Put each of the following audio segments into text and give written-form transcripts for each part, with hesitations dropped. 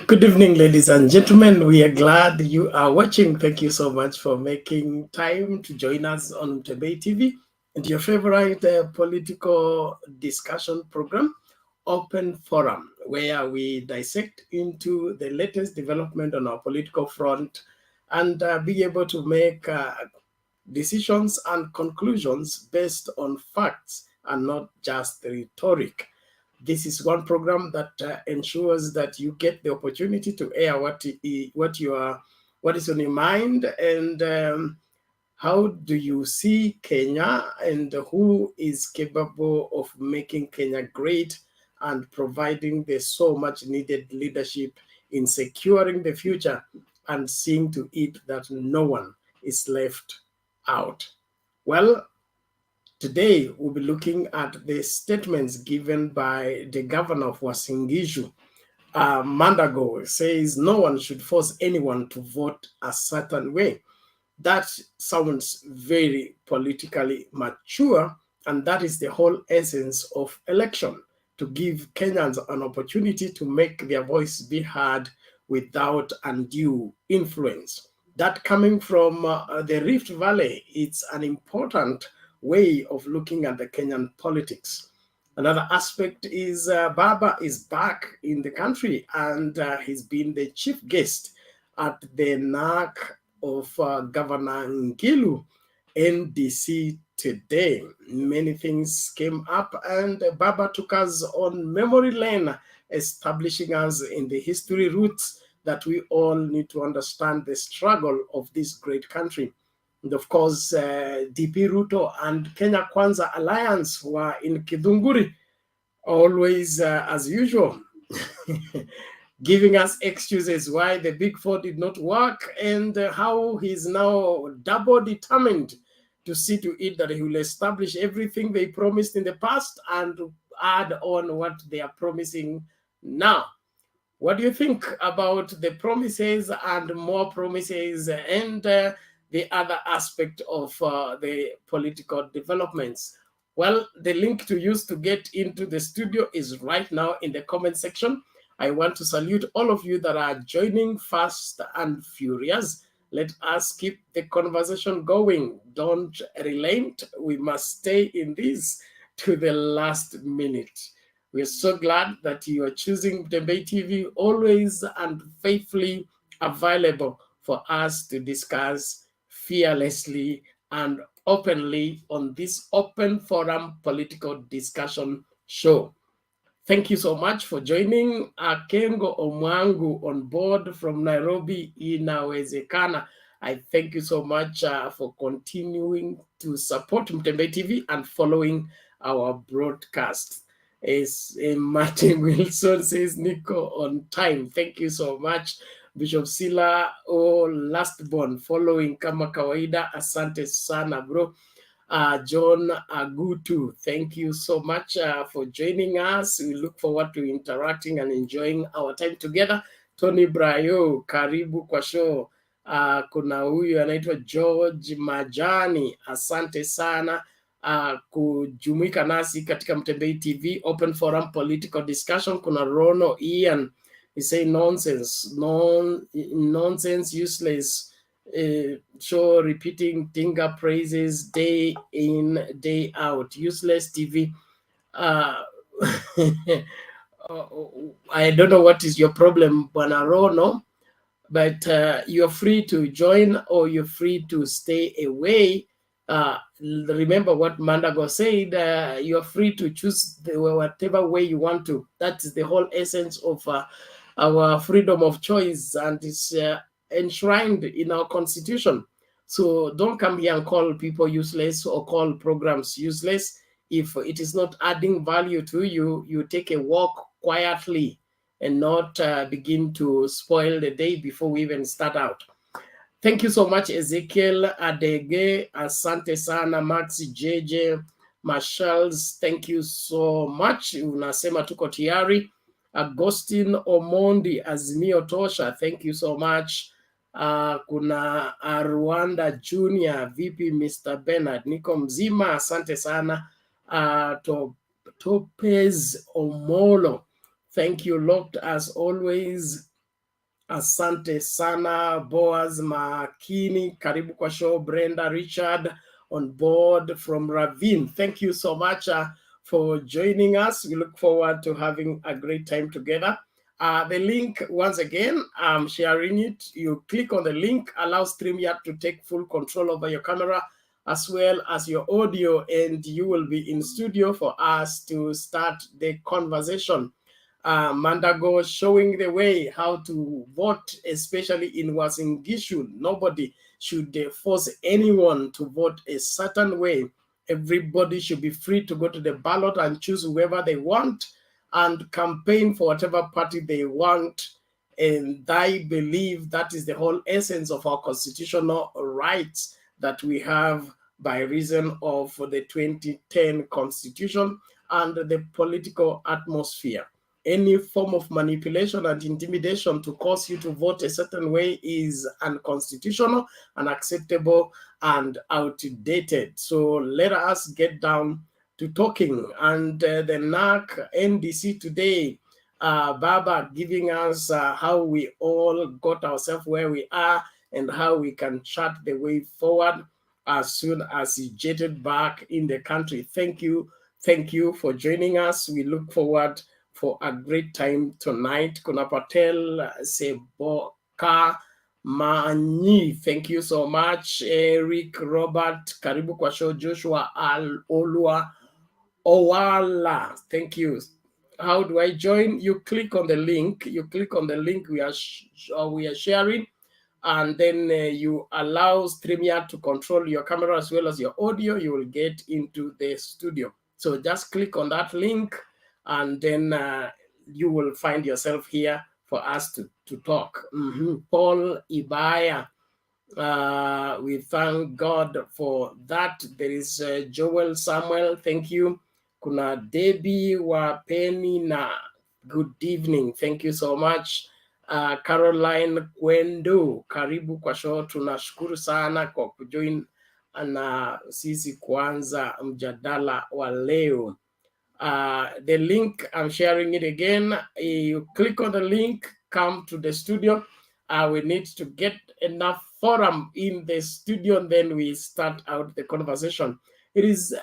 Good evening, ladies and gentlemen. We are glad you are watching. Thank you so much for making time to join us on Mtembei TV and your favorite political discussion program, Open Forum, where we dissect into the latest development on our political front and be able to make decisions and conclusions based on facts and not just rhetoric. This is one program that ensures that you get the opportunity to air what is on your mind and how do you see Kenya and who is capable of making Kenya great and providing the so much needed leadership in securing the future and seeing to it that no one is left out. Well, today, we'll be looking at the statements given by the governor of Uasin Gishu. Mandago'S says no one should force anyone to vote a certain way. That sounds very politically mature, and that is the whole essence of election, to give Kenyans an opportunity to make their voice be heard without undue influence. That coming from the Rift Valley, it's an important way of looking at the Kenyan politics. Another aspect is Baba is back in the country and he's been the chief guest at the NARC of Governor NGILU, NDC today. Many things came up and Baba took us on memory lane, establishing us in the history roots that we all need to understand the struggle of this great country. And of course, DP RUTO and Kenya Kwanza Alliance were in GITHUNGURI, always as usual, giving us excuses why the Big Four did not work and how he's now double determined to see to it that he will establish everything they promised in the past and add on what they are promising now. What do you think about the promises and more promises and the other aspect of the political developments? Well, the link to use to get into the studio is right now in the comment section. I want to salute all of you that are joining fast and furious. Let us keep the conversation going. Don't relent. We must stay in this to the last minute. We're so glad that you are choosing Mtembei TV, always and faithfully available for us to discuss fearlessly and openly on this Open Forum political discussion show. Thank you so much for joining. Akengo Omwangu on board from Nairobi, inawezekana. I thank you so much for continuing to support Mtembei TV and following our broadcast. As Martin Wilson says, Nico on time. Thank you so much. Bishop Sila Lastborn following kama kawaida. Asante sana bro. John Agutu, thank you so much for joining us. We look forward to interacting and enjoying our time together. Tony Brayo, karibu kwa show. Kuna huyu anaitwa George Majani, asante sana kujumuika nasi katika Mtembei TV Open Forum Political Discussion. Kuna Rono Ian, he say nonsense, nonsense, useless. Show repeating Tinga praises day in, day out. Useless TV. I don't know what is your problem, Bwana Rono, but you're free to join or you're free to stay away. Remember what Mandago'S said, you're free to choose whatever way you want to. That is the whole essence of our freedom of choice, and it's enshrined in our constitution. So don't come here and call people useless or call programs useless. If it is not adding value to you, you take a walk quietly and not begin to spoil the day before we even start out. Thank you so much, Ezekiel Adege, asante sana, Max JJ, Marshals, thank you so much. Unasema tuko tayari. Agustin Omondi, Azimio Tosha, thank you so much. Kuna Rwanda Junior, VP Mr. Bernard, niko mzima, asante sana. Topez Omolo, thank you, locked as always. Asante sana Boaz Makini, karibu kwa show. Brenda Richard on board from Ravine. Thank you so much for joining us. We look forward to having a great time together. The link, once again, I'm sharing it. You click on the link, allow StreamYard to take full control over your camera as well as your audio, and you will be in studio for us to start the conversation. Mandago'S showing the way how to vote, especially in Uasin Gishu. Nobody should force anyone to vote a certain way. Everybody should be free to go to the ballot and choose whoever they want and campaign for whatever party they want. And I believe that is the whole essence of our constitutional rights that we have by reason of the 2010 Constitution and the political atmosphere. Any form of manipulation and intimidation to cause you to vote a certain way is unconstitutional, unacceptable, and outdated. So let us get down to talking. And the NARC NDC today, Baba giving us how we all got ourselves where we are and how we can chart the way forward as soon as he jetted back in the country. Thank you. Thank you for joining us. We look forward for a great time tonight. Kuna Patel Seboka Manyi, thank you so much. Eric Robert, karibu kwa show. Joshua Olua Owala, thank you. How do I join? You click on the link. You click on the link we are sharing, and then you allow StreamYard to control your camera as well as your audio. You will get into the studio. So just click on that link, and then you will find yourself here for us to talk. Paul Ibaya, we thank God for that. There is Joel Samuel, thank you. Kuna Debbie Wapeni na good evening, thank you so much. Caroline Kwendo, karibu kwa show. Tunashukuru sana kwa kujoin na sisi kuanza mjadala wa leo. The link, I'm sharing it again. You click on the link, come to the studio. We need to get enough forum in the studio, and then we start out the conversation. It is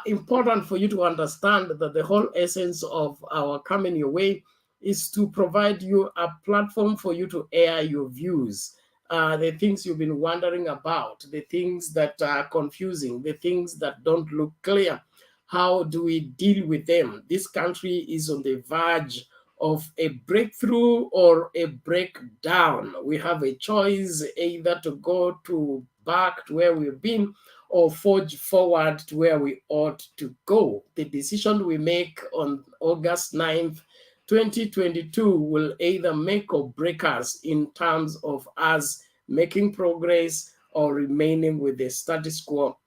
important for you to understand that the whole essence of our coming your way is to provide you a platform for you to air your views. The things you've been wondering about, the things that are confusing, the things that don't look clear. How do we deal with them? This country is on the verge of a breakthrough or a breakdown. We have a choice either to go back to where we've been or forge forward to where we ought to go. The decision we make on August 9th, 2022 will either make or break us in terms of us making progress or remaining with the status quo.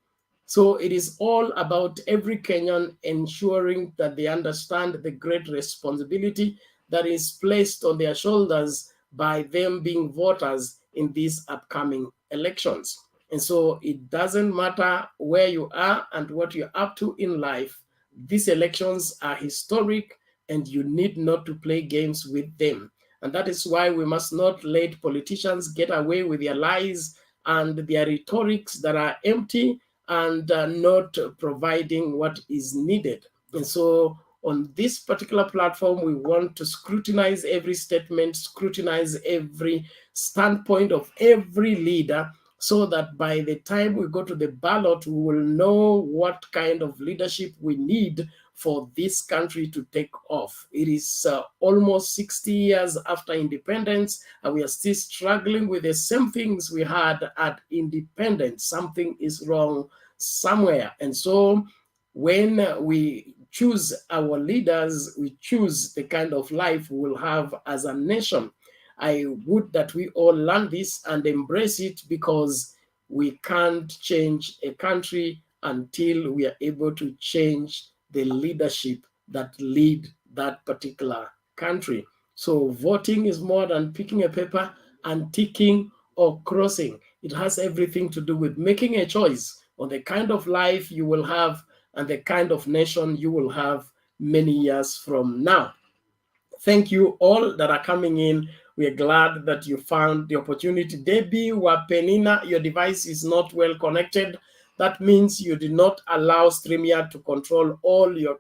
So it is all about every Kenyan ensuring that they understand the great responsibility that is placed on their shoulders by them being voters in these upcoming elections. And so it doesn't matter where you are and what you're up to in life. These elections are historic, and you need not to play games with them. And that is why we must not let politicians get away with their lies and their rhetorics that are empty and not providing what is needed. And so on this particular platform, we want to scrutinize every statement, scrutinize every standpoint of every leader, so that by the time we go to the ballot, we will know what kind of leadership we need for this country to take off. It is almost 60 years after independence, and we are still struggling with the same things we had at independence. Something is wrong somewhere. And so when we choose our leaders, we choose the kind of life we will have as a nation. I would that we all learn this and embrace it, because we can't change a country until we are able to change the leadership that lead that particular country. So voting is more than picking a paper and ticking or crossing. It has everything to do with making a choice on the kind of life you will have and the kind of nation you will have many years from now. Thank you all that are coming in We are glad that you found the opportunity. Debbie Wapenina, your device is not well connected. That means you did not allow StreamYard to control all your,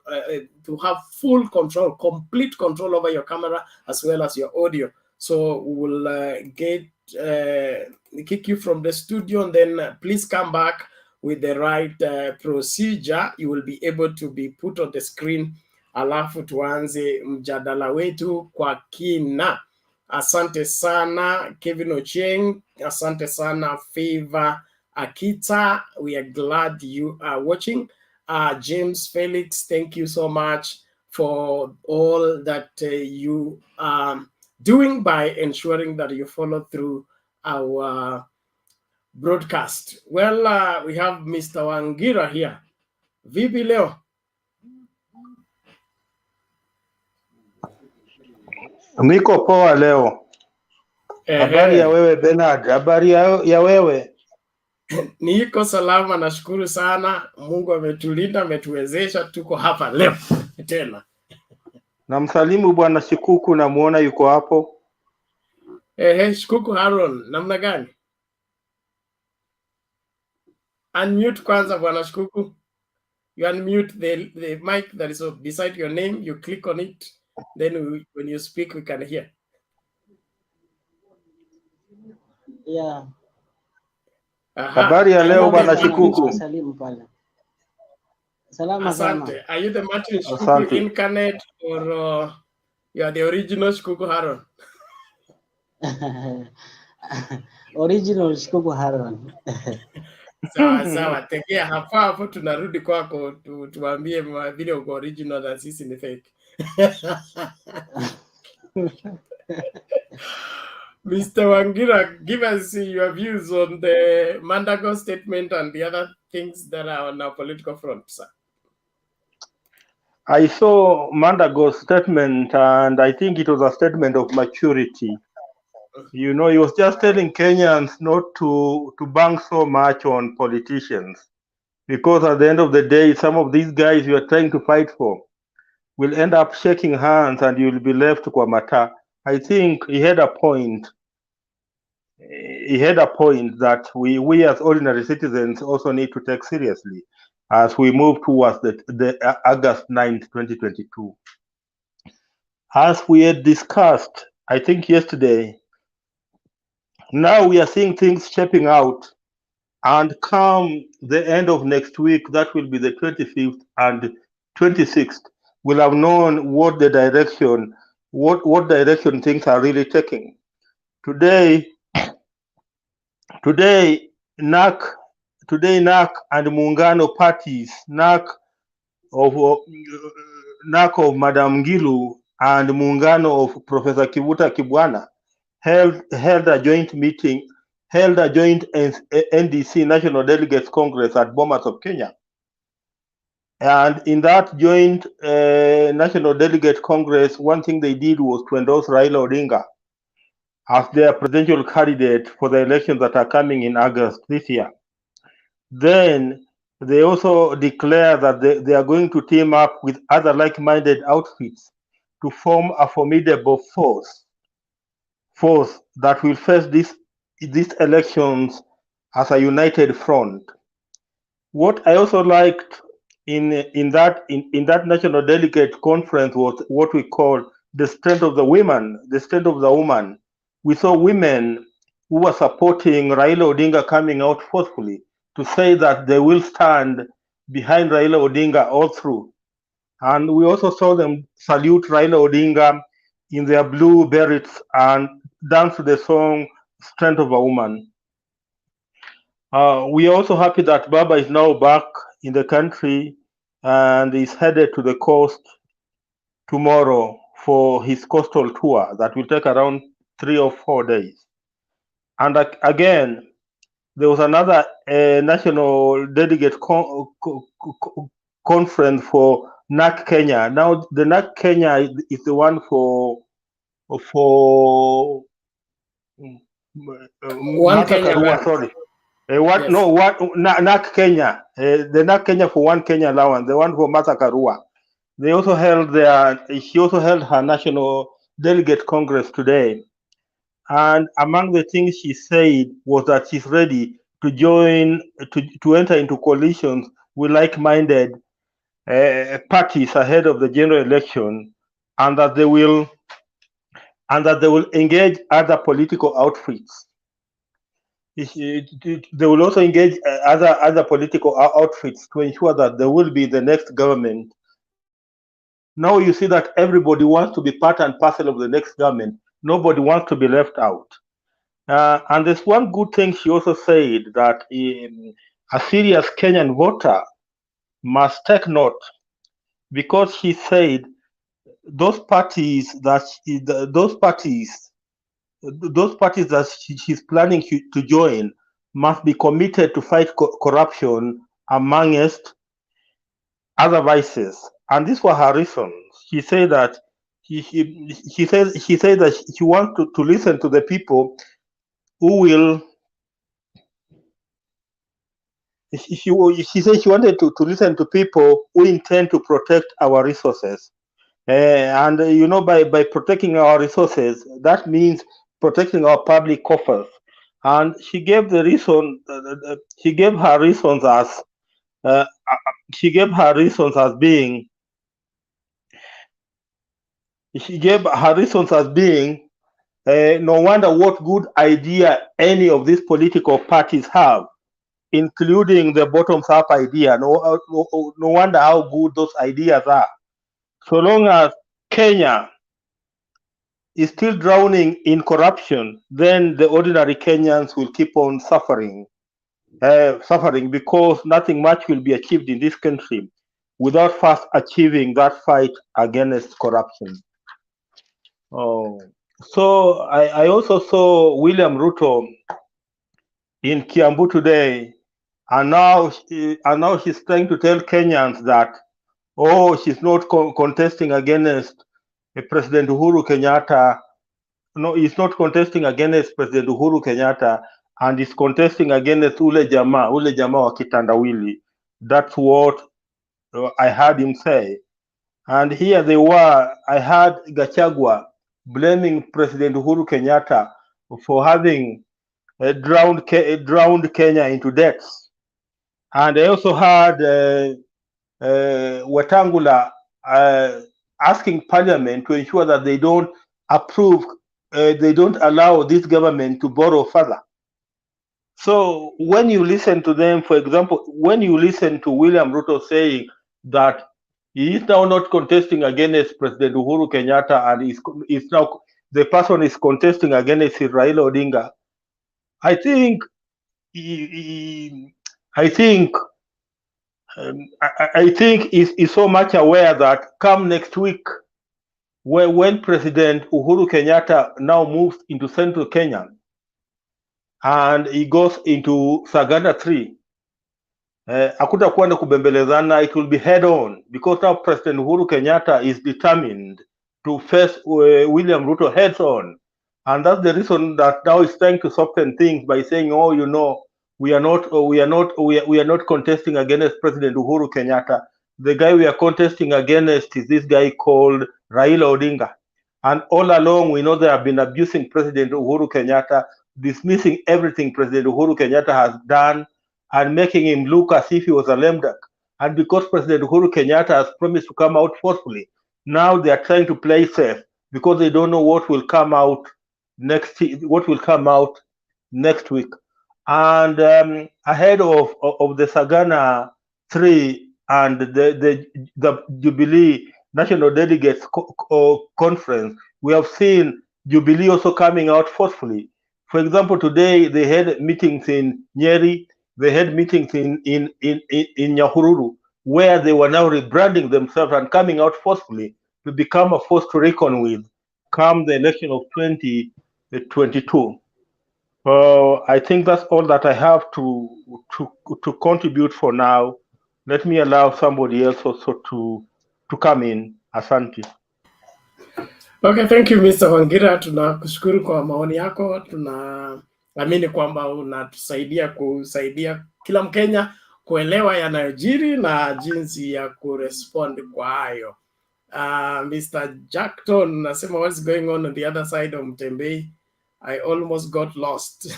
to have full control, complete control over your camera as well as your audio. So we will kick you from the studio, and then please come back with the right procedure. You will be able to be put on the screen, alafu tuanze mjadala wetu kwa kina. Asante sana Kevin Ochieng, asante sana Favor Akita. We are glad you are watching. James Felix, thank you so much for all that you are doing by ensuring that you follow through our broadcast. Well, we have Mr. Wangira here. Vipi leo? Niko poa leo. Habari ya wewe Bernard? Habari ya wewe? Niko salama, nashukuru sana. Mungu ametulinda, ametuwezesha, tuko hapa leo tena. Namsalimu bwana Shikuku, namuona yuko hapo. Shikuku Haron, namna gani? Unmute kwanza bwana Shikuku. You unmute the mic that is beside your name, you click on it, then when you speak we can hear. Yeah. Habari ya leo bwana Shikuku. Salama sana. Are you the Martin Shikuku incarnate or you are the original Shikuku Haron? Original Shikuku Haron. Sawa, tegea hapo tunarudi kwako tuambie vile uko original na sisi ni fake. Mr. Wangira, give us your views on the Mandago'S statement and the other things that are on our political front, sir. I saw Mandago'S statement and I think it was a statement of maturity. You know, he was just telling Kenyans not to bank so much on politicians, because at the end of the day, some of these guys you are trying to fight for will end up shaking hands and you will be left kwa mata. I think he had a point. He had a point that we as ordinary citizens also need to take seriously as we move towards the August 9th, 2022. As we had discussed, I think yesterday, now we are seeing things shaping out, and come the end of next week, that will be the 25th and 26th, we'll have known what the direction, what direction things are really taking. Today NARC and Muungano parties, NARC of Madam NGILU and Muungano of Professor Kivuta Kibwana held a joint meeting, held a joint NDC National Delegates Congress at Bomas of Kenya. And in that joint National Delegate Congress, one thing they did was to endorse Raila Odinga as their presidential candidate for the elections that are coming in August this year. Then they also declare that they are going to team up with other like-minded outfits to form a formidable force that will face these elections as a united front. What I also liked in that national delegate conference was what we call the strength of the women, the strength of the woman. We saw women who were supporting Raila Odinga coming out forcefully to say that they will stand behind Raila Odinga all through. And we also saw them salute Raila Odinga in their blue berets and dance to the song Strength of a Woman. We are also happy that Baba is now back in the country and is headed to the coast tomorrow for his coastal tour that will take around 3 or 4 days. And again, there was another national delegate conference for NARC Kenya. Now, the NARC Kenya is the one for One Kenya Karua, sorry. Yes. No, NARC Kenya, the NARC Kenya for One Kenya allowance, the one for Martha Karua. They also held she also held her national delegate congress today. And among the things she said was that she's ready to join, to enter into coalitions with like-minded parties ahead of the general election, and that they will engage other political outfits. They will also engage other political outfits to ensure that there will be the next government. Now you see that everybody wants to be part and parcel of the next government. Nobody wants to be left out. And there's one good thing she also said, that a serious Kenyan voter must take note, because she said those parties that she's planning to join must be committed to fight corruption amongst other vices. And these were her reasons. She said that she said that she wants to listen to the people who will. She said she wanted to listen to people who intend to protect our resources. And by protecting our resources, that means protecting our public coffers. And she gave the reason. She gave her reasons as being. She gave her reasons as being. No wonder what good idea any of these political parties have, including the bottoms-up idea. No wonder how good those ideas are. So long as Kenya is still drowning in corruption, then the ordinary Kenyans will keep on suffering because nothing much will be achieved in this country without first achieving that fight against corruption. So I also saw William Ruto in Kiambu today, and now she's trying to tell Kenyans that, she's not contesting against President Uhuru Kenyatta. No, he's not contesting against President Uhuru Kenyatta, and he's contesting against ule jamaa wa kitandawili. That's what I heard him say. And here they were. I heard Gachagua blaming President Uhuru Kenyatta for having drowned Kenya into debts. And I also heard Wetangula asking Parliament to ensure that they don't allow this government to borrow further. So when you listen to them, for example, when you listen to William Ruto saying that he is now not contesting against President Uhuru Kenyatta, and is now the person is contesting against Raila Odinga, I think is so much aware that come next week, when President Uhuru Kenyatta now moves into central Kenya and he goes into Sagana 3, hakutakuwa na kubembelezana. It will be head on, because now President Uhuru Kenyatta is determined to face William Ruto heads on. And that's the reason that now he's trying to soften things by saying, we are not contesting against President Uhuru Kenyatta. The guy we are contesting against is this guy called Raila Odinga. And all along, we know they have been abusing President Uhuru Kenyatta, dismissing everything President Uhuru Kenyatta has done, and making him look as if he was a lame duck. And because President Uhuru Kenyatta has promised to come out forcefully, now they are trying to play safe, because they don't know what will come out next week. And ahead of the Sagana 3 and the Jubilee National Delegates Conference, we have seen Jubilee also coming out forcefully. For example, today they had meetings in Nyeri, they had meetings in Nyahururu, where they were now rebranding themselves and coming out forcefully to become a force to reckon with come the election of 2022. I think that's all that I have to contribute for now. Let me allow somebody else also to come in. Asante. Okay, thank you Mr. Wangira, tunakushukuru kwa maoni yako. Tunaamini kwamba unatusaidia kusaidia kila Mkenya kuelewa yanayojiri na jinsi ya kurespond kwa hayo. Mr. Jackton nasema what's going on the other side of Mtembei. I almost got lost.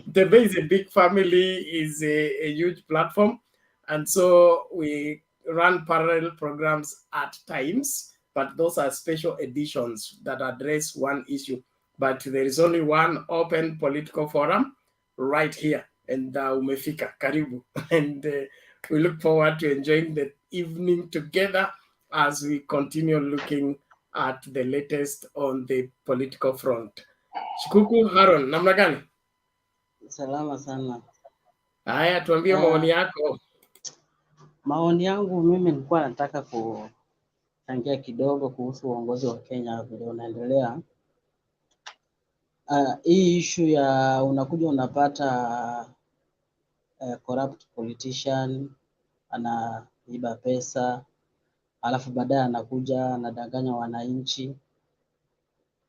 Mtebe is a big family, is a huge platform. And so we run parallel programs at times, but those are special editions that address one issue. But there is only one open political forum right here. And umefika, karibu. And we look forward to enjoying the evening together as we continue looking at the latest on the political front. Shikuku Haron, namna gani? Salama sana. Haya, tuambie maoni yako. Maoni yangu mimi nilikuwa nataka kuchangia kidogo kuhusu uongozi wa Kenya vile unaendelea. Hii issue ya unakuja unapata corrupt politician anaiba pesa, alafu baadaye anakuja anadanganya wananchi.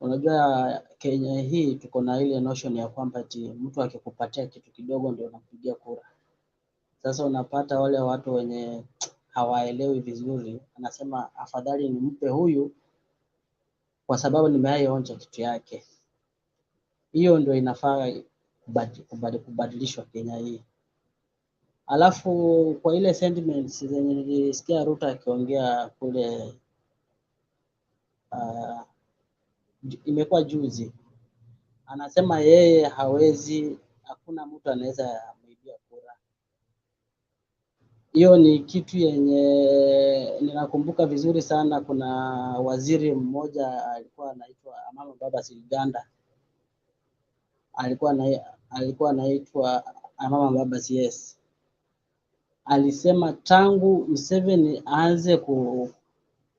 Unajua Kenya hii tuko na ile notion ya kwamba ati mtu akikupatia kitu kidogo ndio unampigia kura. Sasa unapata wale watu wenye hawaelewi vizuri, anasema afadhali nimpe huyu kwa sababu nimeaionja kitu yake. Hiyo ndio inafaa kubadilishwa Kenya hii. Alafu kwa ile sentiments zenye nilisikia Ruto akiongea kule imekuwa juzi, anasema yeye hawezi, hakuna mtu anaweza muibia kura. Hiyo ni kitu yenye ninakumbuka vizuri sana. Kuna waziri mmoja alikuwa anaitwa Mama Baba Silganda, alikuwa anaitwa Mama Baba CS. Alisema tangu Museveni aanze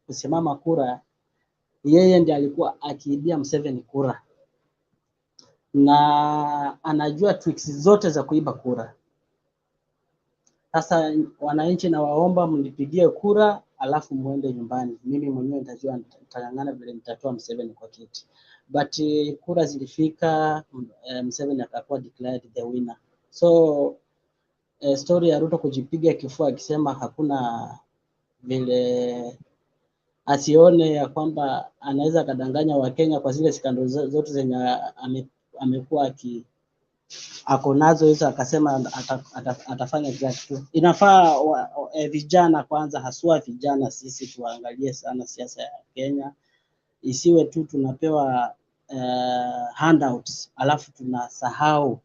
kusimama kura, yeye ndiye alikuwa akiibia Museveni kura, na anajua tricks zote za kuiba kura. Sasa wananchi na waomba mnipigie kura alafu muende nyumbani. Mimi mwenyewe nitajua nitang'ang'ana vile nitatoa Museveni kwa kiti. But kura zilifika, Museveni akakuwa declared the winner. So story ya Ruto kujipiga kifua akisema hakuna vile, asione ya kwamba anaweza kadanganya Wakenya kwa zile skandal zote zenye amekuwa ako nazo hizo, akasema atafanya kila kitu. Inafaa vijana kwanza, haswa vijana sisi tuangalie sana siasa ya Kenya, isiwe tu tunapewa handouts alafu tunasahau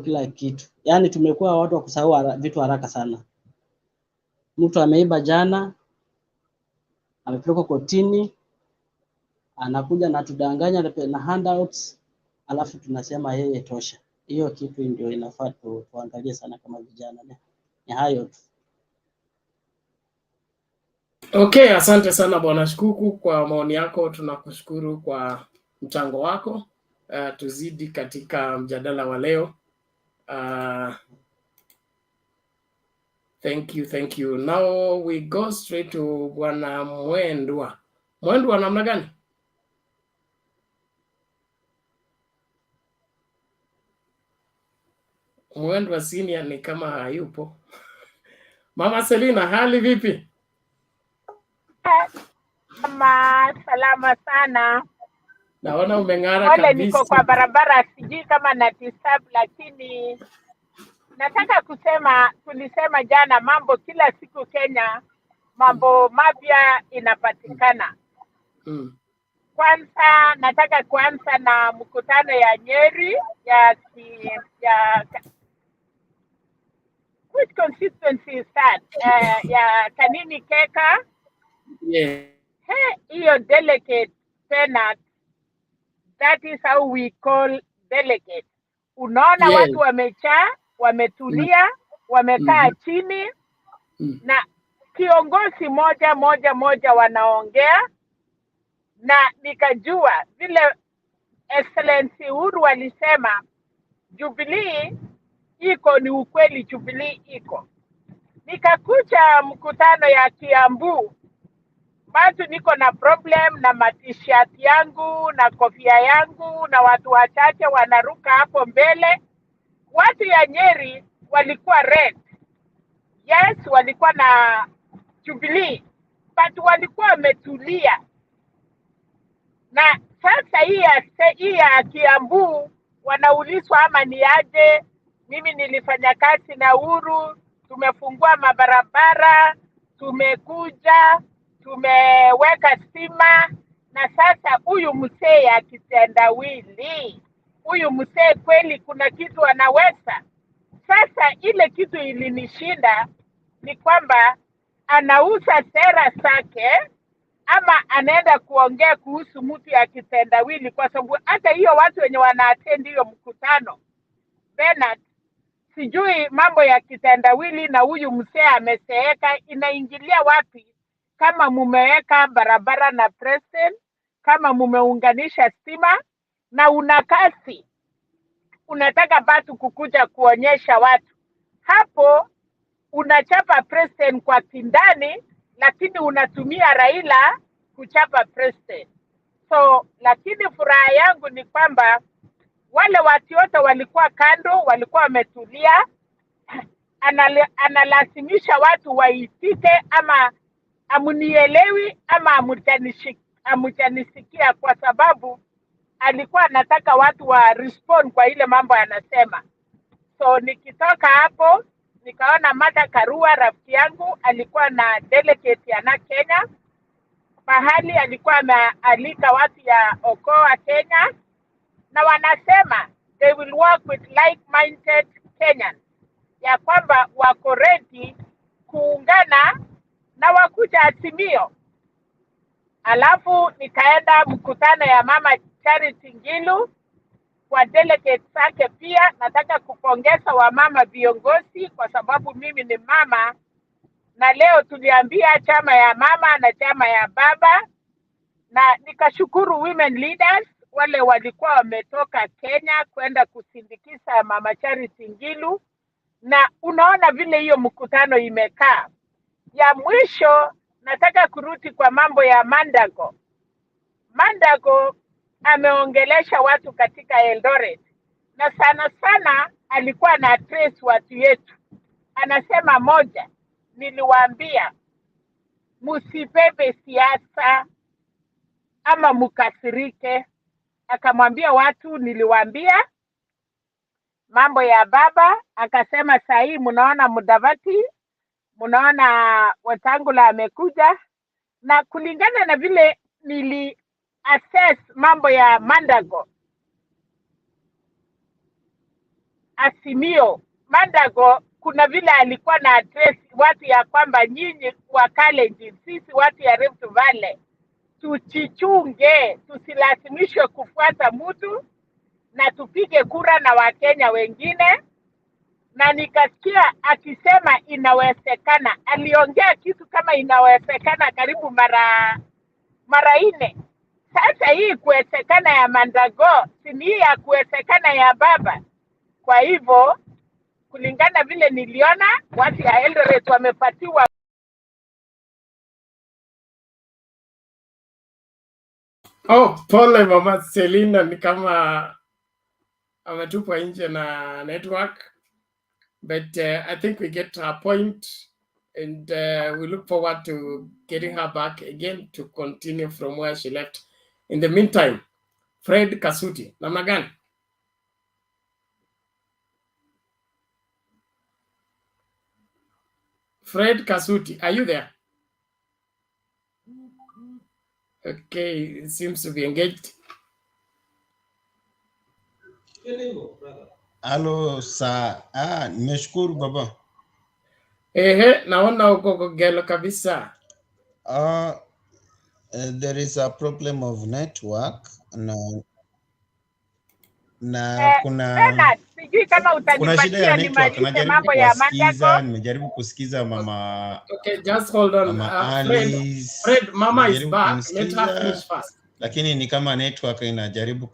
kila kitu. Yaani tumekuwa watu wa kusahau vitu haraka sana. Mtu ameiba jana, amepelekwa kotini, anakuja na tudanganya na handouts, alafu tunasema yeye tosha. Hiyo kitu ndio inafaa tuangalie sana kama vijana. Ni hayo tu. Okay, asante sana Bwana Shikuku kwa maoni yako. Tunakushukuru kwa mchango wako. Tuzidi katika mjadala wa leo. Thank you. Now we go straight to Bwana Mwendwa. Mwendwa, namna gani? Mwendwa senior ni kama hayupo. Mama Selina, hali vipi? Salama sana. Naona umeng'ara kabisa. Ole, niko kwa barabara, sijui kama na disturb, lakini nataka kusema, tulisema jana mambo kila siku Kenya, mambo mapya inapatikana. Kwanza nataka kuanza na mkutano ya Nyeri ya which constituency is that? Ya Kanini Keka. Yeah. Hiyo delegate Senate, that is how we call delegate. Unaona, watu wametulia, wamekaa chini, na kiongozi moja wanaongea, na nikajua vile Excellency Uhuru alisema Jubilee iko, ni ukweli Jubilee iko. Nikakuja mkutano ya Kiambu, bado niko na problem na t-shirt yangu na kofia yangu, na watu wachache wanaruka hapo mbele. Watu ya Nyeri walikuwa red. Yes, walikuwa na Jubilee, but walikuwa wametulia. Na sasa hii ya Kiambu wanaulizwa ama ni aje. Mimi nilifanya kazi na Uhuru, tumefungua mabarabara, tumekuja, tumeweka stima, na sasa huyu mzee akitendawili, huyu mzee kweli kuna kitu anaweza. Sasa ile kitu ilinishinda ni kwamba anauza sera zake ama anaenda kuongea kuhusu mtu ya kitendawili, kwa sababu hata hiyo watu wenye wanaattend hiyo mkutano Bernard, sijui mambo ya kitendawili na huyu mzee ameseeka inaingilia wapi? Kama mumeweka barabara na president, kama mumeunganisha stima na una kasi, unataka batu kukuja kuonyesha watu hapo, unachapa president kwa kindani, lakini unatumia Raila kuchapa president. So lakini furaha yangu ni kwamba wale watu wote walikuwa kando, walikuwa wametulia. Analazimisha watu waitike, ama amunielewi ama amujanisikia, kwa sababu alikuwa anataka watu wa respond kwa ile mambo anasema. So nikitoka hapo nikaona Martha Karua rafiki yangu alikuwa na delegate ya na Kenya, mahali alikuwa amealika watu ya Okoa Kenya, na wanasema they will work with like-minded Kenyans, ya kwamba wako ready kuungana na wakuja Azimio. Alafu nikaenda mkutano ya Mama Charity Ngilu kwa delegate zake pia. Nataka kupongeza wamama viongozi, kwa sababu mimi ni mama, na leo tuliambia chama ya mama na chama ya baba, na nikashukuru women leaders wale walikuwa wametoka Kenya kwenda kusindikiza Mama Charity Ngilu, na unaona vile hiyo mkutano imekaa. Ya mwisho nataka kurudi kwa mambo ya Mandago. Mandago ameongelesha watu katika Eldoret, na sana sana alikuwa na trace watu yetu. Anasema moja, niliwaambia musibebe siasa ama mukasirike. Akamwambia watu niliwaambia mambo ya baba. Akasema sahii mnaona Mudavadi, mnaona Wetangula amekuja, na kulingana na vile nili assess mambo ya Mandago Azimio, Mandago kuna vile alikuwa na address watu ya kwamba nyinyi wa Kalenjin, sisi watu ya Rift Valley tuchichunge, tusilazimishwe kufuata mtu na tupige kura na Wakenya wengine. Na nikasikia akisema inawezekana, aliongea kitu kama inawezekana karibu mara 4. Sasa hii kuwezekana ya Mandago si ni ya kuwezekana ya baba. Kwa hivyo kulingana vile niliona watu ya Eldoret wamepatiwa. Oh, pole Mama Selina, ni kama ametupwa nje na network, but I think we get her point, and we look forward to getting her back again to continue from where she left. In the meantime, Fred Kasuti, namna gani? Fred Kasuti, are you there? Okay, it seems to be engaged. Halo nimeshukuru baba. Naona uko Kogelo kabisa. There is a problem of network na Bernard, sijui kama utanipatia nimalize mambo ya Mandago. Nimejaribu kusikiza mama. Okay, just hold on. Fred, Mama is back. Let her finish first. Lakini ni kama network inajaribu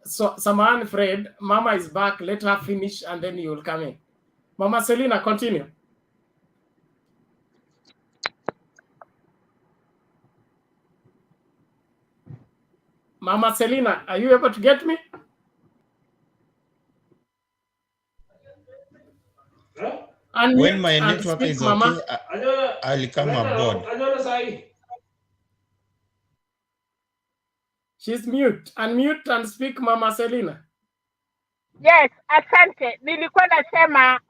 So samahani Fred, Mama is back. Let her finish and then you will come in. Mama Selina, continue. Mama Selina, are you able to get me? When my network is okay, I'll come aboard. She's mute. Unmute and speak, Mama Selina. Yes, asante. Nilikuwa nasema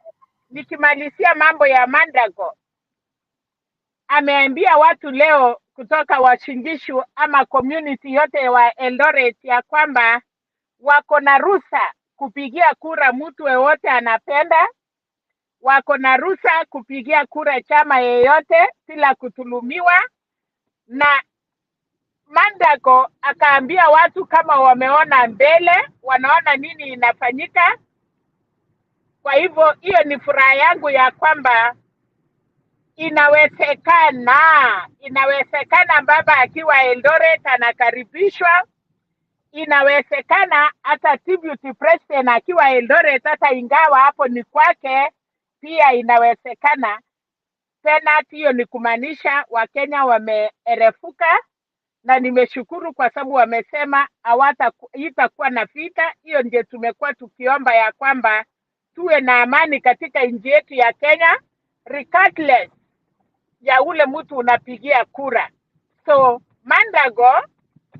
nikimalizia mambo ya Mandago. Ameambia watu leo kutoka Washingishu ama community yote wa Eldoret ya kwamba wako na ruhusa kupigia kura mtu yeyote anapenda, wako na ruhusa kupigia kura chama yeyote bila kutulumiwa. Na Mandago akaambia watu kama wameona mbele, wanaona nini inafanyika. Kwa hivyo hiyo ni furaha yangu ya kwamba inawezekana baba akiwa Eldoret anakaribishwa. Inawezekana hata deputy president akiwa Eldoret, hata ingawa hapo ni kwake, pia inawezekana. Tena hiyo ni kumaanisha Wakenya wameerefuka, na nimeshukuru kwa sababu wamesema itakuwa na vita. Hiyo ndio tumekuwa tukiomba ya kwamba tuwe na amani katika nchi yetu ya Kenya, regardless ya ule mtu unapigia kura. So Mandago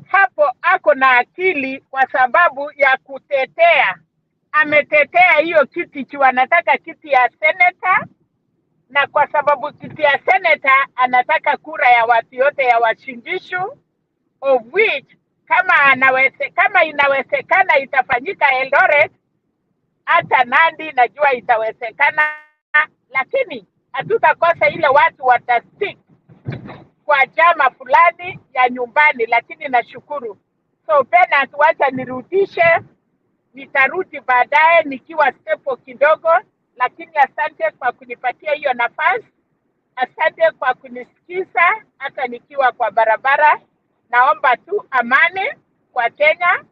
hapo ako na akili kwa sababu ya kutetea. Ametetea hiyo kiti tu, anataka kiti ya senator, na kwa sababu kiti ya senator anataka kura ya watu yote ya Washingishu, of which kama inawezekana itafanyika Eldoret, hata Nandi najua itawezekana, lakini hatutakosa ile watu watastick kwa chama fulani ya nyumbani. Lakini nashukuru. So Bernard, wacha nirudishe, nitarudi baadaye nikiwa stepo kidogo, lakini asante kwa kunipatia hiyo nafasi. Asante kwa kunisikiza hata nikiwa kwa barabara. Naomba tu amani kwa Kenya,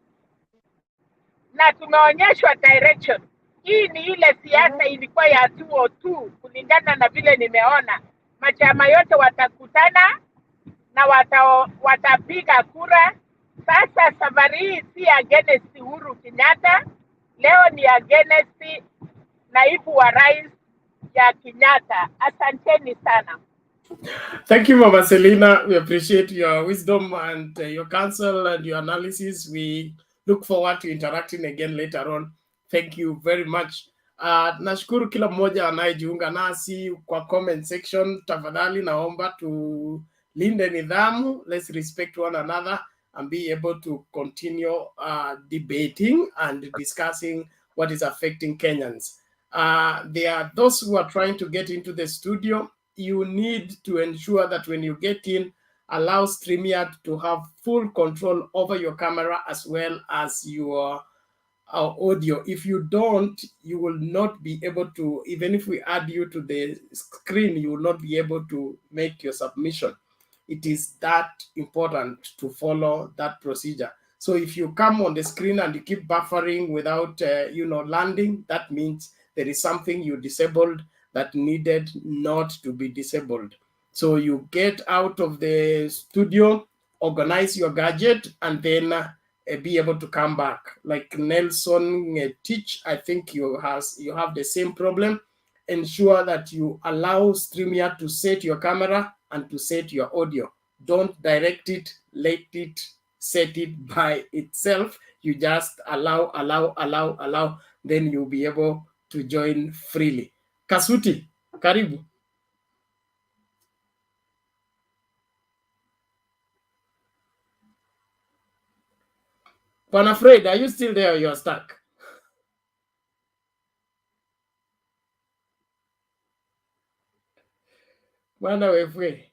na tumeonyeshwa direction. Hii ni ile siasa ilikuwa ya 202 kulingana na vile nimeona. Machama yote watakutana na watapiga kura. Sasa safari hii si against Uhuru Kenyatta, leo ni against naibu wa rais ya Kenyatta. Asanteni sana. Thank you, Mama Selina. We appreciate your wisdom and your counsel and your analysis. We look forward to interacting again later on. Thank you very much. Nashukuru kila mmoja anayejiunga nasi kwa comment section. Tafadhali naomba tulinde nidhamu. Let's respect one another and be able to continue debating and discussing what is affecting Kenyans. There are those who are trying to get into the studio. You need to ensure that when you get in, allow StreamYard to have full control over your camera as well as your audio. If you don't, you will not be able to, even if we add you to the screen, you will not be able to make your submission. It is that important to follow that procedure. So if you come on the screen and you keep buffering without landing, that means there is something you disabled that needed not to be disabled. So you get out of the studio, organize your gadget, and then be able to come back. Like Nelson teach, I think you have the same problem. Ensure that you allow StreamYard to set your camera and to set your audio. Don't direct it, let it set it by itself. You just allow, then you'll be able to join freely. Kasuti, karibu. Bwana Fred, are you still there or you're stuck? Bwana Wefwe.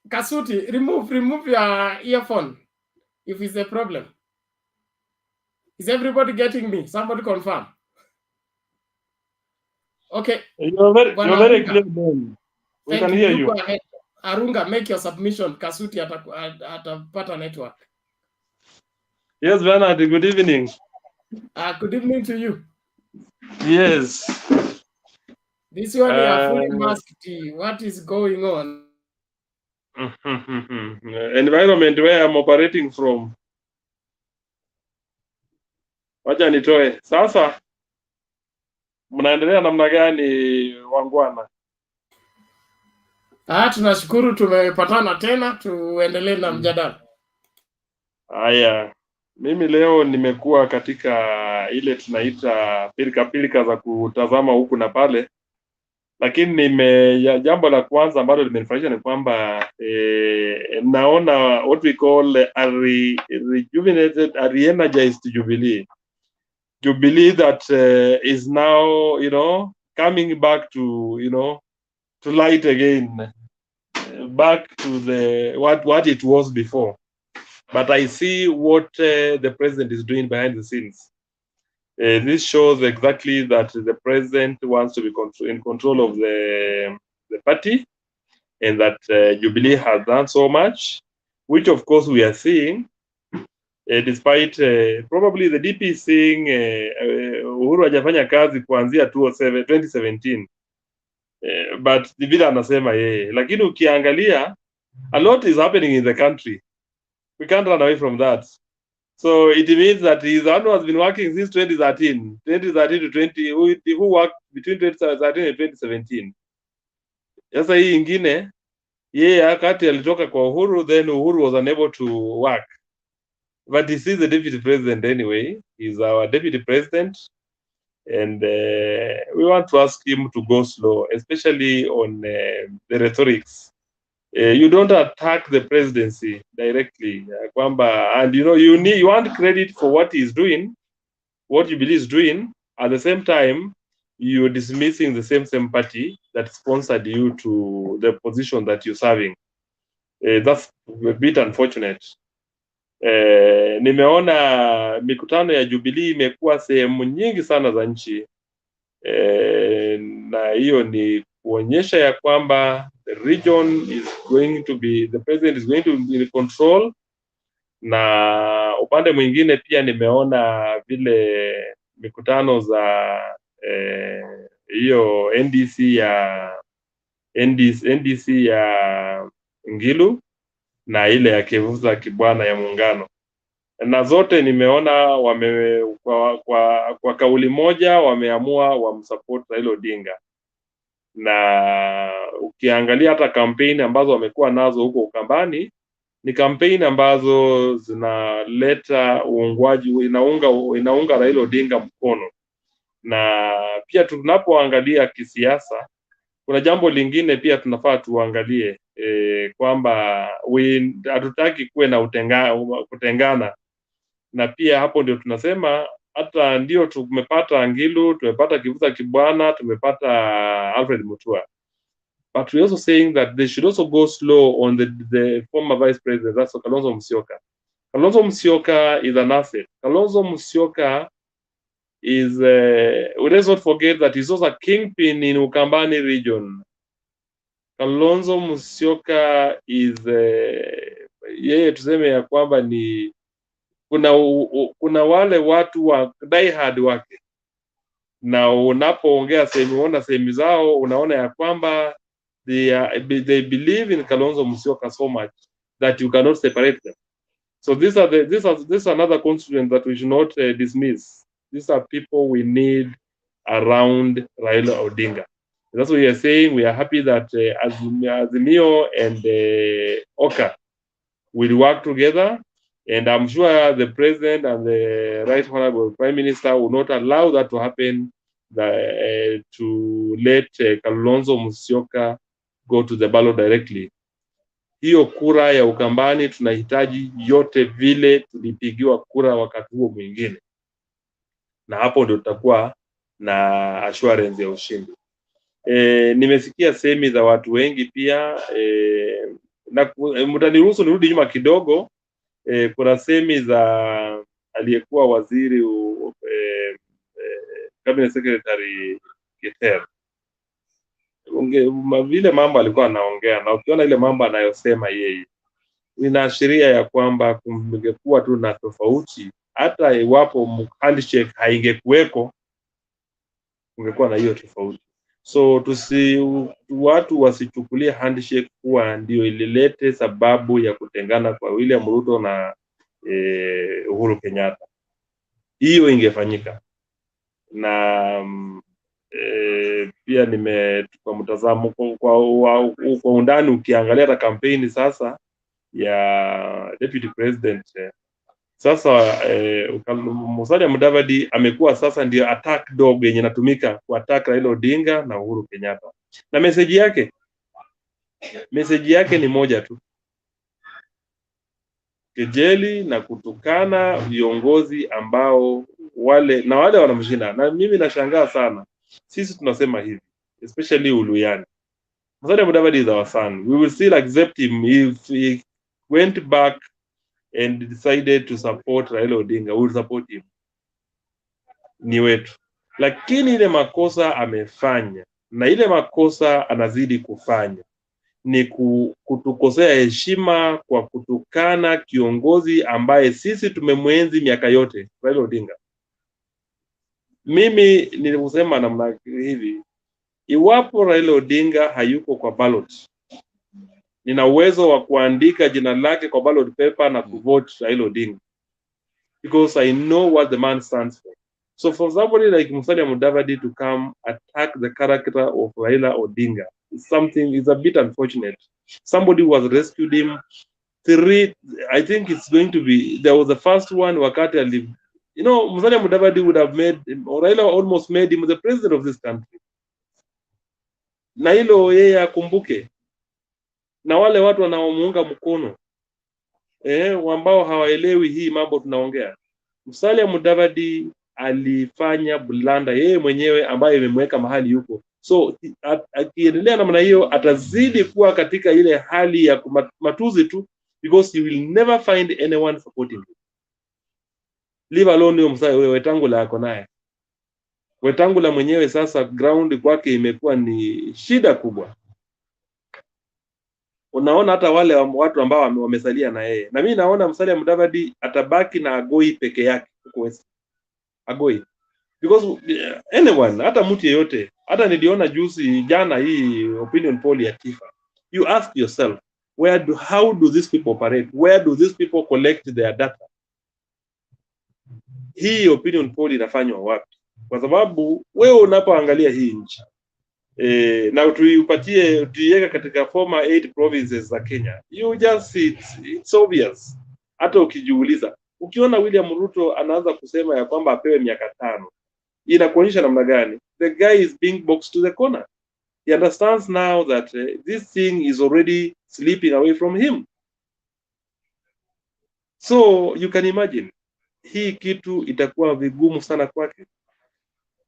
Kasuti, remove your earphone if it's a problem. Is everybody getting me? Somebody confirm. Okay. You're very clear, man. We can hear you. Go ahead. Arunga, make your submission. Kasuti atapata network. Yes, Bernard, good evening. Good evening to you. Yes. This one is fully masked. What is going on? Environment where I'm operating from. Wacha nitoe. Sasa mnaendelea namna gani wangwana? Tunashukuru tumepatana tena, tuendelee na mjadala. Haya, mimi leo nimekuwa katika ile tunaita pilika za kutazama huku na pale, lakini jambo la kwanza ambalo limenifurahisha ni kwamba naona what we call a rejuvenated, a re-energized Jubilee. Jubilee that is now, coming back to, to light again, back to the what it was before. But I see what the president is doing behind the scenes. This shows exactly that the president wants to be in control of the party, and that Jubilee has done so much, which of course we are seeing, despite probably the DP saying Uhuru hajafanya kazi kuanzia 2017. But vile anasema yeye, lakini ukiangalia a lot is happening in the country. We can't run away from that. So it means that his one has been working since 2013 to 20, who worked between 2013 and 2017. Sasa hii ingine, yeye wakati alitoka kwa Uhuru, then Uhuru was unable to work. But he is the deputy president anyway. He's our deputy president. And we want to ask him to go slow, especially on the rhetorics. You don't attack the presidency directly, and you want credit for what he's doing, what you believe is doing. At the same time, you're dismissing the same party that sponsored you to the position that you're serving. That's a bit unfortunate. Nimeona mikutano ya Jubilee imekuwa sehemu nyingi sana za nchi, na hiyo ni kuonyesha ya kwamba the region is going to be, the president is going to be in control. Na upande mwingine pia nimeona vile mikutano za hiyo NDC ya NGILU na ile ya Kivuza Kibwana ya muungano, na zote nimeona kwa kauli moja wameamua wamsupport Raila Odinga. Na ukiangalia hata kampeni ambazo wamekuwa nazo huko Ukambani, ni kampeni ambazo zinaleta uungwaji, inaunga Raila Odinga mkono. Na pia tunapoangalia kisiasa, kuna jambo lingine pia tunafaa tuangalie, kwamba hatutaki kuwe na kutengana. Na pia hapo ndio tunasema hata ndio tumepata NGILU, tumepata Kivuza Kibwana, tumepata Alfred Mutua. But we're also saying that they should also go slow on the former vice president, that's Kalonzo Musyoka. Kalonzo Musyoka is an asset. Kalonzo Musyoka is, let's not forget that he's also a kingpin in Ukambani region. Kalonzo Musyoka is, yeye tuseme ya kwamba ni, kuna wale watu wa die hard wake, na unapoongea sehemu zao unaona ya kwamba they believe in Kalonzo Musyoka so much that you cannot separate them. So this is another constituent that we should not dismiss. These are people we need around Raila Odinga. That's what we are saying. We are happy that Azimio and Oka will work together, and I'm sure the president and the Right Honorable Prime Minister will not allow that to happen, to let Kalonzo Musyoka go to the ballot directly. Hiyo kura ya Ukambani tunahitaji yote vile tulipigiwa kura wakati huo mwingine, na hapo ndio tutakuwa na assurance ya ushindi. Nimesikia semi za watu wengi pia, na mtaniruhusu nirudi nyuma kidogo. Kuna semi za aliyekuwa waziri cabinet secretary Githuнгuri. Vile mambo alikuwa anaongea, na ukiona ile mambo anayosema yeye, inaashiria ya kwamba kungekuwa tu na tofauti. Hata iwapo handshake haingekuweko, kungekuwa na hiyo tofauti. So watu wasichukulie handshake kuwa ndio ililete sababu ya kutengana kwa William Ruto na Uhuru Kenyatta. Hiyo ingefanyika, na pia nimetupa mtazamo kwa undani, ukiangalia hata kampeni sasa ya deputy president sasa Musalia Mudavadi amekuwa sasa ndio attack dog yenye natumika ku attack Raila Odinga na Uhuru Kenyatta, na message yake ni moja tu: kejeli na kutukana viongozi ambao wale wanamshinda. Na mimi nashangaa sana, sisi tunasema hivi, especially Uluyani, Musalia Mudavadi is our son, we will still accept him if he went back and decided to support Raila Odinga, we will support him, ni wetu. Lakini ile makosa amefanya na ile makosa anazidi kufanya ni kutukosea heshima kwa kutukana kiongozi ambaye sisi tumemwenzi miaka yote, Raila Odinga. Mimi nilisema namna hivi, iwapo Raila Odinga hayuko kwa ballot, nina uwezo wa kuandika jina lake kwa ballot paper na kuvote Raila Odinga, because I know what the man stands for. So for somebody like Musalia Mudavadi to come attack the character of Raila Odinga, is a bit unfortunate. Somebody who has rescued him. I think it's going to be, there was the first one, wakati Musalia Mudavadi would have made, or Raila almost made him the president of this country. Na hilo yeye akumbuke, na wale watu wanaomuunga mkono ambao hawaelewi hii mambo tunaongea. Musalia Mudavadi alifanya blanda yeye mwenyewe ambaye imemweka mahali yuko. So akiendelea namna hiyo atazidi kuwa katika ile hali ya matuzi tu, because he will never find anyone supporting him. Leave alone Musalia, Wetangula ako naye. Wetangula mwenyewe sasa ground kwake imekuwa ni shida kubwa. Unaona hata wale watu ambao wamesalia na yeye. Na mimi naona Musalia Mudavadi atabaki na Agoi peke yake huko West. Agoi. Because anyone, hata mtu yeyote, hata niliona juzi jana hii opinion poll ya Tifa. You ask yourself, how do these people operate? Where do these people collect their data? Hii opinion poll inafanywa wapi? Kwa sababu wewe unapoangalia hii nchi na tuiweka katika former 8 provinces za Kenya, you just see it's obvious. Hata ukijiuliza, ukiona William Ruto anaanza kusema ya kwamba apewe miaka 5, inakuonyesha namna gani the guy is being boxed to the corner. He understands now that this thing is already slipping away from him. So you can imagine, hii kitu itakuwa vigumu sana kwake.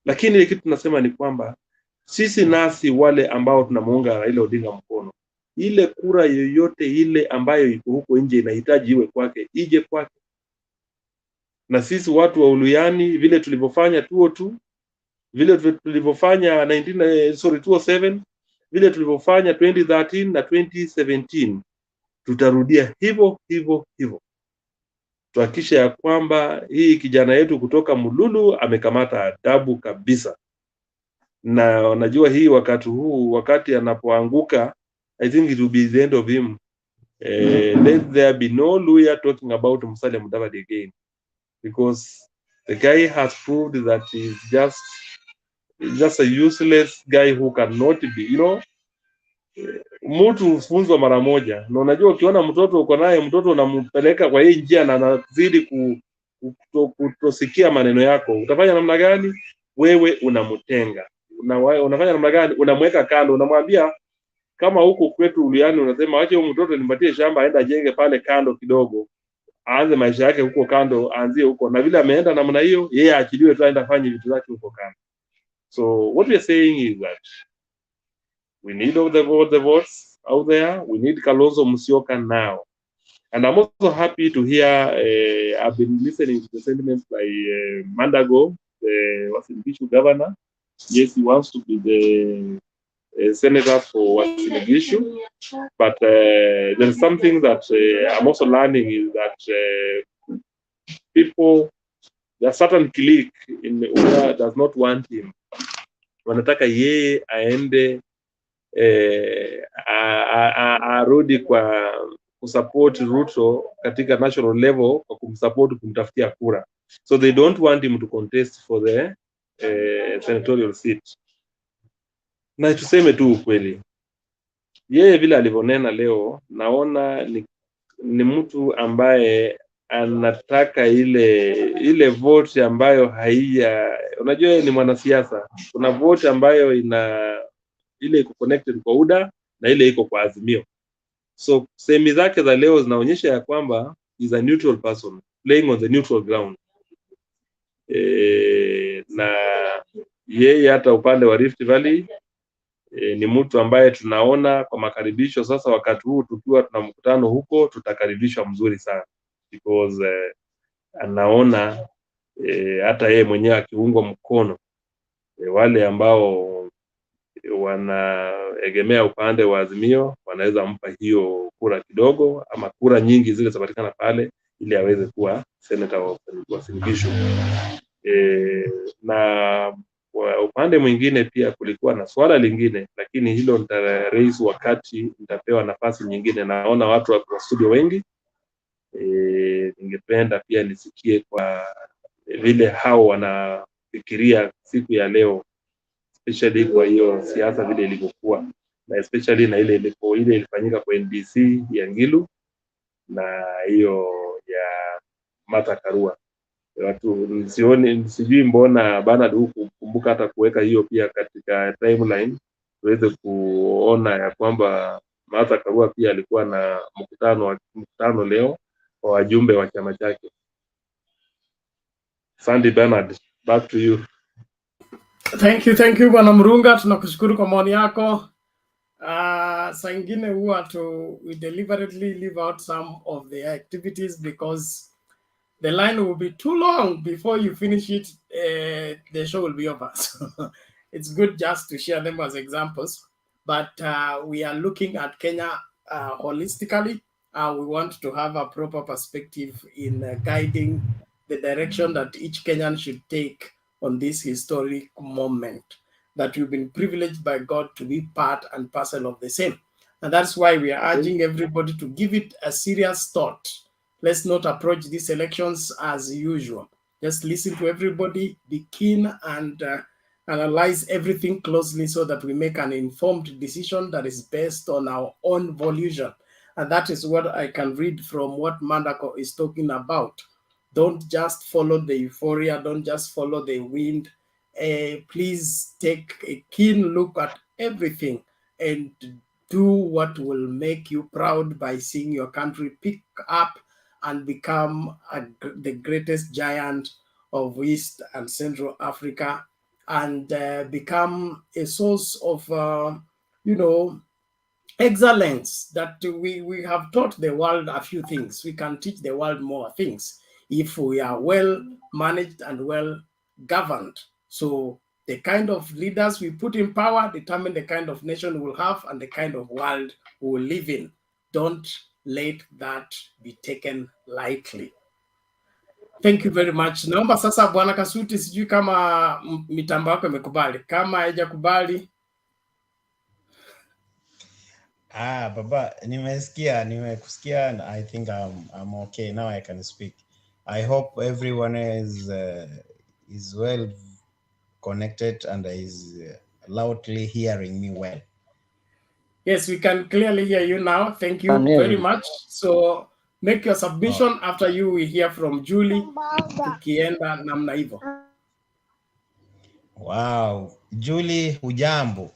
Lakini ile kitu tunasema ni kwamba sisi nasi wale ambao tunamuunga Raila Odinga mkono, ile kura yoyote ile ambayo iko huko nje inahitaji iwe kwake, ije kwake. Na sisi watu wa Uluyani, vile tulivyofanya 202, vile tulivyofanya 207, vile tulivyofanya 2013 na 2017, tutarudia hivyo. Tuhakikishe ya kwamba hii kijana yetu kutoka Mululu amekamata adabu kabisa. Na najua hii wakati anapoanguka, I think it will be the end of him. Let there be no lawyer talking about Musalia Mudavadi again, because the guy has proved that he's just a useless guy who cannot be, mtu funzwa mara moja. Na unajua ukiona mtoto uko naye, mtoto unampeleka kwa hii njia na anazidi kutosikia maneno yako, utafanya namna gani? Wewe unamtenga. Unafanya namna gani? Unamweka kando, unamwambia kama huko kwetu Uluyani unasema acha huyo mtoto nimpatie shamba aenda jenge pale kando kidogo, aanze maisha yake huko kando, aanzie huko. Na vile ameenda namna hiyo, yeye aachiliwe tu aenda fanye vitu zake huko kando. So what we are saying is that we need all the votes out there. We need Kalonzo Musyoka now. And I'm also happy to hear, I've been listening to the sentiments by Mandago, the Uasin Gishu governor. Yes, he wants to be the senator for Uasin Gishu. But there's something that I'm also learning is that there's certain clique in Ua does not want him. Wanataka yeye aende arudi kwa kusupport Ruto katika national level kwa kumsupport kumtafutia kura. So they don't want him to contest for the senatorial seat. Na tuseme tu ukweli, yeye vile alivyonena leo, naona ni mtu ambaye anataka ile vote ambayo unajua ni mwanasiasa, kuna vote ambayo ile iko connected kwa UDA na ile iko kwa Azimio. So semi zake za leo zinaonyesha ya kwamba is a neutral person playing on the neutral ground. Na yeye hata upande wa Rift Valley ni mtu ambaye tunaona kwa makaribisho sasa. Wakati huu tukiwa tuna mkutano huko, tutakaribishwa mzuri sana because anaona hata yeye mwenyewe akiungwa mkono wale ambao wanaegemea upande wa Azimio wanaweza mpa hiyo kura kidogo ama kura nyingi zile zitapatikana pale ili aweze kuwa senator wa Singishu. Na upande mwingine pia kulikuwa na swala lingine, lakini hilo nitaraise wakati nitapewa nafasi nyingine. Naona watu wa studio wengi, ningependa pia nisikie kwa vile hao wanafikiria siku ya leo, especially kwa hiyo siasa vile ilivyokuwa, na especially na ile ilifanyika kwa NDC ya NGILU na hiyo ya Martha Karua. Watu sijui mbona Bernard hukumbuka hata kuweka hiyo pia katika timeline tuweze kuona ya kwamba Martha Karua pia alikuwa na mkutano leo wa wajumbe wa chama chake. Sandy Bernard, back to you. Thank you Bwana Murunga, tunakushukuru kwa maoni yako. Saa ingine huwa we deliberately leave out some of the activities because the line will be too long. Before you finish it, the show will be over. So it's good just to share them as examples. But we are looking at Kenya holistically. We want to have a proper perspective in guiding the direction that each Kenyan should take on this historic moment that we've been privileged by God to be part and parcel of the same. And that's why we are urging everybody to give it a serious thought. Let's not approach these elections as usual. Just listen to everybody, be keen, and analyze everything closely so that we make an informed decision that is based on our own volition. And that is what I can read from what Mandago is talking about. Don't just follow the euphoria. Don't just follow the wind. Please take a keen look at everything and do what will make you proud by seeing your country pick up and become the greatest giant of East and Central Africa, and become a source of, excellence that we have taught the world a few things. We can teach the world more things if we are well managed and well governed. So the kind of leaders we put in power determine the kind of nation we'll have and the kind of world we will live in. Don't let that be taken lightly. Thank you very much. Naomba sasa Bwana Kasuti, sijui kama mitambo yako imekubali. Kama haijakubali, Baba, nimekusikia, and I think I'm okay now. I can speak. I hope everyone is well connected and is loudly hearing me well. Yes, we can clearly hear you now. Thank you very much. So make your submission. After you, we hear from Julie. Tukienda namna hivyo. Wow, Julie, hujambo?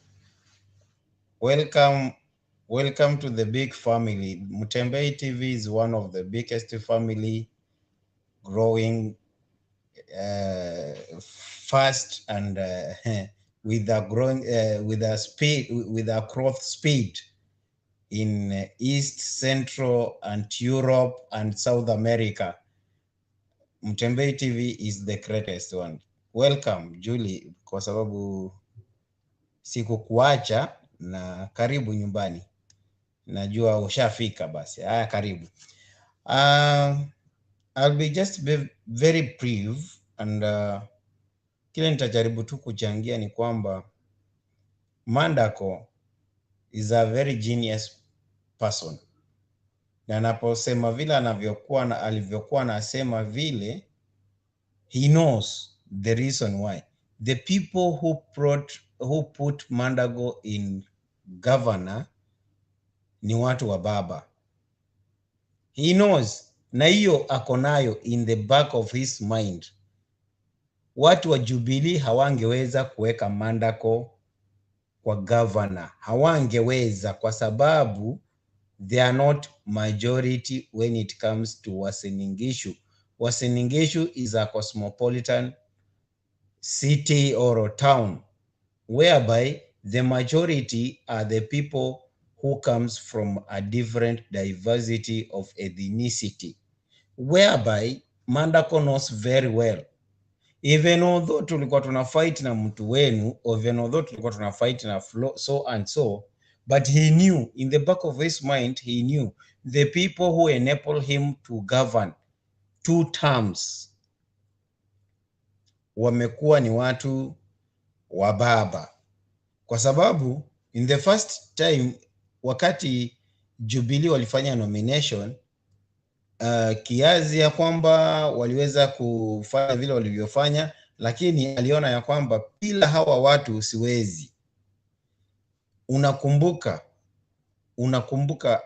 Welcome to the big family. Mutembei TV is one of the biggest family, growing fast and with a growth speed in East, Central, and Europe and South America. Mutembei TV is the greatest one. Welcome Julie, kwa sababu sikukuacha, na karibu nyumbani. Najua ushafika basi. Haya, karibu. I'll be just very brief, and kile nitajaribu tu kuchangia ni kwamba Mandago is a very genius person, na anaposema vile alivyokuwa anasema vile, he knows the reason why the people who brought who put Mandago in governor ni watu wa baba. He knows, na hiyo akonayo in the back of his mind. Watu wa Jubilee hawangeweza kuweka Mandago kwa governor. Hawangeweza kwa sababu they are not majority when it comes to Uasin Gishu. Uasin Gishu is a cosmopolitan city or a town whereby the majority are the people who comes from a different diversity of ethnicity, whereby Mandago knows very well. Even although tulikuwa tuna fight na mtu wenu, even although tulikuwa tuna fight na so and so, but he knew, in the back of his mind, he knew the people who enabled him to govern 2 terms wamekuwa ni watu wa baba. Kwa sababu in the first time wakati Jubilee walifanya nomination, kiazi ya kwamba waliweza kufanya vile walivyofanya, lakini aliona ya kwamba bila hawa watu siwezi. Unakumbuka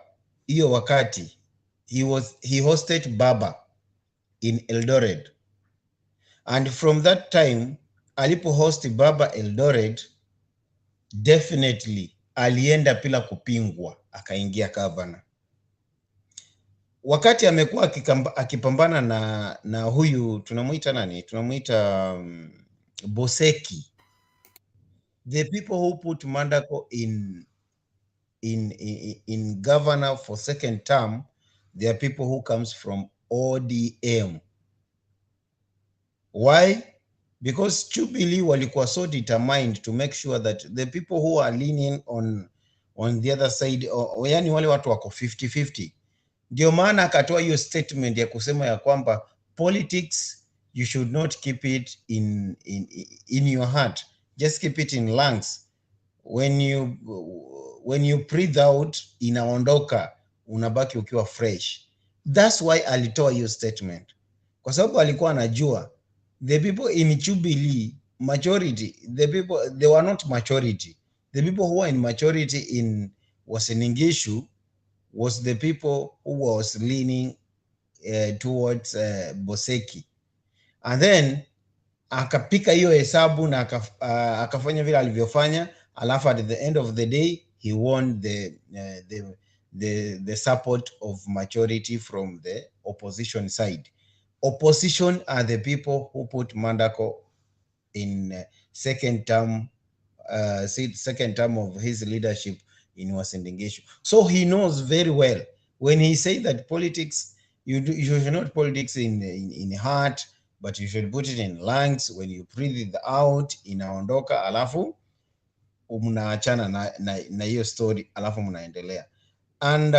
hiyo wakati he hosted Baba in Eldoret, and from that time alipo host Baba Eldoret, definitely alienda bila kupingwa, akaingia governor. Wakati amekuwa akipambana na huyu tunamuita nani? Tunamuita Boseki. The people who put Mandago in governor for second term, they are people who comes from ODM. Why? Because Jubilee walikuwa so determined to make sure that the people who are leaning on the other side, yani wale watu wako 50-50. Ndio maana akatoa hiyo statement ya kusema ya kwamba politics you should not keep it in your heart, just keep it in lungs. When you breathe out, inaondoka, unabaki ukiwa fresh. That's why alitoa hiyo statement, kwa sababu alikuwa anajua the people in Jubilee majority, the people they were not majority. The people who were in majority in Uasin Gishu was the people who was leaning towards Boseki, and then akapika hiyo hesabu na akafanya vile alivyofanya, alafu at the end of the day he won the support of majority from the opposition side. Opposition are the people who put Mandago in second term of his leadership in Uasin Gishu. So he knows very well when he say that politics, you should not politics in heart, but you should put it in lungs. When you breathe it out, inaondoka, alafu mnaachana na hiyo story, alafu mnaendelea. And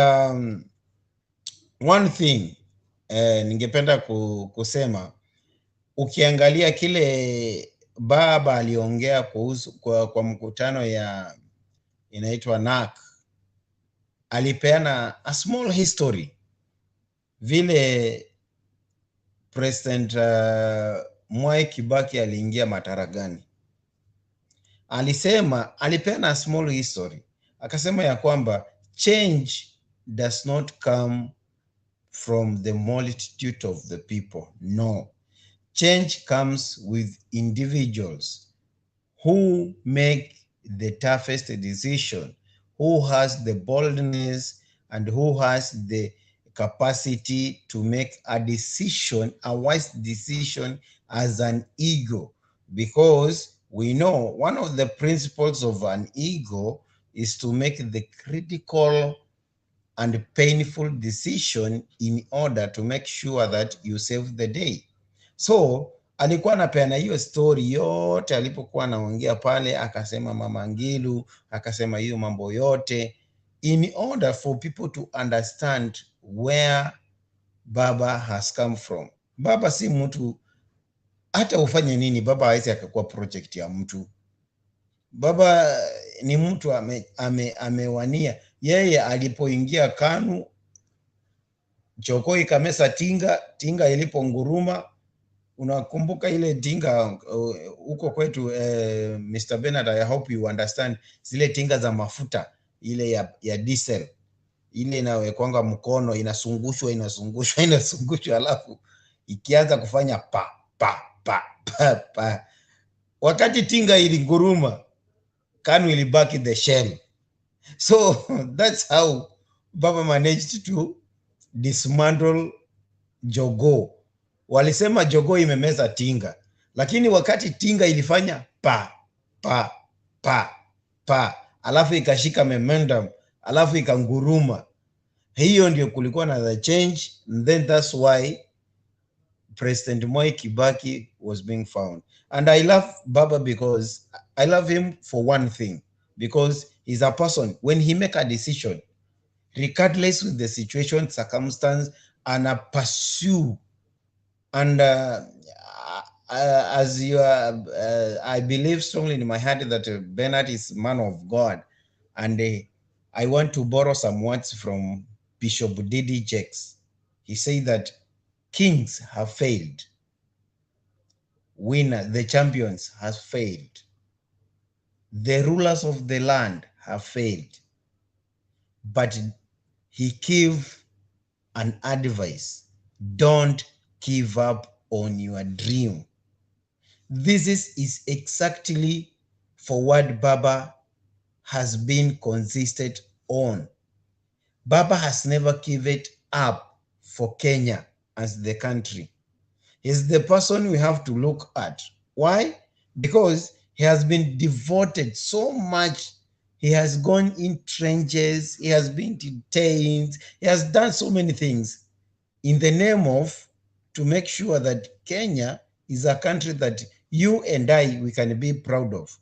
one thing ningependa kusema, ukiangalia kile Baba aliongea kwa mkutano ya inaitwa NARC, alipeana a small history vile President Mwai Kibaki aliingia Mataragani. Alipeana a small history, akasema ya kwamba change does not come from the multitude of the people. No, change comes with individuals who make the toughest decision, who has the boldness and who has the capacity to make a decision, a wise decision as an ego. Because we know one of the principles of an ego is to make the critical and painful decision in order to make sure that you save the day. So alikuwa anapeana hiyo story yote alipokuwa anaongea pale, akasema Mama Ngilu, akasema hiyo mambo yote in order for people to understand where Baba has come from. Baba si mtu, hata ufanye nini, Baba hawezi akakuwa project ya mtu. Baba ni mtu amewania. Yeye alipoingia KANU, Chokoi kamesa tinga ilipo nguruma, Unakumbuka ile tinga huko kwetu Mr. Bernard, I hope you understand, zile tinga za mafuta ile ya diesel ile inawekwanga mkono, inazungushwa alafu ikianza kufanya pa pa pa pa pa, wakati tinga ilinguruma, KANU ilibaki the shell. So that's how Baba managed to dismantle jogoo. Walisema jogoo imemeza tinga, lakini wakati tinga ilifanya pa pa pa pa, alafu ikashika momentum, alafu ikanguruma, hiyo ndio kulikuwa na the change. And then that's why President Mwai Kibaki was being found. And I love Baba because I love him for one thing, because he's a person, when he make a decision, regardless with the situation, circumstance, and pursue. And as you I believe strongly in my heart that Bernard is a man of God. And I want to borrow some words from Bishop Didi Jakes. He said that kings have failed. Winners, the champions, have failed. The rulers of the land have failed. But he gave an advice: don't give up on your dream. This is exactly for what Baba has been consistent on. Baba has never given up for Kenya as the country. He's the person we have to look at. Why? Because he has been devoted so much. He has gone in trenches. He has been detained. He has done so many things in the name of to make sure that Kenya is a country that you and I, we can be proud of.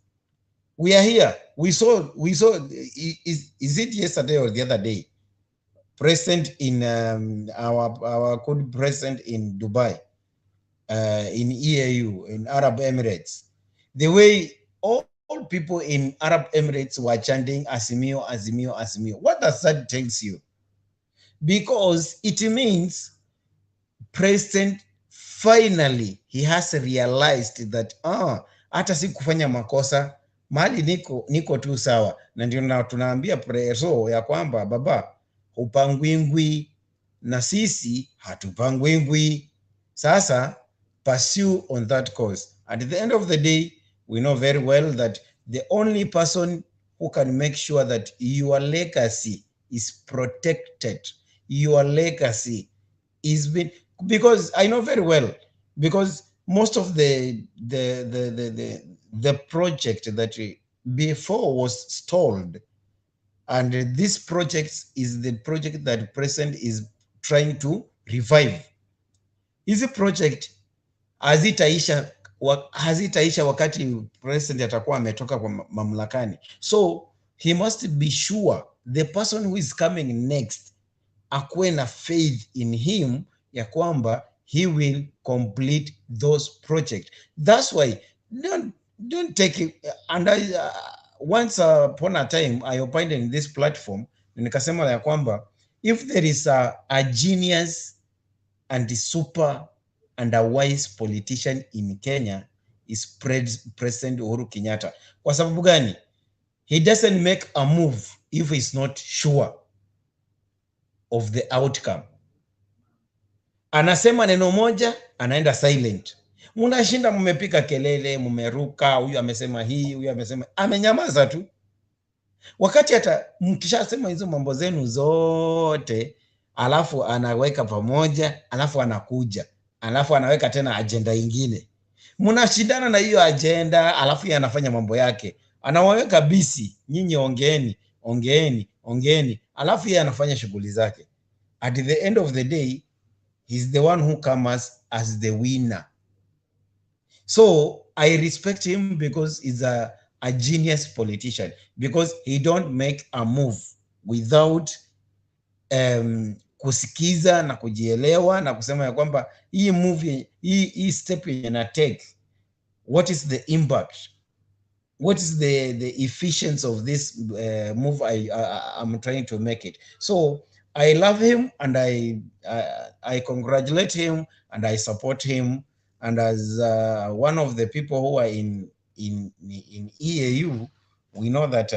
We are here. We saw, is it yesterday or the other day? President in our good president in Dubai, in EAU, in Arab Emirates, the way all people in Arab Emirates were chanting Azimio, Azimio, Azimio. What does that tell you? Because it means President finally he has realized that hata si kufanya makosa, mali niko tu sawa. Na ndio tunaambia preso ya kwamba baba hupangwingwi na sisi hatupangwingwi. Sasa pursue on that course. At the end of the day, we know very well that the only person who can make sure that your legacy is protected, your legacy is been, because I know very well, because most of the project that before was stalled, and this project is the project that President is trying to revive. Hizi project hazitaisha wakati President atakuwa ametoka kwa mamlakani. So he must be sure the person who is coming next akuwe na faith in him ya kwamba he will complete those projects. That's why don't take it. And once upon a time I opined in this platform, nikasema ya kwamba if there is a genius and a super and a wise politician in Kenya is President Uhuru Kenyatta. Kwa sababu gani? He doesn't make a move if he's not sure of the outcome. Anasema neno moja, anaenda silent. Mnashinda mmepika kelele, mmeruka, huyu amesema hii, huyu amesema, amenyamaza tu. Wakati hata mkishasema hizo mambo zenu zote, alafu anaweka pamoja, alafu anakuja, alafu anaweka tena agenda ingine. Mnashindana na hiyo agenda, alafu yeye anafanya mambo yake. Anawaweka busy, nyinyi ongeeni, alafu yeye anafanya shughuli zake. At the end of the day, he's the one who comes as the winner. So I respect him because he's a genius politician, because he don't make a move without kusikiza na kujielewa na kusema ya kwamba hii move, hii step yana take, what is the impact, what is the efficiency of this move I'm trying to make it. So I love him and I congratulate him and I support him And as one of the people who are in EAU, we know that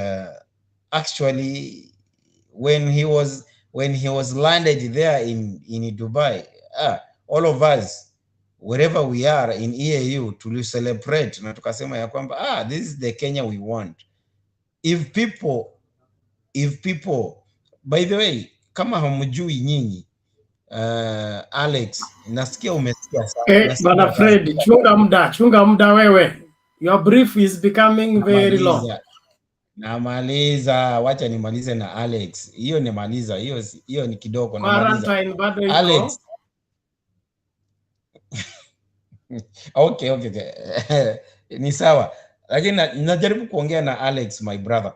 actually when he was landed there in Dubai, all of us wherever we are in EAU to celebrate na tukasema ya kwamba this is the Kenya we want. If people, by the way, kama hamjui nyinyi, Alex, nasikia umesikia sana. Bwana Fred, chunga muda wewe. Your brief is becoming very long. Namaliza, wacha nimalize na Alex. Hiyo nimaliza, hiyo ni kidogo namaliza. Alex. Okay. Ni sawa. Lakini najaribu kuongea na Alex, my brother.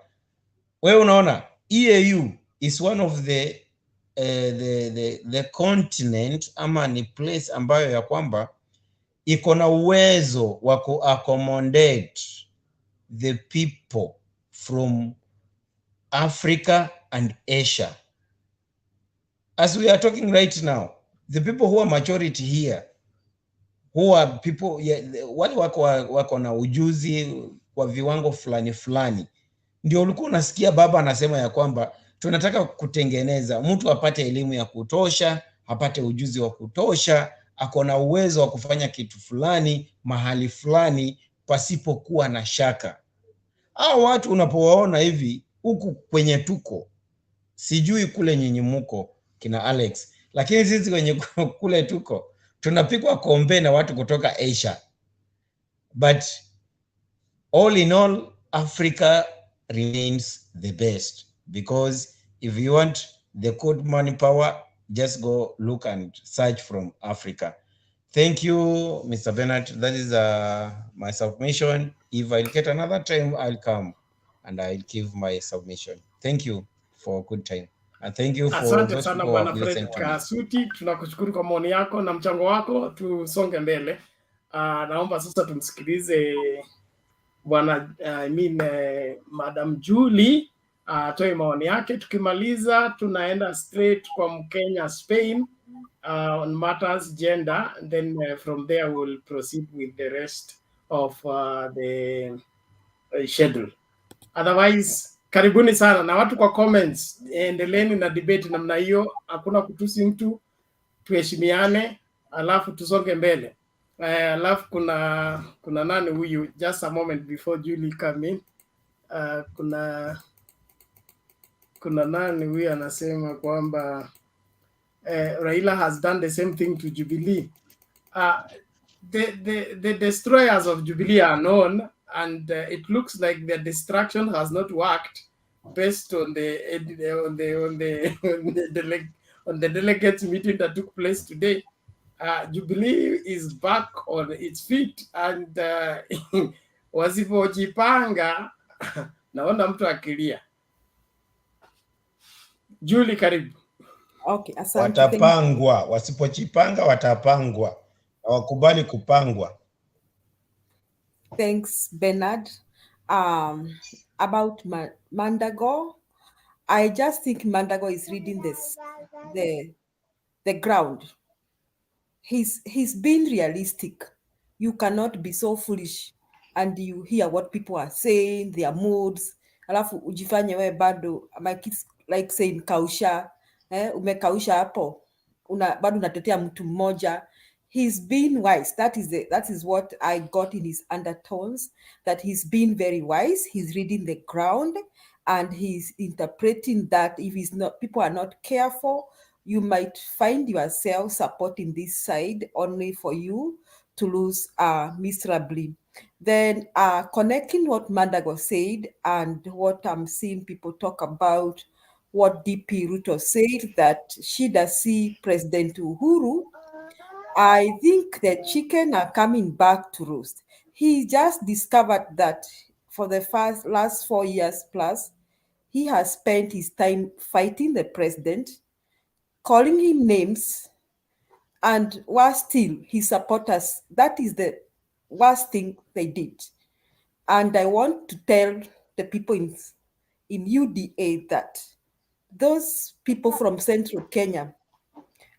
Wewe unaona, EAU is one of the continent ama ni place ambayo ya kwamba iko na uwezo wa ku-accommodate the people from Africa and Asia. As we are talking right now, the people who are majority here, who are people wale wako na ujuzi kwa viwango fulani, ndio ulikuwa unasikia baba anasema ya kwamba tunataka kutengeneza mtu apate elimu ya kutosha, apate ujuzi wa kutosha, ako na uwezo wa kufanya kitu fulani mahali fulani pasipokuwa na shaka. Hao watu unapowaona hivi huku kwenye tuko, sijui kule nyinyi muko kina Alex, lakini sisi kwenye kule tuko tunapikwa kombe na watu kutoka Asia. But all in all, Africa remains the best, because if you want the good money power, just go look and search from Africa. Thank you, Mr. Bernard. That is my submission. If I get another time, I'll come and I'll give my submission. Thank you for a good time. And thank you for asante sana Bwana Fred Kasuti, tunakushukuru kwa maoni yako na mchango wako. Tusonge mbele. Naomba sasa tumsikilize Bwana Madam Julie atoe maoni yake. Tukimaliza tunaenda straight kwa Mkenya Spain on matters gender, and then from there we'll proceed with the rest of the schedule. Otherwise, karibuni sana na watu kwa comments, endeleeni na debate namna hiyo, hakuna kutusi mtu, tuheshimiane, alafu tusonge mbele. Alafu kuna nani huyu, just a moment before Julie come in. Kuna nani huyu anasema kwamba Raila has done the same thing to Jubilee. The destroyers of Jubilee are known, and it looks like the destruction has not worked based on the delegates meeting that took place today. Jubilee is back on its feet, and wasipojipanga naona mtu akilia. Julie, karibu. Okay, asante. Watapangwa, wasipojipanga watapangwa. Hawakubali kupangwa. Thanks, Bernard. About Mandago, I just think Mandago is reading the ground. He's being realistic. You cannot be so foolish and you hear what people are saying, their moods. Alafu ujifanye we bado, my kids like saying kausha, umekausha hapo, bado unatetea mtu mmoja. He's been wise. That is what I got in his undertones, that he's been very wise. He's reading the ground and he's interpreting that if people are not careful, you might find yourself supporting this side only for you to lose miserably. Then connecting what Mandago said and what I'm seeing people talk about, what DP RUTO said, that she does see President Uhuru, I think the chicken are coming back to roost. He just discovered that for the last 4 years plus, he has spent his time fighting the president, calling him names, and was still his supporters. That is the worst thing they did. And I want to tell the people in UDA that those people from Central Kenya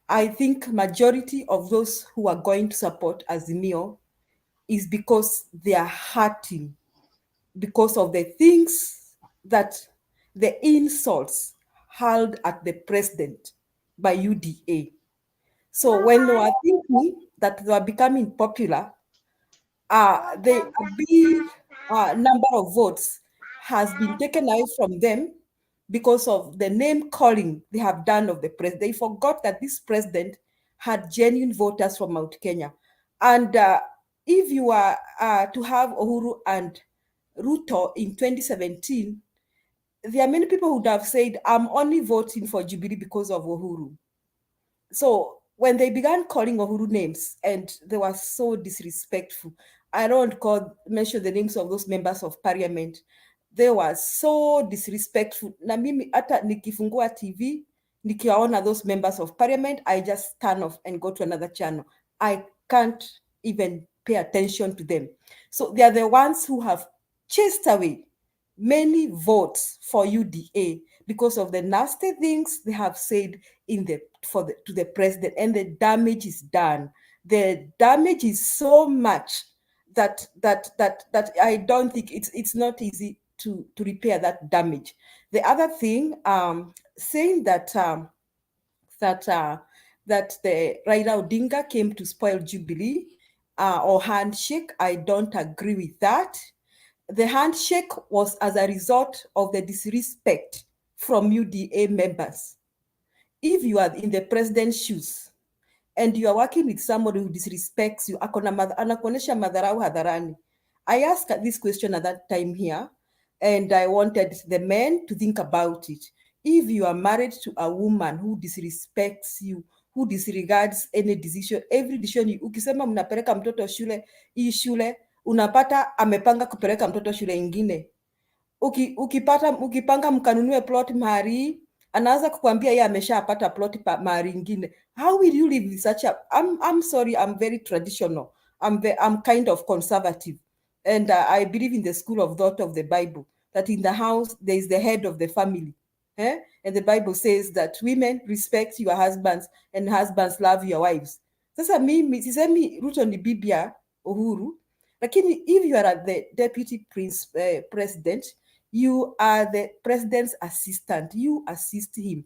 I think majority of those who are going to support Azimio is because they are hurting because of the things that the insults hurled at the president by UDA. So when they were thinking that they were becoming popular, the big number of votes has been taken away from them because of the name calling they have done of the president. They forgot that this president had genuine voters from Mount Kenya. And if you are to have Uhuru and RUTO in 2017, there are many people who would have said, I'm only voting for Jubilee because of Uhuru. So when they began calling Uhuru names, and they were so disrespectful, I don't mention the names of those members of parliament. They were so disrespectful. Na mimi hata nikifungua TV, nikiwaona those members of parliament, I just turn off and go to another channel. I can't even pay attention to them. So they are the ones who have chased away many votes for UDA because of the nasty things they have said to the president, and the damage is done. The damage is so much that I don't think it's not easy to repair that damage. The other thing, saying that the Raila Odinga came to spoil Jubilee or handshake, I don't agree with that. The handshake was as a result of the disrespect from UDA members. If you are in the president's shoes and you are working with somebody who disrespects you, anakuonesha madharau hadharani. I asked this question at that time here, and I wanted the men to think about it. If you are married to a woman who disrespects you, who disregards any decision, every decision, ukisema mnapeleka mtoto shule, hii shule, unapata amepanga kupeleka mtoto shule ingine. Ukipanga mkanunue plot mahali, anaanza kukwambia yeye ameshapata plot mahali ingine. How will you live with such a... I'm sorry, I'm very traditional. I'm kind of conservative. And I believe in the school of thought of the Bible, that in the house, there is the head of the family. And the Bible says that women respect your husbands and husbands love your wives. Sasa mimi, sisemi Ruto ni bibia Uhuru, lakini if you are the deputy president, you are the president's assistant. You assist him.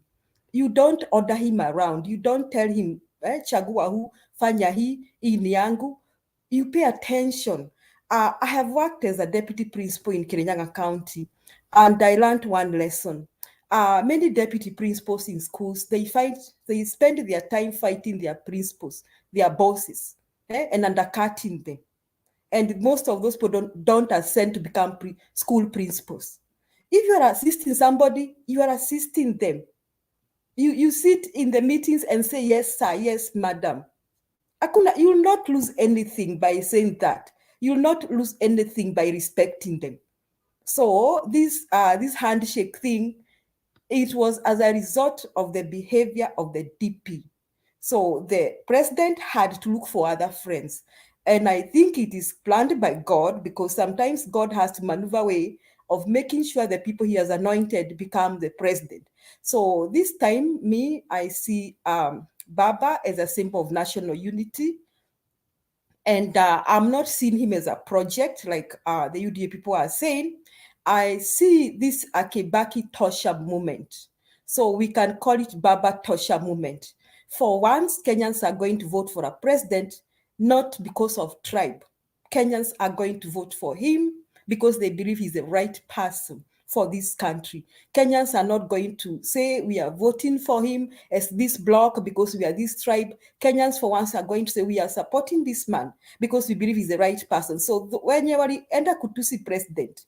You don't order him around. You don't tell him, chagua hu, fanya hii ni yangu. You pay attention. I have worked as a deputy principal in Kirinyaga County, and I learned one lesson. Many deputy principals in schools, they spend their time fighting their principals, their bosses, and undercutting them. And most of those people don't ascend to become school principals. If you are assisting somebody, you are assisting them. You sit in the meetings and say, yes, sir, yes, madam. You will not lose anything by saying that. You will not lose anything by respecting them. So this handshake thing, it was as a result of the behavior of the DP. So the president had to look for other friends. And I think it is planned by God, because sometimes God has to maneuver a way of making sure the people he has anointed become the president. So this time, I see Baba as a symbol of national unity. And I'm not seeing him as a project like the UDA people are saying. I see this Akebaki Tosha movement. So we can call it Baba Tosha movement. For once, Kenyans are going to vote for a president, not because of tribe. Kenyans are going to vote for him because they believe he's the right person for this country. Kenyans are not going to say we are voting for him as this bloc because we are this tribe. Kenyans for once are going to say we are supporting this man because we believe he's the right person. So when you enda kutusi president,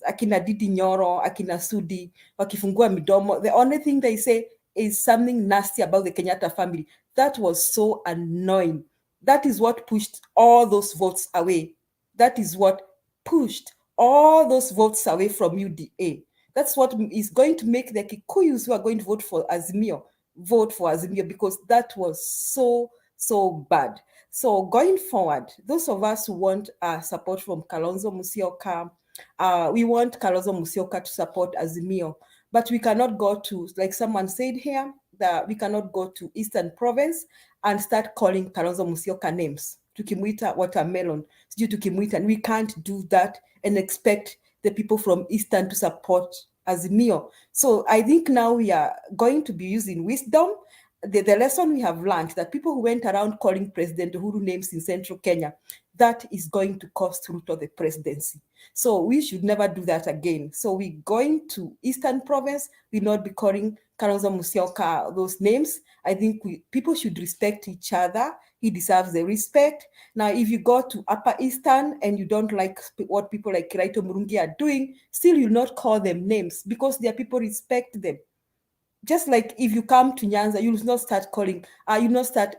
akina Didi Nyoro, akina Sudi, wakifungua midomo, the only thing they say is something nasty about the Kenyatta family. That was so annoying. That is what pushed all those votes away. That is what pushed all those votes away from UDA. That's what is going to make the Kikuyus who are going to vote for Azimio, because that was so bad. So going forward, those of us who want support from Kalonzo Musyoka, we want Kalonzo Musyoka to support Azimio, but we cannot go to, like someone said here, that we cannot go to Eastern Province and start calling Kalonzo Musyoka names. Tukimuita watermelon, tukimuita, and we can't do that and expect the people from Eastern to support Azimio. So I think now we are going to be using wisdom. The lesson we have learned that people who went around calling President Uhuru names in Central Kenya, that is going to cost Ruto the presidency. So we should never do that again. So we're going to Eastern Province, we'll not be calling Kalonzo Musyoka those names. I think people should respect each other. He deserves the respect. Now, if you go to Upper Eastern and you don't like what people like Kiraito Murungi are doing, still you'll not call them names because their people respect them. Just like if you come to Nyanza, you'll not start calling,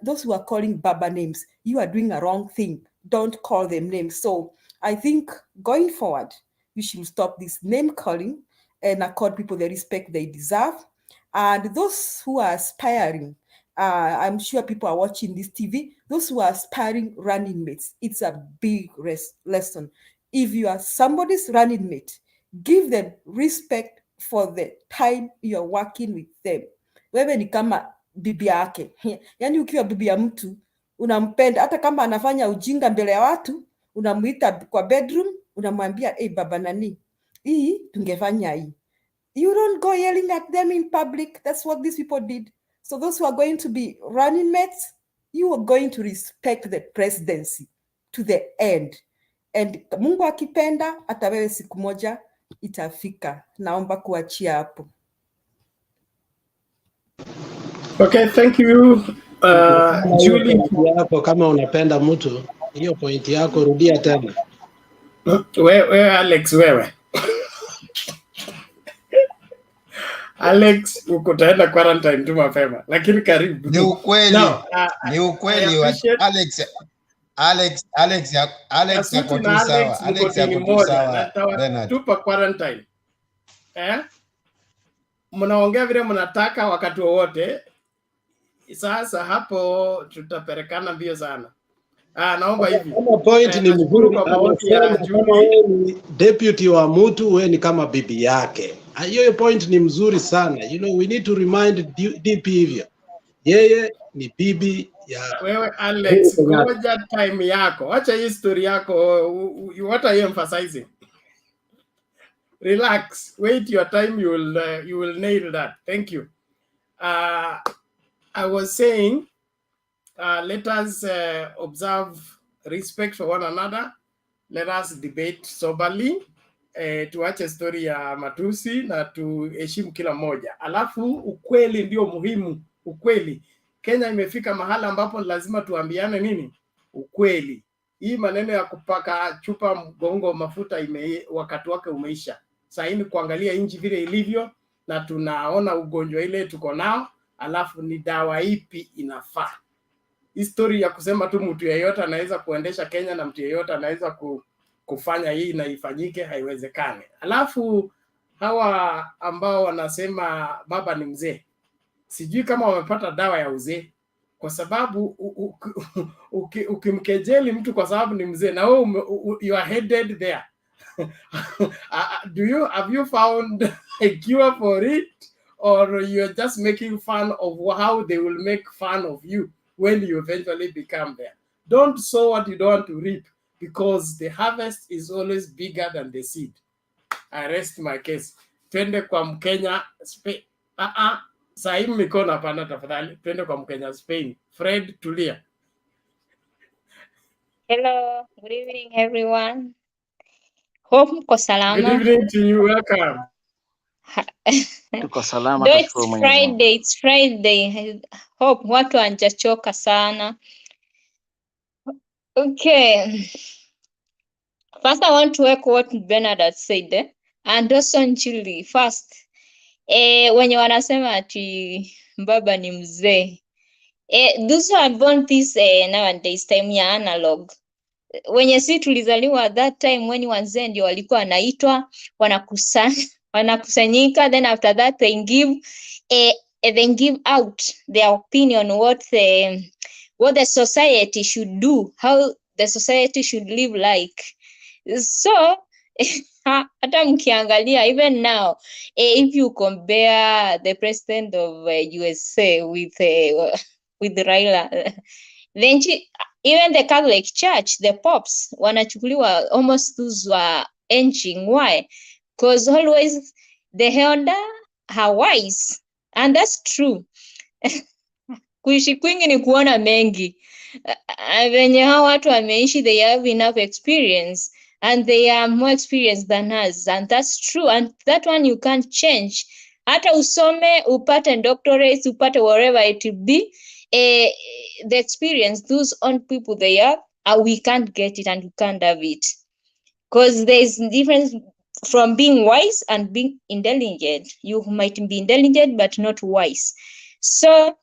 those who are calling Baba names, you are doing a wrong thing. Don't call them names. So I think going forward, we should stop this name calling and accord people the respect they deserve. And those who are aspiring, I'm sure people are watching this TV, those who are aspiring running mates, it's a big lesson. If you are somebody's running mate, give them respect for the time you're working with them. Wewe ni kama bibi yake. Yaani ukiwa bibi ya mtu, unampenda, hata kama anafanya ujinga mbele ya watu, unamuita kwa bedroom, unamwambia, hey, baba nani, hii tungefanya hii. You don't go yelling at them in public. That's what these people did. So those who are going to be running mates, you are going to respect the presidency to the end. And Mungu akipenda, hata wewe siku moja itafika. Naomba kuachia hapo. Okay, thank you. Julie. Yako kama unapenda mtu, hiyo point yako rudia tena. Wewe Alex, wewe. Alex, ukutaenda quarantine tu mapema, lakini karibu. Ni ukweli. Ni ukweli. Alex yako tu sawa. Alex yako tu sawa. Tupa quarantine. Mnaongea vile mnataka wakati wowote. Sasa hapo tutaperekana mbio sana. Naomba hivi. Kama point ni mzuri, kama wewe ni deputy wa mtu, wewe ni kama bibi yake. Hiyo point ni mzuri sana. You know, we need to remind DP hivyo. Yeye ni bibi ya wewe Alex, ngoja time yako. Acha hii story yako. What are you emphasizing? Relax. Wait your time, you will nail that. Thank you. I was saying let us observe respect for one another. Let us debate soberly. Tuache story ya matusi na tuheshimu kila mmoja. Alafu ukweli ndio muhimu. Ukweli. Kenya imefika mahala ambapo lazima tuambiane nini? Ukweli. Hii maneno ya kupaka chupa mgongo mafuta wakati wake umeisha. Sasa ni kuangalia nchi vile ilivyo na tunaona ugonjwa ile tuko nao, alafu ni dawa ipi inafaa. History ya kusema tu mtu yeyote anaweza kuendesha Kenya na mtu yeyote anaweza kufanya hii na ifanyike, haiwezekani. Alafu hawa ambao wanasema baba ni mzee, sijui kama wamepata dawa ya uzee, kwa sababu ukimkejeli mtu kwa sababu ni mzee na wewe you are headed there. Have you found a cure for it, or you're just making fun of how they will make fun of you when you eventually become there? Don't sow what you don't want to reap, because the harvest is always bigger than the seed. I rest my case. Twende kwa Mkenya Spain. Sahi mikono hapana tafadhali. Twende kwa Mkenya Spain. Fred, tulia. Hello, good evening everyone. Hope mko salama. Good evening to you, welcome. Tuko salama. It's Friday. Hope watu wanjachoka sana. Okay. First, I want to echo what Bernard had said, and also NGILU. First, wenye wanasema ati baba ni mzee. Those who are born this nowadays time ya analog. Wenye si tulizaliwa at that time when wazee ndio walikuwa wanaitwa, wanakusanyika, then after that they give out their opinion what the society should do, how the society should live like. So hata mkiangalia even now, if you compare the president of USA with Raila, then even the Catholic Church, the popes, wanachukuliwa almost those were inching. Why? Because always the elder are wise, and that's true. Kuishi kwingi ni kuona mengi. Venye hao watu wameishi, they have enough experience and they are more experienced than us, and that's true, and that one you can't change. Hata usome, upate doctorates, upate whatever it will be, the experience those own people they have, we can't get it and we can't have it. Because there's difference from being wise and being intelligent. You might be intelligent but not wise. So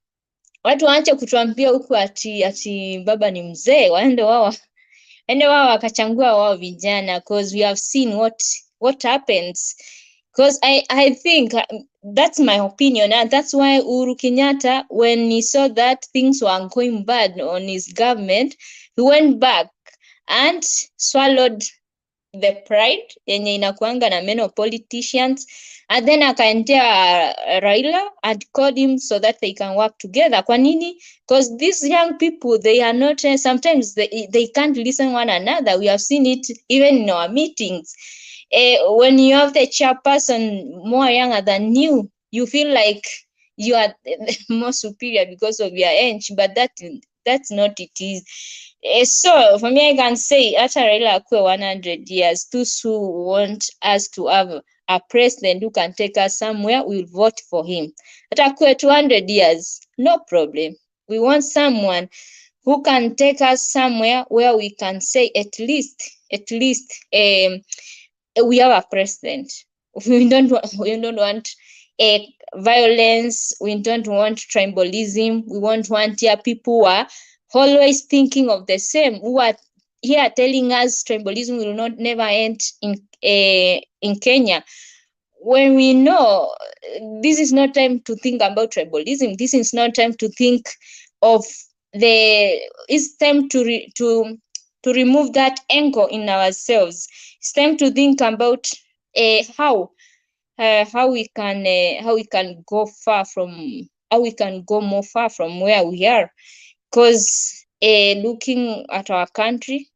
watu waache kutuambia huku ati baba ni mzee, waende wao wakachangua wao vijana, because we have seen what happens. Because I think that's my opinion, and that's why Uhuru Kenyatta, when he saw that things were going bad on his government, he went back and swallowed the pride yenye inakuanga na many politicians, and then akaendea Raila and called him so that they can work together. Kwa nini? Because these young people, they are not, sometimes they can't listen one another. We have seen it even in our meetings. When you have the chairperson more younger than you feel like you are more superior because of your age, but that's not it is. So for me, I can say after Raila akue 100 years, those who want us to have a president who can take us somewhere, we'll vote for him. Hata akue 200 years, no problem. We want someone who can take us somewhere where we can say at least we have a president. We don't want violence. We don't want tribalism. We want here people who are always thinking of the same, who are here telling us tribalism will never end in Kenya, when we know this is not time to think about tribalism. This is not time to think of it's time to remove that angle in ourselves. It's time to think about how we can go more far from where we are. Because looking at our country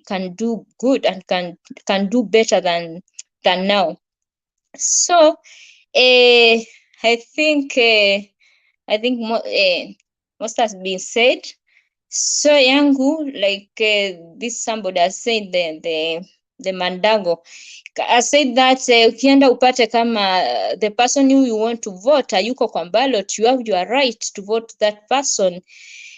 can do good and can do better than now. So I think most has been said. So yangu, like this somebody has said, the Mandago has said that ukienda upate kama the person who you want to vote hayuko kwa ballot, you have your right to vote that person.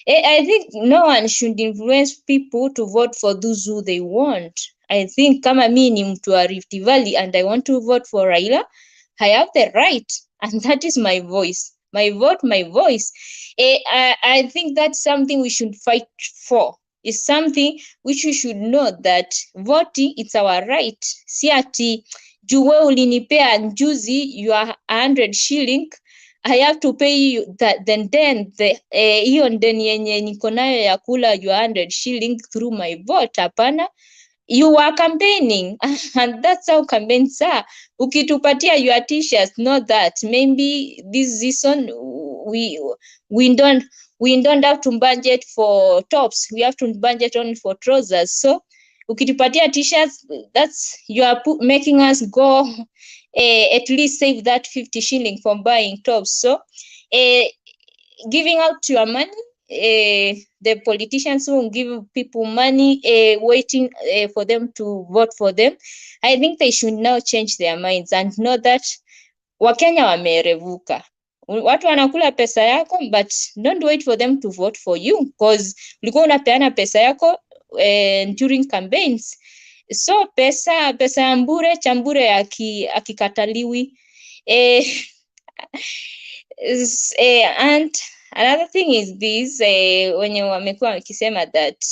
I think no one should influence people to vote for those who they want. I think kama mi ni mtu wa Rift Valley and I want to vote for Raila, I have the right, and that is my voice. My vote, my voice. I think that's something we should fight for. It's something which we should know that voting, it's our right. Si ati juwe ulinipea njuzi your 100 shilling, I have to pay you that, then hiyo ndeni yenye niko nayo ya kula your 100 shilling through my vote. Hapana. You are campaigning and that's how campaigns are. Ukitupatia your t-shirts, know that maybe this season we don't have to budget for tops. We have to budget only for trousers. So ukitupatia t-shirts, that's you are making us go at least save that 50 shilling from buying tops. So giving out your money, the politicians who give people money, waiting for them to vote for them, I think they should now change their minds and know that Wakenya wamerevuka. Watu wanakula pesa yako, but don't wait for them to vote for you, because ulikuwa unapeana pesa yako during campaigns. So pesa ya mbure, chambure akikataliwi. And another thing is this, wenye wamekuwa wakisema that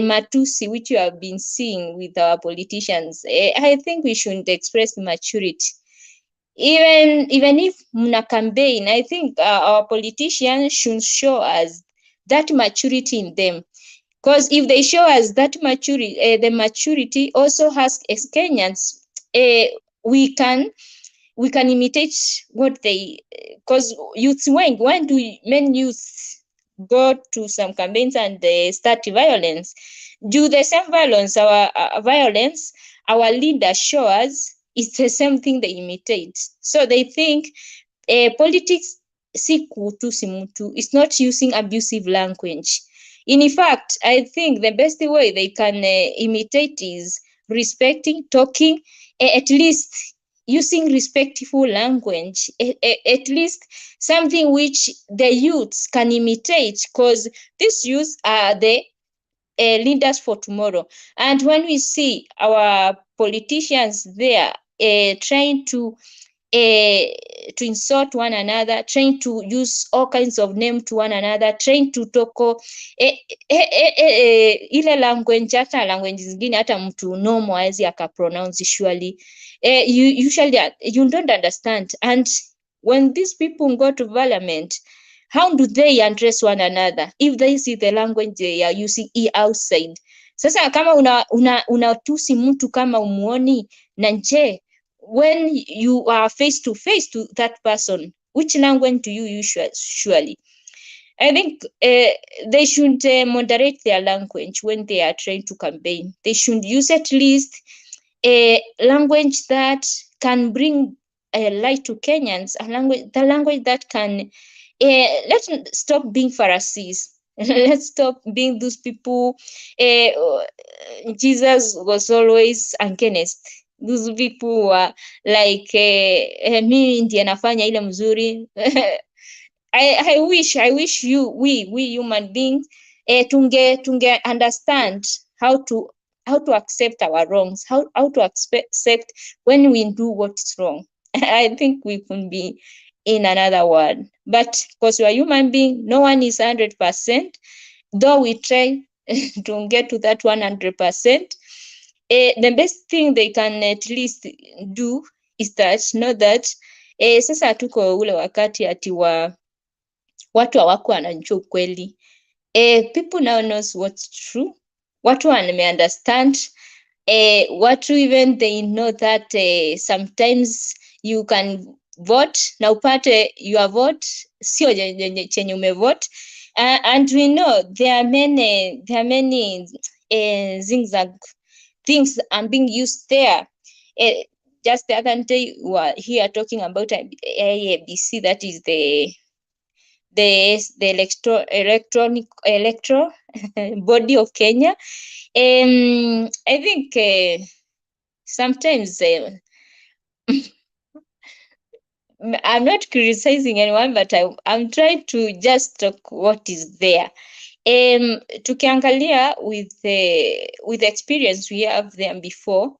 matusi which you have been seeing with our politicians, I think we should express maturity. Even if muna campaign, I think our politicians should show us that maturity in them. Because if they show us that maturity, the maturity also has as Kenyans, we can imitate what they, because youths, when do men youths go to some campaigns and they start violence, do the same violence, our leaders show us, it's the same thing they imitate. So they think politics si kutusi mtu, it's not using abusive language. In fact, I think the best way they can imitate is respecting, talking, at least using respectful language, at least something which the youths can imitate, because these youths are the leaders for tomorrow. And when we see our politicians there trying to insult one another, trying to use all kinds of name to one another, trying to talk ile language, hata language zingine hata mtu normal hawezi akapronounce usually. You don't understand. And when these people go to parliament, how do they address one another if they see the language they are using outside? Sasa kama unatusi mtu kama umuoni na nje, when you are face to that person, which language do you use usually? I think they should moderate their language when they are trying to campaign. They should use at least a language that can bring a light to Kenyans, the language that can, let's stop being Pharisees. Let's stop being those people. Jesus was always against those people who are like, mimi ndiye nafanya ile mzuri. I wish we human beings tunge understand how to accept our wrongs, how to accept when we do what's wrong. I think we can be in another world, but because we are human being, no one is 100%, though we try to get to that 100%. The best thing they can at least do is that, know that sasa tuko ule wakati ati watu hawako wanajua ukweli. People now knows what's true. Watu understand. Watu even they know that sometimes you can vote na upate your vote sio chenye umevote. And we know there are many things are being used there. Just the other day we were here talking about IEBC, that is the electoral body of Kenya. I think sometimes I'm not criticizing anyone, but I'm trying to just talk what is there. Tukiangalia with the experience we have there before,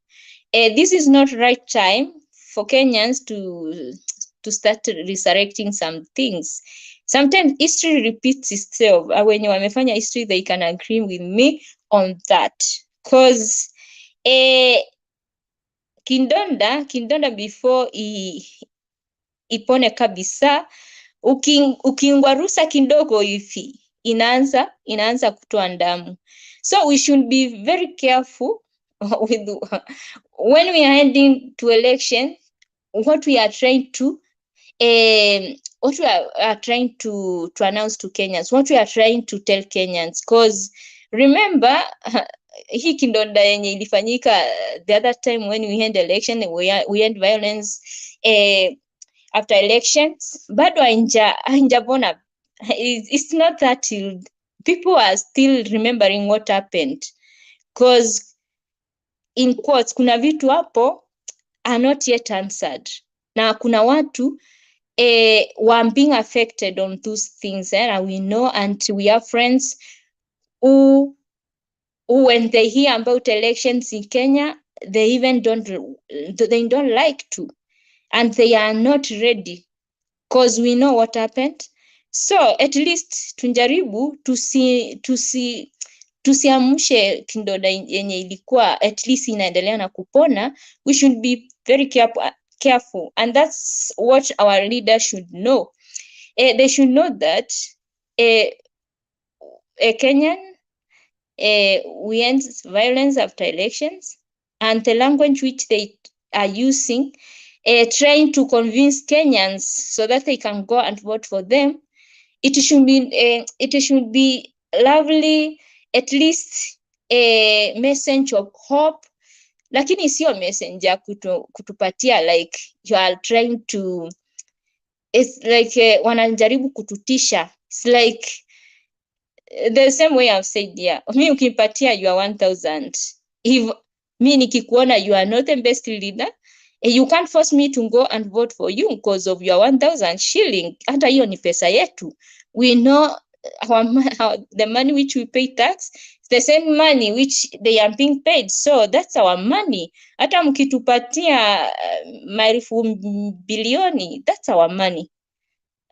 this is not right time for Kenyans to start resurrecting some things. Sometimes history repeats itself. When you wamefanya history, they can agree with me on that. Because Kindonda before ipone kabisa, ukingwarusa kidogo hivi inaanza kutoa damu. So we should be very careful with when we are heading to election, what we are trying to announce to Kenyans, what we are trying to tell Kenyans. Because remember, hii kindonda yenye ilifanyika the other time when we had election, we had violence after elections, bado hainjapona. It's not that people are still remembering what happened, because in quotes kuna vitu hapo are not yet answered, na kuna watu were being affected on those things, and we know, and we have friends who when they hear about elections in Kenya, they even don't like to, and they are not ready, because we know what happened. So at least tunjaribu tusiamshe kindoda yenye ilikuwa at least inaendelea na kupona. We should be very careful, and that's what our leaders should know. They should know that a Kenyan we end violence after elections, and the language which they are using, trying to convince Kenyans so that they can go and vote for them. It should be lovely, at least a message of hope, lakini sio message ya kutupatia like you are trying to, it's like wanajaribu kututisha. It's like the same way I've said here. Mi ukimpatia you are 1,000, if mi nikikuona you are not the best leader, you can't force me to go and vote for you because of your 1,000 shilling. Hata hiyo ni pesa yetu. We know the money which we pay tax, the same money which they are being paid, so that's our money. Hata mkitupatia maelfu bilioni, that's our money.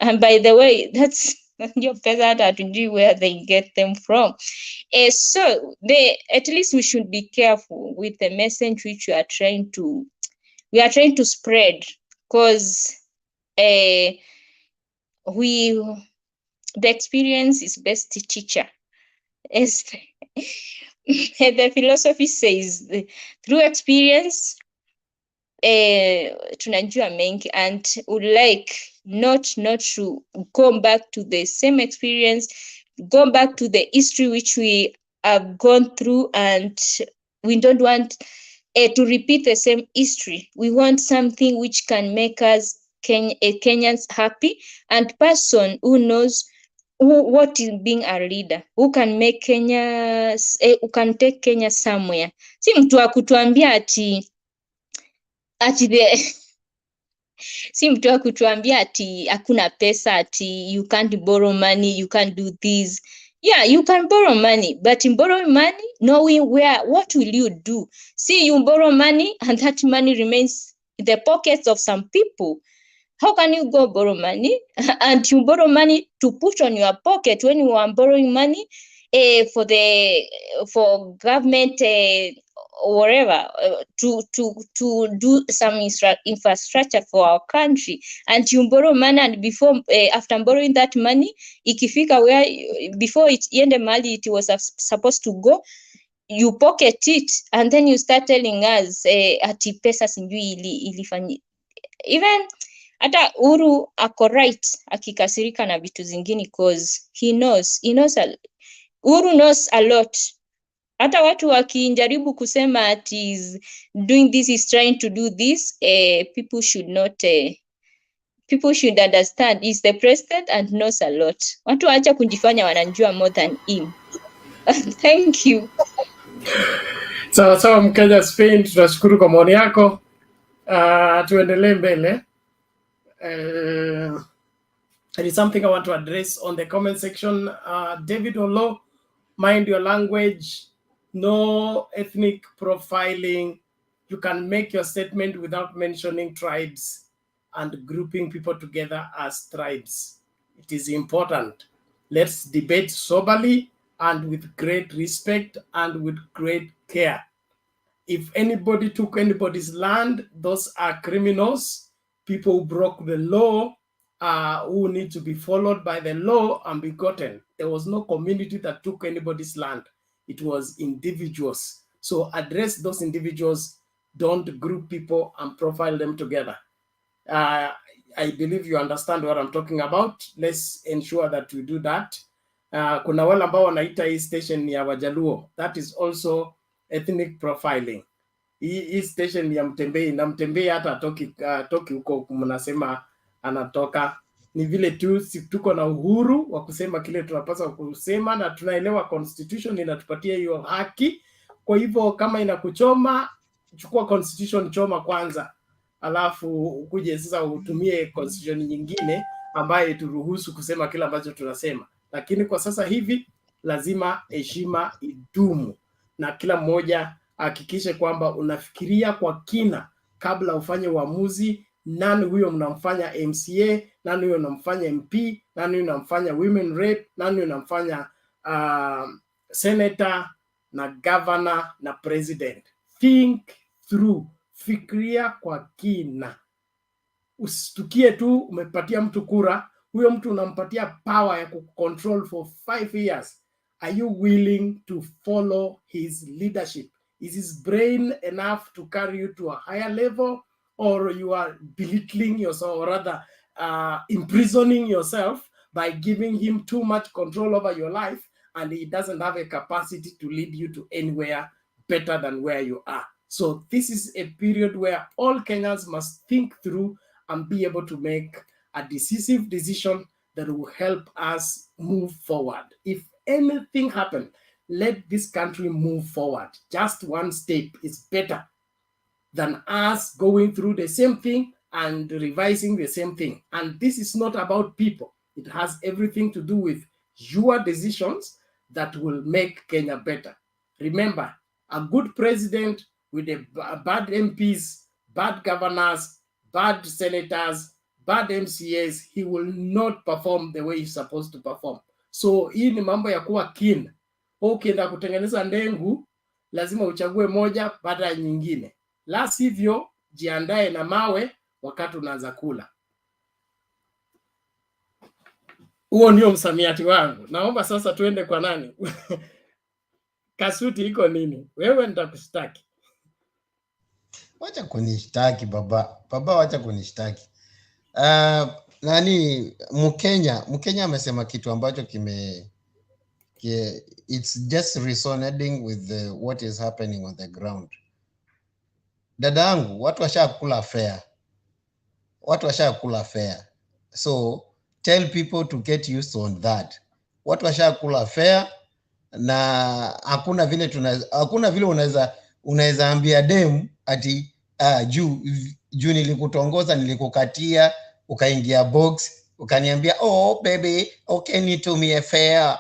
And by the way, that's your pesa, hata hatujui where they get them from. So at least we should be careful with the message which we are trying to spread, because the experience is best teacher. As the philosophy says, through experience tunajua mengi, and would like not to go back to the same experience, go back to the history which we have gone through, and we don't want to repeat the same history. We want something which can make us Kenyans happy, and person who knows what is being a leader, who can make Kenya, who can take Kenya somewhere. Si mtu wa kutuambia ati si mtu wa kutuambia ati hakuna pesa, ati you can't borrow money, you can't do this. Yeah, you can borrow money, but in borrowing money, knowing what will you do? See, you borrow money and that money remains in the pockets of some people. How can you go borrow money and you borrow money to put on your pocket when you are borrowing money for government or whatever, to do some infrastructure for our country, and you borrow money, and before after borrowing that money, ikifika where before it iende mali it was supposed to go, you pocket it, and then you start telling us ati pesa sijui ilifanyi. Even hata Uhuru ako right akikasirika na vitu zingine, because he knows Uhuru knows a lot. Hata watu wakijaribu kusema at is doing this, is trying to do this, people should understand he's the president and knows a lot. Watu waacha kujifanya wanajua more than him. Thank you. Sawa Mkenya Spain, tunashukuru kwa maoni yako. Tuendelee mbele. There is something I want to address on the comment section. David Olo, mind your language, no ethnic profiling. You can make your statement without mentioning tribes and grouping people together as tribes. It is important. Let's debate soberly and with great respect and with great care. If anybody took anybody's land, those are criminals, people who broke the law, who need to be followed by the law and be gotten. There was no community that took anybody's land. It was individuals. So address those individuals. Don't group people and profile them together. I believe you understand what I'm talking about. Let's ensure that we do that. Kuna wale ambao wanaita hii station ya Wajaluo. That is also ethnic profiling. Hii station ya Mtembei, na Mtembei hata toki huko mnasema anatoka. Ni vile tu tuko na uhuru wa kusema kile tunapaswa kusema, na tunaelewa constitution inatupatia hiyo haki. Kwa hivyo kama inakuchoma, chukua constitution, choma kwanza, alafu ukuje sasa utumie constitution nyingine ambayo turuhusu kusema kila ambacho tunasema. Lakini kwa sasa hivi lazima heshima idumu, na kila mmoja hakikishe kwamba unafikiria kwa kina kabla ufanye uamuzi. Nani huyo mnamfanya MCA, nani huyo mnamfanya MP, nani huyo mnamfanya women rep, nani huyo mnamfanya senator na governor na president. Think through, fikiria kwa kina. Usitukie tu umepatia mtu kura, huyo mtu unampatia power ya kucontrol for 5 years, Are you willing to follow his leadership? Is his brain enough to carry you to a higher level, or you are belittling yourself, or rather imprisoning yourself by giving him too much control over your life, and he doesn't have a capacity to lead you to anywhere better than where you are? So this is a period where all Kenyans must think through and be able to make a decisive decision that will help us move forward. If anything happens, let this country move forward. Just one step is better than us going through the same thing and revising the same thing. And this is not about people. It has everything to do with your decisions that will make Kenya better. Remember, a good president with bad MPs, bad governors, bad senators, bad MCAs, he will not perform the way he's supposed to perform. So hii ni mambo ya kuwa keen. Ukienda kutengeneza ndengu, lazima uchague moja baada ya nyingine. La sivyo, jiandae na mawe wakati unaanza kula. Huo ndio msamiati wangu. Naomba sasa tuende kwa nani? Kasuti iko nini? Wewe nitakushtaki. Wacha kunishtaki baba. Baba wacha kunishtaki. Nani Mkenya amesema kitu ambacho it's just resonating with what is happening on the ground. Dadangu, watu washakula fair. Watu washakula fair. So tell people to get used on that. Watu washakula fair, na hakuna vile unaweza ambia dem ati juu nilikutongoza, nilikukatia, ukaingia box, ukaniambia oh baby, okay nitumie fair.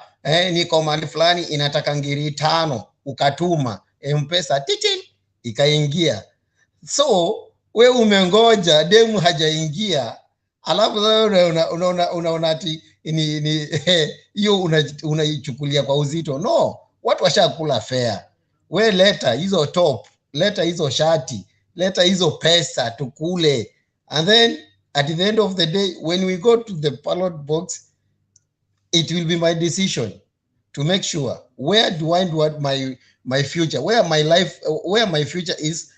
Niko mahali fulani inataka ngiri 5, ukatuma M-Pesa titi ikaingia. So we umengoja demu hajaingia, alafu unaona ati hiyo unaichukulia kwa uzito. No, watu washakula fair. We leta hizo top, leta hizo shati, leta hizo pesa tukule, and then at the end of the day when we go to the ballot box, it will be my decision to make sure where do I want my future, where my future is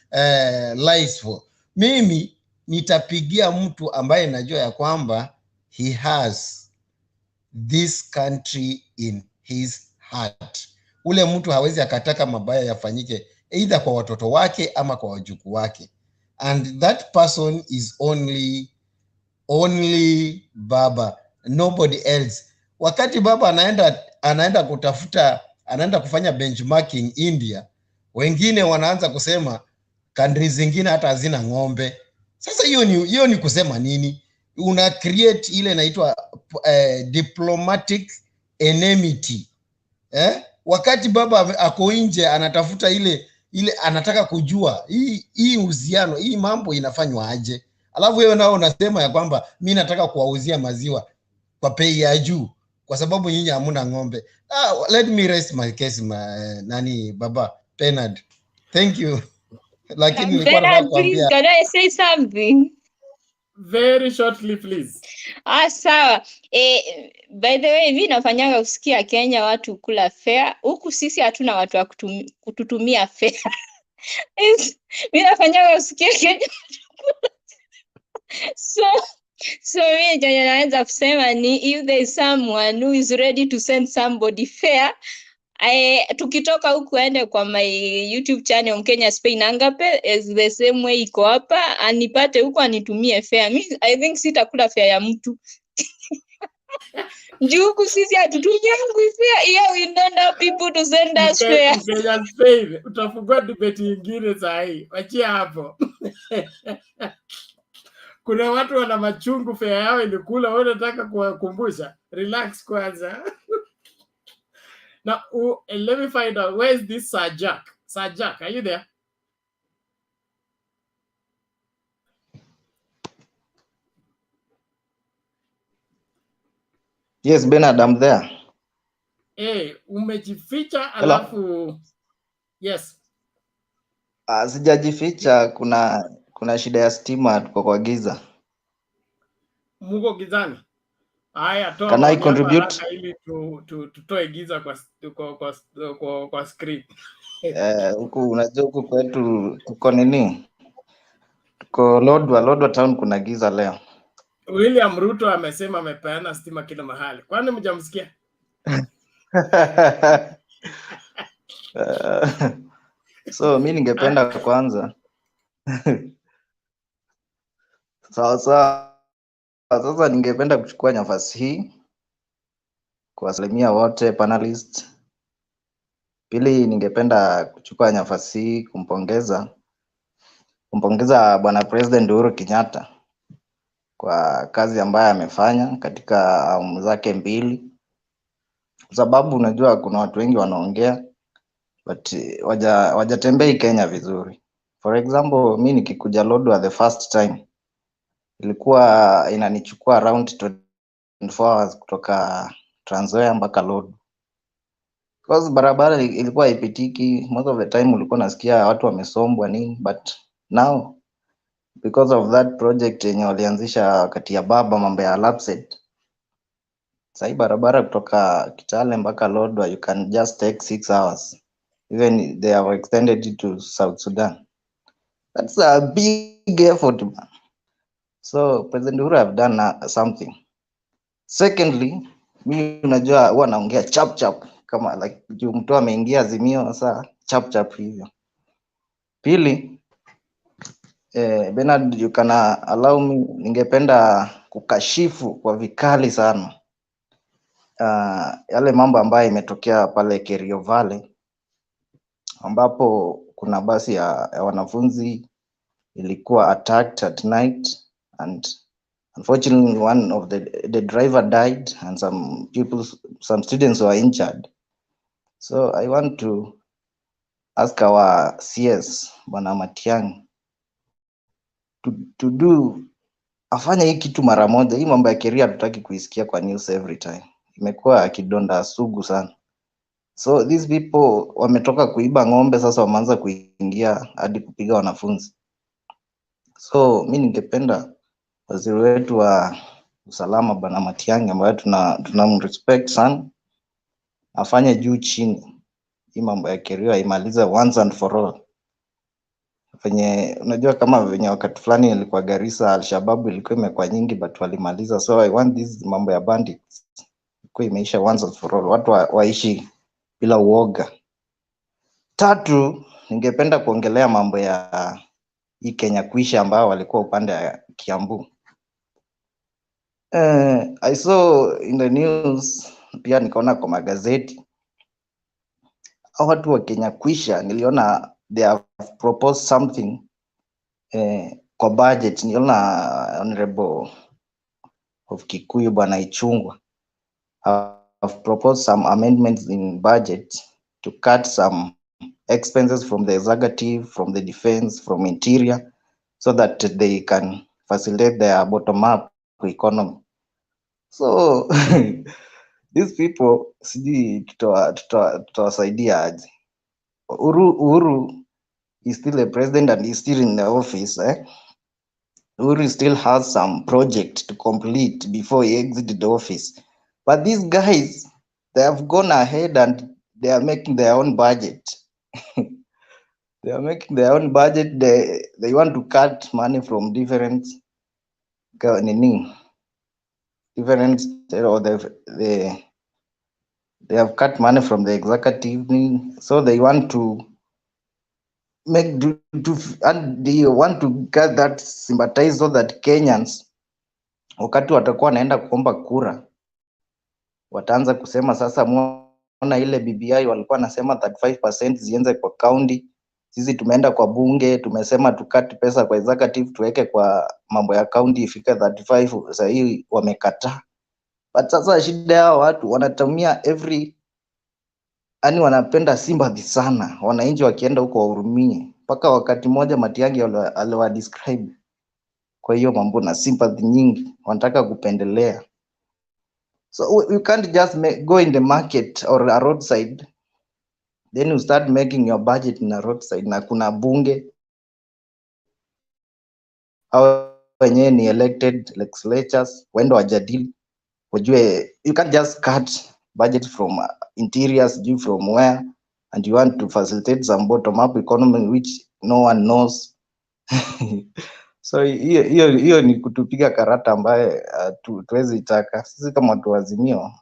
lies for. Mimi nitapigia mtu ambaye najua ya kwamba he has this country in his heart. Ule mtu hawezi akataka mabaya yafanyike either kwa watoto wake ama kwa wajukuu wake, and that person is only Baba, nobody else. Wakati Baba anaenda kufanya benchmarking India, wengine wanaanza kusema country zingine hata hazina ng'ombe. Sasa hiyo ni kusema nini? Una create ile inaitwa diplomatic enmity. Wakati Baba ako nje anatafuta ile anataka kujua hii uhusiano, hii mambo inafanywa aje. Alafu wewe nao unasema ya kwamba mimi nataka kuwauzia maziwa kwa bei ya juu kwa sababu nyinyi hamuna ng'ombe. Let me rest my case, nani Baba Bernard. Thank you. Lakini nilikuwa nataka kuambia, can I say something? Very shortly please. Sawa. By the way, mimi nafanyaga kusikia Kenya watu kula fair. Huku sisi hatuna watu wa kututumia fair. Mimi nafanyaga kusikia Kenya so mimi ndio naanza kusema ni if there is someone who is ready to send somebody fair, tukitoka huku ende kwa my YouTube channel Mkenya Spain Angape is the same way iko hapa, anipate huko anitumie fair. Mimi I think sitakula fair ya mtu. Juku sisi hatutumiangu fair. Here we don't have people to send us fair. Mkenya Spain, utafungua debate nyingine sahi. Wachia hapo. Kuna watu wana machungu fair yao ilikula, wewe unataka kuwakumbusha. Relax kwanza. Now, let me find out, where is this Sir Jack? Sir Jack, are you there? Yes, Bernard, I'm there. Hey, umejificha alafu. Yes. Sijajificha, kuna shida ya stima, tuko kwa giza. Muko gizani? Haya, toa Can I maoni yako contribute? haraka ili tutoe giza kwa screen. Huku unajua huku kwetu tuko nini? Tuko Lodwa town, kuna giza leo. William Ruto amesema amepeana stima kila mahali. Kwani mjamsikia? So mi ningependa kwanza sawa. Sasa ningependa kuchukua nafasi hii kuwasalimia wote panelist. Pili, ningependa kuchukua nafasi hii kumpongeza Bwana President Uhuru Kenyatta kwa kazi ambayo amefanya katika awamu zake mbili, kwa sababu unajua kuna watu wengi wanaongea but wajatembei Kenya vizuri. For example, mi nikikuja Lodwar the first time ilikuwa inanichukua around 24 hours kutoka Trans Nzoia mpaka Lodwar, because barabara ilikuwa haipitiki. Most of the time ulikuwa nasikia watu wamesombwa nini, but now because of that project yenye walianzisha wakati ya baba, mambo ya lapset, sahii barabara kutoka Kitale mpaka Lodwar you can just take 6 hours. Even they have extended it to South Sudan. That's a big effort, man. So President Uhuru have done something. Secondly, mi unajua huwa naongea chap kama like juu mtu ameingia Azimio, sasa chap hivyo. Pili, Bernard, you can allow me, ningependa kukashifu kwa vikali sana yale mambo ambayo imetokea pale Kerio Valley, ambapo kuna basi ya wanafunzi ilikuwa attacked at night and unfortunately one of the driver died and some students were injured. So I want to ask our CS Bwana Matiang'i to do, afanye hii kitu mara moja. Hii mambo ya Kerio hatutaki kuisikia kwa news every time, imekuwa kidonda sugu sana. So these people wametoka kuiba ng'ombe, sasa wameanza kuingia hadi kupiga wanafunzi. So mi ningependa waziri wetu wa usalama Bwana Matiang'i, ambaye tunamrespect sana, afanye juu chini hii mambo ya Kerio imalize once and for all. Venye unajua kama venye wakati fulani ilikuwa Garissa Al-Shabaab ilikuwa imekuwa nyingi but walimaliza. So I want this mambo ya bandits kwa imeisha once and for all, watu waishi bila uoga. Tatu, ningependa kuongelea mambo ya hii Kenya Kwisha ambao walikuwa upande ya Kiambu. I saw in the news, pia nikaona kwa magazeti, watu wa Kenya Kwisha niliona they have proposed something kwa budget. Niliona Honorable of Kikuyu Bwana Ichung'wah have proposed some amendments in budget to cut some expenses from the executive, from the defense, from interior, so that they can facilitate their bottom-up economy. So these people, sijui tutawasaidia aje. Uhuru is still a president and is still in the office. Uhuru still has some project to complete before he exited the office. But these guys, they have gone ahead and they are making their own budget. They are making their own budget. They want to cut money from different, or they have cut money from the executive, so they want to and they want to get that sympathize so that Kenyans wakati watakuwa wanaenda kuomba kura wataanza kusema sasa, muona ile BBI walikuwa nasema 35% zienze kwa county, sisi tumeenda kwa bunge tumesema tukati pesa kwa executive tuweke kwa mambo ya county ifike 35, sasa hii wamekataa. But sasa shida yao watu wanatumia yani wanapenda sympathy sana, wananchi wakienda huko wahurumie. Mpaka wakati mmoja Matiang'i aliwa describe kwa hiyo mambo na sympathy nyingi, wanataka kupendelea. So you can't just go in the market or a roadside then you start making your budget in a roadside, na kuna bunge au wenyewe ni elected legislatures wendo wajadili. ujue you can't just cut budget from interiors, do from where, and you want to facilitate some bottom up economy which no one knows. So hiyo ni kutupiga karata ambaye tuwezi itaka. Sisi kama watu wa Azimio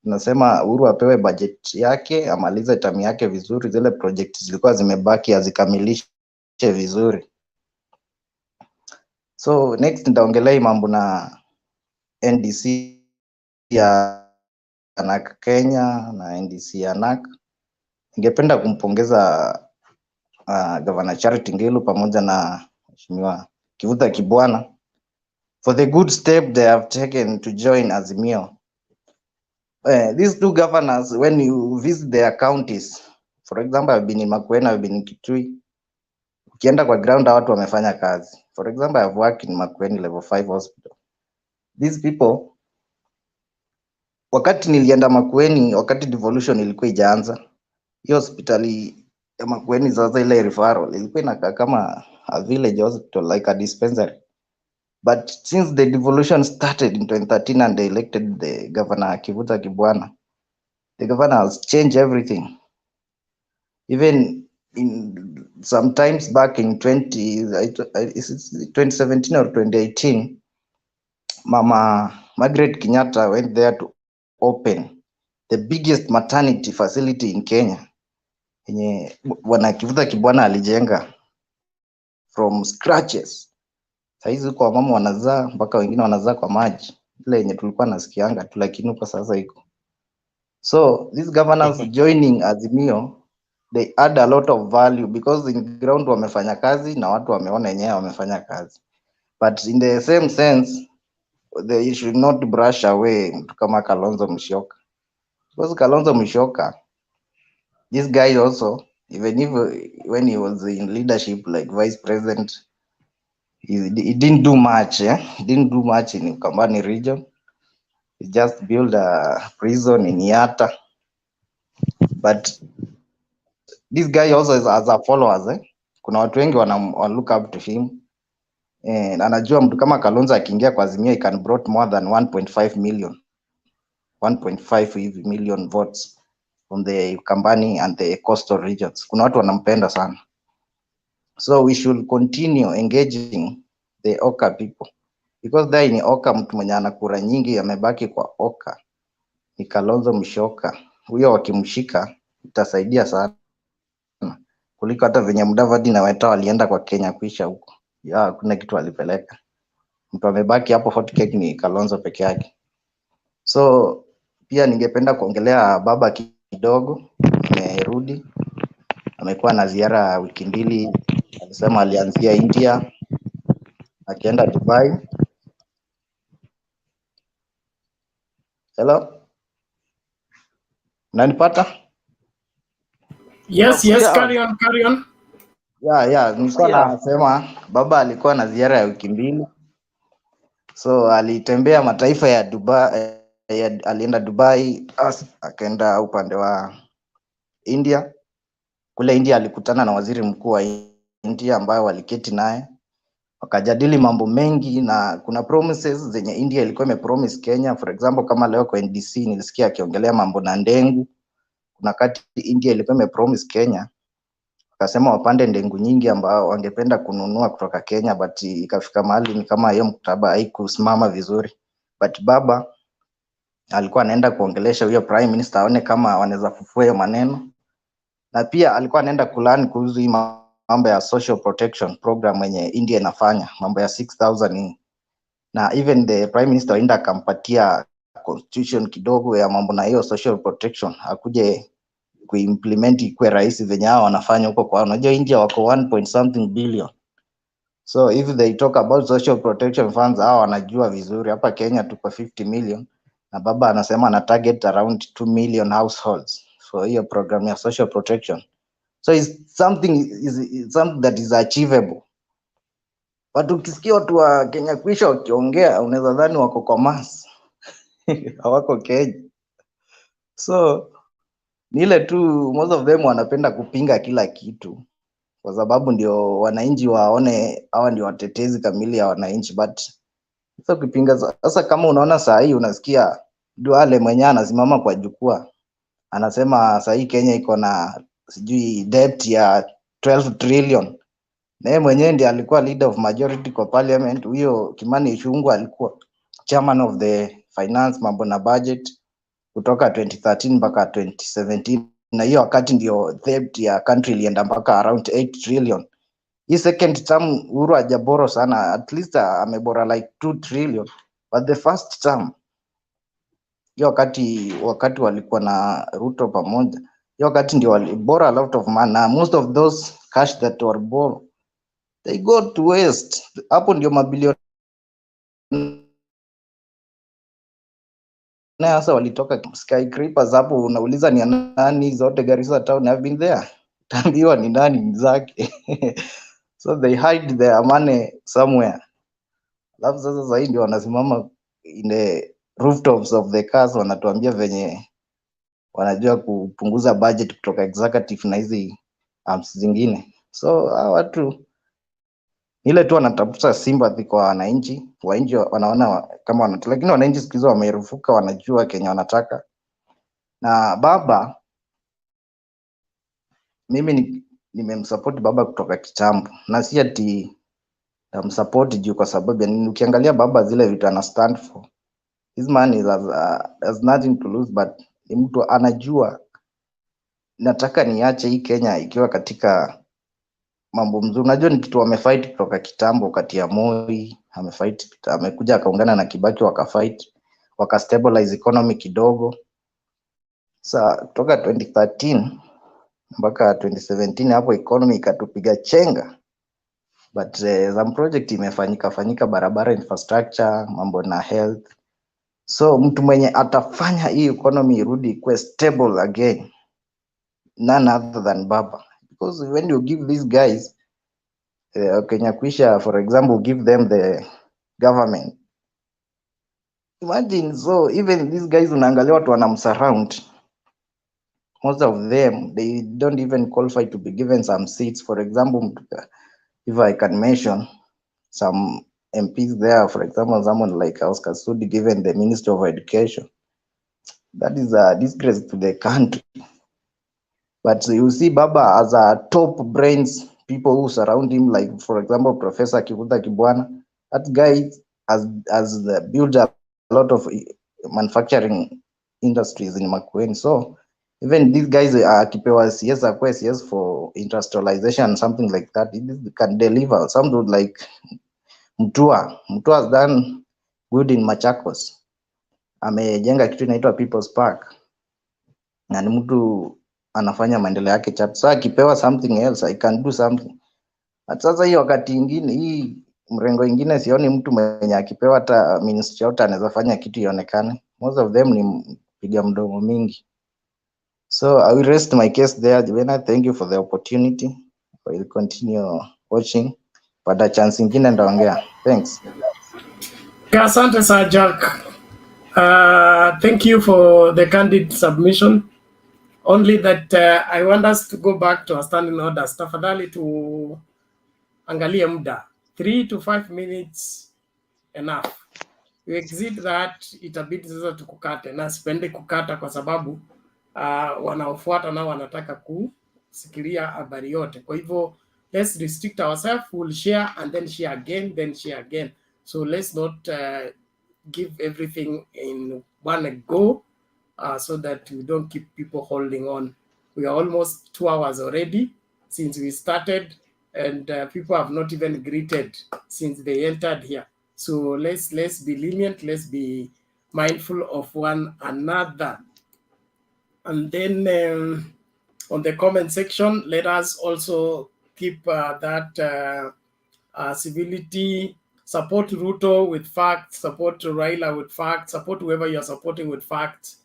tunasema Uhuru apewe budget yake, amalize term yake vizuri, zile project zilikuwa zimebaki azikamilishe vizuri. So next nitaongelea mambo na NDC ya NARC Kenya na NDC ya NARC. Ningependa kumpongeza Governor Charity Ngilu pamoja na Mheshimiwa Kivutha Kibwana for the good step they have taken to join Azimio. These two governors, when you visit their counties, for example, I've been in Makueni, I've been in Kitui, ukienda kwa ground watu wamefanya kazi. For example, I've worked in Makueni level 5 hospital. These people, wakati nilienda Makueni, wakati devolution ilikuwa ijaanza, hiyo hospitali ya Makueni sasa ile referral ilikuwa inakaa kama a village hospital, like a dispensary. But since the devolution started in 2013 and they elected the Governor Kivutha Kibwana, the governor has changed everything. Even in sometimes back in 2017 or 2018, Mama Margaret Kenyatta went there to open the biggest maternity facility in Kenya. Yenye Bwana Kivutha Kibwana alijenga from scratches. Saizi kwa mama wanazaa mpaka wengine wanazaa kwa maji. Ile yenye tulikuwa nasikianga tu, lakini kwa sasa iko. So these governors joining Azimio, they add a lot of value because in ground wamefanya kazi na watu wameona yenyewe wamefanya kazi. But in the same sense, they should not brush away mtu kama Kalonzo Musyoka. Because Kalonzo Musyoka, this guy also, even if when he was in leadership like vice president, he didn't do much. He didn't do much in Ukambani region. He just built a prison in Yatta. But this guy also has a followers. Kuna watu wengi wana look up to him. And anajua mtu kama Kalonzo akiingia kwa Azimio, he can brought more than 1.5 million votes from the Ukambani and the coastal regions. Kuna watu wanampenda sana. So we should continue engaging the Oka people. Because there in Oka, mtu mwenye ana kura nyingi amebaki kwa Oka ni Kalonzo Musyoka. Huyo wakimshika itasaidia sana kuliko hata venye Mudavadi na Weta walienda kwa Kenya kuisha huko. Ya kuna kitu alipeleka. Mtu amebaki hapo hot cake ni Kalonzo peke yake. So pia ningependa kuongelea baba kidogo, amerudi. Amekuwa na ziara wiki mbili. Alisema alianzia India, akienda Dubai. Hello? Unanipata? Yes, carry on. Yeah, nilikuwa nasema baba alikuwa na ziara ya wiki mbili. So alitembea mataifa ya Dubai, alienda Dubai, akaenda upande wa India. Kule India alikutana na waziri mkuu wa India ambaye waliketi naye. Wakajadili mambo mengi na kuna promises zenye India ilikuwa imepromise Kenya. For example, kama leo kwa NDC nilisikia akiongelea mambo na ndengu. Kuna kati India ilikuwa imepromise Kenya, akasema wapande ndengu nyingi ambao wangependa kununua kutoka Kenya, but ikafika mahali ni kama hiyo mkataba haikusimama vizuri. But baba alikuwa anaenda kuongelesha huyo prime minister aone kama wanaweza fufua hiyo maneno. Na pia alikuwa anaenda kulani kuhusu hii mambo ya social protection program yenye India inafanya, mambo ya 6,000 na even the prime minister aenda akampatia constitution kidogo ya mambo na hiyo social protection, akuje kuimplement ikuwe rahisi venye hao wanafanya huko kwa. Unajua India wako 1 billion. So if they talk about social protection funds, hao wanajua vizuri. Hapa Kenya tuko 50 million na baba anasema ana target around 2 million households for hiyo program ya social protection. So it's something that is achievable. But ukisikia watu wa Kenya kuisha wakiongea unaweza dhani wako kwa mass. Hawako Kenya. So ni ile tu most of them wanapenda kupinga kila kitu kwa sababu ndio wananchi waone hawa ndio watetezi kamili ya wananchi. But Sasa ukipinga sasa, kama unaona saa hii unasikia Duale mwenyewe anasimama kwa jukwaa anasema saa hii Kenya iko na sijui debt ya 12 trillion. Na yeye mwenyewe ndiye alikuwa leader of majority kwa parliament. Huyo Kimani Ichung'wah alikuwa chairman of the finance, mambo na budget kutoka 2013 mpaka 2017, na hiyo wakati ndio debt ya country ilienda mpaka around 8 trillion. Hii second term Uhuru hajaboro sana, at least amebora like 2 trillion, but the first term hiyo wakati walikuwa na Ruto pamoja, hiyo wakati ndio walibora a lot of money, na most of those cash that were borrowed they go to waste. Hapo ndio mabilioni na sasa walitoka skyscrapers hapo. Unauliza ni nani zote Garissa town have been there, tambiwa ni nani zake so they hide their money somewhere. Alafu sasa hii ndio wanasimama in the rooftops of the cars wanatuambia venye wanajua kupunguza budget kutoka executive na hizi arms zingine. So watu ile tu wanatafuta sympathy kwa wananchi wanaona kama wanataka, lakini wananchi siku hizo wamerufuka, wanajua Kenya wanataka. Na baba, mimi nimemsupport baba kutoka kitambo, na si ati namsupport juu kwa sababu ya nini. Ukiangalia baba zile vitu ana stand for, his man has nothing to lose, but ni mtu anajua nataka niache hii Kenya ikiwa katika mambo mzuri. Unajua ni kitu wamefight kutoka kitambo, kati ya Moi amefight, amekuja akaungana na Kibaki wakafight, wakastabilize economy kidogo. Sasa kutoka 2013 mpaka 2017 hapo economy ikatupiga chenga, but some project imefanyika barabara, infrastructure, mambo na health. So mtu mwenye atafanya hii economy irudi kuwe stable again, none other than baba, because when you give these guys Kenya Kwisha, for example, give them the government, imagine. So even these guys unaangalia watu wanamsurround, most of them they don't even qualify to be given some seats. For example, if I can mention some MPs there, for example, someone like Oscar Sudi given the Ministry of Education, that is a disgrace to the country. But you see baba as a top brains, people who surround him, like for example Professor Kivutha Kibwana, that guy has built a lot of manufacturing industries in Makueni. So even these guys akipewa CS akwe CS for industrialization, something like that, it can deliver. Some would like Mutua has done good in Machakos, amejenga kitu inaitwa People's Park, na ni mtu anafanya maendeleo yake chat. So akipewa something else I can do something. At sasa hii wakati ingine, hii mrengo ingine, sioni mtu mwenye akipewa hata ministry yote anaweza fanya kitu ionekane. Most of them ni piga mdomo mingi. So I will rest my case there. Jivena, thank you for the opportunity. I will continue watching, but a chance ingine ndaongea. Thanks. Asante Sir Jack. Thank you for the candid submission. Only that I want us to go back to our standing orders. Tafadhali to angalia muda. 3 to 5 minutes enough. You exceed that, itabidi sasa tukukate, na sipendi kukata kwa sababu wanaofuata nao wanataka kusikilia habari yote. Kwa hivyo let's restrict ourselves, we'll share and then share again, then share again. So let's not give everything in one go, so that we don't keep people holding on. We are almost 2 hours already since we started, and people have not even greeted since they entered here. So let's be lenient, let's be mindful of one another. And then on the comment section, let us also keep that civility. Support Ruto with facts, support Raila with facts, support whoever you're supporting with facts,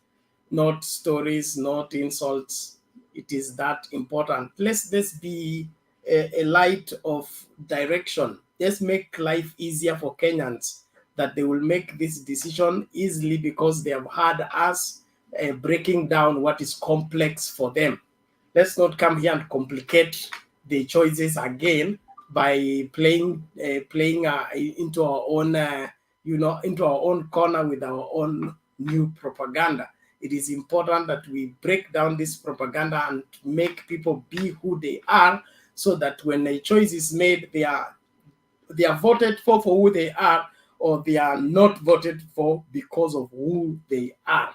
not stories, not insults. It is that important. Let's be a light of direction. Let's make life easier for Kenyans, that they will make this decision easily because they have had us breaking down what is complex for them. Let's not come here and complicate the choices again by playing into our own into our own corner with our own new propaganda. It is important that we break down this propaganda and make people be who they are, so that when a choice is made, they are voted for who they are, or they are not voted for because of who they are.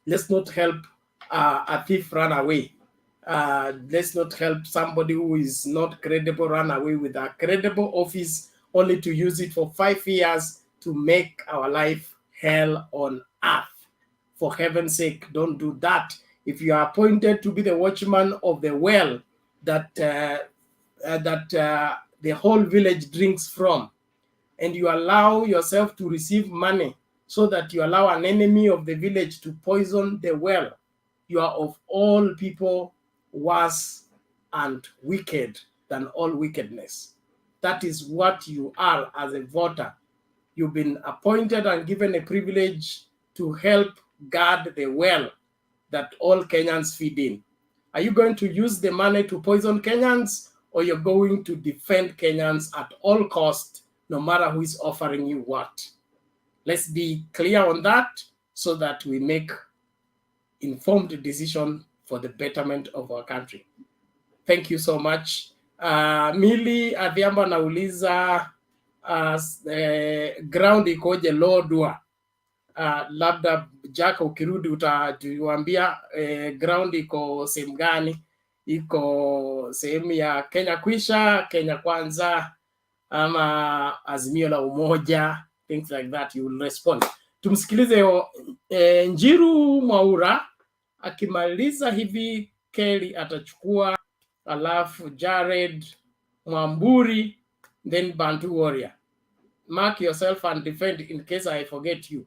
Let's not help a thief run away. Let's not help somebody who is not credible run away with a credible office only to use it for 5 years to make our life hell on earth. For heaven's sake, don't do that. If you are appointed to be the watchman of the well that the whole village drinks from, and you allow yourself to receive money so that you allow an enemy of the village to poison the well, you are of all people worse and wicked than all wickedness. That is what you are as a voter. You've been appointed and given a privilege to help guard the well that all Kenyans feed in. Are you going to use the money to poison Kenyans, or you're going to defend Kenyans at all costs, no matter who is offering you what? Let's be clear on that so that we make informed decision for the betterment of our country. Thank you so much. Mili Adhiambo nauliza ground ikoje Lodwar? Labda Jack ukirudi utatuambia ground iko sehemu gani? Iko sehemu ya Kenya Kwisha, Kenya Kwanza, ama Azimio la Umoja, things like that. You will respond. Tumsikilize Njiru Mwaura. Akimaliza hivi Kelly atachukua, alafu Jared Mwamburi, then Bantu Warrior. Mark yourself and defend in case I forget you.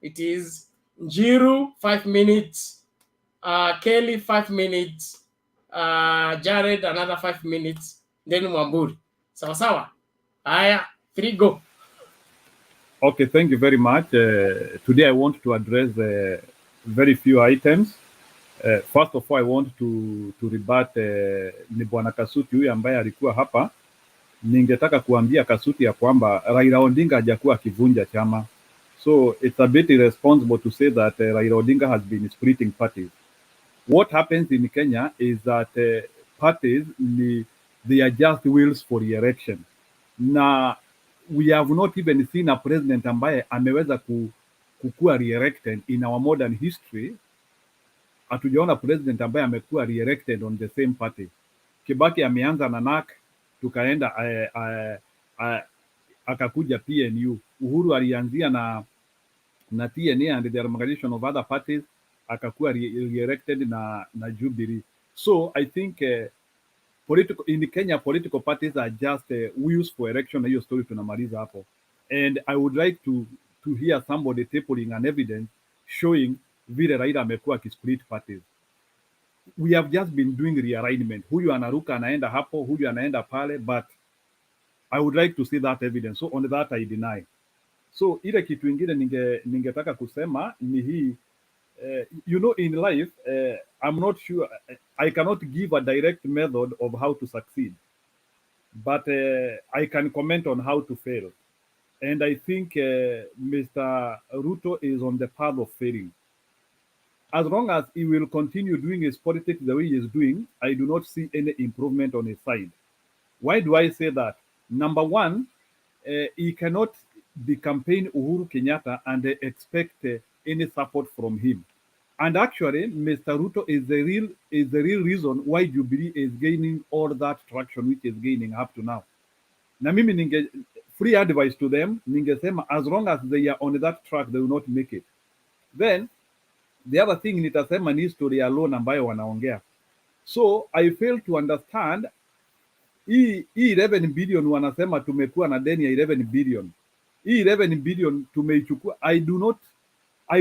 It is Njiru 5 minutes, Kelly 5 minutes, Jared another 5 minutes, then Mwamburi. Sawa sawa. Aya, 3 go. Okay, thank you very much. Today I want to address very few items. First of all, I want to rebut ni Bwana Kasuti huyu ambaye alikuwa hapa. Ningetaka kuambia Kasuti ya kwamba Raila Odinga hajakuwa akivunja chama. So it's a bit irresponsible to say that Raila Odinga has been splitting parties. What happens in Kenya is that parties, they are just wills for re-election. Na we have not even seen a president ambaye ameweza kukua re-elected in our modern history. Hatujaona president ambaye amekuwa re-elected on the same party. Kibaki ameanza na NARC, tukaenda akakuja PNU. Uhuru alianzia na TNA and the amalgamation of other parties, akakuwa re-elected na Jubilee. So I think in Kenya political parties are just wheels for election, na hiyo story tunamaliza hapo. And I would like to hear somebody tabling an evidence showing vile Raila amekuwa akisplit parties. We have just been doing realignment. Huyu anaruka anaenda hapo, huyu anaenda pale, but I would like to see that evidence. So on that I deny. So ile kitu ingine ningetaka kusema ni hii, you know, in life, I'm not sure, I cannot give a direct method of how to succeed, but I can comment on how to fail. And I think Mr. RUTO is on the path of failing. As long as he will continue doing his politics the way he is doing, I do not see any improvement on his side. Why do I say that? Number one, he cannot be campaign Uhuru Kenyatta and expect any support from him. And actually, Mr. RUTO is the real reason why Jubilee is gaining all that traction which is gaining up to now. Na mimi free advice to them, ningesema as long as they are on that track, they will not make it. Then the other thing nitasema ni history alone ambayo wanaongea. So I fail to understand hii 11 billion wanasema tumekuwa na deni ya 11 billion. Hii 11 billion tumeichukua. I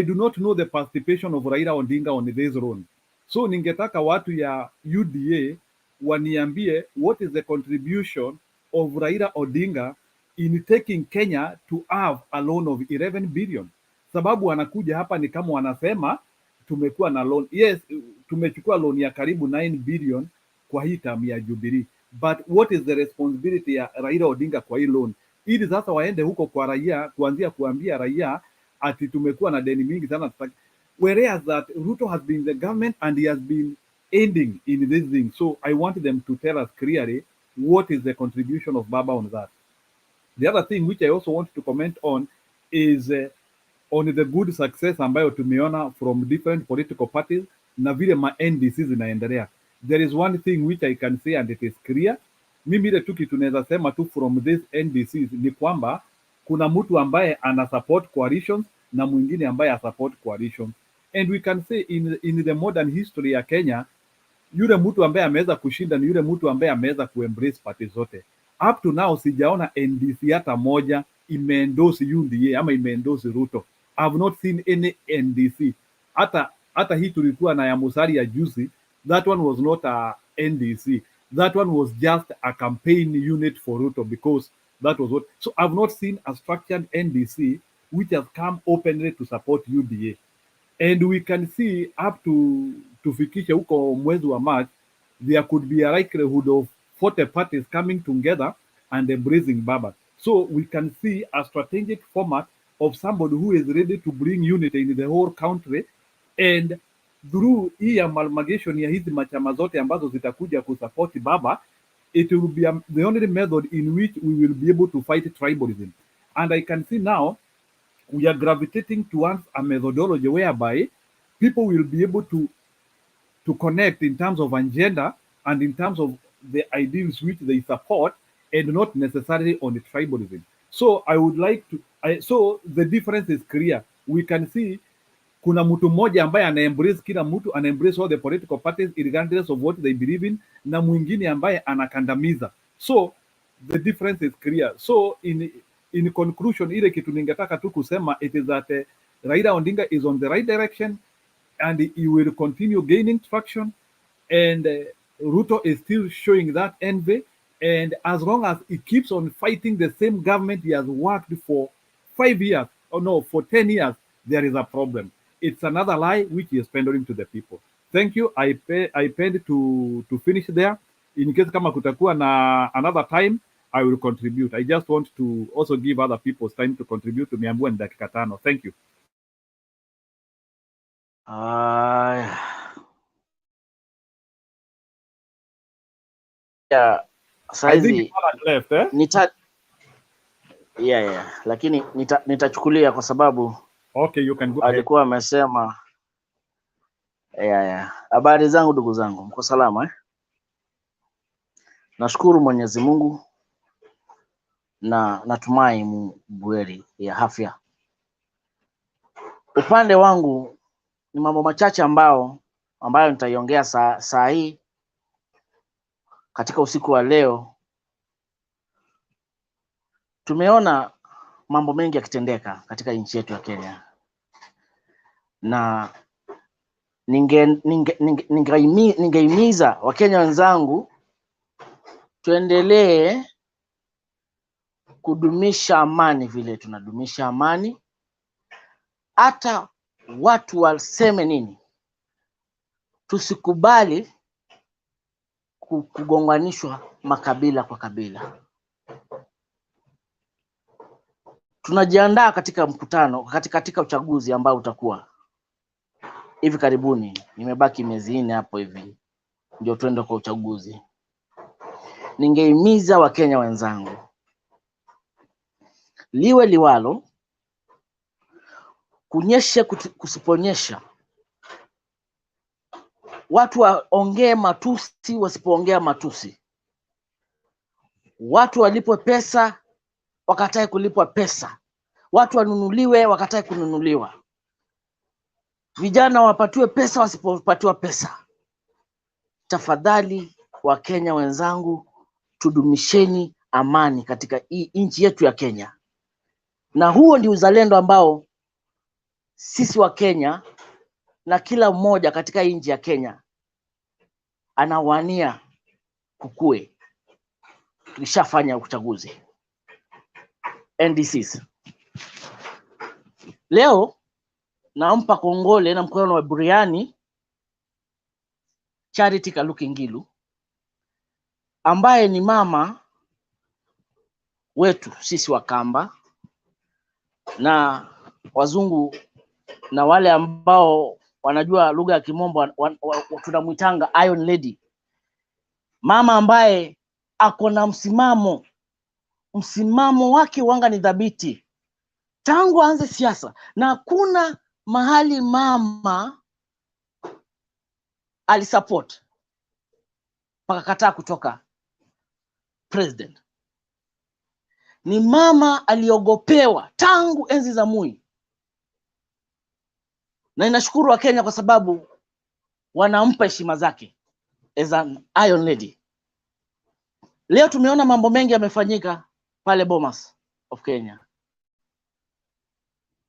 do not know the participation of Raila Odinga on this loan. So ningetaka watu ya UDA waniambie what is the contribution of Raila Odinga in taking Kenya to have a loan of 11 billion. Sababu wanakuja hapa ni kama wanasema tumekuwa na loan. Yes, tumechukua loan ya karibu 9 billion kwa hii term ya Jubilee. But what is the responsibility ya Raila Odinga kwa hii loan? ili sasa waende huko kwa raia, kuanzia kuambia raia ati tumekuwa na deni mingi sana. Whereas that Ruto has been the government and he has been ending in this thing. So I want them to tell us clearly what is the contribution of Baba on that. The other thing which I also want to comment on is on the good success ambayo tumeona from different political parties na vile ma NDC zinaendelea. There is one thing which I can say and it is clear. Mimi ile tu kitu naweza sema tu from this NDCs ni kwamba kuna mtu ambaye ana support coalitions na mwingine ambaye a support coalitions. And we can say in the modern history ya Kenya, yule mtu ambaye ameweza kushinda ni yule mtu ambaye ameweza kuembrace party zote. Up to now sijaona NDC hata moja imeendorse UDA ama imeendorse Ruto. I've not seen any NDC. Hata hii tulikuwa na ya Musari ya juzi, that one was not a NDC. That one was just a campaign unit for Ruto because that was what. So I've not seen a structured NDC which has come openly to support UDA. And we can see up to tufikishe huko mwezi wa March, there could be a likelihood of 40 parties coming together and embracing Baba. So we can see a strategic format of somebody who is ready to bring unity in the whole country, and through hii amalgamation ya hizi machama zote ambazo zitakuja kusupport Baba, it will be the only method in which we will be able to fight tribalism. And I can see now we are gravitating towards a methodology whereby people will be able to connect in terms of agenda and in terms of the ideals which they support, and not necessarily on the tribalism. So I would like to, so the difference is clear. We can see kuna mtu mmoja ambaye ana-embrace kila mtu, ana-embrace all the political parties regardless of what they believe in, na mwingine ambaye anakandamiza. So the difference is clear. So in conclusion, ile kitu ningetaka tu kusema it is that Raila Odinga is on the right direction and he will continue gaining traction, and Ruto is still showing that envy, and as long as he keeps on fighting the same government he has worked for 5 years, or no, for 10 years, there is a problem. It's another lie which he is pandering to the people. Thank you. I paid to finish there. In case kama kutakuwa na another time, I will contribute. I just want to also give other people time to contribute to Miambua ni dakika 5. Thank you. Saizi lakini nitachukulia kwa sababu okay, you can go alikuwa amesema habari zangu ndugu zangu, mko salama Nashukuru Mwenyezi Mungu na natumai buheri ya afya. Upande wangu ni mambo machache ambayo nitaiongea saa hii katika usiku wa leo. Tumeona mambo mengi yakitendeka katika nchi yetu ya Kenya, na ningeimiza Wakenya wenzangu tuendelee kudumisha amani vile tunadumisha amani, hata watu waseme nini. Tusikubali kugonganishwa makabila kwa kabila. Tunajiandaa katika mkutano katika uchaguzi ambao utakuwa hivi karibuni. Nimebaki miezi 4 hapo hivi ndio tuende kwa uchaguzi. Ningehimiza Wakenya wenzangu, liwe liwalo, kunyesha kusiponyesha, watu waongee matusi wasipoongea matusi, watu walipwe pesa wakatae kulipwa pesa, watu wanunuliwe wakatae kununuliwa, vijana wapatiwe pesa wasipopatiwa pesa. Tafadhali Wakenya wenzangu, tudumisheni amani katika hii nchi yetu ya Kenya, na huo ndio uzalendo ambao sisi wa Kenya na kila mmoja katika nchi ya Kenya anawania kukue. Tulishafanya uchaguzi NDCs. Leo nampa kongole na mkono wa buriani Charity Kaluki Ngilu, ambaye ni mama wetu sisi Wakamba na wazungu na wale ambao wanajua lugha ya Kimombo tunamwitanga Iron Lady, mama ambaye ako na msimamo wake wanga ni dhabiti tangu aanze siasa, na hakuna mahali mama alisupport pakakataa kutoka president. Ni mama aliogopewa tangu enzi za Moi, na inashukuru wa Kenya kwa sababu wanampa heshima zake as an Iron Lady. Leo tumeona mambo mengi yamefanyika pale Bomas of Kenya.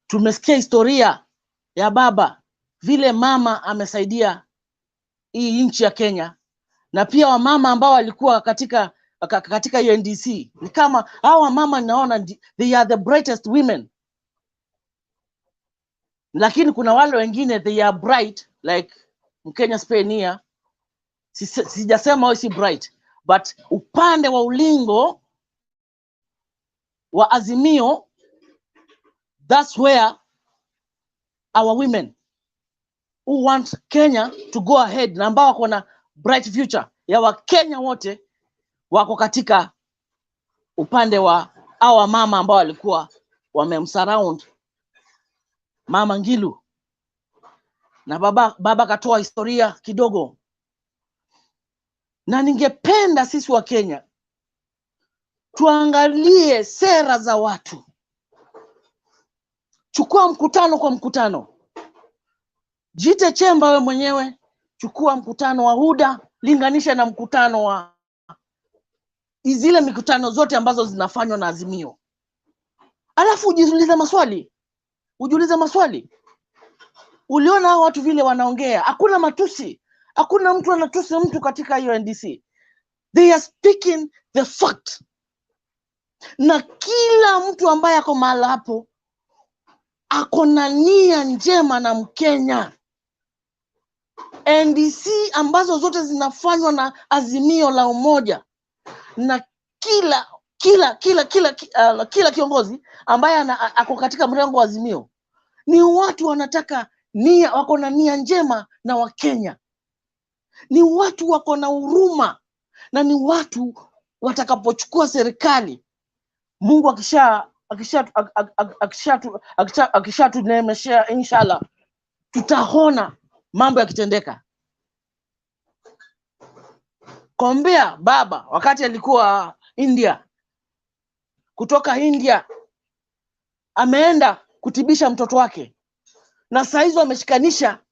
Tumesikia historia ya baba, vile mama amesaidia hii nchi ya Kenya, na pia wamama ambao walikuwa katika NDC. Ni kama hawa mama naona they are the brightest women, lakini kuna wale wengine they are bright like Mkenya Spania. Sijasema wao si bright, but upande wa ulingo wa Azimio, that's where our women who want Kenya to go ahead na ambao wako na bright future ya Wakenya wote wako katika upande wa hawa mama ambao walikuwa wamemsurround Mama Ngilu. Na baba katoa historia kidogo, na ningependa sisi wa Kenya tuangalie sera za watu. Chukua mkutano kwa mkutano, jite chemba we mwenyewe, chukua mkutano wa Huda, linganisha na mkutano wa zile mikutano zote ambazo zinafanywa na Azimio, alafu ujiulize maswali. Uliona hao watu vile wanaongea? Hakuna matusi, hakuna mtu anatusi mtu katika hiyo NDC. They are speaking the fact, na kila mtu ambaye ako mahali hapo ako na nia njema na Mkenya. NDC ambazo zote zinafanywa na Azimio la Umoja, na kila kiongozi ambaye ako katika mrengo wa Azimio, ni watu wanataka nia, wako na nia njema na Wakenya. Ni watu wako na huruma, na ni watu watakapochukua serikali, Mungu akishatunemeshea inshallah, tutaona mambo yakitendeka. Kombea baba wakati alikuwa India, kutoka India ameenda kutibisha mtoto wake, na saa hizo ameshikanisha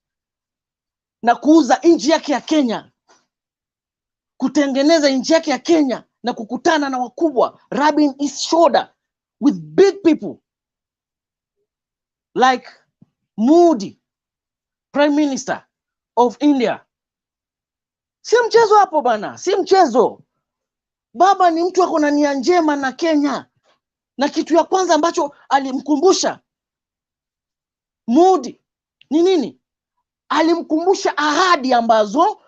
na kuuza nchi yake ya Kenya, kutengeneza nchi yake ya Kenya na kukutana na wakubwa, rubbing his shoulder with big people like Modi, Prime Minister of India. Si mchezo hapo bana, si mchezo. Baba ni mtu ako na nia njema na Kenya, na kitu ya kwanza ambacho alimkumbusha Modi ni nini? Alimkumbusha ahadi ambazo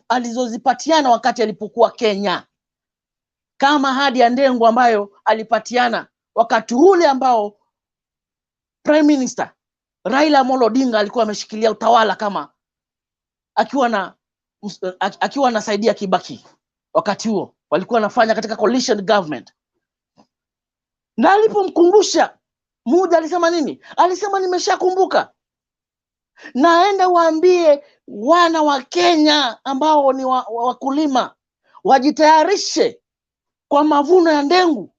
alizozipatiana wakati alipokuwa Kenya, kama ahadi ya ndengu ambayo alipatiana wakati ule ambao Prime Minister Raila Amolo Odinga alikuwa ameshikilia utawala, kama akiwa anasaidia Kibaki. Wakati huo walikuwa wanafanya katika coalition government, na alipomkumbusha Mudi alisema nini? Alisema nimeshakumbuka, naenda waambie wana wa Kenya ambao ni wakulima wajitayarishe kwa mavuno ya ndengu.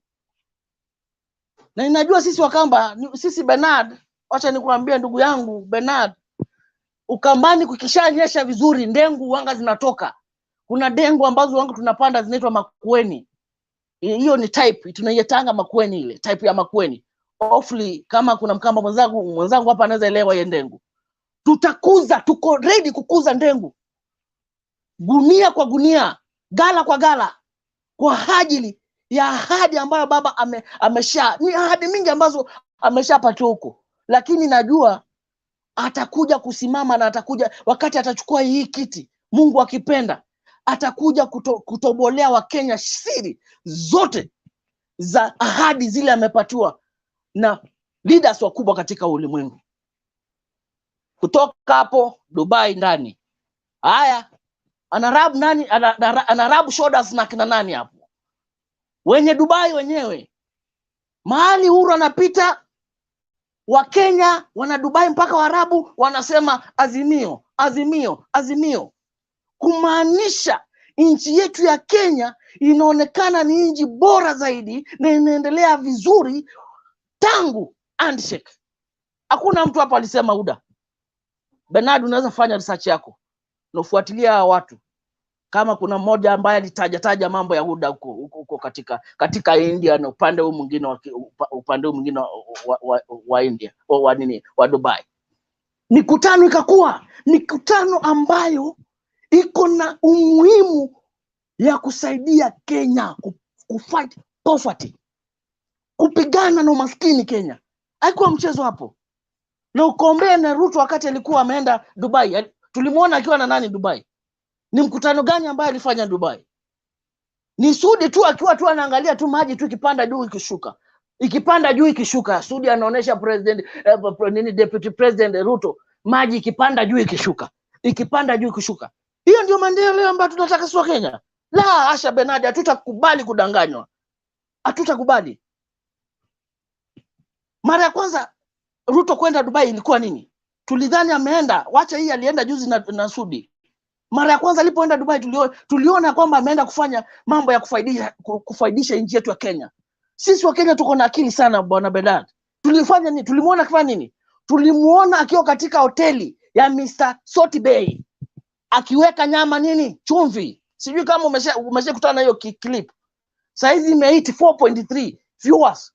Na ninajua sisi Wakamba, sisi Bernard, wacha nikuambie ndugu yangu Bernard, Ukambani kukishanyesha vizuri ndengu wanga zinatoka. Kuna dengu ambazo wanga tunapanda zinaitwa makueni. Hiyo ni type tunaietanga makueni, ile type ya makueni. Hopefully kama kuna Mkamba mwenzangu hapa anaweza elewa hiyo ndengu. Tutakuza, tuko ready kukuza ndengu, gunia kwa gunia, gala kwa gala, kwa ajili ya ahadi ambayo baba ni ahadi mingi ambazo ameshapata huko. Lakini najua atakuja kusimama, na atakuja wakati atachukua hii kiti, Mungu akipenda, atakuja kutobolea Wakenya siri zote za ahadi zile amepatiwa na leaders wakubwa katika ulimwengu. Kutoka hapo Dubai ndani, haya anarabu nani, anarabu shoulders na kina nani hapo, wenye Dubai wenyewe. Mahali Uhuru anapita, wa Kenya wana Dubai mpaka Waarabu wanasema azimio, azimio, azimio, kumaanisha nchi yetu ya Kenya inaonekana ni nchi bora zaidi na inaendelea vizuri tangu handshake. Hakuna mtu hapa alisema UDA. Bernard, unaweza fanya research yako na ufuatilia watu, kama kuna mmoja ambaye alitaja mambo ya UDA huko katika India na upande huu mwingine wa India wa Dubai. Mikutano ikakuwa mikutano ambayo iko na umuhimu ya kusaidia Kenya kufight poverty, kupigana na umaskini Kenya. Haikuwa mchezo hapo. Na ukombea na RUTO wakati alikuwa ameenda Dubai, tulimuona akiwa na nani Dubai? Ni mkutano gani ambaye alifanya Dubai? Ni Sudi tu akiwa tu anaangalia tu maji tu ikipanda juu ikishuka. Ikipanda juu ikishuka. Sudi anaonesha president deputy president RUTO maji ikipanda juu ikishuka. Ikipanda juu ikishuka. Hiyo ndio maendeleo ambayo tunataka sisi wa Kenya. La Asha Bernard, hatutakubali kudanganywa. Hatutakubali. Mara ya kwanza RUTO kwenda Dubai ilikuwa nini? Tulidhani ameenda, wacha hii alienda juzi na Sudi. Mara ya kwanza alipoenda Dubai tuliona kwamba ameenda kufanya mambo ya kufaidisha nchi yetu ya Kenya. Sisi wa Kenya tuko na akili sana bwana Bernard. Tulifanya nini? Tulimuona akifanya nini? Tulimuona akiwa katika hoteli ya Mr. Soti Bay akiweka nyama nini? Chumvi. Sijui kama umeshakutana na hiyo clip. Saizi imehit 4.3 viewers.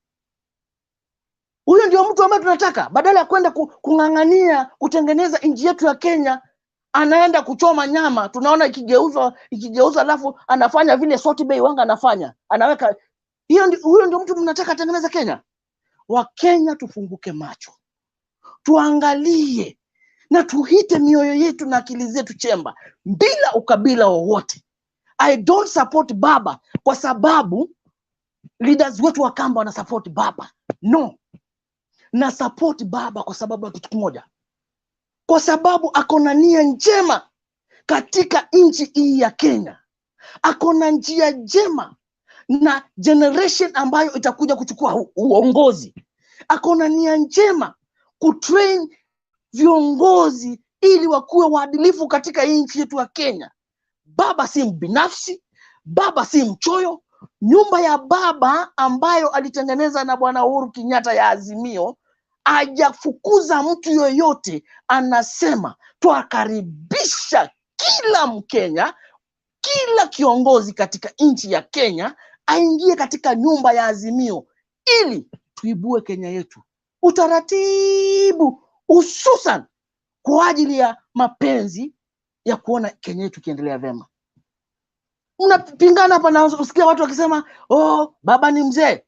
Huyo ndio mtu ambaye tunataka, badala ya kwenda kung'ang'ania kutengeneza nchi yetu ya Kenya, anaenda kuchoma nyama. Tunaona ikigeuza alafu anafanya vile Soti Bay wanga anafanya. Anaweka huyo ndio mtu mnataka atengeneza Kenya. Wa Kenya tufunguke macho. Tuangalie na tuhite mioyo yetu na akili zetu chemba bila ukabila wowote. I don't support baba kwa sababu leaders wetu wa Kamba wana support baba. No. Na support baba kwa sababu ya kitu kimoja. Kwa sababu akona nia njema katika nchi hii ya Kenya. Akona njia njema na generation ambayo itakuja kuchukua uongozi. Akona nia njema kutrain viongozi ili wakuwe waadilifu katika nchi yetu ya Kenya. Baba si mbinafsi, baba si mchoyo. Nyumba ya baba ambayo alitengeneza na Bwana Uhuru Kenyatta ya Azimio, hajafukuza mtu yoyote. Anasema tuwakaribisha kila Mkenya, kila kiongozi katika nchi ya Kenya aingie katika nyumba ya Azimio ili tuibue Kenya yetu. Utaratibu hususan kwa ajili ya mapenzi ya kuona Kenya yetu kiendelea vema. Unapingana hapa na usikia watu wakisema, "Oh, baba ni mzee."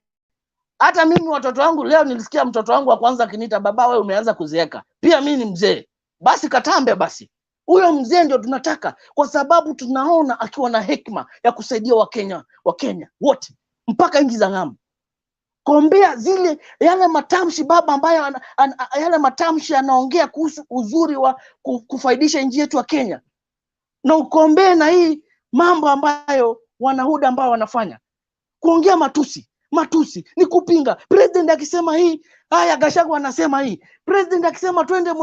Hata mimi watoto wangu leo nilisikia mtoto wangu wa kwanza akiniita, "Baba wewe umeanza kuzeeka." Pia mimi ni mzee. Basi katambe basi. Huyo mzee ndio tunataka kwa sababu tunaona akiwa na hekima ya kusaidia Wakenya wote mpaka nchi za ng'ambo. Kombea yale matamshi baba ambayo yale matamshi anaongea kuhusu uzuri wa kufaidisha nchi yetu ya Kenya. Na ukombee na hii mambo ambayo wanahuda ambao wanafanya. Kuongea matusi ni kupinga. President akisema hii, haya Gachagua anasema hii. President akisema twende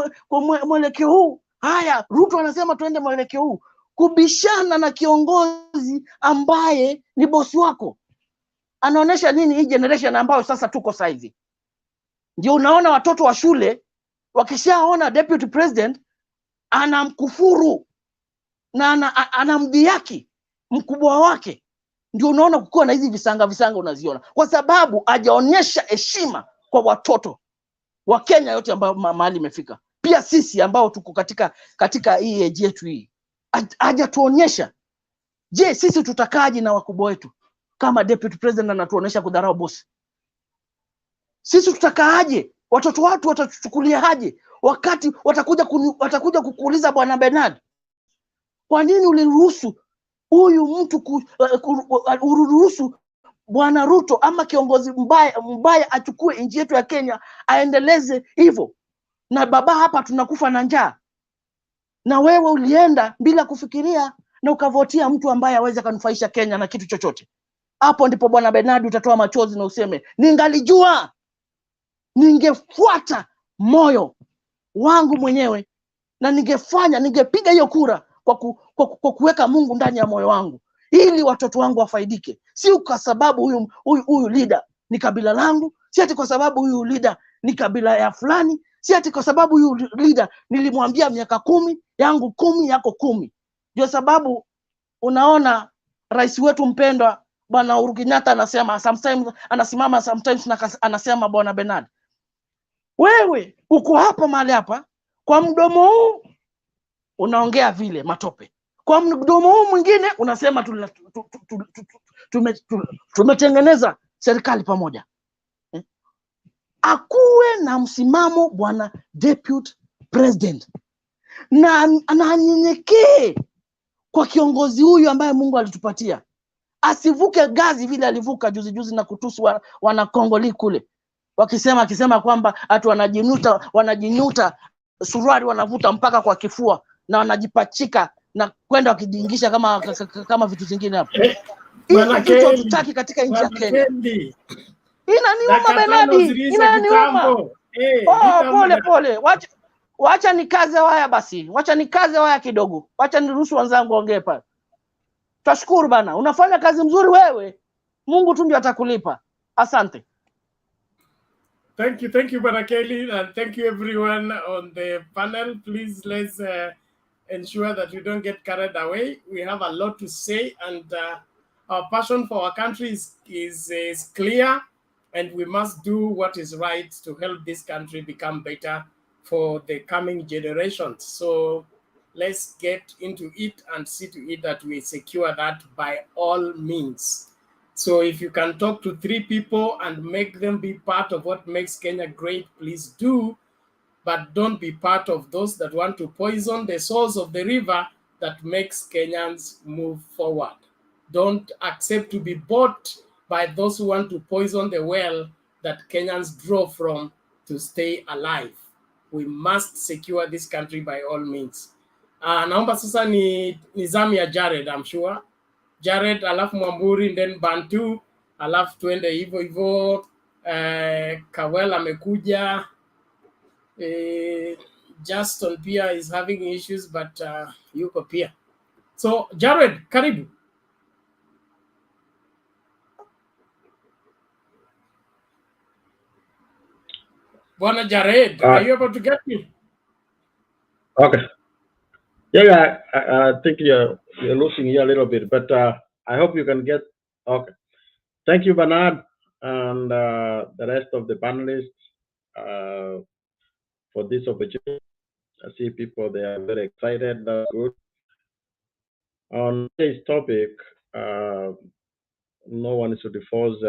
mwelekeo huu, haya RUTO anasema twende mwelekeo huu. Kubishana na kiongozi ambaye ni bosi wako. Anaonesha nini hii generation ambayo sasa tuko saizi? Ndio unaona watoto wa shule wakishaona deputy president anamkufuru na anamdhihaki mkubwa wake. Ndio unaona kukuwa na hizi visanga unaziona. Kwa sababu hajaonyesha heshima kwa watoto wa Kenya yote ambao mahali imefika. Pia sisi ambao tuko katika hii age yetu hii. Hajatuonyesha. Je, sisi tutakaje na wakubwa wetu kama deputy president anatuonyesha kudharau bosi? Sisi tutakaaje? Watoto watu watatuchukulia aje wakati watakuja kukuuliza Bwana Bernard, kwa nini uliruhusu huyu mtu uliruhusu Bwana Ruto ama kiongozi mbaya achukue nchi yetu ya Kenya aendeleze hivyo, na baba hapa tunakufa na njaa, na wewe ulienda bila kufikiria na ukavotia mtu ambaye aweze kanufaisha Kenya na kitu chochote. Hapo ndipo Bwana Bernard utatoa machozi na useme ningalijua, ningefuata moyo wangu mwenyewe na ningepiga hiyo kura kwa kuweka Mungu ndani ya moyo wangu ili watoto wangu wafaidike, si kwa sababu huyu leader ni kabila langu, si ati kwa sababu huyu leader ni kabila ya fulani, si ati kwa sababu huyu leader nilimwambia miaka 10 yangu 10 yako 10. Ndio sababu unaona rais wetu mpendwa Bwana Uhuru Kenyatta anasema sometimes, anasimama sometimes na anasema Bwana Bernard, wewe uko hapa mahali hapa, kwa mdomo huu unaongea vile matope, kwa mdomo huu mwingine unasema tumetengeneza serikali pamoja. Akuwe na msimamo Bwana Deputy President, na ananyenyekee kwa kiongozi huyu ambaye Mungu alitupatia. Asivuke gazi vile alivuka juzi na kutusu wana Kongoli kule, akisema kwamba atu wanajinuta suruali wanavuta mpaka kwa kifua na wanajipachika na kwenda wakidingisha kama vitu zingine hapo. Hizo vitu hatutaki katika nchi ya Kenya. Inaniuma Bernard, inaniuma. Pole. Wacha nikaze waya basi. Wacha nikaze waya kidogo. Wacha niruhusu wenzangu ongee pale. Tashukuru bana. Unafanya kazi mzuri wewe. Mungu tu ndiye atakulipa. Asante. Thank you, Bwana Kelly, and thank you everyone on the panel. Please let's ensure that we don't get carried away. We have a lot to say, and our passion for our country is clear, and we must do what is right to help this country become better for the coming generations. So let's get into it and see to it that we secure that by all means. So if you can talk to 3 people and make them be part of what makes Kenya great, please do. But don't be part of those that want to poison the source of the river that makes Kenyans move forward. Don't accept to be bought by those who want to poison the well that Kenyans draw from to stay alive. We must secure this country by all means. Naomba sasa ni zamu ya Jared, I'm sure. Jared, alafu Mwamburi, then Bantu, alafu tuende hivyo. Kawel amekuja. Justin pia is having issues, but yuko pia. So Jared, karibu. Bwana Jared, are you able to get me? Okay. Yeah, I think you're losing here a little bit, but I hope you can get. Okay. Thank you, Bernard, and the rest of the panelists for this opportunity. I see people, they are very excited. That's good. On today's topic, no one should force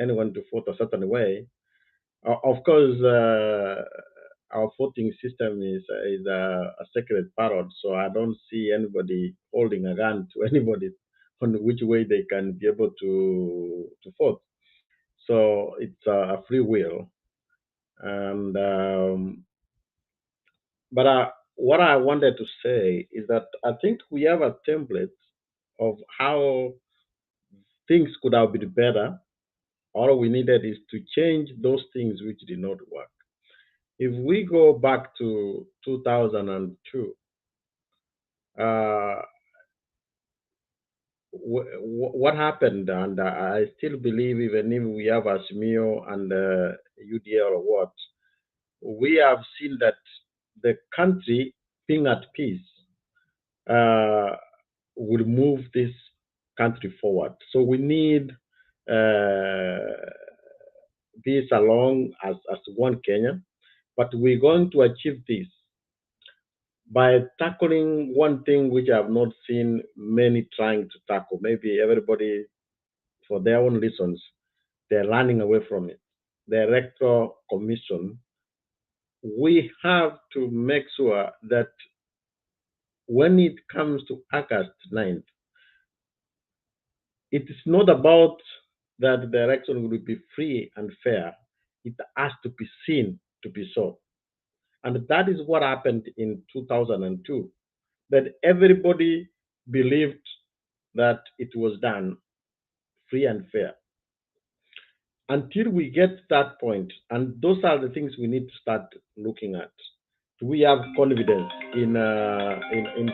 anyone to vote a certain way. Of course, our voting system is a sacred parrot, so I don't see anybody holding a gun to anybody on which way they can be able to vote. So it's a free will. And but what I wanted to say is that I think we have a template of how things could have been better. All we needed is to change those things which did not work. If we go back to 2002, what happened, and I still believe, even if we have a SMEO and UDL or what, we have seen that the country being at peace will move this country forward. So we need peace along as one Kenya, but we're going to achieve this by tackling one thing which I have not seen many trying to tackle. Maybe everybody, for their own reasons, they're running away from it. The Electoral Commission, we have to make sure that when it comes to August 9th, it is not about that the election will be free and fair, it has to be seen to be so. And that is what happened in 2002, that everybody believed that it was done free and fair. Until we get to that point, and those are the things we need to start looking at. Do we have confidence in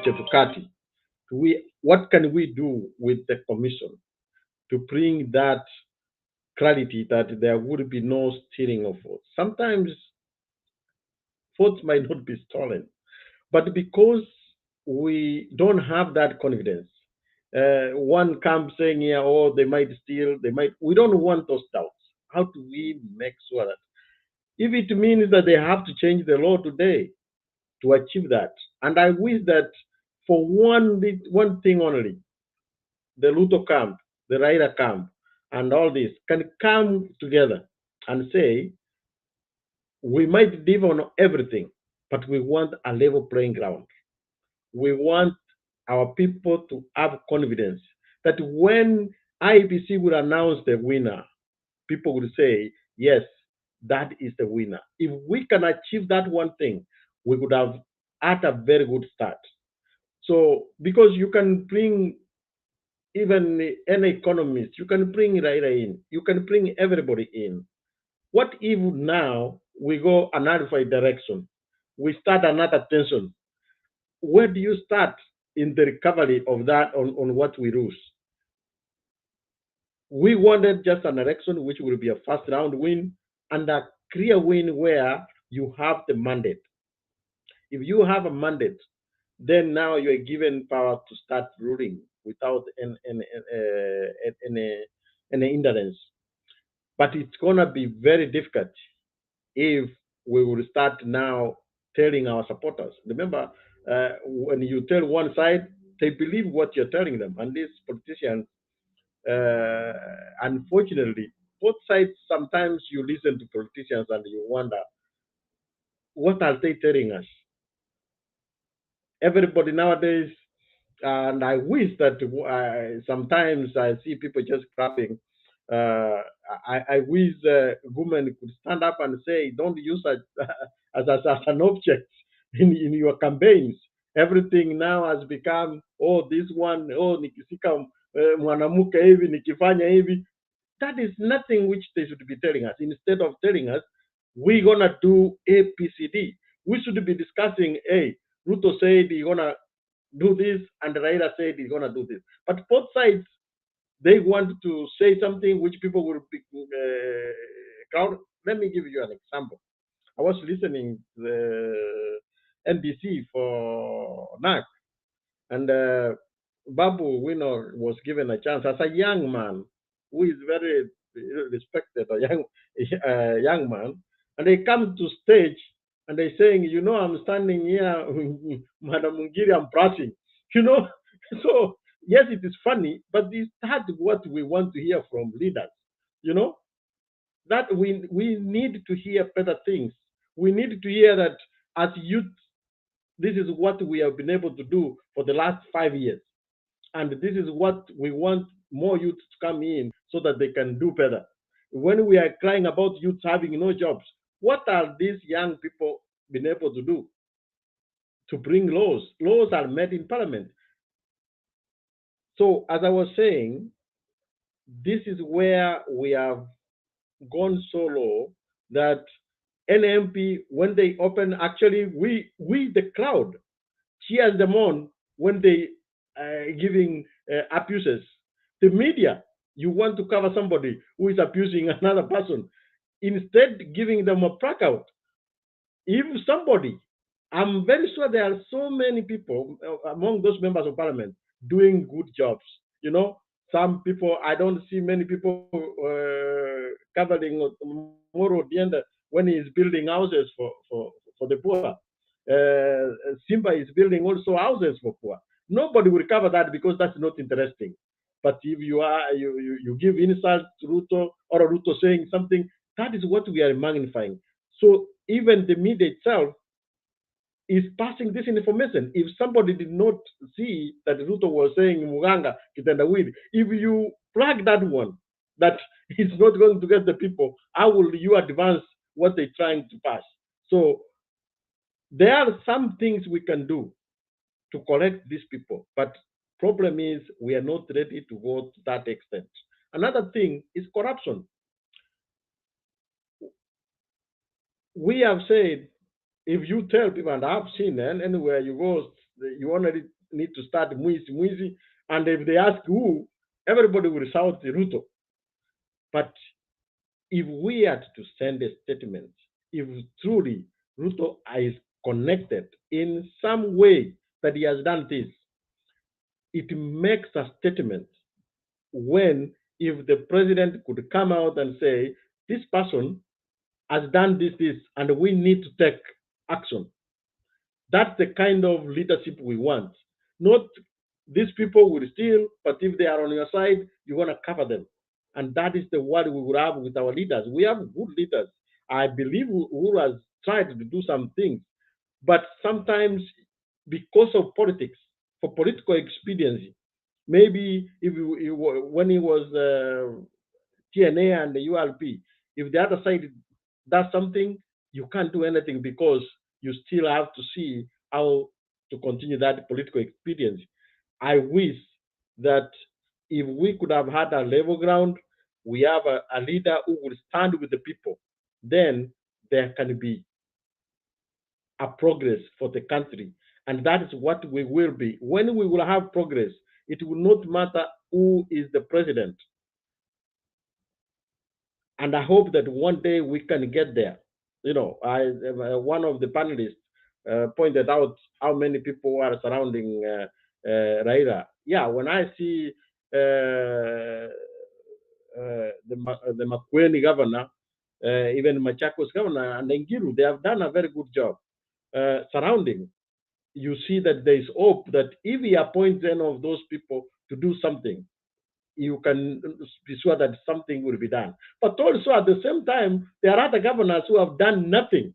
Chebukati? What can we do with the commission to bring that clarity that there would be no stealing of votes? Sometimes votes might not be stolen, but because we don't have that confidence, one comes saying here, oh, they might steal, they might. We don't want those doubts. How do we make sure that if it means that they have to change the law today to achieve that? And I wish that for one thing only, the RUTO camp, the Raila camp, and all this can come together and say, we might live on everything, but we want a level playing ground. We want our people to have confidence that when IEBC will announce the winner, people will say, yes, that is the winner. If we can achieve that one thing, we could have had a very good start. So, because you can bring even any economist, you can bring Raila in, you can bring everybody in. What if now we go another direction? We start another tension. Where do you start in the recovery of that on what we lose? We wanted just an election which will be a first round win and a clear win where you have the mandate. If you have a mandate, then now you are given power to start ruling without any hindrance. But it's going to be very difficult if we will start now telling our supporters. Remember, when you tell one side, they believe what you're telling them. And these politicians, unfortunately, both sides, sometimes you listen to politicians and you wonder, what are they telling us? Everybody nowadays, and I wish that sometimes I see people just clapping. I wish women could stand up and say, don't use it as an object in your campaigns. Everything now has become, oh, this one, oh, nikisika mwanamuke hivi, nikifanya hivi. That is nothing which they should be telling us. Instead of telling us, we're going to do APCD. We should be discussing, hey, Ruto said he's going to do this, and Raila said he's going to do this. But both sides, they want to say something which people will be crowd. Let me give you an example. I was listening to the NBC for NARC, and Babu Wino was given a chance as a young man who is very respected, a young man, and they come to stage and they saying, you know, I'm standing here, Madam Mungiri, I'm brushing, you know. So yes, it is funny, but it's not what we want to hear from leaders, you know. That we need to hear better things. We need to hear that as youth, this is what we have been able to do for the last 5 years. And this is what we want more youth to come in so that they can do better. When we are crying about youth having no jobs, what are these young people been able to do? To bring laws. Laws are made in parliament. So as I was saying, this is where we have gone so low that NMP, when they open, actually we the crowd cheers them on when they giving abuses. The media, you want to cover somebody who is abusing another person, instead giving them a plaque out. If somebody, I'm very sure there are so many people among those members of parliament doing good jobs. You know, some people, I don't see many people covering Moro Dienda when he is building houses for the poor. Simba is building also houses for poor. Nobody will cover that because that's not interesting. But if you give insult to Ruto or Ruto saying something, that is what we are magnifying. So even the media itself is passing this information. If somebody did not see that Ruto was saying Muganga Kitendawili, if you flag that one, that it's not going to get the people, how will you advance what they're trying to pass? So there are some things we can do to collect these people, but problem is we are not ready to go to that extent. Another thing is corruption. We have said, if you tell people, and I've seen, and anywhere you go, you only need to start Muizi, and if they ask who, everybody will shout RUTO. But if we had to send a statement, if truly RUTO is connected in some way that he has done this, it makes a statement when, if the president could come out and say, this person has done this, and we need to take action. That's the kind of leadership we want. Not these people will steal, but if they are on your side, you want to cover them. And that is the word we will have with our leaders. We have good leaders. I believe who has tried to do some things, but sometimes because of politics, for political expediency, maybe when he was TNA and the ULP, if the other side does something, you can't do anything because you still have to see how to continue that political expediency. I wish that if we could have had a level ground, we have a leader who will stand with the people, then there can be a progress for the country. And that is what we will be. When we will have progress, it will not matter who is the president. And I hope that one day we can get there. You know, one of the panelists pointed out how many people are surrounding Raila. Yeah, when I see the Makueni governor, even Machakos governor and NGILU, they have done a very good job surrounding. You see that there is hope that if he appoints any of those people to do something, you can be sure that something will be done. But also at the same time, there are other governors who have done nothing.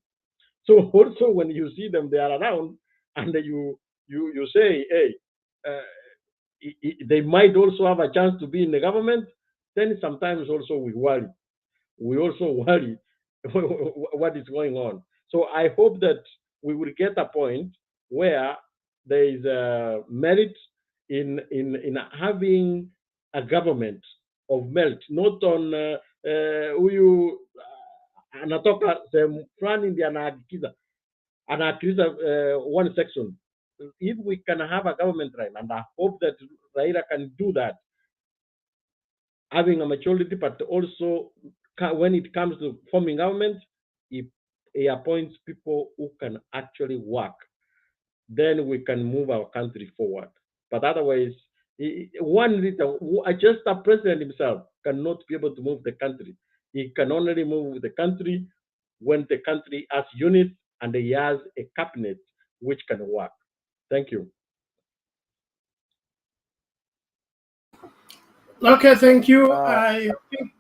So also when you see them, they are around, and you say, hey, they might also have a chance to be in the government. Then sometimes also we worry. We also worry what is going on. So I hope that we will get a point where there is a merit in having a government of merit, not on huyu anatoka sehemu fulani ndiye anaakiza one section. If we can have a government, right, and I hope that Raila can do that, having a majority, but also when it comes to forming government, if he appoints people who can actually work, then we can move our country forward. But otherwise, one leader, just a president himself, cannot be able to move the country. He can only move the country when the country has units and he has a cabinet which can work. Thank you. Okay, thank you. I think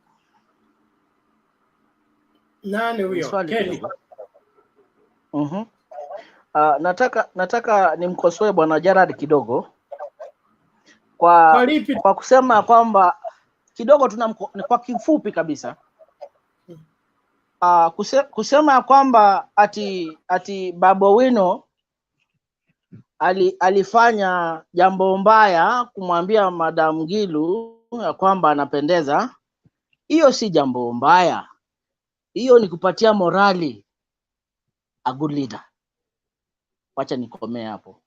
nani huyo? Kelly. Nataka nimkosoe bwana Gerard kidogo kwa kusema kwamba kidogo kwa kifupi kabisa kusema kwamba ati Babu Owino alifanya jambo mbaya kumwambia Madam Ngilu ya kwamba anapendeza. Hiyo si jambo mbaya, hiyo ni kupatia morali a good leader. Wacha nikomee hapo.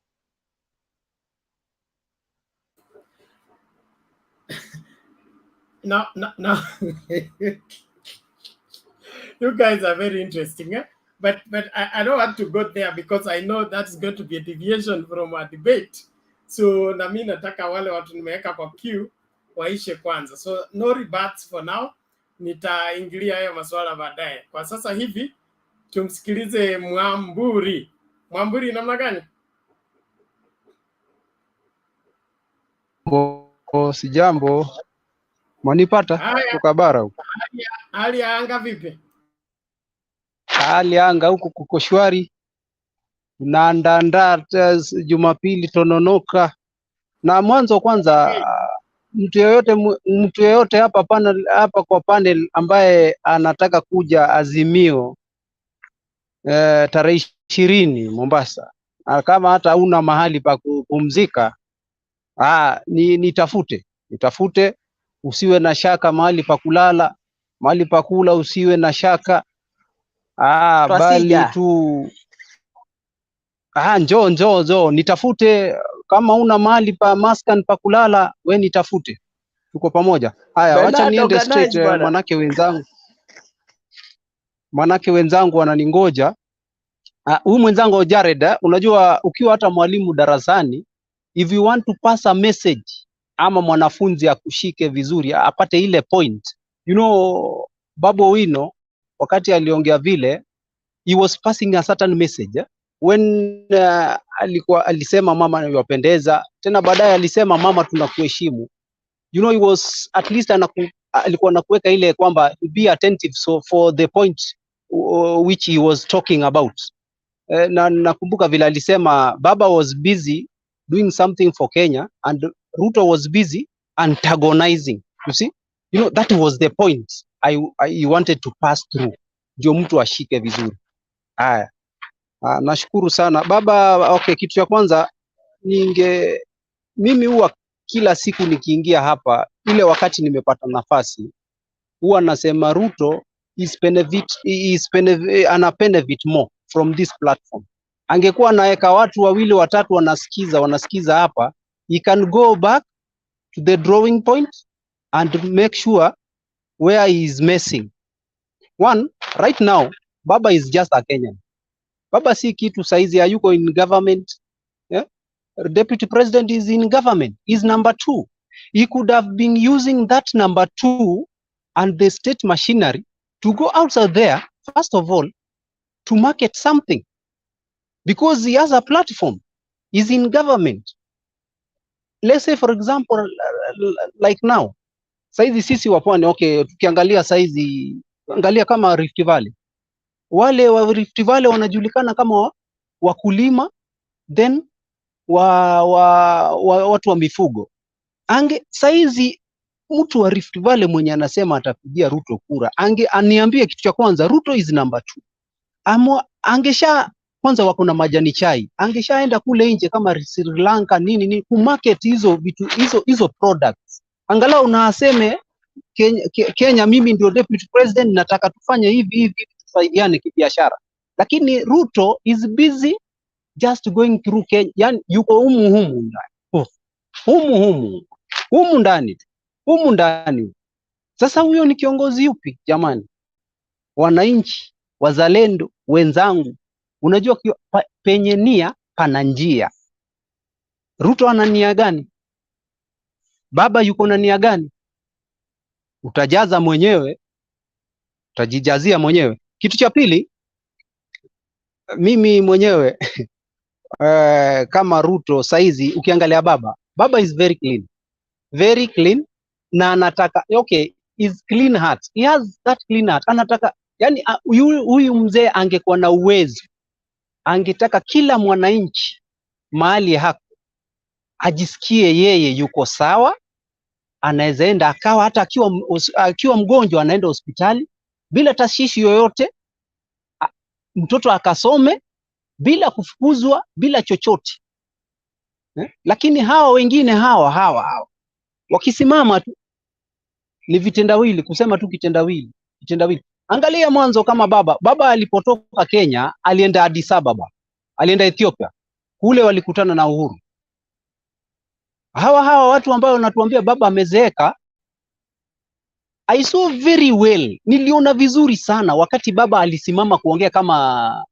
No. You guys are very interesting, eh? But I don't want to go there because I know that's going to be a deviation from our debate. So na mimi nataka wale watu nimeweka kwa queue waishe kwanza. So no rebuts for now. Nitaingilia hayo masuala baadaye. Kwa sasa hivi tumsikilize Mwamburi. Mwamburi namna gani? Sijambo. Mwanipata kutoka bara huko. Hali ya anga vipi? Hali ya anga huko kuko shwari. Naandaa Jumapili tononoka. Na mwanzo kwanza mtu yoyote hapa kwa panel ambaye anataka kuja Azimio tarehe 20 Mombasa, kama hata una mahali pa kupumzika, nitafute, usiwe na shaka. Mahali pa kulala, mahali pa kula, usiwe na shaka. Bali tu njoo nitafute. Kama una mahali pa maskan pa kulala, we nitafute, tuko pamoja. Haya, wacha niende straight, manake wenzangu wananingoja. Huyu mwenzangu Jared, unajua ukiwa hata mwalimu darasani, if you want to pass a message ama mwanafunzi akushike vizuri, apate ile point, you know, Babu Owino wakati aliongea vile, he was passing a certain message when alisema mama anayopendeza, tena baadaye alisema mama tunakuheshimu. You know, he was at least alikuwa nakuweka ile kwamba be attentive so for the point which he was talking about. Na nakumbuka vile alisema baba was busy doing something for Kenya and Ruto was busy antagonizing. You see, you know, that was the point I wanted to pass through, ndio mtu ashike vizuri. Haya, nashukuru sana baba. Okay, kitu cha kwanza mimi huwa kila siku nikiingia hapa, ile wakati nimepata nafasi, huwa nasema Ruto ana benefit more from this platform. Angekuwa naweka watu wawili watatu wanasikiza hapa, he can go back to the drawing point and make sure where he is messing. One, right now baba is just a Kenyan. Baba si kitu saizi, hayuko in government, yeah? Deputy president is in government, is number 2. He could have been using that number 2 and the state machinery to go outside there, first of all, to market something, because he has a platform, he's in government. Let's say for example, like now, saizi sisi wa pwani, okay, tukiangalia saizi, angalia kama Rift Valley, wale wa Rift Valley wanajulikana kama wakulima, then watu wa mifugo. Saizi mtu wa Rift Valley mwenye anasema atapigia Ruto kura, aniambie kitu cha kwanza, Ruto is number 2. Angesha kwanza, wako na majani chai, angeshaenda kule nje kama Sri Lanka nini kumarket hizo vitu, hizo products. Angalau na aseme Kenya, mimi ndio deputy president, nataka tufanye hivi tusaidiane kibiashara. Lakini Ruto is busy just going through Kenya, yani yuko humu ndani. Sasa huyo ni kiongozi yupi jamani? Wananchi wazalendo wenzangu, unajua penye nia pana njia. Ruto ana nia gani? Baba yuko na nia gani? Utajaza mwenyewe, utajijazia mwenyewe. Kitu cha pili, mimi mwenyewe kama Ruto saizi, ukiangalia baba is very clean, na anataka, okay, is clean heart, he has that clean heart, anataka, yani huyu mzee angekuwa na uwezo, angetaka kila mwananchi mahali hako ajisikie yeye yuko sawa, anaweza enda akawa hata akiwa mgonjwa anaenda hospitali bila tashwishi yoyote, mtoto akasome bila kufukuzwa, bila chochote. Lakini hawa wengine hawa wakisimama tu ni vitendawili, kusema tu kitendawili. Angalia mwanzo kama baba alipotoka Kenya, alienda Addis Ababa, alienda Ethiopia, kule walikutana na Uhuru. Hawa watu ambao wanatuambia baba amezeeka, I saw very well, niliona vizuri sana wakati baba alisimama kuongea kama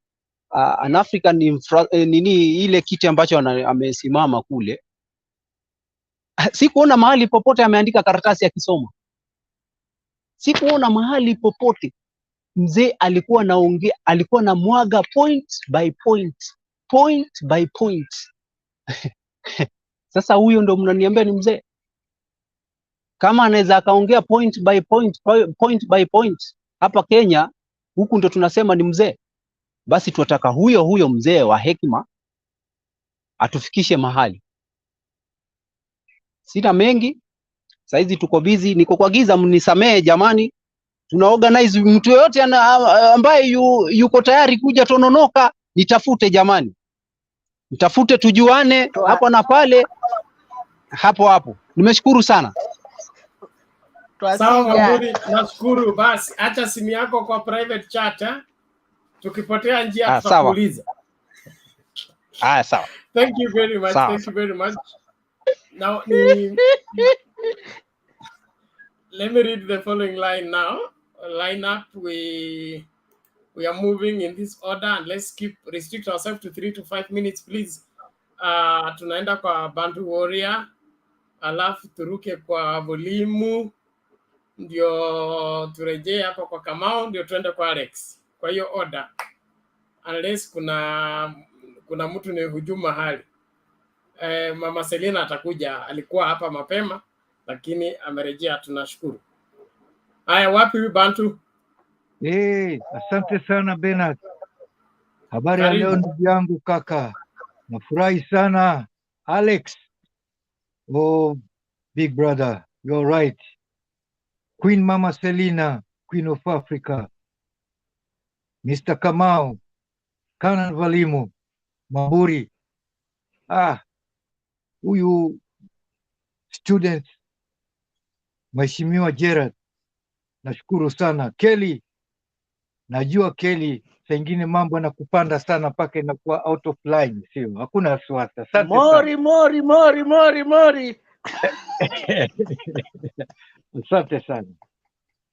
an African ile kiti ambacho amesimama kule. Sikuona mahali popote ameandika karatasi akisoma, sikuona mahali popote. Mzee alikuwa naongea, alikuwa na mwaga point by point. Sasa huyo ndo mnaniambia ni mzee? Kama anaweza akaongea point by point hapa Kenya, huku ndo tunasema ni mzee. Basi tunataka huyo mzee wa hekima atufikishe mahali. Sina mengi, Saizi tuko busy, niko kwa giza, mnisamee jamani. Tuna organize mtu yoyote ambaye yuko tayari kuja Tononoka, nitafute jamani. Nitafute tujuane hapa na pale hapo. Nimeshukuru sana. Sawa Mwamburi, nashukuru. Basi acha simu yako kwa private chat, tukipotea njia tutakuuliza. Sawa. Thank you very much. Sawa. Thank you very much. Now, let me read the following line now. Line up, we are moving in this order, and let's restrict ourselves to 3 to 5 minutes, please. Tunaenda kwa Bantu Warrior, alafu turuke kwa Volimu, ndio turejee hapo kwa Kamau, ndio tuende kwa Alex. Kwa hiyo order, unless kuna mtu ni hujumu mahali. Mama Selina atakuja, alikuwa hapa mapema lakini amerejea, tunashukuru. Haya, wapi Bantu? Asante sana Bernard. Habari ya leo ndugu yangu kaka. Nafurahi sana. Alex. Oh, big brother, you're right. Queen Mama Selina, Queen of Africa. Mr. Kamau, Kanan Valimu, Mamburi. Huyu student Mheshimiwa Gerard, nashukuru sana. Kelly, najua Kelly, pengine mambo yanakupanda sana mpaka inakuwa out of line, sio? Hakuna wasiwasi. Asante Mori. Asante sana.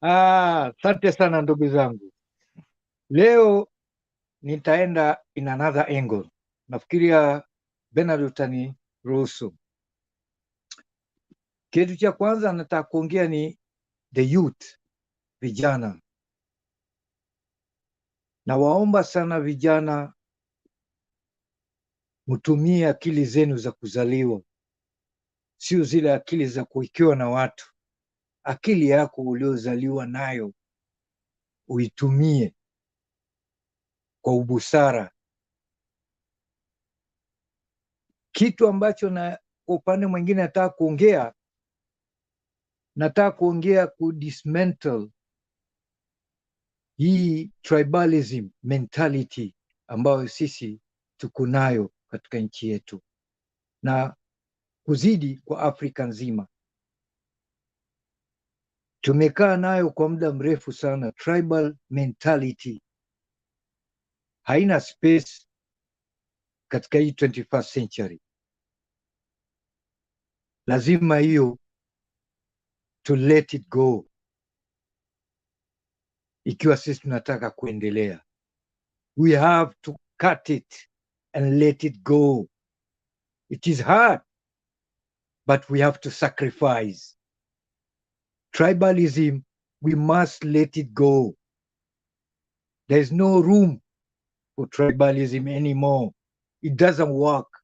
Asante sana ndugu zangu. Leo nitaenda in another angle. Nafikiria Bernard utaniruhusu. Kitu cha kwanza nataka kuongea ni the youth, vijana. Na waomba sana vijana mtumie akili zenu za kuzaliwa, sio zile akili za kuikiwa na watu. Akili yako uliozaliwa nayo uitumie kwa ubusara. Kitu ambacho na upande mwingine nataka kuongea ku dismantle hii tribalism mentality ambayo sisi tuko nayo katika nchi yetu na kuzidi kwa Afrika nzima. Tumekaa nayo kwa muda mrefu sana. Tribal mentality haina space katika hii 21st century. Lazima hiyo to let it go ikiwa sisi tunataka kuendelea. We have to cut it and let it go. It is hard, but we have to sacrifice. Tribalism, we must let it go. There is no room for tribalism anymore. It doesn't work.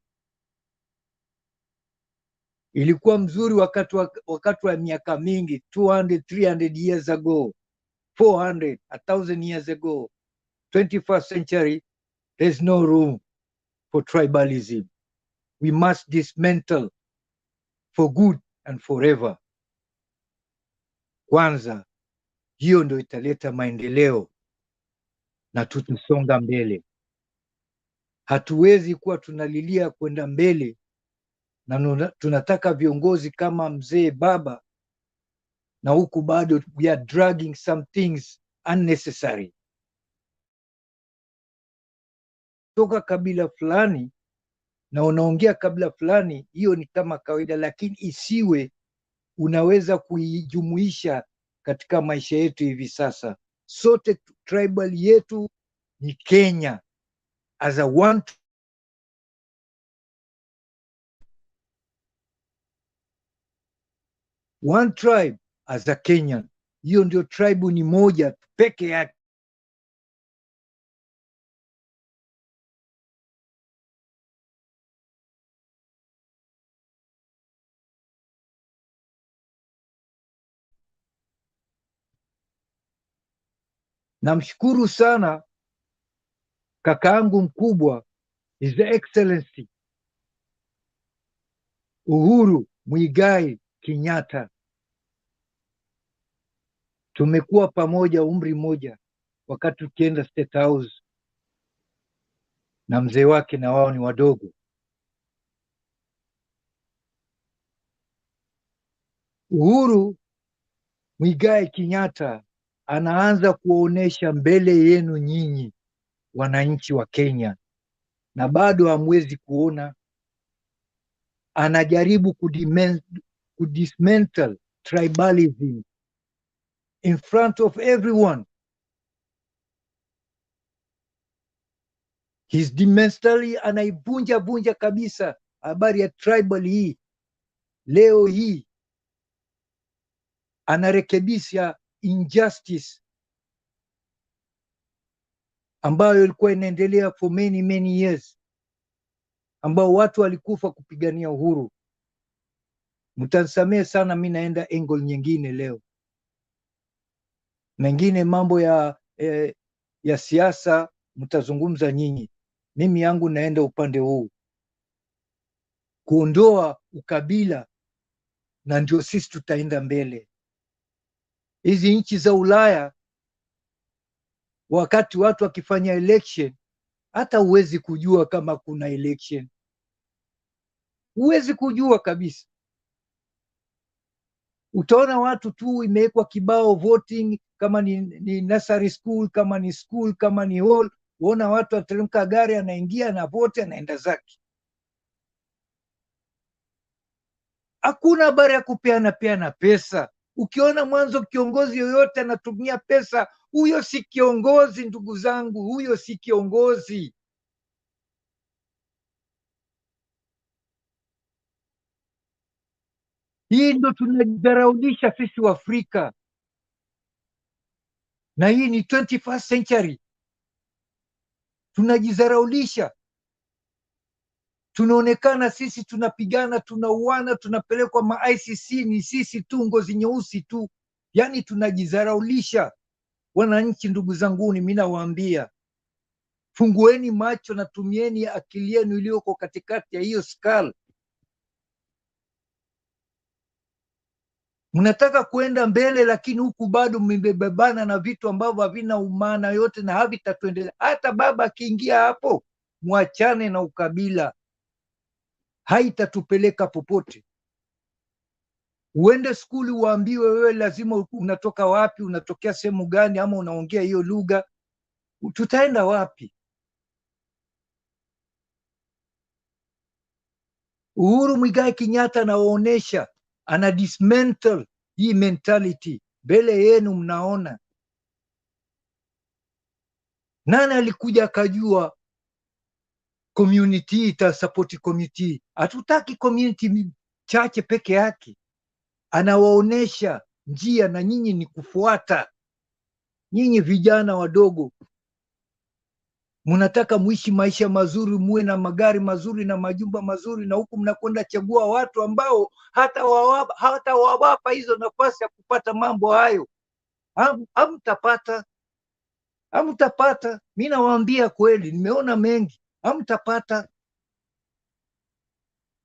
Ilikuwa mzuri wakati wa miaka mingi, 200, 300 years ago, 400, 1,000 years ago. 21st century, there's no room for tribalism. We must dismantle for good and forever. Kwanza, hiyo ndio italeta maendeleo na tutasonga mbele. Hatuwezi kuwa tunalilia kwenda mbele na tunataka viongozi kama mzee baba, na huku bado we are dragging some things unnecessary. Toka kabila fulani na unaongea kabila fulani, hiyo ni kama kawaida, lakini isiwe unaweza kuijumuisha katika maisha yetu hivi sasa. Sote tribal yetu ni Kenya as a one tribe as a Kenyan. Hiyo ndio tribe ni moja peke yake. Namshukuru sana kakaangu mkubwa His Excellency Uhuru Muigai Kenyatta tumekuwa pamoja umri mmoja, wakati tukienda State House na mzee wake, na wao ni wadogo. Uhuru Muigai Kenyatta anaanza kuonesha mbele yenu nyinyi wananchi wa Kenya, na bado hamwezi kuona. Anajaribu kudismantle tribalism in front of everyone. He's dismantling, anaivunja kabisa habari ya tribal hii. Leo hii anarekebisha injustice ambayo ilikuwa inaendelea for many years, ambao watu walikufa kupigania uhuru. Mtanisamehe sana, mi naenda angle nyingine leo, mengine mambo ya siasa mtazungumza nyinyi, mimi yangu naenda upande huu, kuondoa ukabila, na ndio sisi tutaenda mbele. Hizi nchi za Ulaya, wakati watu wakifanya election, hata huwezi kujua kama kuna election, huwezi kujua kabisa. Utaona watu tu imewekwa kibao voting, kama ni nursery school, kama ni school, kama ni hall, uona watu ateremka gari, anaingia na vote, anaenda zake. Hakuna habari ya kupeana pesa. Ukiona mwanzo kiongozi yoyote anatumia pesa, huyo si kiongozi, ndugu zangu, huyo si kiongozi. Hii ndo tunajidharaulisha sisi wa Afrika, na hii ni 21st century. Tunajidharaulisha, tunaonekana sisi tunapigana, tunauana, tunapelekwa ma-ICC, ni sisi tu ngozi nyeusi tu. Yani tunajidharaulisha. Wananchi, ndugu zanguni, mimi nawaambia, fungueni macho na tumieni akili yenu iliyoko katikati ya hiyo skull. Mnataka kuenda mbele, lakini huku bado mmebebana na vitu ambavyo havina umana yote na havitatuendelea. Hata baba akiingia hapo, mwachane na ukabila, haitatupeleka popote. Uende skuli uambiwe wewe lazima unatoka wapi, unatokea sehemu gani, ama unaongea hiyo lugha, tutaenda wapi? Uhuru Muigai Kenyatta anawaonesha, ana dismantle hii mentality mbele yenu. Mnaona nani alikuja akajua community itasapoti community? Hatutaki community chache peke yake. Anawaonesha njia, na nyinyi ni kufuata. Nyinyi vijana wadogo mnataka muishi maisha mazuri, muwe na magari mazuri na majumba mazuri, na huku mnakwenda chagua watu ambao hata wawapa hizo nafasi ya kupata mambo hayo. Hamtapata. Mi nawaambia kweli, nimeona mengi, hamtapata.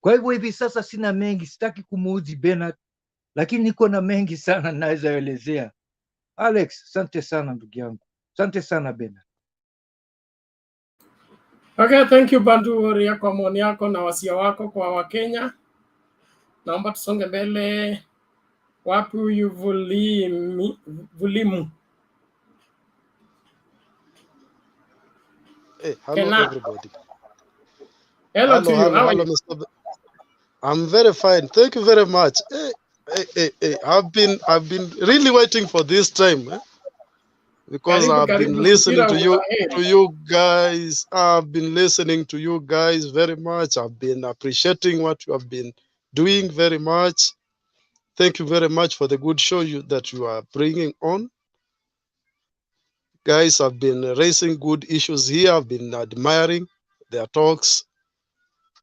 Kwa hivyo hivi sasa sina mengi, sitaki kumuudhi Bernard, lakini niko na mengi sana naweza elezea. Alex, asante sana ndugu yangu, asante sana Bernard. Okay, thank you Bantu Woria kwa maoni yako na wasia wako kwa Wakenya. Naomba tusonge mbele. Wapi huyu Vulimu? Hey, hello everybody. Hello to you. How are you? Mr. I'm very fine. Thank you very much. Hey. I've been really waiting for this time, because I've been listening to you guys. I've been listening to you guys very much. I've been appreciating what you have been doing very much. Thank you very much for the good show that you are bringing on. Guys have been raising good issues here. I've been admiring their talks.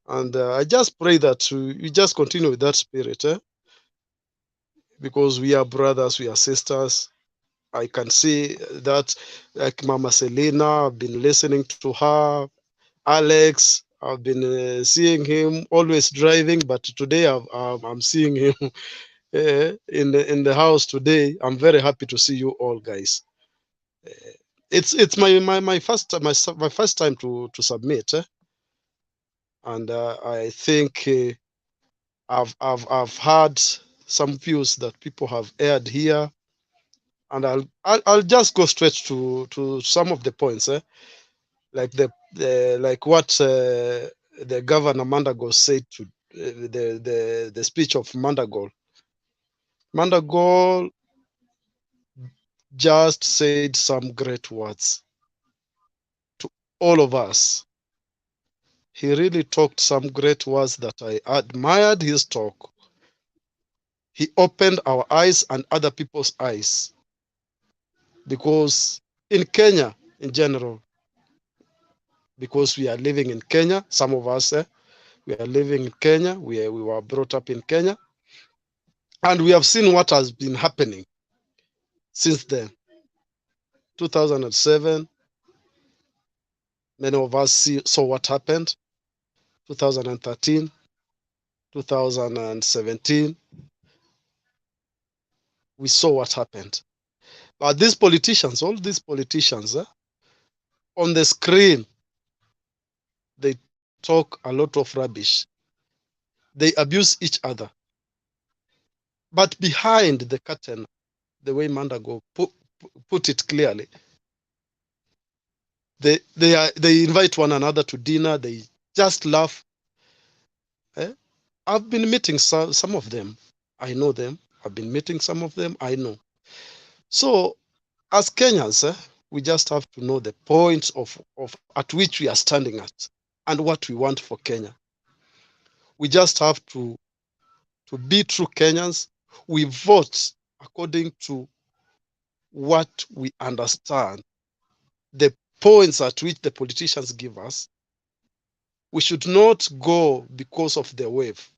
And I just pray that you just continue with that spirit, because we are brothers, we are sisters. I can see that, like Mama Selena, I've been listening to her. Alex, I've been seeing him always driving, but today I'm seeing him in the house today. I'm very happy to see you all, guys. It's my first time to submit, and I think I've heard some views that people have aired here, and I'll just go straight to some of the points, like like what the governor Mandago'S said to the speech of Mandago'. Mandago' just said some great words to all of us. He really talked some great words that I admired his talk. He opened our eyes and other people's eyes, because in Kenya in general, because we are living in Kenya, some of us, we are living in Kenya, we were brought up in Kenya, and we have seen what has been happening since then. 2007, many of us saw what happened. 2013, 2017, we saw what happened. But these politicians, all these politicians, on the screen, they talk a lot of rubbish. They abuse each other. But behind the curtain, the way Mandago' put it clearly, they invite one another to dinner. They just laugh. I've been meeting some of them. I know them. I've been meeting some of them. I know. So as Kenyans, we just have to know the points of at which we are standing at and what we want for Kenya. We just have to be true Kenyans. We vote according to what we understand, the points at which the politicians give us. We should not go because of the wave.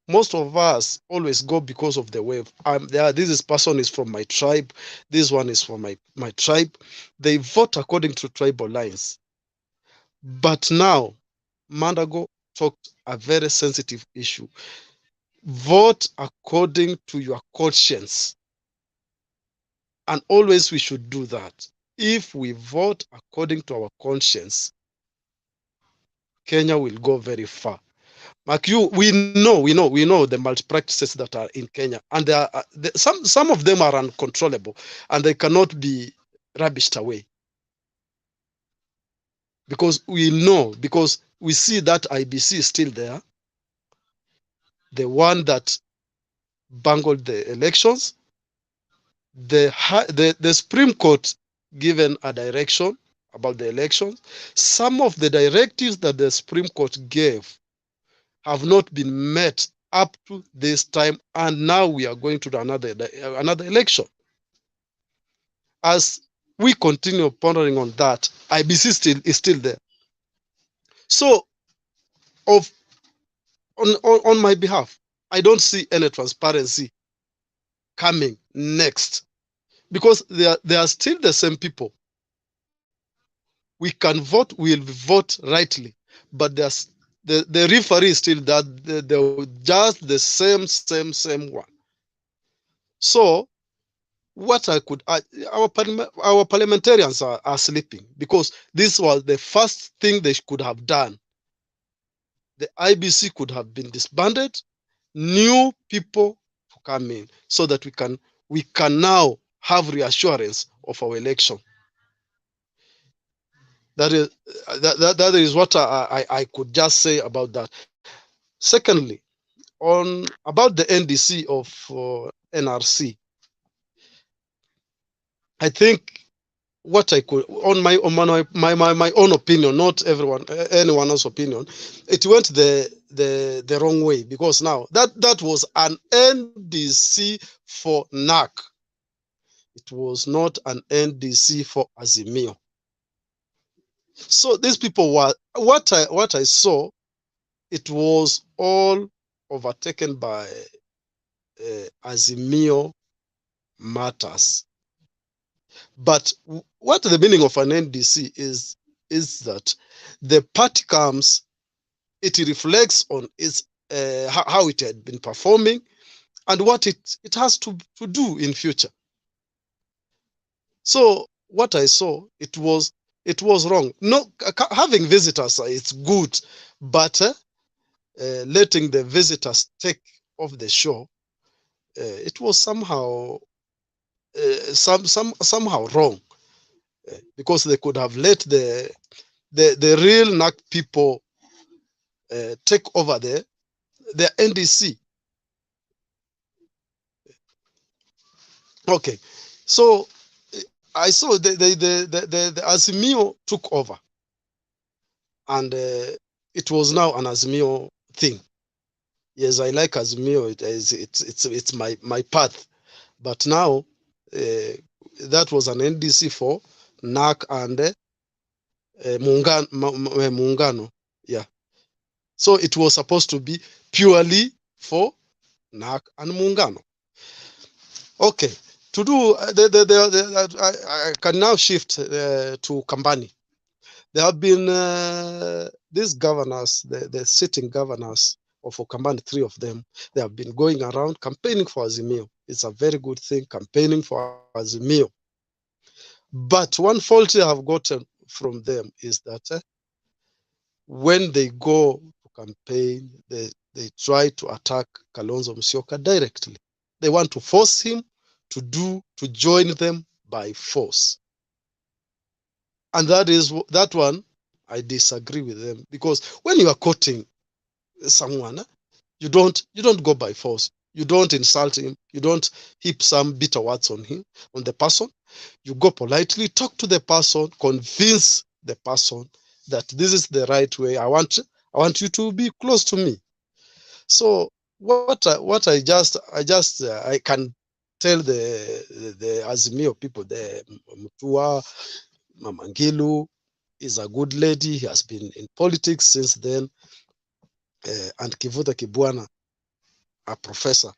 Most of us always go because of the wave. This person is from my tribe. This one is from my tribe. They vote according to tribal lines. But now, Mandago' talked a very sensitive issue. Vote according to your conscience. And always we should do that. If we vote according to our conscience, Kenya will go very far. We know the malpractices that are in Kenya, and there are, some of them are uncontrollable, and they cannot be rubbished away. Because we see that IBC is still there, the one that bungled the elections. The Supreme Court given a direction about the elections. Some of the directives that the Supreme Court gave have not been met up to this time, and now we are going to another election. As we continue pondering on that, IBC is still there. So, on my behalf, I don't see any transparency coming next, because they are still the same people. We can vote, we'll vote rightly, but there's the referee is still just the same one. So what I could our parliamentarians are sleeping, because this was the first thing they could have done. The IBC could have been disbanded, new people to come in, so that we can now have reassurance of our election. That is what I could just say about that. Secondly, about the NDC of NRC, I think what I could, on my own opinion, not anyone else's opinion, it went the wrong way, because now that was an NDC for NARC. It was not an NDC for Azimio. So these people were, what I saw, it was all overtaken by Azimio matters. But what the meaning of an NDC is that the party comes, it reflects on its how it had been performing, and what it has to do in future. So what I saw, it was wrong. No, having visitors, it's good, but letting the visitors take off the show, it was somehow somehow wrong, because they could have let the real NARC people take over the NDC. Okay, so I saw the Azimio took over, and it was now an Azimio thing. Yes, I like Azimio. It's my path, but now that was an NDC for NARC and Muungano. Yeah, so it was supposed to be purely for NARC and Muungano. Okay, to do I can now shift to Kambani. There have been these governors, the sitting governors of Kambani, 3 of them. They have been going around campaigning for Azimio. It's a very good thing, campaigning for Azimio. But one fault I have gotten from them is that when they go to campaign, they try to attack Kalonzo Musyoka directly. They want to force him to join them by force. And that one, I disagree with them, because when you are courting someone, you don't go by force. You don't insult him. You don't heap some bitter words on the person. You go politely, talk to the person, convince the person that this is the right way. I want you to be close to me. So what I can tell the Azimio people, the Mutua, Mama NGILU is a good lady. He has been in politics since then. And Kivuta Kibwana, a professor.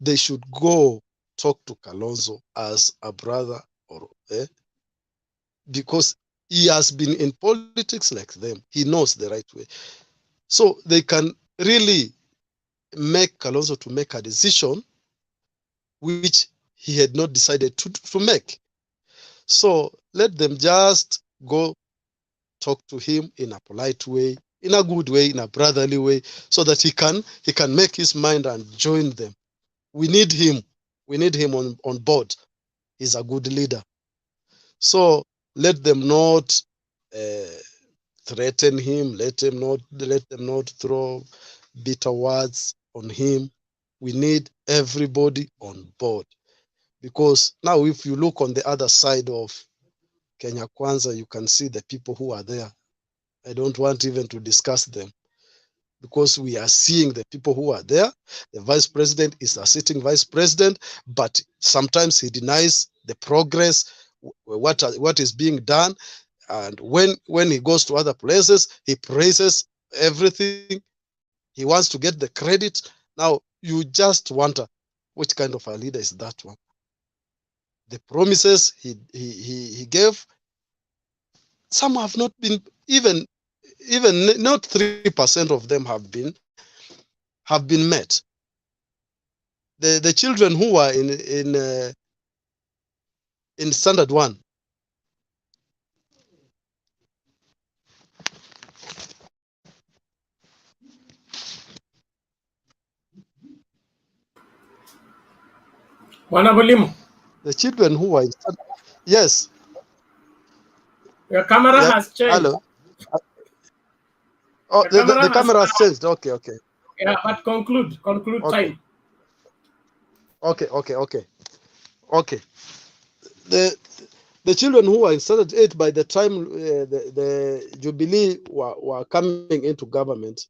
They should go talk to Kalonzo as a brother, because he has been in politics like them. He knows the right way. So they can really make Kalonzo to make a decision which he had not decided to make. So let them just go talk to him in a polite way, in a good way, in a brotherly way, so that he can make his mind and join them. We need him. We need him on board. He's a good leader. So let them not threaten him. Let them not throw bitter words on him. We need everybody on board, because now if you look on the other side of Kenya Kwanza, you can see the people who are there. I don't want even to discuss them, because we are seeing the people who are there. The vice president is a sitting vice president, but sometimes he denies the progress, what is being done. And when he goes to other places, he praises everything. He wants to get the credit. Now, you just wonder, which kind of a leader is that one? The promises he gave, some have not been, even not 3% of them have been met. The children who are in standard 1, the children who are in standard, yes. Your camera has changed. Hello. Oh, the camera has changed. Okay. Yeah, but conclude okay. time. Okay. The children who are in standard 8, by the time the Jubilee were coming into government,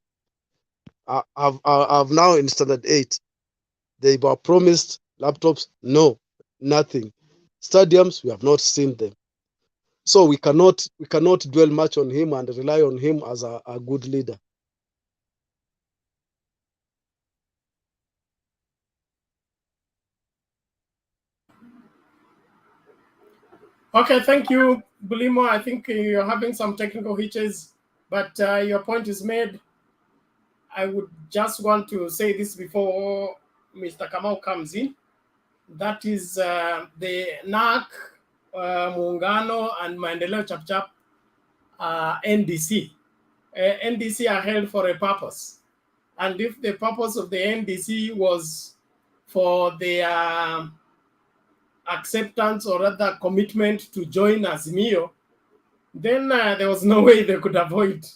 have now in standard 8. They were promised laptops. No, nothing. Stadiums, we have not seen them. So we cannot dwell much on him and rely on him as a good leader. Okay, thank you, Bulimo. I think you're having some technical hitches, but your point is made. I would just want to say this before Mr. Kamau comes in. That is the NARC, Muungano and Maendeleo Chapchap NDC. NDC are held for a purpose. And if the purpose of the NDC was for their acceptance or rather commitment to join Azimio, then there was no way they could avoid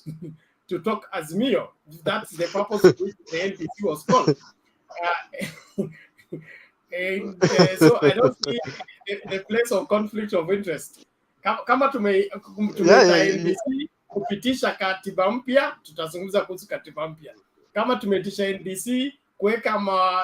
to talk Azimio. That's the purpose of which the NDC was called. So I don't see the place of conflict of interest. Kama tumeita NDC kupitisha katiba mpya, tutazungumza kuhusu katiba mpya. Kama tumeitisha NDC kuweka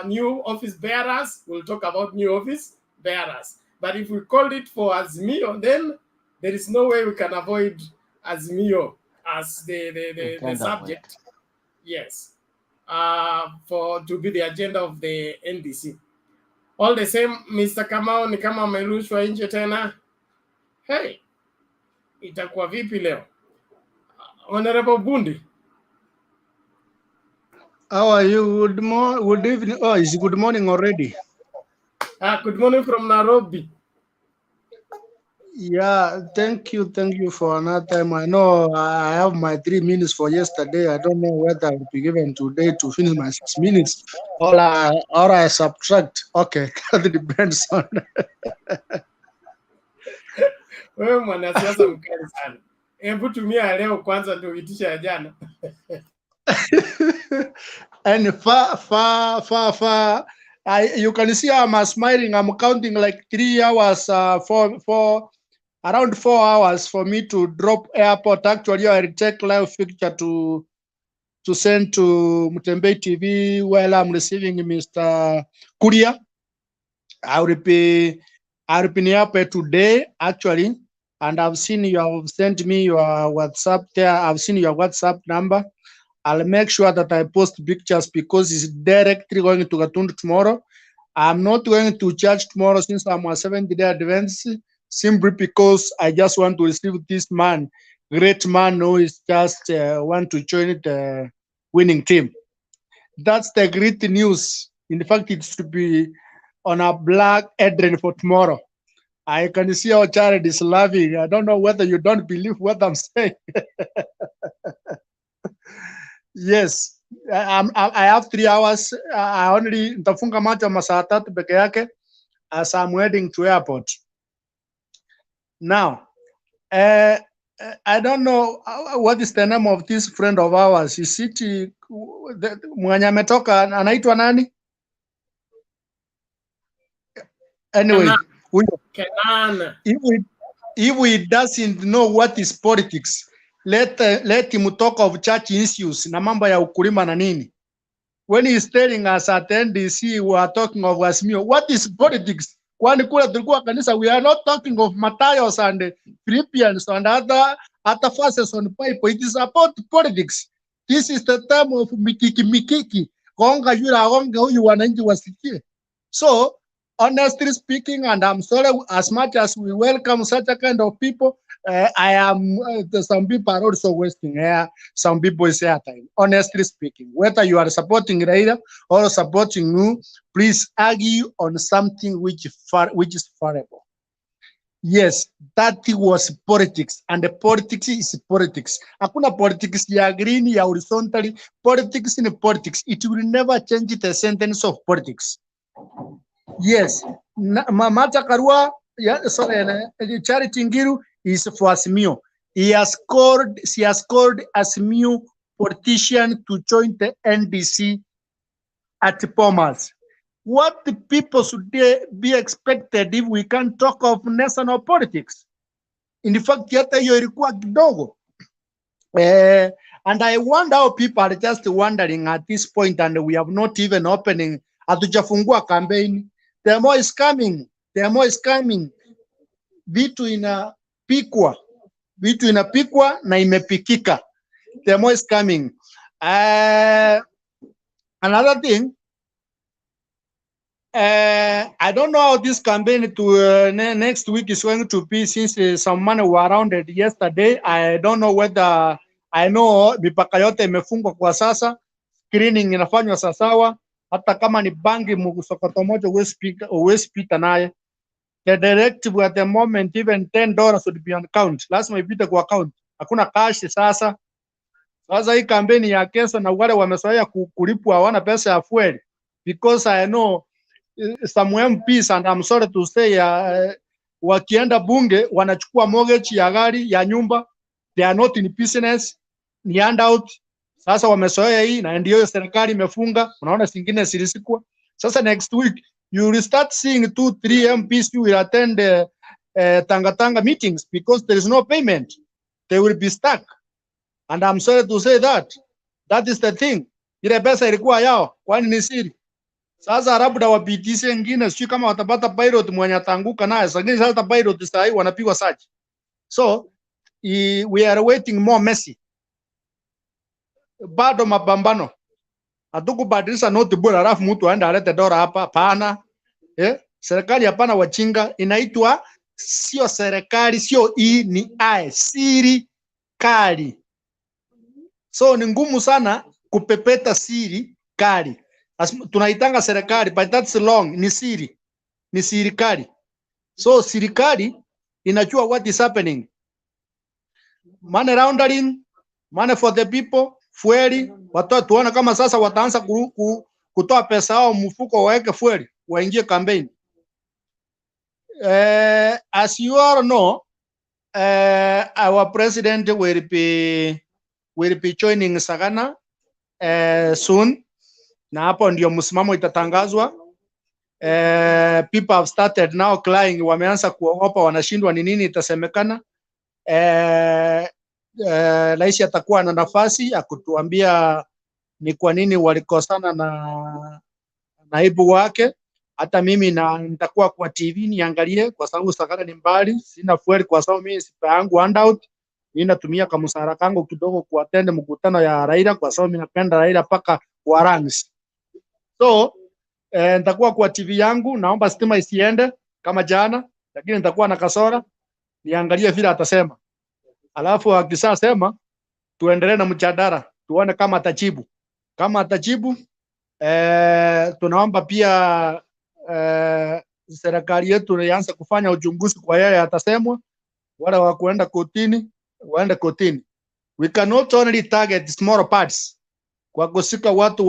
new office bearers, we'll talk about new office bearers. But if we called it for Azimio, then there is no way we can avoid Azimio as the subject. Yes. To be the agenda of the NDC. All the same, Mr. Kamau ni kama amerushwa nje tena. Hey, itakuwa vipi leo? Honorable Bundi. How are you? Good evening. Oh, it's good morning already. Good morning from Nairobi. Yeah, thank you for another time. I know I have my 3 minutes for yesterday. I don't know whether I will be given today to finish my 6 minutes or I subtract. Okay, that depends on. Wewe mwanasiasa mkali sana. Hebu tumia leo kwanza ndio uitisha ya jana. And far, you can see I'm smiling. I'm counting like 3 hours around 4 hours for me to drop airport. Actually, I will take live picture to send to Mutembei TV while I'm receiving Mr. Kuria. I will be airport today, actually, and I've seen you have sent me your WhatsApp there. I've seen your WhatsApp number. I'll make sure that I post pictures because it's directly going to Gatundu tomorrow. I'm not going to church tomorrow since I'm a 70-day advance, simply because I just want to receive this man, great man who is just want to join the winning team. That's the great news. In fact, it should be on a black headline for tomorrow. I can see our child is laughing. I don't know whether you don't believe what I'm saying. Yes, I have 3 hours. I only nitafunga macho masaa 3 peke yake as I'm heading to airport. Now, I don't know what is the name of this friend of ours. Is it mwenye ametoka anaitwa nani? Anyway, if we doesn't know what is politics, let him talk of church issues na mambo ya ukulima na nini. When he's telling us at NDC we are talking of Azimio, what is politics? Kwani kule tulikuwa kanisa, we are not talking of Matthias and Philippians and other verses on Bible. It is about politics. This is the time of mikiki. Gonga yura gonga huyu wananchi wasikie. So, honestly speaking, and I'm sorry, as much as we welcome such a kind of people, some people are also wasting some people's airtime. Honestly speaking, whether you are supporting Raila or supporting you, please argue on something which is favorable. Yes, that was politics, and the politics is politics. Hakuna politics ya green, ya horizontally. Politics in politics. It will never change the sentence of politics. Yes, Martha Karua, Charity Ngilu is for Azimio. She has called Azimio politician to join the NDC at Bomas. What the people should be expected if we can talk of national politics? In fact, hata hiyo ilikuwa kidogo. And I wonder how people are just wondering at this point, and we have not even opening, hatujafungua campaign. The more is coming. Vitu inapikwa na imepikika. The more is coming. Another thing, I don't know how this campaign to next week is going to be, since some money were around it yesterday. I don't know whether, I know mipaka yote imefungwa kwa sasa, screening inafanywa sasawa, hata kama ni bangi msokoto moja uwezi pita naye. The directive at the moment, even $10 should be on account. Lazima ipite kwa account. Hakuna cash sasa. Sasa hii kampeni ya kesho na wale wamezoea kulipwa hawana pesa ya fuel. Because I know some MPs, and I'm sorry to say, wakienda bunge wanachukua mortgage ya gari ya nyumba. They are not in business, ni handout. Sasa wamezoea hii na ndio serikali imefunga. Unaona zingine zilisikwa. Sasa next week you will start seeing 2-3 MPs who will attend tanga meetings because there is no payment. They will be stuck. And I'm sorry to say that. That is the thing. Ile pesa ilikuwa yao, kwani ni siri. Sasa labda wapitishe wengine, sio kama watapata pilot mwenye atanguka naye. Sasa hata pilot sasa hivi wanapigwa search. So we are waiting more messy. Bado mapambano. Hatukubadilisha noti bora alafu mtu aende alete dola hapa, hapana. Serikali hapana wachinga, inaitwa sio serikali, sio ni siri kali. So ni ngumu sana kupepeta siri kali. Tunaitanga serikali, but that's long, ni siri kali. So serikali inajua what is happening. Money laundering, money for the people, fueli, watu tuona kama sasa wataanza kutoa pesa yao mfuko waweke fueli, waingie campaign. As you all know, our president will be joining Sagana soon. Na hapo ndio msimamo itatangazwa. People have started now crying, wameanza kuogopa, wanashindwa ni nini itasemekana. Rais atakuwa na nafasi ya kutuambia ni kwa nini walikosana na naibu wake. Hata mimi nitakuwa kwa TV niangalie, kwa sababu Sagana ni mbali, sina fueli kwa sababu mimi sipa yangu handout. Mimi natumia kama msara kangu kidogo kuattend mkutano ya Raila, kwa sababu mimi napenda Raila paka Warangs. So nitakuwa kwa TV yangu, naomba stima isiende kama jana, lakini nitakuwa na kasora niangalie vile atasema. Alafu akisema tuendelee na mjadala, tuone kama atajibu. Kama atajibu, tunaomba pia serikali yetu ianze kufanya uchunguzi kwa yeye atasemwa, wala wa kuenda kotini waende kotini. We cannot only target small parts kwa kusika watu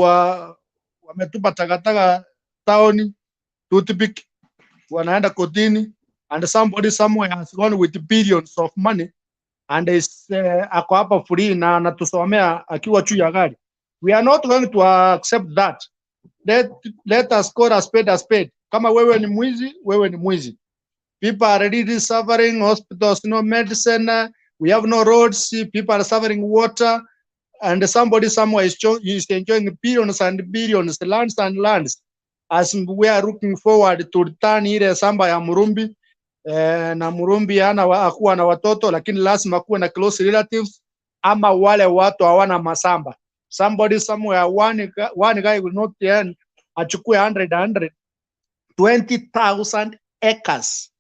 wametupa takataka town toothpick, wanaenda kotini, and somebody somewhere has gone with billions of money and is ako hapa free na anatusomea akiwa juu ya gari. We are not going to accept that. Let us call a spade a spade. Kama wewe ni mwizi, wewe ni mwizi. People are really suffering, hospitals no medicine, we have no roads, people are suffering water, and somebody somewhere is enjoying billions and billions, lands and lands. As we are looking forward to return ile samba ya Murumbi, na Murumbi akuwa na watoto, lakini lazima kuwe na close relatives, ama wale watu hawana masamba. Somebody somewhere, one guy will not earn, achukue 20,000 acres.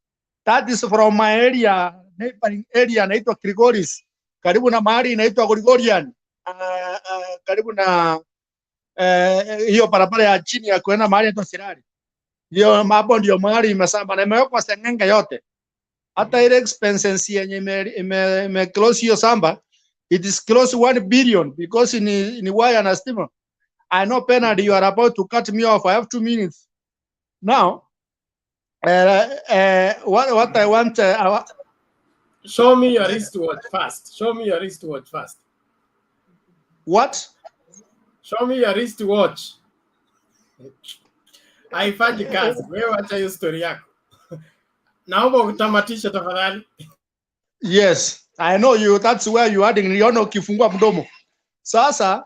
That is from my area, neighboring area, naitwa Grigoris, karibu na mahali inaitwa Gregorian, karibu na hiyo barabara ya chini ya kuenda mahali inaitwa Sirari. Hiyo hapo ndio mahali imesamba na imewekwa sengenge yote. Hata ile expenses yenye ime close hiyo samba, it is close 1 billion because ni wire na stima. I know Bernard, you are about to cut me off. I have 2 minutes. Now, what I want... show me your wristwatch first. Show me your wristwatch first. What? Show me your wristwatch. Haifanyi kazi. Wewe acha hiyo story yako. Naomba utamatishe tafadhali. Yes, I know you. That's where you adding. Niona ukifungua mdomo. Sasa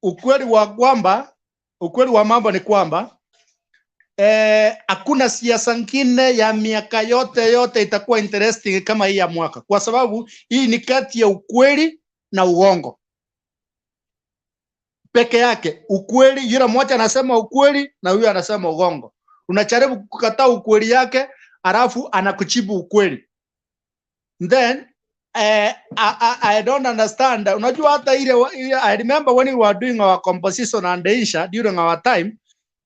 ukweli wa mambo ni kwamba hakuna siasa nyingine ya miaka yote itakuwa interesting kama hii ya mwaka, kwa sababu hii ni kati ya ukweli na uongo peke yake. Ukweli, yule mmoja anasema ukweli na huyo anasema uongo. Unajaribu kukataa ukweli yake, alafu anakujibu ukweli. Then I don't understand. Unajua hata ile, I remember when we were doing our composition and Aisha during our time,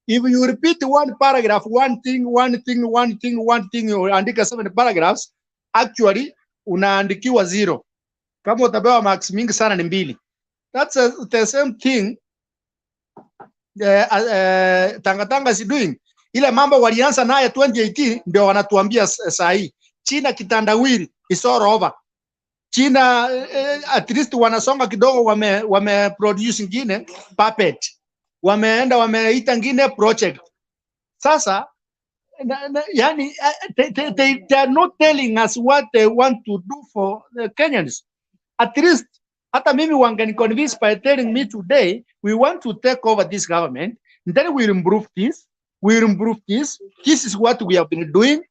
if you repeat one paragraph, one thing, uandika 7 paragraphs, actually unaandikiwa 0. Kama utapewa marks mingi sana ni 2. That's the same thing Tanga is doing. Ile mambo walianza naye 2018 ndio wanatuambia saa hii. China kitandawili is all over. China at least wanasonga kidogo, wame produce ingine puppet, wameenda wameita ingine project. Sasa yani they are not telling us what they want to do for the Kenyans. At least hata mimi wangani convince by telling me today we want to take over this government, and then we'll improve this, this is what we have been doing,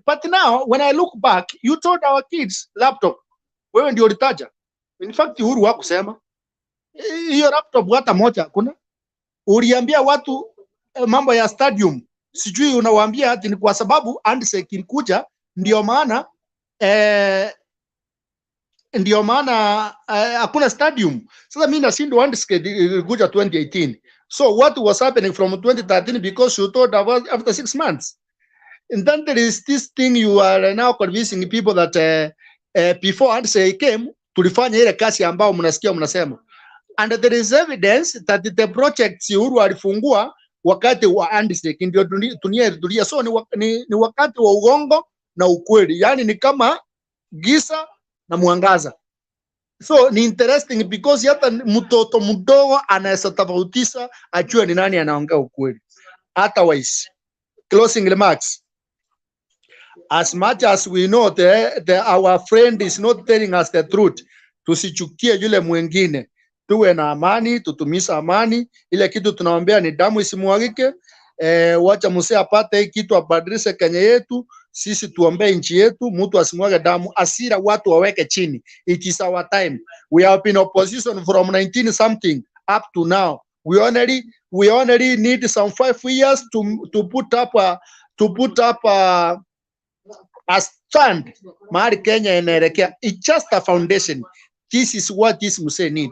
but now when I look back, you told our kids laptop, wewe ndio ulitaja. In fact Uhuru hakusema hiyo laptop hata moja kuna. Uliambia watu mambo ya stadium, sijui unawaambia ati ni kwa sababu handshake ilikuja ndio maana hakuna stadium. Sasa mimi nashindwa handshake ilikuja 2018. So what was happening from 2013, because you told about after 6 months? And then there is this thing you are now convincing people that before handshake came tulifanya ile kazi ambao mnasema, and there is evidence that the projects Uhuru alifungua wakati wa handshake ndio dunia. So ni wakati wa uongo na ukweli, yani ni kama giza na mwangaza. So ni interesting because hata mtoto mdogo anaweza tofautisha ajue ni nani anaongea ukweli. Otherwise, closing remarks, as much as we know our friend is not telling us the truth, tusichukie yule mwingine, tuwe na amani, tutumisha amani. Ile kitu tunaombea ni damu isimwagike. Wacha msee apate kitu, abadilishe Kenya yetu. Sisi tuombee nchi yetu, mtu asimwage damu, asira watu waweke chini. It is our time. We have been opposition from 19 something up to now. We only need some 5 years to put up a stand mahali Kenya inaelekea. It's just a foundation. This is what this must need,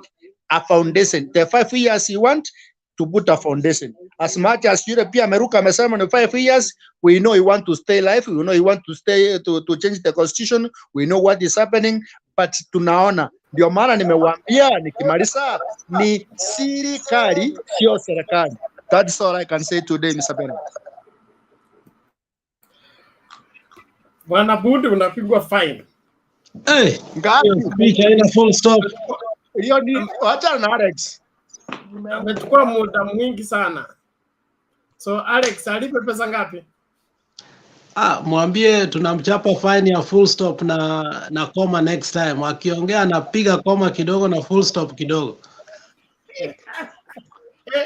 a foundation. The 5 years you want to put a foundation. As much as Europe America amesema ni 5 years, we know you want to stay alive, we know you want to stay to change the constitution, we know what is happening, but tunaona. Ndio maana nimewaambia nikimaliza ni serikali sio serikali. That's all I can say today, Mr. Bernard. Bwana Budi unapigwa fine. Speech haina full stop. Hiyo ni acha na Alex. Amechukua muda mwingi sana. So Alex alipe pesa ngapi? Mwambie tunamchapa fine ya full stop na koma next time. Akiongea anapiga koma kidogo na full stop kidogo.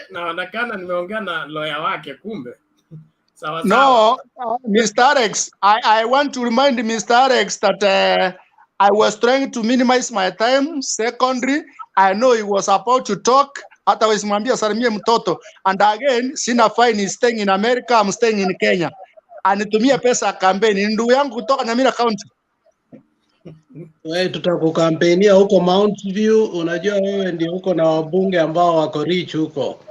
Naonekana nimeongea na lawyer wake kumbe. Sawa. No, Mr. Alex, I want to remind Mr. Alex that I was trying to minimize my time. Secondly, I know he was about to talk. Hata wesimwambia salimie mtoto. And again, sina fine is staying in America, I'm staying in Kenya. Anitumia pesa ya kampeni. Ndugu yangu kutoka Nyamira County. Wewe tutakukampenia huko Mount View. Unajua wewe ndio huko na wabunge ambao wako rich huko.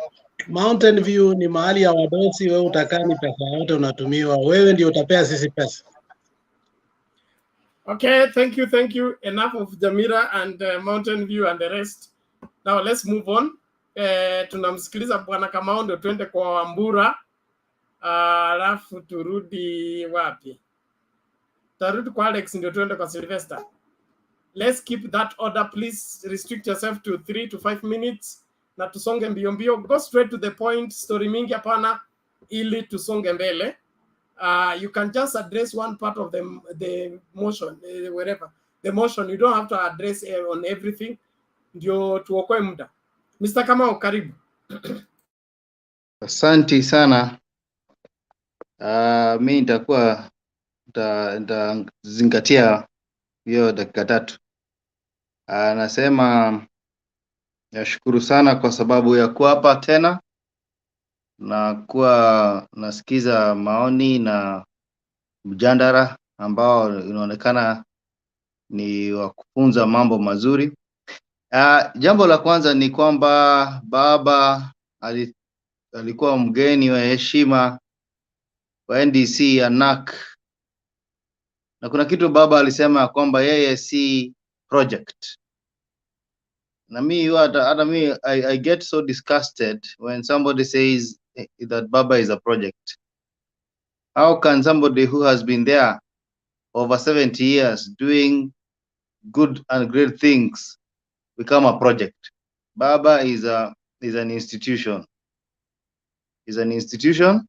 Mountain View ni mahali ya wadosi, wewe utakani pesa yote unatumiwa. Wewe ndio utapea sisi pesa. Okay, thank you. Enough of Jamira and Mountain View and the rest. Now let's move on. Tunamsikiliza Bwana Kamau ndio twende kwa Wambura. Alafu turudi wapi? Tarudi kwa Alex ndio twende kwa Sylvester. Let's keep that order, please. Restrict yourself to 3 to 5 minutes. Na tusonge mbio. Go straight to the point. Story mingi hapana ili tusonge mbele. You can just address one part of the motion, wherever. The motion, you don't have to address on everything. Ndio tuokoe muda. Mr. Kamau, karibu. Asante sana. Mimi nitakuwa nitazingatia hiyo dakika 3. Nasema nashukuru sana kwa sababu ya kuwa hapa tena na kuwa nasikiza maoni na mjadala ambao inaonekana ni wa kufunza mambo mazuri. Jambo la kwanza ni kwamba baba alikuwa mgeni wa heshima wa NDC ya NARC, na kuna kitu baba alisema kwamba yeye si project. Na mimi hata mimi I get so disgusted when somebody says that baba is a project. How can somebody who has been there over 70 years doing good and great things become a project? Baba is an institution. Is an institution,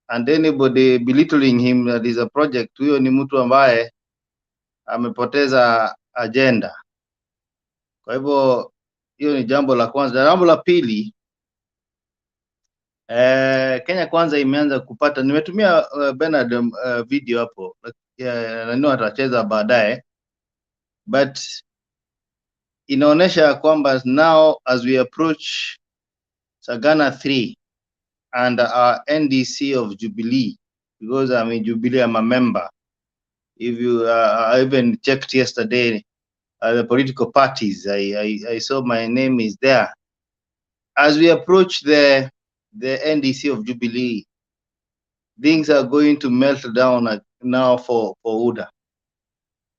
and anybody belittling him that is a project, huyo ni mtu ambaye amepoteza agenda. Kwa hivyo hiyo ni jambo la kwanza. Jambo la pili, Kenya Kwanza imeanza kupata, nimetumia Bernard video hapo, na atacheza baadaye, but inaonesha kwamba now as we approach Sagana 3 and our NDC of Jubilee, because I'm in Jubilee, I'm a member. If you I even checked yesterday the political parties, I saw my name is there. As we approach the NDC of Jubilee, things are going to melt down now for UDA.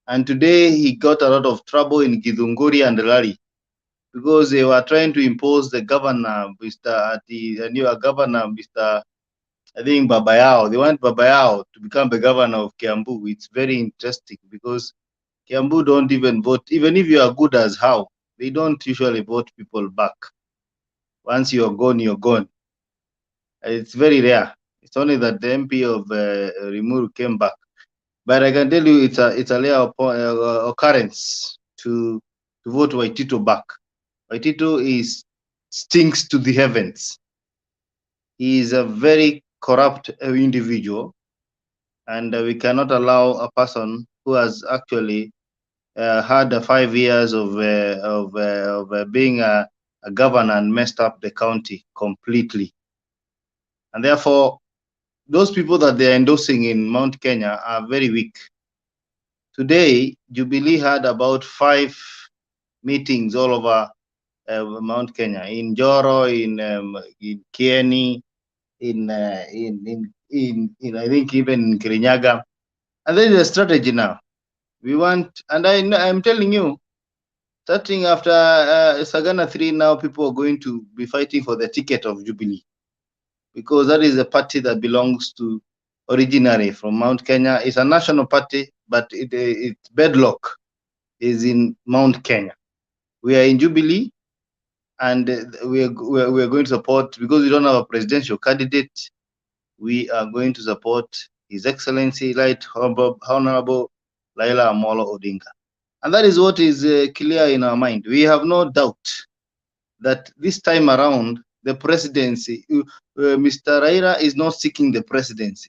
And today he got a lot of trouble in GITHUNGURI and Rari, because they were trying to impose the governor, the new governor, I think Babayao. They want Babayao to become the governor of Kiambu. It's very interesting because Kiambu don't even vote. Even if you are good as how, they don't usually vote people back. Once you're gone, you're gone. It's very rare. It's only that the MP of Rimuru came back. But I can tell you it's a rare occurrence to vote Waitito back. Waitito stinks to the heavens. He is a very corrupt individual, and we cannot allow a person who has actually had 5 years of being a governor and messed up the county completely. And therefore, those people that they are endorsing in Mount Kenya are very weak. Today, Jubilee had about 5 meetings all over Mount Kenya, in Joro, in Kieni, in I think even in Kirinyaga. And there is a strategy now. We want, and I'm telling you, starting after Sagana 3, now people are going to be fighting for the ticket of Jubilee, because that is a party that belongs to originally from Mount Kenya. It's a national party, but its bedrock is in Mount Kenya. We are in Jubilee, and we are going to support, because we don't have a presidential candidate, we are going to support His Excellency, Right Honorable Raila Amolo Odinga. And that is what is clear in our mind. We have no doubt that this time around, the presidency, Mr. Raila is not seeking the presidency.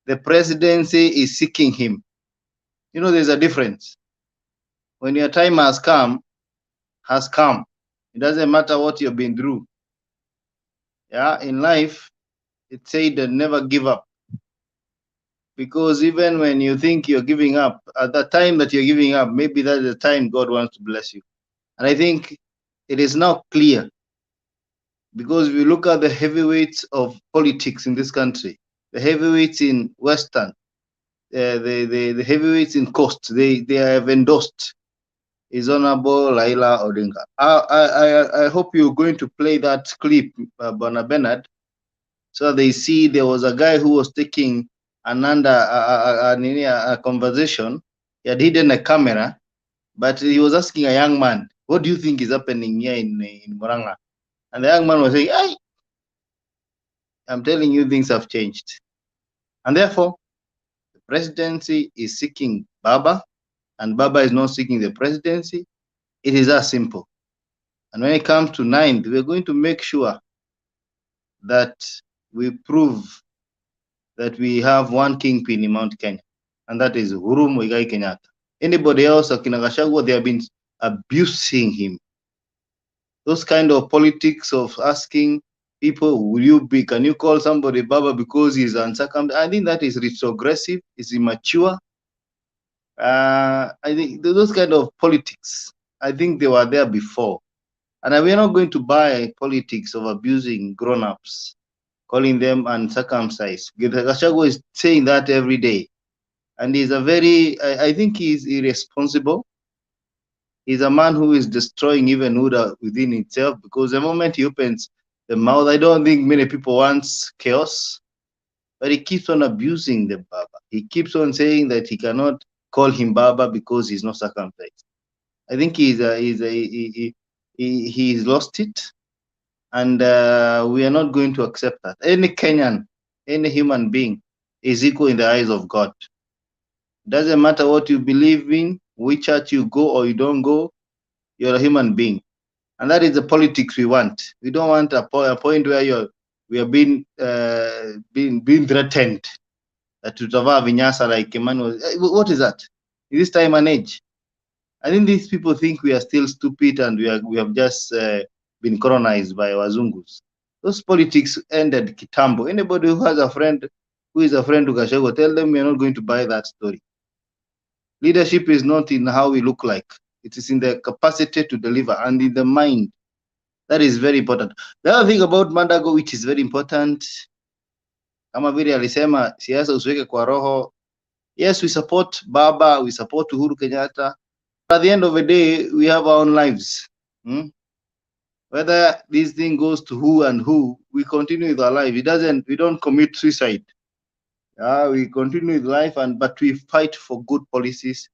The presidency is seeking him. You know, there's a difference. When your time has come, it doesn't matter what you've been through. Yeah, in life, it said that never give up. Because even when you think you're giving up, at the time that you're giving up, maybe that's the time God wants to bless you. And I think it is now clear, because if you look at the heavyweights of politics in this country, the heavyweights in Western, the heavyweights in Coast, they have endorsed His Honorable Raila Odinga. I hope you're going to play that clip, Bernard, so they see there was a guy who was taking a conversation. He had hidden a camera, but he was asking a young man, what do you think is happening here in Murang'a? And the young man was saying, hey, I'm telling you, things have changed. And therefore, the presidency is seeking Baba, and Baba is not seeking the presidency. It is that simple. And when it comes to 9th, we're going to make sure that we prove that we have one kingpin in Mount Kenya, and that is Uhuru Muigai Kenyatta. Anybody else, Akina Gachagua, they have been abusing him. Those kind of politics of asking people, can you call somebody Baba because he's uncircumcised? I think that is retrogressive, it's immature, I think those kind of politics, I think they were there before. And we are not going to buy politics of abusing grown-ups, calling them uncircumcised. Gachagua is saying that every day. And he's a very, I think he's irresponsible. He's a man who is destroying even Huda within itself, because the moment he opens the mouth, I don't think many people want chaos, but he keeps on abusing the Baba. He keeps on saying that he cannot call him Baba because he's not circumcised. I think he's lost it, and we are not going to accept that. Any Kenyan, any human being is equal in the eyes of God. Doesn't matter what you believe in, which church you go or you don't go, you're a human being. And that is the politics we want. We don't want a point where we are being threatened that tutavaa vinyasa like Emmanuel. What is that? In this time and age? I think these people think we are still stupid and we have just been colonized by Wazungus. Those politics ended kitambo. Anybody who has a friend who is a friend to Gachagua, tell them we are not going to buy that story. Leadership is not in how we look like. It is in the capacity to deliver and in the mind. That is very important. The other thing about Mandago, which is very important, kama vile alisema siasa usiweke kwa roho. Yes, we support Baba, we support Uhuru Kenyatta. At the end of the day, we have our own lives. Whether this thing goes to who and who, we continue with our life. We don't commit suicide. We continue with life, but we fight for good policies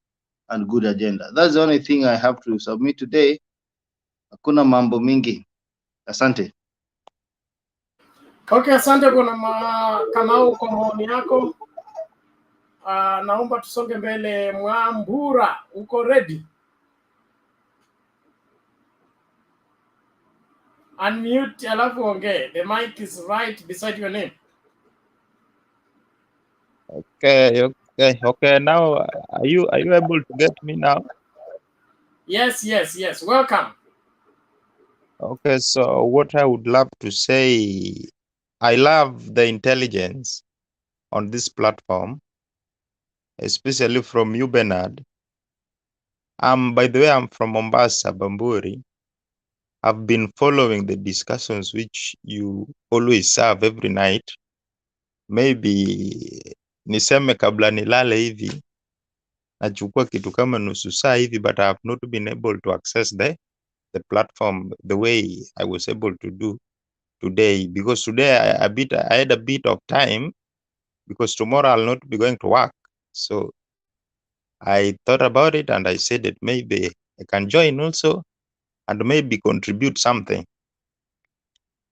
and good agenda. That's the only thing I have to submit today. Hakuna mambo mingi. Asante. Okay, asante bwana Kamau kwa maoni yako. Naomba tusonge mbele. Mwambura, uko ready? Unmute alafu ongee. The mic is right beside your name. Okay. Now, are you able to get me now? Yes. Welcome. Okay, so what I would love to say, I love the intelligence on this platform, especially from you, Bernard. By the way, I'm from Mombasa, Bamburi. I've been following the discussions which you always have every night. Maybe niseme kabla nilale hivi, nachukua kitu kama nusu saa hivi, but I have not been able to access the platform the way I was able to do today, because today I had a bit of time, because tomorrow I'll not be going to work. So I thought about it and I said that maybe I can join also and maybe contribute something.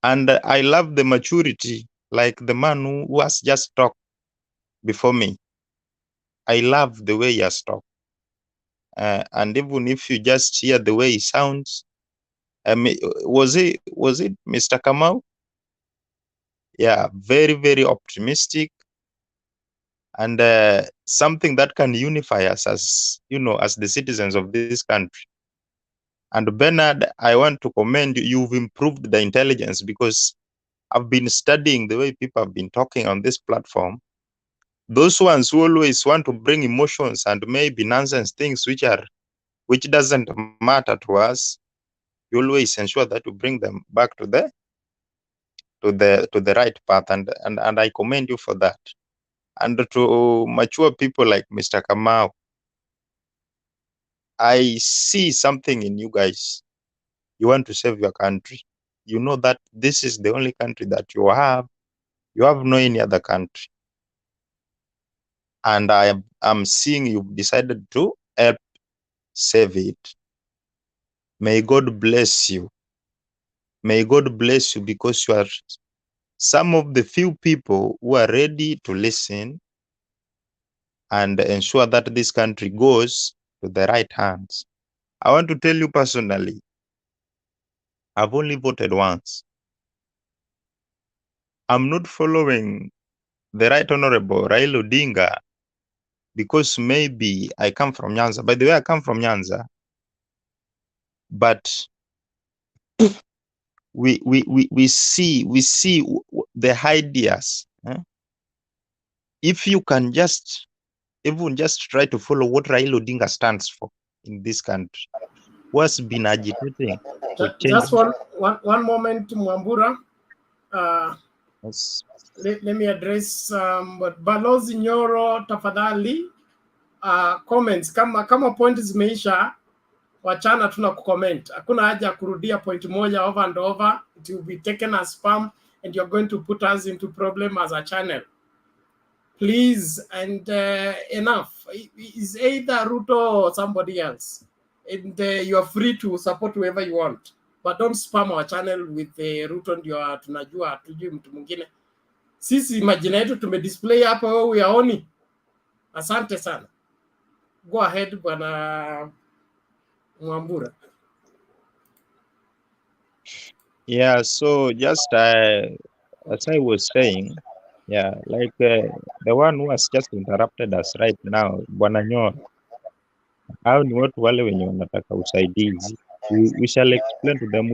And I love the maturity, like the man who has just talked before me. I love the way he has talked. And even if you just hear the way he sounds, was it Mr. Kamau? Yeah, very, very optimistic, and something that can unify us as, as the citizens of this country. And Bernard, I want to commend you. You've improved the intelligence, because I've been studying the way people have been talking on this platform. Those ones who always want to bring emotions and maybe nonsense things which doesn't matter to us, you always ensure that you bring them back to the right path, and I commend you for that. And to mature people like Mr. Kamau, I see something in you guys. You want to save your country. You know that this is the only country that you have. You have no any other country. And I'm seeing you've decided to help save it. May God bless you. May God bless you, because you are some of the few people who are ready to listen and ensure that this country goes to the right hands. I want to tell you personally, I've only voted once. I'm not following the Right Honorable Raila Odinga because maybe I come from Nyanza. By the way, I come from Nyanza. But we see the ideas. If you can just even just try to follow what Raila Odinga stands for in this country, who has been agitating for change. Just one moment, Mwambura. Yes. Let me address but Balozi Nyoro, tafadhali comments kama point zimeisha, wachana tuna kucomment. Hakuna haja ya kurudia point moja over and over. It will be taken as spam and you're going to put us into problem as a channel. Please, and enough. Is either RUTO or somebody else. And you are free to support whoever you want. But don't spam our channel with RUTO ndio tunajua hatujui mtu mwingine. Sisi majina yetu tumedisplay hapa, wewe uyaoni. Asante sana. Go ahead, bwana Mwambura. Yeah, so just as I was saying, yeah, like the one who has just interrupted us right now, Bwana Nyoro, hao ni watu wale wenye wanataka usaidizi. We shall explain to them.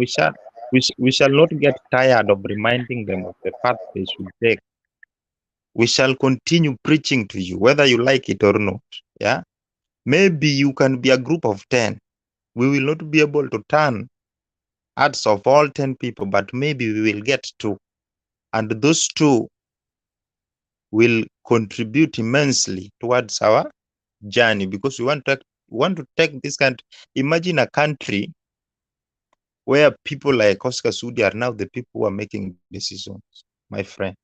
We shall not get tired of reminding them of the path they should take. We shall continue preaching to you, whether you like it or not. Yeah, maybe you can be a group of 10. We will not be able to turn hearts of all 10 people, but maybe we will get 2. And those 2 will contribute immensely towards our journey, because we want to take this country. Imagine a country where people like Oscar Sudi are now the people who are making decisions, my friend.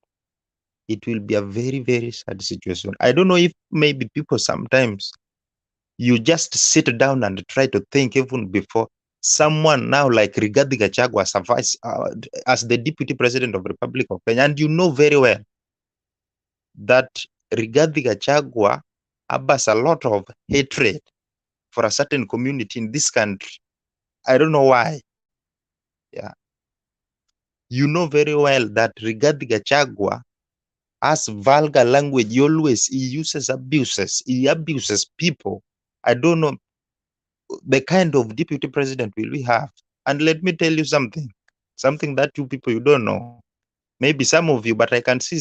It will be a very, very sad situation. I don't know if maybe people sometimes you just sit down and try to think even before someone now like Rigathi Gachagua survives as the Deputy President of the Republic of Kenya, and you know very well that Rigathi Gachagua harbors a lot of hatred for a certain community in this country. I don't know why. Yeah. You know very well that Rigathi Gachagua has vulgar language. He uses abuses. He abuses people. I don't know the kind of deputy president will we have. And let me tell you something that you people, you don't know. Maybe some of you, but I can see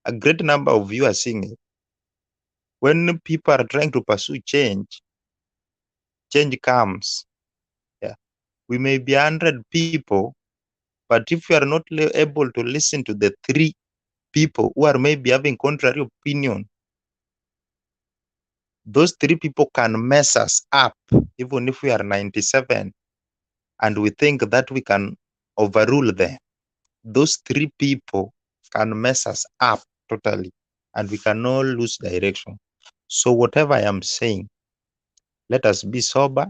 a great number of you are seeing it. When people are trying to pursue change comes. Yeah. We may be 100 people, but if we are not able to listen to the 3 people who are maybe having contrary opinion, those 3 people can mess us up, even if we are 97 and we think that we can overrule them. Those 3 people can mess us up totally, and we can all lose direction. So whatever I am saying, let us be sober.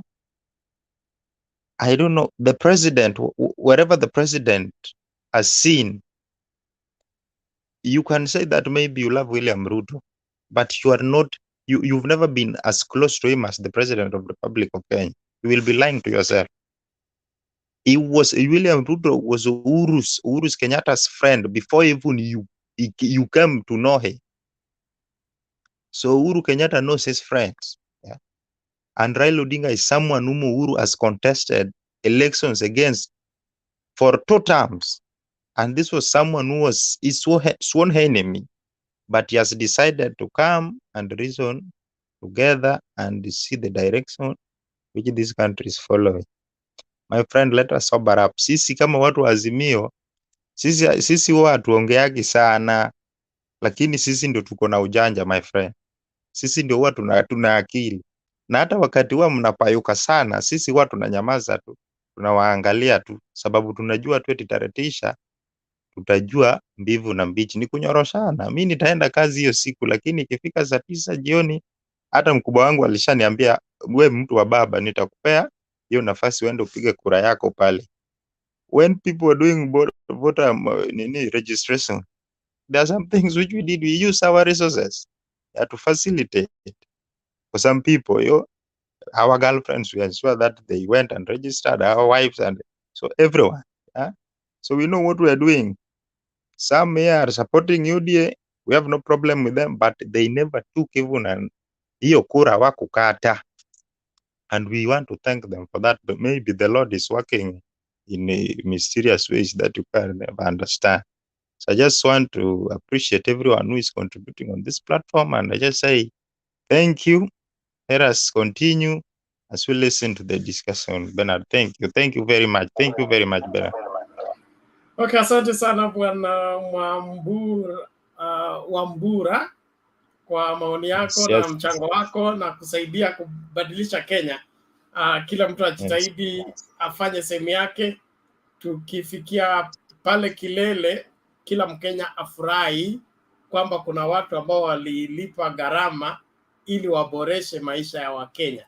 I don't know, the president, wherever the president has seen, you can say that maybe you love William Ruto, but you are not, you've never been as close to him as the president of the Republic of Kenya. You will be lying to yourself. William Ruto was Uhuru's Kenyatta's friend before even you came to know him. So Uhuru Kenyatta knows his friends. Yeah. And Raila Odinga is someone whom Uhuru has contested elections against for 2 terms. And this was someone who was his sworn enemy. But he has decided to come and reason together and see the direction which this country is following. My friend, let us sober up. Sisi kama watu wa Azimio, sisi huwa hatuongeagi sana, lakini sisi ndio tuko na ujanja, my friend. Sisi ndio huwa tuna akili. Na hata wakati huwa mnapayuka sana, sisi huwa tunanyamaza tu, tunawaangalia tu, sababu tunajua tu tutaretisha, tutajua mbivu na mbichi, ni kunyoroshana. Mimi nitaenda kazi hiyo siku, lakini ikifika saa 9 jioni, hata mkubwa wangu alishaniambia, wewe mtu wa baba, nitakupea hiyo nafasi uende upige kura yako pale. When people are doing voter registration, there are some things which we did. We use our resources to facilitate it. For some people, our girlfriends, we ensure that they went and registered, our wives, and so everyone. Yeah? So we know what we are doing. Some here are supporting UDA. We have no problem with them, but they never took even hiyo kura wakukata. And we want to thank them for that. But maybe the Lord is working in mysterious ways that you can never understand. So I just want to appreciate everyone who is contributing on this platform. And I just say, Thank you. Let us continue as we listen to the discussion. Bernard, thank you. Thank you very much. Thank you very much, Bernard. Okay, asante sana Bwana Wambura kwa maoni yako na mchango wako na kusaidia kubadilisha Kenya. Kila mtu ajitahidi afanye sehemu yake, tukifikia pale kilele, kila Mkenya afurahi kwamba kuna watu ambao walilipa gharama ili waboreshe maisha ya Wakenya.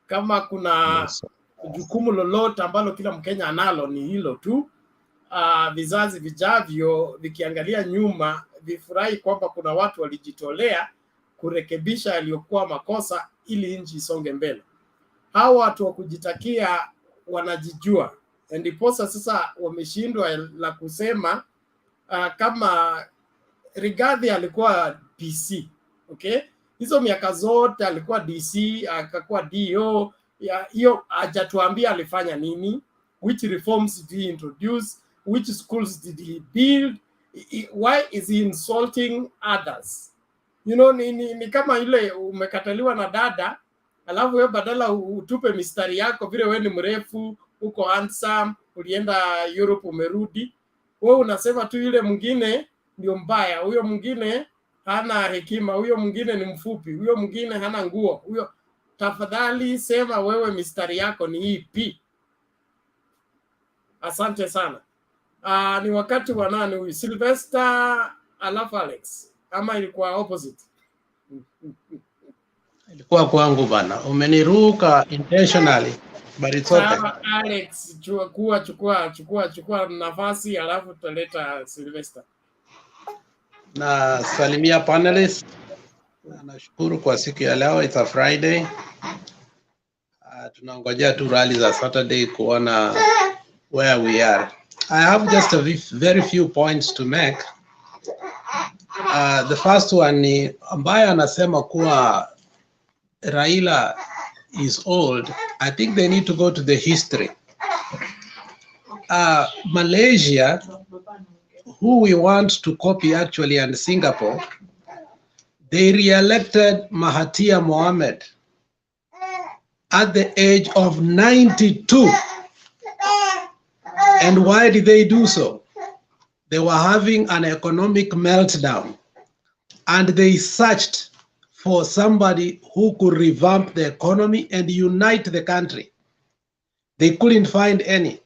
Kama kuna jukumu lolote ambalo kila Mkenya analo ni hilo tu. Vizazi vijavyo vikiangalia nyuma vifurahi kwamba kuna watu walijitolea kurekebisha yaliyokuwa makosa ili nchi isonge mbele. Hao watu wa kujitakia wanajijua, ndiposa sasa wameshindwa la kusema kama Rigathi alikuwa DC, okay? Hizo miaka zote alikuwa DC, akakuwa DO, hiyo hajatuambia alifanya nini, which reforms did he introduce, which schools did he build, why is he insulting others? You know, ni kama ile umekataliwa na dada, alafu wewe badala utupe mistari yako vile wewe ni mrefu, uko handsome, ulienda Europe umerudi, wewe unasema tu yule mwingine ndio mbaya, huyo mwingine hana hekima, huyo mwingine ni mfupi, huyo mwingine hana nguo, huyo. Tafadhali sema wewe mistari yako ni ipi. Asante sana. Ni wakati wa nani huyu? Sylvester alafu Alex, ama ilikuwa opposite? Ilikuwa kwangu bana, umeniruka intentionally, but it's okay. Alex, chukua nafasi alafu tutaleta Sylvester. Na salimia panelists. Nashukuru kwa siku ya leo, it's a Friday. Tunangojea tu rally za Saturday kuona where we are. I have just a very few points to make. The first one ni ambaye anasema kuwa Raila is old. I think they need to go to the history. Malaysia, who we want to copy actually, and Singapore, they re-elected Mahathir Mohamad at the age of 92. And why did they do so? They were having an economic meltdown, and they searched for somebody who could revamp the economy and unite the country. They couldn't find any.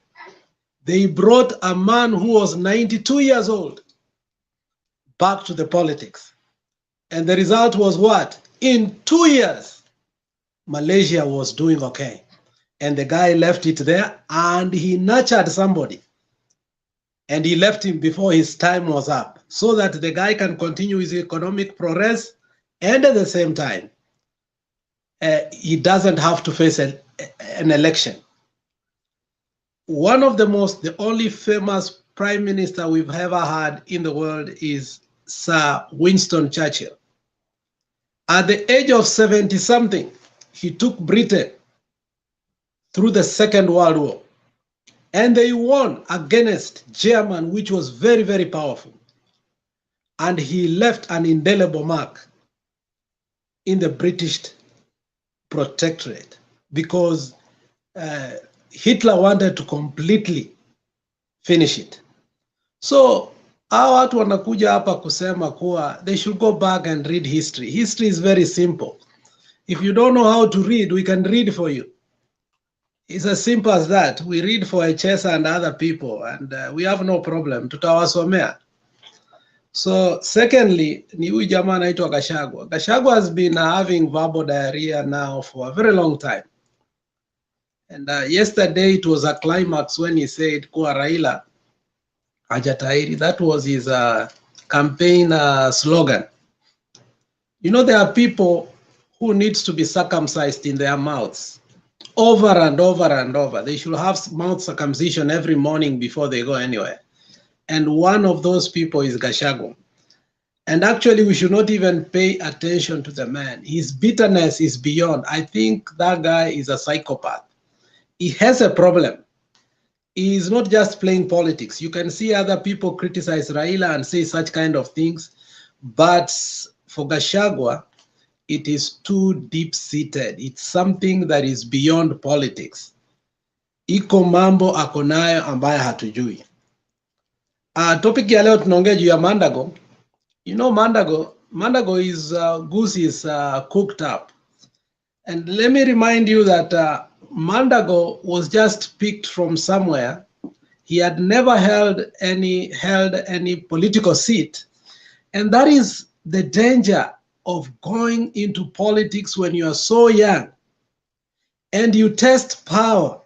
They brought a man who was 92 years old back to the politics. And the result was what? In 2 years, Malaysia was doing okay. And the guy left it there, and he nurtured somebody. And he left him before his time was up, so that the guy can continue his economic progress, and at the same time, he doesn't have to face an election. One of the only famous prime minister we've ever had in the world is Sir Winston Churchill. At the age of 70-something, he took Britain through the Second World War. And they won against Germany, which was very, very powerful. And he left an indelible mark in the British protectorate because Hitler wanted to completely finish it. So hawa watu wanakuja hapa kusema kuwa they should go back and read history. History is very simple. If you don't know how to read, we can read for you. It's as simple as that. We read for HS and other people, and we have no problem. Tutawasomea. So secondly, ni huyu jamaa anaitwa Gachagua. Gachagua has been having verbal diarrhea now for a very long time. And yesterday it was a climax when he said kuwa Raila hajatahiri. That was his campaign slogan. You know, there are people who needs to be circumcised in their mouths over and over and over. They should have mouth circumcision every morning before they go anywhere. And one of those people is Gachagua. And actually, we should not even pay attention to the man. His bitterness is beyond. I think that guy is a psychopath. He has a problem. He is not just playing politics. You can see other people criticize Raila and say such kind of things. But for Gachagua, it is too deep-seated. It's something that is beyond politics. Iko mambo akonayo ambayo hatujui. Topic ya leo tunaongea juu ya Mandago. You know, Mandago is goose is cooked up. And let me remind you that Mandago was just picked from somewhere. He had never held any political seat. And that is the danger of going into politics when you are so young and you test power.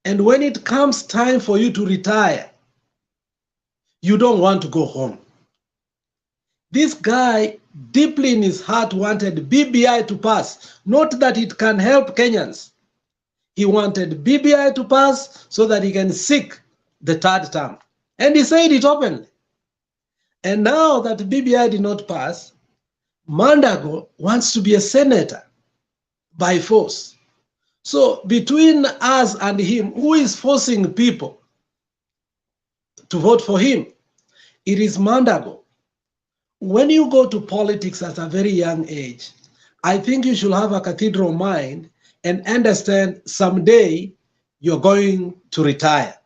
And when it comes time for you to retire, you don't want to go home. This guy, deeply in his heart, wanted BBI to pass, not that it can help Kenyans. He wanted BBI to pass so that he can seek the third term. And he said it openly. And now that BBI did not pass, Mandago wants to be a senator by force. So between us and him, who is forcing people to vote for him? It is Mandago. When you go to politics at a very young age, I think you should have a cathedral mind and understand someday you're going to retire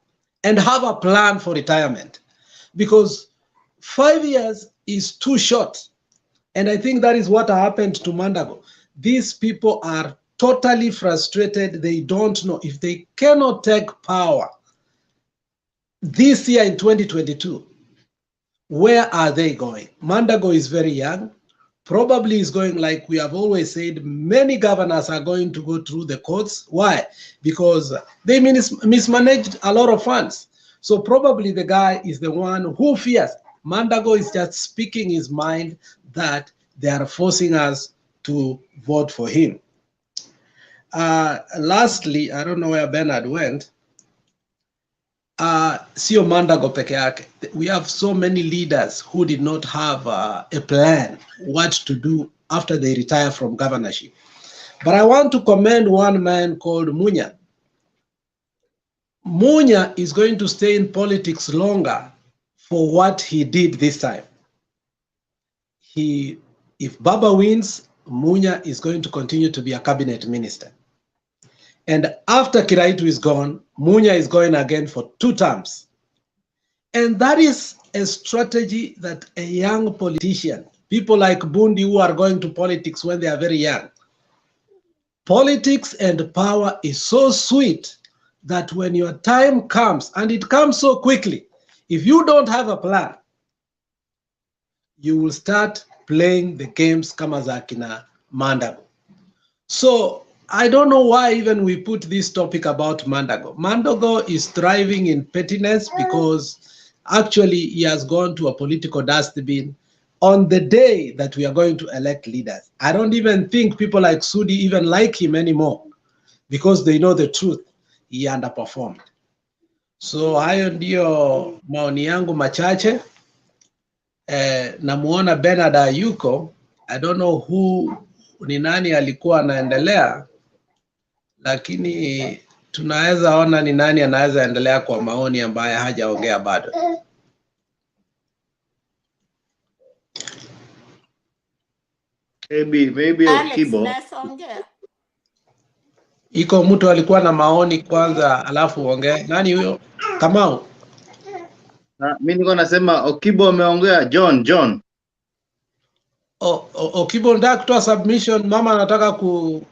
and have a plan for retirement, because 5 years is too short. And I think that is what happened to Mandago. These people are totally frustrated. They don't know if they cannot take power this year in 2022. Where are they going? Mandago is very young. Probably is going, like we have always said, many governors are going to go through the courts. Why? Because they mismanaged a lot of funds. So probably the guy is the one who fears. Mandago is just speaking his mind that they are forcing us to vote for him. Lastly, I don't know where Bernard went. Sio Mandago peke yake. We have so many leaders who did not have a plan what to do after they retire from governorship. But I want to commend one man called Munya. Munya is going to stay in politics longer for what he did this time. If Baba wins, Munya is going to continue to be a cabinet minister. And after Kiraitu is gone, Munya is going again for 2 terms. And that is a strategy that a young politician, people like Bundi who are going to politics when they are very young, politics and power is so sweet that when your time comes, and it comes so quickly, if you don't have a plan, you will start playing the games kama za kina Mandago. So I don't know why even we put this topic about Mandago. Mandago is thriving in pettiness because actually he has gone to a political dustbin on the day that we are going to elect leaders. I don't even think people like Sudi even like him anymore because they know the truth. He underperformed. So hayo ndio maoni yangu machache. Namuona Bernard hayuko. I don't know who ni nani alikuwa anaendelea, lakini tunaweza ona ni nani anaweza endelea kwa maoni ambaye hajaongea bado. Maybe Alex, Okibo. naweza ongea? Iko mtu alikuwa na maoni kwanza alafu ongea. Nani huyo? Kamau. Mimi niko nasema Okibo ameongea. John. Okibo nataka kutoa submission, mama anataka ku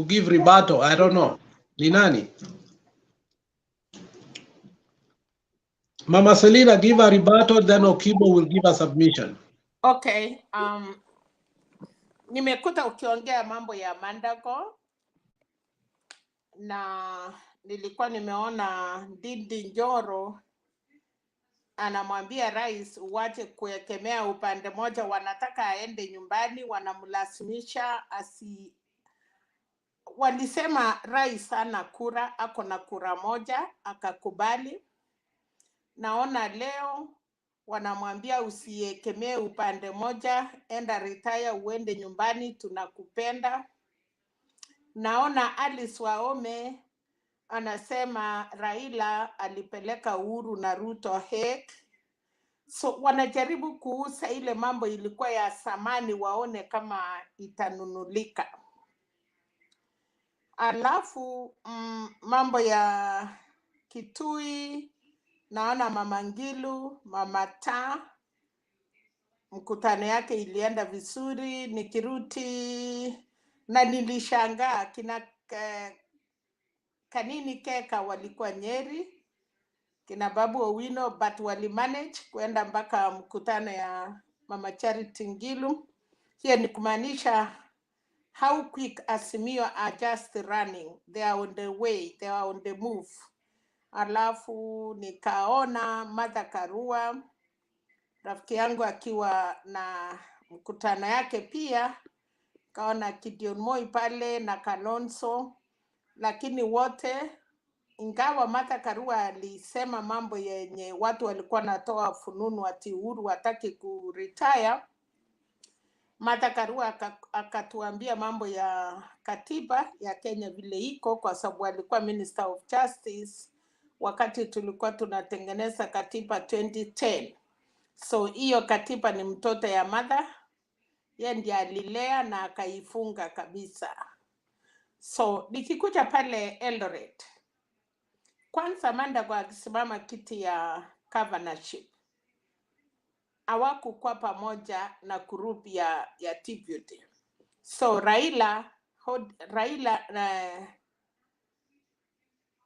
give rebuttal. I don't know. Ni nani? Mama Selina give a rebuttal, then Okibo will give a submission. Okay, nimekuta ukiongea mambo ya Mandago na nilikuwa nimeona Ndindi Njoro anamwambia rais uache kuekemea upande moja, wanataka aende nyumbani, wanamlazimisha walisema rais hana kura, ako na kura moja, akakubali. Naona leo wanamwambia usiekemee upande moja, enda retire uende nyumbani, tunakupenda. Naona Alice Waome anasema Raila alipeleka Uhuru na Ruto Hague So wanajaribu kuuza ile mambo ilikuwa ya samani, waone kama itanunulika. Alafu mambo ya Kitui, naona Mama Ngilu, Mama Ta, mkutano yake ilienda vizuri. Nikiruti na nilishangaa kina Kanini Keka walikuwa Nyeri, kina Babu Owino, but wali manage kwenda mpaka mkutano ya Mama Charity Ngilu. Hiyo ni kumaanisha how quick Azimio are just running, they are on the way, they are on the move. Alafu nikaona Martha Karua rafiki yangu akiwa na mkutano yake pia, kaona Gideon Moi pale na Kalonzo, lakini wote, ingawa Martha Karua alisema mambo yenye watu walikuwa natoa fununu ati Uhuru hataki kuretire, Martha Karua akatuambia mambo ya katiba ya Kenya vile iko, kwa sababu alikuwa Minister of Justice wakati tulikuwa tunatengeneza katiba 2010. So hiyo katiba ni mtoto ya Martha, yeye ndiye alilea na akaifunga kabisa. So nikikuja pale Eldoret, kwanza Mandago akisimama kiti ya governorship, hawakukuwa pamoja na group ya deputy. So Raila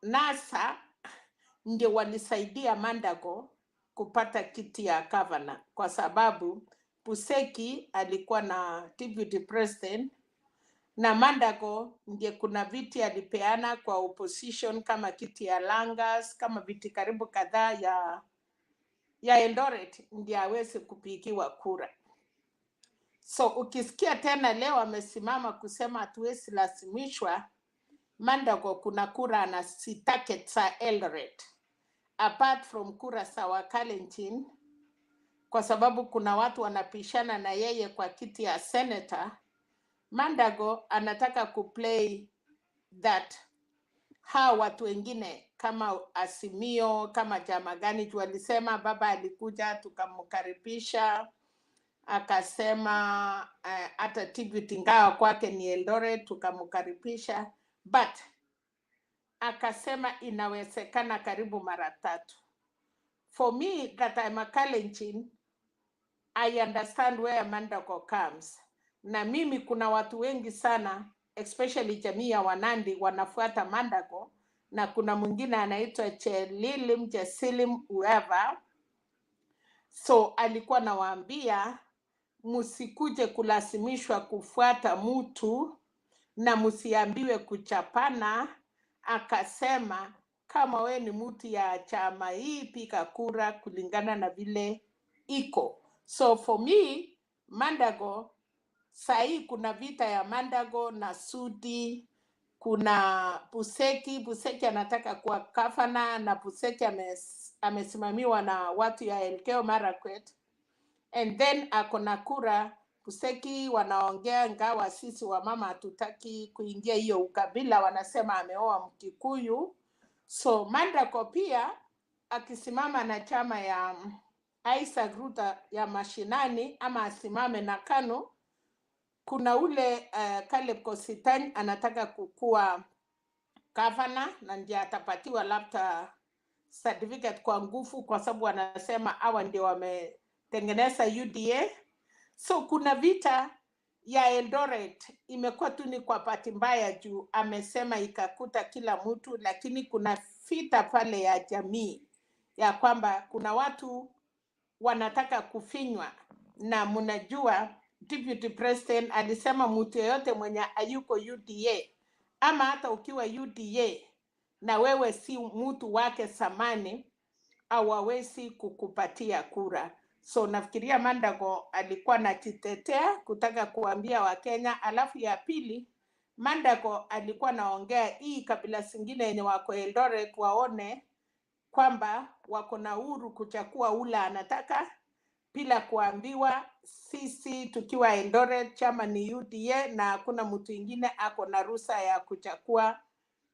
NASA ndio walisaidia Mandago kupata kiti ya governor, kwa sababu Puseki alikuwa na deputy president na Mandago ndiye kuna viti alipeana kwa opposition kama kiti ya Langas, kama viti karibu kadhaa ya Eldoret ndiye aweze kupigiwa kura. So ukisikia tena leo amesimama kusema hatuwezi lazimishwa, Mandago kuna kura na sitake za Eldoret, apart from kura za Wakalenjin, kwa sababu kuna watu wanapishana na yeye kwa kiti ya senator. Mandago anataka kuplay that hawa watu wengine kama Azimio, kama chama gani, walisema baba alikuja tukamkaribisha, akasema hata deputy ingawa kwake ni Eldoret tukamkaribisha, but akasema inawezekana karibu mara 3. For me that I'm a Kalenjin, I understand where Mandago comes. Na mimi kuna watu wengi sana, especially jamii ya Wanandi wanafuata Mandago, na kuna mwingine anaitwa Chelilim, Jesilim, whoever. So alikuwa nawaambia musikuje kulazimishwa kufuata mtu na musiambiwe kuchapana. Akasema kama we ni mtu ya chama hii, piga kura kulingana na vile iko. So for me, Mandago, sahi kuna vita ya Mandago na Sudi, kuna Puseki anataka kuwa gavana, na Puseki amesimamiwa na watu ya Elgeyo Marakwet. And then akona kura Puseki wanaongea, ngawa sisi wa mama hatutaki kuingia hiyo ukabila, wanasema ameoa Mkikuyu. So Mandago pia akisimama na chama ya Isaac Ruto ya mashinani ama asimame na KANU, kuna ule Caleb Kositany anataka kukua gavana na ndiye atapatiwa labda certificate kwa nguvu, kwa sababu wanasema hawa ndio wametengeneza UDA. So kuna vita ya Eldoret imekuwa tu ni kwa bahati mbaya juu amesema ikakuta kila mtu, lakini kuna vita pale ya jamii ya kwamba kuna watu wanataka kufinywa, na mnajua deputy president alisema mtu yeyote mwenye ayuko UDA ama hata ukiwa UDA na wewe si mtu wake samani, hawawezi kukupatia kura. So nafikiria Mandago alikuwa anajitetea kutaka kuambia Wakenya. Alafu ya pili, Mandago alikuwa naongea hii kabila zingine yenye wako Eldoret waone kwamba wako na uhuru kuchagua ula anataka bila kuambiwa. Sisi tukiwa Eldoret chama ni UDA na hakuna mtu ingine ako na ruhusa ya kuchagua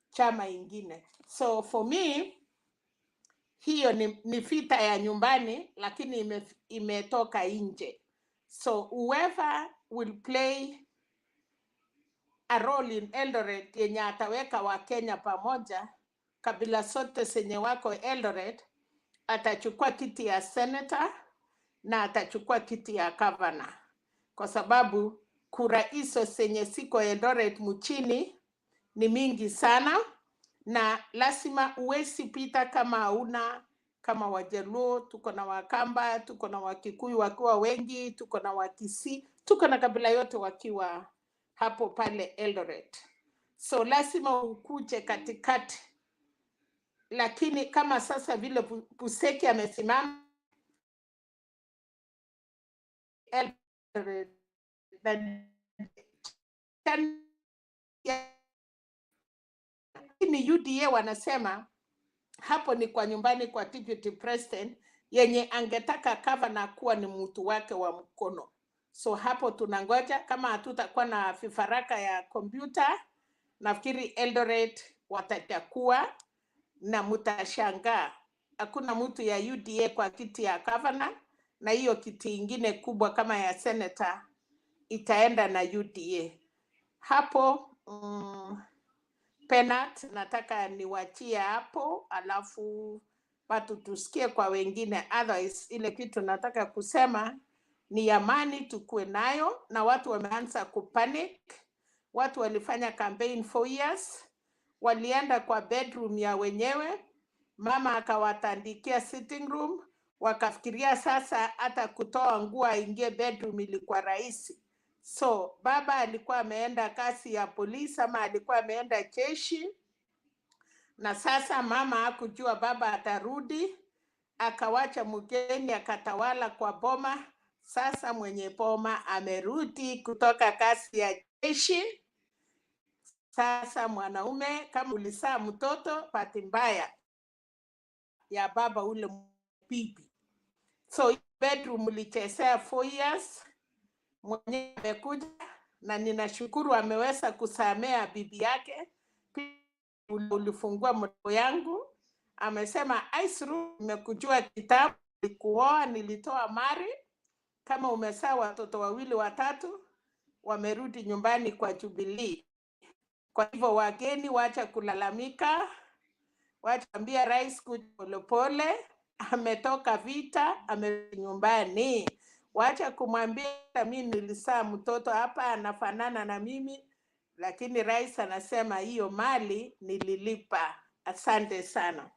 chama ingine. So for me, hiyo ni vita ya nyumbani, lakini imetoka nje. So whoever will play a role in Eldoret yenye ataweka Wakenya pamoja, kabila sote zenye wako Eldoret, atachukua kiti ya senator na atachukua kiti ya governor, kwa sababu kura hizo zenye siko Eldoret mchini ni mingi sana, na lazima uwezi pita kama hauna, kama Wajaluo, tuko na Wakamba, tuko na Wakikuyu wakiwa wengi, tuko na Wakisii, tuko na kabila yote wakiwa hapo pale Eldoret. So lazima ukuje katikati, lakini kama sasa vile Buseki amesimama Eldoret, ni UDA wanasema hapo ni kwa nyumbani kwa deputy president, yenye angetaka governor kuwa ni mtu wake wa mkono. So hapo tunangoja, kama hatutakuwa na vifaraka ya kompyuta, nafikiri Eldoret watachukua, na mtashangaa hakuna mtu ya UDA kwa kiti ya governor, na hiyo kiti ingine kubwa kama ya senator itaenda na UDA. Hapo Penat nataka niwachie hapo, alafu watu tusikie kwa wengine. Otherwise ile kitu nataka kusema ni amani tukue nayo, na watu wameanza kupanic. Watu walifanya campaign 4 years, walienda kwa bedroom ya wenyewe, mama akawatandikia sitting room, wakafikiria sasa hata kutoa nguo aingie bedroom ilikuwa rahisi. So baba alikuwa ameenda kazi ya polisi ama alikuwa ameenda jeshi, na sasa mama hakujua baba atarudi, akawacha mgeni akatawala kwa boma. Sasa mwenye boma amerudi kutoka kazi ya jeshi. Sasa mwanaume, kama ulisaa mtoto, bahati mbaya ya baba ule bibi. So bedroom ulichezea 4 years, mwenye amekuja, na ninashukuru ameweza kusamea bibi yake. Ulifungua mdomo yangu, amesema Aisru, nimekujua kitabu, nilikuoa, nilitoa mari, kama umesaa watoto 2 watatu, wamerudi nyumbani kwa Jubilee. Kwa hivyo wageni wacha kulalamika, wacha ambia rais kuja polepole, ametoka vita, amerudi nyumbani. Wacha kumwambia mimi nilisaa mtoto hapa anafanana na mimi, lakini rais anasema hiyo mali nililipa. Asante sana.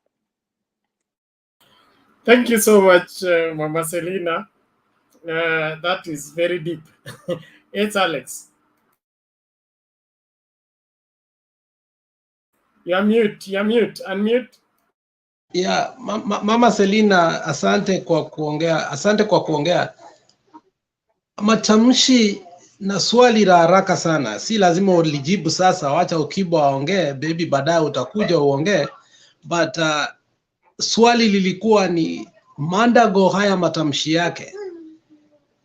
Thank you so much, Mama Selina. That is very deep. It's Alex. You're mute, unmute. Yeah, Mama Selina, asante kwa kuongea. Matamshi na swali la haraka sana, si lazima ulijibu sasa, wacha Ukibwa aongee, baby baadaye utakuja uongee. But swali lilikuwa ni Mandago, haya matamshi yake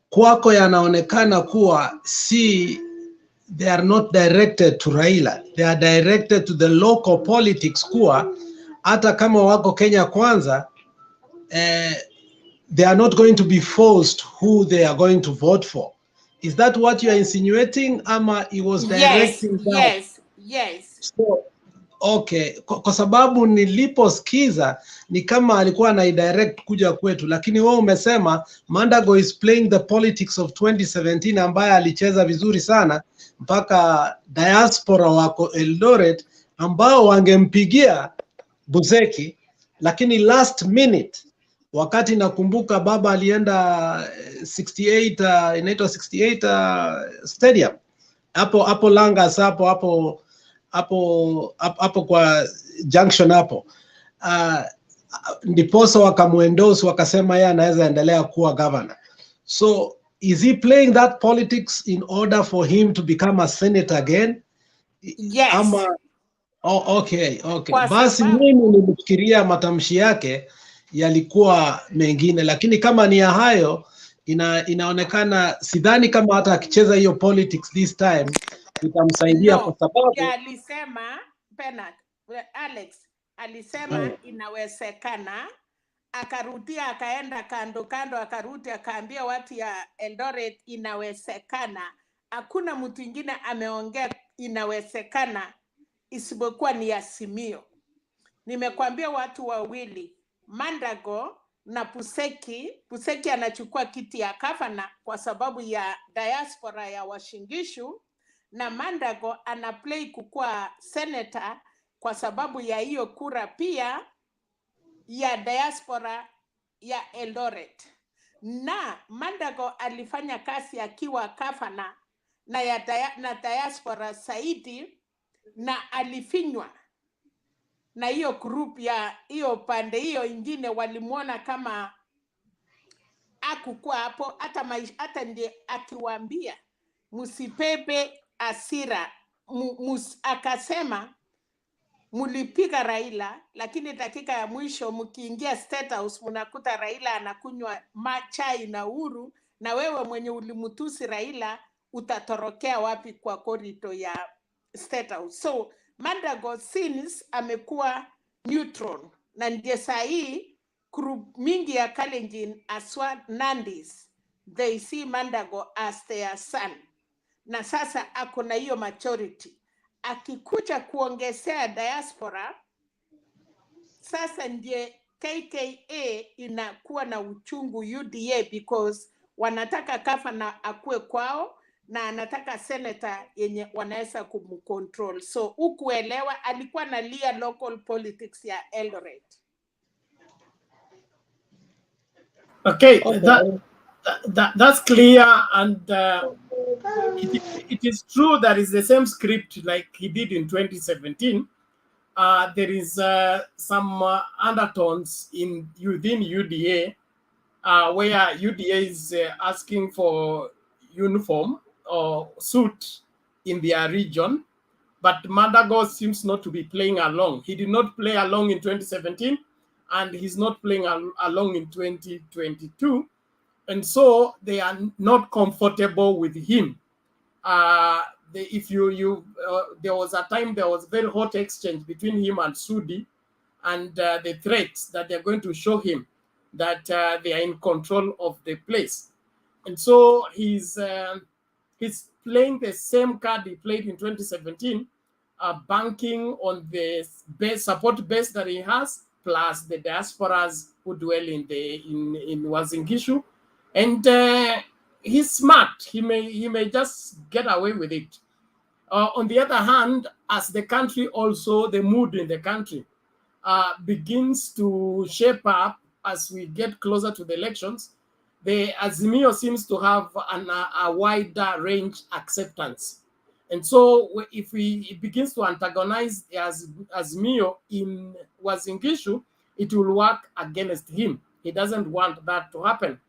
kwako yanaonekana kuwa they are not directed to Raila, they are directed to the local politics, kuwa hata kama wako Kenya Kwanza, they are not going to be forced who they are going to vote for. Is that what you are insinuating, ama he was directing that? Yes. So, okay, kwa sababu niliposikiza ni kama alikuwa anaidirect kuja kwetu, lakini wewe umesema Mandago is playing the politics of 2017 ambaye alicheza vizuri sana mpaka diaspora wako Eldoret ambao wangempigia Buseki, lakini last minute, wakati nakumbuka baba alienda 68 inaitwa 68 stadium hapo Langas hapo kwa junction hapo, ndiposa wakamuendorse, wakasema yeye anaweza endelea kuwa governor. So is he playing that politics in order for him to become a senator again? Yes. Ama okay. Basi mimi nilifikiria matamshi yake yalikuwa mengine, lakini kama ni ya hayo inaonekana, sidhani kama hata akicheza hiyo politics this time itamsaidia, kwa sababu alisema Alex alisema inawezekana akarudia akaenda kando kando, akarudi akaambia watu ya Eldoret inawezekana. Hakuna mtu mwingine ameongea inawezekana isipokuwa ni Azimio. Nimekwambia watu wawili, Mandago na Puseki anachukua kiti ya gavana kwa sababu ya diaspora ya Uasin Gishu, na Mandago ana play kukua senator kwa sababu ya hiyo kura pia ya diaspora ya Eldoret. Na Mandago alifanya kazi akiwa gavana na diaspora zaidi, na alifinywa na hiyo group ya hiyo pande hiyo ingine, walimuona kama akukuwa hapo. Hata ndiye akiwaambia msipepe asira, akasema mulipiga Raila, lakini dakika ya mwisho mkiingia State House mnakuta Raila anakunywa chai na Uhuru, na wewe mwenye ulimutusi Raila utatorokea wapi kwa corridor ya State House? So Mandago since amekuwa neutral, na ndiye saa hii group mingi ya Kalenjin aswa Nandis, they see Mandago as their son, na sasa ako na hiyo majority. Akikuja kuongezea diaspora, sasa ndiye KKA inakuwa na uchungu UDA, because wanataka gavana akue kwao na anataka senator yenye wanaweza kumcontrol. So ukuelewa, alikuwa analia local politics ya Eldoret. Okay, that's clear, and it is true that is the same script like he did in 2017. There is some undertones within UDA where UDA is asking for uniform or suit in their region, but Mandago seems not to be playing along. He did not play along in 2017, and he's not playing along in 2022, and so they are not comfortable with him. There was a time there was very hot exchange between him and Sudi, and the threats that they're going to show him that they are in control of the place. And so he's playing the same card he played in 2017, banking on the support base that he has, plus the diasporas who dwell in Uasin Gishu. And he's smart. He may just get away with it. On the other hand, as the country also, the mood in the country begins to shape up as we get closer to the elections, the Azimio seems to have a wider range acceptance. And so if it begins to antagonize the Azimio in Uasin Gishu, it will work against him. He doesn't want that to happen.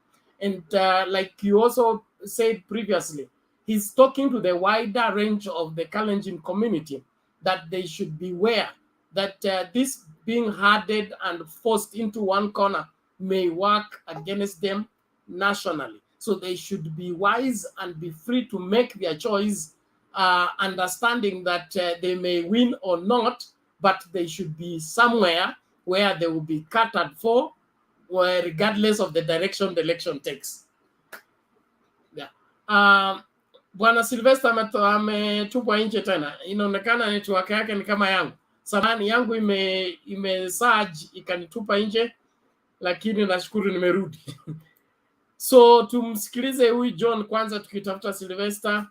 And like you also said previously, he's talking to the wider range of the Kalenjin community that they should beware that this being hardened and forced into one corner may work against them nationally. So they should be wise and be free to make their choice, understanding that they may win or not, but they should be somewhere where they will be catered for, regardless of the direction the election takes. Yeah. Bwana Sylvester ametupwa nje tena. Inaonekana network yake ni kama yangu. Samahani, yangu imesurge ikanitupa nje, lakini nashukuru nimerudi. So tumsikilize huyu John kwanza tukitafuta Sylvester.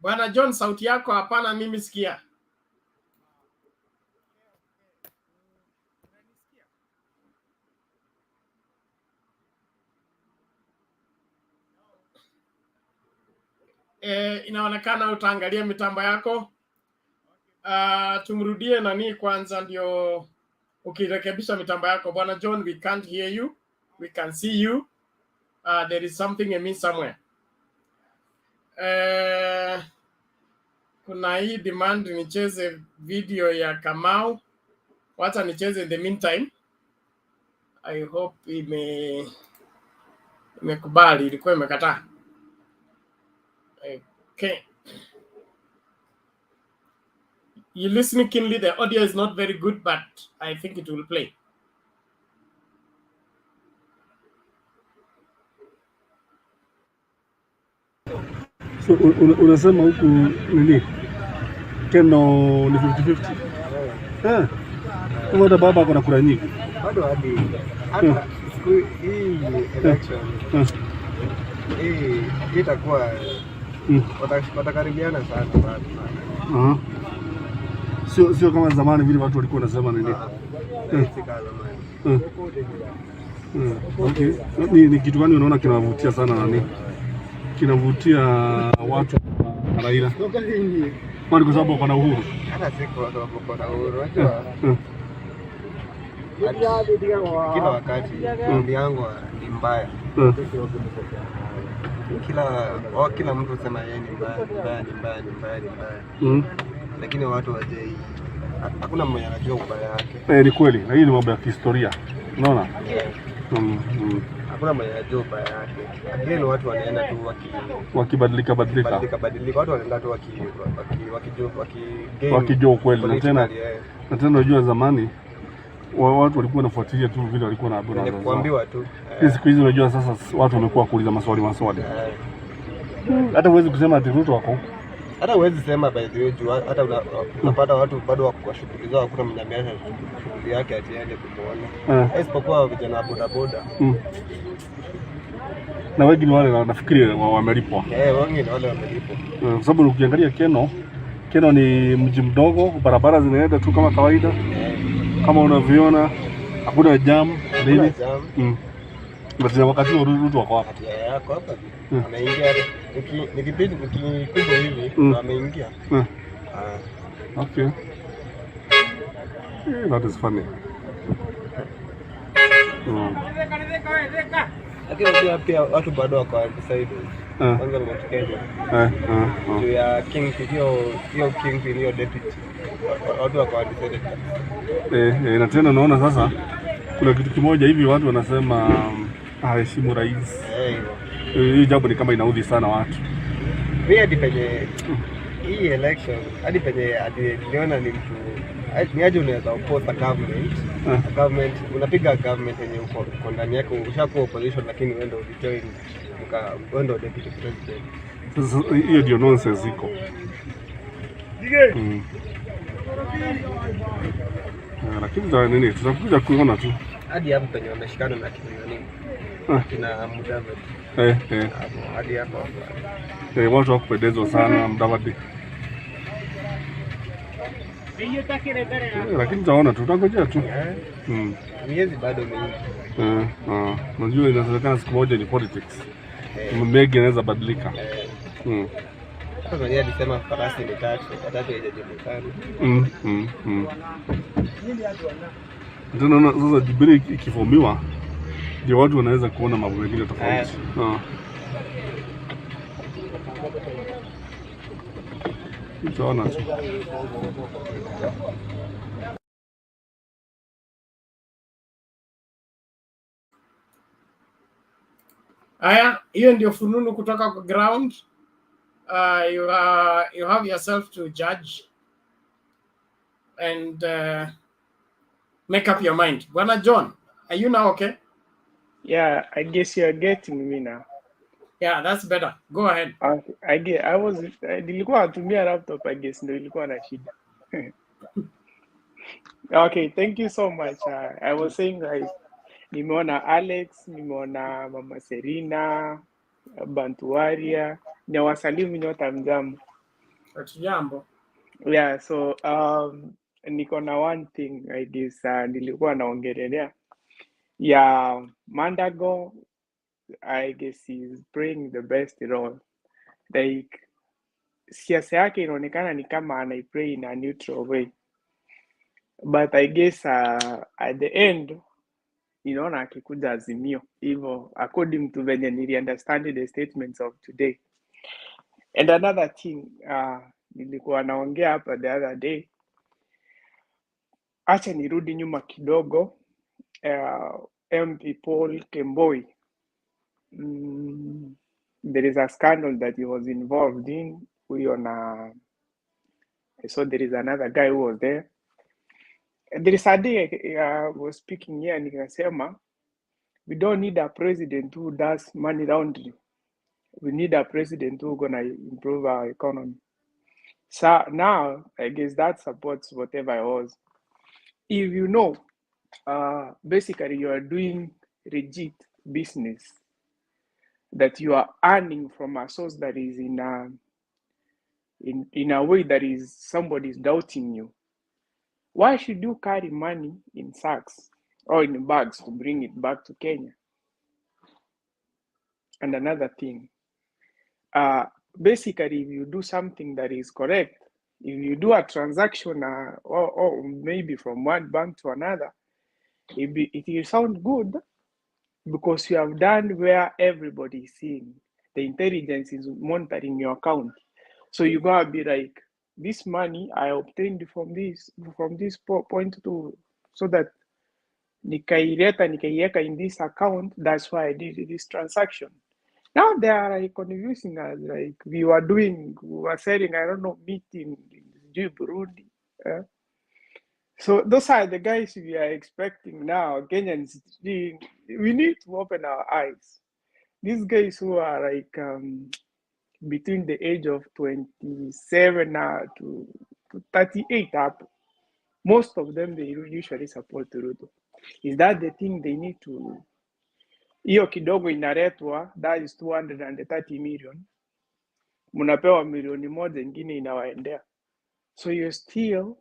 Bwana John, sauti yako hapana mimi sikia. Inaonekana utaangalia mitambo yako. Tumrudie nani kwanza ndio ukirekebisha mitambo yako. Bwana John, we can't hear you. We can see you. There is something amiss somewhere. Kuna hii demand nicheze video ya Kamau. Wacha nicheze in the meantime. I hope imekubali, ilikuwa imekataa. Okay. You listening keenly. The audio is not very good, but I think it will play. So unasema huku nini? Keno ni 50-50. Kama baba ako na kura nyingi. Bado hadi hata siku hii election hii itakuwa watakaribiana sana bado. Sio kama zamani vile watu walikuwa wanasema nini. Okay. Ni kitu gani unaona kinavutia sana nani? Kinavutia watu na Raila. Kwani kwa sababu kuna uhuru. Hata siku watu wako na uhuru. Kila wakati maombi yangu ni mbaya. Kila mtu sema yeye ni mbaya. Lakini watu wajei, hakuna mmoja anajua ubaya wake. Ni kweli, na hii ni mambo ya historia. Unaona? Hakuna mmoja anajua ubaya wake. Lakini watu wanaenda tu wakibadilika. Watu wanaenda tu wakijua ukweli. Na tena unajua zamani watu walikuwa wanafuatilia tu vile walikuwa na kuambiwa tu. Siku hizi unajua sasa watu wamekuwa kuuliza maswali. Hata huwezi kusema ati RUTO wako. Hata huwezi sema by the way juu hata unapata watu bado wako kwa shughuli zao, hakuna mwenye ameacha shughuli yake atiende kumuona. Isipokuwa vijana wa bodaboda. Na wengi ni wale nafikiri wamelipwa. Wengi ni wale wamelipwa. Kwa sababu ukiangalia Keno ni mji mdogo, barabara zinaenda tu kama kawaida. Kama unavyoona hakuna jam nini. Basi wakati wa RUTO wako hapa. Yako hapa. Ameingia nikipindi nikikuja hivi ameingia. Okay. That is funny. Lakini pia watu bado wako undecided. Kwanza Mount Kenya. Juu ya hiyo deputy. Watu wako undecided. Na tena unaona sasa kuna kitu kimoja hivi watu wanasema haheshimu rais. Hii jambo ni kama inaudhi sana watu. Mimi hadi penye hii election hadi penye niliona ni mtu ni aje unaweza oppose government unapiga government yenye uko ndani yake, ushakuwa opposition lakini wewe ndio join wewe ndio deputy president. Sasa hiyo ndio nonsense iko. Lakini nini tutakuja kuona tu hadi hapo penye wameshikana na kitu nini kina Mudavadi. Hadi hapo watu wakupendezwa sana Mudavadi. Lakini taona tutangojea tu. Miezi bado mingi. Unajua inasemekana siku moja ni politics. Mengi yanaweza badilika. Hata mwenyewe alisema farasi ni tatu haijajulikana. Ndio sasa Jubilee ikifomiwa ndio watu wanaweza kuona mambo mengine tofauti. Tutaona tu. Aya, hiyo ndio fununu kutoka kwa ground. You have yourself to judge and make up your mind. Bwana John, are you now okay? Yeah, I guess you're getting me now. Yeah, that's better. Go ahead. Nilikuwa natumia laptop, I guess ndio ilikuwa na shida. Okay, thank you so much. I was saying nimeona Alex, nimeona Mama Serina, Bantuaria, na wasalimu nyote mjambo. Hatujambo. Yeah, so niko na one thing I guess nilikuwa naongelelea. Yeah, Mandago, I guess he's playing the best role. Like siasa yake inaonekana ni kama anaiplay in a neutral way. But I guess at the end inaona akikuja Azimio hivyo according to venye nili understand the statements of today. And another thing nilikuwa naongea hapa the other day, acha nirudi nyuma kidogo. MP Paul Kemboi, there is a scandal that he was involved in So there is another guy who was there. And there is a day I was speaking here nikasema, we don't need a president who does money laundering. We need a president who's gonna improve our economy. So now, I guess that supports whatever I was. If you know, basically you are doing legit business, that you are earning from a source that is in a way that is somebody is doubting you. Why should you carry money in sacks or in bags to bring it back to Kenya? And another thing, basically, if you do something that is correct, if you do a transaction or maybe from one bank to another, it will sound good because you have done where everybody is seeing. The intelligence is monitoring your account. So you gotta be like, this money I obtained from this point to, so that nikaiweka in this account, that's why I did this transaction. Now they are like confusing us, like we were selling, I don't know, meat in Burundi. So those are the guys we are expecting now. Kenyans, we need to open our eyes. These guys who are like between the age of 27 to 38 up, most of them, they usually support RUTO. Is that the thing they need to? Hiyo kidogo inaletwa, that is 230 million. Munapewa milioni moja ingine inawaendea. So you're still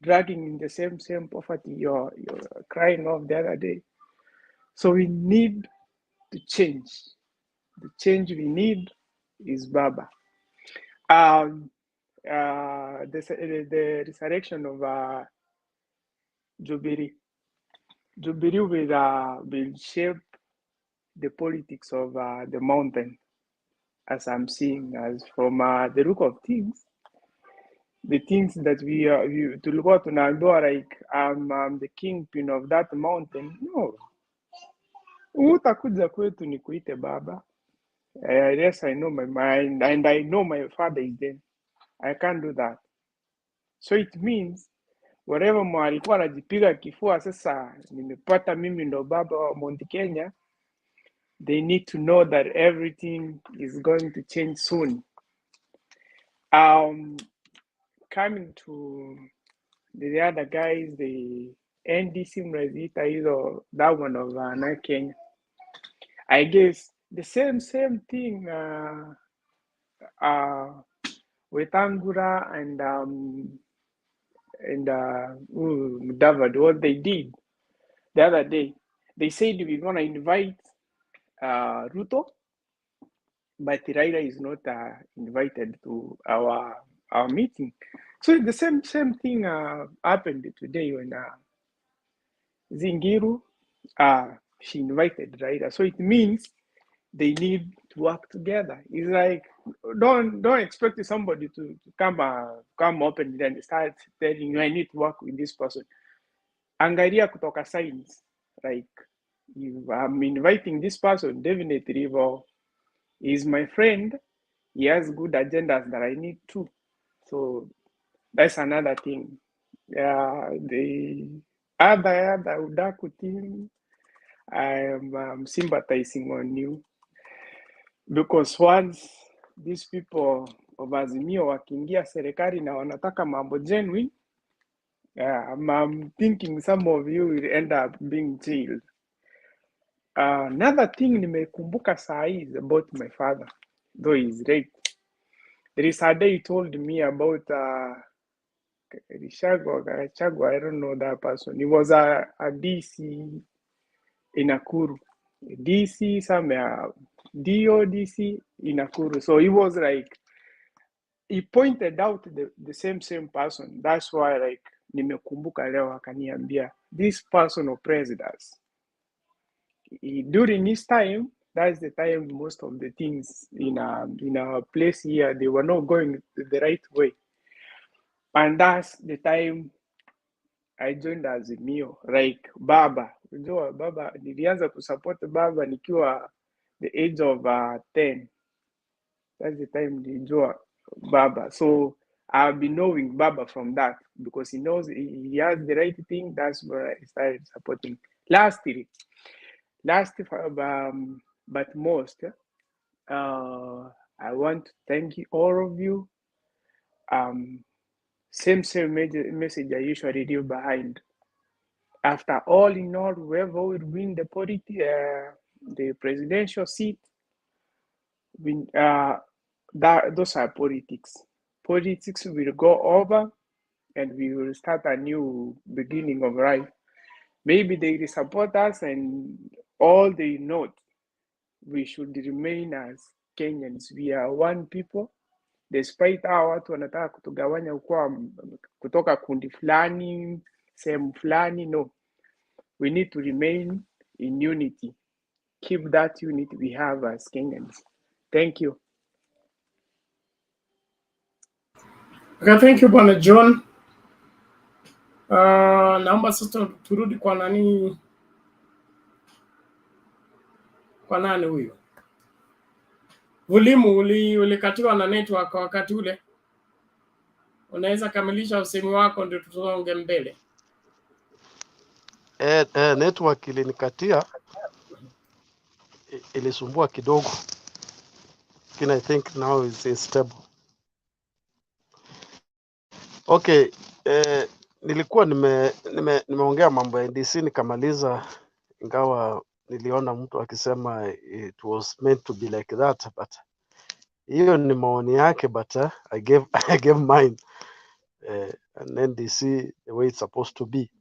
dragging in the same poverty you're crying off the other day. So we need to change. The change we need is Baba. The resurrection of Jubilee. Jubilee will shape the politics of the mountain, as I'm seeing, as from the look of things. The things that tulikuwa tunaambiwa like I'm the kingpin of that mountain. No, utakuja kwetu ni kuite baba. Yes, I know my mind and I know my father is there. I can't do that. So it means whatever alikuwa anajipiga kifua sasa nimepata mimi ndo baba wa Mount Kenya, they need to know that everything is going to change soon. Coming to the other guys, the NDC mnaziita hizo, that one of NARC Kenya. I guess the same thing Wetangula and Mudavadi, what they did the other day. They said we're gonna invite RUTO, but Raila is not invited to our meeting. So the same thing happened today when Zingiru she invited Raila. So it means they need to work together. It's like don't expect somebody to come open and start telling you I need to work with this person. Angalia kutoka signs, like I'm inviting this person, definitely he's my friend, he has good agendas that I need too. So that's another thing. The other Udaku team, I am sympathizing on you, because once these people of Azimio wakiingia serikali na wanataka mambo genuine, I'm thinking some of you will end up being jailed. Another thing nimekumbuka saa hii is about my father, though he's late. There is a day he told me about Chagwa, I don't know that person. He was a DC in Nakuru. DC somewhere, DODC in Nakuru. So he was like, he pointed out the same person. That's why like nimekumbuka leo akaniambia this person oppressed us. During his time, that's the time most of the things in our place here, they were not going the right way. And that's the time I joined Azimio, like Baba. Unajua Baba, nilianza kusupport Baba nikiwa the age of 10. That's the time nilijua Baba. So I've been knowing Baba from that because he knows he has the right thing. That's where I started supporting. Lastly, but most, I want to thank you, all of you. Same message I usually leave behind. After all in all, whoever will win the presidential seat, those are politics. Politics will go over and we will start a new beginning of life. Maybe they will support us and all they know, we should remain as Kenyans. We are one people. Despite hawa watu wanataka kutugawanya kutoka kundi fulani, sehemu fulani, no. We need to remain in unity. Keep that unity we have as Kenyans. Thank you. Okay, thank you Bwana John. Naomba sasa turudi kwa nani? Kwa nani huyo? Vulimu, ulikatiwa na network wakati ule. Unaweza kamilisha usemi wako ndio tusonge mbele. Network ilinikatia, ilisumbua kidogo, lakini I think now is stable. Okay, nilikuwa nimeongea mambo ya NDC nikamaliza, ingawa niliona mtu akisema it was meant to be like that, but hiyo ni maoni yake, but I gave mine, and NDC the way it's supposed to be.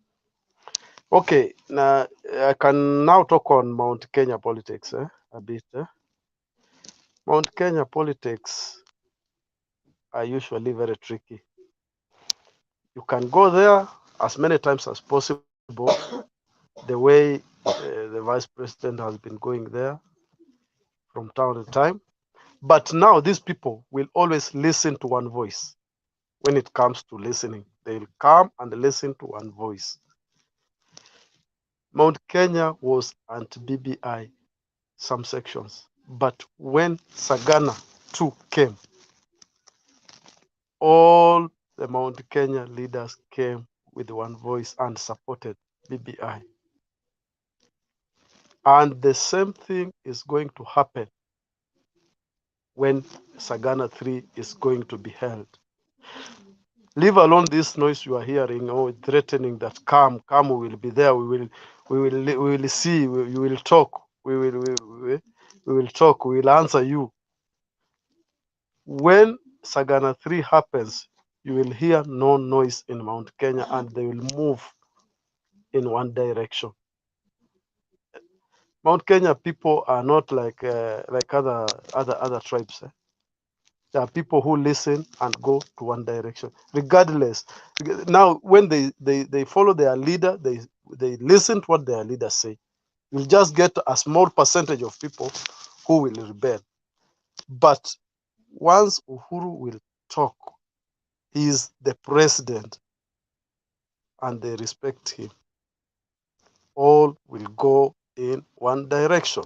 Okay, now I can now talk on Mount Kenya politics a bit. Mount Kenya politics are usually very tricky. You can go there as many times as possible, the way the vice president has been going there from time to time. But now these people will always listen to one voice. When it comes to listening, they will come and listen to one voice. Mount Kenya was anti-BBI, some sections. But when Sagana 2 came, all the Mount Kenya leaders came with one voice and supported BBI. And the same thing is going to happen when Sagana 3 is going to be held. Leave alone this noise you are hearing, or threatening that come, we will be there, we will see, you will talk, we will talk, we will answer you. When Sagana 3 happens, you will hear no noise in Mount Kenya, and they will move in one direction. Mount Kenya people are not like other tribes. There are people who listen and go to one direction, regardless. Now, when they follow their leader, they listen to what their leaders say. You'll just get a small percentage of people who will rebel. But once Uhuru will talk, he is the president, and they respect him, all will go in one direction.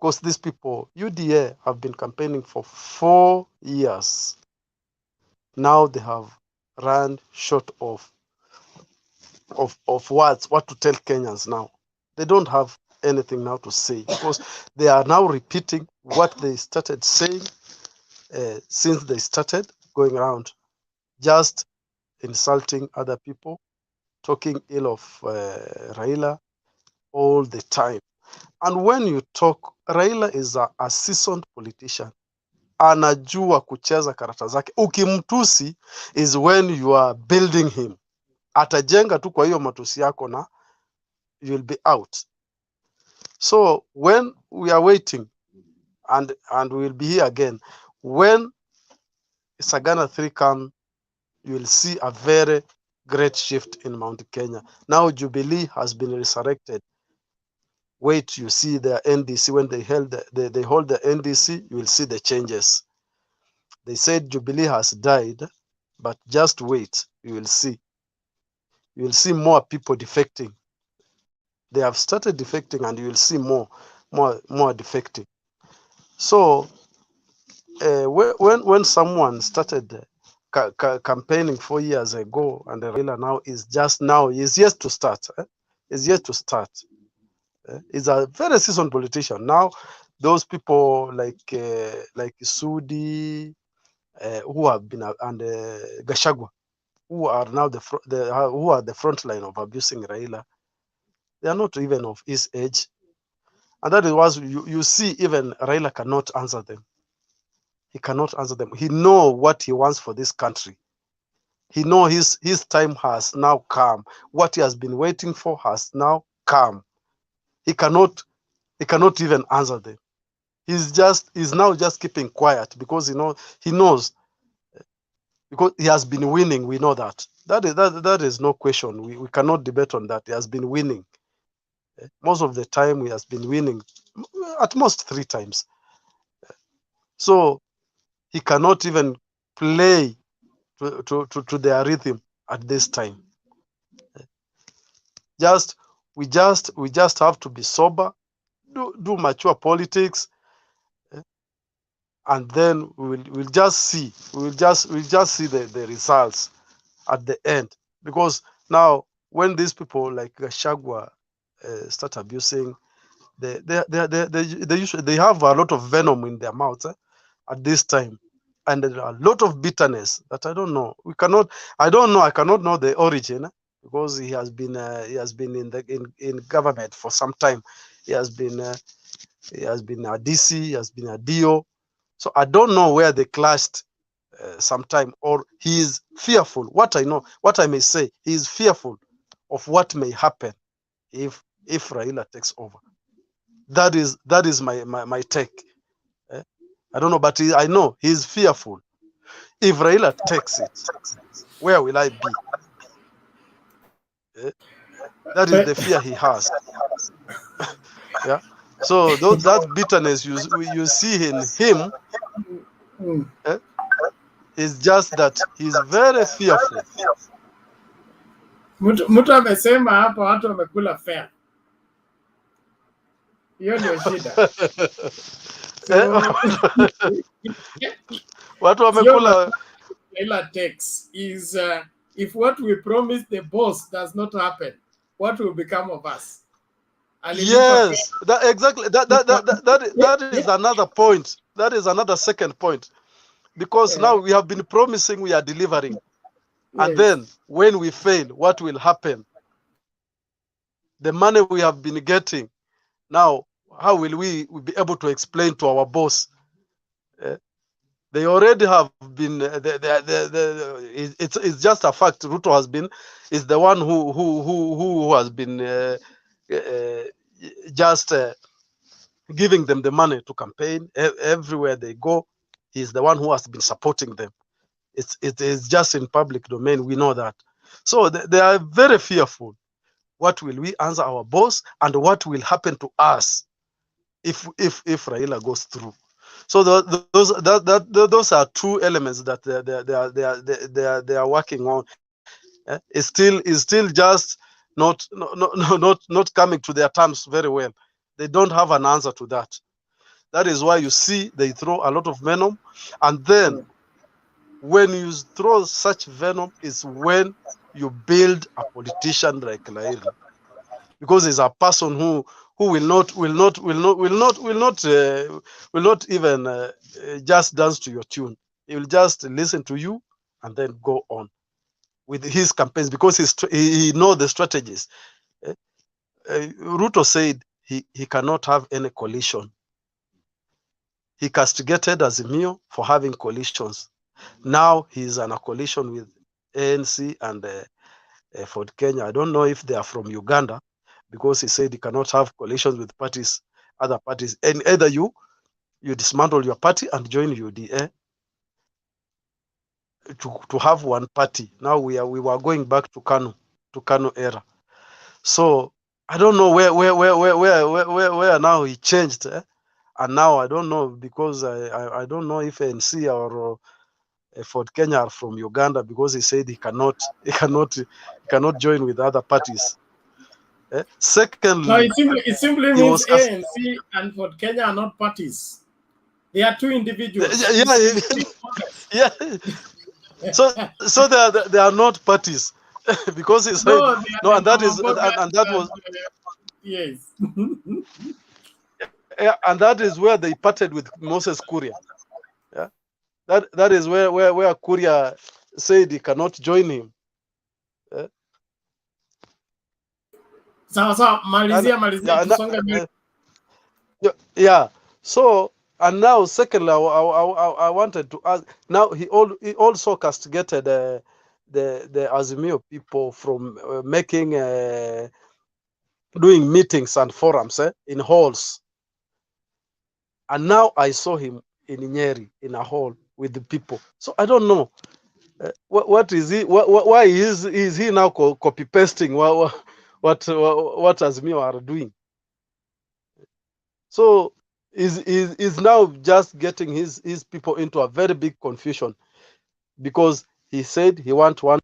Because these people, UDA, have been campaigning for 4 years. Now they have run short of words, what to tell Kenyans now. They don't have anything now to say, because they are now repeating what they started saying since they started going around, just insulting other people, talking ill of Raila all the time. And when you talk, Raila is a seasoned politician. Anajua kucheza karata zake. Ukimtusi is when you are building him. Atajenga tu kwa hiyo matusi yako na you will be out. So when we are waiting, and we will be here again, when Sagana 3 come, you will see a very great shift in Mount Kenya. Now Jubilee has been resurrected. Wait, you see the NDC, when they hold the NDC, you will see the changes. They said Jubilee has died, but just wait, you will see. You will see more people defecting. They have started defecting, and you will see more defecting. So when someone started campaigning 4 years ago, and Raila now is just now is yet to start. Is yet to start. He's a very seasoned politician now. Those people like Sudi, who have been and Gashagwa, who are now who are the front line of abusing Raila, they are not even of his age, and that is why you see even Raila cannot answer them. He cannot answer them. He knows what he wants for this country. He knows his time has now come. What he has been waiting for has now come. He cannot even answer them. He's now just keeping quiet because he knows because he has been winning. We know that. That is no question. We cannot debate on that. He has been winning. Most of the time he has been winning, at most 3 times. So he cannot even play to their rhythm at this time. We just have to be sober, do mature politics, and then we'll just see the results at the end. Because now when these people like Gashagwa start abusing, they have a lot of venom in their mouths at this time, and there are a lot of bitterness that I don't know. I cannot know the origin, because he has been in government for some time. He has been a DC, he has been a DO. So I don't know where they clashed sometime, or he is fearful. What I may say, he is fearful of what may happen if Raila takes over. That is my take. I don't know, but I know he is fearful. If Raila takes it, where will I be? That is the fear he has. Yeah. So that bitterness you see in him is just that he's very fearful. Mtu amesema hapa watu wamekula fair. Hiyo ndio shida. Watu wamekula. Raila takes is if what we promise the boss does not happen, what will become of us? Yes, exactly. That is another point. That is another second point, because now we have been promising we are delivering, and then when we fail, what will happen? The money we have been getting, now how will we be able to explain to our boss? They already have been. It's just a fact. RUTO is the one who has been just giving them the money to campaign everywhere they go. He's the one who has been supporting them. It is just in public domain. We know that. So they are very fearful. What will we answer our boss, and what will happen to us if Raila goes through? So those are 2 elements that they are working on. It's still just not coming to their terms very well. They don't have an answer to that. That is why you see they throw a lot of venom, and then when you throw such venom is when you build a politician like Raila, because he's a person who will not even just dance to your tune. He will just listen to you and then go on with his campaigns, because he knows the strategies. RUTO said he cannot have any coalition. He castigated Azimio for having coalitions. Now he's in a coalition with ANC and Ford Kenya. I don't know if they are from Uganda, because he said he cannot have coalitions with other parties. And either you dismantle your party and join UDA to have one party. Now we were going back to Kanu era. So I don't know where now he changed, and now I don't know, because I don't know if ANC or Ford Kenya are from Uganda, because he said he cannot join with other parties. Secondly, no, it simply means ANC and Ford Kenya are not parties. They are two individuals. Yeah. So they are not parties because he said no, and that is and that was yes. Yeah, and that is where they parted with Moses Kuria. Yeah, that is where Kuria said he cannot join him. Yeah. Sawa, malizia tusonge mbele. Yeah. So, and now secondly, I wanted to ask. Now he also castigated the Azimio people from making doing meetings and forums in halls. And now I saw him in Nyeri in a hall with the people. So I don't know what is he? Why is he now copy pasting what Azimio are doing? So is now just getting his people into a very big confusion because he said he want one.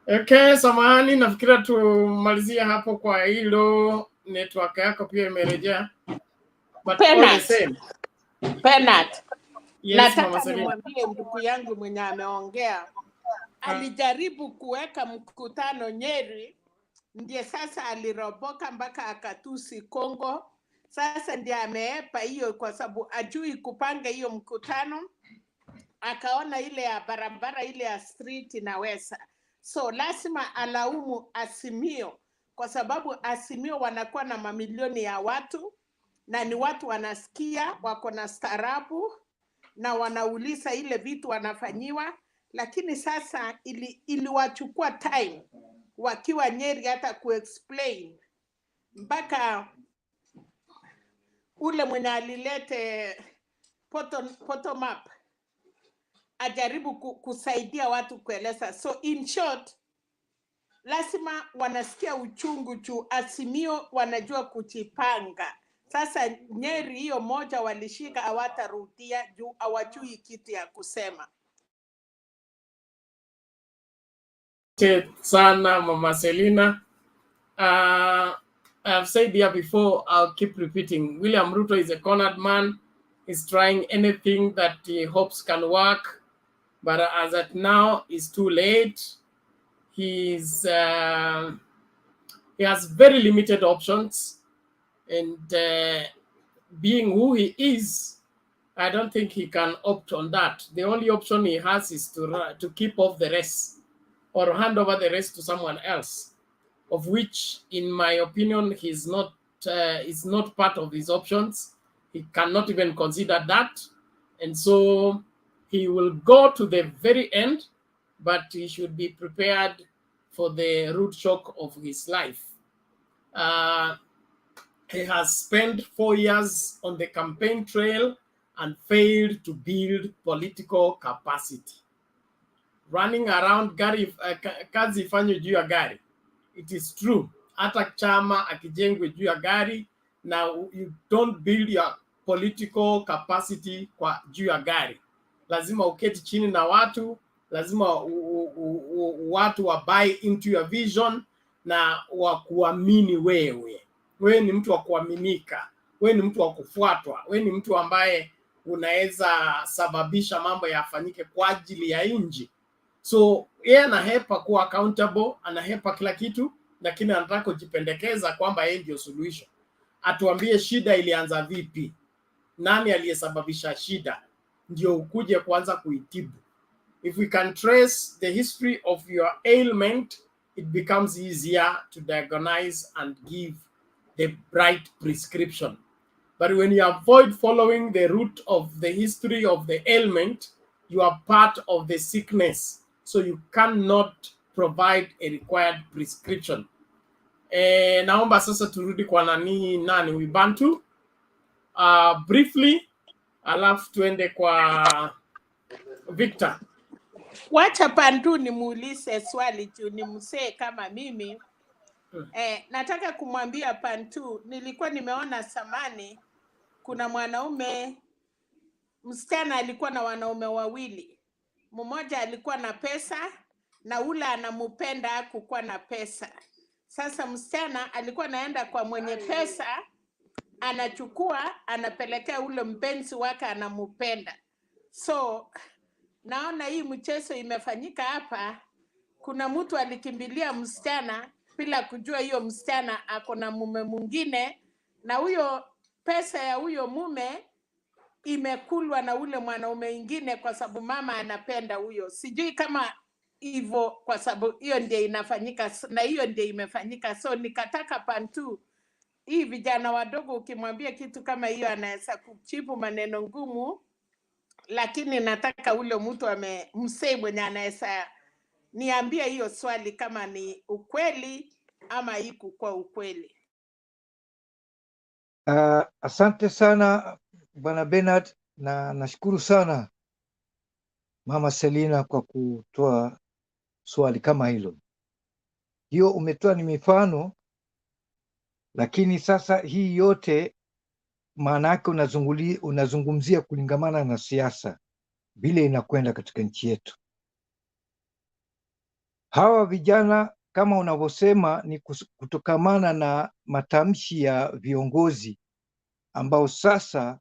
Okay, samahani, nafikira tumalizia hapo kwa hilo. Network yako pia imerejea. But all the same. Penat. Yes, Mama Nataka Selina. nimwambie ndugu yangu mwenye ameongea alijaribu kuweka mkutano Nyeri, ndiye sasa aliroboka mpaka akatusi Kongo. Sasa ndiye ameepa hiyo kwa sababu ajui kupanga hiyo mkutano. Akaona ile ya barabara ile ya street inaweza. So lazima alaumu Azimio kwa sababu Azimio wanakuwa na mamilioni ya watu na ni watu wanasikia, wako na staarabu na wanauliza ile vitu wanafanyiwa, lakini sasa iliwachukua time wakiwa Nyeri hata kuexplain mpaka ule mwenye alilete bottom up ajaribu kusaidia watu kueleza. So in short, lazima wanasikia uchungu juu Azimio wanajua kujipanga. Sasa Nyeri hiyo moja walishika, hawatarudia juu hawajui kitu ya kusema. Sana Mama Selina. I've said here before, I'll keep repeating. William Ruto is a cornered man. He's trying anything that he hopes can work. But as at now, it's too late. He has very limited options. And being who he is, I don't think he can opt on that. The only option he has is to keep off the rest or hand over the rest to someone else, of which, in my opinion, is not part of his options. He cannot even consider that. And so he will go to the very end, but he should be prepared for the root shock of his life. He has spent 4 years on the campaign trail and failed to build political capacity. Running around gari, kazi ifanywe juu ya gari. It is true. Hata chama akijengwe juu ya gari, now you don't build your political capacity kwa juu ya gari. Lazima uketi chini na watu, lazima watu wa buy into your vision na wakuamini wewe. Wewe ni mtu wa kuaminika, wewe ni mtu wa kufuatwa, wewe ni mtu ambaye unaweza sababisha mambo yafanyike kwa ajili ya nchi. So yeye anahepa kuwa accountable, anahepa kila kitu, lakini anataka kujipendekeza kwamba yeye ndio solution. Atuambie shida ilianza vipi, nani aliyesababisha shida, ndio ukuje kuanza kuitibu. If we can trace the history of your ailment, it becomes easier to diagnose and give the right prescription. But when you avoid following the root of the history of the ailment, you are part of the sickness. So you cannot provide a required prescription. Naomba sasa turudi kwa nani Wibantu. Briefly, alafu tuende kwa Victor. Wacha Bantu nimuulize swali juu ni msee kama mimi. Nataka kumwambia Bantu, nilikuwa nimeona samani kuna mwanaume msichana alikuwa na wanaume wawili. Mmoja alikuwa na pesa na ule anamupenda kukuwa na pesa. Sasa msichana alikuwa anaenda kwa mwenye pesa, anachukua anapelekea ule mpenzi wake anamupenda. So naona hii mchezo imefanyika hapa. Kuna mtu alikimbilia msichana bila kujua hiyo msichana ako na mume mwingine, na huyo pesa ya huyo mume imekulwa na ule mwanaume mwingine kwa sababu mama anapenda huyo. Sijui kama hivyo, kwa sababu hiyo ndio inafanyika na hiyo ndio imefanyika. So nikataka Pantu, hii vijana wadogo ukimwambia kitu kama hiyo anaweza kuchipu maneno ngumu, lakini nataka ule mtu msee mwenye anaweza niambia hiyo swali kama ni ukweli ama haikuwa ukweli. Asante sana Bwana Bernard, na nashukuru sana Mama Selina kwa kutoa swali kama hilo. Hiyo umetoa ni mifano, lakini sasa hii yote maana yake unazungumzia kulingamana na siasa vile inakwenda katika nchi yetu. Hawa vijana kama unavyosema ni kutokamana na matamshi ya viongozi ambao sasa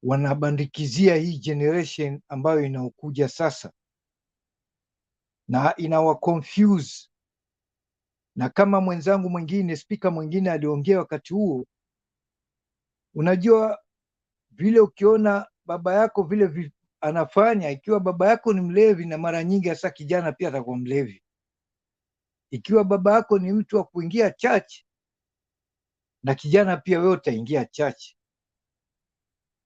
wanabandikizia hii generation ambayo inaokuja sasa, na inawa confuse. Na kama mwenzangu mwingine, spika mwingine aliongea wakati huo, unajua vile ukiona baba yako vile anafanya, ikiwa baba yako ni mlevi, na mara nyingi hasa kijana pia atakuwa mlevi. Ikiwa baba yako ni mtu wa kuingia church, na kijana pia wewe utaingia church.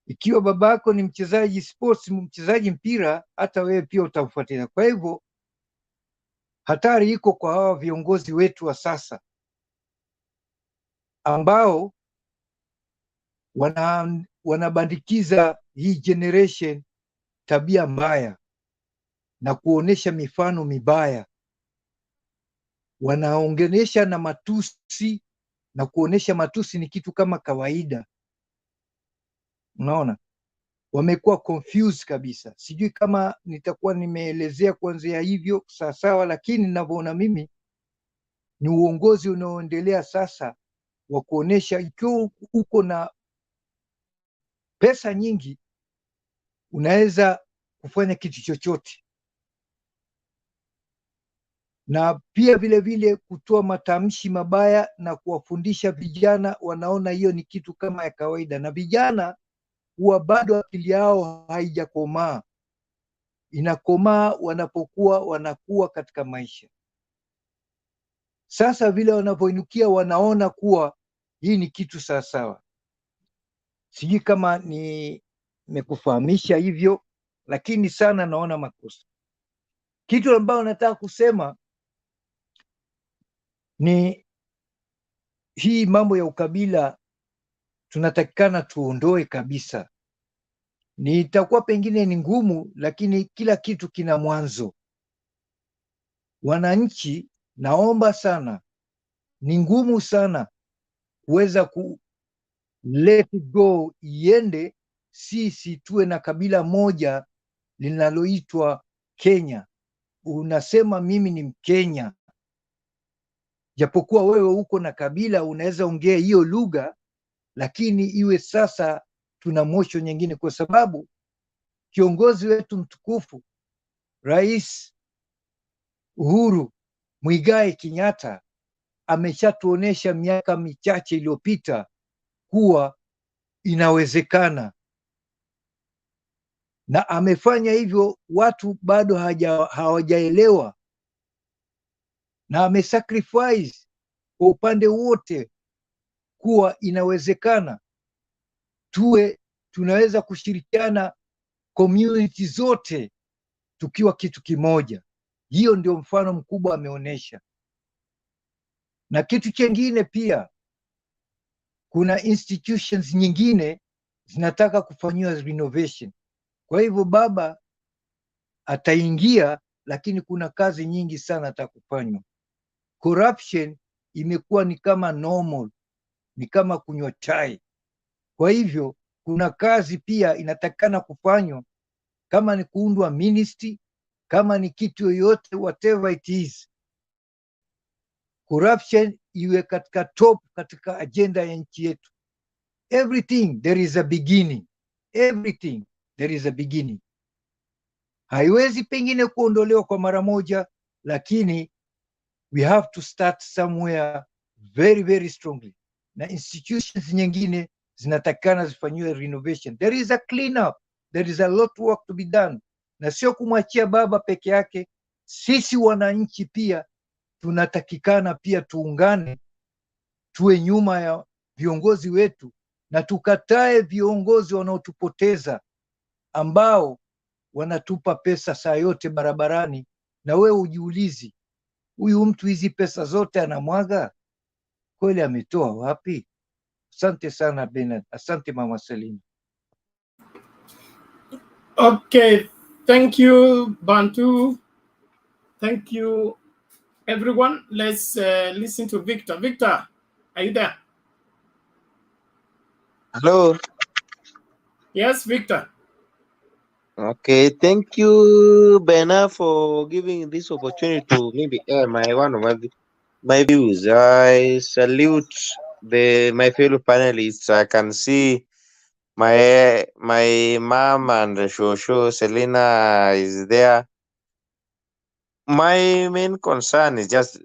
Ikiwa baba yako ni mchezaji sports, mchezaji mpira, hata wewe pia utamfuatilia. Kwa hivyo hatari iko kwa hawa viongozi wetu wa sasa ambao wanabandikiza hii generation tabia mbaya na kuonesha mifano mibaya. Wanaongelesha na matusi na kuonesha matusi ni kitu kama kawaida. Unaona, wamekuwa confused kabisa. Sijui kama nitakuwa nimeelezea kuanzia hivyo sawasawa, lakini ninavyoona mimi ni uongozi unaoendelea sasa wa kuonesha ikiwa uko na pesa nyingi unaweza kufanya kitu chochote, na pia vile vile kutoa matamshi mabaya na kuwafundisha vijana, wanaona hiyo ni kitu kama ya kawaida, na vijana huwa bado akili yao haijakomaa. Inakomaa wanapokuwa wanakuwa katika maisha. Sasa vile wanavyoinukia, wanaona kuwa hii ni kitu sawasawa. Sijui kama nimekufahamisha hivyo, lakini sana naona makosa. Kitu ambayo nataka kusema ni hii mambo ya ukabila tunatakikana tuondoe kabisa. Itakuwa pengine ni ngumu, lakini kila kitu kina mwanzo. Wananchi, naomba sana, ni ngumu sana kuweza ku let it go iende, sisi tuwe na kabila moja linaloitwa Kenya. Unasema mimi ni Mkenya, japokuwa wewe uko na kabila, unaweza ongea hiyo lugha, lakini iwe sasa tuna mocho nyingine, kwa sababu kiongozi wetu mtukufu Rais Uhuru Muigai Kenyatta ameshatuonesha miaka michache iliyopita kuwa inawezekana, na amefanya hivyo, watu bado hawajaelewa, na amesacrifice kwa upande wote kuwa inawezekana tunaweza kushirikiana community zote tukiwa kitu kimoja. Hiyo ndio mfano mkubwa ameonyesha. Na kitu kingine pia, kuna institutions nyingine zinataka kufanyiwa renovation. Kwa hivyo baba ataingia, lakini kuna kazi nyingi sana atakufanywa. Corruption imekuwa ni kama normal, ni kama kunywa chai. Kwa hivyo kuna kazi pia inatakana kufanywa, kama ni kuundwa ministry, kama ni kitu yoyote, whatever it is, corruption iwe katika top, katika agenda ya nchi yetu. Everything there is a beginning, everything there is a beginning. Haiwezi pengine kuondolewa kwa mara moja, lakini we have to start somewhere very very strongly, na institutions nyingine zinatakana zifanyiwe renovation. There is a clean up, there is a lot of work to be done, na sio kumwachia baba peke yake. Sisi wananchi pia tunatakikana pia tuungane, tuwe nyuma ya viongozi wetu, na tukatae viongozi wanaotupoteza, ambao wanatupa pesa saa yote barabarani, na wewe ujiulizi, huyu mtu hizi pesa zote anamwaga kweli, ametoa wapi? Asante sana Bernard, asante Mama Selina. Okay, thank you Bantu, thank you everyone. Let's listen to Victor. Victor, are you there? Hello. Yes, Victor. Okay, thank you, Bernard, for giving this opportunity to maybe air my views. I salute my fellow panelists. I can see my mom and Shosho Selena is there. My main concern is just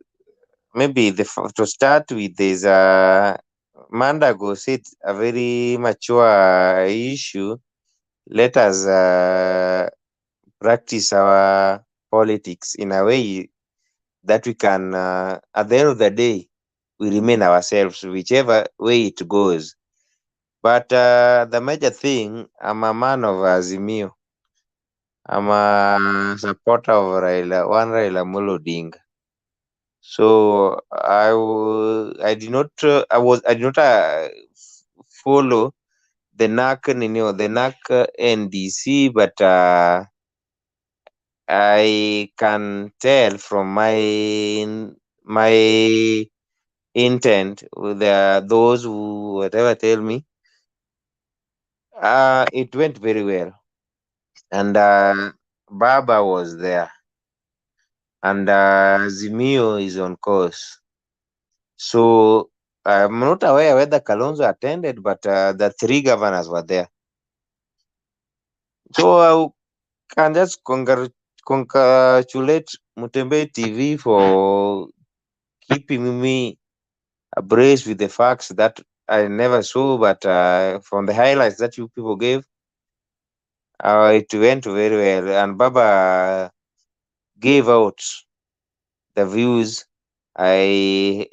maybe to start with is Mandago'S said a very mature issue. Let us practice our politics in a way that we can, at the end of the day, we remain ourselves, whichever way it goes. But the major thing, I'm a man of Azimio. I'm a supporter of Raila Amolo Odinga. So I did not follow the NARC NDC, but I can tell from my intent with those who whatever tell me, it went very well, and Baba was there, and Zimio is on course. So I'm not aware whether Kalonzo attended, but the three governors were there. So I can just congratulate Mutembe TV for keeping me abreast with the facts that I never saw, but from the highlights that you people gave, it went very well. And Baba gave out the views. I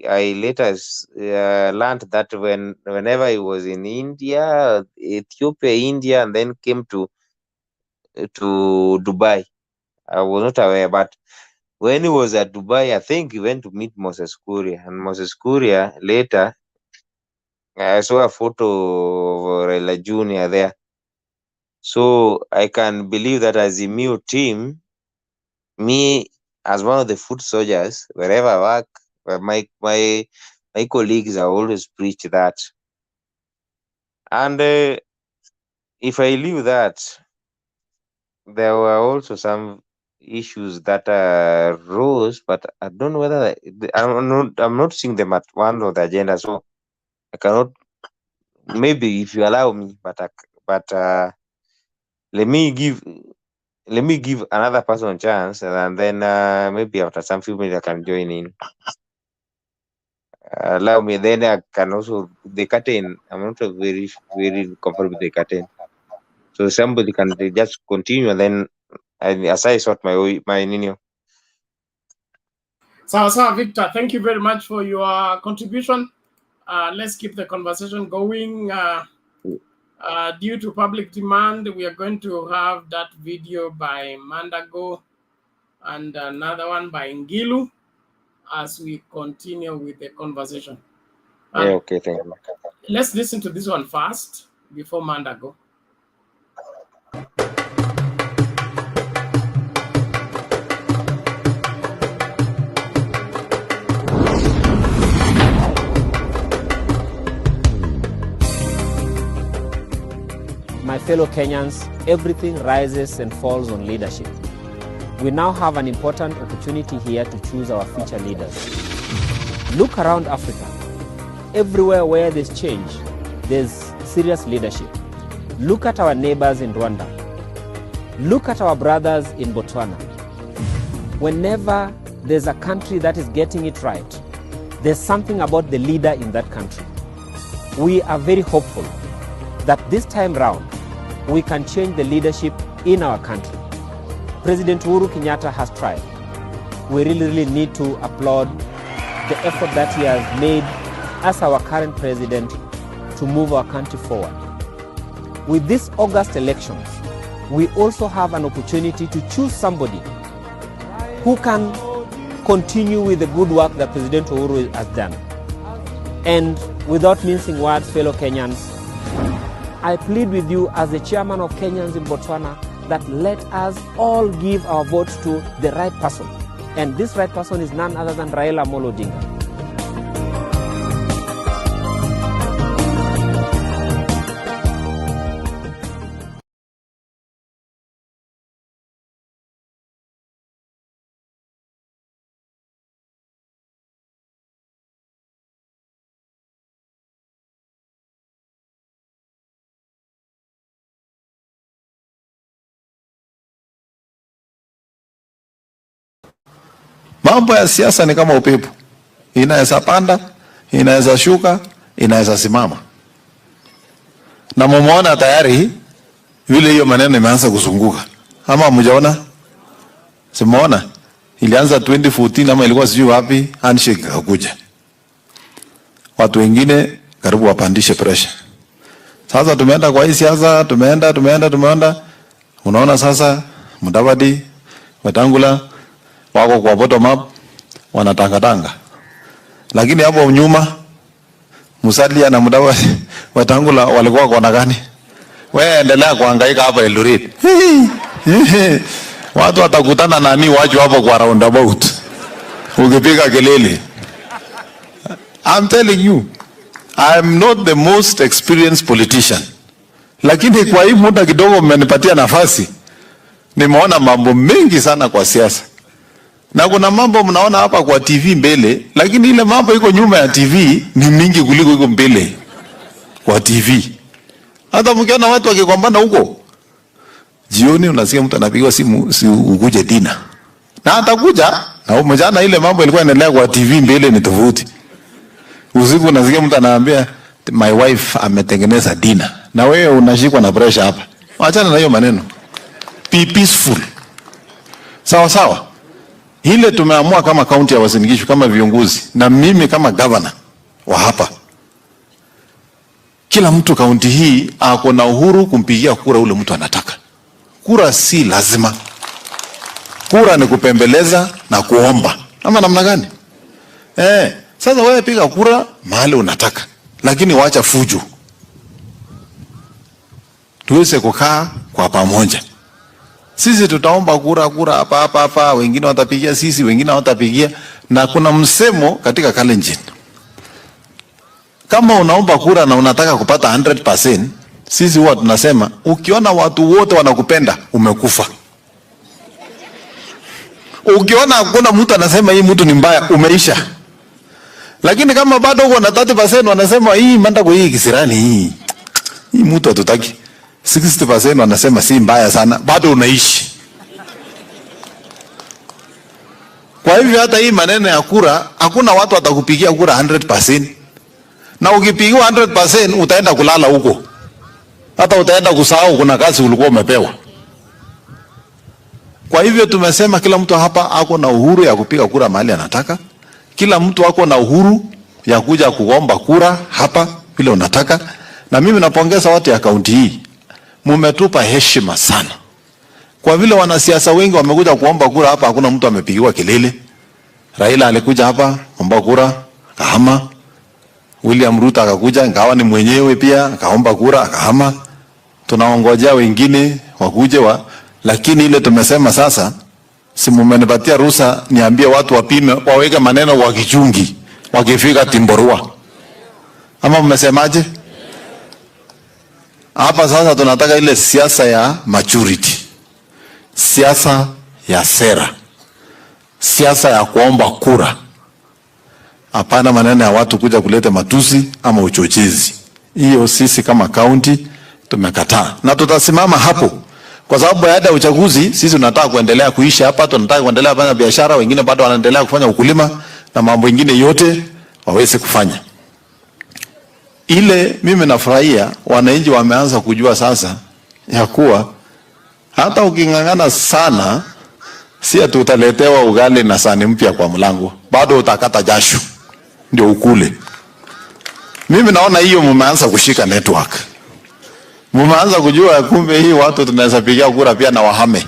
later learned that whenever he was in India, India, and then came to Dubai, I was not aware. But when he was at Dubai, I think he went to meet Moses Kuria, and Moses Kuria later, I saw a photo of Raila Jr. there. So I can believe that as a new team, me as one of the foot soldiers, wherever I work, my colleagues are always preach that. And if I leave that, there were also some issues that rose, but I don't know whether I'm not seeing them at one of the agenda, so I cannot. Maybe if you allow me, but let me give another person a chance, and then maybe after some few minutes I can join in. Allow me, then I can also the curtain. I'm not very comfortable with the curtain, so somebody can just continue, and then as I sort my nino. So Victor, thank you very much for your contribution. Let's keep the conversation going. Due to public demand, we are going to have that video by Mandago and another one by NGILU as we continue with the conversation. Yeah, okay, thank you. Let's listen to this one first before Mandago. My fellow Kenyans, everything rises and falls on leadership. we now have an important opportunity here to choose our future leaders. Look around Africa. Everywhere where there's change, there's serious leadership. Look at our neighbors in Rwanda. Look at our brothers in Botswana. Whenever there's a country that is getting it right, there's something about the leader in that country. We are very hopeful that this time round, we can change the leadership in our country. President Uhuru Kenyatta has tried. We really need to applaud the effort that he has made as our current president to move our country forward. With this August elections, we also have an opportunity to choose somebody who can continue with the good work that President Uhuru has done. And without mincing words, fellow Kenyans, I plead with you as the chairman of Kenyans in Botswana that let us all give our votes to the right person. And this right person is none other than Raila Amolo Odinga. Mambo ya siasa ni kama upepo, inaweza panda, inaweza shuka, inaweza simama. Na mumeona tayari vile hiyo maneno imeanza kuzunguka, ama mjaona? Simuona ilianza 2014 ama ilikuwa sijui wapi, handshake ikakuja, watu wengine karibu wapandishe pressure. Sasa tumeenda kwa hii siasa, tumeenda, unaona sasa Mudavadi, Wetangula wako kwa bottom up wanatangatanga, lakini hapo nyuma Musalia na Mudavadi Wetangula walikuwa kona gani? Wewe endelea kuhangaika hapa Eldoret. Watu watakutana nani waje hapo kwa roundabout ukipiga kelele. I'm telling you, I'm not the most experienced politician, lakini kwa hii muda kidogo mmenipatia nafasi, nimeona mambo mengi sana kwa siasa. Na kuna mambo mnaona hapa kwa TV mbele, lakini ile mambo iko nyuma ya TV ni mingi kuliko iko mbele kwa TV. Hata mkiona watu wakigombana huko, jioni unasikia mtu anapigiwa simu, si ukuje dina. Na atakuja, na mjana ile mambo ilikuwa inaendelea kwa TV mbele ni tofauti. Usiku unasikia mtu anaambia my wife ametengeneza dina. Na wewe unashikwa na pressure hapa. Achana na hiyo maneno. Be peaceful. Sawa sawa. Ile tumeamua kama kaunti ya Uasin Gishu, kama viongozi na mimi kama governor wa hapa, kila mtu kaunti hii ako na uhuru kumpigia kura ule mtu anataka. Kura si lazima. Kura ni kupembeleza na kuomba. Ama namna gani? Sasa wewe piga kura mahali unataka, lakini wacha fujo. Tuweze kukaa kwa pamoja. Sisi tutaomba kura hapa, wengine watapigia sisi, wengine watapigia. Na kuna msemo katika Kalenjin, kama unaomba kura na unataka kupata 100%, sisi huwa tunasema ukiona watu wote wanakupenda umekufa. Ukiona hakuna mtu anasema hii mtu ni mbaya, umeisha. Lakini kama bado uko na 30% wanasema hii Mandago hii kisirani hii mtu hatutaki, 60% wanasema si mbaya sana, bado unaishi. Kwa hivyo hata hii maneno ya kura, hakuna watu watakupigia kura 100%. Na ukipigiwa 100% utaenda kulala huko. Hata utaenda kusahau kuna kazi ulikuwa umepewa. Kwa hivyo tumesema kila mtu hapa ako na uhuru ya kupiga kura mahali anataka. Kila mtu ako na uhuru ya kuja kuomba kura hapa vile unataka. Na mimi napongeza watu ya kaunti hii. Mumetupa heshima sana. Kwa vile wanasiasa wengi wamekuja kuomba kura hapa, hakuna mtu amepigiwa kelele. Raila alikuja hapa kuomba kura, akahama. William Ruto akakuja, ingawa ni mwenyewe pia, akaomba kura, akahama. Tunaongojea wengine wakuje lakini ile tumesema sasa, si mmenipatia ruhusa niambie watu wapime, waweke maneno kwa kichungi wakifika Timborua. Ama mmesemaje? Hapa sasa tunataka ile siasa ya maturity. Siasa ya sera, siasa ya kuomba kura. Hapana maneno ya watu kuja kuleta matusi ama uchochezi. Hiyo sisi kama county tumekataa na tutasimama hapo, kwa sababu baada ya uchaguzi sisi tunataka kuendelea kuishi hapa, tunataka kuendelea kufanya biashara, wengine bado wanaendelea kufanya ukulima na mambo mengine yote waweze kufanya. Ile mimi nafurahia wananchi wameanza kujua sasa ya kuwa hata ukingangana sana si ati utaletewa ugali na sahani mpya kwa mlango, bado utakata jasho ndio ukule. Mimi naona hiyo mumeanza kushika network. Mumeanza kujua kumbe hii watu tunaweza pigia kura pia na wahame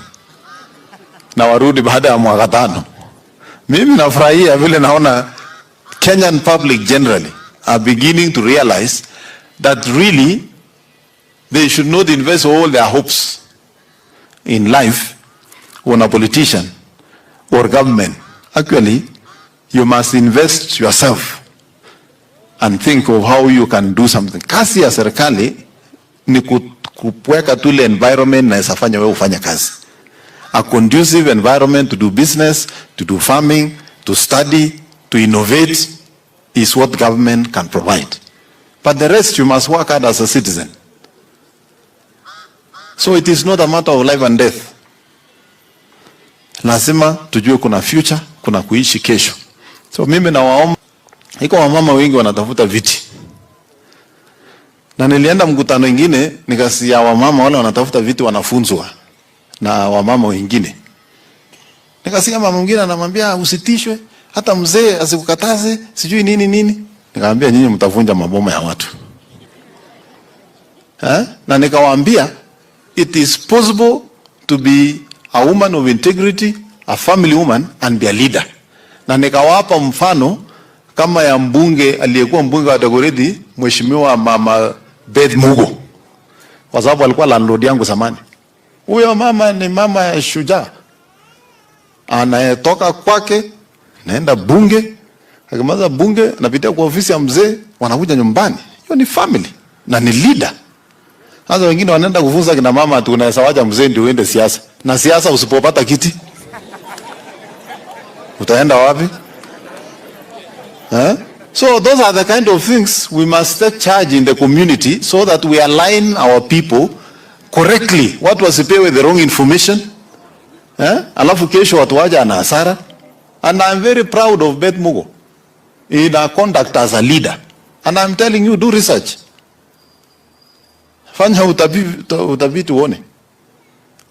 na warudi baada ya mwaka 5. Mimi nafurahia vile naona Kenyan public generally are beginning to realize that really they should not invest all their hopes in life on a politician or government. Actually, you must invest yourself and think of how you can do something. Kazi ya serikali ni kuweka tule environment na isafanya wewe ufanye kazi. A conducive environment to do business, to do farming, to study, to innovate is what government can provide. But the rest you must work hard as a citizen. So it is not a matter of life and death. Lazima tujue kuna future, kuna kuishi kesho. So mimi nawaomba, iko wamama wengi wanatafuta viti. Na nilienda mkutano mwingine nikasikia wamama wale wanatafuta viti wanafunzwa na wamama wengine. Nikasikia mama mwingine anamwambia usitishwe, hata mzee asikukataze, sijui nini nini. Nikamwambia nyinyi mtavunja maboma ya watu. Na nikawaambia it is possible to be a woman of integrity, a family woman and be a leader. Na nikawapa mfano kama ya mbunge aliyekuwa mbunge wa Dagoretti, Mheshimiwa Mama Beth Mugo. Kwa sababu alikuwa landlord yangu zamani. Huyo mama ni mama ya shujaa. Anayetoka kwake naenda bunge, akimaliza bunge napitia kwa ofisi ya mzee, wanakuja nyumbani. Hiyo ni family na ni leader. Sasa wengine wanaenda kufunza kina mama ati unaweza wacha mzee ndio uende siasa. Na siasa usipopata kiti utaenda wapi? So those are the kind of things we must take charge in the community so that we align our people correctly. Watu wasipewe the wrong information. Alafu kesho watu waja na hasara. And I'm very proud of Beth Mugo in her conduct as a leader. And I'm telling you, do research. Fanya utafiti uone.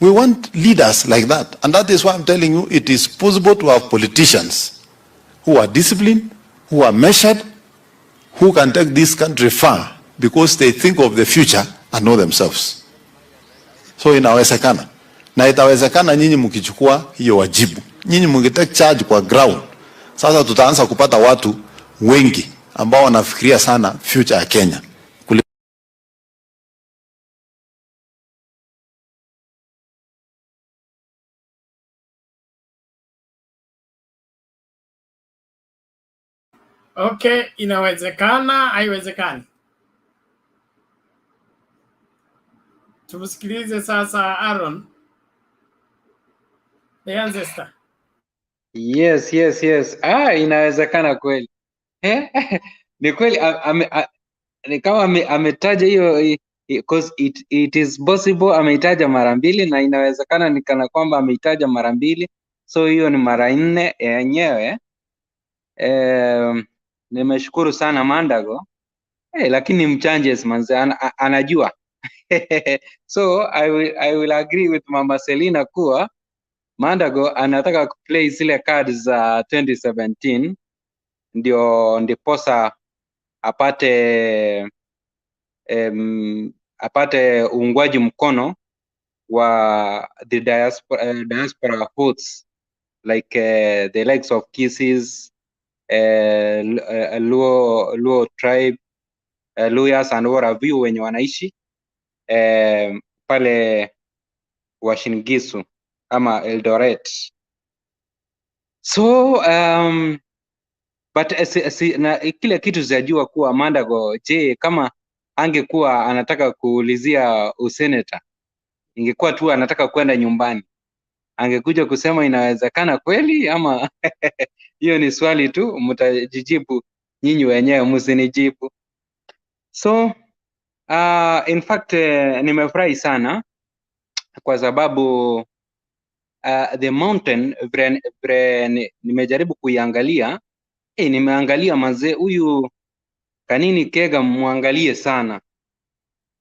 We want leaders like that. And that is why I'm telling you, it is possible to have politicians who are disciplined, who are measured, who can take this country far because they think of the future and know themselves. So inawezekana. Na itawezekana nyinyi mkichukua hiyo wajibu. Nyinyi mkitake charge kwa ground. Sasa tutaanza kupata watu wengi ambao wanafikiria sana future ya Kenya. Okay, inawezekana, haiwezekani. Tumsikilize sasa Aaron. The ancestor. Yes. Inawezekana kweli. Ni kweli ni kama ametaja hiyo because it is possible, ameitaja mara 2 na inawezekana ni kana kwamba ameitaja mara 2, so hiyo ni mara 4 yenyewe. Nimeshukuru sana Mandago. Lakini mchanges manze anajua. So I will agree with Mama Selina kuwa Mandago anataka kuplay zile cards za 2017 ndiposa apate uungwaji mkono wa the diaspora votes like the likes of Kisses, Luo tribe, Luyas and what have you wenye wanaishi pale Uasin Gishu ama Eldoret. So but na kile kitu zijajua kuwa Mandago, je, kama angekuwa anataka kuulizia useneta, ingekuwa tu anataka kwenda nyumbani, angekuja kusema inawezekana kweli ama hiyo ni swali tu, mtajijibu nyinyi wenyewe, msinijibu. So in fact nimefurahi sana kwa sababu the mountain nimejaribu kuiangalia. Nimeangalia mazee, huyu Kanini Kega muangalie sana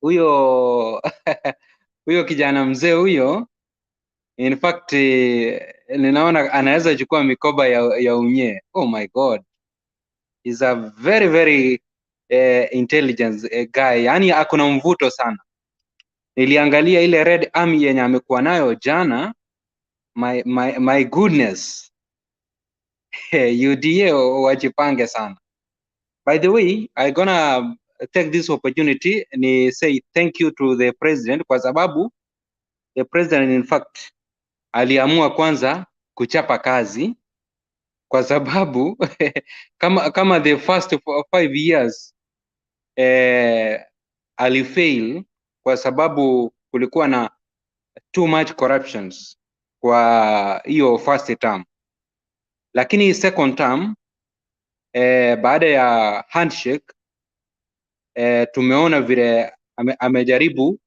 huyo huyo kijana mzee huyo. In fact ninaona anaweza chukua mikoba ya unye. Oh my god, he's a very very intelligent guy, yani akona mvuto sana. Niliangalia ile Red Army yenye amekuwa nayo jana, my goodness. UDA wajipange sana. By the way, I gonna take this opportunity ni say thank you to the president, kwa sababu the president in fact aliamua kwanza kuchapa kazi, kwa sababu kama the first 5 years alifail kwa sababu kulikuwa na too much corruptions kwa hiyo first term, lakini second term baada ya handshake tumeona vile amejaribu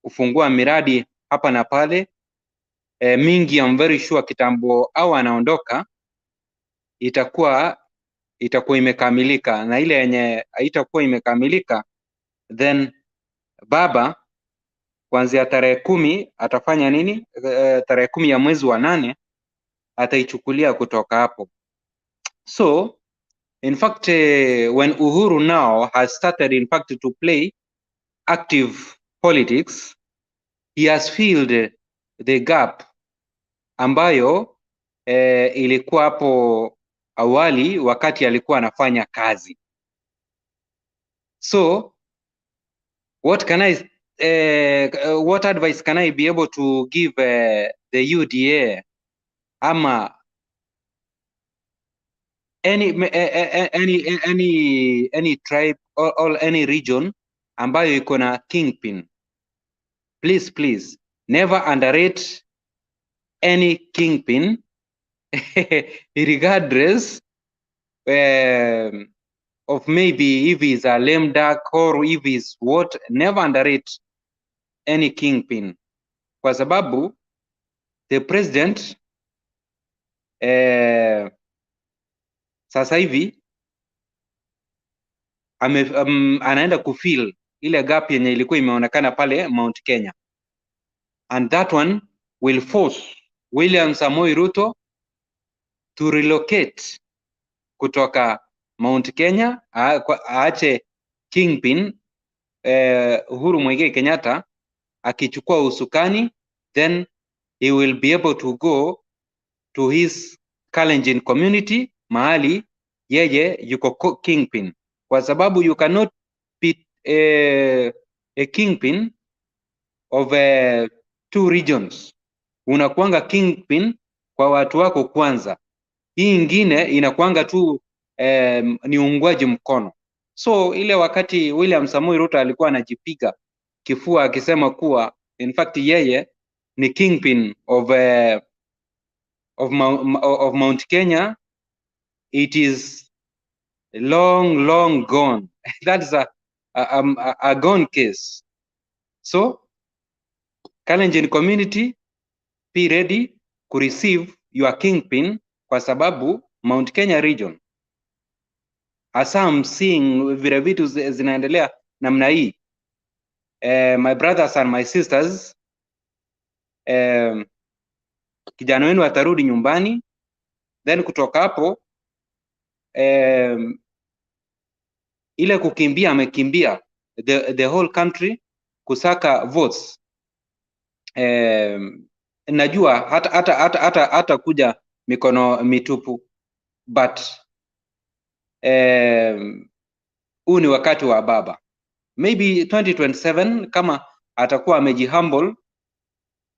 kufungua miradi hapa na pale mingi. I'm very sure kitambo au anaondoka itakuwa imekamilika, na ile yenye haitakuwa imekamilika then baba kuanzia tarehe 10 atafanya nini? Tarehe 10 ya mwezi wa 8 ataichukulia kutoka hapo. So in fact when Uhuru now has started in fact to play active politics, he has filled the gap ambayo ilikuwa hapo awali wakati alikuwa anafanya kazi. So what advice can I be able to give the UDA ama any tribe or any region ambayo iko na kingpin? Please never underrate any kingpin regardless of maybe if he's a lame duck or if he's what. Never underrate any kingpin, kwa sababu the president sasa hivi anaenda kufill ile gap yenye ilikuwa imeonekana pale Mount Kenya, and that one will force William Samoei Ruto to relocate kutoka Mount Kenya, aache kingpin Uhuru Muigai Kenyatta akichukua usukani, then he will be able to go to his Kalenjin community mahali yeye yuko kingpin, kwa sababu you cannot be a kingpin of 2 regions. Unakuanga kingpin kwa watu wako kwanza, hii ingine inakuanga tu ni ungwaji mkono. So ile wakati William Samoei Ruto alikuwa anajipiga kifua akisema kuwa in fact yeye ni kingpin of Mount Kenya, it is long gone. That's a gone case. So Kalenjin community, be ready to receive your kingpin, kwa sababu Mount Kenya region, as I'm seeing vile vitu zinaendelea namna hii, my brothers and my sisters, kijana wenu atarudi nyumbani, then kutoka hapo ile kukimbia, amekimbia the whole country kusaka votes. Najua hata kuja mikono mitupu, but huu ni wakati wa baba. Maybe 2027 kama atakuwa amejihumble,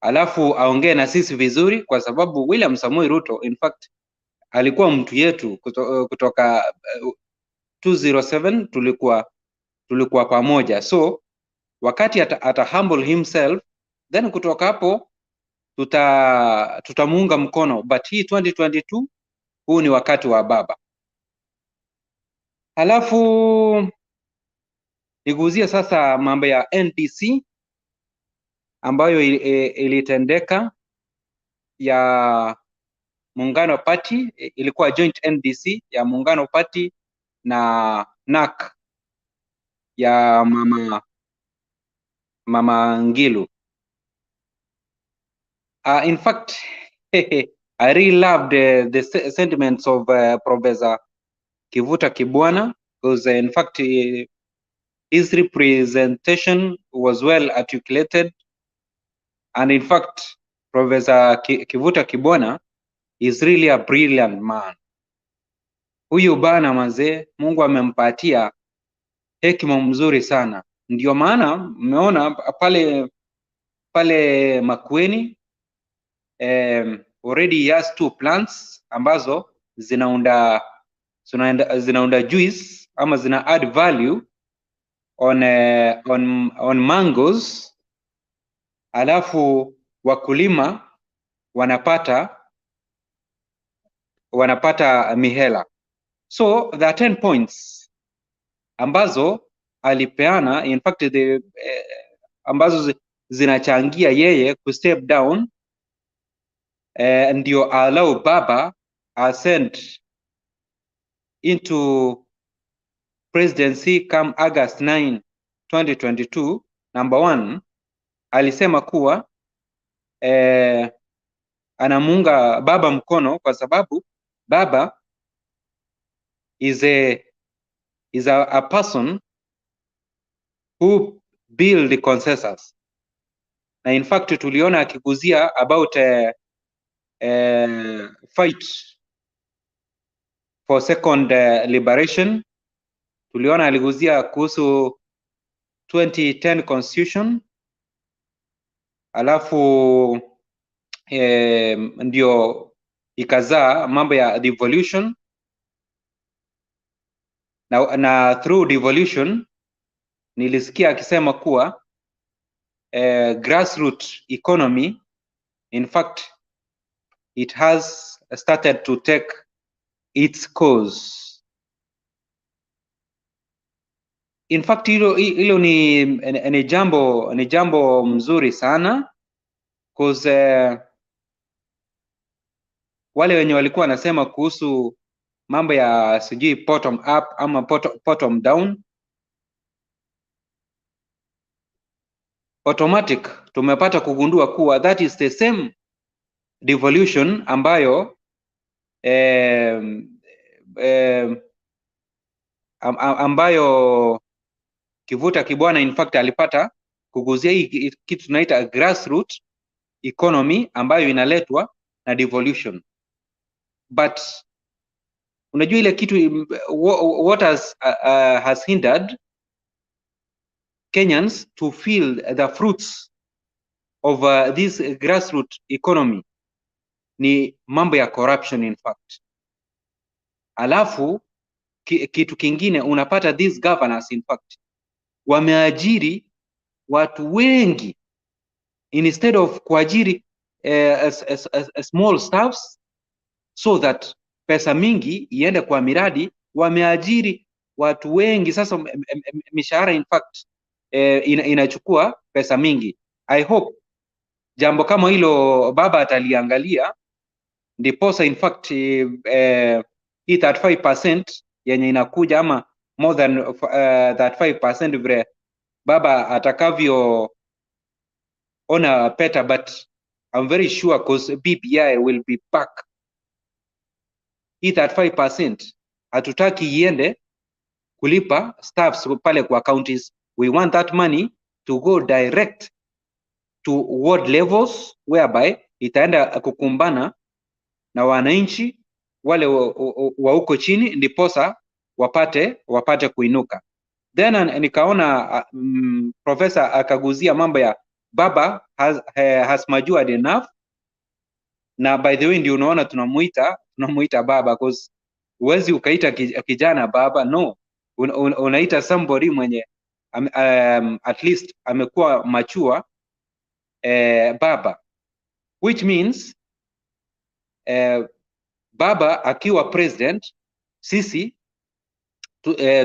alafu aongee na sisi vizuri, kwa sababu William Samoei Ruto in fact alikuwa mtu yetu kutoka 207 tulikuwa pamoja. So wakati ata humble himself, then kutoka hapo tutamuunga mkono, but hii 2022 huu ni wakati wa baba. Halafu niguzie sasa mambo ya NDC ambayo ilitendeka ya Muungano Party, ilikuwa joint NDC ya Muungano Party na NARC ya Mama Ngilu. In fact, I really loved the sentiments of Professor Kivuta Kibwana, because in fact his representation was well articulated, and in fact Professor Kivuta Kibwana is really a brilliant man. Huyu bana mazee, Mungu amempatia hekima mzuri sana. Ndio maana mmeona pale Makueni already he has 2 plants ambazo zinaunda juice ama zina add value on mangoes, alafu wakulima wanapata mihela. So there are 10 points ambazo alipeana, in fact ambazo zinachangia yeye ku step down, ndio allow baba ascend into presidency come August 9, 2022. Number 1, alisema kuwa anamuunga baba mkono kwa sababu baba is a person who build the consensus. Na in fact tuliona akiguzia about fight for second liberation. Tuliona aliguzia kuhusu 2010 constitution, alafu ndio ikazaa mambo ya devolution na through devolution nilisikia akisema kuwa grassroots economy, in fact it has started to take its course. In fact hilo ni jambo mzuri sana, because wale wenye walikuwa wanasema kuhusu mambo ya sijui bottom up ama bottom down, automatic tumepata kugundua kuwa that is the same devolution ambayo ambayo Kivuta Kibwana in fact alipata kuguzia hii kitu tunaita grassroots economy ambayo inaletwa na devolution. But unajua ile kitu what has hindered Kenyans to feel the fruits of this grassroots economy ni mambo ya corruption in fact. Alafu kitu kingine unapata these governors in fact wameajiri watu wengi instead of kuajiri small staffs so that pesa mingi iende kwa miradi, wameajiri watu wengi. Sasa mishahara in fact inachukua pesa mingi. I hope jambo kama hilo baba ataliangalia, ndiposa in fact hii 35% yenye inakuja ama more than 35% vile baba atakavyo ona peta, but I'm very sure because BBI will be back. Hii 35% hatutaki iende kulipa staffs pale kwa counties. We want that money to go direct to ward levels whereby itaenda kukumbana na wananchi wale wa huko chini, ndiposa wapate kuinuka. Then nikaona professor akaguzia mambo ya baba has matured enough, na by the way ndio unaona tunamuita baba, because huwezi ukaita kijana baba, no, unaita somebody mwenye at least amekuwa mature baba. which means baba akiwa president, sisi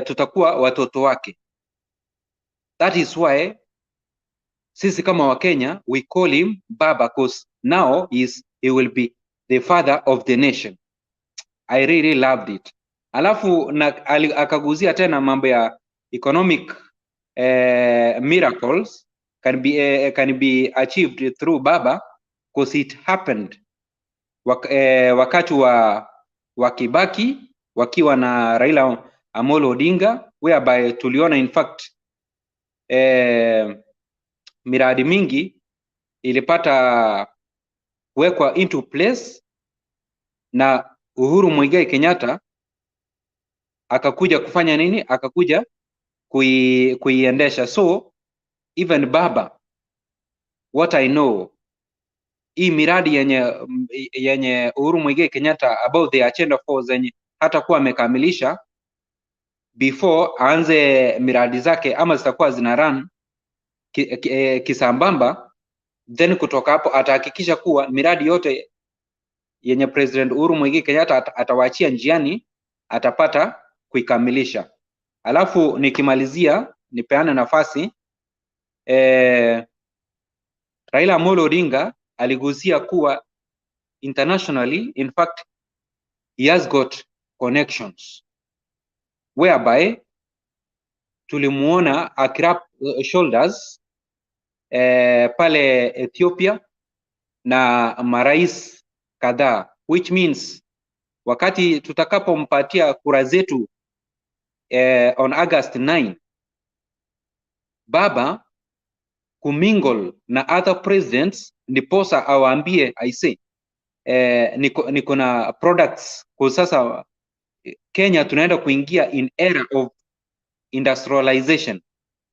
tutakuwa watoto wake. That is why sisi kama Wakenya we call him baba, because now he will be the father of the nation. I really loved it. Alafu akaguzia tena mambo ya economic miracles can be achieved through baba, because it happened wakati wa Kibaki wakiwa na Raila Amolo Odinga, whereby tuliona in fact miradi mingi ilipata kuwekwa into place, na Uhuru Muigai Kenyatta akakuja kufanya nini? Akakuja kuiendesha. So even baba, what I know, hii miradi yenye Uhuru Muigai Kenyatta about the agenda 4 zenye hata kuwa amekamilisha before aanze miradi zake, ama zitakuwa zina run kisambamba, then kutoka hapo atahakikisha kuwa miradi yote yenye President Uhuru Muigai Kenyatta atawaachia njiani atapata kuikamilisha. Alafu nikimalizia nipeane nafasi Raila Amolo Odinga aligusia kuwa internationally, in fact he has got connections, whereby tulimuona akirap shoulders pale Ethiopia na marais kadhaa, which means wakati tutakapompatia kura zetu on August 9, baba kumingle na other presidents, ndiposa awaambie I say niko na products, kwa sasa Kenya tunaenda kuingia in era of industrialization.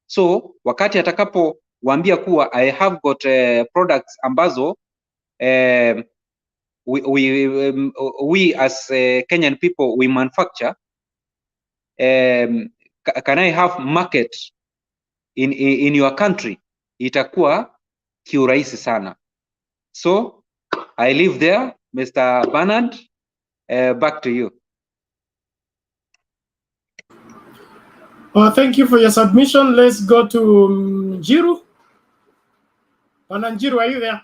So wakati atakapowaambia kuwa I have got products ambazo we as Kenyan people we manufacture, can I have market in your country, itakuwa kiurahisi sana. So I leave there, Mr. Bernard, back to you. Thank you for your submission. Let's go to Njiru. Njiru, are you there?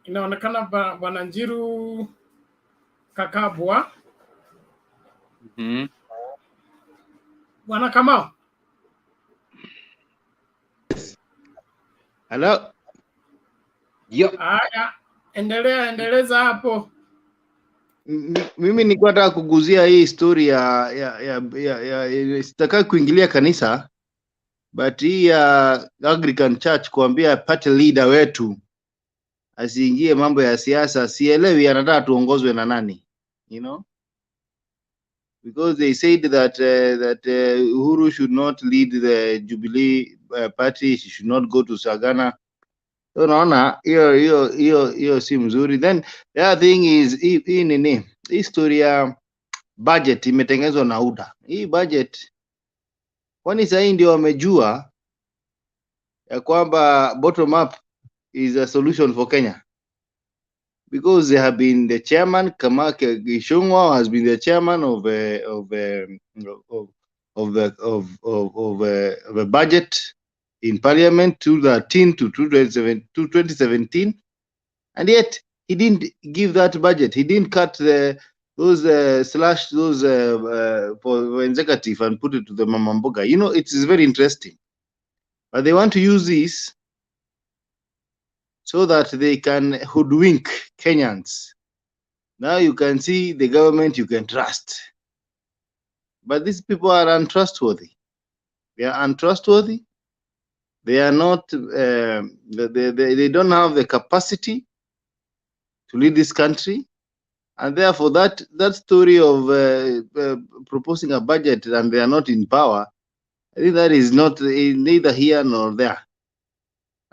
Inaonekana Bwana Njiru kakabwa. Bwana Kamau. Hello. Haya, endeleza hapo. Mimi nilikuwa nataka kuguzia hii story ya sitaka kuingilia kanisa, but hii ya Anglican Church kuambia party leader wetu asiingie mambo ya siasa. Sielewi anataka tuongozwe na nani, you know, because they said that Uhuru should not lead the Jubilee party, she should not go to Sagana. So naona hiyo si mzuri. Then the other thing is hii nini, history ya budget imetengenezwa na UDA. Hii budget, kwani sasa hii ndio wamejua ya kwamba bottom up is a solution for Kenya? Because they have been the chairman, Kamake Gishungwa has been the chairman of a budget in parliament 2013 to 2017, and yet he didn't give that budget. He didn't cut slash those for executive and put it to the Mama Mboga. You know, it is very interesting, but they want to use this so that they can hoodwink Kenyans. Now you can see the government you can trust, but these people are untrustworthy. They are untrustworthy. They are not. They don't have the capacity to lead this country, and therefore that story of proposing a budget and they are not in power, I think that is not neither here nor there.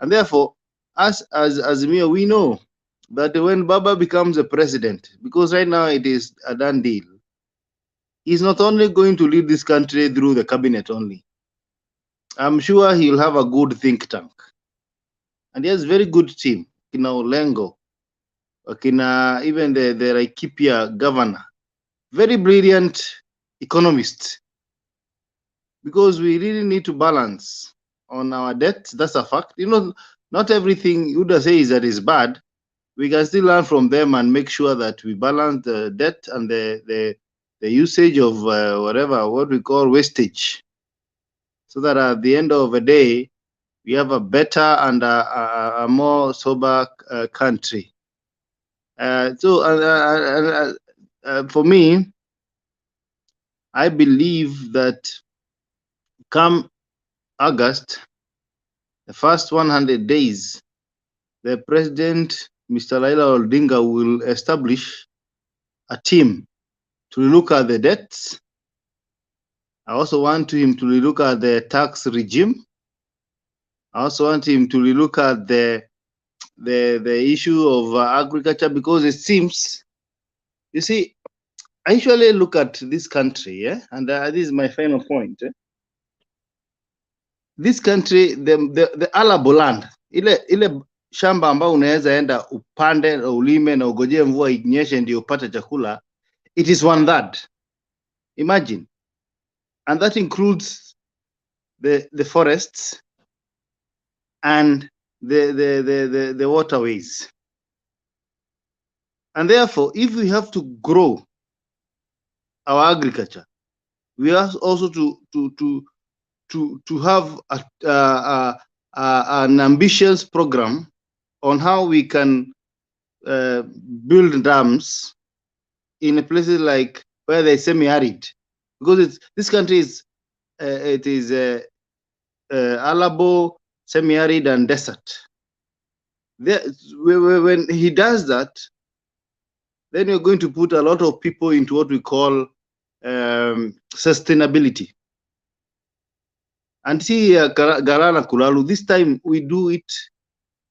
And therefore, as Azimio, we know that when Baba becomes a president, because right now it is a done deal, he's not only going to lead this country through the cabinet only. I'm sure he'll have a good think tank. And he has a very good team. Kina Olengo, Kina, even the Laikipia governor. Very brilliant economists. Because we really need to balance on our debt. That's a fact. You know, not everything Uda says that is bad. We can still learn from them and make sure that we balance the debt and the usage of what we call wastage, so that at the end of the day, we have a better and a more sober country. So for me, I believe that come August, the first 100 days, the president, Mr. Raila Odinga, will establish a team to look at the debts. I also want him to look at the tax regime. I also want him to look at the issue of agriculture, because it seems, you see, I usually look at this country, and this is my final point. This country, the arable land, ile shamba ambao unaweza enda upande na ulime na ugojee mvua inyeshe ndio upate chakula, it is 1/3. Imagine. And that includes the forests and the waterways. And therefore, if we have to grow our agriculture, we have also to have an ambitious program on how we can build dams in places like where they're semi-arid, because this country is arable, semi-arid, and desert. When he does that, then you're going to put a lot of people into what we call sustainability. And see, Garana Kulalu, this time we do it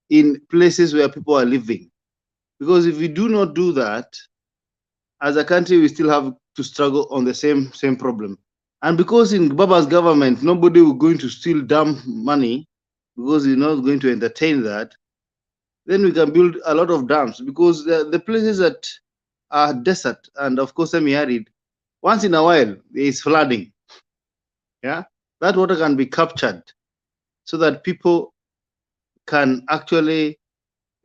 in places where people are living. Because if we do not do that, as a country, we still have to struggle on the same problem. And because in Baba's government, nobody will going to steal dump money, because he's not going to entertain that, then we can build a lot of dams, because the places that are desert and of course semi-arid, once in a while there is flooding. Yeah, that water can be captured so that people can actually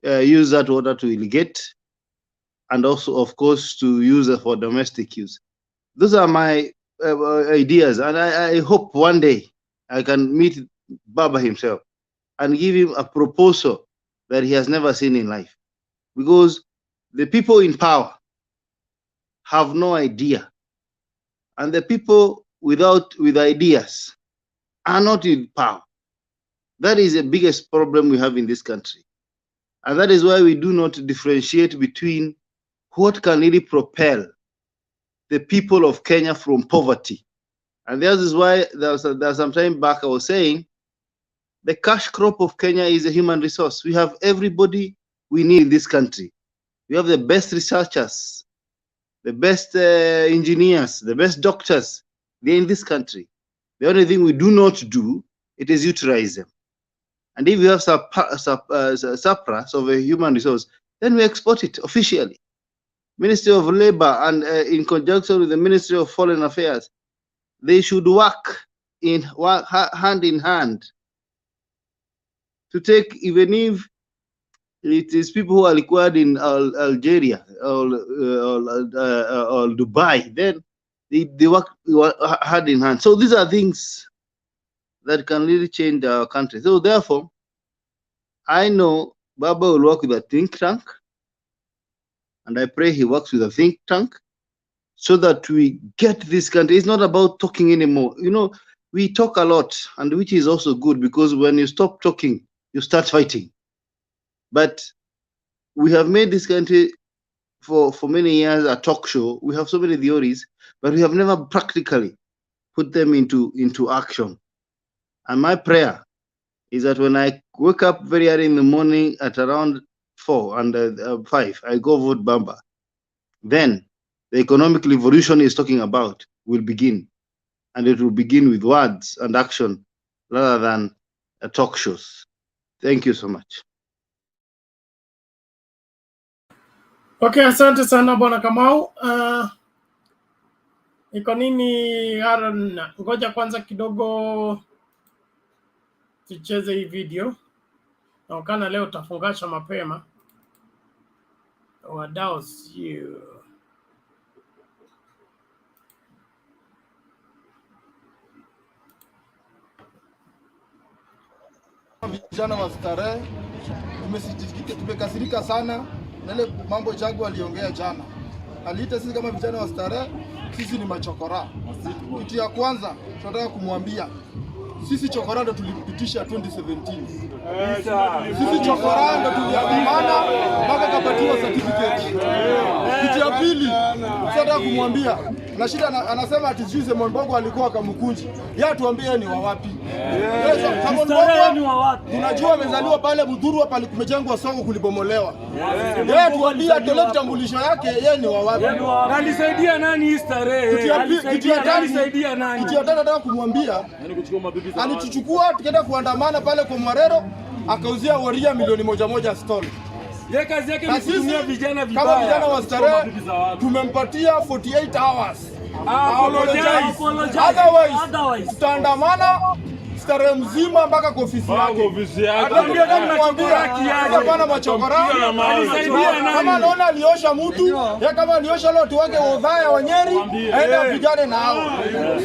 use that water to irrigate, and also of course to use it for domestic use. Those are my ideas, and I hope one day I can meet Baba himself and give him a proposal that he has never seen in life, because the people in power have no idea, and the people with ideas are not in power. That is the biggest problem we have in this country, and that is why we do not differentiate between what can really propel the people of Kenya from poverty. And that is why there's some time back I was saying the cash crop of Kenya is a human resource. We have everybody we need in this country. We have the best researchers, the best engineers, the best doctors. They're in this country. The only thing we do not do, it is utilize them. And if we have surplus of a human resource, then we export it officially. Ministry of Labor and in conjunction with the Ministry of Foreign Affairs, they should work hand in hand to take, even if it is people who are required in Algeria or Dubai, then they work hand in hand. So these are things that can really change our country. So therefore, I know Baba will work with a think tank, and I pray he works with a think tank so that we get this country. It's not about talking anymore. You know, we talk a lot, and which is also good, because when you stop talking, you start fighting. But we have made this country for many years a talk show. We have so many theories, but we have never practically put them into action. And my prayer is that when I wake up very early in the morning at around 4 and 5, I go vote Bamba. Then the economic revolution is talking about, will begin. And it will begin with words and action rather than talk shows. Thank you so much. Okay, asante sana Bwana Kamau. Iko nini Aaron? Ngoja kwanza kidogo tucheze hii video. Naonekana leo tafungasha mapema. Wadau sio. Vijana wa starehe tumekasirika sana na ile mambo Jagu aliongea jana. Aliita sisi kama vijana wa starehe, sisi ni machokora. Kitu ya kwanza tunataka kumwambia sisi chokora ndo tulipitisha 2017. Sisi chokora ndo tuliandamana mpaka kapatiwa certificate. Kitu ya pili tunataka kumwambia na shida anasema ati Juice Monbogo alikuwa Kamukunji. Yeye tuambie ni wa wapi? Kama Monbogo ni wa wapi? Tunajua amezaliwa pale Budhuru hapa kumejengwa soko kulibomolewa. Yeye tuambie atolee kitambulisho yake yeye ni wa wapi? Alisaidia nani hii starehe? Alisaidia nani? Kitu ya tatu nataka kumwambia alituchukua tukaenda kuandamana pale kwa Mwarero akauzia Waria milioni moja stall. Yeye kazi yake ni kutumia vijana vibaya. Kama vijana wa starehe tumempatia 48 hours. Otherwise tutaandamana starehe mzima mpaka kwa ofisi yake. Ataambia kama hapana machokora. Kama anaona aliosha mtu, yeye kama aliosha watu wake Odhaya wa Nyeri, aenda vijana nao.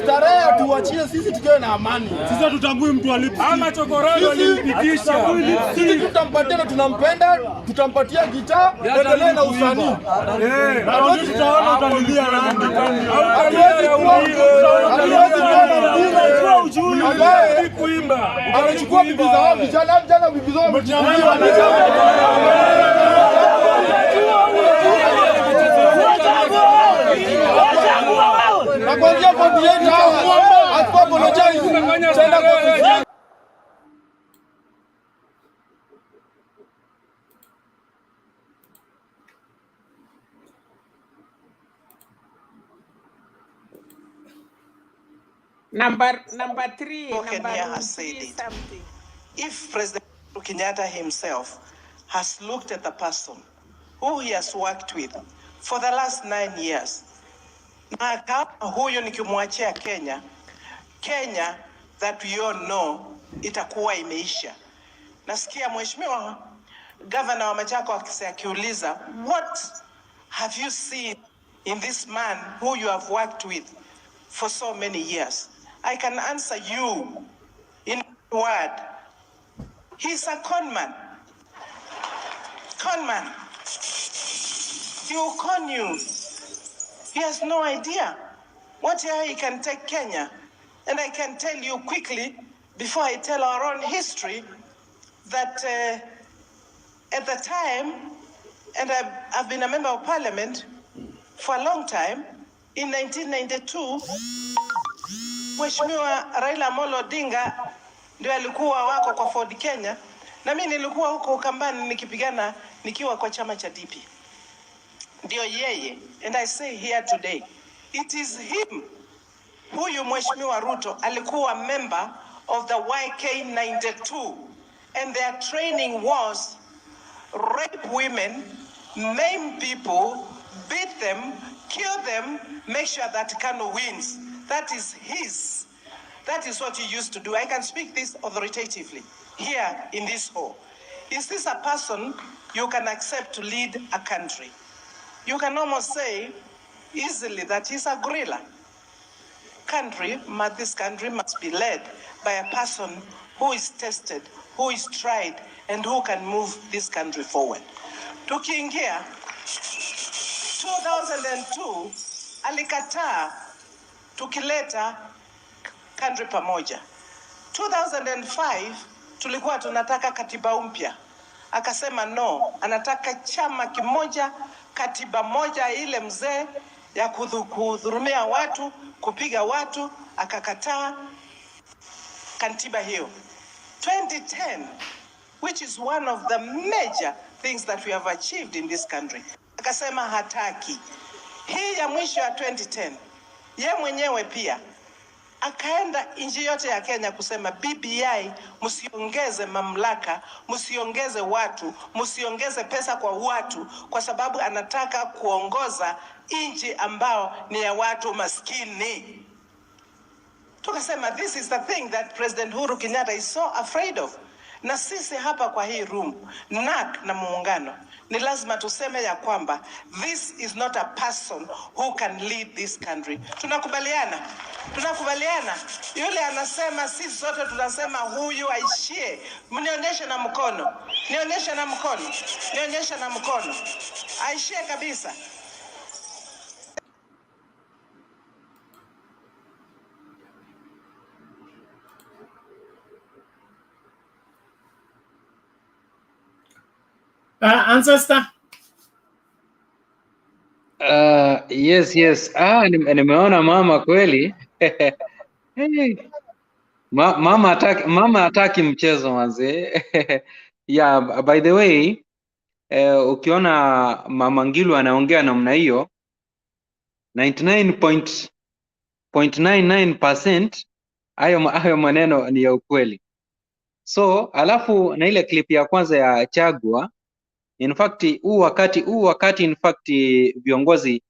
Starehe tuachie sisi tukiwe na amani. Sisi tutambui mtu alipi. Ama chokora alimpitisha. Sisi tutampatia na tunampenda, tutampatia gitaa, endelee na usanii. Na tutaona utalilia nani. Kuimba anachukua bibi zao vijana bibi zao na kuanzia 48 hours apologize tena kwa Number three Kenya has said it. something. If President Kenyatta himself has looked at the person who he has worked with for the last 9 years, na kama huyo nikimwachia Kenya that we all know itakuwa imeisha. Nasikia mheshimiwa governor wa Machakos akiuliza, what have you seen in this man who you have worked with for so many years? I can answer you in one word. He's a conman. Conman. He will con you. He has no idea what he can take Kenya. And I can tell you quickly, before I tell our own history, that at the time, and I've been a member of parliament for a long time, in 1992, Mheshimiwa Raila Amolo Odinga ndio alikuwa wako kwa Ford Kenya, na mimi nilikuwa huko Ukambani nikipigana nikiwa kwa chama cha DP. Ndio yeye, and I say here today, it is him huyu Mheshimiwa RUTO alikuwa member of the YK92, and their training was rape women, maim people, beat them, kill them, make sure that Kanu wins. That is his. That is what he used to do. I can speak this authoritatively here in this hall. Is this a person you can accept to lead a country? You can almost say easily that he's a gorilla. This country must be led by a person who is tested, who is tried, and who can move this country forward. Tukiingia 2002 alikataa tukileta country pamoja. 2005 tulikuwa tunataka katiba mpya, akasema no, anataka chama kimoja, katiba moja, ile mzee ya kudhurumia watu, kupiga watu, akakataa katiba hiyo. 2010, which is one of the major things that we have achieved in this country, akasema hataki. Hii ya mwisho ya 2010 Ye mwenyewe pia akaenda nchi yote ya Kenya kusema BBI, msiongeze mamlaka, msiongeze watu, msiongeze pesa kwa watu, kwa sababu anataka kuongoza nchi ambao ni ya watu maskini. Tukasema this is the thing that President Uhuru Kenyatta is so afraid of. Na sisi hapa kwa hii room, NARC na muungano, ni lazima tuseme ya kwamba this is not a person who can lead this country. Tunakubaliana? Tunakubaliana? Yule anasema, sisi sote tunasema huyu aishie. Mnionyeshe na mkono. Nionyeshe na mkono. Nionyeshe na mkono. Aishie kabisa. Ancestor. Yes. Nimeona mama kweli. Hey. Mama hataki mchezo manze. Yeah, by the way, ukiona Mama Ngilu anaongea namna hiyo 99.99% hayo maneno ni ya ukweli. So, alafu na ile clip ya kwanza ya Chagwa, in fact huu wakati in fact viongozi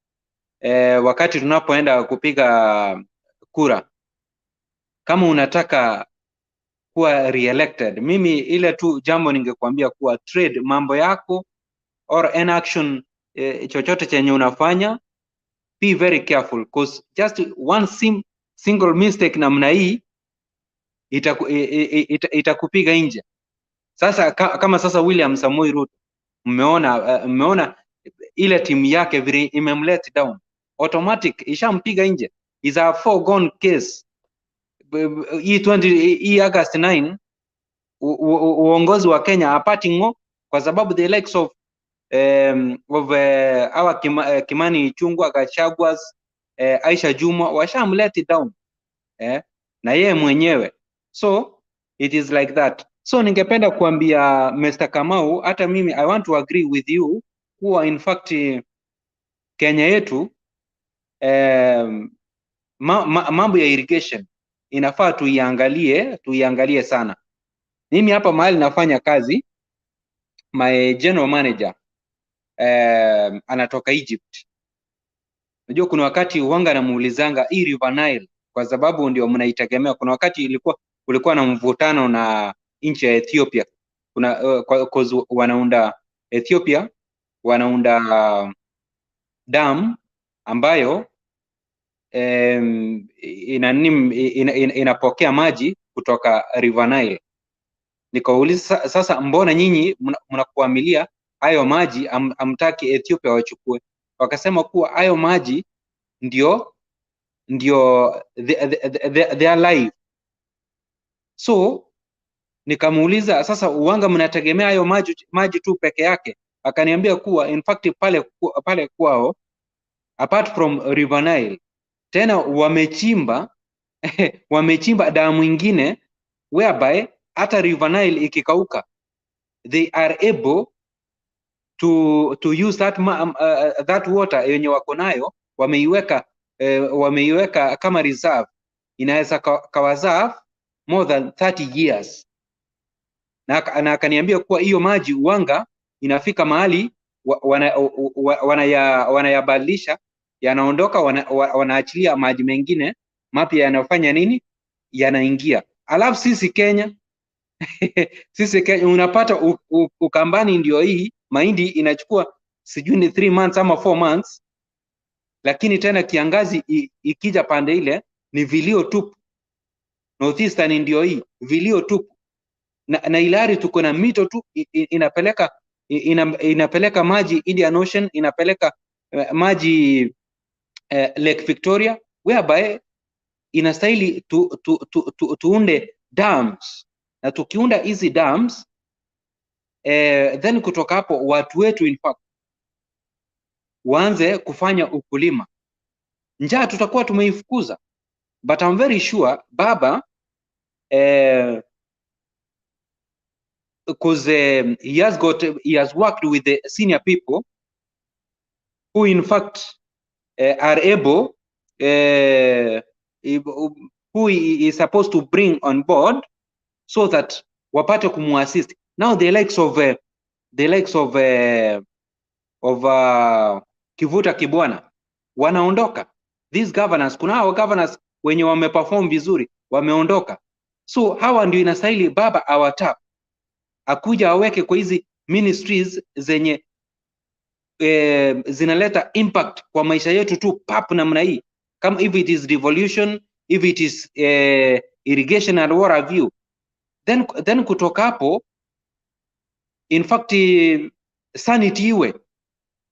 wakati tunapoenda kupiga kura, kama unataka kuwa re-elected, mimi ile tu jambo ningekuambia kuwa trade mambo yako or an action chochote chenye unafanya, be very careful because just one single mistake namna hii itakupiga nje. Sasa kama sasa William Samoei Ruto mmeona ile timu yake vile imemlet down, automatic ishampiga nje, is a foregone case. Hii August 9 uongozi wa Kenya apati ngo, kwa sababu the likes of our Kimani Ichung'wah, Gachagwa's, Aisha Jumwa washamlet down na yeye mwenyewe. So it is like that. So ningependa kuambia Mr. Kamau, hata mimi I want to agree with you kuwa in fact Kenya yetu mambo ya irrigation inafaa tuiangalie sana. Mimi hapa mahali nafanya kazi, my general manager anatoka Egypt. Unajua kuna wakati uwanga namuulizanga hii River Nile, kwa sababu ndio mnaitegemea. Kuna wakati kulikuwa na mvutano na nchi ya Ethiopia. Kuna Ethiopia wanaunda dam ambayo inapokea maji kutoka River Nile. Nikauliza sasa, mbona nyinyi mnakuamilia hayo maji amtaki Ethiopia wachukue? Wakasema kuwa hayo maji ndio their life. So nikamuuliza sasa, uwanga mnategemea hayo maji tu peke yake? Akaniambia kuwa in fact pale kwao apart from River Nile tena wamechimba damu ingine whereby hata River Nile ikikauka they are able to use that water yenye wako nayo, wameiweka kama reserve, inaweza kawaserve more than 30 years. Na akaniambia kuwa hiyo maji uwanga inafika mahali wanayabadilisha, yanaondoka, wanaachilia maji mengine mapya yanafanya nini, yanaingia. Alafu sisi Kenya sisi Kenya unapata Ukambani ndio hii mahindi inachukua sijui ni 3 months ama 4 months, lakini tena kiangazi ikija pande ile ni vilio tupu. Northeastern ndio hii vilio tupu, na ilari tuko na mito tu inapeleka maji Indian Ocean, inapeleka maji Lake Victoria, whereby inastahili tuunde dams, na tukiunda hizi dams then kutoka hapo watu wetu in fact waanze kufanya ukulima. Njaa tutakuwa tumeifukuza, but I'm very sure baba because he has worked with the senior people who in fact are able who he is supposed to bring on board so that wapate kumuassist. Now the likes of Kivuta Kibwana wanaondoka. These governors, kuna hao governors wenye wameperform vizuri wameondoka. So hawa ndio inastahili baba awatap, akuja aweke kwa hizi ministries zenye zinaleta impact kwa maisha yetu tu pap namna hii, kama if it is devolution, if it is irrigation and what have you, then kutoka hapo in fact sanity iwe,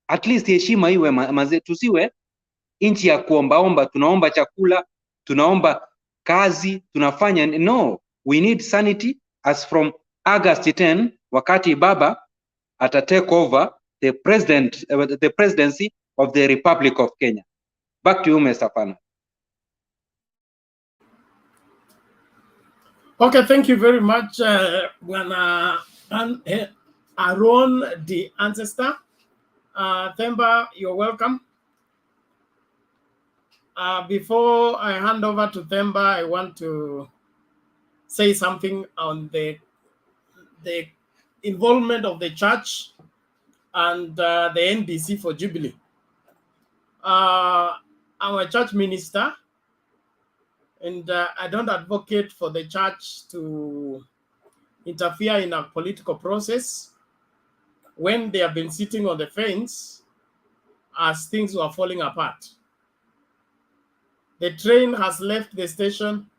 at least heshima iwe maze, tusiwe nchi ya kuombaomba, tunaomba chakula, tunaomba kazi, tunafanya no, we need sanity. As from August 10 wakati baba ata take over the presidency of the Republic of Kenya. Back to you, Mr. Pana. Okay, thank you very much, Aaron, the ancestor. Themba, you're welcome. Before I hand over to Themba, I want to say something on the involvement of the church and the NDC for Jubilee. I'm a church minister, and I don't advocate for the church to interfere in a political process when they have been sitting on the fence as things were falling apart. The train has left the station.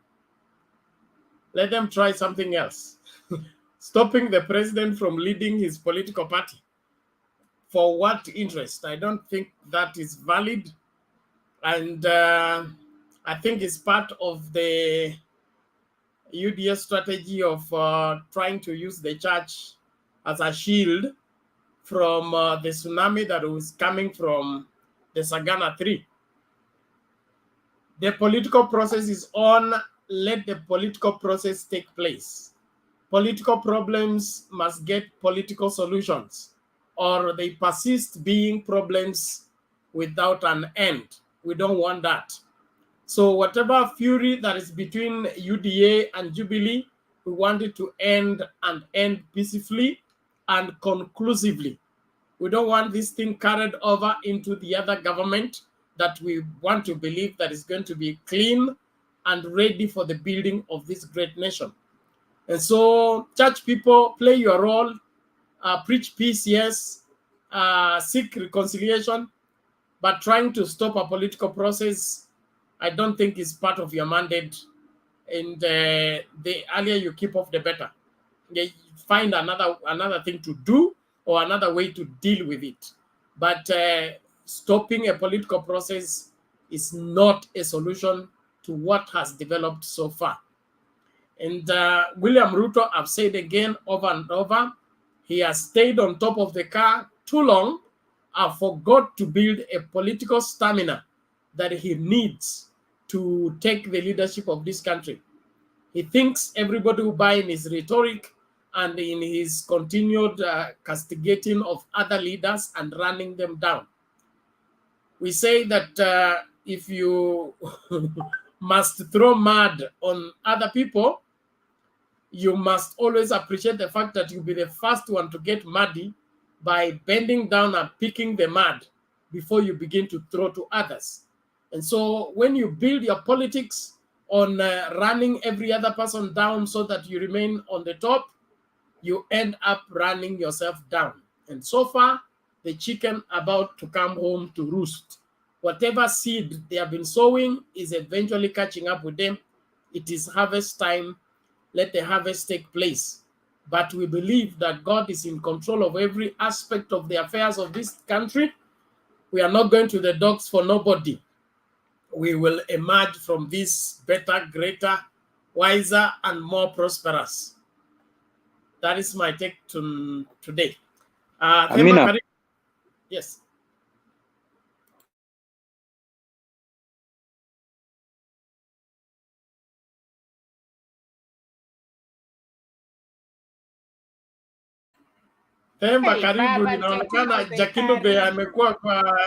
Let them try something else. Stopping the president from leading his political party. For what interest? I don't think that is valid. And I think it's part of the UDS strategy of trying to use the church as a shield from the tsunami that was coming from the Sagana 3. The political process is on. Let the political process take place. Political problems must get political solutions, or they persist being problems without an end. We don't want that. So whatever fury that is between UDA and Jubilee, we want it to end, and end peacefully and conclusively. We don't want this thing carried over into the other government that we want to believe that is going to be clean and ready for the building of this great nation. And so, church people, play your role, preach peace, yes, seek reconciliation, but trying to stop a political process, I don't think is part of your mandate. And the earlier you keep off, the better. You find another thing to do or another way to deal with it. But stopping a political process is not a solution to what has developed so far. And William Ruto, I've said again over and over, he has stayed on top of the car too long and forgot to build a political stamina that he needs to take the leadership of this country. He thinks everybody will buy in his rhetoric and in his continued castigating of other leaders and running them down. We say that if you must throw mud on other people, you must always appreciate the fact that you'll be the first one to get muddy by bending down and picking the mud before you begin to throw to others. And so when you build your politics on running every other person down so that you remain on the top, you end up running yourself down. And so far, the chicken about to come home to roost. Whatever seed they have been sowing is eventually catching up with them. It is harvest time. Let the harvest take place. But we believe that God is in control of every aspect of the affairs of this country. We are not going to the dogs for nobody. We will emerge from this better, greater, wiser, and more prosperous. That is my take today. Amina. Yes. Themba, karibu. Inaonekana Jakindube amekuwa kwa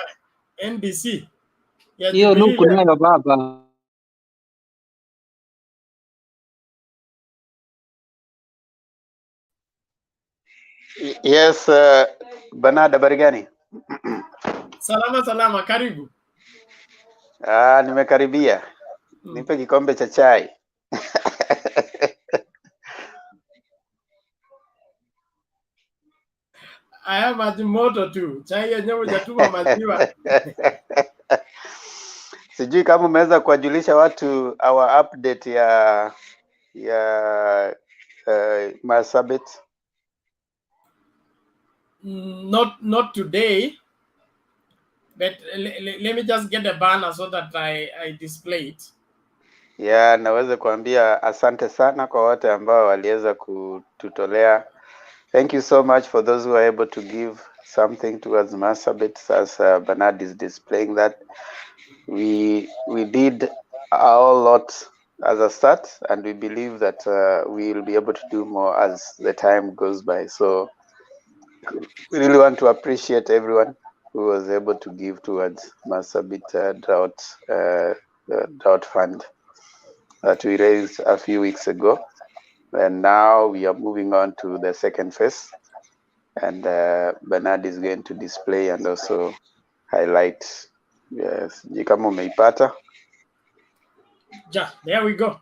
NDC. Hiyo nuku nayo baba. Yes, Bernard, habari gani? Salama, karibu. Nimekaribia. Nipe kikombe cha chai. Haya maji moto tu. Chai yenyewe hujatuma maziwa. Sijui kama umeweza kuwajulisha watu our update ya Marsabit. Not today, but let me just get a banner so that I display it. Yeah, naweza kuambia asante sana kwa wote ambao waliweza kututolea. Thank you so much for those who are able to give something towards Marsabit, as Bernard is displaying that. We did a whole lot as a start, and we believe that we will be able to do more as the time goes by. So we really want to appreciate everyone who was able to give towards Marsabit drought fund that we raised a few weeks ago. And now we are moving on to the second phase, and Bernard is going to display and also highlight. Yes, kama umeipata. Yeah, there we go.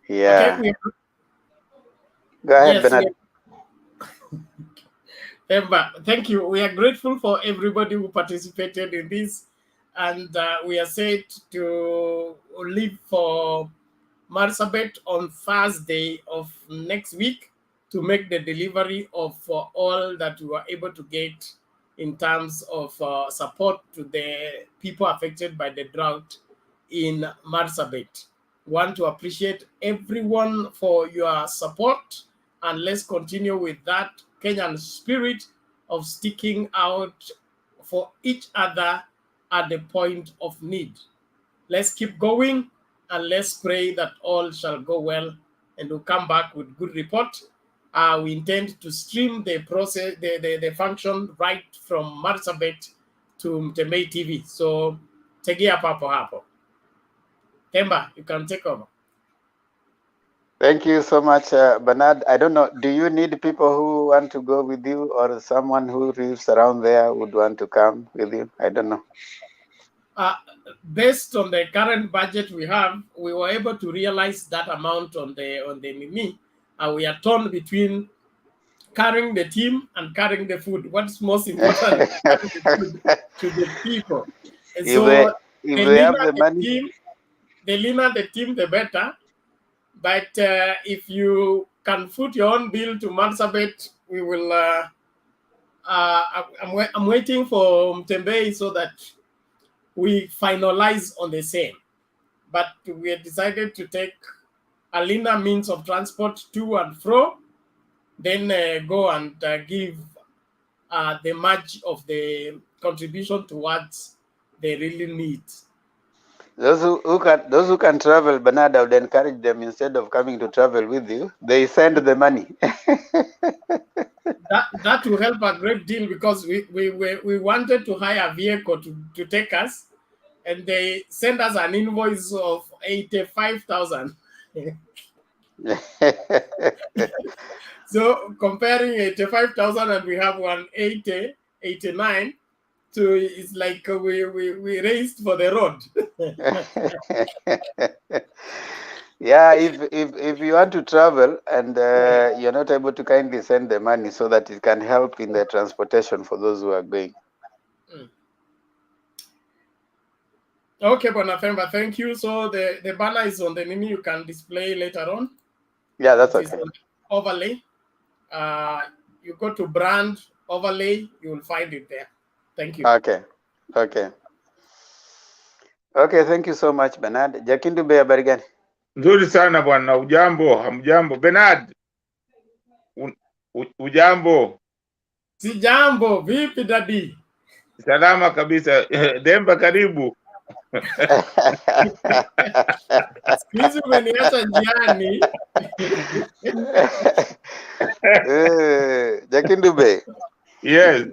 Yeah. Okay, go ahead, Bernard. Thank you. We are grateful for everybody who participated in this, and we are set to leave for Marsabit on Thursday of next week to make the delivery of all that we were able to get in terms of support to the people affected by the drought in Marsabit. Want to appreciate everyone for your support, and let's continue with that Kenyan spirit of sticking out for each other at the point of need. Let's keep going, and let's pray that all shall go well, and we'll come back with good report. We intend to stream the process, the function right from Marsabit to Mtembei TV. So tegea papo hapo. Temba, you can take over. Thank you so much, Bernard. I don't know, do you need people who want to go with you, or someone who lives around there would want to come with you? I don't know. Based on the current budget we have, we were able to realize that amount on the Mimi. We are torn between carrying the team and carrying the food. What's most important? Carrying the food to the people. And so if they have the money, the leaner the team, the better. But if you can foot your own bill to Marsabit, we will. I'm waiting for Mtembei so that we finalize on the same. But we have decided to take a leaner means of transport to and fro, then go and give the much of the contribution towards the really need. Those who can travel, Bernard, I would encourage them, instead of coming to travel with you, they send the money. that will help a great deal, because we wanted to hire a vehicle to take us, and they send us an invoice of 85,000. So comparing 85,000 and we have 180, 89, so it's like we raised for the road. Yeah, if you want to travel and you're not able to, kindly send the money so that it can help in the transportation for those who are going. Okay, Bonafemba, thank you. So the banner is on the menu. You can display later on. Yeah, that's okay. Overlay. You go to brand overlay, you will find it there. Thank you. Okay. Thank you so much, Bernard. Jakindu Bey, habari gani? Nzuri sana bwana. Ujambo? Hamjambo? Bernard, ujambo? Si jambo. Vipi dadi? Salama kabisa. Demba, karibu. Sikizi umeniacha njiani. Jakindu Bey. Yes.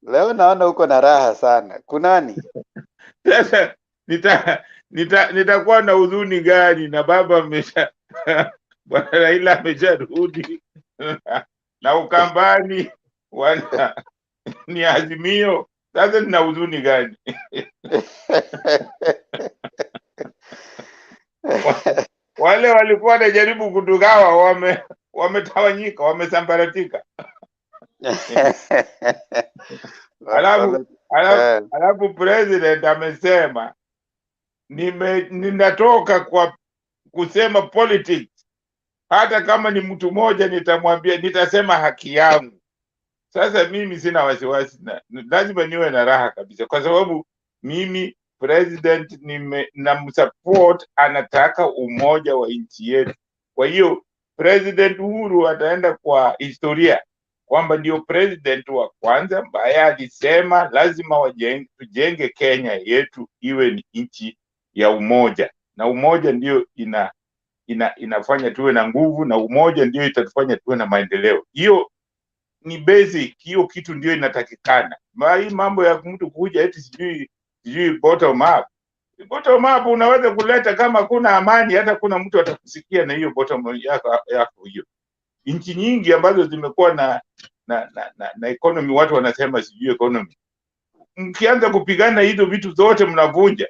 Leo naona uko na raha sana. Kunani? Sasa nitakuwa na huzuni gani na baba amesha Bwana Raila amesharudi na Ukambani wana ni Azimio. Sasa nina huzuni gani? Wale walikuwa wanajaribu kutugawa wametawanyika, wamesambaratika. Alafu president amesema ninatoka kwa kusema politics, hata kama ni mtu mmoja nitamwambia, nitasema haki yangu. Sasa mimi sina wasiwasi, lazima niwe na raha kabisa, kwa sababu mimi president namsupport, anataka umoja wa nchi yetu. Kwa hiyo President Uhuru ataenda kwa historia kwamba ndio president wa kwanza ambaye alisema lazima tujenge Kenya yetu iwe ni nchi ya umoja, na umoja ndio inafanya tuwe na nguvu, na umoja ndio itatufanya tuwe na maendeleo. Hiyo ni basic, hiyo kitu ndio inatakikana. Hii mambo ya mtu kuja eti sijui bottom up. Bottom up unaweza kuleta kama kuna amani, hata kuna mtu atakusikia na hiyo bottom yako hiyo. Nchi nyingi ambazo zimekuwa na economy, watu wanasema sijui economy, mkianza kupigana hizo vitu zote mnavunja.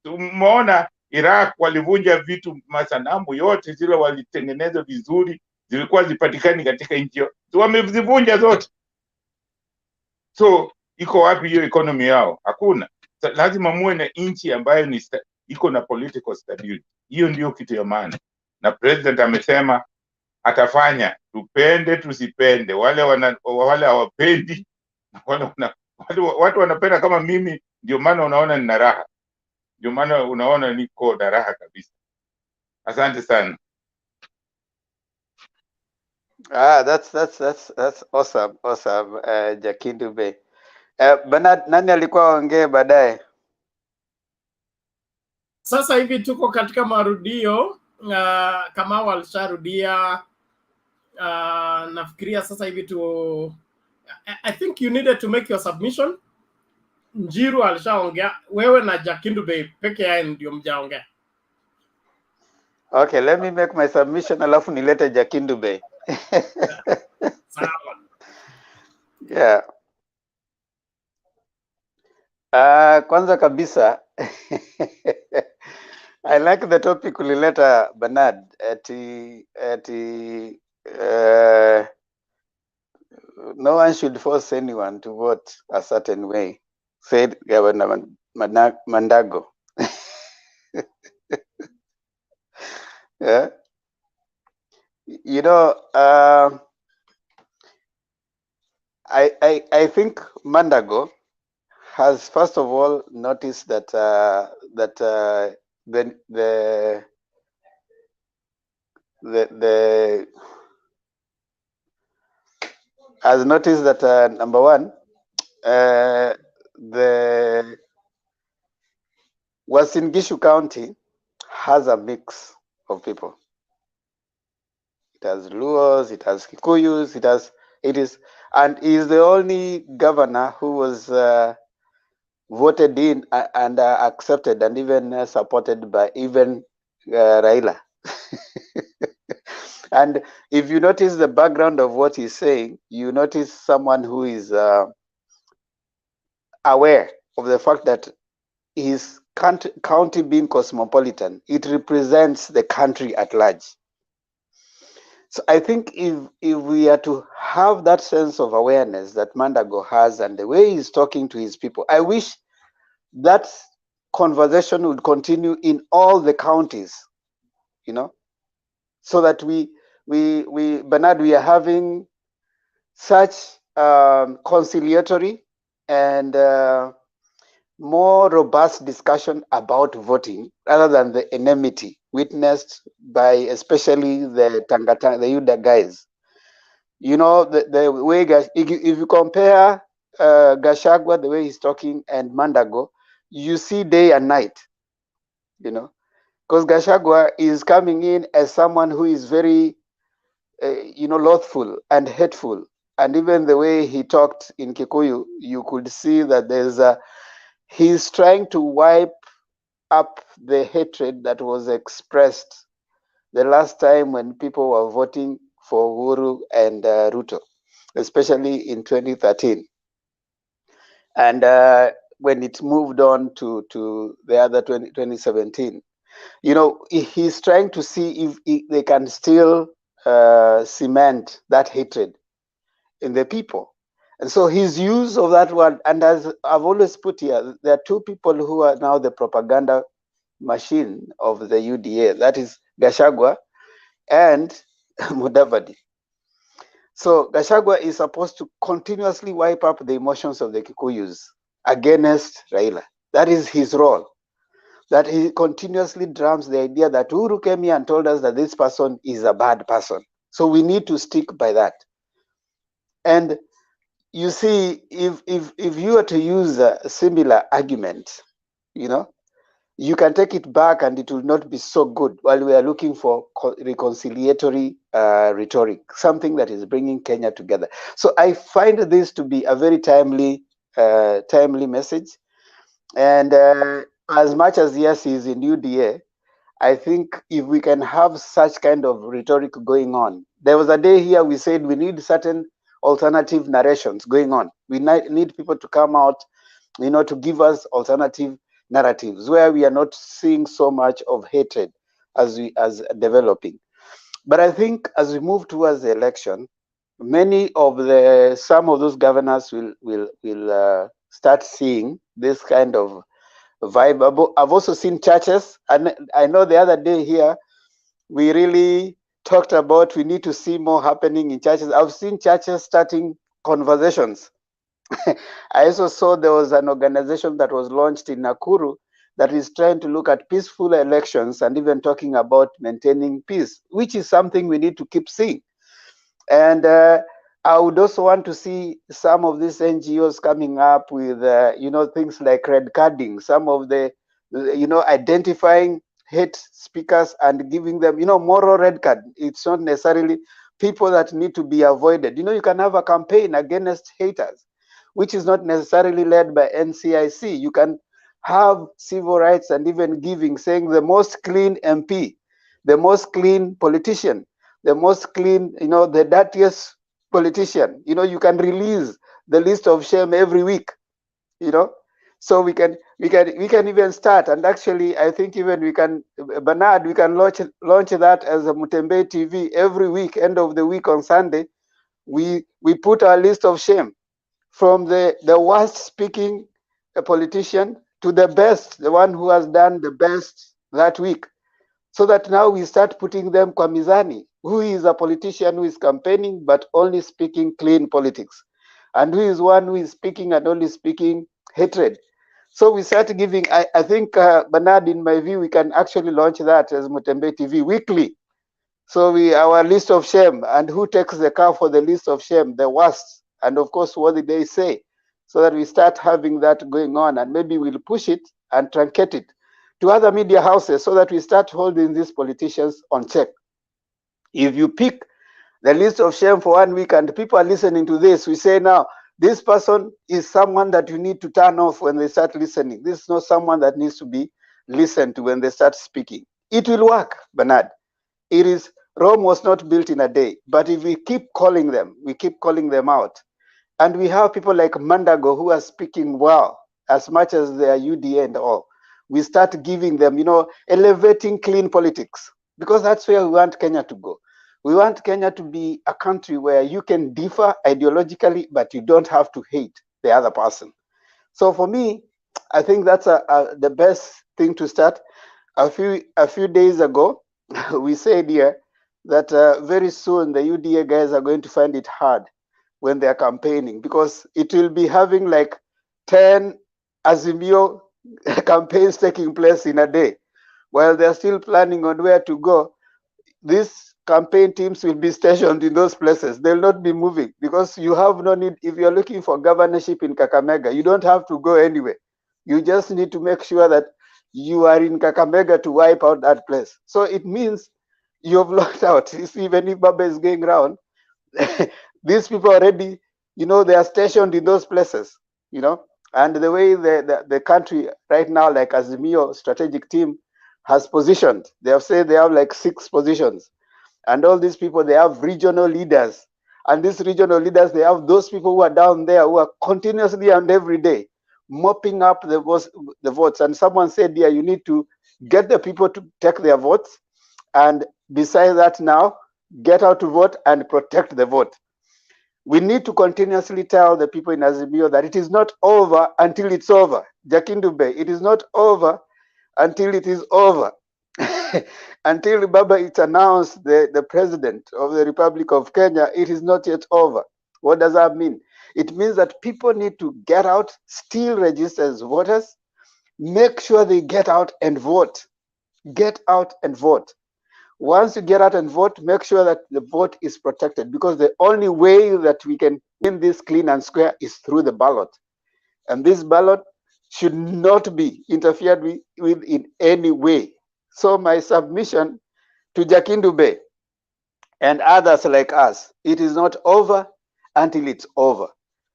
Umeona Iraq walivunja vitu, masanamu yote zile walitengeneza vizuri, zilikuwa zipatikani katika nchi yao, wamezivunja zote. So iko wapi hiyo economy yao? Hakuna. Lazima muwe na nchi ambayo iko na political stability. Hiyo ndio kitu ya maana, na president amesema atafanya, tupende tusipende. Wale hawapendi, watu wanapenda kama mimi, ndio maana unaona nina raha, ndio maana unaona niko na raha kabisa. Asante sana. That's awesome. Jakindube. Bernard, nani alikuwa ongee baadaye? Sasa hivi tuko katika marudio, kama walisharudia. Nafikiria sasa hivi I think you needed to make your submission. Njiru alishaongea, wewe na Jakindube peke yake ndio mjaongea. Okay, let me make my submission alafu nilete Jakindube. Sawa. Yeah. Kwanza kabisa I like the topic ulileta Bernard, no one should force anyone to vote a certain way, said Governor Mandago. Yeah. You know, I think Mandago has first of all noticed that has noticed that number one, the Uasin Gishu County has a mix of people. It has Luos, it has Kikuyus, and he is the only governor who was voted in and accepted and even supported by even Raila. And if you notice the background of what he's saying, you notice someone who is aware of the fact that his county being cosmopolitan, it represents the country at large. So I think if we are to have that sense of awareness that Mandago has and the way he's talking to his people, I wish that conversation would continue in all the counties, you know, so that Bernard, we are having such conciliatory and more robust discussion about voting rather than the enmity witnessed by especially the Yuda guys. You know, the way, if you compare Gachagua, the way he's talking, and Mandago, you see day and night, you know, because Gachagua is coming in as someone who is very, you know, loathful and hateful and even the way he talked in Kikuyu, you could see that he's trying to wipe up the hatred that was expressed the last time when people were voting for Uhuru and Ruto, especially in 2013. And when it moved on to the other 2017, he's trying to see if they can still cement that hatred in the people. And so his use of that word, and as I've always put here, there are two people who are now the propaganda machine of the UDA, that is Gachagua and Mudavadi. So Gachagua is supposed to continuously wipe up the emotions of the Kikuyus against Raila. That is his role. That he continuously drums the idea that Uhuru came here and told us that this person is a bad person. So we need to stick by that. And you see, if you were to use a similar argument, you can take it back and it will not be so good while we are looking for reconciliatory rhetoric, something that is bringing Kenya together. So I find this to be a very timely message. And as much as yes, he's in UDA, I think if we can have such kind of rhetoric going on, there was a day here we said we need certain alternative narrations going on. We need people to come out, to give us alternative narratives where we are not seeing so much of hatred as developing. But I think as we move towards the election, some of those governors will start seeing this kind of vibe. I've also seen churches, and I know the other day here we really talked about we need to see more happening in churches. I've seen churches starting conversations. I also saw there was an organization that was launched in Nakuru that is trying to look at peaceful elections and even talking about maintaining peace, which is something we need to keep seeing. And I would also want to see some of these NGOs coming up with, things like red carding, some of the, identifying hate speakers and giving them, moral red card. It's not necessarily people that need to be avoided. You can have a campaign against haters, which is not necessarily led by NCIC. You can have civil rights and even giving, saying the most clean MP, the most clean politician, the most clean, the dirtiest politician. You can release the list of shame every week. So we can even start. And actually, I think even Bernard, we can launch that as a Mutembe TV every week, end of the week on Sunday. We put our list of shame from the worst speaking politician to the best, the one who has done the best that week, so that now we start putting them kwa mizani. Who is a politician who is campaigning but only speaking clean politics, and who is one who is speaking and only speaking hatred? So we start giving. I think Bernard, in my view, we can actually launch that as Mutembe TV weekly. So our list of shame, and who takes the car for the list of shame, the worst, and of course what did they say, so that we start having that going on, and maybe we'll push it and truncate it to other media houses so that we start holding these politicians on check. If you pick the list of shame for 1 week and people are listening to this, we say now, this person is someone that you need to turn off when they start listening. This is not someone that needs to be listened to when they start speaking. It will work, Bernard. Rome was not built in a day, but if we keep calling them out, and we have people like Mandago who are speaking well, as much as they are UDA and all, we start giving them, elevating clean politics, because that's where we want Kenya to go. We want Kenya to be a country where you can differ ideologically, but you don't have to hate the other person. So for me, I think that's the best thing to start. A few days ago, we said here that very soon the UDA guys are going to find it hard when they are campaigning, because it will be having like 10 Azimio campaigns taking place in a day. While they're still planning on where to go, these campaign teams will be stationed in those places. They'll not be moving, because you have no need. If you're looking for governorship in Kakamega, you don't have to go anywhere. You just need to make sure that you are in Kakamega to wipe out that place. So it means you've locked out. You see, even if Baba is going around, These people already, you know, they are stationed in those places, you know, and the way the country right now, like Azimio strategic team has positioned, they have said they have like 6 positions, and all these people, they have regional leaders, and these regional leaders, they have those people who are down there who are continuously and every day mopping up the votes. And someone said, yeah, you need to get the people to take their votes, and besides that, now get out to vote and protect the vote. We need to continuously tell the people in Azimio that it is not over until it's over. Jakindube, it is not over until it is over. Until Baba it's announced the president of the Republic of Kenya, it is not yet over. What does that mean? It means that people need to get out, still register as voters, make sure they get out and vote. Get out and vote. Once you get out and vote, make sure that the vote is protected, because the only way that we can win this clean and square is through the ballot. And this ballot should not be interfered with in any way. So my submission to Jakindube and others like us, it is not over until it's over.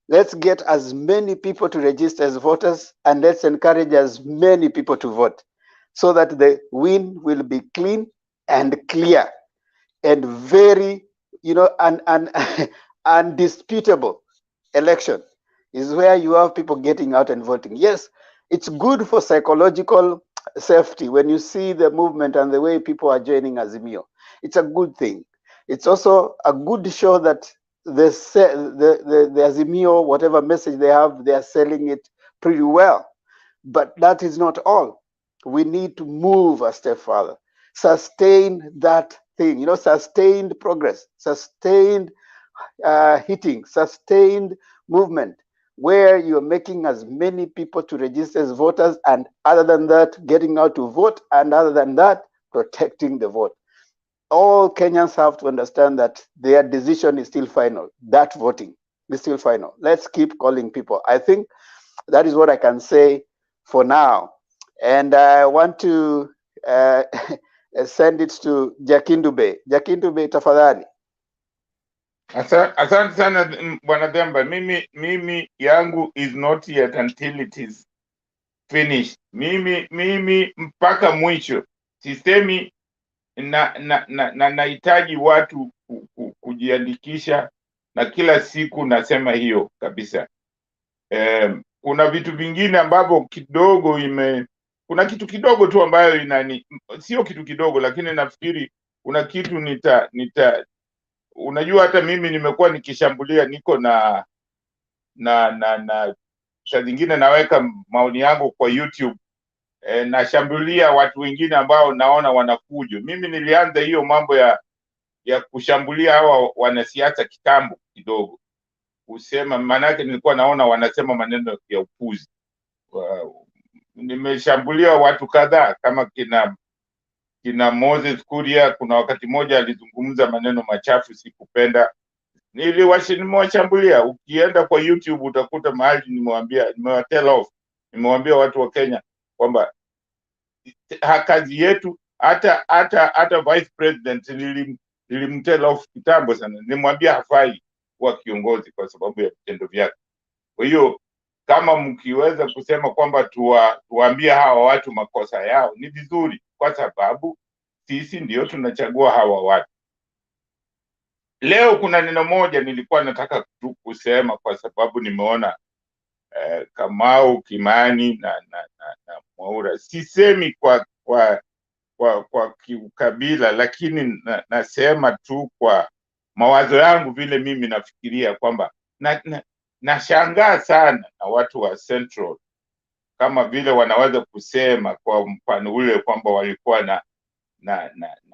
Let's get as many people to register as voters, and let's encourage as many people to vote, so that the win will be clean and clear and very, you know, undisputable election is where you have people getting out and voting. Yes, it's good for psychological safety when you see the movement and the way people are joining Azimio. It's a good thing. It's also a good show that the Azimio, whatever message they have, they are selling it pretty well. But that is not all. We need to move a step further. Sustain that thing, you know, sustained progress, sustained hitting, sustained movement, where you're making as many people to register as voters, and other than that, getting out to vote, and other than that, protecting the vote. All Kenyans have to understand that their decision is still final. That voting is still final. Let's keep calling people. I think that is what I can say for now. And I want to send it to Jakindube. Jakindube, tafadhali. Asante sana Bwana Demba. Mimi yangu is not yet until it is finished. Mimi mpaka mwisho. Sisemi nahitaji watu kujiandikisha, na kila siku nasema hiyo kabisa. Kuna vitu vingine ambavyo kidogo kuna kitu kidogo tu ambayo sio kitu kidogo, lakini nafikiri kuna kitu unajua, hata mimi nimekuwa nikishambulia, niko na saa zingine naweka maoni yangu kwa YouTube, nashambulia watu wengine ambao naona wanafujo. Mimi nilianza hiyo mambo ya kushambulia hawa wanasiasa kitambo kidogo, kusema, maanake nilikuwa naona wanasema maneno ya upuzi. Nimeshambulia watu kadhaa kama kina Moses Kuria. Kuna wakati moja alizungumza maneno machafu, sikupenda, nimewashambulia. Ukienda kwa YouTube utakuta mahali nimewatell off, nimewambia watu wa Kenya kwamba kazi yetu, hata vice president nilimtell off kitambo sana, nimwambia hafai kuwa kiongozi kwa sababu ya vitendo vyake. Kwa hiyo kama mkiweza kusema kwamba tuwaambie hawa watu makosa yao, ni vizuri, kwa sababu sisi ndio tunachagua hawa watu. Leo kuna neno moja nilikuwa nataka tu kusema, kwa sababu nimeona Kamau, Kimani na Mwaura. Sisemi kwa kiukabila, lakini nasema tu kwa mawazo yangu, vile mimi nafikiria kwamba nashangaa sana na watu wa Central, kama vile wanaweza kusema kwa mfano ule kwamba walikuwa na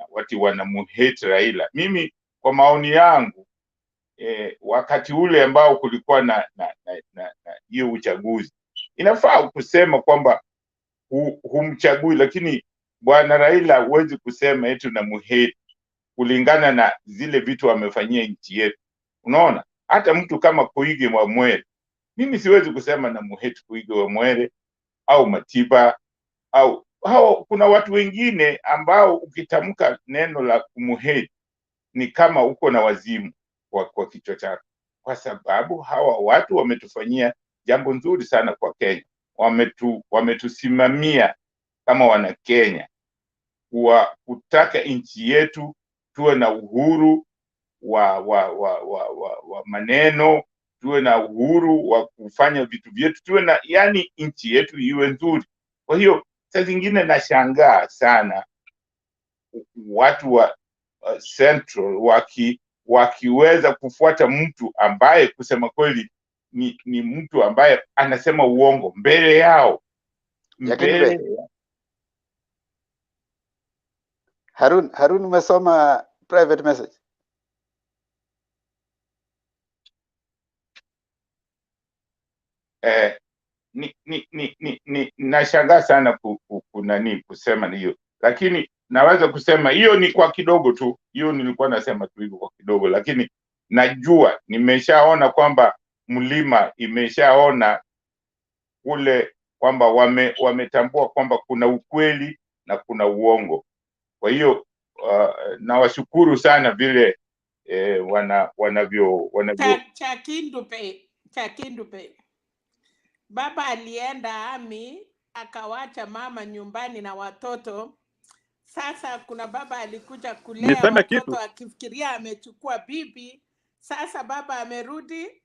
watu wanamuhate Raila. Mimi kwa maoni yangu, wakati ule ambao kulikuwa na hiyo uchaguzi, inafaa kusema kwamba humchagui, lakini bwana Raila huwezi kusema eti unamuhate kulingana na zile vitu amefanyia nchi yetu. Unaona, hata mtu kama Koigi wa Mwere, mimi siwezi kusema na muhate Koigi wa Mwere au Matiba au kuna watu wengine ambao ukitamka neno la kumuhate ni kama uko na wazimu kwa kichwa chako. kwa sababu hawa watu wametufanyia jambo nzuri sana kwa Kenya. Wametusimamia kama wana Kenya kwa kutaka nchi yetu tuwe na uhuru wa maneno, tuwe na uhuru wa kufanya vitu vyetu, tuwe na yani nchi yetu iwe nzuri. Kwa hiyo saa zingine nashangaa sana watu wa Central wakiweza kufuata mtu ambaye kusema kweli ni mtu ambaye anasema uongo mbele yao. Harun, umesoma private message? Nashangaa sana kusema hiyo, lakini naweza kusema hiyo ni kwa kidogo tu. Hiyo nilikuwa nasema tu hivyo kwa kidogo, lakini najua nimeshaona kwamba mlima imeshaona kule kwamba wametambua kwamba kuna ukweli na kuna uongo. Kwa hiyo nawashukuru sana vile wanavyo Chakindupe. Baba alienda ami akawacha mama nyumbani na watoto. Sasa kuna baba alikuja kulea watoto akifikiria amechukua bibi. Sasa baba amerudi,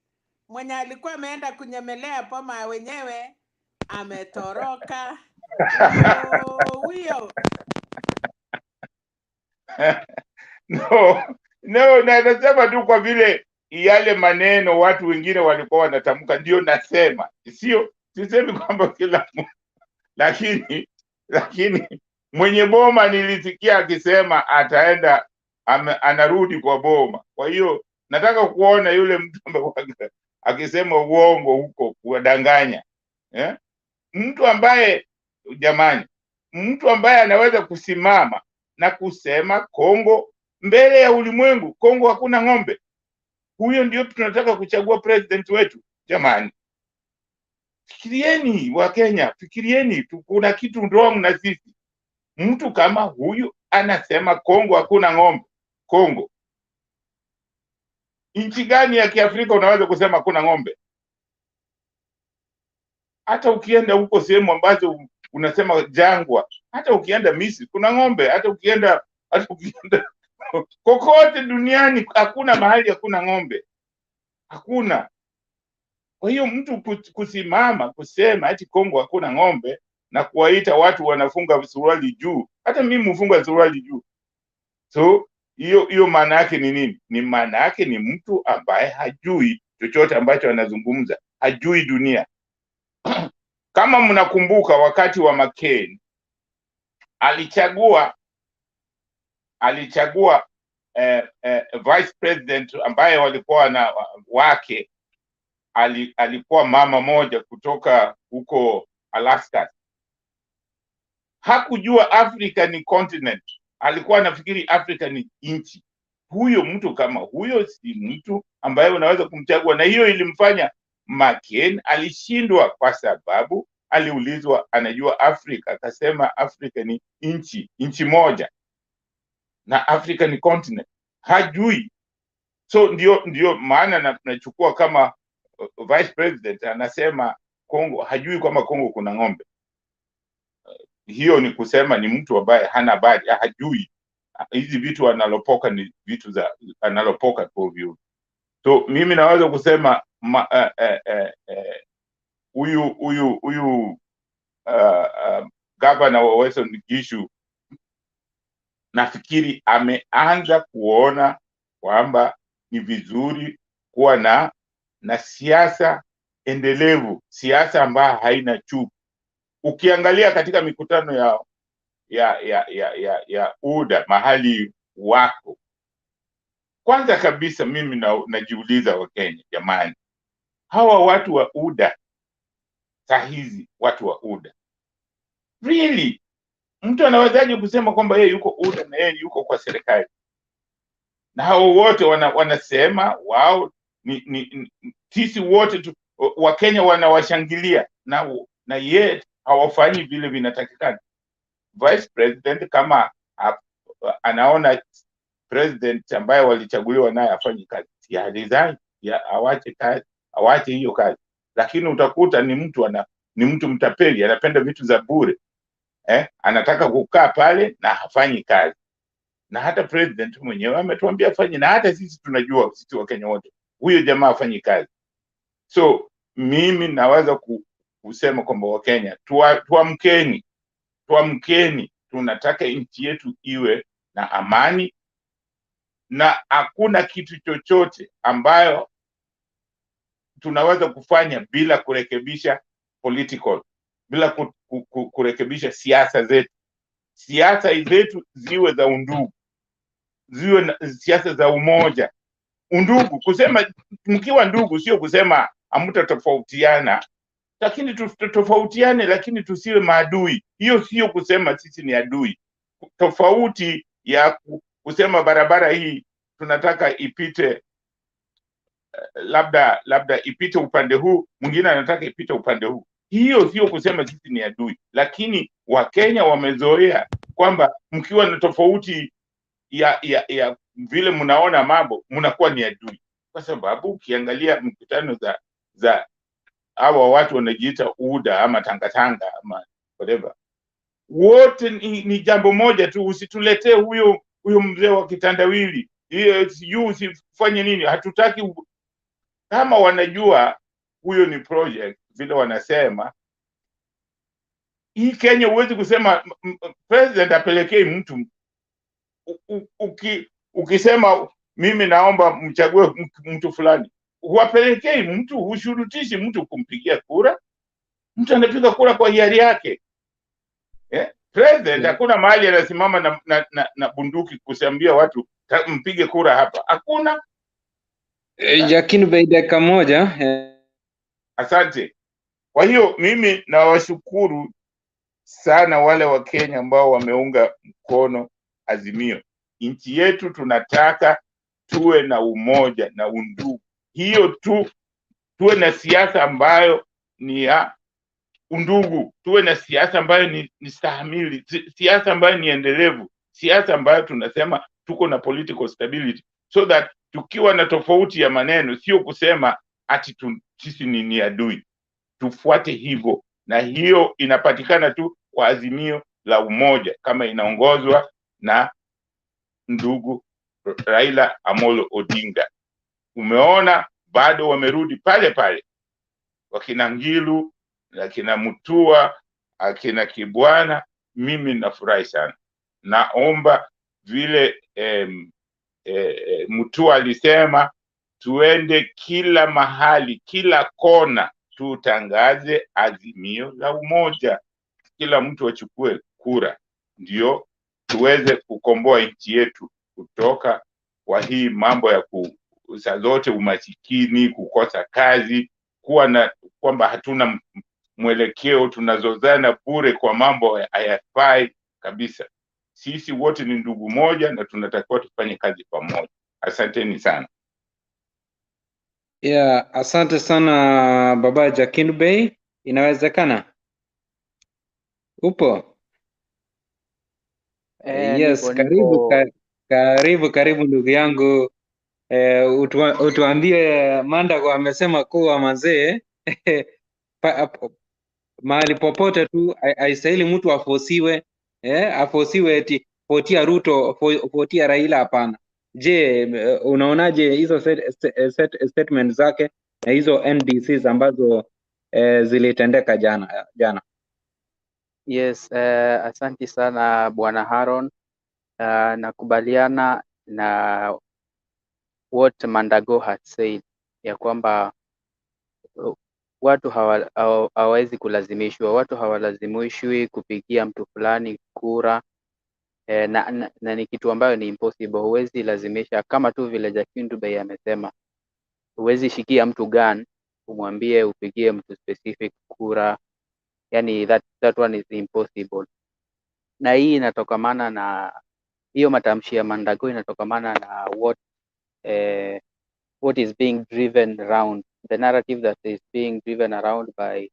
mwenye alikuwa ameenda kunyemelea poma wenyewe ametoroka. Huyo No, nasema tu kwa vile yale maneno watu wengine walikuwa wanatamka, ndio nasema, sisemi kwamba kila lakini mwenye boma nilisikia akisema ataenda anarudi kwa boma. Kwa hiyo nataka kuona yule mtu akisema uongo huko kuwadanganya, mtu ambaye jamani, mtu ambaye anaweza kusimama na kusema Kongo mbele ya ulimwengu, Kongo hakuna ng'ombe. Huyo ndio tunataka kuchagua president wetu. Jamani, fikirieni wa Kenya, fikirieni, kuna kitu wrong na sisi. Mtu kama huyu anasema Kongo hakuna ng'ombe. Kongo, nchi gani ya Kiafrika unaweza kusema hakuna ng'ombe? Hata ukienda huko sehemu ambazo unasema jangwa, hata ukienda Misri kuna ng'ombe, hata ukienda kokote duniani hakuna mahali hakuna ng'ombe, hakuna. Kwa hiyo mtu kusimama kusema ati Kongo hakuna ng'ombe na kuwaita watu wanafunga suruali juu, hata mimi mfunga suruali juu. So hiyo maana yake ni nini? Ni maana yake ni mtu ambaye hajui chochote ambacho anazungumza, hajui dunia. Kama mnakumbuka wakati wa McCain alichagua vice president ambaye walikuwa na wake alikuwa mama moja kutoka huko Alaska. Hakujua Africa ni continent, alikuwa anafikiri Africa ni nchi. Huyo mtu kama huyo si mtu ambaye unaweza kumchagua, na hiyo ilimfanya McCain alishindwa kwa sababu aliulizwa anajua Afrika, akasema Africa ni nchi moja na Africa ni continent, hajui. So ndio maana tunachukua kama vice president anasema Kongo, hajui kama Kongo kuna ng'ombe. Hiyo ni kusema ni mtu ambaye hana habari, hajui hizi vitu analopoka ni vitu za analopoka kwa view. So mimi naweza kusema huyu gavana wa Western Gishu nafikiri ameanza kuona kwamba ni vizuri kuwa na siasa endelevu, siasa ambayo haina chuki. Ukiangalia katika mikutano ya UDA mahali wako, kwanza kabisa mimi najiuliza wa Kenya, jamani, hawa watu wa UDA sahizi, watu wa UDA really, mtu anawezaje kusema kwamba yeye yuko UDA na yeye yuko kwa serikali? Na hao wote wanasema wao sisi wote wa Kenya wanawashangilia na yeye hawafanyi vile vinatakikana. Vice president kama anaona president ambaye walichaguliwa naye afanye kazi, ya resign, awache hiyo kazi. Lakini utakuta ni mtu mtapeli, anapenda vitu za bure, anataka kukaa pale na hafanyi kazi. Na hata president mwenyewe ametuambia afanye, na hata sisi tunajua, sisi wa Kenya wote, huyo jamaa afanyi kazi. So mimi naweza kusema kwamba Wakenya tuamkeni, tunataka nchi yetu iwe na amani, na hakuna kitu chochote ambayo tunaweza kufanya bila kurekebisha bila kurekebisha siasa zetu. Siasa zetu ziwe za undugu, ziwe siasa za umoja. Undugu, kusema mkiwa ndugu sio kusema hamtatofautiana, lakini tutofautiane, lakini tusiwe maadui. Hiyo sio kusema sisi ni adui. Tofauti ya kusema barabara hii tunataka ipite labda ipite upande huu, mwingine anataka ipite upande huu, hiyo sio kusema sisi ni adui. Lakini Wakenya wamezoea kwamba mkiwa na tofauti ya vile mnaona mambo, mnakuwa ni adui. Kwa sababu ukiangalia mkutano za hawa watu wanajiita UDA ama tangatanga ama whatever, wote ni jambo moja tu. Usituletee huyo mzee wa kitandawili, usifanye nini, hatutaki. Kama wanajua huyo ni project vile wanasema, hii Kenya huwezi kusema president apelekei mtu. Ukisema mimi naomba mchague mtu fulani, huwapelekei mtu, hushurutishi mtu kumpigia kura. Mtu anapiga kura kwa hiari yake. President hakuna mahali anasimama na bunduki kusambia watu mpige kura hapa, hakuna. Lakini dakika moja. Asante. Kwa hiyo mimi nawashukuru sana wale wa Kenya ambao wameunga mkono Azimio. Nchi yetu tunataka tuwe na umoja na undugu. Hiyo tu, tuwe na siasa ambayo ni ya undugu, tuwe na siasa ambayo ni stahimili, siasa ambayo ni endelevu, siasa ambayo tunasema tuko na political stability, so that tukiwa na tofauti ya maneno sio kusema ati sisi ni adui. Tufuate hivyo, na hiyo inapatikana tu kwa Azimio la Umoja kama inaongozwa na ndugu Raila Amolo Odinga. Umeona bado wamerudi pale pale, wakina NGILU, akina Mutua, akina Kibwana. Mimi nafurahi sana. Naomba vile Mutua alisema, tuende kila mahali, kila kona, tutangaze Azimio la Umoja, kila mtu achukue kura, ndio tuweze kukomboa nchi yetu kutoka kwa hii mambo ya saa zote umasikini, kukosa kazi, kuwa na kwamba hatuna mwelekeo, tunazozana bure kwa mambo hayafai kabisa. Sisi wote ni ndugu moja na tunatakiwa tufanye kazi pamoja. Asanteni sana. Asante sana Baba Jakin Bey. Inawezekana? Upo? Yes, karibu ndugu yangu. Utuambie, Mandago amesema kuwa mazee mahali popote tu haistahili mtu afosiwe, afosiwe eti fotia RUTO, fotia Raila, hapana. Je, unaonaje hizo statement zake na hizo NDCs ambazo zilitendeka jana? Yes, asanti sana Bwana Haron. Nakubaliana na what Mandago had said, ya kwamba watu hawawezi kulazimishwa, watu hawalazimishwi kupigia mtu fulani kura, na ni kitu ambayo ni impossible. Huwezi lazimisha, kama tu vile Jakin Bey amesema, huwezi shikia mtu gun umwambie upigie mtu specific kura, yani that one is impossible. Na hii inatokamana na hiyo matamshi ya Mandago, inatokamana na what is being driven around, the narrative that is being driven around by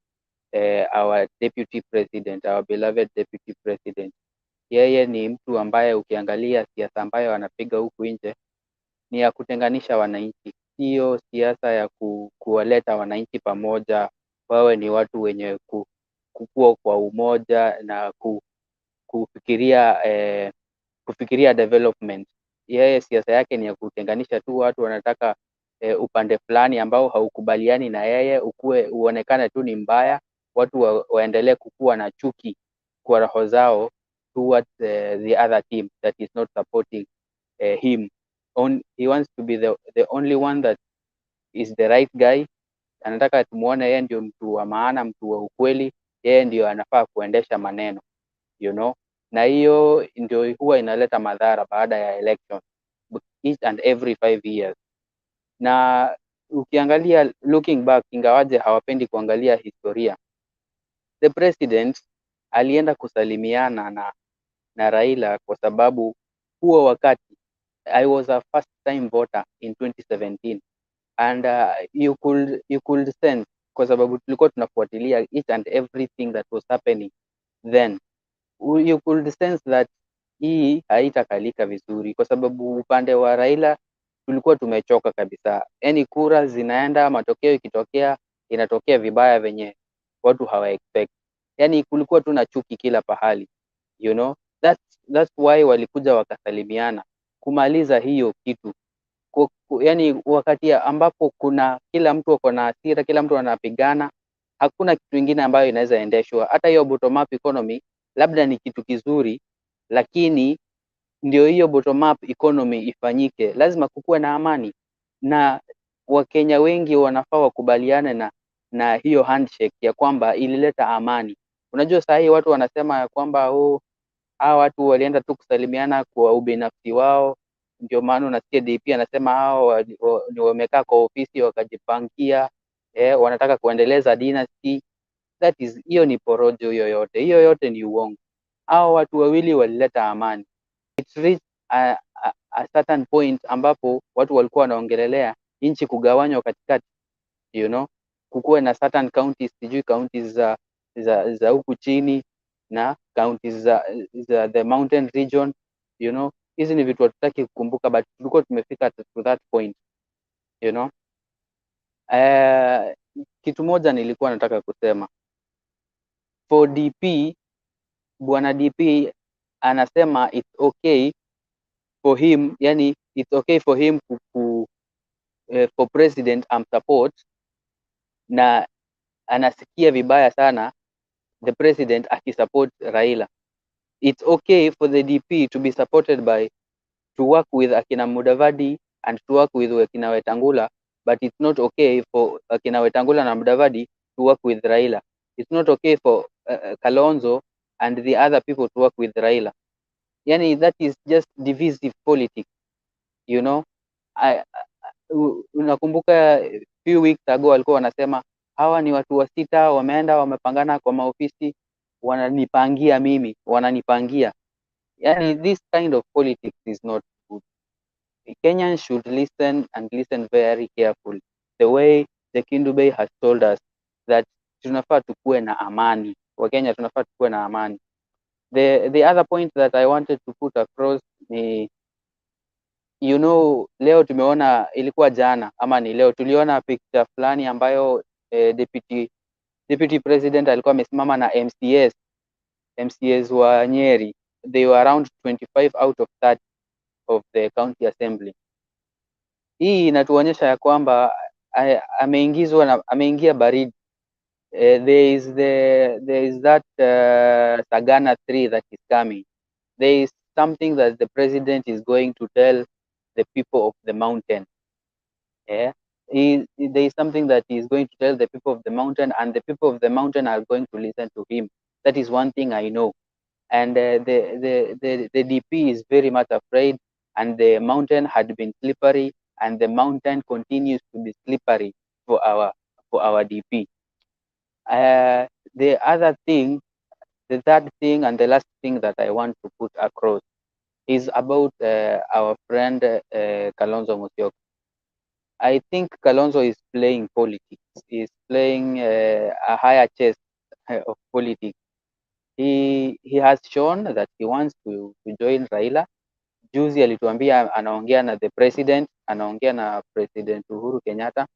our deputy president, our beloved deputy president. Yeye ni mtu ambaye ukiangalia siasa ambayo anapiga huku nje ni ya kutenganisha wananchi. sio siasa ya kuwaleta wananchi pamoja, wawe ni watu wenye kukua kwa umoja na kufikiria development. Yeye siasa yake ni ya kutenganisha tu watu, wanataka upande fulani ambao haukubaliani na yeye uonekane tu ni mbaya, watu waendelee kukua na chuki kwa roho zao towards the other team that is not supporting him. He wants to be the only one that is the right guy. Anataka tumuone yeye ndio mtu wa maana, mtu wa ukweli, yeye ndio anafaa kuendesha maneno, na hiyo ndio huwa inaleta madhara baada ya election each and every 5 years. Na ukiangalia looking back, ingawaje hawapendi kuangalia historia, the president alienda kusalimiana na Raila kwa sababu huo wakati I was a first time voter in 2017 and you could sense, kwa sababu tulikuwa tunafuatilia each and everything that was happening then, you could sense that hii haitakalika vizuri, kwa sababu upande wa Raila tulikuwa tumechoka kabisa. Yaani kura zinaenda, matokeo ikitokea inatokea vibaya venye watu hawa expect. Yaani kulikuwa tu na chuki kila pahali, that's why walikuja wakasalimiana kumaliza hiyo kitu. Yaani wakati ambapo kuna kila mtu ako na hasira, kila mtu anapigana, hakuna kitu kingine ambayo inaweza endeshwa. Hata hiyo bottom up economy labda ni kitu kizuri, lakini ndio hiyo bottom up economy ifanyike, lazima kukuwe na amani, na Wakenya wengi wanafaa wakubaliane na hiyo handshake ya kwamba ilileta amani. Unajua saa hii watu wanasema ya kwamba hawa watu walienda tu kusalimiana kwa ubinafsi wao, ndio maana unasikia DP anasema hao ni wamekaa kwa ofisi wakajipangia, wanataka kuendeleza dynasty. Hiyo ni porojo, hiyo yote ni uongo. Hao watu wawili walileta amani. It reached a certain point ambapo watu walikuwa wanaongelelea nchi kugawanywa katikati, kukuwe na certain counties, sijui counties za huku chini na counties za the mountain region, hizi ni vitu hatutaki kukumbuka, but tulikuwa tumefika to that point, kitu moja nilikuwa nataka kusema for DP. Bwana DP anasema it's okay for him, yani it's okay for him for president support, na anasikia vibaya sana the president akisupport Raila. It's okay for the DP to be supported to work with akina Mudavadi and to work with akina Wetangula, but it's not okay for akina Wetangula na Mudavadi to work with Raila. It's not okay for Kalonzo and the other people to work with Raila. Yani that is just divisive politics, unakumbuka few weeks ago walikuwa wanasema hawa ni watu wa sita wameenda wamepangana kwa maofisi, wananipangia. Yani this kind of politics is not good. Kenyans should listen very carefully, the way the Kindube has told us that tunafaa tukuwe na amani. Wakenya tunafaa tukuwe na amani. The other point that I wanted to put across ni leo tumeona, ilikuwa jana ama ni leo, tuliona picture fulani ambayo deputy president alikuwa amesimama na MCAs wa Nyeri. They were around 25 out of 30 of the county assembly. Hii inatuonyesha ya kwamba ameingia baridi. There is that Sagana 3 that is coming. There is something that the president is going to tell the people of the mountain. There is something that he is going to tell the people of the mountain, and the people of the mountain are going to listen to him. That is one thing I know. And the DP is very much afraid, and the mountain had been slippery, and the mountain continues to be slippery for our DP. The third thing and the last thing that I want to put across is about our friend Kalonzo Musyoka. I think Kalonzo is playing politics. He's playing a higher chess of politics. He has shown that he wants to join Raila. Juzi alituambia anaongea na the president anaongea na President Uhuru Kenyatta,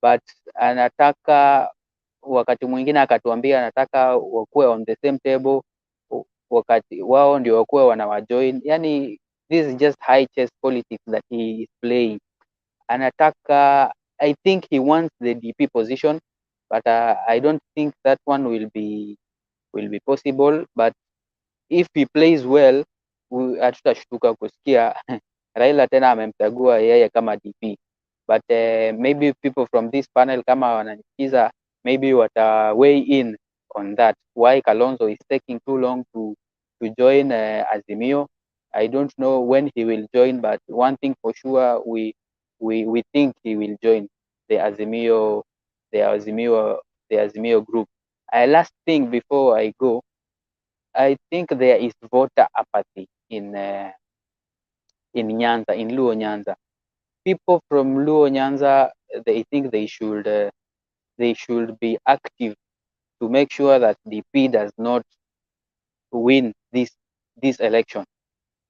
but anataka wakati mwingine akatuambia anataka wakuwe on the same table, wakati wao ndio wakuwe wanawajoin. Yani this is just high chess politics that he is playing. Anataka, I think he wants the DP position, but I don't think that one will be possible, but if he plays well, hatutashtuka kusikia Raila tena amemchagua yeye kama DP. But maybe people from this panel kama wananisikiza, maybe wata weigh in on that, why Kalonzo is taking too long to join Azimio. I don't know when he will join, but one thing for sure, we think he will join the Azimio group. Last thing before I go, I think there is voter apathy in Nyanza, in Luo Nyanza. People from Luo Nyanza, they think they should be active to make sure that DP does not win this election.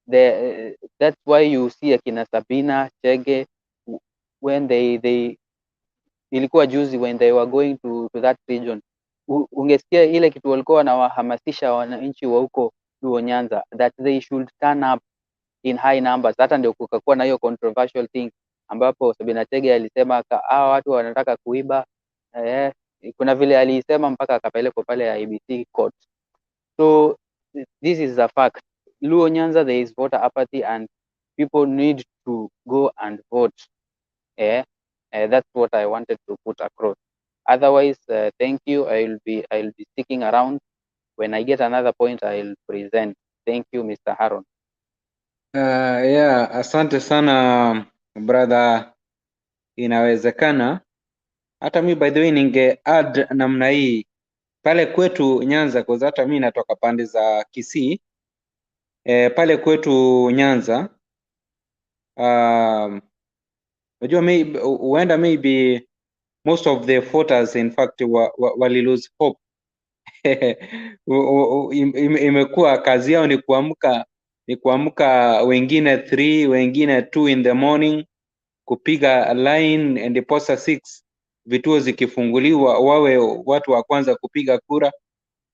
That's why you see akina Sabina Chege when they ilikuwa juzi when they were going to that region, ungesikia ile kitu walikuwa wanawahamasisha wananchi wa huko Luo Nyanza that they should turn up in high numbers. Hata ndio kukakuwa na hiyo controversial thing ambapo Sabina Chege alisema hawa watu wanataka kuiba, kuna vile alisema mpaka akapelekwa pale IBC court. So this is a fact. Luo Nyanza, there is voter apathy and people need to go and vote. That's what I wanted to put across. Otherwise, thank you. I'll be sticking around. When I get another point, I'll present. Thank you, Mr. Haron. Yeah, asante sana brother. Inawezekana hata mi by the way ninge add namna hii pale kwetu Nyanza, kwa sababu hata mi natoka pande za Kisii. Pale kwetu Nyanza, unajua huenda maybe most of the voters in fact wali lose hope. Imekuwa kazi yao ni kuamka wengine 3 wengine 2 in the morning kupiga line, and posa 6 vituo zikifunguliwa wawe watu wa kwanza kupiga kura,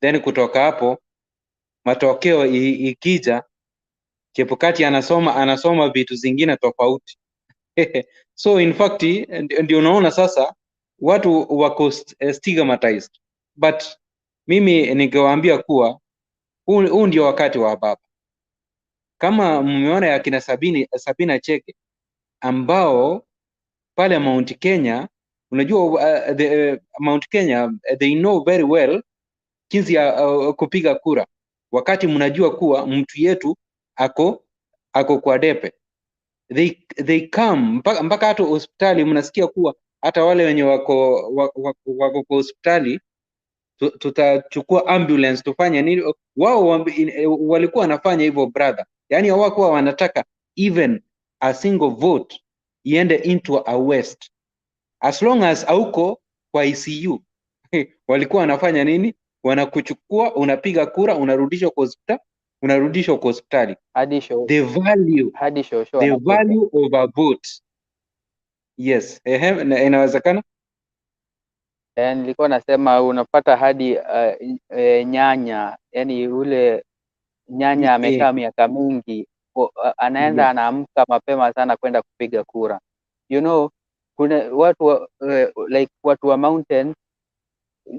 then kutoka hapo matokeo ikija Chebukati anasoma vitu zingine tofauti. So in fact ndio unaona sasa watu wako stigmatized, but mimi ningewaambia kuwa huu ndio wakati wa baba. Kama mmeona ya kina Sabina Chege ambao pale Mount Kenya, unajua Mount Kenya they know very well jinsi ya kupiga kura, wakati mnajua kuwa mtu yetu ako kwa depe. They come mpaka hata hospitali, mnasikia kuwa hata wale wenye wako kwa hospitali tutachukua ambulance tufanye nini. Wao walikuwa wanafanya hivyo brother, yani hawakuwa wanataka even a single vote iende into a waste, as long as hauko kwa ICU. Walikuwa wanafanya nini? Wanakuchukua, unapiga kura, unarudishwa kwa hospitali. The value of a vote. Yes, inawezekana. Nilikuwa nasema unapata hadi nyanya, yani ule nyanya amekaa miaka mingi, anaenda anaamka mapema sana kwenda kupiga kura. You know, kuna watu like watu wa mountain,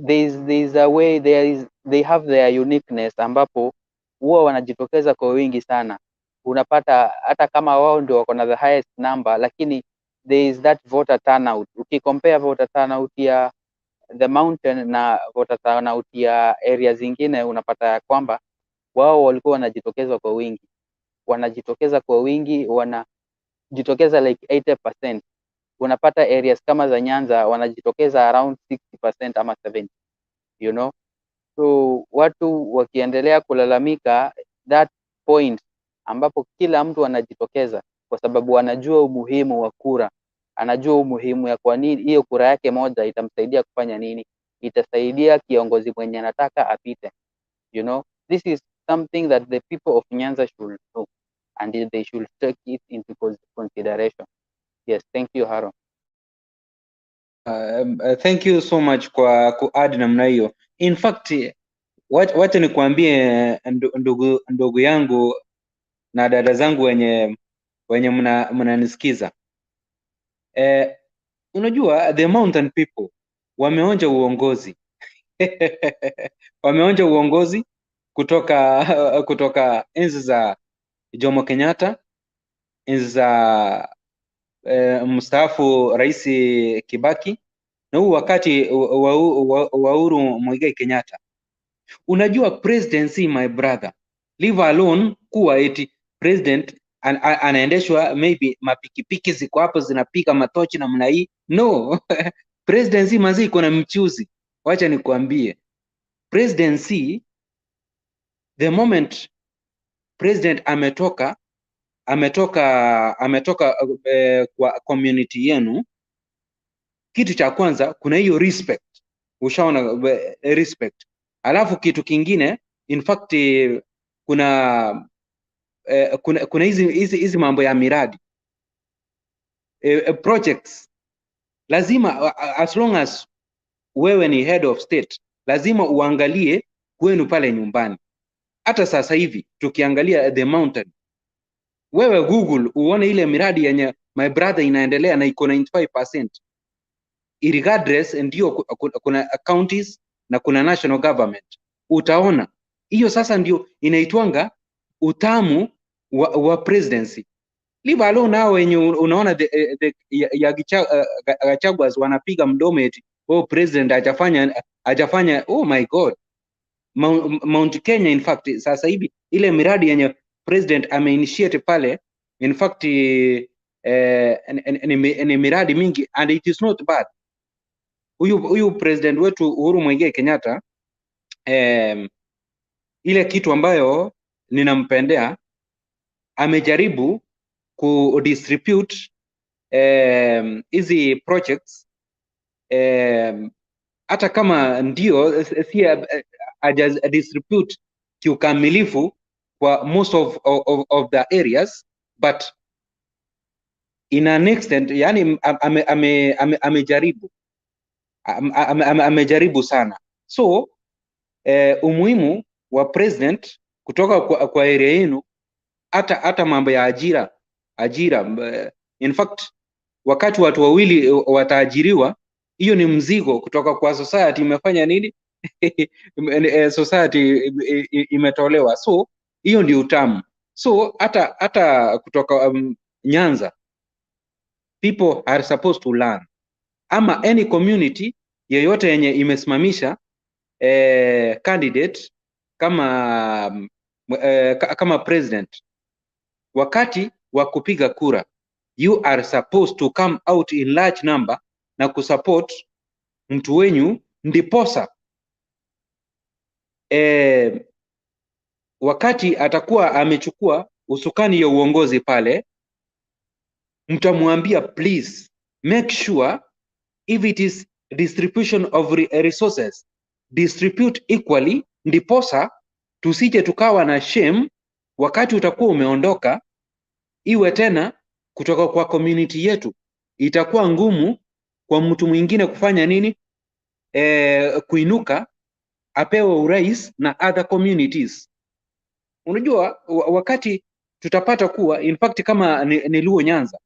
there's a way, they have their uniqueness ambapo huwa wanajitokeza kwa wingi sana. Unapata hata kama wao ndio wako na the highest number, lakini there is that voter turnout. Ukicompare voter turnout ya the mountain na voter turnout ya area zingine, unapata ya kwamba wao walikuwa wanajitokeza kwa wingi, wanajitokeza like 80%. Unapata areas kama za Nyanza wanajitokeza around 60% ama 70%, you know. So watu wakiendelea kulalamika, that point ambapo kila mtu anajitokeza kwa sababu anajua umuhimu wa kura, anajua umuhimu ya kwa nini hiyo kura yake moja itamsaidia kufanya nini, itasaidia kiongozi mwenye anataka apite. You know, this is something that the people of Nyanza should know and they should take it into consideration. Yes, thank you Haron. Thank you so much kwa kuadd namna hiyo. In fact, wacha nikuambie ndugu yangu na dada zangu wenye mnanisikiza. Unajua the mountain people wameonja uongozi. Wameonja uongozi kutoka enzi za Jomo Kenyatta, enzi za mstaafu Rais Kibaki na huu wakati wa Uhuru Muigai Kenyatta. Unajua presidency, my brother, leave alone kuwa eti president anaendeshwa maybe mapikipiki ziko hapo zinapika matochi namna hii. No. Presidency mazi iko na mchuzi. Wacha nikuambie, presidency, the moment president ametoka kwa community yenu, kitu cha kwanza kuna hiyo respect. Ushaona respect. Alafu kitu kingine, in fact kuna hizi mambo ya miradi, projects. Lazima as long as wewe ni head of state, lazima uangalie kwenu pale nyumbani. Hata sasa hivi tukiangalia the mountain, wewe Google uone ile miradi yenye my brother inaendelea na iko 95%. Regardless, ndio kuna counties na kuna national government. Utaona hiyo sasa ndio inaitwanga utamu wa presidency. Leave alone nao wenye unaona Gachagua wanapiga mdomo eti president hajafanya. Oh my god. Mount Kenya, in fact sasa hivi ile miradi yenye president ameinitiate pale, in fact ni miradi mingi and it is not bad. Huyu president wetu Uhuru Muigai Kenyatta, ile kitu ambayo ninampendea, amejaribu kudistribute hizi projects, hata kama ndio si distribute kiukamilifu kwa most of the areas, but in an extent, yani amejaribu sana. So umuhimu wa president kutoka kwa area yenu, hata mambo ya ajira. In fact wakati watu wawili wataajiriwa, hiyo ni mzigo kutoka kwa society. Imefanya nini? Society imetolewa. So hiyo ndio utamu. So hata kutoka Nyanza, people are supposed to learn. Ama any community yeyote yenye imesimamisha candidate kama president, wakati wa kupiga kura, you are supposed to come out in large number na kusupport mtu wenyu, ndiposa wakati atakuwa amechukua usukani ya uongozi pale, mtamwambia please make sure if it is distribution of resources, distribute equally, ndiposa tusije tukawa na shame wakati utakuwa umeondoka, iwe tena kutoka kwa community yetu. Itakuwa ngumu kwa mtu mwingine kufanya nini? Kuinuka apewe urais na other communities. Unajua wakati tutapata kuwa, in fact kama ni Luo Nyanza,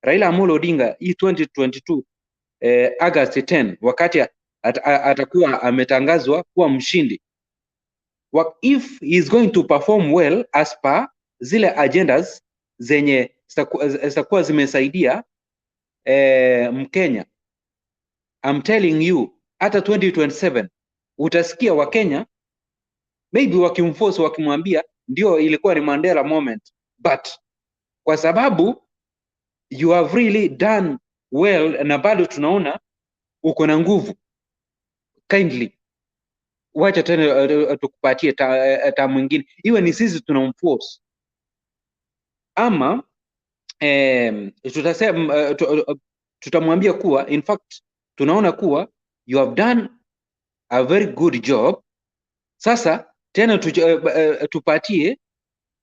Raila Amolo Odinga 2022 August 10, wakati atakuwa ametangazwa kuwa mshindi, if he is going to perform well as per zile agendas zenye zitakuwa zimesaidia Mkenya, I'm telling you, hata 2027 utasikia Wakenya maybe wakimforce, wakimwambia ndio ilikuwa ni Mandela moment, but kwa sababu you have really done well na bado tunaona uko na nguvu, kindly wacha tena tukupatie ta mwingine, iwe ni sisi tunamforce. Ama tutasema tutamwambia kuwa in fact tunaona kuwa you have done a very good job, sasa tena tupatie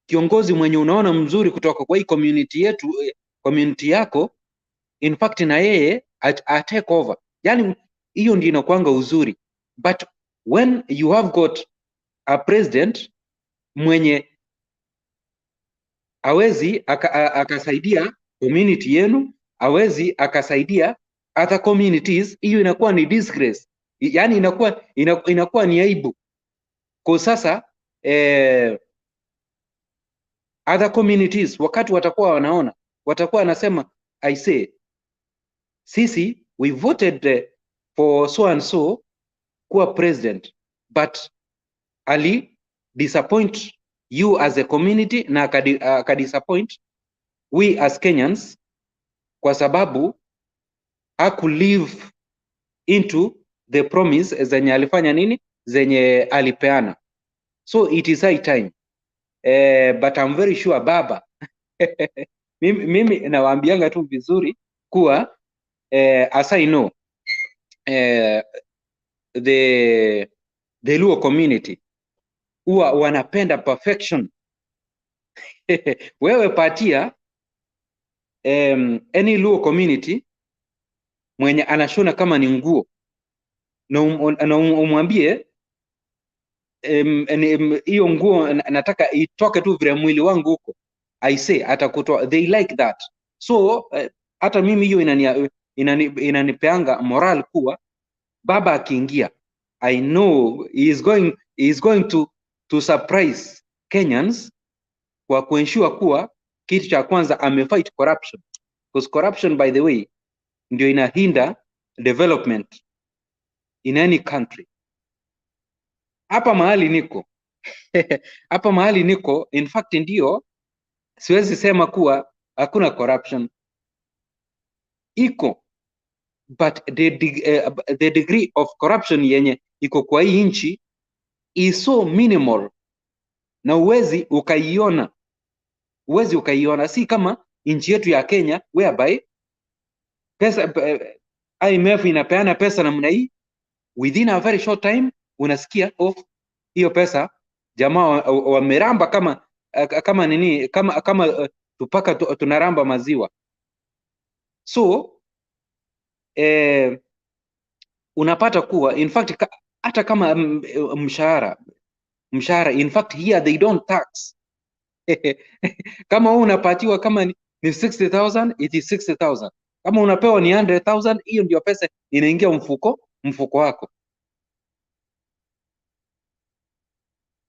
kiongozi mwenye unaona mzuri kutoka kwa hii community yetu, community yako, in fact na yeye take over. Yani hiyo ndio inakuanga uzuri, but when you have got a president mwenye hawezi akasaidia community yenu, hawezi akasaidia other communities, hiyo inakuwa ni disgrace. Yani inakuwa ni aibu. Kwa sasa other communities wakati watakuwa wanaona, watakuwa wanasema I say sisi we voted for so and so kuwa president, but ali disappoint you as a community na akadisappoint we as Kenyans, kwa sababu hakulive into the promise zenye alifanya nini, zenye alipeana. So it is high time, but I'm very sure baba mimi nawaambianga tu vizuri kuwa as I know the Luo community huwa wanapenda perfection. Wewe patia any Luo community mwenye anashona kama ni nguo na umwambie hiyo nguo nataka itoke tu vile mwili wangu huko, I say atakutoa. They like that. So hata mimi hiyo inanipeanga moral kuwa baba akiingia, I know he is going to surprise Kenyans kwa kuensure kuwa kitu cha kwanza amefight corruption, because corruption by the way ndio inahinda development in any country. Hapa mahali niko hapa mahali niko, in fact ndio siwezi sema kuwa hakuna corruption, iko, but the degree of corruption yenye iko kwa hii nchi is so minimal, na uwezi ukaiona, si kama nchi yetu ya Kenya whereby pesa IMF inapeana pesa namna hii, within a very short time unasikia hiyo pesa jamaa wameramba kama nini, kama tupaka tunaramba maziwa. So unapata kuwa in fact hata kama mshahara in fact here they don't tax. Kama wewe unapatiwa kama ni 60,000 it is 60,000, kama unapewa ni 100,000 hiyo ndio pesa inaingia mfuko wako.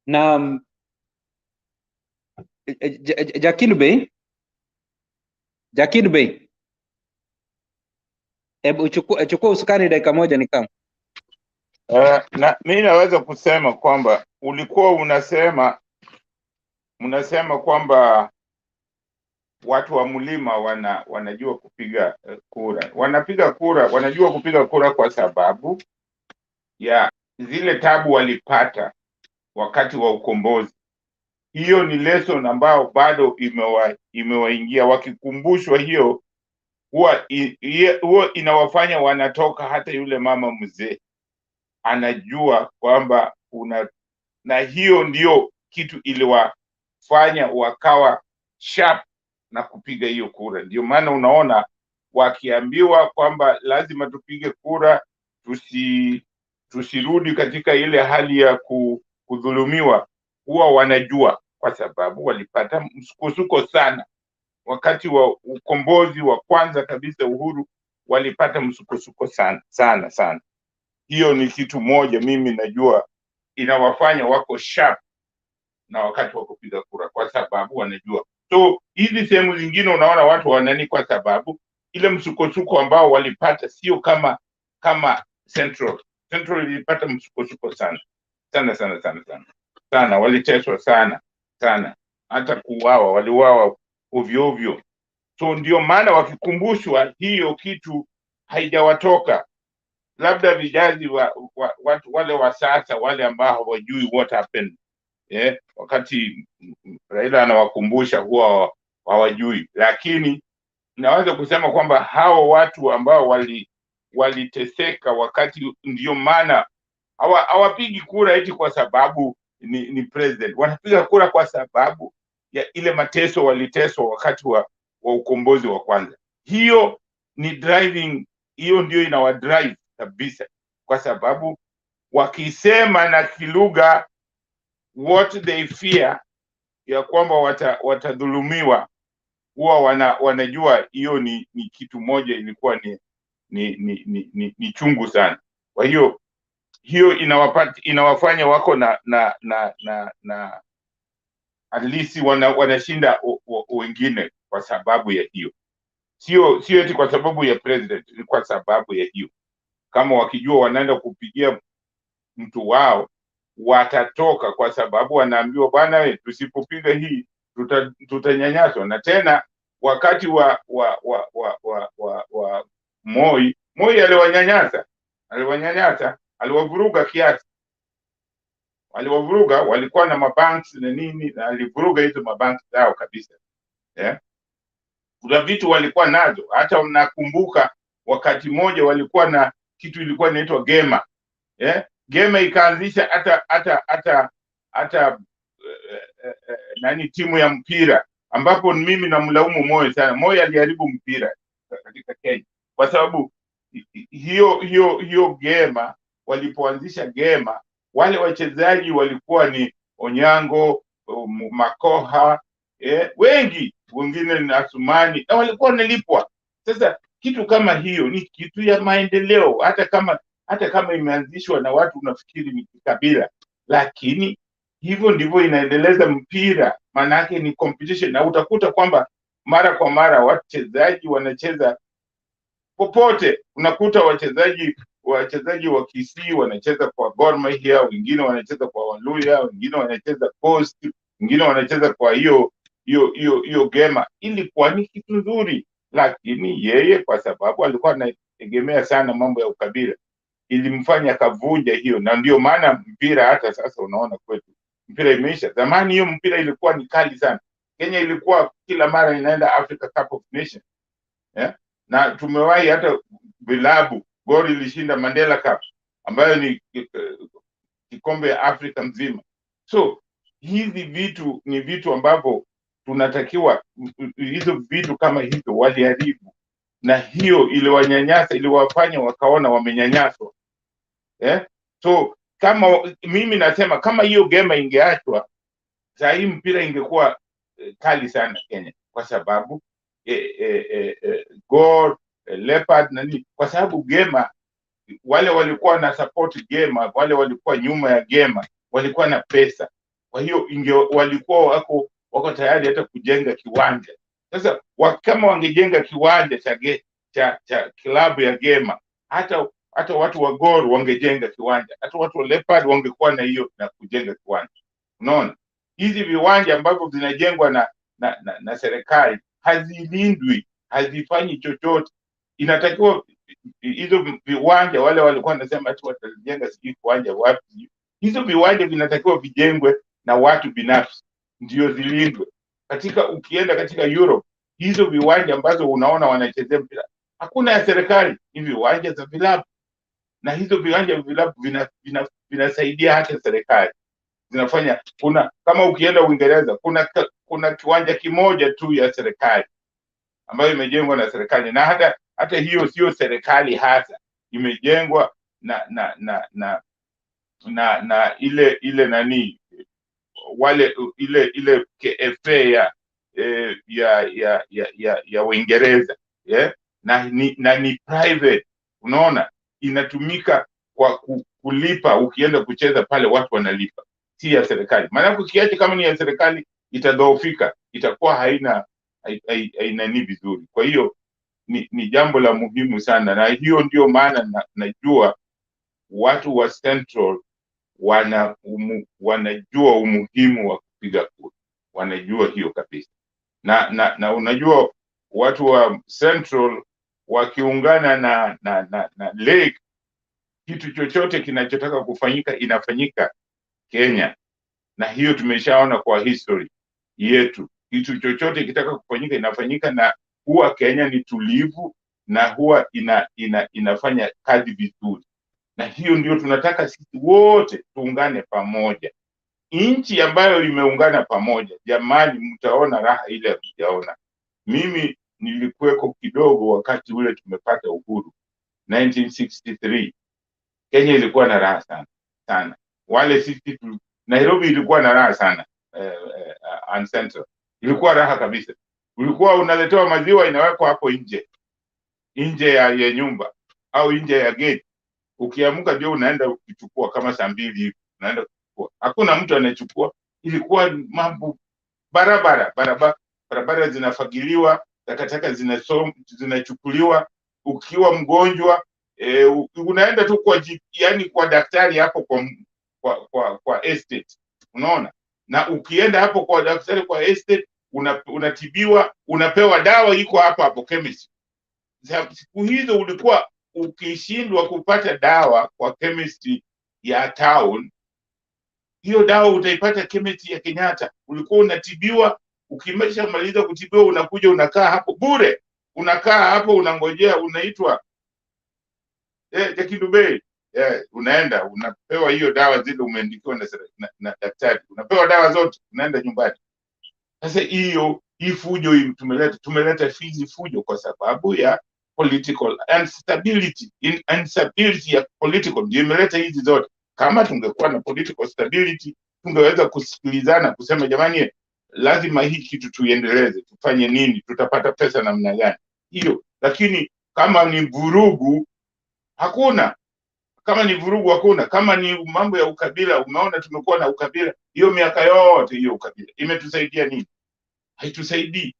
Na Jakin Bey, hebu chukua usukani dakika moja ni kama na mimi naweza kusema kwamba ulikuwa mnasema kwamba watu wa mlima wanajua kupiga kura, wanajua kupiga kura kwa sababu ya zile tabu walipata wakati wa ukombozi. Hiyo ni lesson ambao bado imewaingia, wakikumbushwa hiyo huwa inawafanya wanatoka. Hata yule mama mzee anajua kwamba na hiyo ndio kitu iliwafanya wakawa sharp na kupiga hiyo kura. Ndio maana unaona wakiambiwa kwamba lazima tupige kura, tusirudi katika ile hali ya kudhulumiwa, huwa wanajua, kwa sababu walipata msukosuko sana wakati wa ukombozi wa kwanza kabisa, uhuru, walipata msukosuko sana. Hiyo ni kitu moja mimi najua inawafanya wako sharp na wakati wa kupiga kura, kwa sababu wanajua. So hizi sehemu zingine unaona watu wanani, kwa sababu ile msukosuko ambao walipata sio kama Central ilipata msukosuko sana, waliteswa sana, hata waliuawa ovyo. So ndio maana wakikumbushwa hiyo kitu haijawatoka. Labda vijazi watu wale wa sasa, wale ambao hawajui what happened wakati Raila anawakumbusha huwa hawajui, lakini naweza kusema kwamba hao watu ambao waliteseka wakati, ndio maana hawapigi kura eti kwa sababu ni president. Wanapiga kura kwa sababu ya ile mateso waliteswa wakati wa ukombozi wa kwanza. Hiyo ni driving, hiyo ndio inawadrive kabisa, kwa sababu wakisema na kilugha what they fear ya kwamba watadhulumiwa, huwa wanajua hiyo ni kitu moja ilikuwa ni chungu sana. Kwa hiyo inawafanya wako na at least wanashinda wengine kwa sababu ya hiyo. Sio eti kwa sababu ya president, ni kwa sababu ya hiyo. Kama wakijua wanaenda kupigia mtu wao, watatoka, kwa sababu wanaambiwa bwana wewe, tusipopiga hii tutanyanyaswa. Na tena wakati wa Moi aliwanyanyasa, aliwavuruga kiasi, walikuwa na mabanks na nini, na alivuruga hizo mabanks zao kabisa. Kuna vitu walikuwa nazo, hata unakumbuka wakati mmoja walikuwa na kitu ilikuwa inaitwa Gema. Gema ikaanzisha hata timu ya mpira, ambapo mimi namlaumu Moi sana. Moi aliharibu mpira katika Kenya, kwa sababu hiyo Gema, walipoanzisha Gema, wale wachezaji walikuwa ni Onyango, Makoha, wengi wengine na Asumani, na walikuwa wanalipwa. Sasa kitu kama hiyo ni kitu ya maendeleo, hata kama imeanzishwa na watu unafikiri ni kabila, lakini hivyo ndivyo inaendeleza mpira, maana yake ni competition. Na utakuta kwamba mara kwa mara wachezaji wanacheza popote. Unakuta wachezaji wa Kisii wanacheza kwa Gor Mahia, wengine wanacheza kwa Waluya, wengine wanacheza Coast, wengine wanacheza kwa hiyo Gema. Ilikuwa ni kitu nzuri, lakini yeye kwa sababu alikuwa anategemea sana mambo ya ukabila, ilimfanya kavunja hiyo. Na ndio maana mpira hata sasa unaona kwetu mpira imeisha. Zamani hiyo mpira ilikuwa ni kali sana. Kenya ilikuwa kila mara inaenda Africa Cup of Nations. Na tumewahi hata vilabu, Gor ilishinda Mandela Cup ambayo ni kikombe ya Afrika mzima. So hizi vitu ni vitu ambavyo tunatakiwa, hizo vitu kama hizo waliharibu, na hiyo iliwanyanyasa, iliwafanya wakaona wamenyanyaswa. So kama mimi nasema, kama hiyo Gema ingeachwa, saa hii mpira ingekuwa kali sana Kenya, kwa sababu Gor, Leopard na nini, kwa sababu Gema, wale walikuwa na support Gema, wale walikuwa nyuma ya Gema walikuwa na pesa. Kwa hiyo walikuwa wako tayari hata kujenga kiwanja. Sasa kama wangejenga kiwanja cha klabu ya Gema, hata watu wa Gor wangejenga kiwanja, hata watu wa Leopard wangekuwa na hiyo na kujenga kiwanja. Unaona, hizi viwanja ambavyo vinajengwa na serikali hazilindwi, hazifanyi chochote. Inatakiwa hizo viwanja, wale walikuwa wanasema ati watajenga sijui viwanja wapi, hizo viwanja vinatakiwa vijengwe na watu binafsi ndio zilindwe. Ukienda katika Europe, hizo viwanja ambazo unaona wanachezea mpira, hakuna ya serikali, ni viwanja za vilabu. Na hizo viwanja vilabu vinasaidia hata serikali, zinafanya. Kama ukienda Uingereza, kuna kiwanja kimoja tu ya serikali ambayo imejengwa na serikali, na hata hiyo sio serikali hasa, imejengwa na ile nani, wale ile KFA ya Uingereza, na ni private. Unaona, inatumika kwa kulipa. Ukienda kucheza pale, watu wanalipa, si ya serikali. Maana ukiacha kama ni ya serikali, itadhoofika, itakuwa haina ni vizuri. Kwa hiyo ni jambo la muhimu sana, na hiyo ndio maana najua watu wa Central wanajua umuhimu wa kupiga kura, wanajua hiyo kabisa. Na unajua watu wa Central wakiungana na Lake, kitu chochote kinachotaka kufanyika inafanyika Kenya, na hiyo tumeshaona kwa history yetu. Kitu chochote kitaka kufanyika inafanyika, na huwa Kenya ni tulivu, na huwa inafanya kazi vizuri. Na hiyo ndio tunataka sisi wote tuungane pamoja. Nchi ambayo imeungana pamoja, jamani, mtaona raha ile ya kujaona. Mimi nilikuweko kidogo wakati ule tumepata uhuru 1963. Kenya ilikuwa na raha sana sana. Wale sisi Nairobi ilikuwa na raha sana. And Central ilikuwa raha kabisa. Ulikuwa unaletewa maziwa inawekwa hapo nje ya nyumba au nje ya gate. Ukiamka ndio unaenda kuchukua kama saa 2 hivi unaenda kuchukua. Hakuna mtu anayechukua. Ilikuwa mambo barabara zinafagiliwa, takataka zinachukuliwa. Ukiwa mgonjwa unaenda tu kwa daktari hapo kwa estate, unaona. Na ukienda hapo kwa daktari kwa estate unatibiwa, unapewa dawa iko hapo chemist. Siku hizo ulikuwa ukishindwa kupata dawa kwa chemist ya town, hiyo dawa utaipata chemist ya Kenyatta. Ulikuwa unatibiwa, ukimaliza kutibiwa unakuja unakaa hapo bure. Unakaa hapo unangojea, unaitwa Jakindubei. Unaenda unapewa hiyo dawa zile umeandikiwa na daktari. Unapewa dawa zote, unaenda nyumbani. Sasa hii fujo tumeleta fujo kwa sababu ya political instability. Instability ya political ndio imeleta hizi zote. Kama tungekuwa na political stability, tungeweza kusikilizana kusema jamani, lazima hii kitu tuiendeleze, tufanye nini, tutapata pesa namna gani hiyo. Lakini kama ni vurugu hakuna. Kama ni vurugu hakuna. Kama ni mambo ya ukabila, umeona tumekuwa na ukabila hiyo miaka yote. Hiyo ukabila imetusaidia nini? Haitusaidii.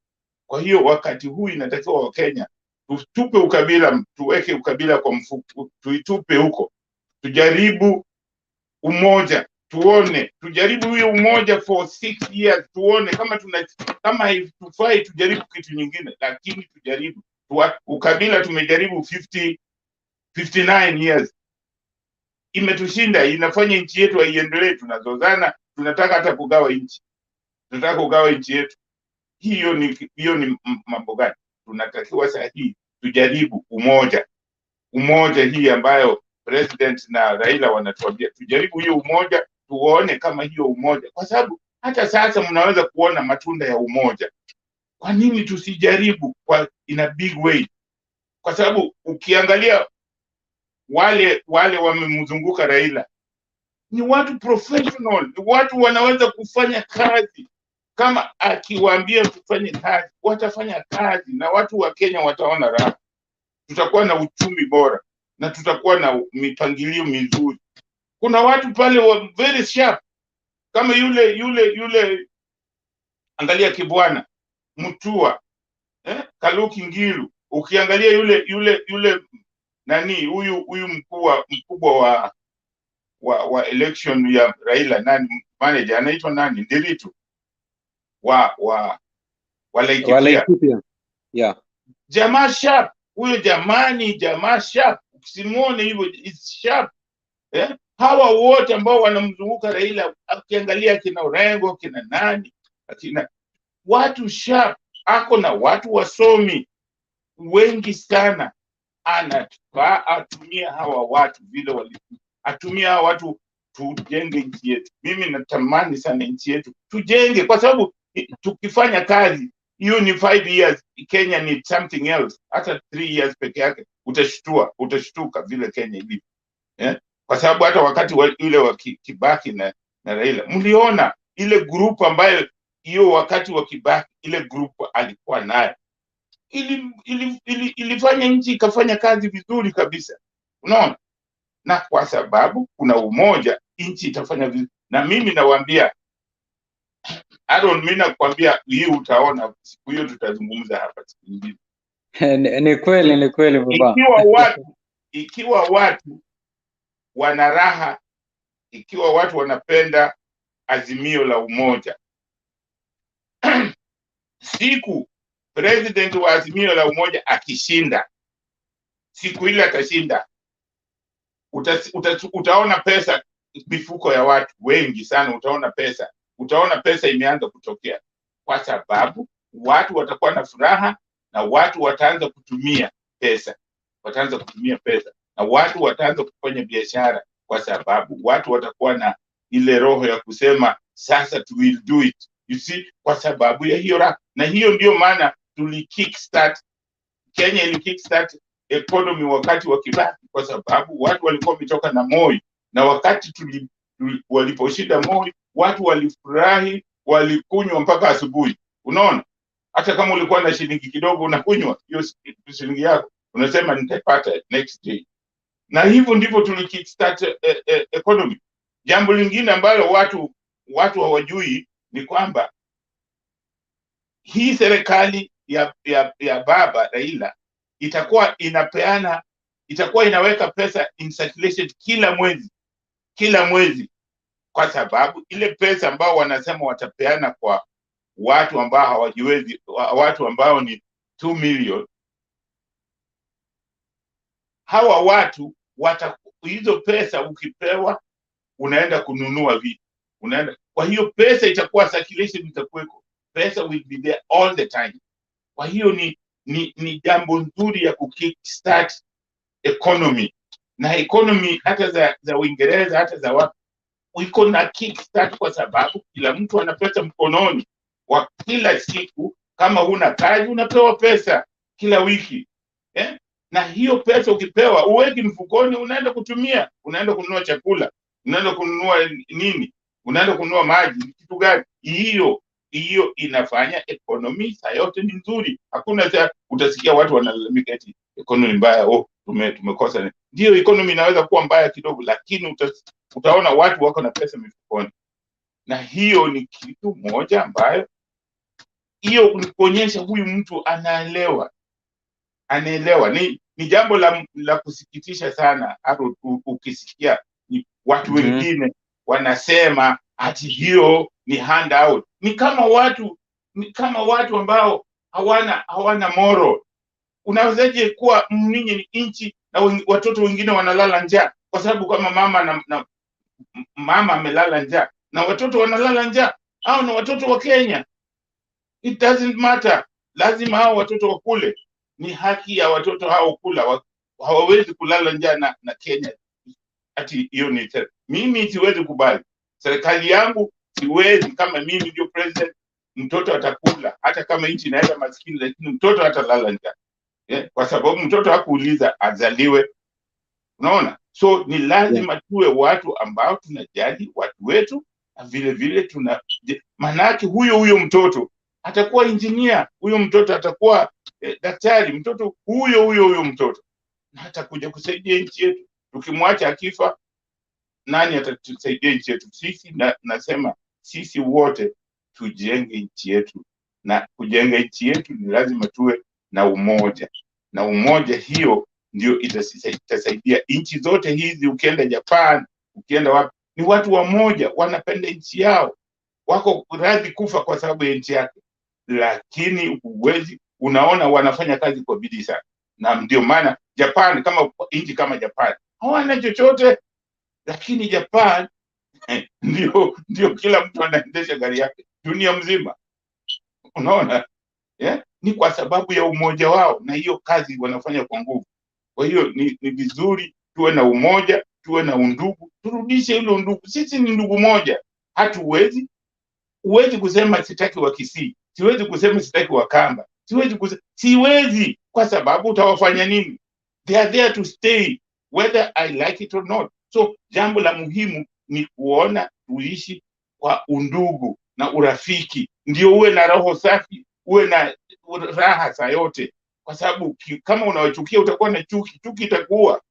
Kwa hiyo wakati huu inatakiwa Wakenya tutupe ukabila, tuweke ukabila kwa mfuko, tuitupe huko, tujaribu umoja, tujaribu hiyo umoja for 6 years, tuone kama haitufai, tujaribu kitu nyingine, lakini tujaribu. Ukabila tumejaribu 59 years, imetushinda, inafanya nchi yetu haiendelee. Tunazozana, tunataka hata kugawa nchi, tunataka kugawa nchi yetu. Hiyo ni mambo gani? Tunatakiwa sahihi tujaribu umoja hii ambayo President na Raila wanatuambia tujaribu hiyo umoja, tuone kama hiyo umoja, kwa sababu hata sasa mnaweza kuona matunda ya umoja. Kwa nini tusijaribu in a big way? Kwa sababu ukiangalia wale wamemzunguka Raila ni watu professional, ni watu wanaweza kufanya kazi. Kama akiwaambia tufanye kazi, watafanya kazi, na watu wa Kenya wataona raha. Tutakuwa na uchumi bora na tutakuwa na mipangilio mizuri. Kuna watu pale wa very sharp, kama yule angalia Kibwana Mutua, Kaluki Ngilu. Ukiangalia yule nani huyu mkubwa wa election ya Raila, nani manager anaitwa nani, Ndiritu wa Laikipia. Yeah. Jamaa sharp huyo, jamaa sharp. Ukisimone hivyo is sharp. Hawa wote ambao wanamzunguka Raila, ukiangalia kina Orengo, kina nani, kina watu sharp. Ako na watu wasomi wengi sana. Anataka atumia hawa watu vile atumia hawa watu, tujenge nchi yetu. Mimi natamani sana nchi yetu tujenge, kwa sababu tukifanya kazi hiyo ni 5 years. Kenya ni something else. Hata 3 years peke yake utashtuka vile Kenya ilivyo. Kwa sababu hata wakati ule wa Kibaki na Raila, mliona ile group ambayo hiyo wakati wa Kibaki, ile group alikuwa nayo ilifanya nchi ikafanya kazi vizuri kabisa, unaona. Na kwa sababu kuna umoja, nchi itafanya vizuri. Na mimi nawaambia Aaron, mimi nakwambia hii utaona siku hiyo tutazungumza hapa siku nyingine. Ni kweli baba. Ikiwa watu wana raha, ikiwa watu wanapenda azimio la umoja, siku president wa azimio la umoja akishinda, siku ile atashinda, utaona pesa mifuko ya watu wengi sana. Utaona pesa imeanza kutokea, kwa sababu watu watakuwa na furaha na watu wataanza kutumia pesa, na watu wataanza kufanya biashara, kwa sababu watu watakuwa na ile roho ya kusema sasa we will do it, you see, kwa sababu ya hiyo raha. Na hiyo ndio maana kickstart Kenya, ili kickstart economy wakati wa Kibaki, kwa sababu watu walikuwa wametoka na Moi, na wakati waliposhinda Moi watu walifurahi, walikunywa mpaka asubuhi. Unaona, hata kama ulikuwa na shilingi kidogo unakunywa hiyo shilingi yako, unasema nitapata next day, na hivyo ndivyo kickstart economy. Jambo lingine ambalo watu hawajui ni kwamba hii serikali ya baba Raila itakuwa inaweka pesa in circulation kila mwezi, kwa sababu ile pesa ambao wanasema watapeana kwa watu ambao hawajiwezi, watu ambao ni 2 million, hawa watu hizo pesa ukipewa unaenda kununua vitu, kwa hiyo pesa itakuwa circulation, itakuweko pesa, will be there all the time. Kwa hiyo ni jambo nzuri ya kukickstart economy, na economy hata za Uingereza, hata za wapi, wiko na kickstart, kwa sababu kila mtu ana pesa mkononi wa kila siku. Kama huna kazi unapewa pesa kila wiki, na hiyo pesa ukipewa uweki mfukoni, unaenda kutumia, unaenda kununua chakula, unaenda kununua nini, unaenda kununua maji, kitu gani. Hiyo inafanya economy saa yote ni nzuri. Hakuna utasikia watu wanalalamika eti economy mbaya, tumekosa. Ndio, economy inaweza kuwa mbaya kidogo, lakini utaona watu wako na pesa mifukoni, na hiyo ni kitu moja ambayo hiyo ni kuonyesha huyu mtu anaelewa. Ni jambo la kusikitisha sana hapo ukisikia watu wengine wanasema ati hiyo ni handout. Ni kama watu ambao hawana moral. Unawezaje kuwa ninyi ni nchi na watoto wengine wanalala njaa? Kwa sababu kama mama amelala njaa na watoto wanalala njaa, au na watoto wa Kenya, it doesn't matter, lazima hao watoto wakule. Ni haki ya watoto hao kula, hawawezi kulala njaa na Kenya ati hiyo ni mimi siwezi kubali. Serikali yangu siwezi, kama mimi ndio president, mtoto atakula hata kama nchi inaenda maskini, lakini mtoto hatalala njaa, kwa sababu mtoto hakuuliza azaliwe. Unaona, so ni lazima tuwe watu ambao tunajali watu wetu, na vile vile manake huyo mtoto atakuwa engineer, huyo mtoto atakuwa daktari, mtoto huyo mtoto na atakuja kusaidia nchi yetu. Tukimwacha akifa, nani atatusaidia nchi yetu? Sisi nasema sisi wote tujenge nchi yetu, na kujenga nchi yetu ni lazima tuwe na umoja, na umoja hiyo ndio itasaidia nchi zote hizi. Ukienda Japan, ukienda wapi, ni watu wamoja, wanapenda nchi yao, wako radhi kufa kwa sababu ya nchi yake, lakini huwezi, unaona wanafanya kazi kwa bidii sana. Na ndio maana Japan, kama nchi kama Japan hawana chochote, lakini Japan ndio kila mtu anaendesha gari yake dunia mzima. Unaona, ni kwa sababu ya umoja wao, na hiyo kazi wanafanya kwa nguvu. Kwa hiyo ni vizuri tuwe na umoja, tuwe na undugu, turudishe ile undugu. Sisi ni ndugu moja. Huwezi kusema sitaki wa Kisii, siwezi kusema sitaki wa Kamba, siwezi, kwa sababu utawafanya nini? They are there to stay whether I like it or not. So jambo la muhimu ni kuona tuishi kwa undugu na urafiki, ndio uwe na roho safi, uwe na raha saa yote, kwa sababu kama unawachukia utakuwa na chuki itakuwa,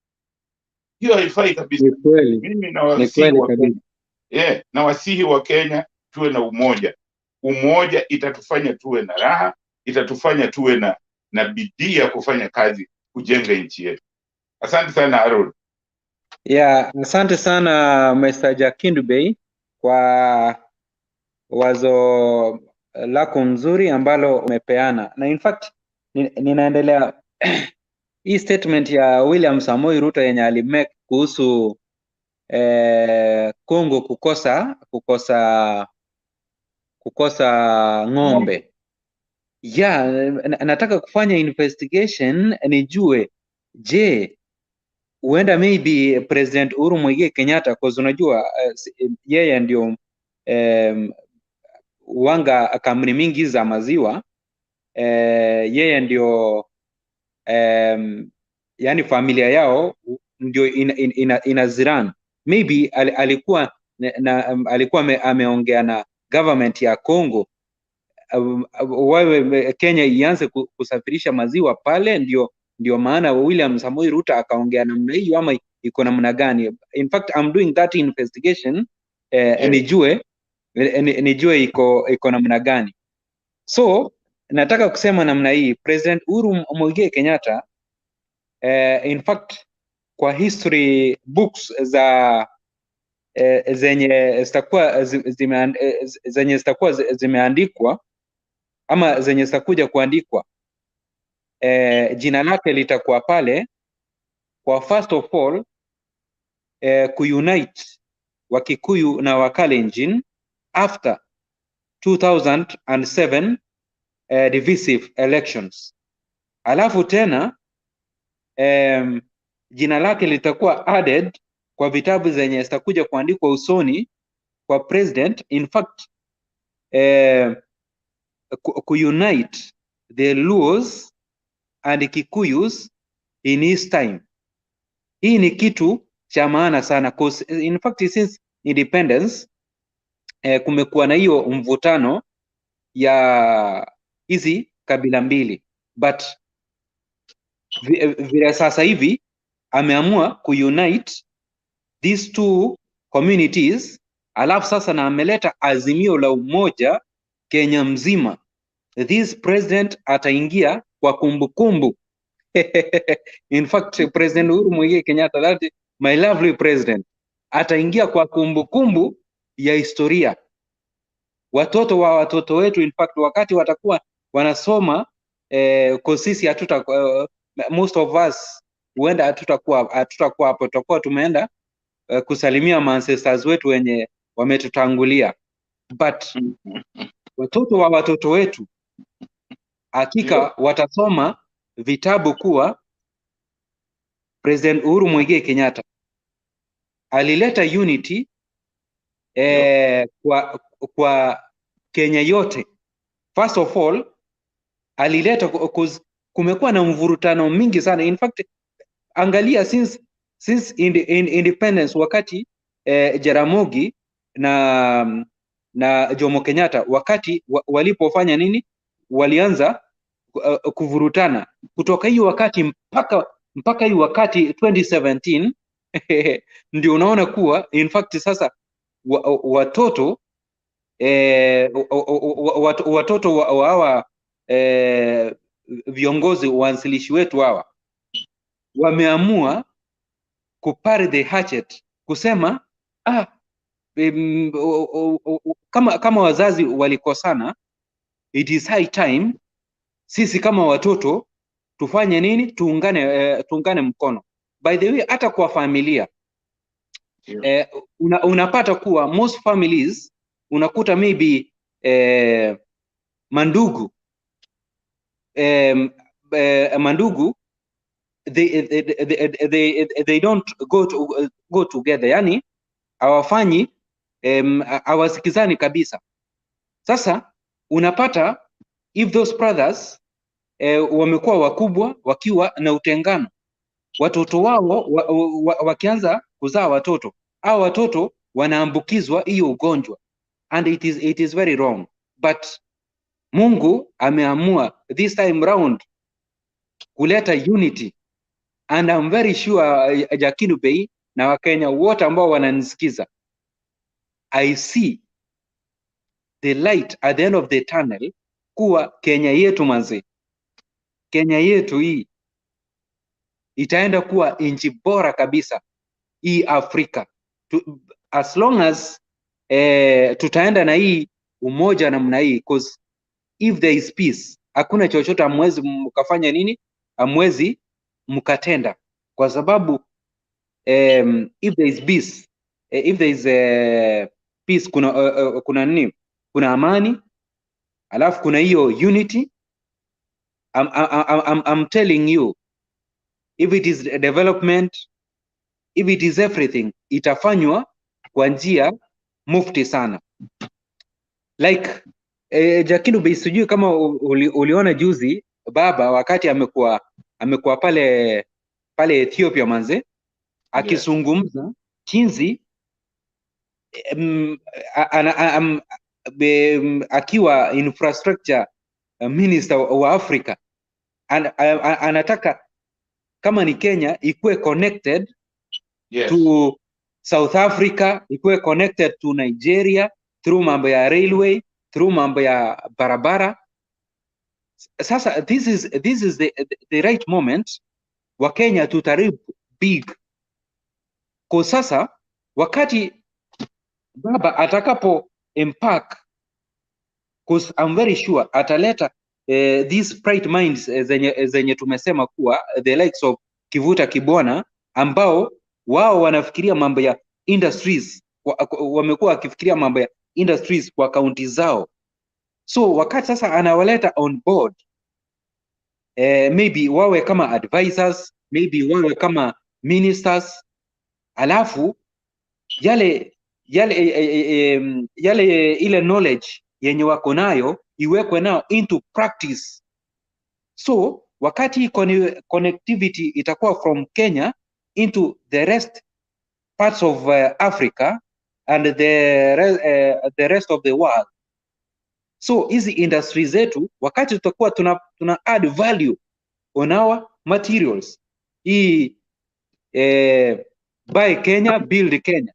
hiyo haifai kabisa. Mimi nawasihi wa Kenya tuwe na umoja itatufanya tuwe na raha, itatufanya tuwe na bidii ya kufanya kazi kujenga nchi yetu. Asante sana Harold. Asante sana Mr. Jakindu Bey kwa wazo lako nzuri ambalo umepeana, na in fact ninaendelea hii statement ya William Samoei Ruto yenye alimake kuhusu Kongo kukosa ng'ombe. Nataka kufanya investigation nijue, je, huenda maybe President Uhuru Muigai Kenyatta, cause unajua yeye ndio wanga kamri mingi za maziwa, yeye ndio yani familia yao ndio inaziran. Maybe alikuwa alikuwa ameongea na government ya Congo, wewe Kenya ianze kusafirisha maziwa pale, ndio maana William Samoei Ruto akaongea namna hiyo, ama iko namna gani? In fact I'm doing that investigation nijue iko namna gani. So nataka kusema namna hii, President Uhuru Muigai Kenyatta in fact kwa history books za zenye zitakuwa zimeandikwa ama zenye zitakuja kuandikwa, jina lake litakuwa pale kwa first of all kuunite Wakikuyu na Wakalenjin after 2007 divisive elections. Alafu tena jina lake litakuwa added kwa vitabu zenye zitakuja kuandikwa usoni kwa president. In fact kuunite the Luos and Kikuyus in his time. Hii ni kitu cha maana sana, cause in fact since independence kumekuwa na hiyo mvutano ya hizi kabila mbili, but vile sasa hivi ameamua kuunite these two communities, alafu sasa na ameleta azimio la umoja Kenya mzima. This president ataingia kwa kumbukumbu. In fact President Uhuru Muigai Kenyatta, that my lovely president, ataingia kwa kumbukumbu ya historia. Watoto wa watoto wetu, in fact wakati watakuwa wanasoma kwa sisi most of us huenda hatutakuwa hapo, tutakuwa tumeenda kusalimia ancestors wetu wenye wametutangulia, but watoto wa watoto wetu hakika watasoma vitabu kuwa President Uhuru Muigai Kenyatta alileta unity kwa Kenya yote. First of all alileta, kumekuwa na mvurutano mingi sana. In fact angalia since independence, wakati Jaramogi na Jomo Kenyatta wakati walipofanya nini, walianza kuvurutana kutoka hiyo wakati mpaka hiyo wakati 2017 ndio unaona kuwa in fact sasa watoto wa hawa viongozi waanzilishi wetu hawa wameamua kupare the hatchet, kusema kama wazazi walikosana, it is high time sisi kama watoto tufanye nini, tuungane mkono. By the way, hata kwa familia unapata kuwa most families unakuta maybe mandugu they don't go together, yani hawafanyi hawasikizani kabisa. Sasa unapata if those brothers wamekuwa wakubwa wakiwa na utengano, watoto wao wakianza kuzaa watoto, hao watoto wanaambukizwa hiyo ugonjwa, and it is very wrong. But Mungu ameamua this time round kuleta unity, and I'm very sure Jakinu Bey na Wakenya wote ambao wananisikiza, I see the light at the end of the tunnel, kuwa Kenya yetu manze, Kenya yetu hii itaenda kuwa nchi bora kabisa hii Afrika, as long as tutaenda na hii umoja namna hii, because if there is peace, hakuna chochote amwezi mkafanya nini, amwezi mkatenda, kwa sababu if there is peace, if there is peace, kuna nini, kuna amani, alafu kuna hiyo unity. I'm telling you, if it is development, if it is everything, itafanywa kwa njia mufti sana. Like Jakindu Bey, sijui kama uliona juzi baba wakati amekuwa pale Ethiopia manze akizungumza jinsi akiwa infrastructure minister wa Africa anataka kama ni Kenya ikuwe connected to South Africa, ikuwe connected to Nigeria through mambo ya railway, through mambo ya barabara. Sasa this is the right moment wa Kenya to tarib big. Kwa sasa wakati baba atakapo impact, because I'm very sure ataleta these bright minds zenye tumesema kuwa the likes of Kivuta Kibwana ambao wao wanafikiria mambo ya industries, wamekuwa wakifikiria mambo ya industries kwa kaunti zao. So wakati sasa anawaleta on board, maybe wawe kama advisors, maybe wawe kama ministers, alafu yale ile knowledge yenye wako nayo iwekwe nao into practice. So wakati connectivity itakuwa from Kenya into the rest parts of Africa and the rest of the world. So hizi industries zetu wakati tutakuwa tuna add value on our materials, hii buy Kenya, build Kenya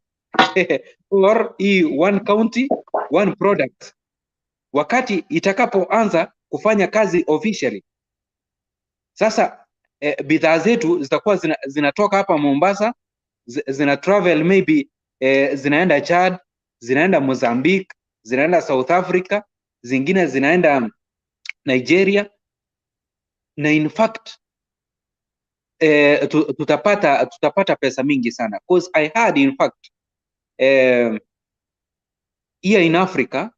or hii one county one product, wakati itakapoanza kufanya kazi officially, sasa bidhaa zetu zitakuwa zinatoka hapa Mombasa, zina travel maybe zinaenda Chad, zinaenda Mozambique, zinaenda South Africa, zingine zinaenda Nigeria, na in fact tutapata pesa mingi sana, because I heard in fact here in Africa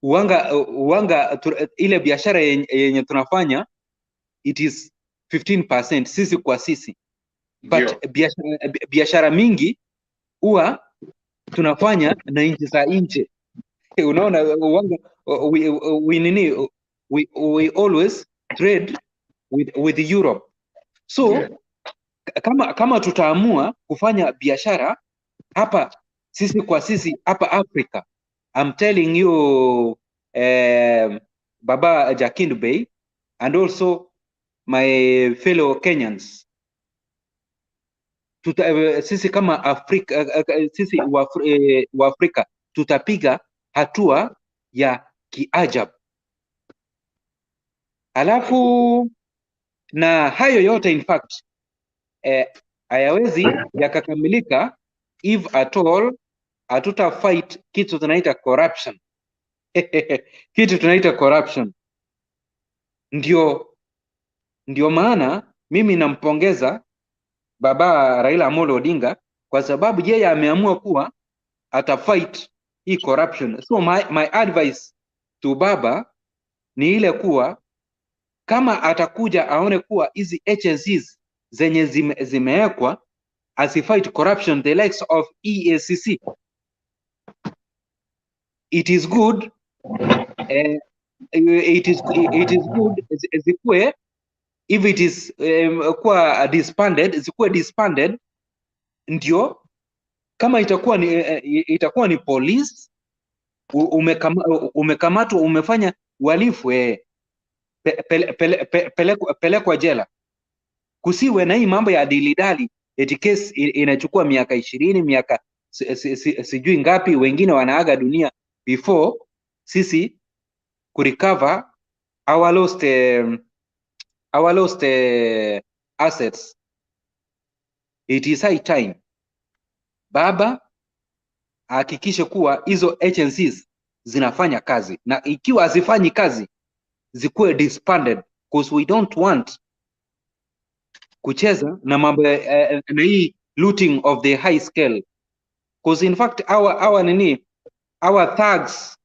uanga ile biashara yenye tunafanya it is 15% sisi kwa sisi, but biashara mingi huwa tunafanya na nchi za nje. Unaona, we always trade with Europe. So kama tutaamua kufanya biashara hapa sisi kwa sisi hapa Africa, I'm telling you Baba Jakindu Bey and also my fellow Kenyans, sisi kama Afrika, sisi wa Afrika tutapiga hatua ya kiajabu. Alafu na hayo yote in fact hayawezi yakakamilika if at all hatuta fight kitu tunaita corruption. Kitu tunaita corruption. Ndio maana mimi nampongeza Baba Raila Amolo Odinga kwa sababu yeye ameamua kuwa ata fight hii corruption. So my advice to Baba ni ile kuwa kama atakuja aone kuwa hizi agencies zenye zimewekwa asifight corruption, the likes of EACC, it is good zikuwe, if it is kuwa disbanded, ndio kama itakuwa ni police umekamatwa umefanya uhalifu pelekwa jela. Kusiwe na hii mambo ya dilidali eti case inachukua miaka 20 miaka sijui ngapi, wengine wanaaga dunia before sisi kurecover our lost assets. It is high time Baba hakikishe kuwa hizo agencies zinafanya kazi, na ikiwa hazifanyi kazi zikuwe disbanded, because we don't want kucheza na mambo na hii looting of the high scale, because in fact our thugs,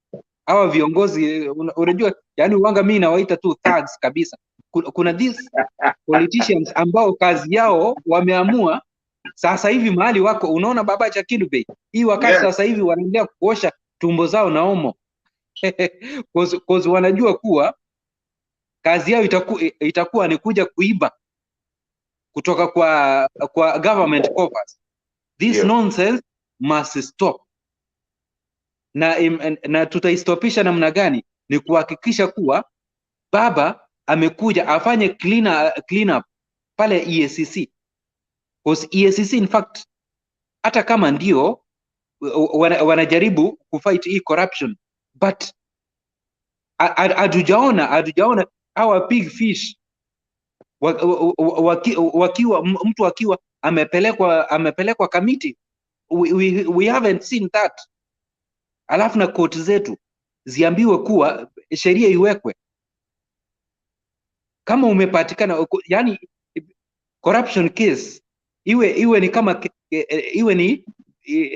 our viongozi, unajua yani uwanga mimi nawaita tu thugs kabisa. Kuna these politicians ambao kazi yao wameamua sasa hivi mahali wako, unaona Baba Jakindu Bey hii wakati sasa hivi wanaendelea kuosha tumbo zao na omo Cause wanajua kuwa kazi yao itakuwa ni kuja kuiba kutoka kwa government coffers. This nonsense must stop. Na tutaistopisha namna gani? Ni kuhakikisha kuwa baba amekuja afanye clean up pale EACC. Because EACC in fact hata kama ndio wanajaribu kufight hii corruption, but hatujaona our big fish mtu akiwa amepelekwa committee. We haven't seen that. Alafu na koti zetu ziambiwe kuwa sheria iwekwe. Kama umepatikana yani corruption case iwe ni kama iwe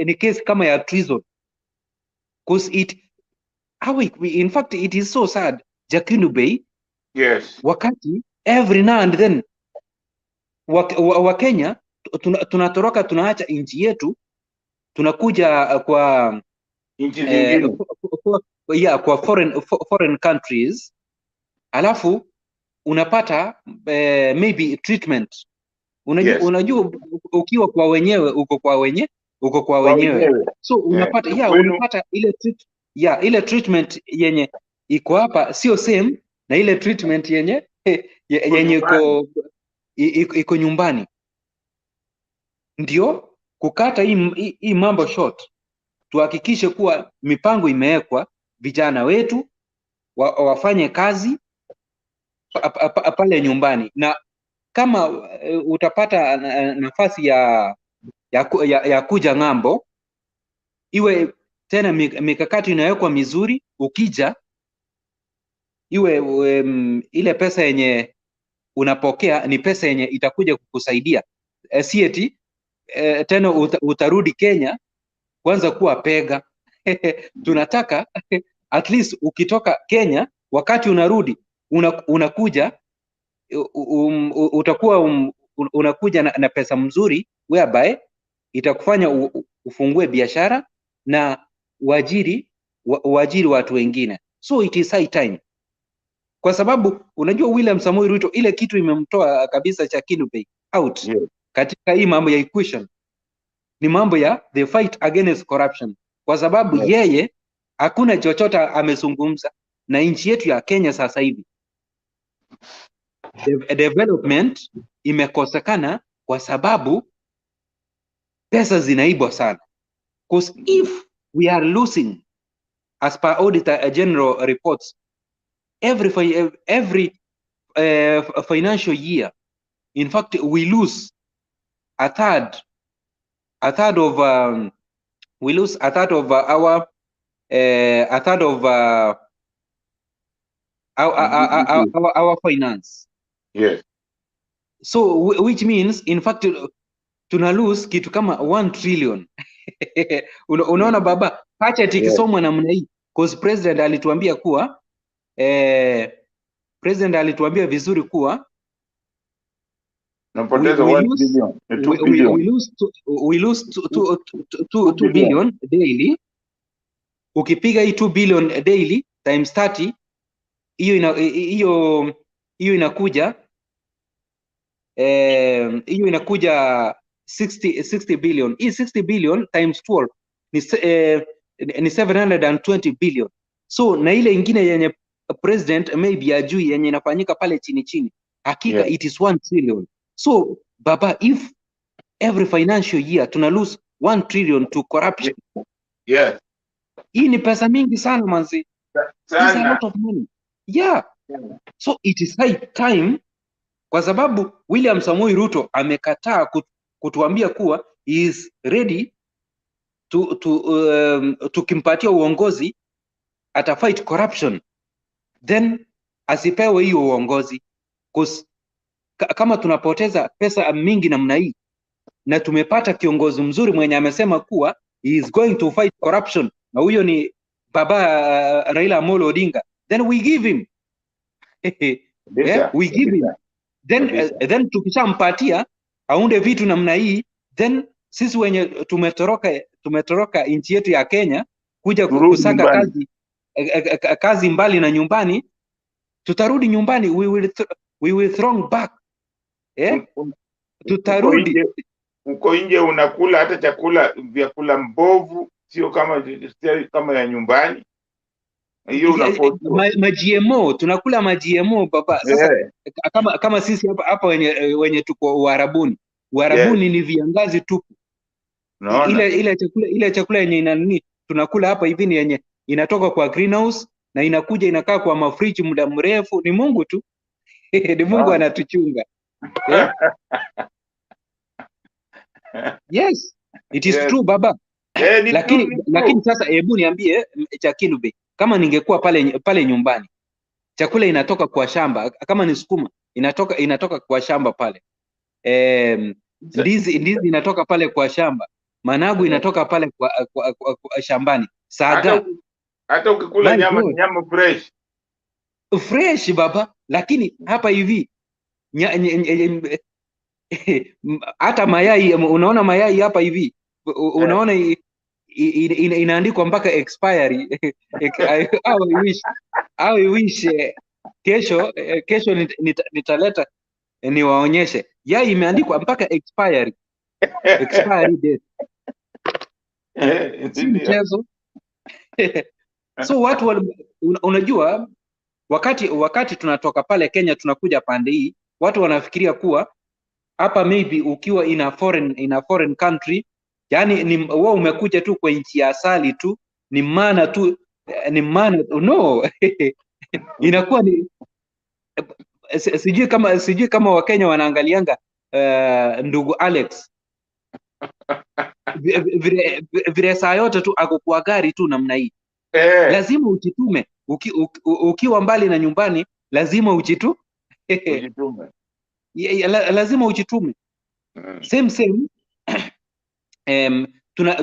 ni case kama ya treason, because in fact it is so sad Jakinu Bay. Yes. Wakati every now and then wa Kenya tunatoroka, tunaacha nchi yetu, tunakuja kwa nchi zingine kwa foreign countries, alafu unapata maybe treatment. Unajua ukiwa kwa wenyewe uko kwa wenyewe. So unapata unapata ile treatment yenye iko hapa sio same na ile treatment yenye iko nyumbani. Ndio kukata hii mambo short, tuhakikishe kuwa mipango imewekwa, vijana wetu wafanye kazi pale nyumbani, na kama utapata nafasi ya kuja ng'ambo, iwe tena mikakati inawekwa mizuri. Ukija iwe ile pesa yenye unapokea ni pesa yenye itakuja kukusaidia, si eti tena utarudi Kenya kwanza kuwa pega. Tunataka at least ukitoka Kenya, wakati unarudi unakuja utakuwa unakuja na pesa mzuri, whereby itakufanya ufungue biashara na uajiri watu wengine. So it is high time, kwa sababu unajua William Samoei Ruto ile kitu imemtoa kabisa cha Jakinu Bay out katika hii mambo ya equation, ni mambo ya the fight against corruption, kwa sababu yeye hakuna chochote amezungumza. Na nchi yetu ya Kenya sasa hivi development imekosekana kwa sababu pesa zinaibwa sana. Because if we are losing, as per Auditor General reports, every financial year, in fact we lose a third of our finance. Yes. So which means in fact tuna lose kitu kama 1 trillion. Unaona baba, budget ikisomwa namna hii, because president alituambia kuwa president alituambia vizuri kuwa napoteza 1 billion, 2 billion. We lose 2 billion daily. Ukipiga hii 2 billion daily times 30, hiyo inakuja 60 billion. Hii 60 billion times 12 ni 720 billion. So na ile ingine yenye president maybe ajui yenye inafanyika pale chini hakika it is 1 trillion. So baba, if every financial year tuna lose 1 trillion to corruption, hii ni pesa mingi sana manzi. It's a lot of money. So it is high time, kwa sababu William Samoei Ruto amekataa kutuambia kuwa he is ready tukimpatia uongozi ata fight corruption, then asipewe hiyo uongozi. Because kama tunapoteza pesa mingi namna hii na tumepata kiongozi mzuri mwenye amesema kuwa he is going to fight corruption, na huyo ni baba Raila Amolo Odinga, then we give him we give him, then tukishampatia aunde vitu namna hii, then sisi wenye tumetoroka nchi yetu ya Kenya kuja kusaka kazi kazi mbali na nyumbani, tutarudi nyumbani, we will throng back. Tutarudi uko nje unakula hata vyakula mbovu, sio kama ya nyumbani. Hiyo GMO, tunakula GMO baba. Sasa kama sisi hapa wenye tuko Uarabuni ni viangazi tupu. Ile chakula yenye tunakula hapa hivi ni yenye inatoka kwa greenhouse na inakuja inakaa kwa mafriji muda mrefu. Ni Mungu tu. Ni Mungu anatuchunga. Yes, it is true baba. Lakini sasa hebu niambie Chakilube, kama ningekuwa pale nyumbani, chakula inatoka kwa shamba, kama ni sukuma inatoka kwa shamba pale. Ndizi inatoka pale kwa shamba. Managu inatoka pale kwa shambani. Saga hata ukikula nyama fresh baba. Lakini hapa hivi hata mayai, unaona mayai hapa hivi, unaona inaandikwa mpaka expiry. I wish kesho nitaleta niwaonyeshe. Yai imeandikwa mpaka expiry date. Si mchezo. So watu unajua, wakati tunatoka pale Kenya tunakuja pande hii, watu wanafikiria kuwa hapa maybe ukiwa in a foreign country, yani wewe umekuja tu kwa nchi ya asali tu, ni maana tu, no. Inakuwa ni sijui kama Wakenya wanaangalianga ndugu Alex vile saa yote tu ako kwa gari tu namna hii. Lazima ujitume ukiwa mbali na nyumbani, lazima ujitume. Lazima ujitume. Same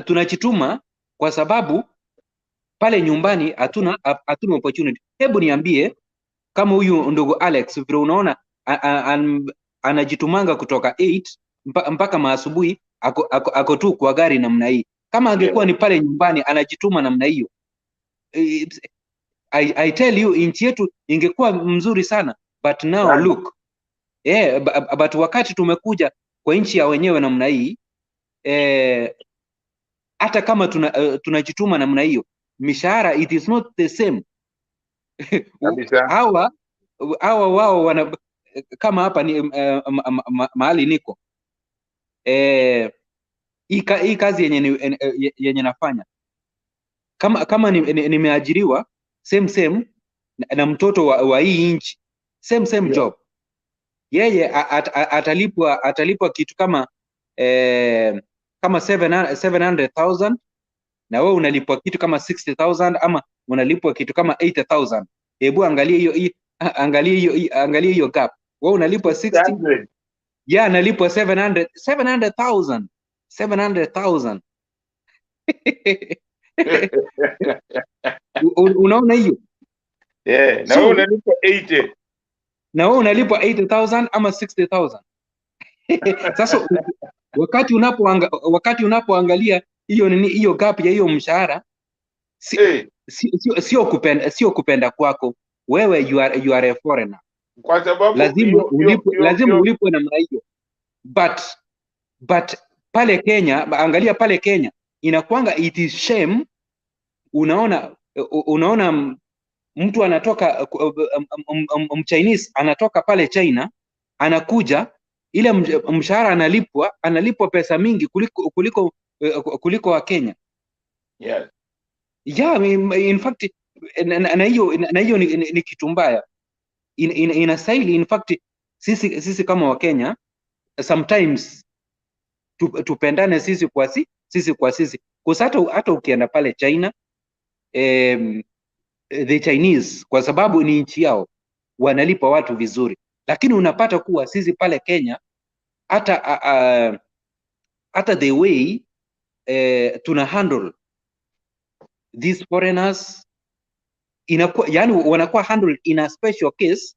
tunajituma kwa sababu pale nyumbani hatuna opportunity. Hebu niambie, kama huyu ndugu Alex vile unaona anajitumanga kutoka 8 mpaka maasubuhi, ako tu kwa gari namna hii. Kama angekuwa ni pale nyumbani anajituma namna hiyo, I tell you, nchi yetu ingekuwa mzuri sana. But now look, but wakati tumekuja kwa nchi ya wenyewe namna hii, hata kama tunajituma namna hiyo, mishahara it is not the same. Hawa wao wana, kama hapa ni mahali niko, hii kazi yenye nafanya, kama nimeajiriwa same na mtoto wa hii nchi, same job, yeye atalipwa kitu kama 700,000 na wewe unalipwa kitu kama 60,000 ama unalipwa kitu kama 80,000. Hebu angalia hiyo gap. Wewe unalipwa 60, yeah, analipwa 700,000. Unaona hiyo? Na wewe unalipwa 80. Na wewe unalipwa 80,000 ama 60,000. Sasa wakati unapoangalia hiyo gap ya hiyo mshahara, sio kupenda kwako wewe, you are a foreigner, kwa sababu lazima ulipwe namna hiyo. But pale Kenya, angalia pale Kenya inakwanga it is shame. Unaona mtu anatoka Chinese anatoka pale China, anakuja, ile mshahara analipwa pesa mingi kuliko wa Kenya. Yes. Yeah, in fact, na hiyo ni kitu mbaya. Inastahili, in fact, sisi kama wa Kenya sometimes tupendane sisi kwa sisi. Kwa hata ukienda pale China, the Chinese, kwa sababu ni nchi yao, wanalipa watu vizuri, lakini unapata kuwa sisi pale Kenya hata the way tuna handle these foreigners inakuwa, yani wanakuwa handle in a special case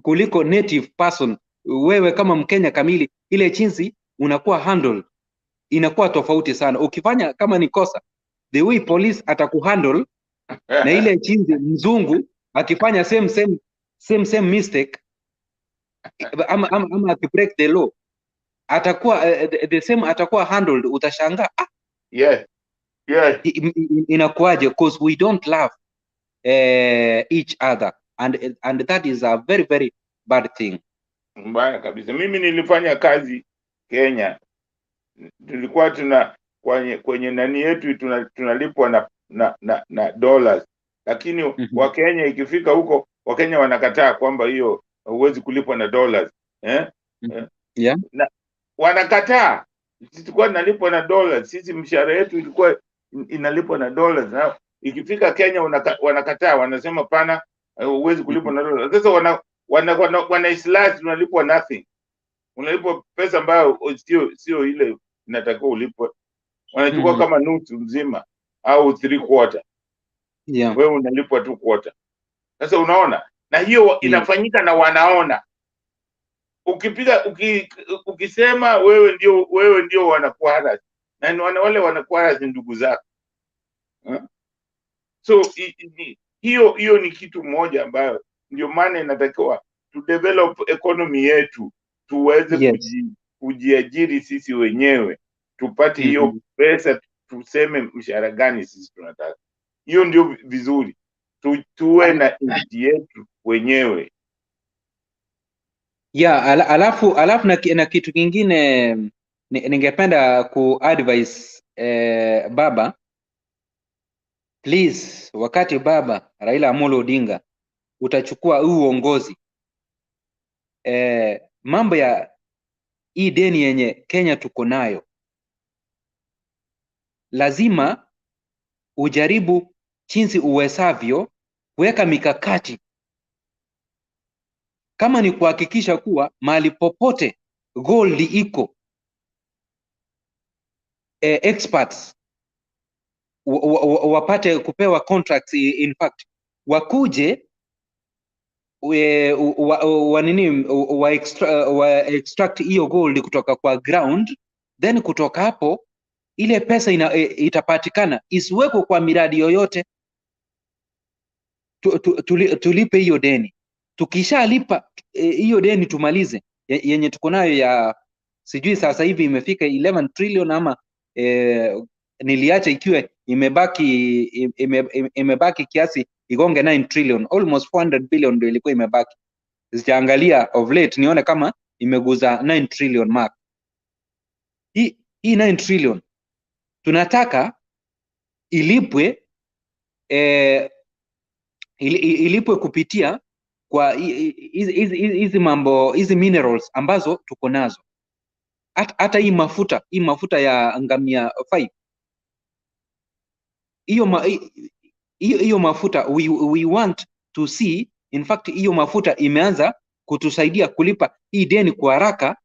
kuliko native person. Wewe kama Mkenya kamili, ile jinsi unakuwa handle inakuwa tofauti sana. Ukifanya kama ni kosa, the way police atakuhandle na ile chinzi mzungu akifanya same mistake ama akibreak the law atakuwa the same atakuwa handled, utashangaa yes inakuaje, because we don't love each other and that is a very very bad thing. Mbaya kabisa. Mimi nilifanya kazi Kenya, tulikuwa kwenye nani yetu tunalipwa na dollars, lakini Wakenya ikifika huko, Wakenya wanakataa kwamba hiyo huwezi kulipwa na dollars Yeah. Na wanakataa. Sisi tulikuwa tunalipwa na dollars, sisi mshahara yetu ilikuwa inalipwa na dollars, na ikifika Kenya wanakataa, wanasema pana, huwezi kulipwa na dollars. Sasa wana islahi, tunalipwa nothing, unalipwa pesa ambayo sio ile inatakiwa ulipwe, wanachukua kama nusu mzima au 3/4. Yeah. Wewe unalipwa tu quarter. Sasa unaona, na hiyo inafanyika na wanaona. Ukisema wewe ndio wanakuwa na wale wanakuwa ndugu zako. So hiyo ni kitu moja ambayo ndio maana inatakiwa to develop economy yetu, tuweze kujiajiri sisi wenyewe, tupate hiyo pesa, tuseme mshahara gani sisi tunataka. Hiyo ndio vizuri, tuwe na nchi yetu wenyewe. Yeah, alafu na kitu kingine ningependa ku-advise baba, please, wakati baba Raila Amolo Odinga utachukua huu uongozi, mambo ya hii deni yenye Kenya tuko nayo, lazima ujaribu jinsi uwezavyo kuweka mikakati, kama ni kuhakikisha kuwa mahali popote gold iko, experts wapate kupewa contracts, in fact wakuje wa extract hiyo gold kutoka kwa ground, then kutoka hapo ile pesa itapatikana, isiwekwe kwa miradi yoyote, tulipe hiyo deni. Tukishalipa hiyo deni tumalize yenye tuko nayo ya sijui sasa hivi imefika 11 trillion ama niliacha ikiwa imebaki kiasi igonge 9 trillion, almost 400 billion ndio ilikuwa imebaki. Sijaangalia of late nione kama imeguza 9 trillion mark. Hii 9 trillion tunataka ilipwe ilipwe kupitia kwa hizi mambo, hizi minerals ambazo tuko nazo. Hata hii mafuta ya ngamia 5, hiyo mafuta we want to see, in fact hiyo mafuta imeanza kutusaidia kulipa hii deni kwa haraka,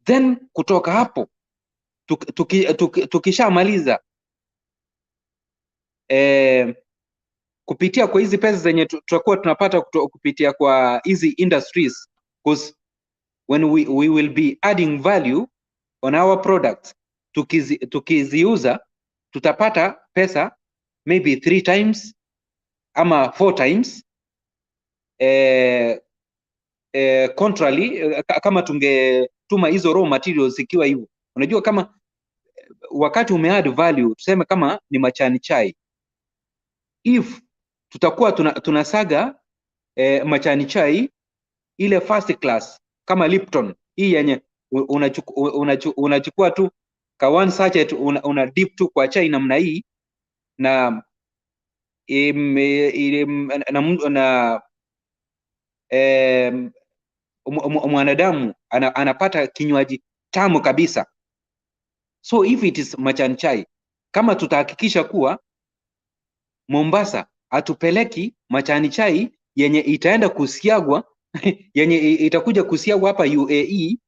then kutoka hapo tukishamaliza kupitia kwa hizi pesa zenye tutakuwa tunapata kupitia kwa hizi industries, because when we will be adding value on our products, tukiziuza tutapata pesa maybe 3 times ama 4 times contrary kama tungetuma hizo raw materials ikiwa hivyo. Unajua, kama wakati umeadd value, tuseme kama ni machani chai, if tutakuwa tunasaga machani chai ile first class kama Lipton hii yenye unachukua tu ka one sachet una dip tu kwa chai namna hii, na mwanadamu anapata kinywaji tamu kabisa. So if it is machani chai, kama tutahakikisha kuwa Mombasa atupeleki machani chai yenye itaenda kusiagwa yenye itakuja kusiagwa hapa UAE,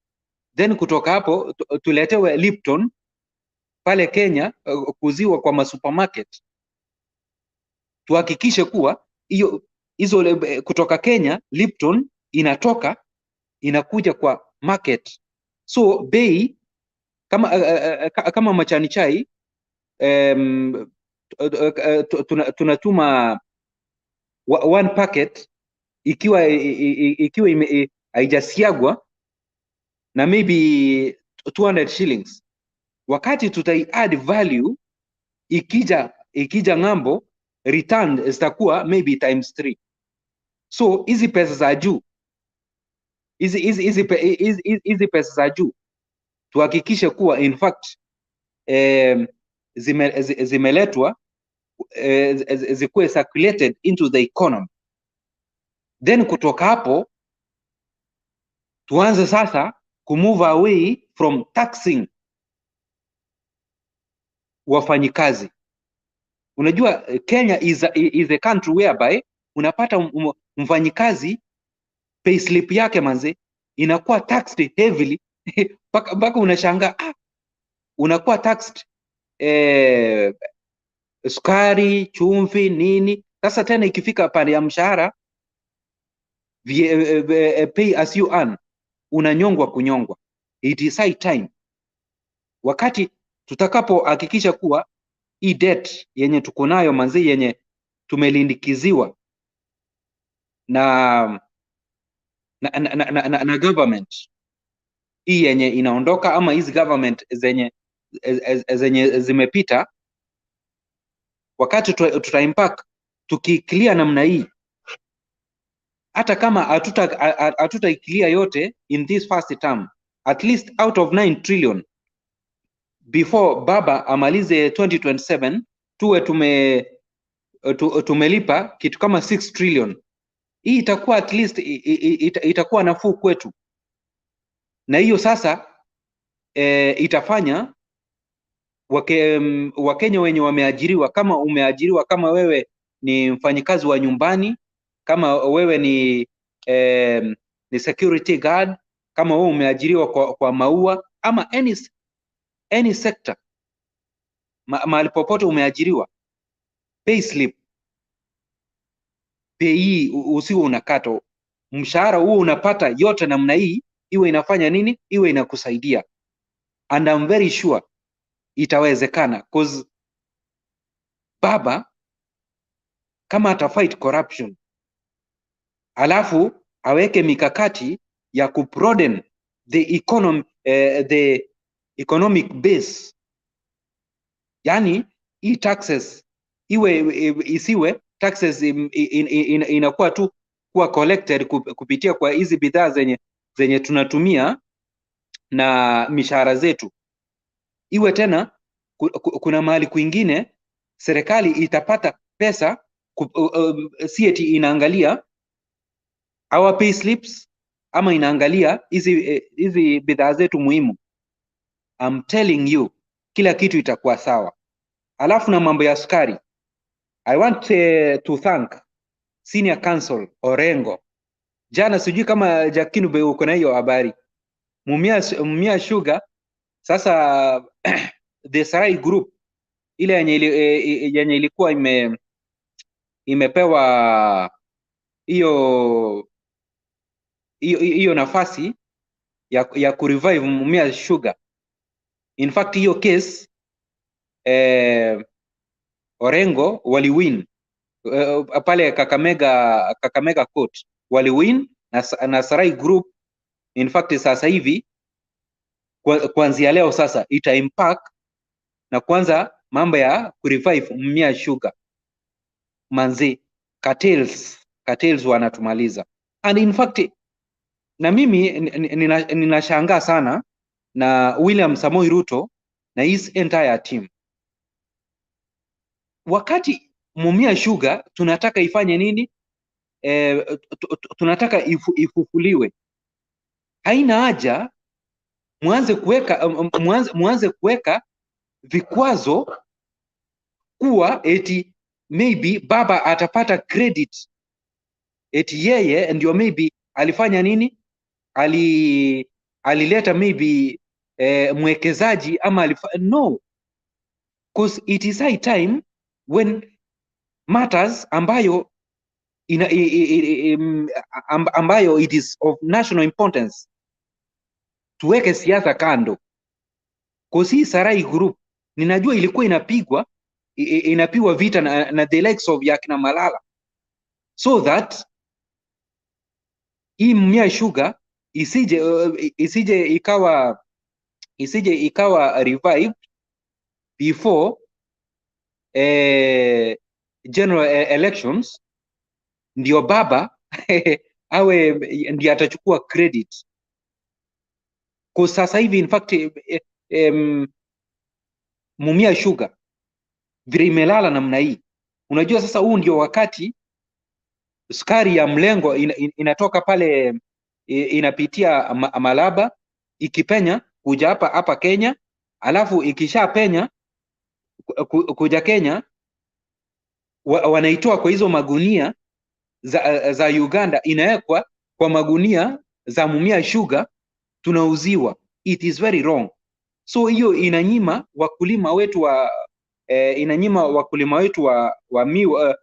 then kutoka hapo tuletewe Lipton pale Kenya kuziwa kwa masupermarket, tuhakikishe kuwa hizo kutoka Kenya Lipton inatoka inakuja kwa market. So bei kama machani chai tunatuma one packet ikiwa haijasiagwa na maybe 200 shillings, wakati tutai add value ikija ng'ambo, return zitakuwa maybe times 3. So hizi pesa za juu, hizi pesa za juu tuhakikishe kuwa in fact zimeletwa zikuwe circulated into the economy, then kutoka hapo tuanze sasa kumove away from taxing wafanyikazi. Unajua Kenya is a country whereby unapata mfanyikazi payslip yake manze inakuwa taxed heavily mpaka unashangaa unakuwa taxed sukari, chumvi, nini. Sasa tena ikifika pale ya mshahara pay as you earn, unanyongwa kunyongwa. It is high time wakati tutakapohakikisha kuwa hii debt yenye tuko nayo manzi, yenye tumelindikiziwa na government hii yenye inaondoka, ama hizi government zenye zimepita, wakati tutaimpact tukiclear namna hii, hata kama hatutaiclear yote in this first term, at least out of 9 trillion before baba amalize 2027 tuwe tumelipa kitu kama 6 trillion. Hii itakuwa at least itakuwa nafuu kwetu, na hiyo sasa itafanya Wakenya wenye wameajiriwa, kama umeajiriwa, kama wewe ni mfanyikazi wa nyumbani, kama wewe ni security guard, kama wewe umeajiriwa kwa maua ama any sector, mahali popote umeajiriwa, payslip pay usiwe unakata mshahara huo, unapata yote namna hii, iwe inafanya nini, iwe inakusaidia. And I'm very sure itawezekana, cause baba kama atafight corruption alafu aweke mikakati ya kubroaden the economic base, yani hii taxes isiwe taxes inakuwa tu kuwa collected kupitia kwa hizi bidhaa zenye tunatumia na mishahara zetu, iwe tena kuna mahali kwingine serikali itapata pesa, si eti inaangalia our pay slips ama inaangalia hizi bidhaa zetu muhimu. I'm telling you, kila kitu itakuwa sawa. Alafu na mambo ya sukari, I want to thank Senior Counsel Orengo. Jana sijui kama Jakinube uko na hiyo habari, Mumia Sugar sasa the Sarai Group ile yenye ilikuwa imepewa hiyo nafasi ya kurevive Mumia Sugar. In fact hiyo case Orengo waliwin pale Kakamega Court, waliwin na Sarai Group. In fact sasa hivi kuanzia leo sasa ita impact na kwanza mambo ya kurevive Mumia Sugar manzi, cartels wanatumaliza. And in fact na mimi ninashangaa sana na William Samoei Ruto na his entire team, wakati Mumia Sugar tunataka ifanye nini, tunataka ifufuliwe. Haina haja mwanze kuweka vikwazo kuwa eti maybe baba atapata credit, eti yeye ndio maybe alifanya nini, alileta maybe mwekezaji ama no, because it is high time when matters ambayo ambayo it is of national importance tuweke siasa kando. Because hii Sarai Group ninajua ilikuwa inapigwa inapigwa vita na the likes of yakina Malala, so that hii Mumia Sugar isije ikawa revived before general elections, ndio baba awe ndiye atachukua credit. Kwa sasa hivi in fact Mumia Sugar vile imelala namna hii, unajua sasa huu ndio wakati sukari ya mlengo inatoka pale, inapitia Malaba ikipenya kuja hapa Kenya, alafu ikishapenya kuja Kenya wanaitoa kwa hizo magunia za Uganda, inawekwa kwa magunia za Mumia Sugar, tunauziwa. It is very wrong. So hiyo inanyima wakulima wetu wa miwa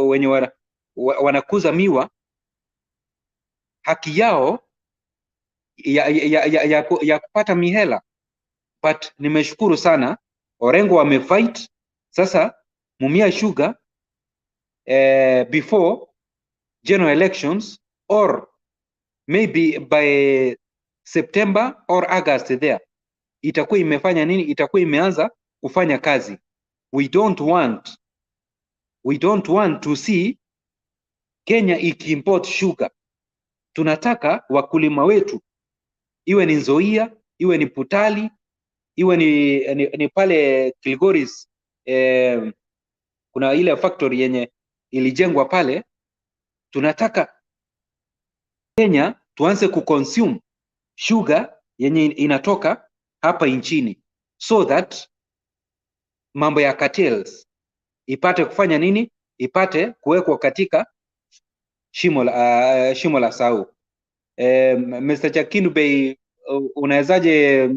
wenye wanakuza miwa haki yao ya kupata mihela. But nimeshukuru sana Orengo wamefight. Sasa Mumia Sugar before general elections or maybe by September or August there itakuwa imefanya nini? Itakuwa imeanza kufanya kazi. We don't want to see Kenya ikiimport sugar. Tunataka wakulima wetu, iwe ni Nzoia, iwe ni Putali, iwe ni pale Kilgoris, kuna ile factory yenye ilijengwa pale. Tunataka Kenya tuanze kuconsume sugar yenye inatoka hapa nchini, so that mambo ya cartels ipate kufanya nini? Ipate kuwekwa katika shimo la sau. Mr. Chakinubei, unawezaje,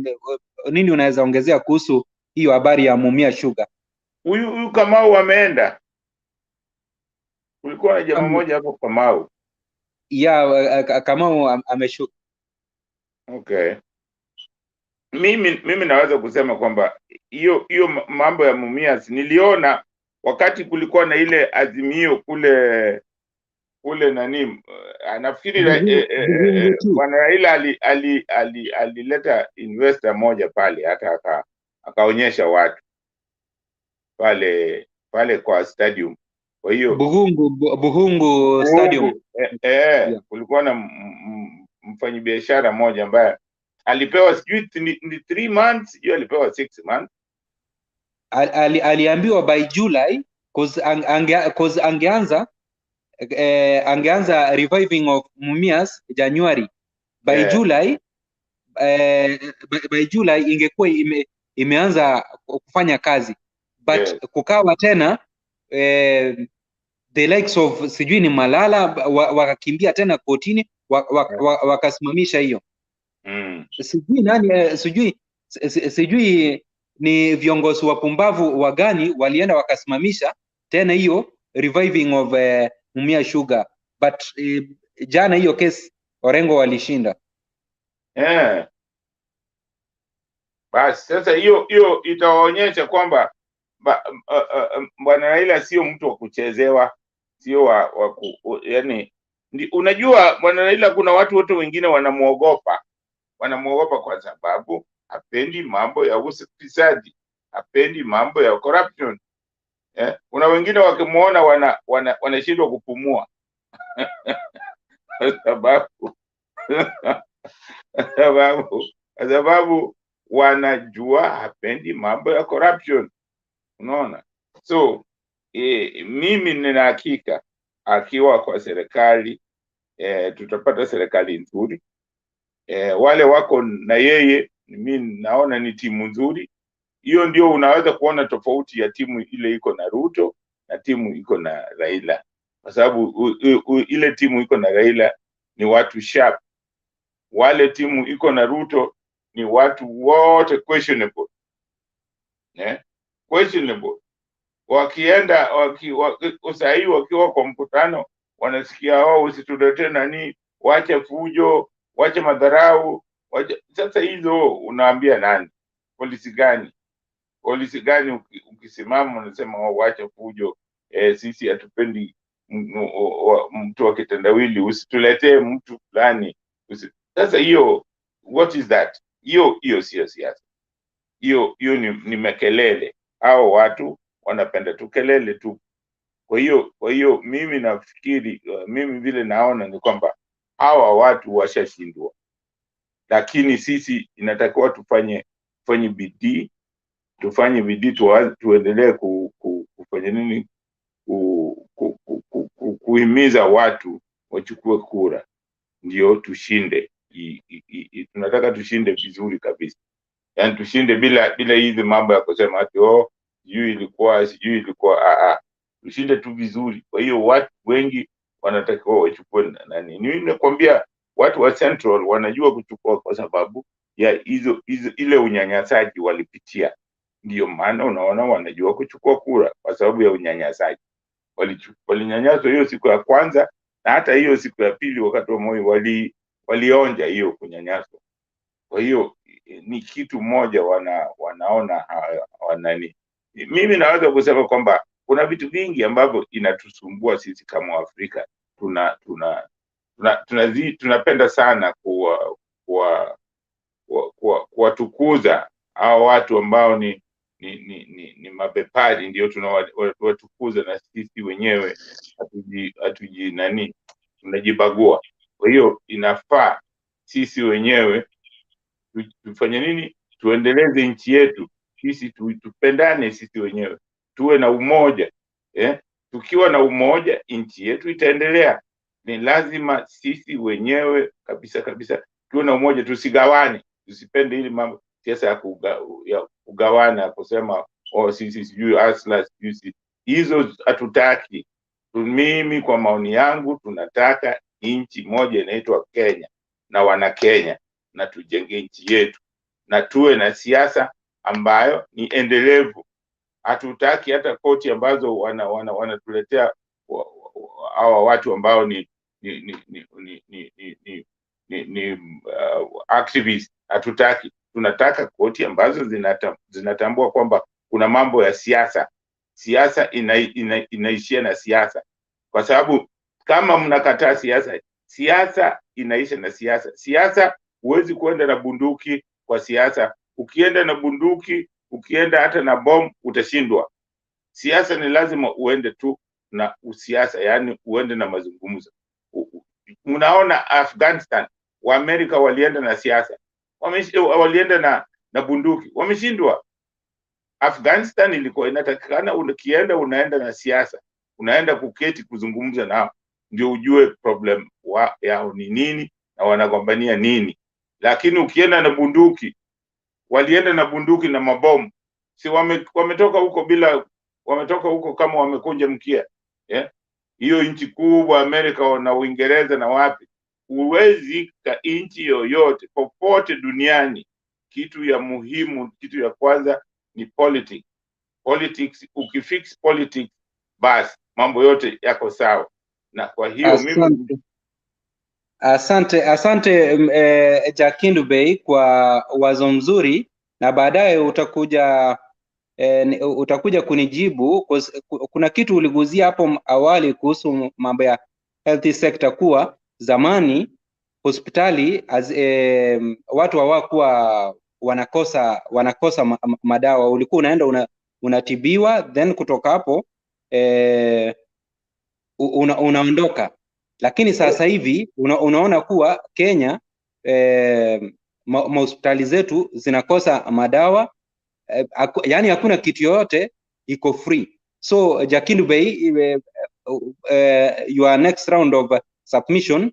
nini unaweza ongezea kuhusu hiyo habari ya Mumia Sugar? Huyu Kamau ameenda. Kulikuwa na jamaa moja hapo Kamau. Kamau ameshuka. Okay. Mimi naweza kusema kwamba hiyo mambo ya Mumias niliona wakati kulikuwa na ile azimio kule nani, nafikiri bwana Raila alileta investor moja pale, hata akaonyesha watu pale kwa stadium. Kwa hiyo Buhungu stadium, kulikuwa na mfanyabiashara mmoja ambaye alipewa sijui ni 3 months, sijui alipewa 6 months. Aliambiwa by July, cause angeanza reviving of Mumias January. By July ingekuwa imeanza kufanya kazi, but kukawa tena the likes of sijui ni Malala wakakimbia tena kotini, wakasimamisha hiyo. Sijui nani, sijui ni viongozi wapumbavu wagani walienda wakasimamisha tena hiyo reviving of Mumia Sugar, but jana hiyo case Orengo walishinda. Basi sasa hiyo itaonyesha kwamba bwana Raila sio mtu wa kuchezewa, sio yani, unajua bwana Raila kuna watu wote wengine wanamuogopa kwa sababu hapendi mambo ya ufisadi, hapendi mambo ya corruption. Kuna wengine wakimuona wanashindwa kupumua sababu wanajua hapendi mambo ya corruption, unaona. So mimi nina hakika akiwa kwa serikali tutapata serikali nzuri. Wale wako na yeye, mimi naona ni timu nzuri. Hiyo ndio unaweza kuona tofauti ya timu ile iko na Ruto na timu iko na Raila, kwa sababu ile timu iko na Raila ni watu sharp, wale timu iko na Ruto ni watu wote questionable. Questionable. Wakienda usahi wakiwa kwa mkutano wanasikia usituletee nani, wache fujo, wache madharau, Sasa hizo unaambia nani? Polisi gani? Polisi gani ukisimama unasema waache fujo, sisi hatupendi mtu wa kitendawili, usituletee mtu fulani. Sasa hiyo, what is that? Hiyo sio siasa. Hiyo ni makelele. Hao watu wanapenda tu kelele tu. Kwa hiyo mimi nafikiri, mimi vile naona ni kwamba hawa watu washashindwa, lakini sisi inatakiwa tufanye bidii, tuendelee kufanya nini, kuhimiza watu wachukue kura, ndio tushinde. Tunataka tushinde vizuri kabisa, yani tushinde bila hizi mambo ya kusema ati sijui ilikuwa tushinde tu vizuri. Kwa hiyo watu wengi wanatakiwa wachukue nani. Nimekwambia watu wa Central wanajua kuchukua kwa sababu ya ile unyanyasaji walipitia. Ndio maana unaona wanajua kuchukua kura kwa sababu ya unyanyasaji. Walinyanyaswa hiyo siku ya kwanza, na hata hiyo siku ya pili wakati wa Moi walionja hiyo kunyanyaswa. Kwa hiyo ni kitu moja wanaona wanani. Mimi naweza kusema kwamba kuna vitu vingi ambavyo inatusumbua sisi kama Afrika. Tunapenda sana kuwatukuza hao watu ambao ni mabepari, ndio tunawatukuza, na sisi wenyewe tunajibagua. Kwa hiyo inafaa sisi wenyewe tufanye nini? Tuendeleze nchi yetu. Sisi tupendane sisi wenyewe. Tuwe na umoja. Tukiwa na umoja nchi yetu itaendelea. Ni lazima sisi wenyewe kabisa tuwe na umoja, tusigawane. Tusipende ile mambo siasa ya kugawana, kusema sisi sijui asla sijui. Hizo hatutaki. Mimi kwa maoni yangu tunataka nchi moja inaitwa Kenya na wana Kenya, na tujenge nchi yetu na tuwe na siasa ambayo ni endelevu. Hatutaki hata koti ambazo wanatuletea hawa watu ambao ni activists. Hatutaki. Tunataka koti ambazo zinatambua kwamba kuna mambo ya siasa. Siasa inaishia na siasa, kwa sababu kama mnakataa siasa inaisha na siasa. Siasa huwezi kuenda na bunduki kwa siasa. Ukienda na bunduki, ukienda hata na bomu, utashindwa. Siasa ni lazima uende tu na usiasa, yani uende na mazungumzo. Mnaona Afghanistan, wa Amerika walienda na siasa, walienda na bunduki, wameshindwa. Afghanistan ilikuwa inatakikana unaenda na siasa, unaenda kuketi kuzungumza nao, ndio ujue problem yao ni nini na wanagombania nini. Lakini ukienda na bunduki, walienda na bunduki na mabomu, si wametoka huko kama wamekunja mkia. Hiyo nchi kubwa Amerika na Uingereza na wapi, uwezi ka nchi yoyote popote duniani. Kitu ya muhimu, kitu ya kwanza ni politics. Ukifix politics, basi mambo yote yako sawa. Na kwa hiyo mimi Asante Jakindu Bey kwa wazo mzuri, na baadaye utakuja kunijibu. Kuna kitu uliguzia hapo awali kuhusu mambo ya health sector, kuwa zamani hospitali watu hawakuwa wanakosa madawa. Ulikuwa unaenda unatibiwa, then kutoka hapo unaondoka. Lakini sasa hivi unaona kuwa Kenya mahospitali zetu zinakosa madawa, yani hakuna kitu yoyote iko free. So Jakindu Bey, your next round of submission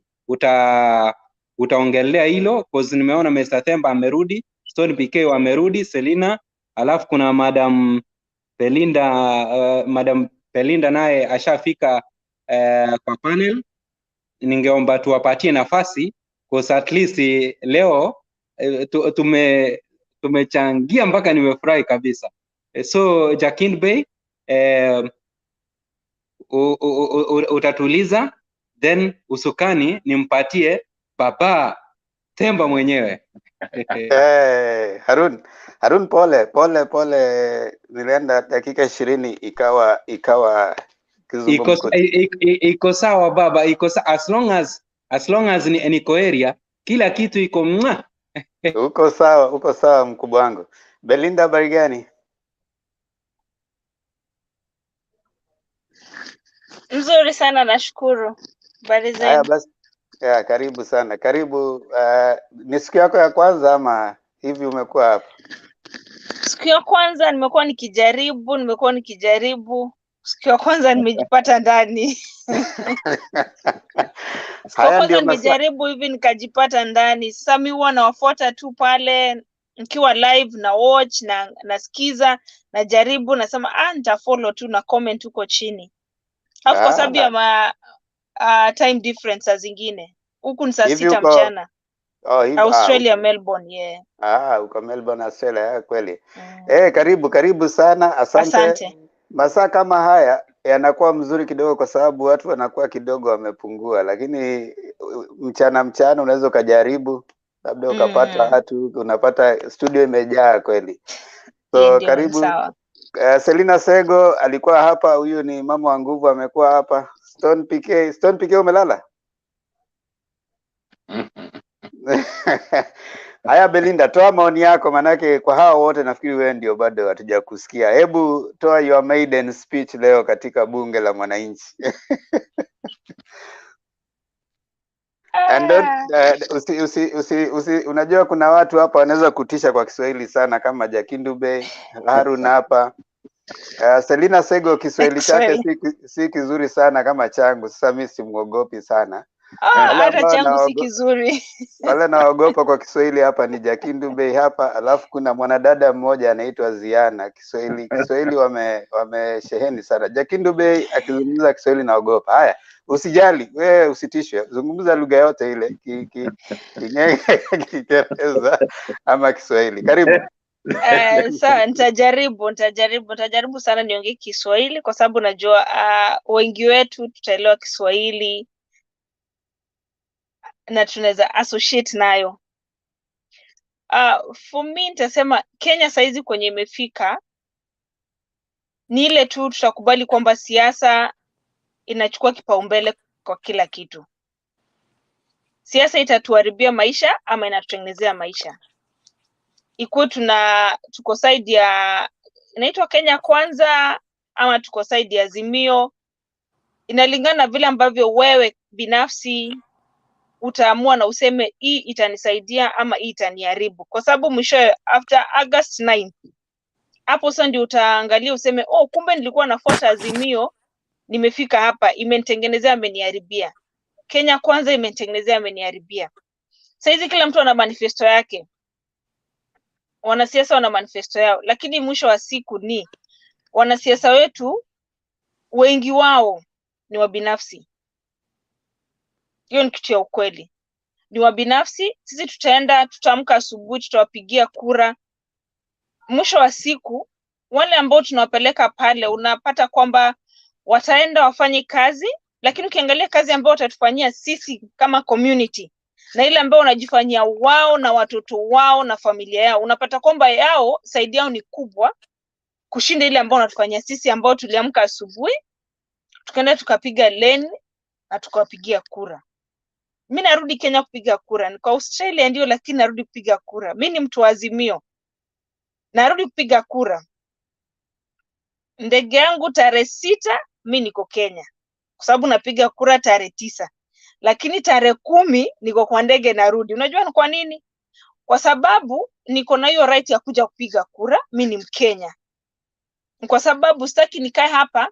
utaongelea hilo, because nimeona Mr. Themba amerudi, Stone PK amerudi, Selina, alafu kuna Madam Belinda naye ashafika kwa panel. Ningeomba tuwapatie nafasi, because at least leo tumechangia mpaka nimefurahi kabisa. So Jakindu Bey, utatuliza, then usukani nimpatie Baba Themba mwenyewe. Harun, Harun, pole, nilienda dakika 20 ikawa kizungumkuti. Iko sawa baba, iko sawa as long as niko area, kila kitu iko mwa. Uko sawa mkubwa wangu. Belinda, habari gani? Nzuri sana, nashukuru. Habari Haya zenu? basi, karibu sana. Karibu. Ni siku yako ya kwanza ama hivi umekuwa hapa? Siku ya kwanza nimekuwa nikijaribu. Siku ya kwanza nimejipata ndani. Siku ya kwanza nimejaribu hivi nikajipata ndani. Sasa mimi huwa nawafuata tu pale nikiwa live na watch na nasikiza, najaribu, nasema nitafollow tu na comment huko chini. Hapo kwa sababu ya time difference zingine. Huku ni saa 6 mchana. Australia, Melbourne, yeah. Uko Melbourne, Australia, kweli. Karibu sana. Asante. Masaa kama haya yanakuwa mzuri kidogo kwa sababu watu wanakuwa kidogo wamepungua, lakini mchana unaweza ukajaribu, labda ukapata watu, unapata studio imejaa kweli. So karibu. Selina Sego alikuwa hapa, huyu ni mama wa nguvu, amekuwa hapa. Stone PK umelala? Haya Belinda, toa maoni yako, manake kwa hao wote nafikiri wewe ndio bado hatuja kusikia. Hebu toa your maiden speech leo katika bunge la mwananchi. And unajua kuna watu hapa wanaweza kutisha kwa Kiswahili sana kama Jakindube, Harun hapa. Selina Sego Kiswahili chake si kizuri sana kama changu. Sasa mimi simuogopi sana. Hata changu si kizuri. Wale naogopa kwa Kiswahili hapa ni Jakindube hapa, alafu kuna mwanadada mmoja anaitwa Ziana. Kiswahili wamesheheni sana. Jakindube akizungumza Kiswahili naogopa. Haya, usijali, wewe usitishwe. Zungumza lugha yote ile, Kiingereza ama Kiswahili. Karibu. Sawa, nitajaribu sana niongee Kiswahili kwa sababu najua wengi wetu tutaelewa Kiswahili na tunaweza associate nayo. For me nitasema Kenya saizi kwenye imefika ni ile tu tutakubali kwamba siasa inachukua kipaumbele kwa kila kitu. Siasa itatuharibia maisha ama inatutengenezea maisha. Ikuwe tuko side ya inaitwa Kenya Kwanza ama tuko side ya Azimio, inalingana vile ambavyo wewe binafsi utaamua na useme hii itanisaidia ama hii itaniharibu, kwa sababu mwisho after August 9 hapo sasa ndio utaangalia useme kumbe nilikuwa nafuata Azimio, nimefika hapa imenitengenezea ameniharibia. Kenya Kwanza imenitengenezea ameniharibia. Saizi kila mtu ana manifesto yake, wanasiasa wana manifesto yao, lakini mwisho wa siku ni wanasiasa wetu wengi wao ni wabinafsi. Hiyo ni kitu ya ukweli, ni wabinafsi. Sisi tutaamka asubuhi, tutawapigia kura. Mwisho wa siku wale ambao tunawapeleka pale unapata kwamba wataenda wafanye kazi, lakini ukiangalia kazi ambayo watatufanyia sisi kama community na ile ambayo wanajifanyia wao na watoto wao na familia yao, unapata kwamba saidi yao ni kubwa kushinda ile ambayo wanatufanyia sisi ambao tuliamka asubuhi tukaenda tukapiga lane na tukawapigia kura. Mimi narudi Kenya kupiga kura, niko Australia ndio, lakini narudi kupiga kura. Mimi ni mtu wa Azimio, narudi kupiga kura. Ndege yangu tarehe 6 mimi niko Kenya kwa sababu napiga kura tarehe 9, lakini tarehe 10 niko kwa ndege narudi. Unajua ni kwa nini? Kwa sababu niko na hiyo right ya kuja kupiga kura, mimi ni Mkenya. Kwa sababu sitaki nikae hapa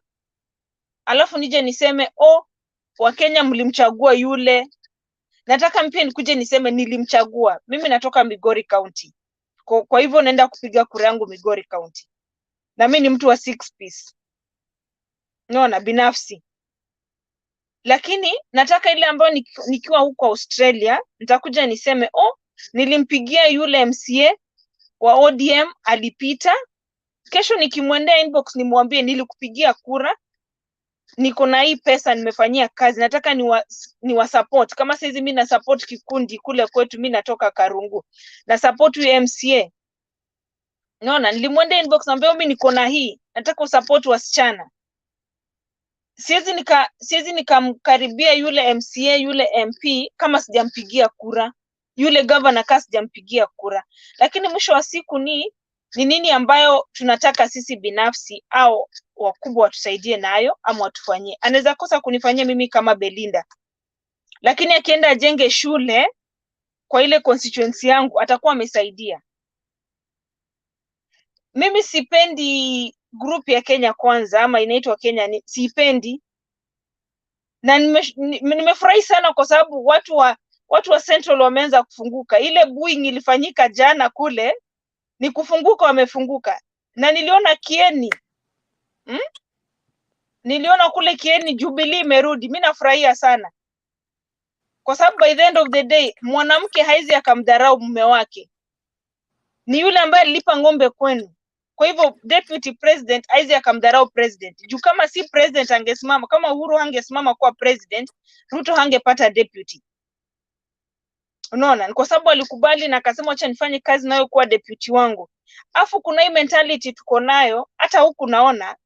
alafu nije niseme wa Kenya mlimchagua yule. Nataka mpia nikuje niseme nilimchagua. Mimi natoka Migori County. Kwa hivyo naenda kupiga kura yangu Migori County. Na mimi ni mtu wa 6 piece. Naona binafsi. Lakini nataka ile ambayo nikiwa huko Australia nitakuja niseme nilimpigia yule MCA wa ODM alipita. Kesho nikimwendea inbox nimwambie nilikupigia kura, niko na hii pesa nimefanyia kazi, nataka ni support. Kama saizi mimi na support kikundi kule kwetu, mimi natoka Karungu na support MCA Unaona, nilimwendea inbox naambia mimi niko na hii, nataka usupport wasichana. Siwezi nikamkaribia yule MCA yule MP kama sijampigia kura, yule governor kama sijampigia kura. Lakini mwisho wa siku ni nini ambayo tunataka sisi binafsi au wakubwa watusaidie nayo ama watufanyie. Anaweza kosa kunifanyia mimi kama Belinda, lakini akienda ajenge shule kwa ile constituency yangu atakuwa amesaidia. Mimi sipendi group ya Kenya Kwanza ama inaitwa Kenya, sipendi. Na nimefurahi sana kwa sababu watu wa Central wameanza kufunguka. Ile buing ilifanyika jana kule, ni kufunguka, wamefunguka. Na niliona Kieni. Niliona kule Kieni Jubilee imerudi. Mimi nafurahia sana. Kwa sababu by the end of the day mwanamke haizi akamdharau mume wake. Ni yule ambaye alilipa ng'ombe kwenu. Kwa hivyo deputy president haizi akamdharau president. Juu kama si president angesimama, kama Uhuru hangesimama kuwa president, Ruto hangepata deputy. Unaona, ni kwa sababu alikubali na akasema acha nifanye kazi nayo kuwa deputy wangu. Afu kuna hii mentality tuko nayo, hata huku naona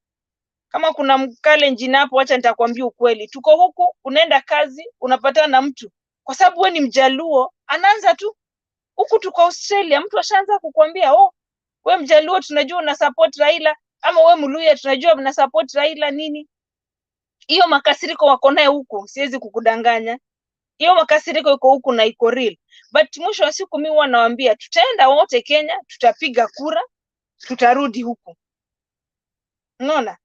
kama kuna mkalenjin hapo, acha nitakwambia ukweli. Tuko huku, unaenda kazi, unapatana na mtu. Kwa sababu wewe ni Mjaluo, anaanza tu. Huku tuko Australia, mtu ashaanza kukwambia, "Oh, wewe Mjaluo tunajua una support Raila," ama wewe Mluya tunajua una support Raila nini. Hiyo makasiriko wako naye huku, siwezi kukudanganya. Hiyo makasiriko iko huku na iko real. But mwisho wa siku mimi huwa nawaambia tutaenda wote Kenya, tutapiga kura, tutarudi huku. Unaona?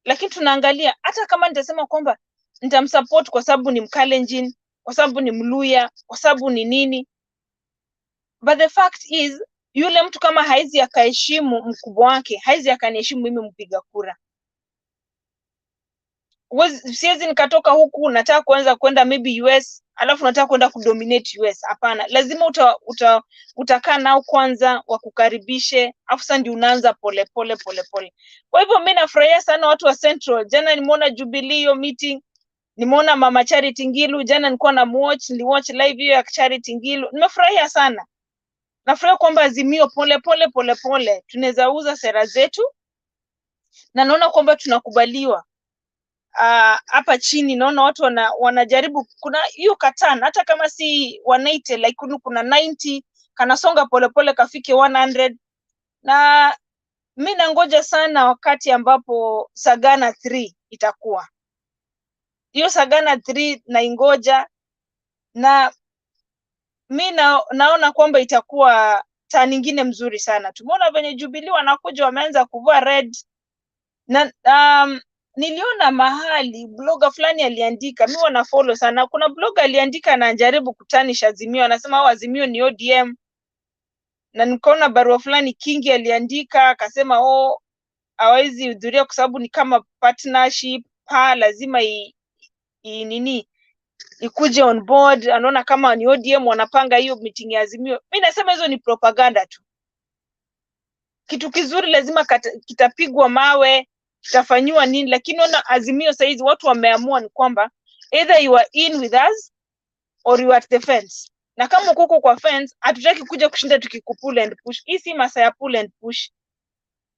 Lakini tunaangalia hata kama nitasema kwamba nitamsupport kwa sababu ni Mkalenjin, kwa sababu ni Mluya, kwa sababu ni nini. But the fact is yule mtu kama haizi akaheshimu mkubwa wake, haizi akaniheshimu mimi mpiga kura. Siwezi nikatoka huku nataka kuanza kwenda maybe US, alafu nataka kwenda kudominate US. Hapana, lazima utakaa nao kwanza wakukaribishe, afu sasa ndio unaanza pole pole. Kwa hivyo mimi nafurahia sana watu wa Central. Jana nimeona Jubilee hiyo meeting, nimeona Mama Charity Ngilu, jana nilikuwa na niliwatch live hiyo ya Charity Ngilu. Nimefurahia sana. Nafurahia kwamba Azimio pole tunaweza uza sera zetu, na naona kwamba tunakubaliwa. Hapa chini naona watu wanajaribu, kuna hiyo katana hata kama si 180 like kuna 90 kanasonga pole kafike 100. Na mimi nangoja sana wakati ambapo Sagana 3 itakuwa. Hiyo Sagana 3 naingoja, na mimi naona kwamba itakuwa taa nyingine mzuri sana. Tumeona venye Jubilee wanakuja wameanza kuvaa red, na niliona mahali blogger fulani aliandika, mimi wana follow sana. Kuna blogger aliandika na anajaribu kutanisha Azimio, anasema Azimio ni ODM. Na nikaona barua fulani Kingi aliandika akasema hawezi hudhuria kwa sababu ni kama partnership, lazima ikuje on board. Anaona kama ni ODM wanapanga hiyo meeting ya Azimio. Mimi nasema hizo ni propaganda tu. Kitu kizuri lazima kitapigwa mawe, kitafanywa nini, lakini ona Azimio saizi watu wameamua ni kwamba either you are in with us or you are at the fence. Na kama uko kwa fence, hatutaki kuja kushinda tukikupull and push. Hii si masaa ya pull and push.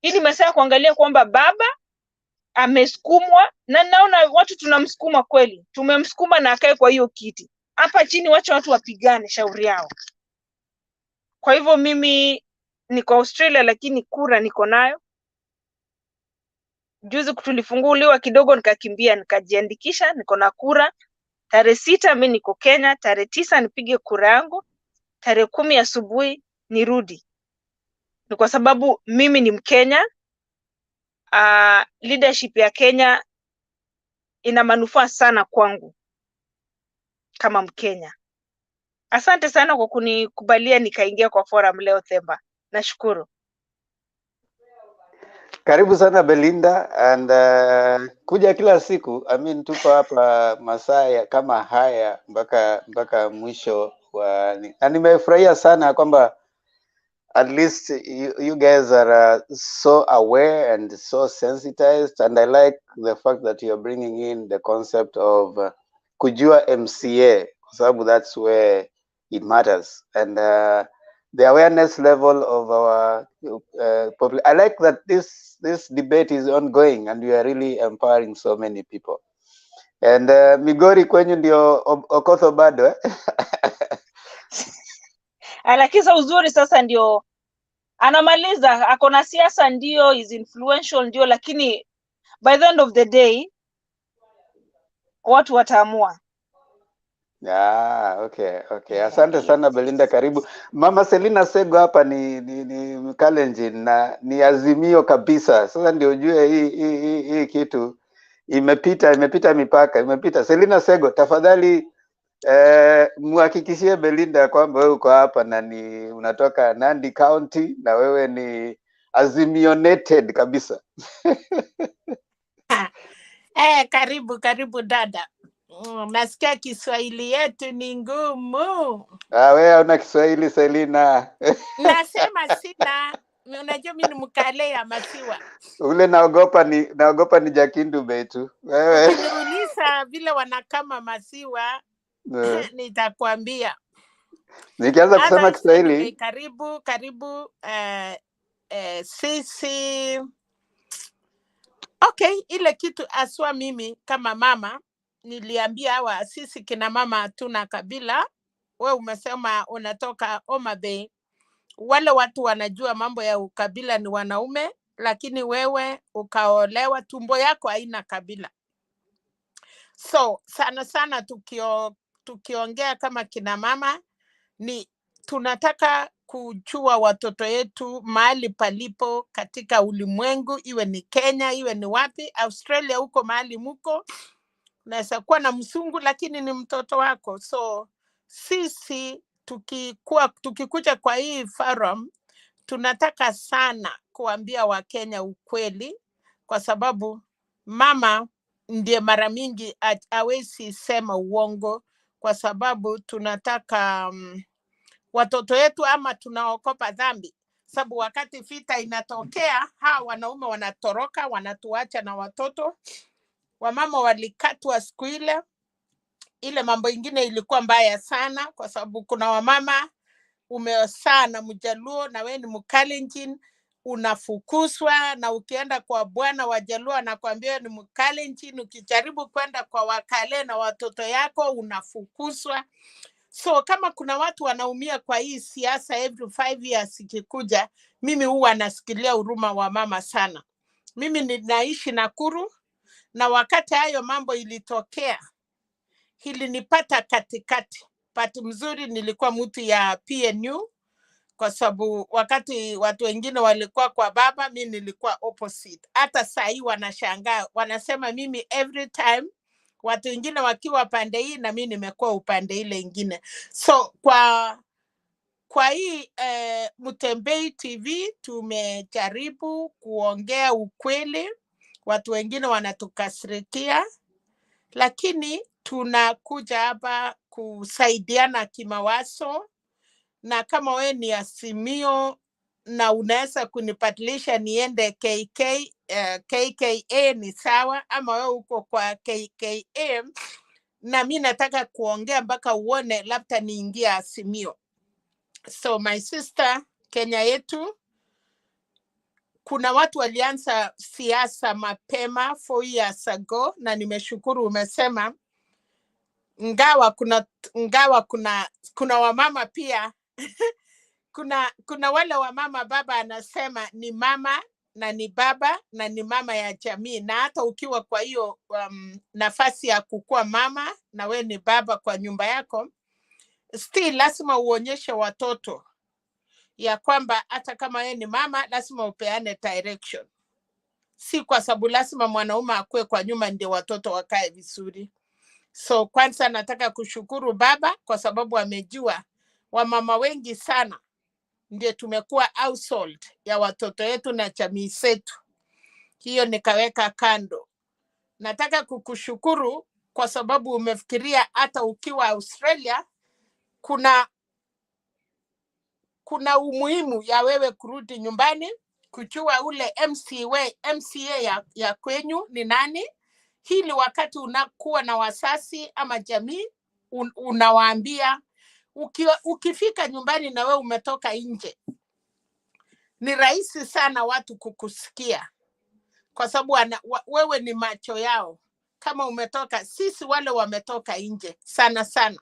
Hii ni masaa ya kuangalia kwamba baba amesukumwa, na naona watu tunamsukuma kweli. Tumemsukuma na akae kwa hiyo kiti. Hapa chini wacha watu wapigane shauri yao. Kwa hivyo mimi niko Australia lakini kura niko nayo. Juzi tulifunguliwa kidogo nikakimbia nikajiandikisha, niko na kura. Tarehe 6 mimi niko Kenya, tarehe 9 nipige kura yangu, tarehe 10 asubuhi nirudi. Ni kwa sababu mimi ni Mkenya. Leadership ya Kenya ina manufaa sana kwangu kama Mkenya. Asante sana kwa kunikubalia nikaingia kwa forum leo Themba. Nashukuru. Karibu sana Belinda, and kuja kila siku. Tuko hapa masaa kama haya mpaka mwisho wa, na nimefurahia sana kwamba at least you guys are so aware and so sensitized, and I like the fact that you're bringing in the concept of kujua MCA, kwa sababu that's where it matters. And the awareness level of our public. I like that this debate is ongoing and we are really empowering so many people. And Migori kwenyu ndio Okotho bado eh? Lakini uzuri sasa ndio anamaliza, akona siasa ndio, is influential ndio, lakini by the end of the day watu wataamua. Okay. Asante sana Belinda, karibu. Mama Selina Sego hapa ni Mkalenjin na ni Azimio kabisa. Sasa ndio ujue hii kitu imepita mipaka, imepita. Selina Sego, tafadhali muhakikishie Belinda kwamba wewe uko hapa na ni unatoka Nandi County na wewe ni Azimionated kabisa. Karibu dada. Nasikia Kiswahili yetu ni ngumu. Wewe una Kiswahili Selina? Nasema sina. Unajua mimi ni Mkale ya Masiwa. Ule naogopa ni Jakindu betu. Wewe. Ukiniuliza vile wanakama Masiwa nitakwambia. Nikianza kusema Kiswahili. Karibu sisi. Okay, ile kitu aswa mimi kama mama niliambia hawa sisi kina mama hatuna kabila. We umesema unatoka Homa Bay. Wale watu wanajua mambo ya ukabila ni wanaume, lakini wewe ukaolewa, tumbo yako haina kabila. So sana tukiongea kama kina mama ni tunataka kujua watoto yetu mahali palipo katika ulimwengu, iwe ni Kenya, iwe ni wapi, Australia huko mahali muko. Unaweza kuwa na mzungu lakini ni mtoto wako. So sisi tukikuja kwa hii forum tunataka sana kuambia Wakenya ukweli, kwa sababu mama ndiye mara mingi hawezi sema uongo, kwa sababu tunataka watoto wetu ama tunaokopa dhambi. Sababu wakati vita inatokea, hawa wanaume wanatoroka, wanatuacha na watoto. Wamama walikatwa siku ile mambo ingine ilikuwa mbaya sana, kwa sababu kuna wamama umeosaa na Mjaluo na wewe ni Mkalenjin unafukuzwa, na ukienda kwa bwana wa Jaluo anakuambia ni Mkalenjin, ukijaribu kwenda kwa Wakale na watoto yako unafukuzwa. So kama kuna watu wanaumia kwa hii siasa every 5 years ikikuja, mimi huwa nasikilia huruma wa mama sana. Mimi ninaishi Nakuru, na wakati hayo mambo ilitokea ilinipata katikati. Pati mzuri nilikuwa mtu ya PNU, kwa sababu wakati watu wengine walikuwa kwa baba, mimi nilikuwa opposite. Hata saa hii wanashangaa, wanasema mimi every time watu wengine wakiwa pande hii na mimi nimekuwa upande ile ingine. So kwa hii Mutembei TV tumejaribu kuongea ukweli. Watu wengine wanatukasirikia, lakini tunakuja hapa kusaidiana kimawazo. Na kama we ni Azimio na unaweza kunibadilisha niende KKA ni sawa, ama wewe uko kwa KKA na mimi nataka kuongea mpaka uone labda niingia Azimio. So my sister, Kenya yetu kuna watu walianza siasa mapema 4 years ago, na nimeshukuru umesema ngawa kuna wamama pia kuna wale wamama baba anasema ni mama na ni baba na ni mama ya jamii. Na hata ukiwa kwa hiyo nafasi ya kukua mama na we ni baba kwa nyumba yako, still lazima uonyeshe watoto ya kwamba hata kama we ni mama lazima upeane direction. Si kwa sababu lazima mwanaume akue kwa nyuma ndio watoto wakae vizuri. So kwanza nataka kushukuru baba kwa sababu amejua wamama wengi sana ndio tumekuwa household ya watoto wetu na jamii zetu. Hiyo nikaweka kando. Nataka kukushukuru kwa sababu umefikiria hata ukiwa Australia kuna umuhimu ya wewe kurudi nyumbani kujua ule MCA ya kwenyu ni nani, hili wakati unakuwa na wasasi ama jamii unawaambia Ukifika nyumbani na wewe umetoka nje, ni rahisi sana watu kukusikia kwa sababu wewe ni macho yao. Kama umetoka, sisi wale wametoka nje sana sana,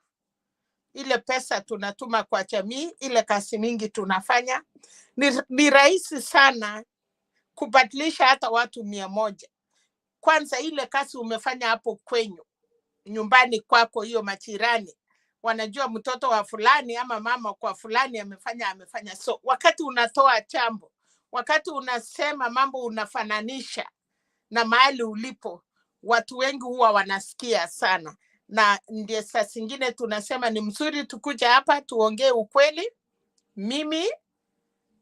ile pesa tunatuma kwa jamii, ile kazi mingi tunafanya, ni rahisi sana kubadilisha hata watu 100. Kwanza ile kazi umefanya hapo kwenyu nyumbani kwako, hiyo majirani wanajua mtoto wa fulani ama mama kwa fulani amefanya. So wakati unatoa chambo, wakati unasema mambo unafananisha na mahali ulipo, watu wengi huwa wanasikia sana. Na ndio saa zingine tunasema ni mzuri tukuja hapa tuongee ukweli. Mimi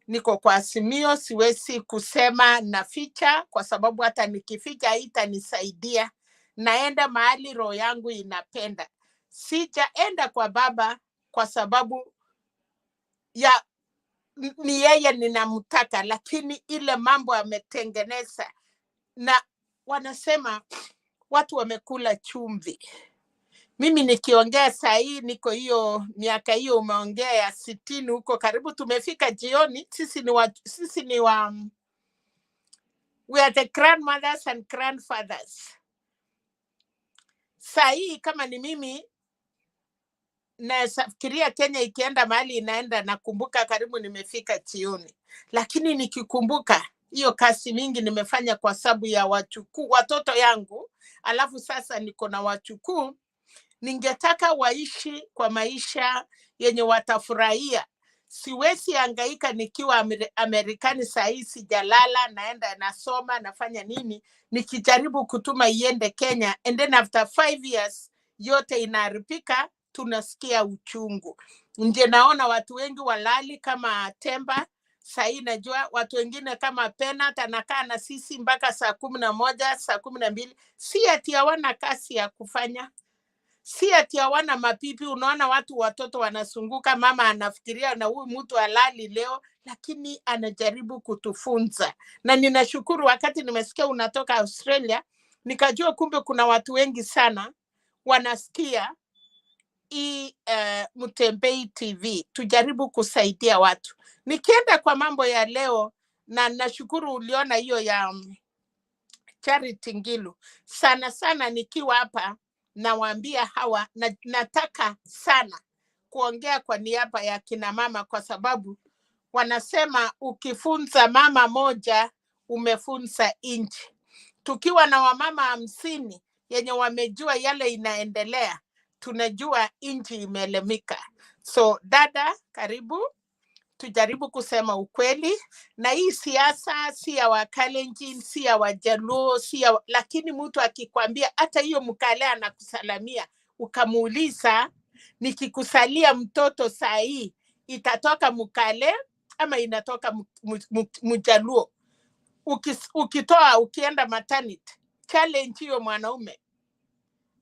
niko kwa Azimio, siwezi kusema na ficha kwa sababu hata nikificha haitanisaidia. Naenda mahali roho yangu inapenda. Sijaenda kwa baba kwa sababu ya ni yeye ninamtaka, lakini ile mambo ametengeneza, na wanasema watu wamekula chumvi. Mimi nikiongea saa hii niko hiyo miaka hiyo umeongea ya 60 huko karibu, tumefika jioni. We are the grandmothers and grandfathers. Saa hii kama ni mimi nafikiria Kenya ikienda mahali inaenda, nakumbuka karibu nimefika jioni. Lakini nikikumbuka hiyo kazi mingi nimefanya kwa sababu ya watoto yangu, alafu sasa niko na wachukuu, ningetaka waishi kwa maisha yenye watafurahia. Siwezi hangaika nikiwa Amerikani saa hii, sijalala, naenda nasoma, nafanya nini, nikijaribu kutuma iende Kenya, and then after 5 years yote inaharibika, tunasikia uchungu. Nje naona watu wengi walali kama Temba. Saa hii najua watu wengine kama Penat anakaa na sisi mpaka saa 11, saa 12. Si ati hawana kazi ya kufanya, si ati hawana mapipi. Unaona watoto wanasunguka, mama anafikiria na huyu mtu halali leo, lakini anajaribu kutufunza. Na ninashukuru wakati nimesikia unatoka Australia, nikajua kumbe kuna watu wengi sana wanasikia Mutembei TV. Tujaribu kusaidia watu. Nikienda kwa mambo ya leo, na nashukuru uliona hiyo ya Charity Ngilu. Sana sana nikiwa hapa nawaambia hawa nataka sana kuongea kwa niaba ya kina mama, kwa sababu wanasema ukifunza mama moja umefunza nchi. Tukiwa na wamama 50 yenye wamejua yale inaendelea, tunajua nchi imeelemika. So dada, karibu, tujaribu kusema ukweli. Na hii siasa si ya Wakalenjin, si ya Wajaluo, lakini mtu akikwambia hata hiyo Mkale anakusalamia, ukamuuliza nikikusalia mtoto saa hii itatoka Mkale ama inatoka Mjaluo, ukitoa ukienda maternity, challenge hiyo mwanaume.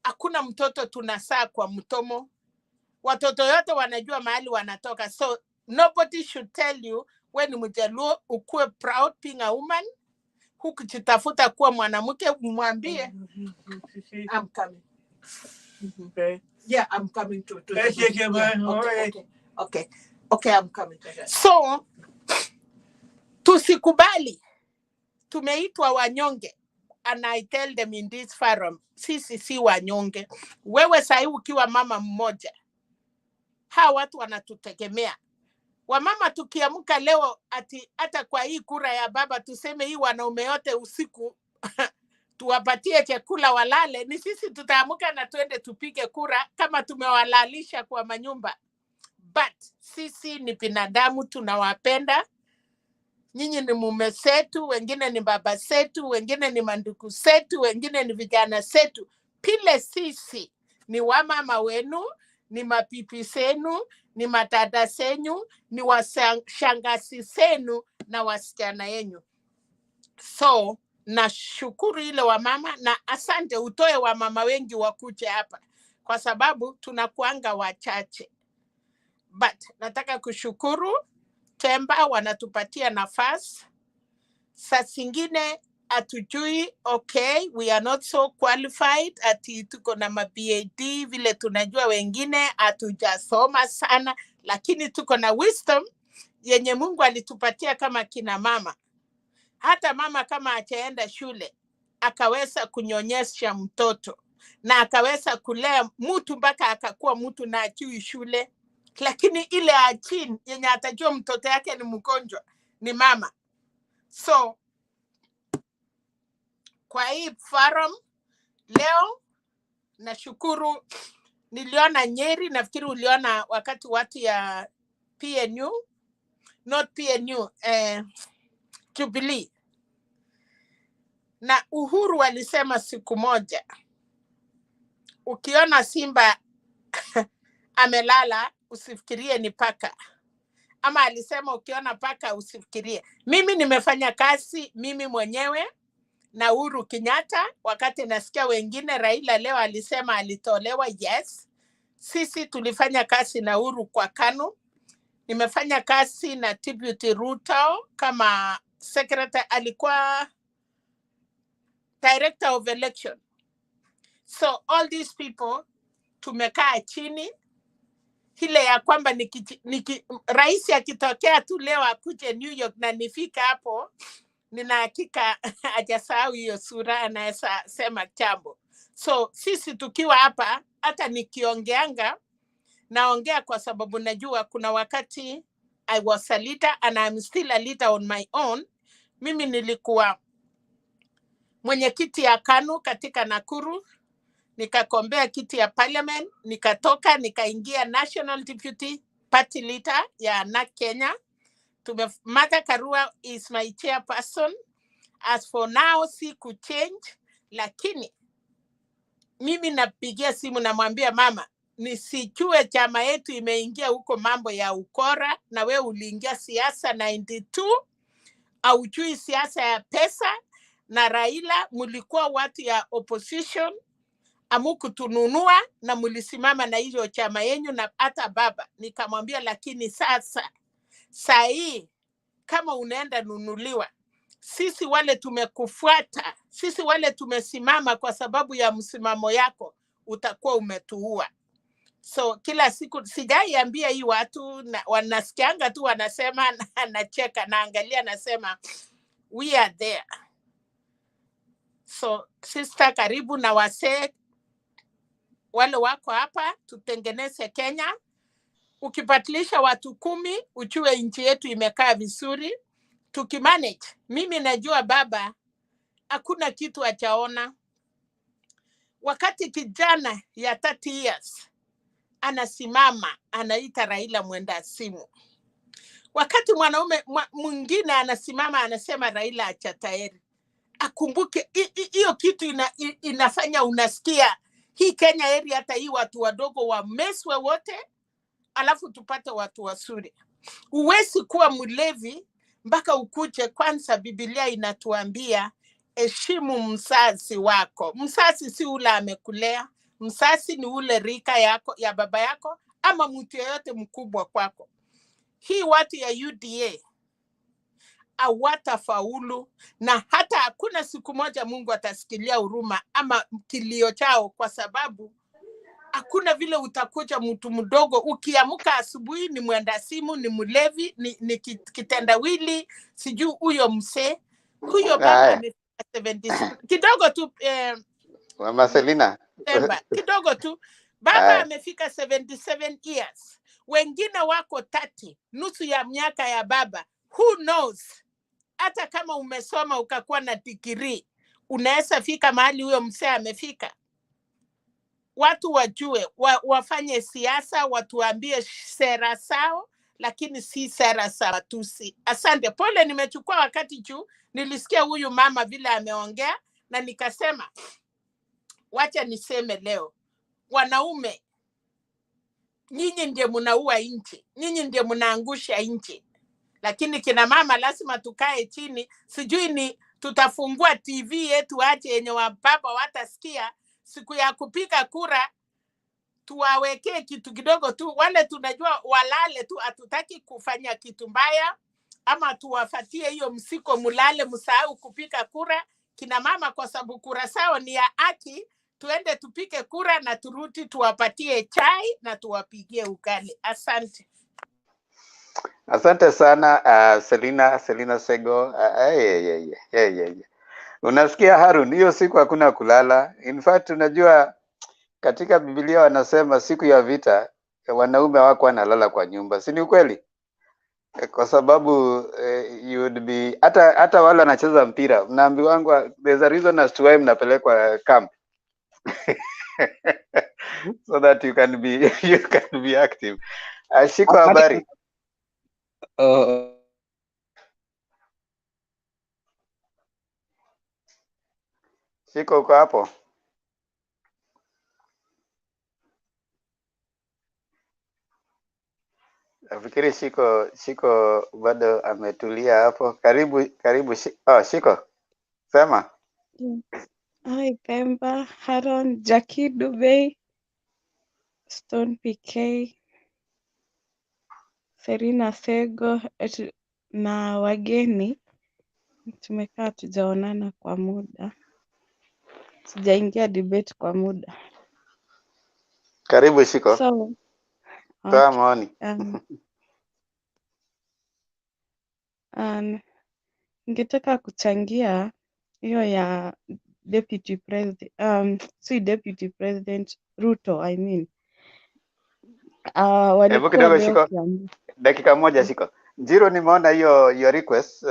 Hakuna mtoto tunasaa kwa mtomo. Watoto yote wanajua mahali wanatoka. So nobody should tell you when ni Mjaluo ukue proud being a woman. Hukujitafuta kuwa mwanamke, umwambie I'm coming. Yeah, I'm coming to Okay, I'm coming. So tusikubali tumeitwa wanyonge, and I tell them in this forum, sisi si wanyonge. Wewe sahi ukiwa mama mmoja, hawa watu wanatutegemea. Wamama tukiamka leo ati hata kwa hii kura ya baba tuseme hii wanaume yote usiku tuwapatie chakula walale, ni sisi tutaamka na tuende tupige kura kama tumewalalisha kwa manyumba. But sisi ni binadamu, tunawapenda. Nyinyi ni mume zetu, wengine ni baba zetu, wengine ni mandugu zetu, wengine ni vijana zetu. Pile sisi ni wamama wenu, ni mapipi zenu, ni matata zenu, ni washangazi zenu na wasichana yenu. So nashukuru ile wamama, na asante utoe wamama wengi wakuje hapa kwa sababu tunakuanga wachache. But nataka kushukuru Temba wanatupatia nafasi. Saa zingine atujui, okay, we are not so qualified, ati tuko na ma-PhD vile tunajua wengine, atujasoma sana, lakini tuko na wisdom yenye Mungu alitupatia kama kina mama. Hata mama kama achaenda shule, akaweza kunyonyesha mtoto na akaweza kulea mtu mpaka akakuwa mtu na ajui shule, lakini ile achini yenye atajua mtoto yake ni mgonjwa ni mama. So kwa hii forum leo nashukuru, niliona Nyeri, nafikiri uliona wakati watu ya PNU, not PNU, Jubilee na Uhuru walisema siku moja, ukiona simba amelala usifikirie ni paka, ama alisema ukiona paka usifikirie. Mimi nimefanya kazi mimi mwenyewe na Uhuru Kenyatta, wakati nasikia wengine Raila leo alisema alitolewa. Yes, sisi tulifanya kazi na Uhuru kwa KANU. Nimefanya kazi na Deputy RUTO kama secretary, alikuwa director of election. So all these people tumekaa chini, ile ya kwamba rais akitokea tu leo akuje New York na nifika hapo, nina hakika hajasahau hiyo sura, anaweza sema jambo. So sisi tukiwa hapa, hata nikiongeanga naongea kwa sababu najua kuna wakati I was a leader and I'm still a leader on my own. Mimi nilikuwa mwenyekiti ya KANU katika Nakuru, nikakombea kiti ya parliament, nikatoka nikaingia national deputy party leader ya NARC Kenya. Martha Karua is my chairperson. As for now, si kuchange, lakini mimi napigia simu namwambia mama, nisichue chama yetu imeingia huko mambo ya ukora, na we uliingia siasa 92, haujui siasa ya pesa, na Raila mulikuwa watu ya opposition, amukutununua na mulisimama na hiyo chama yenyu na hata baba. Nikamwambia lakini sasa hii kama unaenda nunuliwa, sisi wale tumekufuata, sisi wale tumesimama kwa sababu ya msimamo yako, utakuwa umetuua. So kila siku sijaiambia hii watu, wanasikianga tu wanasema, nacheka naangalia nasema we are there. So sister, karibu na wasee wale wako hapa, tutengeneze Kenya. Ukipatilisha watu 10, ujue nchi yetu imekaa vizuri. Tukimanage, mimi najua baba hakuna kitu achaona. Wakati kijana ya 30 years anasimama anaita Raila mwenda simu, wakati mwanaume mwingine anasimama anasema Raila acha tayari, akumbuke hiyo kitu inafanya unasikia hii Kenya area, hata hii watu wadogo wameswe wote, alafu tupate watu wazuri. Uwezi kuwa mlevi mpaka ukuje. Kwanza Biblia inatuambia heshimu mzazi wako. Mzazi si ule amekulea, mzazi ni ule rika yako ya baba yako ama mtu yeyote mkubwa kwako. Hii watu ya UDA hawatafaulu, na hata hakuna siku moja Mungu atasikilia huruma ama kilio chao, kwa sababu hakuna vile utakuja mtu mdogo ukiamuka asubuhi ni mwenda simu, ni mlevi, ni kitendawili, sijui huyo mse, huyo baba amefika 70 kidogo tu Mama Selina kidogo tu baba amefika 77 years, wengine wako 30, nusu ya miaka ya baba. Who knows, hata kama umesoma ukakuwa na degree, unaweza fika mahali huyo mse amefika. Watu wajue, wafanye siasa, watuambie sera zao, lakini si sera za matusi. Asante, pole nimechukua wakati juu, nilisikia huyu mama vile ameongea na nikasema wacha niseme leo, wanaume nyinyi ndiye mnaua nchi, nyinyi ndiye mnaangusha nchi, lakini kina mama lazima tukae chini. Sijui ni tutafungua TV yetu aje yenye wababa watasikia, siku ya kupiga kura tuwawekee kitu kidogo tu, wale tunajua walale tu, hatutaki kufanya kitu mbaya, ama tuwafatie hiyo msiko mulale msahau kupiga kura, kina mama, kwa sababu kura sao ni ya haki. Tuende tupike kura na turudi tuwapatie chai na tuwapigie ugali. Asante. Asante sana Selina Sego. Unasikia Harun, hiyo siku hakuna kulala. In fact, unajua katika Biblia wanasema siku ya vita wanaume hawako wanalala kwa nyumba, si ni ukweli? Kwa sababu you would be hata wale wanacheza mpira mnaambiwa there's a reason as to why mnapelekwa camp so that you can be active. Shiko, habari? Shiko, uko hapo? Nafikiri Shiko bado ametulia hapo. Karibu Shiko. Sema. Hi Pemba, Haron, Jackie Dubey, Stone PK, Serena Sego na wageni. Tumekaa tujaonana kwa muda. Sijaingia debate kwa muda. Karibu Shiko. So, toa maoni. Ningetaka kuchangia hiyo ya deputy president, deputy president RUTO, I mean. Hebu kidogo Shiko. Dakika moja Shiko. Njiro, nimeona hiyo request,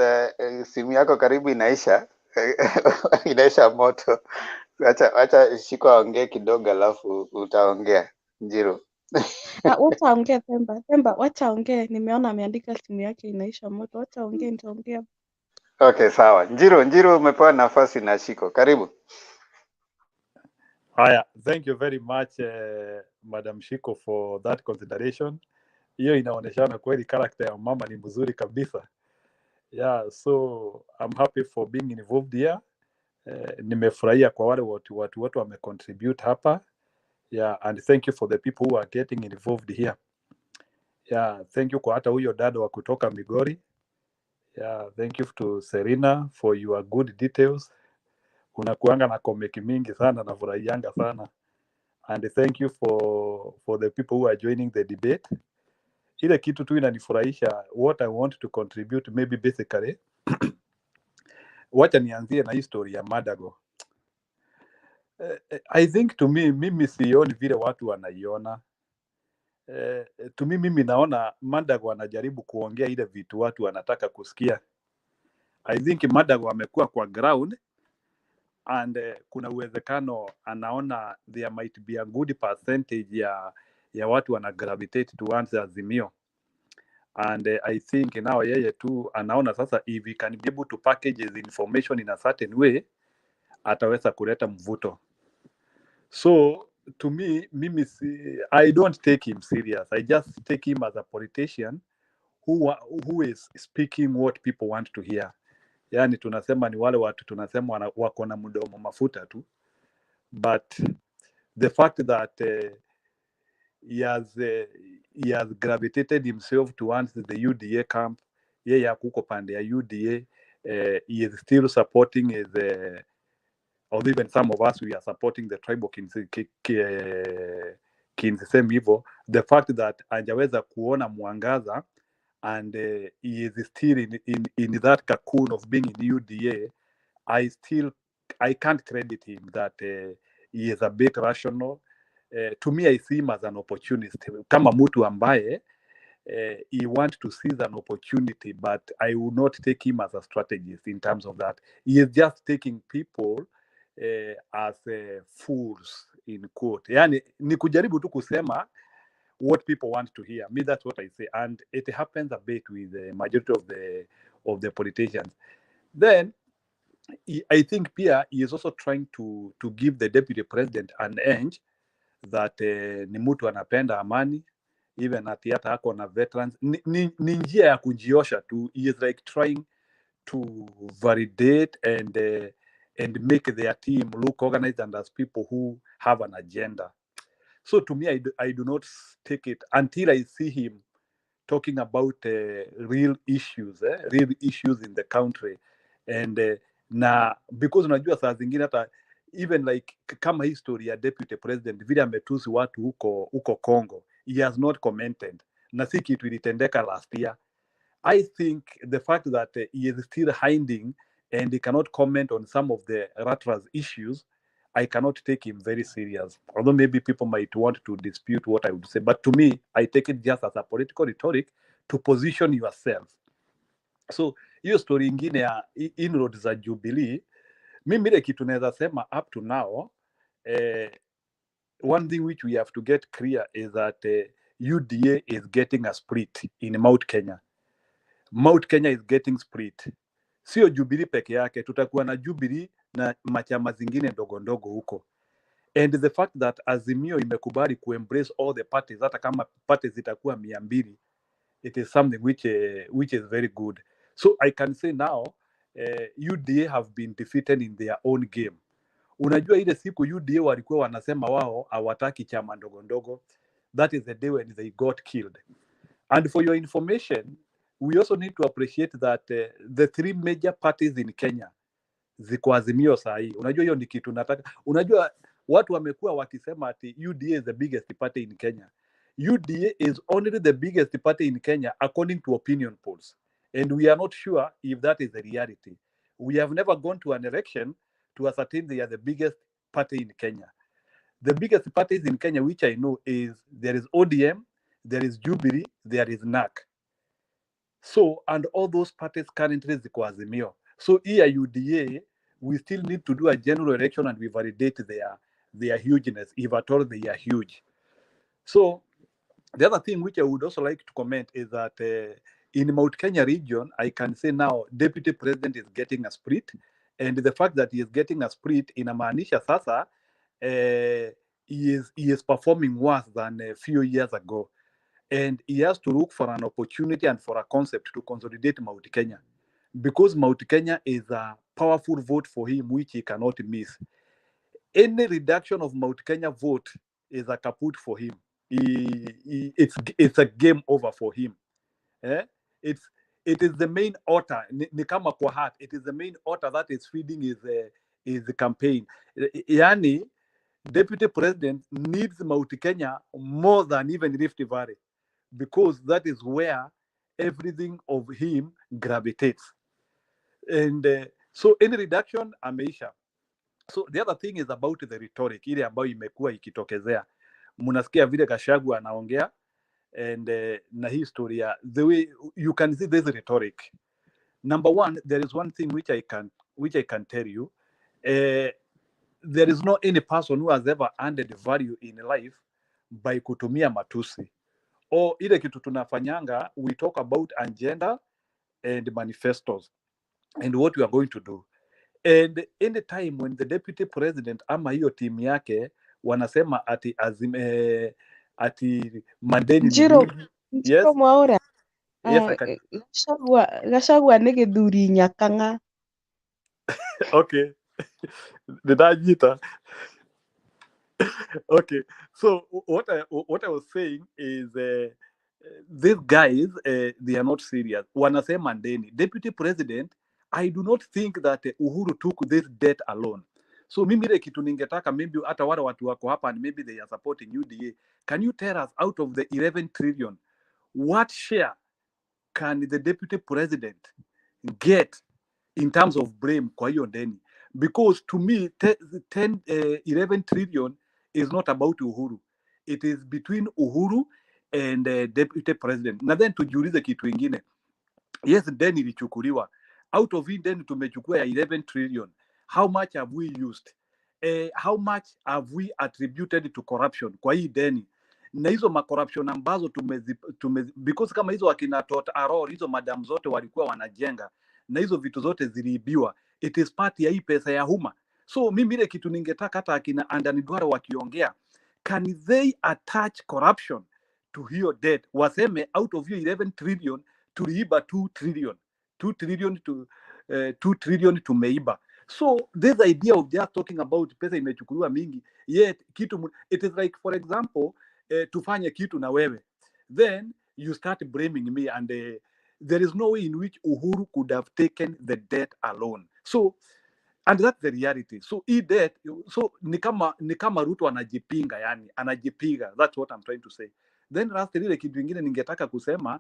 simu yako karibu inaisha. Inaisha moto. Acha Shiko aongee kidogo alafu utaongea. Njiro. Wacha aongee Pemba, wacha aongee. Nimeona ameandika simu yake inaisha moto. Wacha aongee, nitaongea. Okay, sawa. Njiro umepewa nafasi na Shiko. Karibu. Haya, thank you very much Madam Shiko for that consideration. Hiyo inaoneshana kweli character ya mama ni mzuri kabisa. Yeah, so I'm happy for being involved here. Nimefurahia kwa wale watu wamecontribute hapa. Yeah, and thank you for the people who are getting involved here. Yeah, thank you kwa hata huyo dada wa kutoka Migori. Yeah, thank you to Serena for your good details. Unakuanga na komeki mingi sana, nafurahianga sana. And thank you for the people who are joining the debate. Ile kitu tu inanifurahisha, what I want to contribute maybe basically wacha nianzie na history ya Mandago. I think to me, mimi sioni vile watu wanaiona. To me, mimi naona Mandago anajaribu kuongea ile vitu watu wanataka kusikia. I think Mandago amekuwa kwa ground and kuna uwezekano anaona there might be a good percentage ya watu wana gravitate towards Azimio. And I think now yeye tu anaona sasa if he can be able to package his information in a certain way, ataweza kuleta mvuto. So to me, I don't take him serious. I just take him as a politician who is speaking what people want to hear. Yani tunasema ni wale watu tunasema wako na mdomo mafuta tu. But the fact that he has gravitated himself towards the UDA camp, yeye akuko pande ya UDA, he is still supporting his or even some of us, we are supporting the tribal kings same hivyo. The fact that hajaweza kuona mwangaza and he is still in that cocoon of being in UDA, I can't credit him that he is a bit rational. To me, I see him as an opportunist. Kama mtu ambaye he wants to seize an opportunity, but I will not take him as a strategist in terms of that. He is just taking people as fools in quote. Yani ni kujaribu tu kusema what people want to hear. Me, that's what I say, and it happens a bit with the majority of the politicians. Then I think pia he is also trying to give the deputy president an edge that ni mtu anapenda amani, even ati hata ako na veterans. Ni njia ya kujiosha tu. He is like trying to validate and make their team look organized and as people who have an agenda. So to me, I do not take it until I see him talking about real issues in the country. And na because unajua saa zingine hata even like kama history ya deputy president vile ametusi watu huko Congo, he has not commented, na si kitu ilitendeka last year. I think the fact that he is still hiding and he cannot comment on some of the Ratras issues, I cannot take him very serious. Although maybe people might want to dispute what I would say, but to me, I take it just as a political rhetoric to position yourself. So hiyo story ingine ya inroads za Jubilee, mimi ile kitu naweza sema up to now, one thing which we have to get clear is that UDA is getting a split in Mount Kenya. Mount Kenya is getting split. Sio Jubilee peke yake, tutakuwa na Jubilee na machama zingine ndogo ndogo huko. And the fact that Azimio imekubali kuembrace all the parties, hata kama parties zitakuwa 200, it is something which is very good. So I can say now, UDA have been defeated in their own game. Unajua ile siku UDA walikuwa wanasema wao hawataki chama ndogo ndogo, that is the day when they got killed. And for your information, we also need to appreciate that the 3 major parties in Kenya ziko Azimio saa hii. Unajua hiyo ni kitu nataka. Unajua watu wamekuwa wakisema ati UDA is the biggest party in Kenya. UDA is only the biggest party in Kenya according to opinion polls. And we are not sure if that is the reality. We have never gone to an election to ascertain they are the biggest party in Kenya. The biggest parties in Kenya, which I know, is there is ODM, there is Jubilee, there is NARC. So, and all those parties currently ziko Azimio. So here UDA, we still need to do a general election and we validate their hugeness, if at all they are huge. So the other thing which I would also like to comment is that in Mount Kenya region, I can say now deputy president is getting a split, and the fact that he is getting a split inamaanisha sasa he is performing worse than a few years ago, and he has to look for an opportunity and for a concept to consolidate Mount Kenya, because Mount Kenya is a powerful vote for him which he cannot miss. Any reduction of Mount Kenya vote is a kaput for him. It's a game over for him. It is the main altar. Ni kama kwa heart. It is the main altar that is feeding his campaign. Yani, deputy president needs Mount Kenya more than even Rift Valley, because that is where everything of him gravitates. And so any reduction ameisha. So the other thing is about the rhetoric ile ambayo imekuwa ikitokezea. Mnasikia vile Gachagua anaongea, and na historia, the way you can see this rhetoric. Number one, there is one thing which I can tell you. There is not any person who has ever added value in life by kutumia matusi. Or ile kitu tunafanyanga, we talk about agenda and manifestos and what we are going to do. And any time when the deputy president ama hiyo team yake wanasema ati ati madeni Njiro yes, Mwaura, yes, I can. Gachagua nĩ gĩthuri nyakanga. Okay. Did I get that? Okay. So what I was saying is these guys they are not serious. Wanasema ndeni. Deputy president, I do not think that Uhuru took this debt alone. So mimi ile kitu ningetaka, maybe hata wale watu wako hapa and maybe they are supporting UDA. Can you tell us, out of the 11 trillion, what share can the deputy president get in terms of blame kwa hiyo ndeni? Because to me 11 trillion is not about Uhuru. It is between Uhuru and deputy president. Na then tujiulize kitu ingine. Yes, deni ilichukuliwa. Out of it deni tumechukua ya 11 trillion. How much have we used? How much have we attributed to corruption kwa hii deni? Na hizo macorruption ambazo because kama hizo akina Tota Aror, hizo madam zote walikuwa wanajenga na hizo vitu zote ziliibiwa, it is part ya hii pesa ya umma. So mimi ile kitu ningetaka hata akina Andani Duara wakiongea, can they attach corruption to hiyo debt? Waseme out of hiyo 11 trillion tuliiba 2 trillion. 2 trillion tumeiba. So this idea of just talking about pesa imechukuliwa mingi, yet kitu, it is like, for example, tufanye kitu na wewe, then you start blaming me, and there is no way in which Uhuru could have taken the debt alone. So and that's the reality. So debt, so ni kama Ruto anajipinga, yani anajipiga. That's what I'm trying to say. Then last ile kitu kingine ningetaka kusema,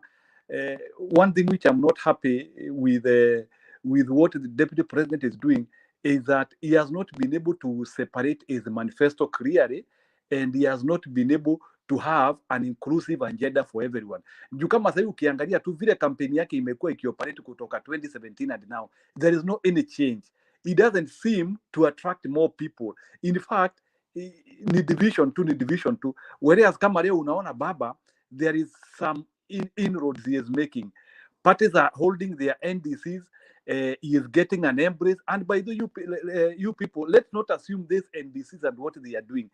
one thing which I'm not happy with what the deputy president is doing is that he has not been able to separate his manifesto clearly, and he has not been able to have an inclusive agenda for everyone. Juu kama sasa ukiangalia tu vile kampeni yake imekuwa ikioperate kutoka 2017 and now, there is no any change. It doesn't seem to attract more people. In fact, ni division tu. Whereas kama leo unaona baba, there is some inroads he is making. Parties are holding their NDCs. He is getting an embrace. And by the you people, let's not assume this NDCs and what they are doing.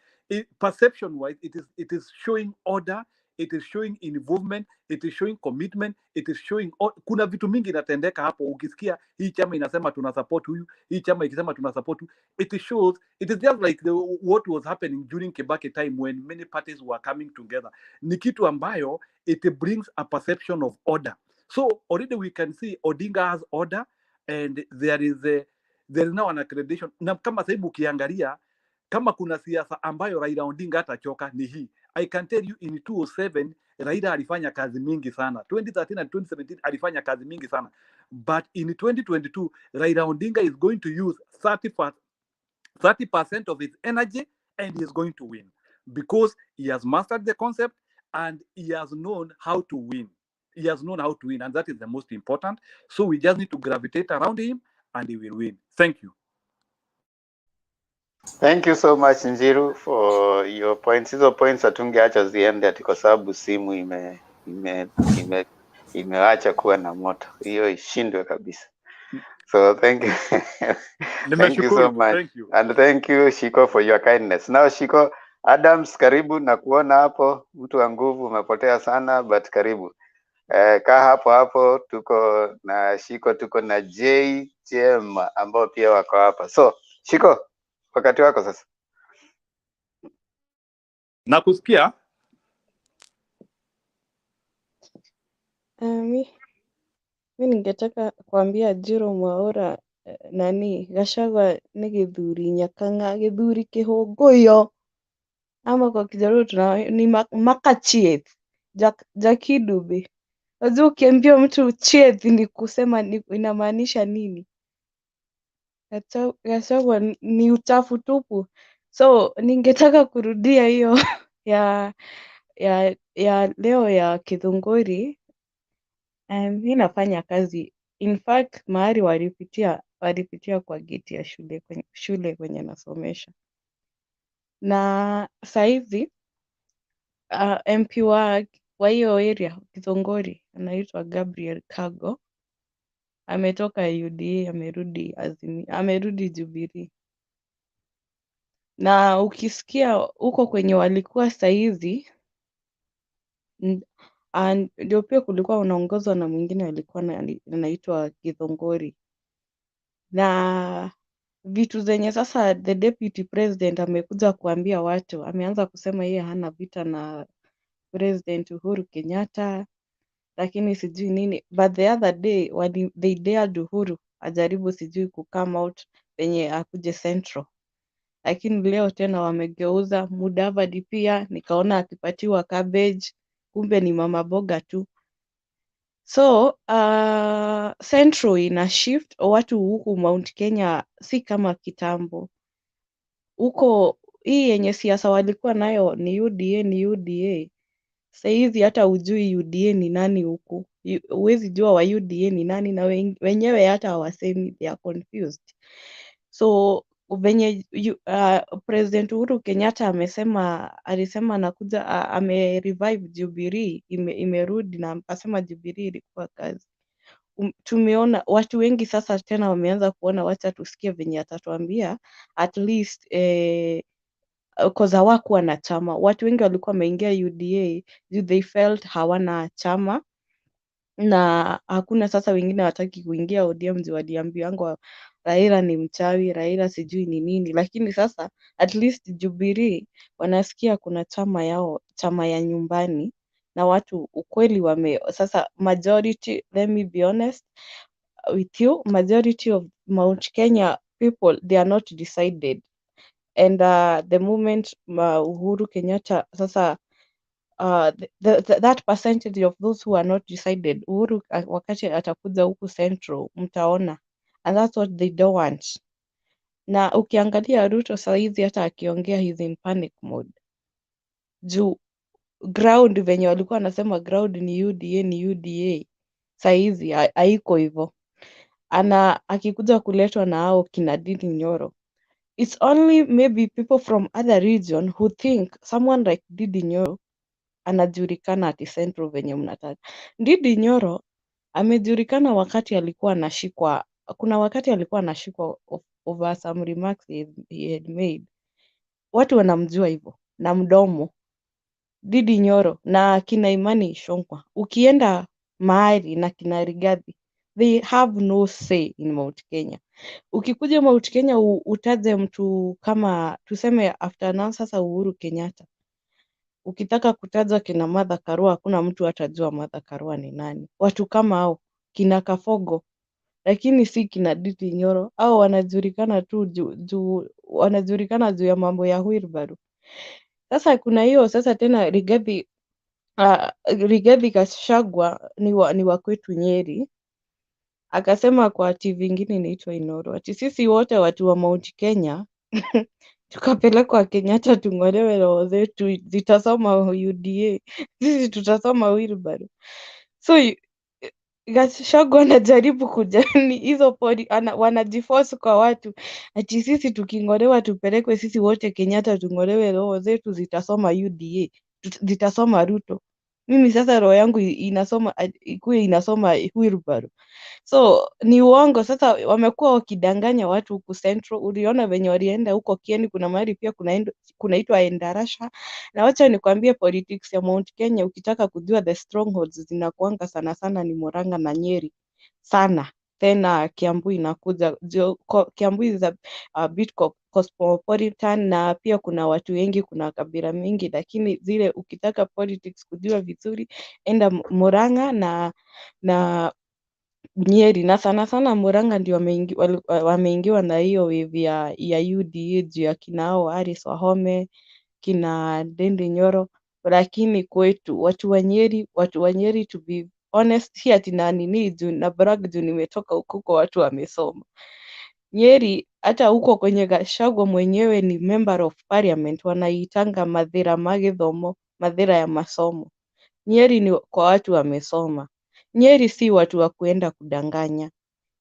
Perception-wise, it is showing order. It is showing involvement, it is showing commitment, it is showing kuna vitu mingi inatendeka hapo. Ukisikia hii chama inasema tuna support huyu, hii chama ikisema tuna support huyu, it shows, it is just like what was happening during Kibaki time when many parties were coming together. Ni kitu ambayo it brings a perception of order. So already we can see Odinga has order, and there is now an accreditation. Na kama sasa ukiangalia kama kuna siasa ambayo Raila Odinga hatachoka ni hii. I can tell you in 2007 Raila alifanya kazi mingi sana. 2013 and 2017 alifanya kazi mingi sana. But in 2022 Raila Odinga is going to use 30% of his energy, and he is going to win because he has mastered the concept and he has known how to win. He has known how to win, and that is the most important. So we just need to gravitate around him and he will win. Thank you. Thank you so much Njiru for your points. Hizo points hatungeacha ziende ati kwa sababu simu imeacha kuwa na moto. Hiyo ishindwe kabisa. So thank you. Thank you so much. Thank you. And thank you Shiko for your kindness. Now Shiko Adams, karibu na kuona hapo, mtu wa nguvu, umepotea sana but karibu. Kaa hapo, tuko na Shiko, tuko na JM ambao pia wako hapa. So Shiko, wakati wako sasa. Nakusikia? Mi ningetaka kuambia Jiro Mwaura nani Gachagua ni githuri nyakanga, githuri kihunguyo, ama kwa Kijaluo ni makachieth jakidube. Wajua ukiambia mtu chieth ni kusema inamaanisha nini? Gachagua ni uchafu tupu. So ningetaka kurudia hiyo ya leo ya Githunguri. Mimi nafanya kazi, in fact mahali walipitia kwa gate ya shule kwenye nasomesha, na saizi MP wa hiyo area Githunguri anaitwa Gabriel Kago ametoka UDA, amerudi Jubilee, na ukisikia huko kwenye walikuwa saizi ndio pia kulikuwa unaongozwa na mwingine alikuwa anaitwa Githunguri, na vitu zenye sasa the deputy president amekuja kuambia watu, ameanza kusema yeye hana vita na President Uhuru Kenyatta, lakini sijui nini, but the other day they dared Uhuru ajaribu sijui come out penye akuje Central, lakini leo tena wamegeuza. Mudavadi pia nikaona akipatiwa cabbage, kumbe ni mama boga tu. So Central ina shift, watu huku Mount Kenya si kama kitambo. Huko hii yenye siasa walikuwa nayo ni UDA. Saizi hata ujui UDA ni nani huku. Huwezi jua wa UDA ni nani, na wenyewe hata hawasemi, they are confused. So venye President Uhuru Kenyatta alisema anakuja, revive Jubilee, imerudi, na akasema Jubilee ilikuwa kazi. Tumeona watu wengi sasa tena wameanza kuona, wacha tusikie venye atatuambia, at least cause hawakuwa na chama. Watu wengi walikuwa wameingia UDA, they felt hawana chama, na hakuna sasa wengine wataki kuingia ODM, waliambiwa Raila ni mchawi, Raila sijui ni nini, lakini sasa at least Jubilee wanasikia kuna chama yao, chama ya nyumbani, na watu ukweli sasa majority, let me be honest with you, majority of Mount Kenya people, they are not decided. And the moment Uhuru Kenyatta sasa that percentage of those who are not decided, Uhuru wakati atakuja huku Central mtaona, and that's what they don't want. Na ukiangalia Ruto saizi hata akiongea he's in panic mode. Juu ground venye walikuwa wanasema ground ni UDA saizi haiko hivyo. Akikuja kuletwa na hao kina Ndindi Nyoro, it's only maybe people from other region who think someone like Ndindi Nyoro anajulikana ati Central venye mnataka. Ndindi Nyoro amejulikana wakati alikuwa anashikwa, kuna wakati alikuwa anashikwa over some remarks he had made. Watu wanamjua hivyo na mdomo. Ndindi Nyoro na kina Imani Ichung'wah, ukienda mahali na kina Rigathi, they have no say in Mount Kenya. Ukikuja Mount Kenya utaje mtu kama tuseme after now sasa Uhuru Kenyatta, ukitaka kutaja kina Martha Karua, hakuna mtu atajua Martha Karua ni nani. Watu kama hao kina Kafogo, lakini si kina Ndindi Nyoro, au wanajulikana tu wanajulikana juu ya mambo ya wheelbarrow. Sasa kuna hiyo sasa tena Rigathi Gachagua ni wa kwetu Nyeri, akasema kwa TV ingine inaitwa Inoro ati sisi wote watu wa Mount Kenya tukapelekwa Kenyatta tung'olewe roho zetu zitasoma UDA, sisi tutasoma wheelbarrow. So Gachagua anajaribu kujani hizo podi, wanajiforce kwa watu ati sisi tuking'olewa tupelekwe sisi wote Kenyatta tung'olewe roho zetu zitasoma UDA, zitasoma Ruto. Mimi sasa roho yangu inasoma wheelbarrow. So ni uongo. Sasa wamekuwa wakidanganya watu huku Central. Uliona venye walienda huko Kieni, kuna mahali pia kunaitwa Endarasha. Na wacha nikwambie politics ya Mount Kenya, ukitaka kujua the strongholds zinakuanga sana sana ni Murang'a na Nyeri sana. Tena Kiambu inakuja. Kiambu is a bit cosmopolitan na pia kuna watu wengi, kuna kabila mingi, lakini zile ukitaka politics kujua vizuri, enda Murang'a na Nyeri, na sana sana Murang'a ndio wameingiwa na hiyo wave ya UDA juu ya kina hao Alice Wahome, kina Ndindi Nyoro. Lakini kwetu watu wa Nyeri to be honest, si ati na nini juu na brag juu nimetoka huko watu wamesoma. Nyeri hata huko kwenye Gachagua mwenyewe ni member of parliament, wanaitanga madhira magithomo, madhira ya masomo. Nyeri ni kwa watu wamesoma. Nyeri si watu wa kuenda kudanganya.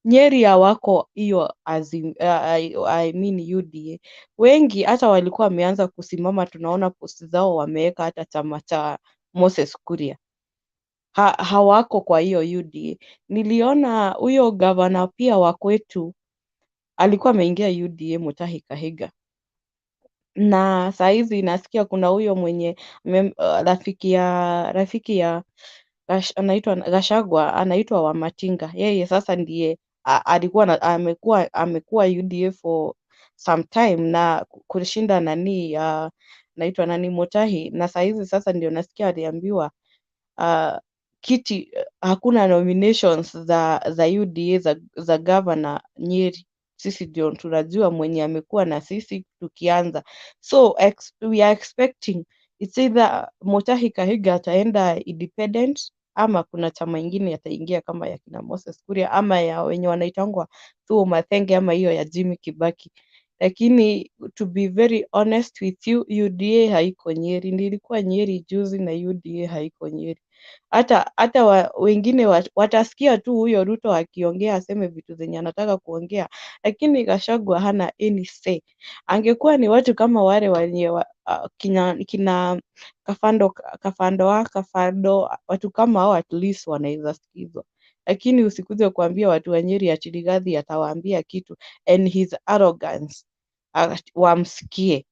Nyeri hawako hiyo I mean UDA. Wengi hata walikuwa wameanza kusimama, tunaona post zao wameweka hata chama cha Moses Kuria. Hawako kwa hiyo UDA. Niliona huyo gavana pia wa kwetu alikuwa ameingia UDA, Mutahi Kahiga. Na saizi nasikia kuna huyo mwenye rafiki ya anaitwa Gachagua, anaitwa Wamatinga. Yeye sasa ndiye alikuwa amekuwa UDA for some time na kushinda naitwa Mutahi, na saizi sasa ndio nasikia aliambiwa kiti hakuna nominations za UDA za governor Nyeri. Sisi ndio tunajua mwenye amekuwa na sisi tukianza. So we are expecting it's either Mutahi Kahiga ataenda independent ama kuna chama ingine yataingia kama ya kina Moses Kuria ama ya wenye wanaitangwa Thuo Mathenge ama hiyo ya Jimmy Kibaki. Lakini to be very honest with you, UDA haiko Nyeri. Nilikuwa Nyeri juzi na UDA haiko Nyeri. Hata wengine watasikia tu huyo Ruto akiongea aseme vitu zenye anataka kuongea, lakini Gachagua hana any say. Angekuwa ni watu kama wale wenye kina Kafando, watu kama hao at least wanaweza sikizwa. Lakini usikuje kuambia watu wa Nyeri ati Rigathi atawaambia kitu and his arrogance wamsikie.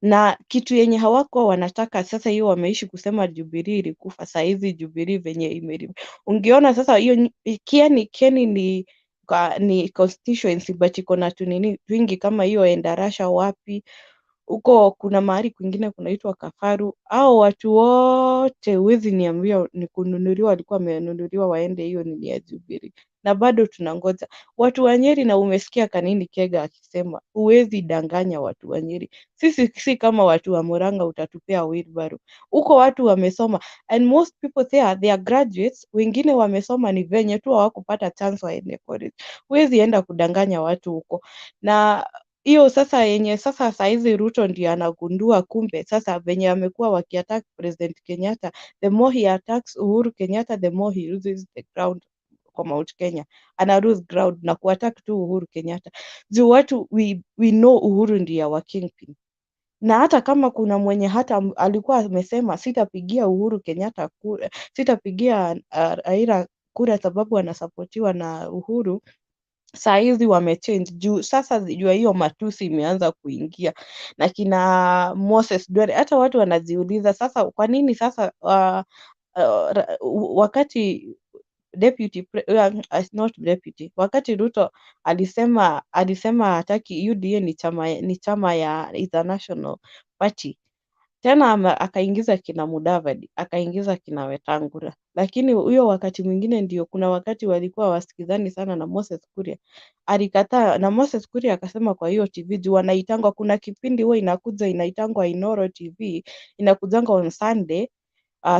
Na kitu yenye hawako wanataka sasa, hiyo wameishi kusema Jubilee ilikufa. Saizi Jubilee venye imeri, ungeona sasa hiyo Kieni ni constituency but iko na tunini twingi kama hiyo Endarasha wapi Huko kuna mahali kwingine kunaitwa Kafaru. Hao watu wote huwezi niambia ni kununuliwa, walikuwa wamenunuliwa waende hiyo nini ya Jubilee, na bado tunangoja watu wa Nyeri. Na umesikia Kanini Kega akisema huwezi danganya watu wa Nyeri. Sisi si kama watu wa Murang'a utatupea wheelbarrow. Huko watu wamesoma, and most people there they are graduates. Wengine wamesoma, ni venye tu hawakupata chance waende college. Huwezi enda kudanganya watu huko. Na hiyo sasa yenye sasa saizi Ruto ndio anagundua, kumbe sasa venye amekuwa wakiattack President Kenyatta, the more he attacks Uhuru Kenyatta, the more he loses the ground kwa Mount Kenya. Ana lose ground na kuattack tu Uhuru Kenyatta. Juu watu we know Uhuru ndiye wa kingpin. Na hata kama kuna mwenye hata alikuwa amesema sitapigia Uhuru Kenyatta kura, sitapigia Raila kura sababu anasapotiwa na Uhuru, saa hizi wamechange juu sasa jua hiyo matusi imeanza kuingia na kina Moses Dwere. Hata watu wanajiuliza sasa kwa nini sasa wakati not deputy, wakati Ruto alisema hataki UDA ni chama ya international party, tena akaingiza kina Mudavadi, akaingiza kina Wetangula. Lakini huyo wakati mwingine ndio kuna wakati walikuwa wasikizani sana na Moses Kuria. Alikataa, na Moses Kuria akasema kwa hiyo TV juu wanaitangwa, kuna kipindi huwa inakuja inaitangwa Inoro TV, inakujanga on Sunday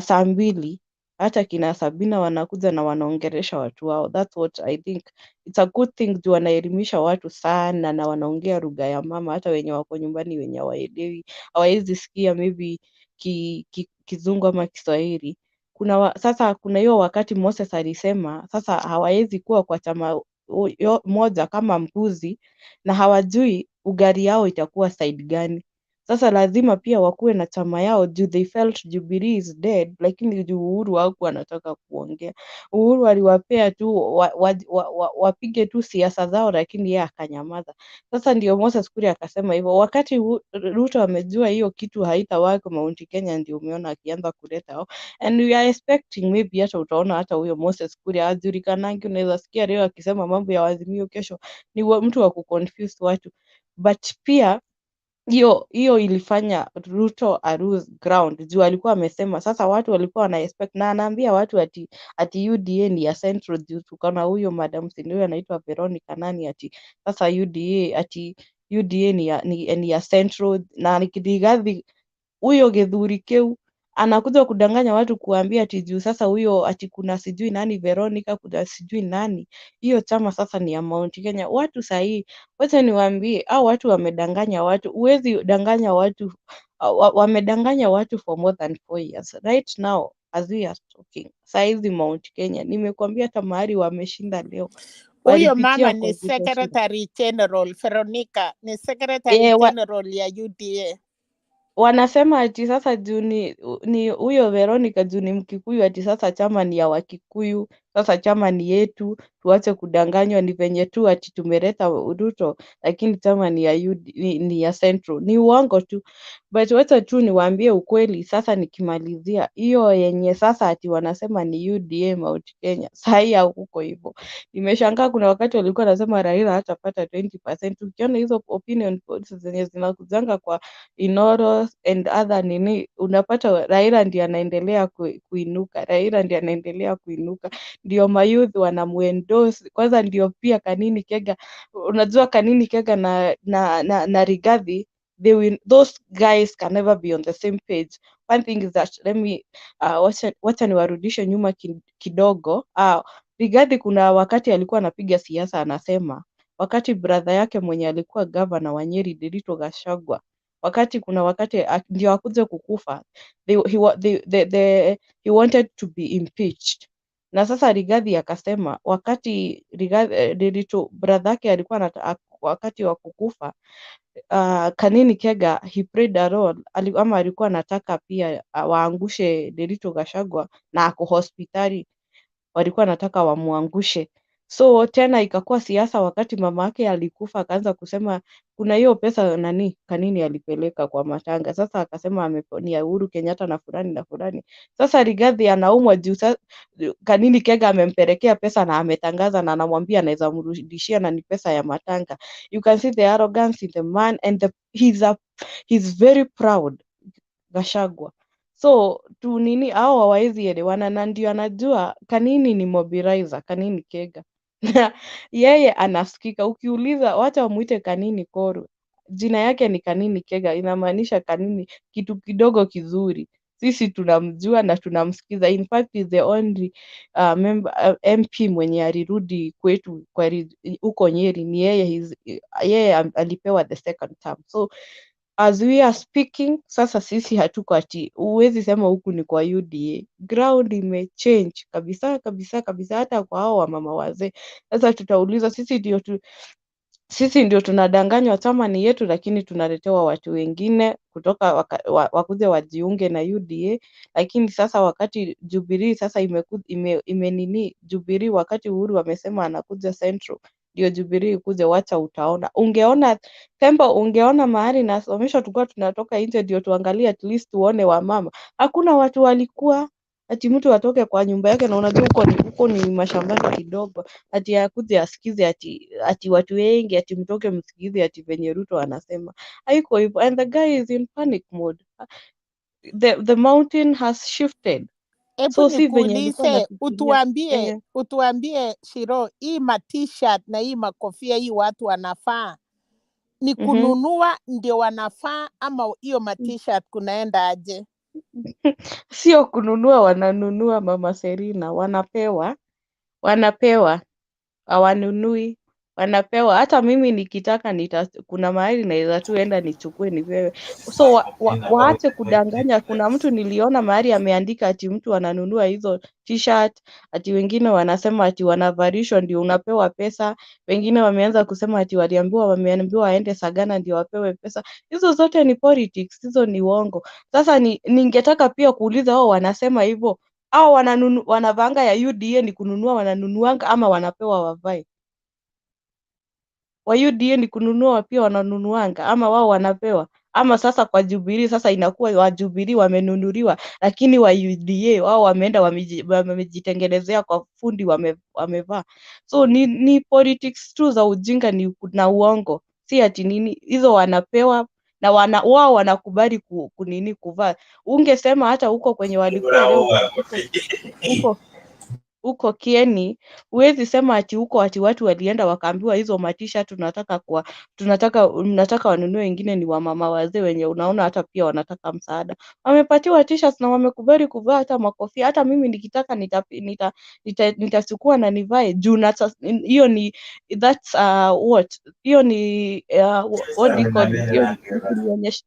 saa 2, hata kina Sabina wanakuja na wanaongelesha watu wao. That's what I think it's a good thing juu wanaelimisha watu sana na wanaongea lugha ya mama, hata wenye wako nyumbani wenye hawaelewi, hawawezi sikia maybe Kizungu ama Kiswahili. Sasa kuna hiyo wakati Moses alisema sasa hawawezi kuwa kwa chama moja kama mbuzi na hawajui ugali yao itakuwa side gani. Sasa lazima pia wakuwe na chama yao juu they felt Jubilee is dead, lakini juu Uhuru hakuwa anataka kuongea. Uhuru aliwapea tu wapige tu siasa zao, lakini yeye akanyamaza. Sasa ndio Moses Kuria akasema hivyo. Wakati Ruto amejua hiyo kitu haitawaka Mount Kenya, ndio umeona akianza kuleta hao. And we are expecting maybe hata utaona hata huyo Moses Kuria hajulikanangi, unaweza sikia leo akisema mambo ya Azimio, kesho ni mtu wa kuconfuse watu. But pia hiyo ilifanya Ruto lose ground juu alikuwa amesema sasa watu walikuwa wana expect, na anaambia watu ati UDA ni ya Central juu tukana huyo madam sindio anaitwa Veronica nani ati sasa UDA ni ya Central, na nikidigathi huyo Githuri Keu anakuja kudanganya watu kuambia ati juu sasa huyo ati kuna sijui nani Veronica, kuna sijui nani, hiyo chama sasa ni ya Mount Kenya. Watu sahii, wacha niwaambie, au watu wamedanganya watu. Huwezi danganya watu, wamedanganya watu for more than 4 years. Right now as we are talking, saizi Mount Kenya nimekuambia hata mahali wameshinda leo Huyo mama walipitia ni kwa secretary general, Veronica ni secretary general ya UDA. Wanasema ati sasa juu ni huyo Veronica juu ni Mkikuyu, ati sasa chama ni ya Wakikuyu, sasa chama ni yetu, tuache kudanganywa. Ni venye tu ati tumeleta Ruto, lakini chama ni ya Central. Ni uongo tu, but wacha tu niwaambie ukweli. Sasa nikimalizia hiyo yenye sasa ati wanasema ni UDA Mount Kenya, sahi huko hivyo. Nimeshangaa kuna wakati walikuwa nasema Raila hatapata 20%. Ukiona hizo opinion polls zenye zinakuzanga kwa Inoro and other nini, unapata Raila ndiye anaendelea kuinuka. Raila ndiye anaendelea kuinuka, ndio mayouth wanamuendorse. Kwanza ndio pia Kanini Kega, unajua Kanini Kega na Rigathi, those guys can never be on the same page. One thing is that let me wacha niwarudishe nyuma kidogo. Rigathi kuna wakati alikuwa anapiga siasa, anasema wakati brother yake mwenye alikuwa governor wa Nyeri Derito Gachagua, kuna wakati ndio akuje kukufa, he wanted to be impeached. Na sasa Rigathi akasema wakati Derito brother yake alikuwa wakati wa kukufa, Kanini Kega he played a role, ama alikuwa anataka pia waangushe Derito Gachagua na ako hospitali, walikuwa nataka wamuangushe. So tena ikakuwa siasa wakati mama yake alikufa, akaanza kusema kuna hiyo pesa Kanini alipeleka kwa matanga. Sasa akasema ameponia Uhuru Kenyatta na fulani na fulani. Sasa Rigathi anaumwa juu Kanini Kega amempelekea pesa na ametangaza na anamwambia anaweza mrudishia na ni pesa ya matanga. You can see the arrogance in the man, and he's very proud, Gachagua. So hao hawawezi elewana, na ndio anajua Kanini ni mobilizer, Kanini Kega. Yeye anasikika, ukiuliza wacha wamuite Kanini Koru, jina yake ni Kanini Kega, inamaanisha Kanini kitu kidogo kizuri. Sisi tunamjua na tunamsikiza. In fact is the only MP mwenye alirudi kwetu huko Nyeri ni yeye alipewa the second term. So as we are speaking, sasa sisi hatuko ati, huwezi sema huku ni kwa UDA. Ground imechange kabisa kabisa kabisa, hata kwa hao wamama wazee. Sasa tutauliza, sisi ndio tunadanganywa chama ni yetu, lakini tunaletewa watu wengine kutoka wakuje wajiunge na UDA. Lakini sasa wakati Jubilee sasa Jubilee, wakati Uhuru wamesema anakuja Central, ndio Jubilee ikuje, wacha utaona. Ungeona mahali nasomeshwa, tulikuwa tunatoka nje ndio tuangalie at least tuone wamama. Hakuna watu walikuwa ati mtu atoke kwa nyumba yake, na unajua huko ni mashambani kidogo, ati akuje asikize ati watu wengi ati mtoke msikize ati venye Ruto anasema. Haiko hivyo, and the guy is in panic mode. The mountain has shifted. Hebu So si venye alikuwa nikuulize, anafikiria. utuambie Shiro, hii t-shirt na hii makofia hii watu wanafaa ni kununua ndio wanafaa, ama hiyo t-shirt kunaenda aje? Sio kununua, wananunua Mama Serina, wanapewa, hawanunui, wanapewa. Hata mimi nikitaka kuna mahali naweza tu enda nichukue nipewe. So waache kudanganya. Kuna mtu niliona mahali ameandika ati mtu ananunua hizo t-shirt, ati wengine wanasema ati wanavarishwa ndio unapewa pesa, wengine wameanza kusema ati wameambiwa waende Sagana ndio wapewe pesa. Hizo zote ni politics, hizo ni uongo. Sasa ningetaka pia kuuliza hao wanasema hivyo, au wanavanga ya UDA ni kununua, wananunuanga ama wanapewa wavae? Wa UDA ni kununua pia wananunuanga ama wao wanapewa? Ama sasa kwa Jubilee sasa inakuwa wa Jubilee wamenunuliwa, lakini wa UDA wao wameenda wamejitengenezea kwa fundi wamevaa. So ni politics tu za ujinga na uongo, si ati nini hizo wanapewa na wao wanakubali kuvaa. Ungesema hata huko kwenye walikuwa leo huko Kieni, huwezi sema ati huko ati watu walienda wakaambiwa hizo matisha tunataka wanunue, wengine ni wamama wazee wenye unaona hata pia wanataka msaada. Wamepatiwa t-shirts na wamekubali kuvaa hata makofia. Hata mimi nikitaka nitachukua na nivae juu hiyo ni that's what hiyo ni what do you call it? Hiyo ni kunionyesha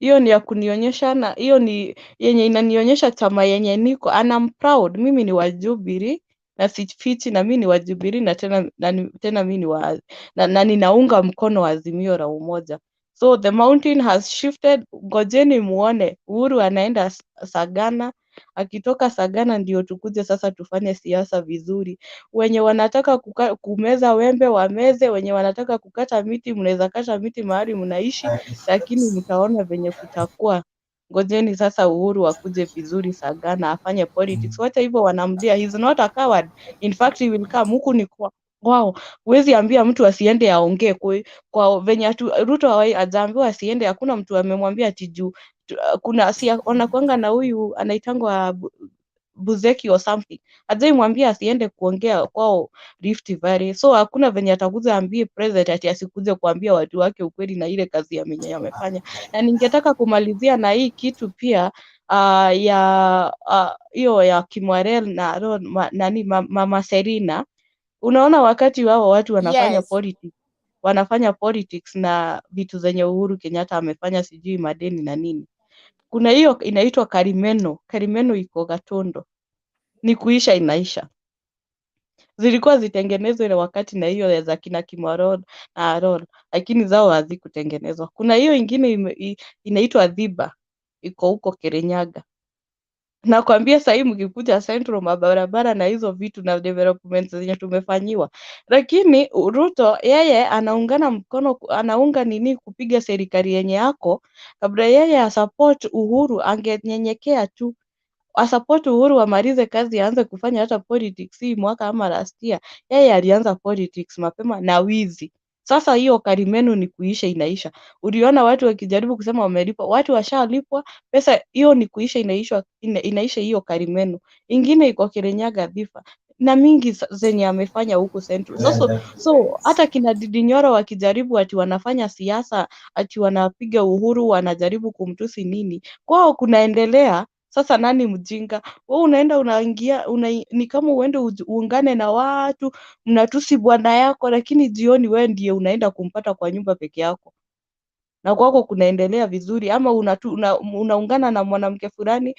hiyo ni ya kunionyesha, na hiyo ni yenye inanionyesha chama yenye niko, and I'm proud. Mimi ni wa Jubilee na sifichi, na mimi ni wa Jubilee na tena mimi ni na ninaunga mkono Azimio la Umoja. So the mountain has shifted. Ngojeni muone Uhuru anaenda Sagana, akitoka Sagana ndio tukuje sasa tufanye siasa vizuri. Wenye wanataka kumeza wembe wameze, wenye wanataka kukata miti mnaweza kata miti mahali mnaishi, lakini mtaona venye kutakuwa. Ngojeni sasa Uhuru akuje vizuri Sagana afanye politics. Wacha hivyo wanamdia, he's not a coward. In fact he will come. Huku ni wow, huwezi ambia mtu asiende aongee kwa venye Ruto hajaambiwa asiende. Hakuna mtu amemwambia ati juu kuna wanakuanga na huyu anaitangwa Buzeki or something, hajaimwambia asiende kuongea kwao Rift Valley. So hakuna venye atakuja ambie president ati asikuje kuambia watu wake ukweli na ile kazi ya menye amefanya. Na ningetaka kumalizia na hii kitu pia hiyo ya Kimwarel na Mama Serina. Unaona wakati wao watu wanafanya politics, wanafanya politics na vitu zenye Uhuru Kenyatta amefanya, sijui madeni na nini. Kuna hiyo inaitwa Karimeno iko Gatondo, ni kuisha inaisha. Zilikuwa zitengenezwe ile wakati na hiyo za kina Kimwarol na Arol, lakini zao hazikutengenezwa. Kuna hiyo ingine inaitwa Dhiba, iko huko Kirinyaga. Nakwambia sahii mkikuja Central mabarabara na hizo vitu na development zenye tumefanyiwa, lakini Ruto yeye anaunga nini kupiga serikali yenye yako. Kabla yeye asupport Uhuru, angenyenyekea tu asupport Uhuru amalize kazi, aanze kufanya hata politics hii mwaka ama last year. Yeye alianza politics mapema na wizi. Sasa hiyo karimenu ni kuisha inaisha. Uliona watu wakijaribu kusema wamelipwa, watu washalipwa, pesa hiyo ni kuisha inaisha hiyo karimenu. Ingine iko Kirinyaga Dhifa na mingi zenye amefanya huku Central. So hata kina Didi Nyoro wakijaribu ati wanafanya siasa, ati wanapiga Uhuru, wanajaribu kumtusi nini, kwao kunaendelea. Sasa nani mjinga? Wewe unaenda unaingia ni kama uende uungane na watu mnatusi bwana yako, lakini jioni wewe ndiye unaenda kumpata kwa nyumba peke yako na kwako kunaendelea vizuri, ama unaungana na mwanamke fulani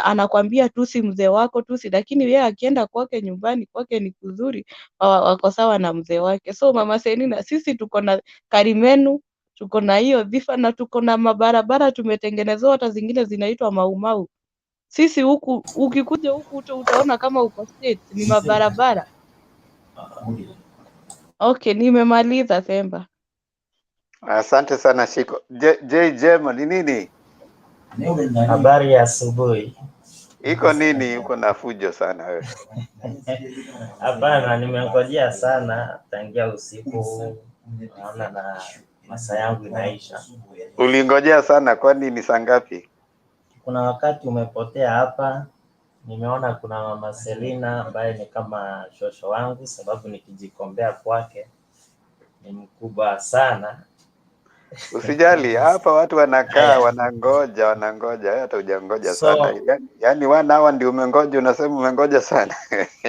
anakwambia tusi mzee wako tusi, lakini yeye akienda kwake nyumbani kwake ni kuzuri, wako sawa na mzee wake. So Mama Selina, sisi tuko na karimenu, tuko na hiyo Dhifa na tuko na mabarabara tumetengenezewa, hata zingine zinaitwa Maumau. Sisi huku ukikuja huku utaona kama uko state ni mabarabara. Okay, nimemaliza Themba. Asante sana Shiko. Jema ni nini? Habari ya asubuhi. Iko nini? Uko na fujo sana wewe. Hapana, nimengojea sana tangia usiku, naona na masaa yangu inaisha. Ulingojea sana, kwani ni saa ngapi? Kuna wakati umepotea hapa, nimeona kuna Mama Selina ambaye ni kama shosho wangu, sababu nikijikombea kwake ni mkubwa sana. Usijali, hapa watu wanakaa wanangoja, hata hujangoja sana. Yaani hawa ndio umengoja, unasema umengoja sana.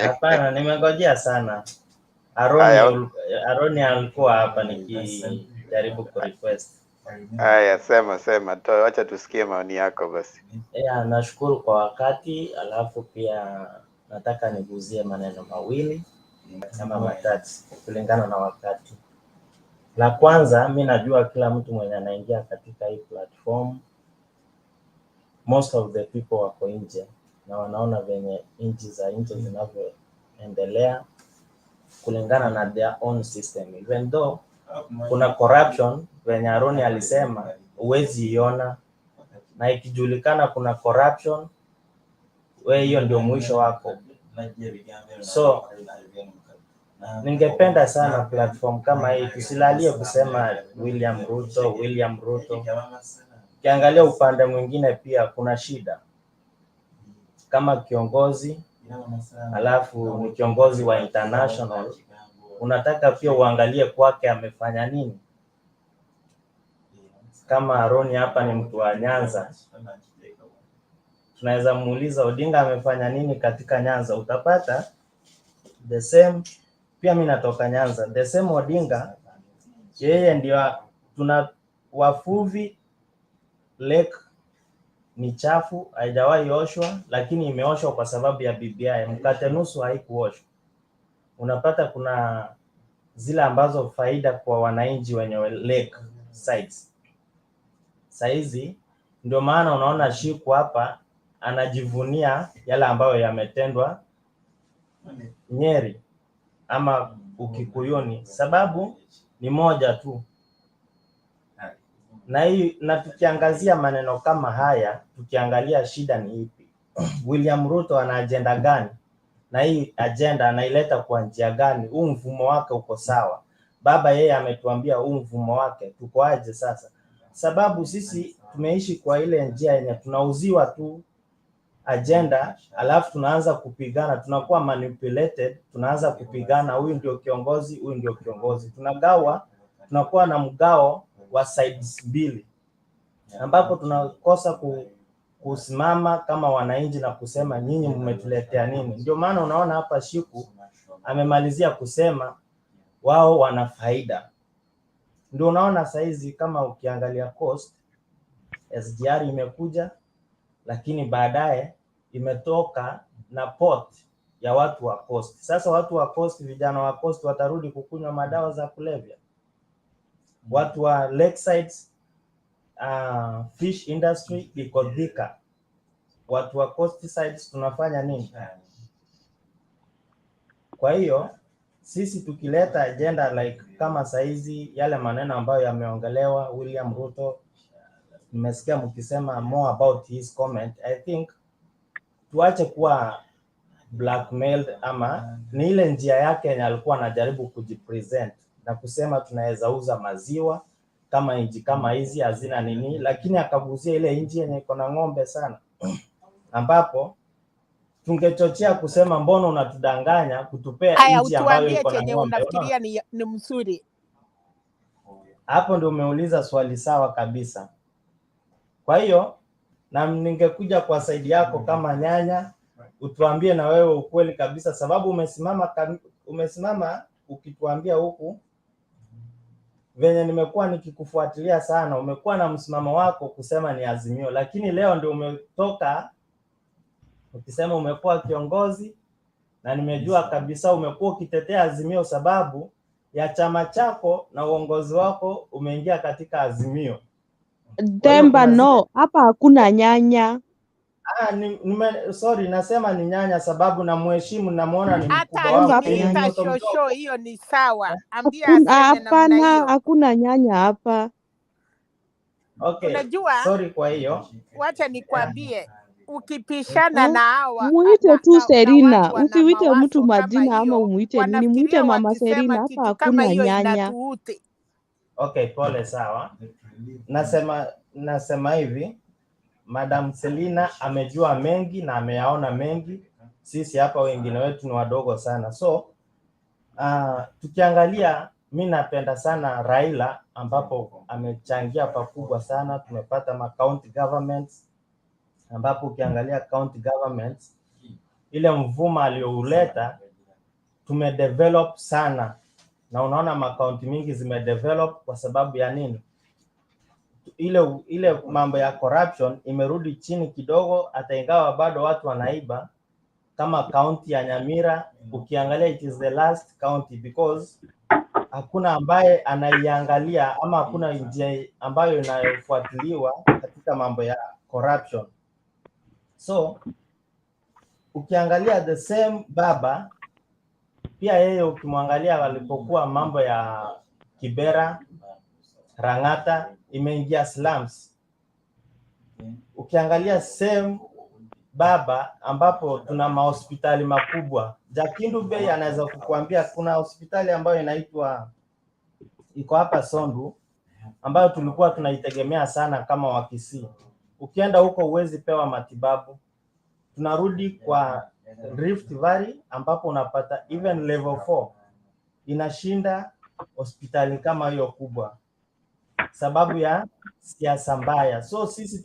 Hapana, nimengojea sana. Aroni alikuwa hapa nikijaribu kurequest. Haya, sema toa, acha tusikie maoni yako basi. Nashukuru kwa wakati, alafu pia nataka niguzie maneno mawili ama matatu kulingana na wakati. La kwanza, mimi najua kila mtu mwenye anaingia katika hii platform, most of the people wako nje na wanaona venye nchi za nje zinavyoendelea kulingana na their own system. Even though kuna corruption, venye Aroni alisema, huwezi iona, na ikijulikana kuna corruption, wewe hiyo ndio mwisho wako. So ningependa sana platform kama hii tusilalie kusema William Ruto. Ukiangalia upande mwingine pia kuna shida kama kiongozi, alafu ni kiongozi wa international, unataka pia uangalie kwake amefanya nini. Kama Aroni hapa ni mtu wa Nyanza, tunaweza muuliza Odinga amefanya nini katika Nyanza, utapata the same. Pia mimi natoka Nyanza, the same Odinga, yeye ndio tuna wafuvi, lake ni chafu, haijawahi oshwa, lakini imeoshwa kwa sababu ya BBI. Mkate nusu haikuoshwa. Unapata kuna zile ambazo faida kwa wananchi wenye lake sites. Saizi ndio maana unaona Shiku hapa anajivunia yale ambayo yametendwa Nyeri ama Ukikuyuni, sababu ni moja tu. Na tukiangazia maneno kama haya, tukiangalia shida ni ipi? William Ruto ana agenda gani? Na hii agenda anaileta kwa njia gani? Huu mfumo wake uko sawa? Baba yeye ametuambia huu mfumo wake tuko aje sasa? Sababu sisi tumeishi kwa ile njia yenye tunauziwa tu agenda, alafu tunaanza kupigana, tunakuwa manipulated, tunaanza kupigana, huyu ndio kiongozi, huyu ndio kiongozi. Tunakuwa na mgao wa sides mbili, ambapo tunakosa kusimama kama wananchi na kusema nyinyi mmetuletea nini. Ndio maana unaona hapa Shiku amemalizia kusema wao wana faida. Ndio unaona saizi kama ukiangalia cost, SGR imekuja, lakini baadaye imetoka na port ya watu wa coast. Sasa watu wa coast, vijana wa coast watarudi kukunywa madawa za kulevya. Watu wa lakeside fish industry iko dhika. watu wa coast sides tunafanya nini? Kwa hiyo sisi tukileta agenda like kama saizi yale maneno ambayo yameongelewa William Ruto, nimesikia mkisema more about his comment. I think tuache kuwa blackmailed, ama ni ile njia yake yenye alikuwa anajaribu kujipresent na kusema tunaweza uza maziwa kama nchi kama hizi hazina nini, lakini akaguzia ile nchi yenye iko na ng'ombe sana ambapo tungechochea kusema mbona unatudanganya kutupea Aya, nchi ambayo utuambie iko na chenye ng'ombe. unafikiria ni mzuri. Hapo ndio umeuliza swali sawa kabisa. Kwa hiyo na ningekuja kwa saidi yako kama nyanya, utuambie na wewe ukweli kabisa, sababu umesimama ukituambia huku venye nimekuwa nikikufuatilia sana, umekuwa na msimamo wako kusema ni Azimio, lakini leo ndio umetoka ukisema umekuwa kiongozi, na nimejua kabisa umekuwa ukitetea Azimio sababu ya chama chako na uongozi wako umeingia katika Azimio. Demba, no, hapa hakuna nyanya. Sorry, nasema ni nyanya sababu namheshimu, namuona ni mkubwa Hata wangu. akiniita shosho hiyo ni sawa. Ambia aseme namna Hapana, hiyo. hakuna nyanya hapa. Okay. Unajua? Sorry kwa hiyo. Wacha nikwambie, ukipishana na hawa Muite tu Serina, usiwite mtu kama majina ama hiyo, umuite nini, muite mama Serina, hapa kitu kama hakuna hiyo nyanya. inatuuti. Okay, pole sawa. Nasema hivi, Madam Selina amejua mengi na ameyaona mengi. Sisi hapa wengine wetu ni wadogo sana. So, tukiangalia, mimi napenda sana Raila ambapo amechangia pakubwa sana. Tumepata ma county governments ambapo ukiangalia county governments ile mvuma aliyouleta tumedevelop sana, na unaona makaunti mingi zimedevelop kwa sababu ya nini? Ile mambo ya corruption imerudi chini kidogo, hata ingawa bado watu wanaiba. Kama county ya Nyamira ukiangalia, it is the last county because hakuna ambaye anaiangalia ama hakuna njia ambayo inayofuatiliwa katika mambo ya corruption. So ukiangalia the same baba pia yeye ukimwangalia walipokuwa mambo ya Kibera, Rangata imeingia slums. Ukiangalia same baba ambapo tuna mahospitali makubwa. Jakindu Bay anaweza kukuambia kuna hospitali ambayo inaitwa iko hapa Sondu ambayo tulikuwa tunaitegemea sana kama Wakisii. Ukienda huko huwezi pewa matibabu. Tunarudi kwa Rift Valley ambapo unapata even level 4 inashinda hospitali kama hiyo kubwa sababu ya siasa mbaya. So sisi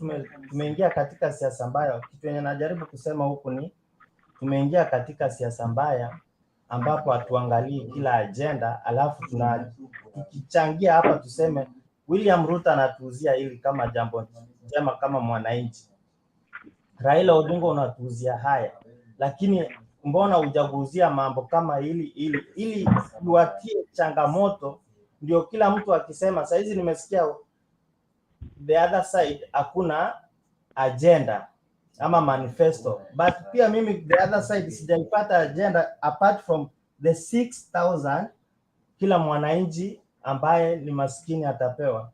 tumeingia katika siasa mbaya. Kitu yenye najaribu kusema huku ni tumeingia katika siasa mbaya ambapo hatuangalii kila agenda, alafu tukichangia hapa tuseme William Ruto anatuuzia hili kama jambo njema kama mwananchi. Raila Odinga unatuuzia haya, lakini mbona hujaguzia mambo kama ili tuwatie changamoto? Ndio kila mtu akisema saizi nimesikia the other side hakuna agenda ama manifesto, but pia mimi the other side sijaipata agenda apart from the 6,000 kila mwananchi ambaye ni maskini atapewa.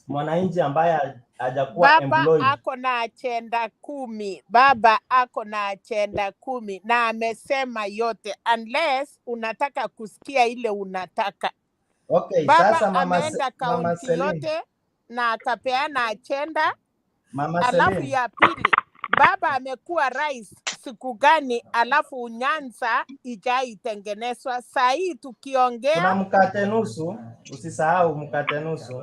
Mwananchi ambaye hajakuwa employed. Baba ako na agenda 10. Baba ako na agenda 10 na amesema yote, unless unataka kusikia ile unataka. Okay, Baba sasa ameenda kaunti yote na akapeana agenda. Alafu ya pili, baba amekuwa rais siku gani? Alafu Nyanza ijaitengenezwa. Saa hii tukiongea kuna mkate nusu, usisahau mkate nusu.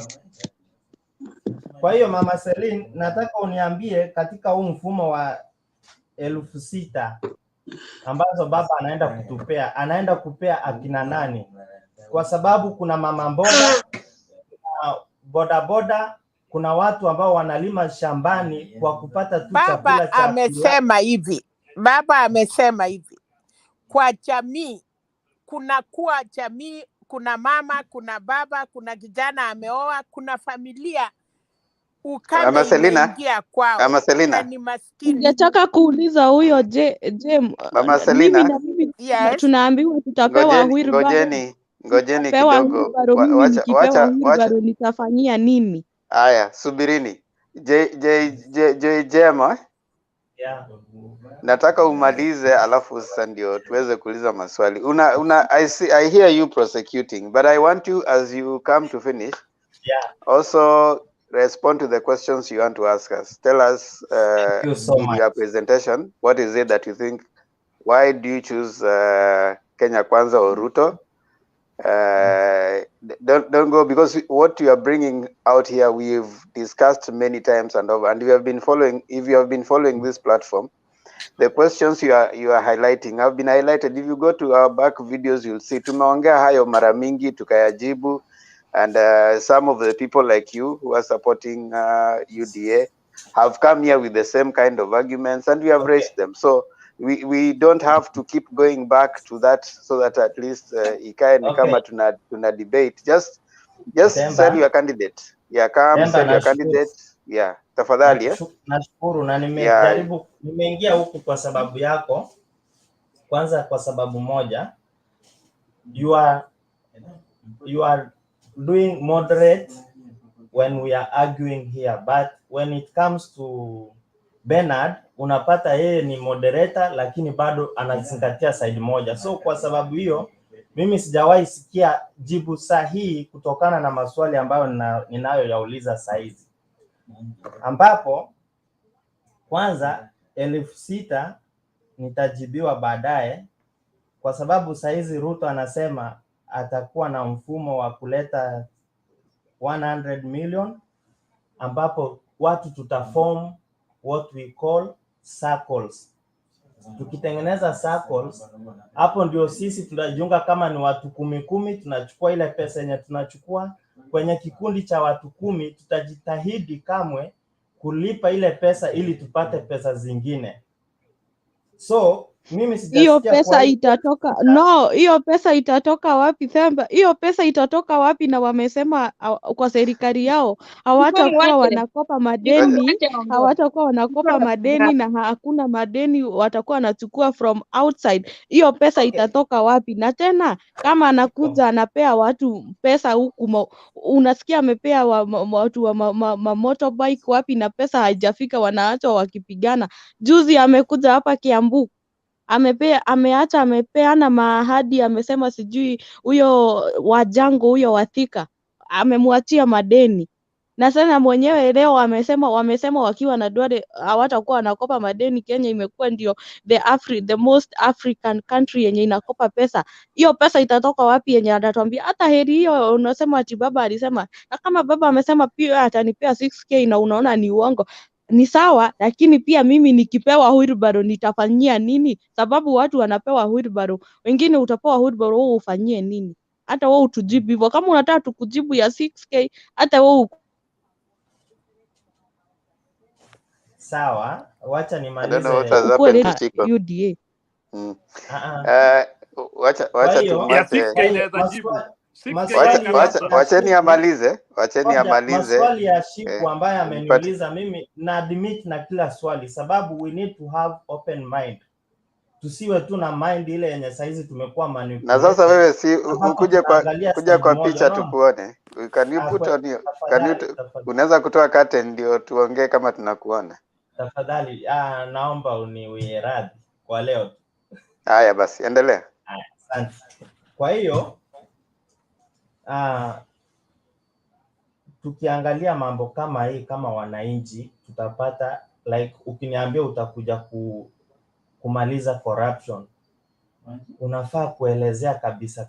Kwa hiyo Mama Celine, nataka uniambie katika huu mfumo wa 6,000 ambazo baba anaenda kupea akina nani? Kwa sababu kuna mama mboga, kuna bodaboda, kuna watu ambao wanalima shambani kwa kupata tu chakula baba amesema hivi. Baba amesema hivi, kwa jamii kuwa jamii, kuna mama, kuna baba, kuna kijana ameoa, kuna familia ukame Mama Selina, imeingia kwao Mama na Selina, ni maskini. Ningetaka kuuliza huyo Mama mimi Selina, na mimi Yes. tunaambiwa tutapewa wheelbarrow. ngojeni Nitapewa kidogo. wheelbarrow, mimi nikipewa Wacha wheelbarrow nitafanyia nini? haya, subirini. Jema, Yeah. nataka umalize alafu sasa ndio tuweze kuuliza maswali. I hear you prosecuting, but I want you, as you come to finish, also respond to the questions you want to ask us. Tell us Thank you so in much. your presentation, what is it that you think, why do you choose Kenya Kwanza or RUTO? Don't go, because what you are bringing out here we've discussed many times and over, and we have been following. If you have been following this platform, the questions you are highlighting have been highlighted. If you go to our back videos, you'll see tumeongea hayo mara mingi tukayajibu, and some of the people like you who are supporting UDA have come here with the same kind of arguments, and we have raised them. So we don't have to keep going back to that, so that at least ikae ni kama tuna debate. Just sell your candidate. Yeah, come sell your candidate. Yeah, tafadhali. Nashukuru na nimejaribu, nimeingia huku kwa sababu yako. Kwanza kwa sababu moja, you are doing moderate when we are arguing here, but when it comes to Bernard, unapata yeye ni moderator lakini bado anazingatia side moja. So kwa sababu hiyo mimi sijawahi sikia jibu sahihi kutokana na maswali ambayo ninayoyauliza saizi, ambapo kwanza 6,000 nitajibiwa baadaye, kwa sababu saizi Ruto anasema atakuwa na mfumo wa kuleta 100 million ambapo watu tutaform what we call circles. Tukitengeneza circles, hapo ndio sisi tunajiunga kama ni watu 10, tunachukua ile pesa yenye tunachukua kwenye kikundi cha watu 10, tutajitahidi kamwe kulipa ile pesa ili tupate pesa zingine. So mimi sijasikia Hiyo pesa itatoka, no, hiyo pesa itatoka wapi Themba? Hiyo pesa itatoka wapi? Na wamesema kwa serikali yao hawatakuwa wanakopa madeni, hawatakuwa wanakopa madeni na hakuna madeni watakuwa wanachukua from outside. Hiyo pesa itatoka wapi? Na tena kama anakuja anapea watu pesa huku, unasikia amepea watu wa motorbike wapi, na pesa haijafika, wanaachwa wakipigana. Juzi amekuja hapa Kiambu, amepeana maahadi, amesema sijui huyo Wajango, huyo Wathika amemwachia madeni, na sana mwenyewe leo wamesema wakiwa na Duale hawatakuwa wanakopa madeni. Kenya imekuwa ndio the most African country yenye inakopa pesa. Hiyo pesa itatoka wapi yenye atatuambia? Hata heri hiyo unasema ati baba alisema, na kama baba amesema pia atanipea 6K na unaona ni uongo, ni sawa, lakini pia mimi nikipewa wheelbarrow nitafanyia nini? Sababu watu wanapewa wheelbarrow, wengine utapewa wheelbarrow wewe ufanyie nini? Hata wewe utujibu hivyo. Kama unataka tukujibu ya 6K, hata wewe sawa. Wacha nimalize. I don't know what has happened to Chico. UDA. Wacha tumwache. Wacheni amalize. Maswali ya Shiku ambaye ameniuliza mimi na admit na kila swali, sababu we need to have open mind. Tusiwe tu na mind ile yenye saizi tumekuwa manipulated. Na sasa wewe si kuja kwa picha tukuone. Can you put on your, unaweza kutoa curtain ndio tuongee kama tunakuona. Tafadhali, naomba uniwie radhi kwa leo. Haya basi, endelea. Asante. Kwa hiyo tukiangalia mambo kama hii kama wananchi, tutapata like, ukiniambia utakuja kumaliza corruption, unafaa kuelezea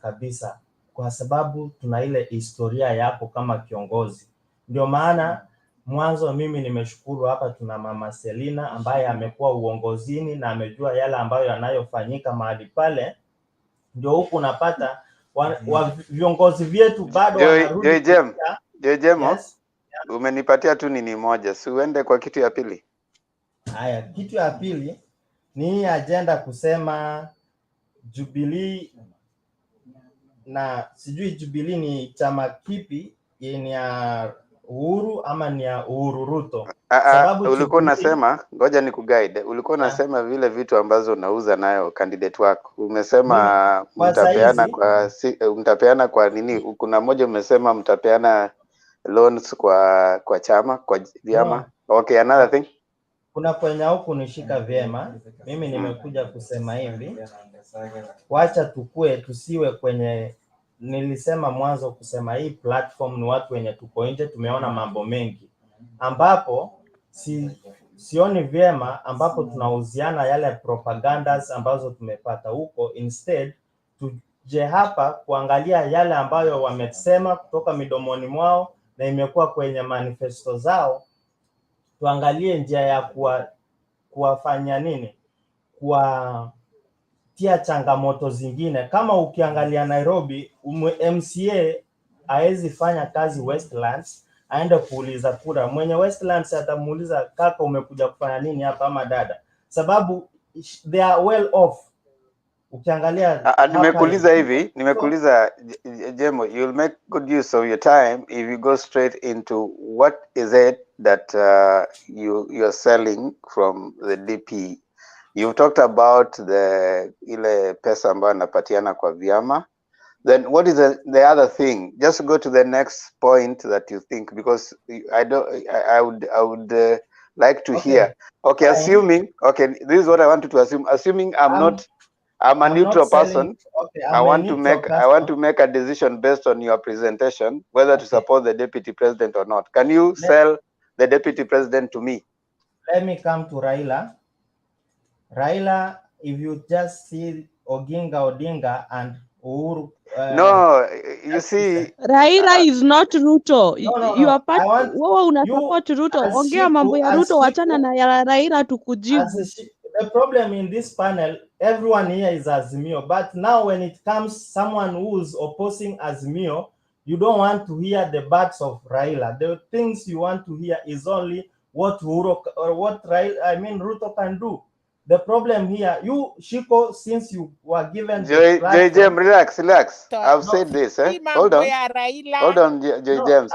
kabisa, kwa sababu tuna ile historia yako kama kiongozi. Ndio maana mwanzo mimi nimeshukuru hapa tuna Mama Selina ambaye amekuwa uongozini na amejua yale ambayo yanayofanyika mahali pale. Ndio huku unapata viongozi vyetu bado wanarudi. Jemo, umenipatia tu nini moja, si uende kwa kitu ya pili. Haya, kitu ya pili ni agenda kusema Jubilee, na sijui Jubilee ni chama kipi, ni ya Uhuru ama ni ya Uhuru Ruto? Sababu Ulikuwa Jubilee, unasema, ngoja ni kuguide. Ulikuwa unasema vile vitu ambazo unauza nayo candidate wako. mimi Umesema kwa mtapeana kwa nini? Kuna moja umesema mtapeana loans kwa chama, kwa vyama. no, Okay, another thing. kuna kwenye huku nishika vyema. Mimi nimekuja kusema hivi, wacha tusiwe kwenye, nilisema mwanzo kusema hii platform ni watu wenye tuko nje, tumeona mambo mengi ambapo sioni vyema ambapo tunauziana yale propagandas ambazo tumepata huko. Instead tuje hapa kuangalia yale ambayo wamesema kutoka midomoni mwao na imekuwa kwenye manifesto zao, tuangalie njia ya kuwafanya nini, kuwatia changamoto zingine. Kama ukiangalia Nairobi, MCA haezi fanya kazi Westlands, aende kuuliza kura. Mwenye Westlands atamuuliza kaka, umekuja kufanya nini hapa ama dada, sababu they are well off. Ukiangalia nimekuuliza Jemo, you'll make good use of your time if you go straight into what is it that you're selling from the DP. You've talked about ile pesa ambayo anapatiana kwa vyama. Then what is the other thing? Just go to the next point that you think, because I would like to hear. Okay, assuming, this is what I wanted to assume. Assuming I'm a neutral person. I want to make a decision based on your presentation, whether to support the deputy president or not. Can you sell the deputy president to me? Let me come to Raila. Raila, if you just see Odinga and Uhuru. No, you see, Raila is not Ruto. No. You are part. Wewe una support Ruto. Ongea mambo ya Ruto, wachana na ya Raila tukujibu. The problem in this panel, everyone here is Azimio, but now when it comes someone who's opposing Azimio, you don't want to hear the bats of Raila. The things you want to hear is only what Ruto Ruto can do. The problem here, you Shiko, since you were given JM, relax. I've said this, Hold on, James,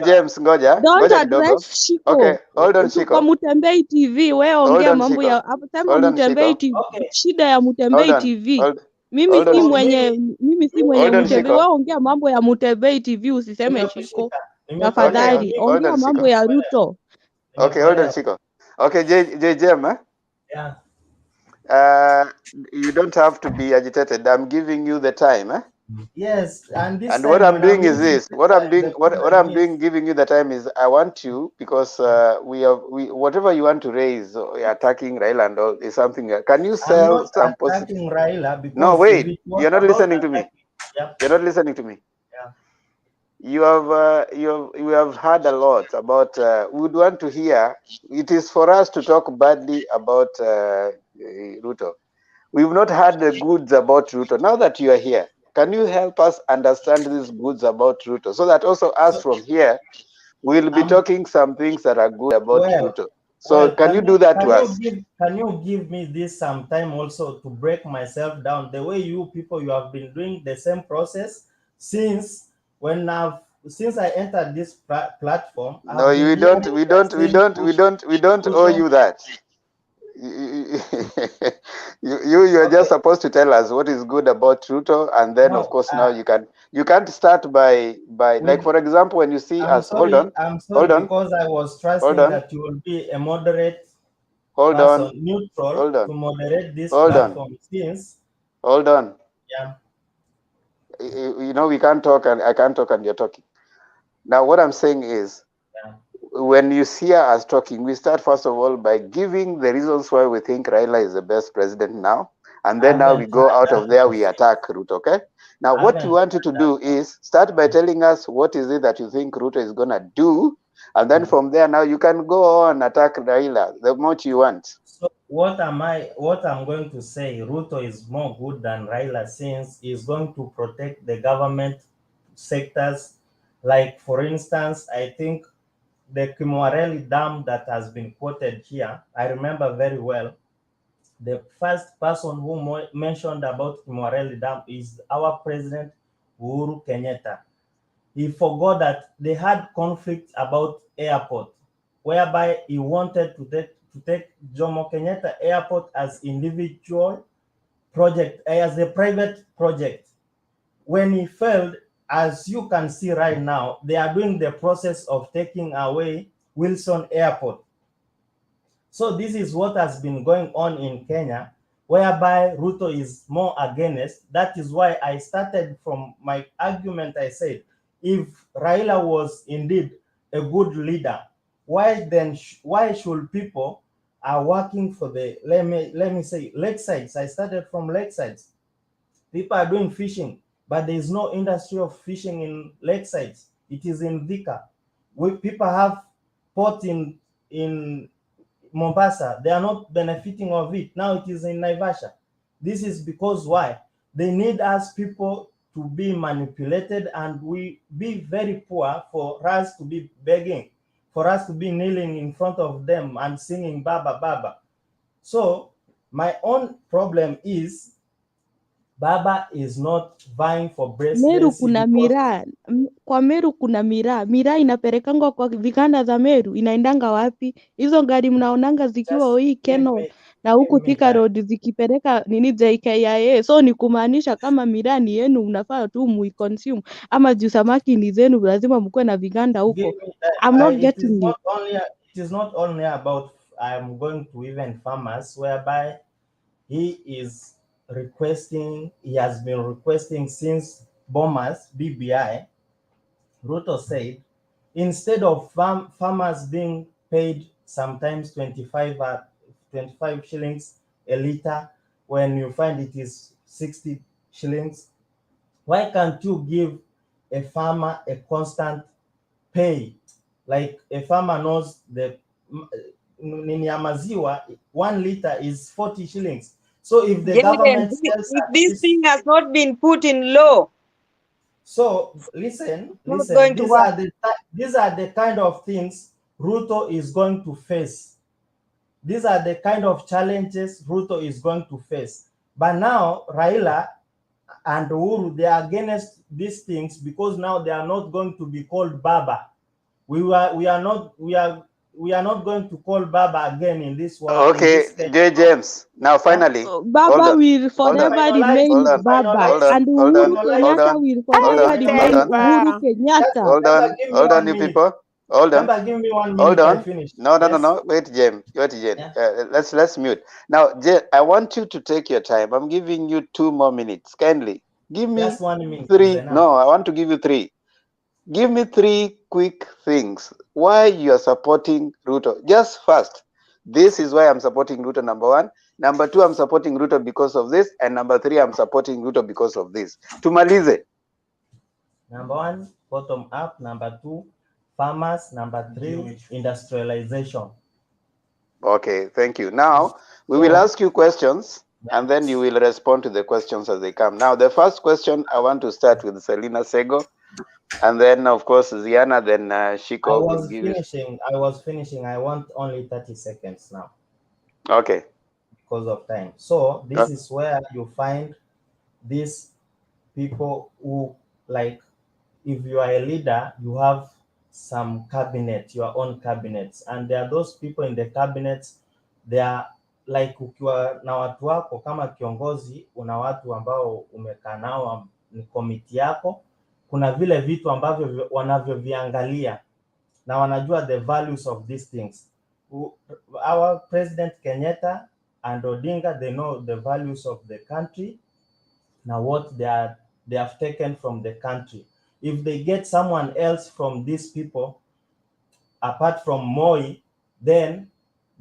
James, ngoja. Don't address Shiko. Okay, hold on, Shiko. Kwa Mutembei TV, wewe ongea mambo ya sema Mutembei TV. Shida ya Mutembei TV. Mimi si mwenye Mutembei. Wewe ongea mambo ya Mutembei TV, usiseme Shiko. Tafadhali, ongea mambo ya Ruto. Okay, hold on, Shiko. Okay, JM, you don't have to be agitated. I'm giving you the time, Yes, and what I'm doing is this. What I'm doing, giving you the time is I want you, because whatever you want to raise, attacking Raila and all is something. Can you sell some attacking Raila? Because no, wait. You're not listening to me. You're not listening to me. You have heard a lot about. We would want to hear. It is for us to talk badly about Ruto. We've not heard the goods about Ruto. Now that you are here, can you help us understand these goods about Ruto, so that also us from here will be talking some things that are good about Ruto? So can you do that to us? Can you give me this some time also to break myself down the way you people, you have been doing the same process since I entered this platform? No, we don't owe you that. You are just supposed to tell us what is good about Ruto, and then of course now you can't start by like, for example, when you see us. Hold on, because I was trusting that you will be a moderate person, neutral, to moderate this platform. Hold on. Yeah. You know, we can't talk and I can't talk and you're talking. Now what I'm saying is, when you see us talking, we start first of all by giving the reasons why we think Raila is the best president now, and then now we go out of there, we attack Ruto. Okay, now what we want you to do is start by telling us what is it that you think Ruto is gonna do, and then from there now you can go on attack Raila the much you want. So what I'm going to say, Ruto is more good than Raila, since he's going to protect the government sectors. Like for instance, I think the Kimwareli Dam that has been quoted here, I remember very well. The first person who mentioned about Kimwareli Dam is our president, Uhuru Kenyatta. he forgot that they had conflict about airport, whereby he wanted to take Jomo Kenyatta Airport as individual project, as a private project. When he failed, as you can see right now, they are doing the process of taking away Wilson Airport. So this is what has been going on in Kenya, whereby Ruto is more against. That is why I started from my argument. I said, if Raila was indeed a good leader, why should people are working for the, let me say, lakesides? I started from lakesides. People are doing fishing, but there is no industry of fishing in lakesides. It is in Thika. People have port in Mombasa. They are not benefiting of it. Now it is in Naivasha. This is because why? They need us people to be manipulated, and we be very poor for us to be begging, for us to be kneeling in front of them and singing Baba Baba. So my own problem is Baba is not vying for presidency. Meru kuna miraa. Kwa Meru kuna miraa. Miraa inapelekangwa kwa viganda za Meru. Inaendanga wapi? Hizo gari mnaonanga zikiwa hii Keno na huku Thika Road zikipeleka nini JKIA. So ni kumaanisha kama miraa ni yenu, mnafaa tu muiconsume, ama juu samaki ni zenu lazima mkuwe na viganda huko. I'm not getting it. It is not only about I'm going to even farmers, whereby he has been requesting since Bomas, BBI. Ruto said, instead of farmers being paid sometimes 25 shillings a liter, when you find it is 60 shillings, why can't you give a farmer a constant pay? Like a farmer knows the nini ya maziwa, 1 liter is 40 shillings. So if the government sells if this thing has not been put in law, so listen, these are the kind of things Ruto is going to face. These are the kind of challenges Ruto is going to face. But now Raila and Uhuru, they are against these things because now they are not going to be called Baba. We are not going to call Baba again in this world. Okay, J. James. Now, finally, Baba will forever remain Baba, and Uhuru Kenyatta will forever remain Uhuru Kenyatta. Hold on, you people. Hold on. Give me 1 minute. Hold on. I finish. No. Wait, James. Yeah. Let's mute. Now, Jay, I want you to take your time. I'm giving you 2 more minutes. Kindly give me just 1 minute. 3. No, I want to give you 3. Give me 3 quick things why you are supporting Ruto. Just first, this is why I'm supporting Ruto, number 1. Number 2, I'm supporting Ruto because of this. And number 3, I'm supporting Ruto because of this. Tumalize. Number 1, bottom up. Number 2, farmers. Number 3, industrialization. Okay, thank you. Now, we will ask you questions, and then you will respond to the questions as they come. Now, the first question, I want to start with Selina Sego. And then, of course, Ziana, then Shiko will give I was finishing. I want only 30 seconds now. Okay. Because of time. So this is where you find these people who, like, if you are a leader, you have some cabinet, your own cabinets. And there are those people in the cabinets, they are like, ukiwa na watu wako kama kiongozi, una watu ambao umekaa nao ni komiti yako, kuna vile vitu ambavyo wanavyoviangalia na wanajua the values of these things. Our President Kenyatta and Odinga, they know the values of the country, now what they have taken from the country. If they get someone else from these people, apart from Moi, then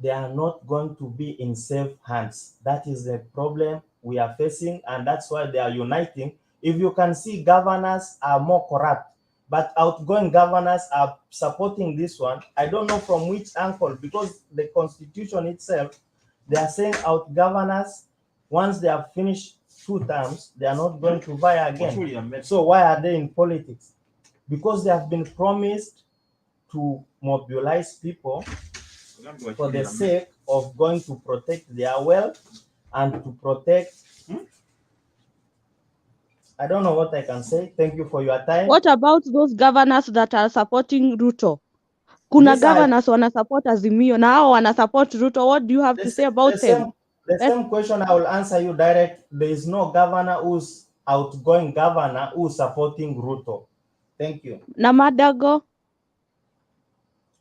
they are not going to be in safe hands. That is the problem we are facing, and that's why they are uniting. If you can see, governors are more corrupt, but outgoing governors are supporting this one. I don't know from which angle, because the constitution itself, they are saying out governors, once they have finished 2 terms, they are not going to vie again. So why are they in politics? Because they have been promised to mobilize people for the sake of going to protect their wealth and to protect I don't know what I can say. Thank you for your time. What about those governors that are supporting Ruto? Kuna These are governors wana support Azimio na hao wana support Ruto. What do you have to say about them? the same question I will answer you direct. There is no governor who's outgoing governor who's supporting Ruto. Thank you. Na Mandago?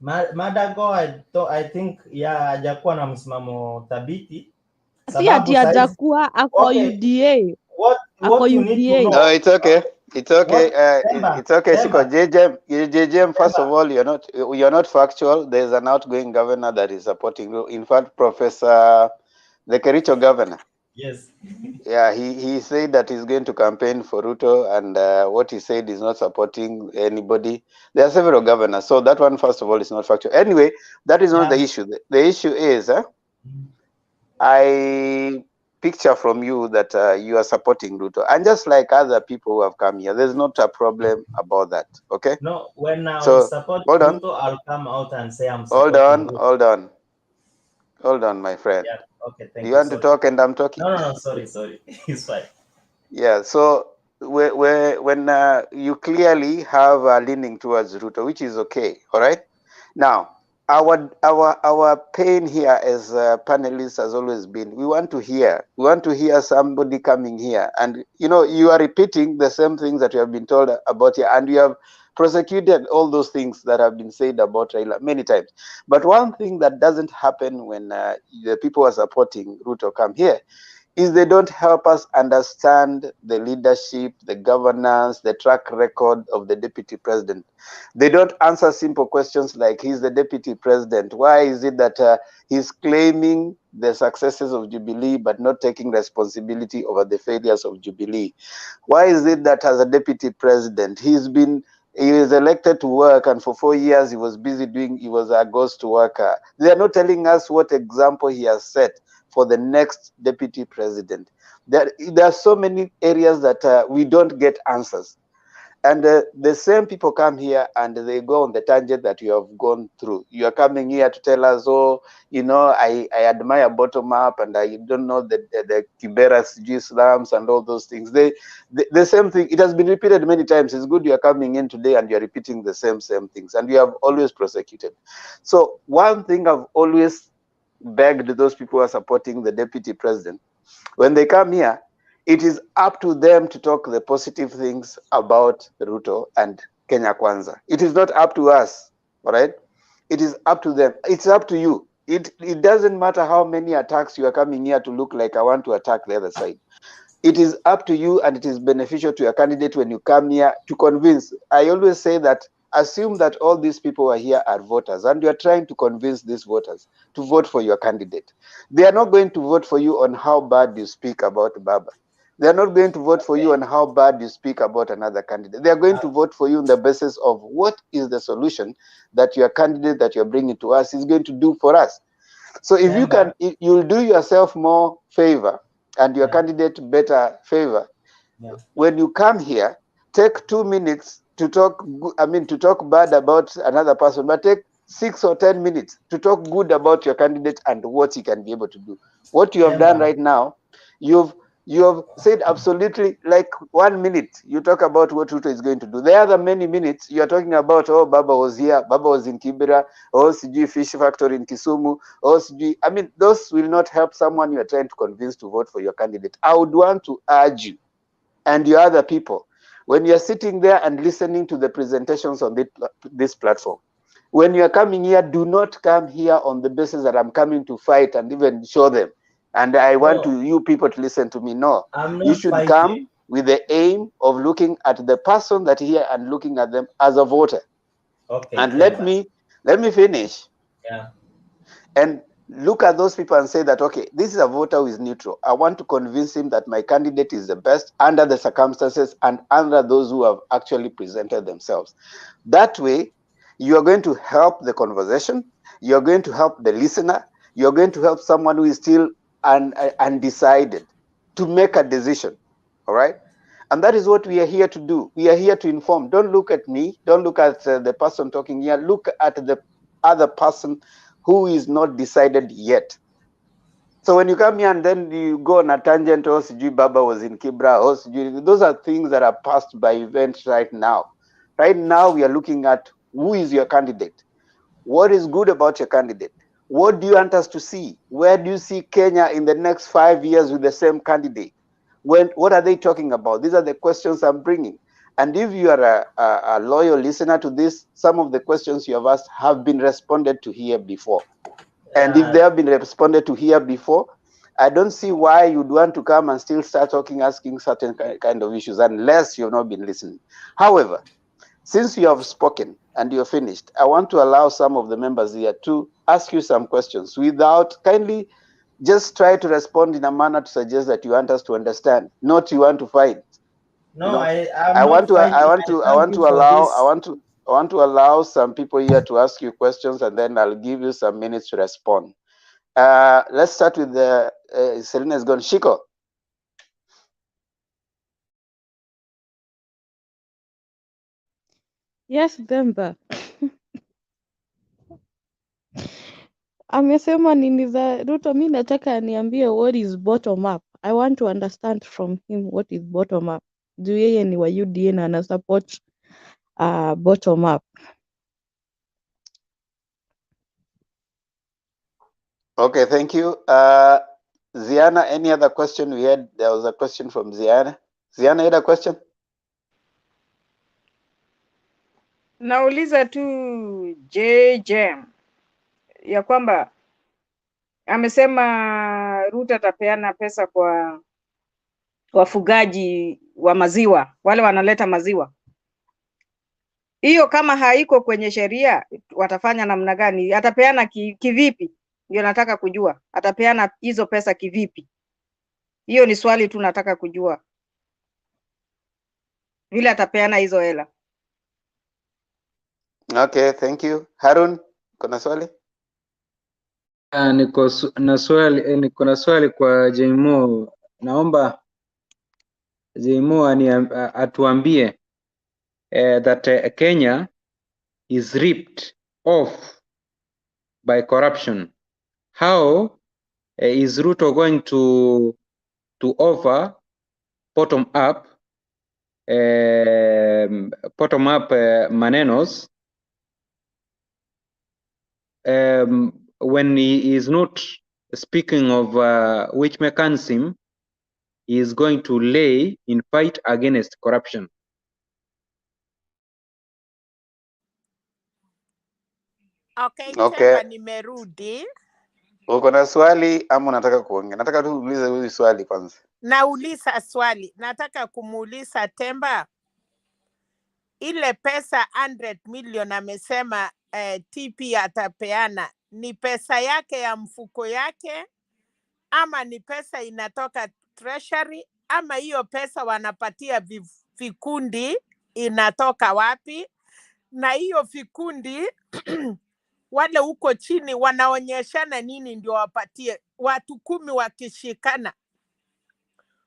Mandago, I think hajakuwa na msimamo thabiti. Si ati hajakuwa ako UDA. What you need to know. No, it's okay. It's okay. Temba, It's okay. Temba. Siko JJM. First of all, you're not factual. There's an outgoing governor that is supporting you. In fact, Professor the Kericho governor. Yes. Yeah, he said that he's going to campaign for Ruto, and what he said is not supporting anybody. There are several governors, so that one, first of all, is not factual. Anyway, that is not the issue. The issue is, I picture from you that you are supporting Ruto, and just like other people who have come here, there's not a problem about that. Okay? No, when I So support hold on. Ruto, I'll come out and say I'm Hold supporting on, Ruto. hold on, my friend. Yeah. Okay. Thank Do you. you want to talk and I'm talking? No. Sorry. It's fine. Yeah. So when you clearly have a leaning towards Ruto, which is okay. All right. Now, our pain here as panelists has always been we want to hear somebody coming here, and you are repeating the same things that you have been told about here, and you have prosecuted all those things that have been said about Raila many times. But one thing that doesn't happen when the people who are supporting Ruto come here is they don't help us understand the leadership, the governance, the track record of the deputy president. They don't answer simple questions like, he's the deputy president. Why is it that he's claiming the successes of Jubilee but not taking responsibility over the failures of Jubilee? Why is it that as a deputy president, he was elected to work, and for 4 years he was busy he was a ghost worker? They are not telling us what example he has set for the next deputy president. There are so many areas that we don't get answers. And the same people come here and they go on the tangent that you have gone through. You are coming here to tell us, I admire bottom up, and I don't know the Kibera G slums and all those things. The same thing, it has been repeated many times. It's good you are coming in today and you are repeating the same things, and we have always prosecuted. So one thing I've always begged those people who are supporting the deputy president, when they come here, it is up to them to talk the positive things about Ruto and Kenya Kwanza. It is not up to us, all right? It is up to them. It's up to you. It doesn't matter how many attacks you are coming here to look like I want to attack the other side. It is up to you, and it is beneficial to your candidate when you come here to convince. I always say that assume that all these people are here are voters, and you are trying to convince these voters to vote for your candidate. They are not going to vote for you on how bad you speak about Baba. They are not going to vote for you on how bad you speak about another candidate. They are going to vote for you on the basis of what is the solution that your candidate that you're bringing to us is going to do for us. So if you can, you'll do yourself more favor and your candidate better favor. When you come here, take 2 minutes to talk, to talk bad about another person, but take 6 or 10 minutes to talk good about your candidate and what he can be able to do. What you have done right now, you have said absolutely, like 1 minute, you talk about what Ruto is going to do. The other many minutes, you are talking about, Baba was here, Baba was in Kibera, CG Fish Factory in Kisumu, CG. Those will not help someone you are trying to convince to vote for your candidate. I would want to urge you and your other people, when you're sitting there and listening to the presentations on this platform, when you're coming here, do not come here on the basis that I'm coming to fight and even show them. And I want you people to listen to me. No, you should come with the aim of looking at the person that here and looking at them as a voter. Okay. And let me finish. Yeah. And look at those people and say that, okay, this is a voter who is neutral. I want to convince him that my candidate is the best under the circumstances and under those who have actually presented themselves. That way, you are going to help the conversation. You're going to help the listener. You're going to help someone who is still undecided to make a decision. All right? And that is what we are here to do. We are here to inform. Don't look at me. Don't look at the person talking here. Look at the other person who is not decided yet. So when you come here and then you go on a tangent, oh, Sijui Baba was in Kibra, oh, Sijui, those are things that are passed by events right now. Right now, we are looking at who is your candidate. What is good about your candidate? What do you want us to see? Where do you see Kenya in the next 5 years with the same candidate? What are they talking about? These are the questions I'm bringing. And if you are a loyal listener to this, some of the questions you have asked have been responded to here before. And if they have been responded to here before, I don't see why you'd want to come and still start asking certain kind of issues unless you've not been listening. However, since you have spoken and you're finished, I want to allow some of the members here to ask you some questions without kindly just try to respond in a manner to suggest that you want us to understand, not you want to fight. No, You know, I'm I not want to fighting. I want to I thank want you to for allow this. I want to allow some people here to ask you questions, and then I'll give you some minutes to respond. Let's start with the Selena is gone. Shiko. Yes, Demba. Amesema nini za Ruto, mi nataka niambie what is bottom up. I want to understand from him what is bottom up. Juu yeye ni wa UDA na ana support bottom up. Okay, thank you. Ziana, any other question we had? There was a question from Ziana. Ziana, you had a question? Nauliza tu JJ ya kwamba amesema Ruto atapeana pesa kwa wafugaji wa maziwa, wale wanaleta maziwa. Hiyo kama haiko kwenye sheria watafanya namna gani? Atapeana kivipi? Ndio nataka kujua. Atapeana hizo pesa kivipi? Hiyo ni swali tu nataka kujua. Vile atapeana hizo hela. Okay, thank you. Harun, kuna swali? Niko na swali kwa Jmo. Naomba Jmo atuambie that Kenya is ripped off by corruption. How is Ruto going to offer bottom up manenos when he is not speaking of which mechanism he is going to lay in fight against corruption? Okay, Okay. Temba, nimerudi. Uko na swali ama unataka kuongea? Nataka tu uulize huyu swali kwanza. Nauliza swali. Nataka kumuuliza Temba, ile pesa 100 million amesema TP atapeana ni pesa yake ya mfuko yake ama ni pesa inatoka treasury ama hiyo pesa wanapatia vikundi inatoka wapi? Na hiyo vikundi wale huko chini wanaonyeshana nini ndio wapatie watu 10 wakishikana?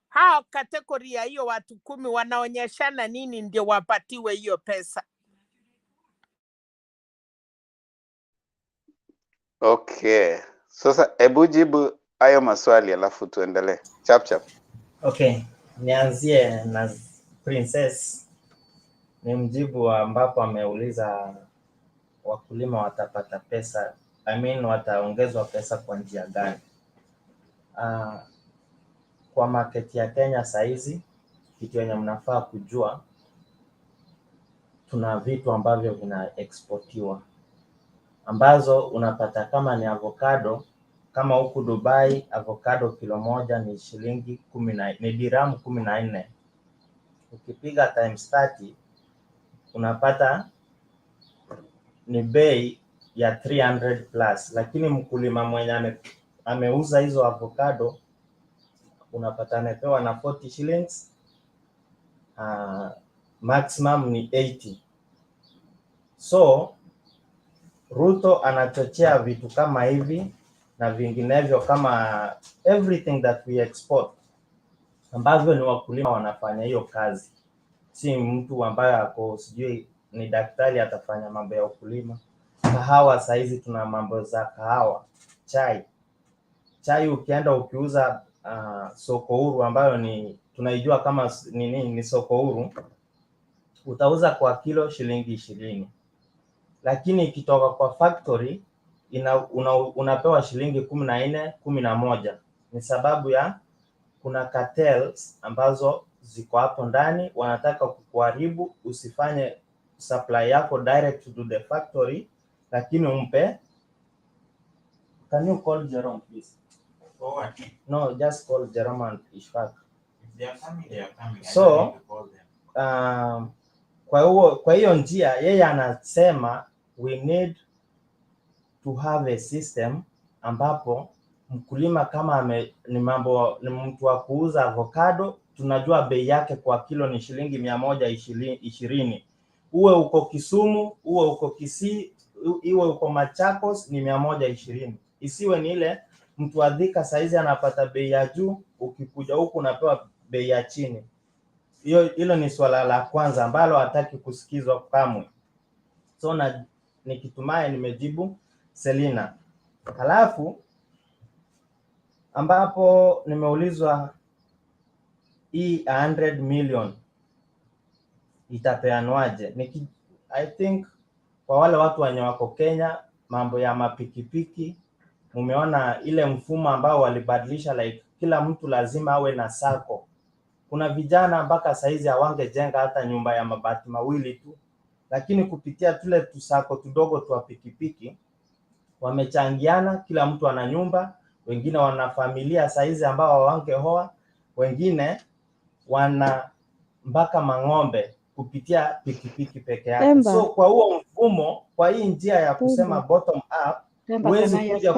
Hao kategori ya hiyo watu 10 wanaonyeshana nini ndio wapatiwe hiyo pesa? Okay. Sasa hebu jibu hayo maswali alafu tuendelee. Chap chap. Okay, nianzie na Princess. Ni mjibu ambapo ameuliza wakulima watapata pesa, wataongezwa pesa kwa njia gani? Kwa market ya Kenya saizi, kitu yenye mnafaa kujua, tuna vitu ambavyo vina exportiwa ambazo unapata kama ni avocado, kama huku Dubai avocado kilo moja ni shilingi ni diramu 14. Ukipiga times 30 unapata ni bei ya 300 plus, lakini mkulima mwenye ameuza hizo avocado unapata amepewa na 40 shillings, maximum ni 80. So Ruto anachochea vitu kama hivi na vinginevyo kama everything that we export, ambavyo ni wakulima wanafanya hiyo kazi, si mtu ambaye ako sijui ni daktari atafanya mambo ya ukulima. Kahawa saizi tuna mambo za kahawa, chai chai ukienda ukiuza soko huru ambayo ni tunaijua kama ni soko huru, utauza kwa kilo shilingi 20, lakini ikitoka kwa factory unapewa shilingi 14, 11. Ni sababu ya kuna cartels ambazo ziko hapo ndani, wanataka kukuharibu usifanye supply yako direct to the factory, lakini umpe. Can you call Jerome please? For what? No, just call Jerome and Ishfaq. If they are coming, they are coming. So, kwa hiyo njia yeye anasema we need to have a system ambapo mkulima kama ni mtu wa kuuza avocado, tunajua bei yake kwa kilo ni shilingi 120. Uwe uko Kisumu, uwe uko Kisii, iwe uko Machakos ni 120. Isiwe ni ile mtu wa Thika saizi anapata bei ya juu, ukikuja huku unapewa bei ya chini. Hilo ni swala la kwanza ambalo hataki kusikizwa kamwe. So nikitumai nimejibu Selina. Halafu ambapo nimeulizwa hii 100 million itapeanwaje? I think kwa wale watu wenye wako Kenya, mambo ya mapikipiki, umeona ile mfumo ambao walibadilisha, like kila mtu lazima awe na sako. Kuna vijana mpaka saizi hawangejenga hata nyumba ya mabati mawili tu, lakini kupitia tule tusako tudogo twa pikipiki wamechangiana, kila mtu ana nyumba, wengine wana familia saizi ambao hawangeoa, wengine wana mpaka mang'ombe kupitia pikipiki peke yake. So kwa huo mfumo, kwa hii njia ya kusema bottom up, huwezi kuja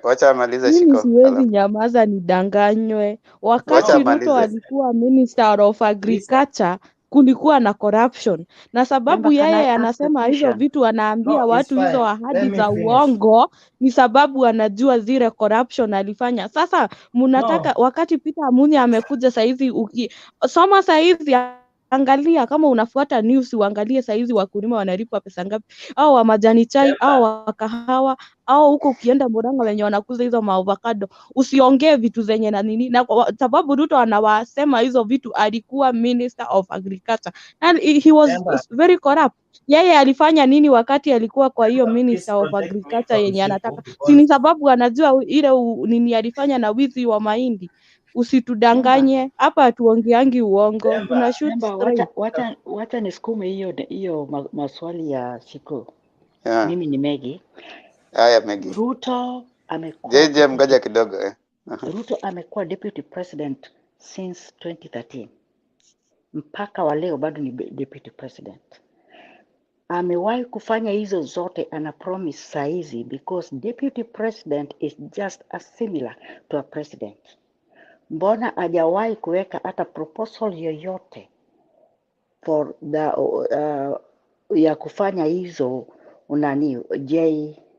wacha amalize Mimi Shiko. siwezi nyamaza nidanganywe. Wakati Ruto alikuwa Minister of Agriculture kulikuwa na corruption, na sababu yeye anasema hizo vitu anaambia watu hizo ahadi za uongo ni sababu anajua zile corruption alifanya. Sasa mnataka wakati Peter Amunya amekuja saizi, ukisoma saizi angalia kama unafuata news, uangalie saizi wakulima wanalipwa pesa ngapi, au wa majani chai au wa kahawa au huko ukienda Murang'a wenye wanakuza hizo maavocado, usiongee vitu zenye na nini, na sababu Ruto anawasema hizo vitu alikuwa Minister of Agriculture and he was very corrupt. Yeye alifanya nini wakati alikuwa kwa hiyo Minister of Agriculture yenye anataka? Si ni sababu anajua ile nini alifanya na wizi wa mahindi. Usitudanganye hapa, tuongeangi uongo, tuna shoot straight. Wacha nisukume hiyo maswali ya Shiko. Mimi ni Megi. Haya Megi. Ruto amekuwa JJ mgoja kidogo Ruto amekuwa deputy president since 2013. Mpaka wa leo bado ni deputy president. Amewahi kufanya hizo zote, ana promise saizi, because deputy president is just as similar to a president. Mbona hajawahi kuweka hata proposal yoyote for the ya kufanya hizo unani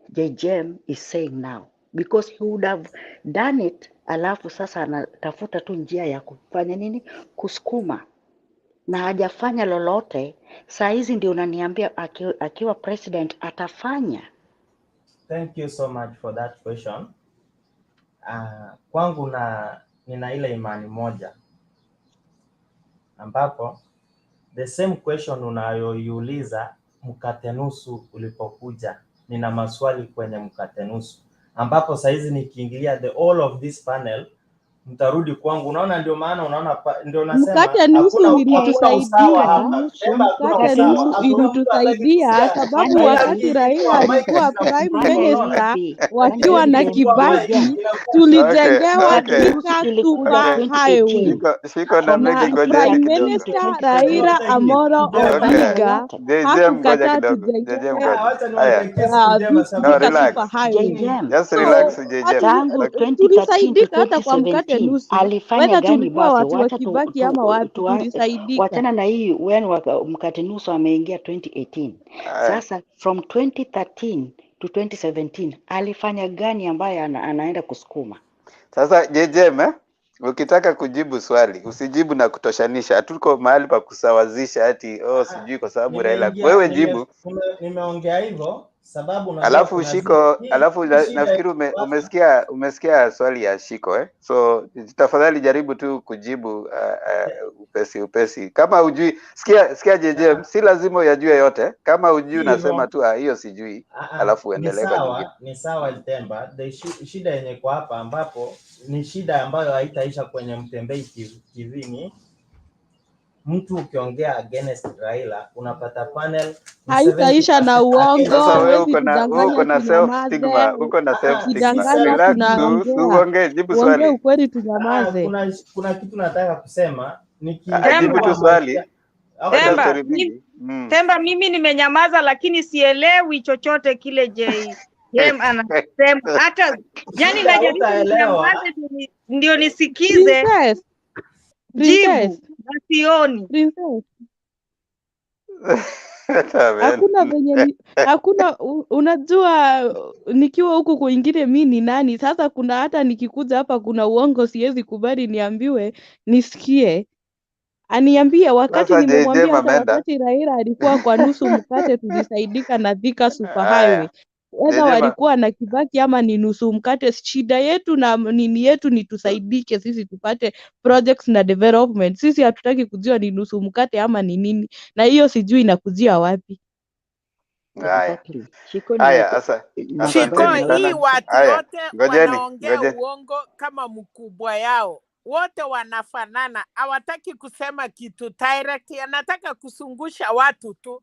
JJM is saying now, because he would have done it, alafu sasa anatafuta tu njia ya kufanya nini, kusukuma, na hajafanya lolote. Saa hizi ndio unaniambia akiwa president atafanya. Thank you so much for that question. Kwangu nina ile imani moja ambapo the same question unayoiuliza mkate nusu ulipokuja, nina maswali kwenye mkate nusu, ambapo saizi nikiingilia the all of this panel mtarudi kwangu. Unaona, ndio maana unaona, ndio nasema mkate nusu ilitusaidia sababu wakati Raila alikuwa prime minister wakiwa na Kibaki tulijengewa Thika super highway na prime minister Raila Amolo Odinga hakukataa tujengewa super highway. Just relax JJ. Tulisaidika hata kwa mkate nusu. Whether tulikuwa watu wa Kibaki ama wapi, tulisaidika. Wachana na hii mkate nusu ameingia 2018. Sasa from 2013 to 2017 alifanya gani ambaye anaenda kusukuma? Sasa JJM ukitaka kujibu swali usijibu na kutoshanisha. Hatuko mahali pa kusawazisha ati sijui kwa sababu Raila. Wewe jibu. Nimeongea hivyo sababu unajua Alafu kuna Shiko, alafu shida nafikiri umesikia swali ya Shiko So tafadhali jaribu tu kujibu upesi. Kama hujui, sikia JJ, si lazima uyajue yote. Kama hujui unasema tu hiyo sijui, alafu uendelee kwa nyingine. Ni sawa Temba. Shida yenye kwa hapa ambapo ni shida ambayo haitaisha kwenye Mtembei TV ni mtu ukiongea against Raila unapata panel haitaisha na uongo. Sasa wewe Huwezi uko na self stigma, Relax tu, uongee, jibu swali. Uongee ukweli tunyamaze. Kuna kitu nataka kusema jibu tu swali. Temba, mimi nimenyamaza lakini sielewi chochote kile Jem anasema. Hata yani najaribu kunyamaza ndio nisikize jibu na sioni. Hakuna venye hakuna unajua nikiwa huku kwingine mimi ni nani sasa. Kuna hata nikikuja hapa kuna uongo siwezi kubali niambiwe nisikie. Aniambie wakati nimemwambia hata wakati Raila alikuwa kwa nusu mkate tulisaidika na Thika Super Highway. Whether walikuwa na Kibaki ama ni nusu mkate, shida yetu na nini yetu ni tusaidike sisi tupate projects na development. Sisi hatutaki kujua ni nusu mkate ama ni nini, na hiyo sijui inakujia wapi. Shiko, hii watu wote wanaongea uongo kama mkubwa yao. Wote wanafanana, hawataki kusema kitu direct, anataka kusungusha watu tu.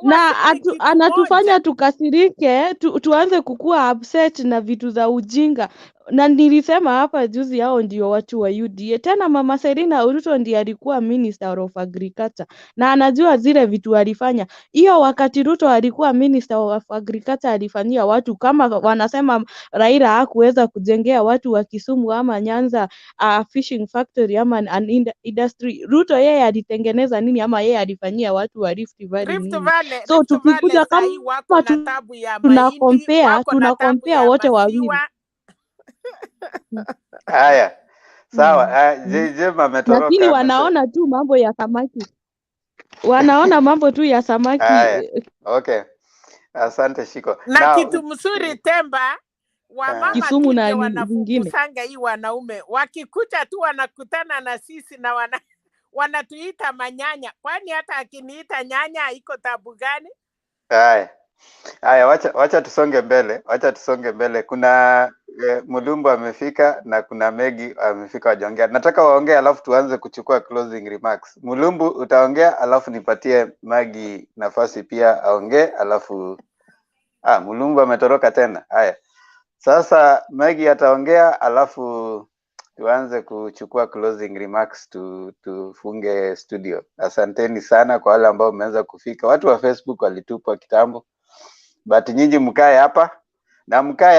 Na anatufanya tukasirike, tuanze kukua upset na vitu za ujinga. Na nilisema hapa juzi hao ndio watu wa UDA. Tena Mama Serina RUTO ndiye alikuwa Minister of Agriculture. Na anajua zile vitu alifanya. Hiyo wakati RUTO alikuwa Minister of Agriculture alifanyia watu kama wanasema Raila hakuweza kujengea watu wa Kisumu ama Nyanza fishing factory ama an industry. RUTO yeye alitengeneza nini ama yeye alifanyia watu wa Rift Valley nini? So tukikuja kama tunakompea wote wawili. Haya. Sawa. JJ ametoroka. Lakini wanaona tu mambo ya samaki. Wanaona mambo tu ya samaki. Okay. Asante Shiko. Na kitu mzuri Temba, wamama Kisumu na wanafukusanga hii wanaume. Wakikuta tu wanakutana na sisi na wanatuita manyanya. Kwani hata akiniita nyanya iko tabu gani? Haya, wacha tusonge mbele. Kuna Mulumbu amefika na kuna Megi amefika wajaongea. Nataka waongee alafu tuanze kuchukua closing remarks. Mulumbu utaongea alafu nipatie Magi nafasi pia aongee alafu Mulumbu ametoroka tena. Haya. Sasa Magi ataongea alafu tuanze kuchukua closing remarks tufunge studio. Asanteni sana kwa wale ambao mmeanza kufika. Watu wa Facebook walitupwa kitambo. But nyinyi mkae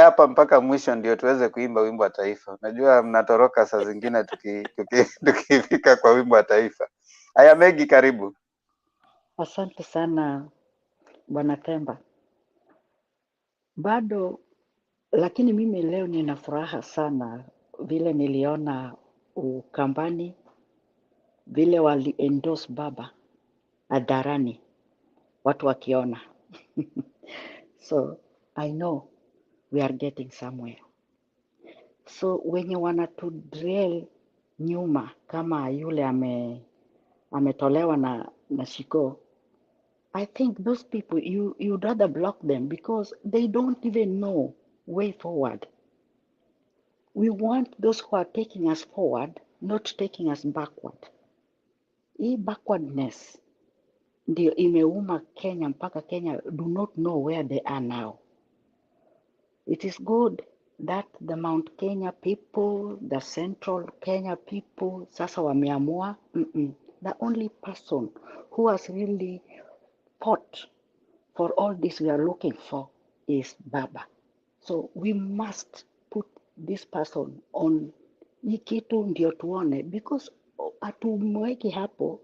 hapa mpaka mwisho ndio tuweze kuimba wimbo wa taifa. Najua mnatoroka saa zingine tukifika kwa wimbo wa taifa. Haya Megi, karibu. Asante sana Bwana Temba. Bado lakini mimi leo nina furaha sana vile niliona Ukambani vile wali endorse baba hadharani watu wakiona. So I know we are getting somewhere. So wenye wanatu drill nyuma kama yule ametolewa na Shiko, I think those people you'd rather block them because they don't even know way forward. We want those who are taking us forward, not taking us backward. Hii backwardness ndio imeuma Kenya mpaka Kenya do not know where they are now. It is good that the Mount Kenya people, the Central Kenya people, sasa wameamua. The only person who has really fought for all this we are looking for is Baba. So we must put this person on hii kitu ndio tuone, because hatumweki hapo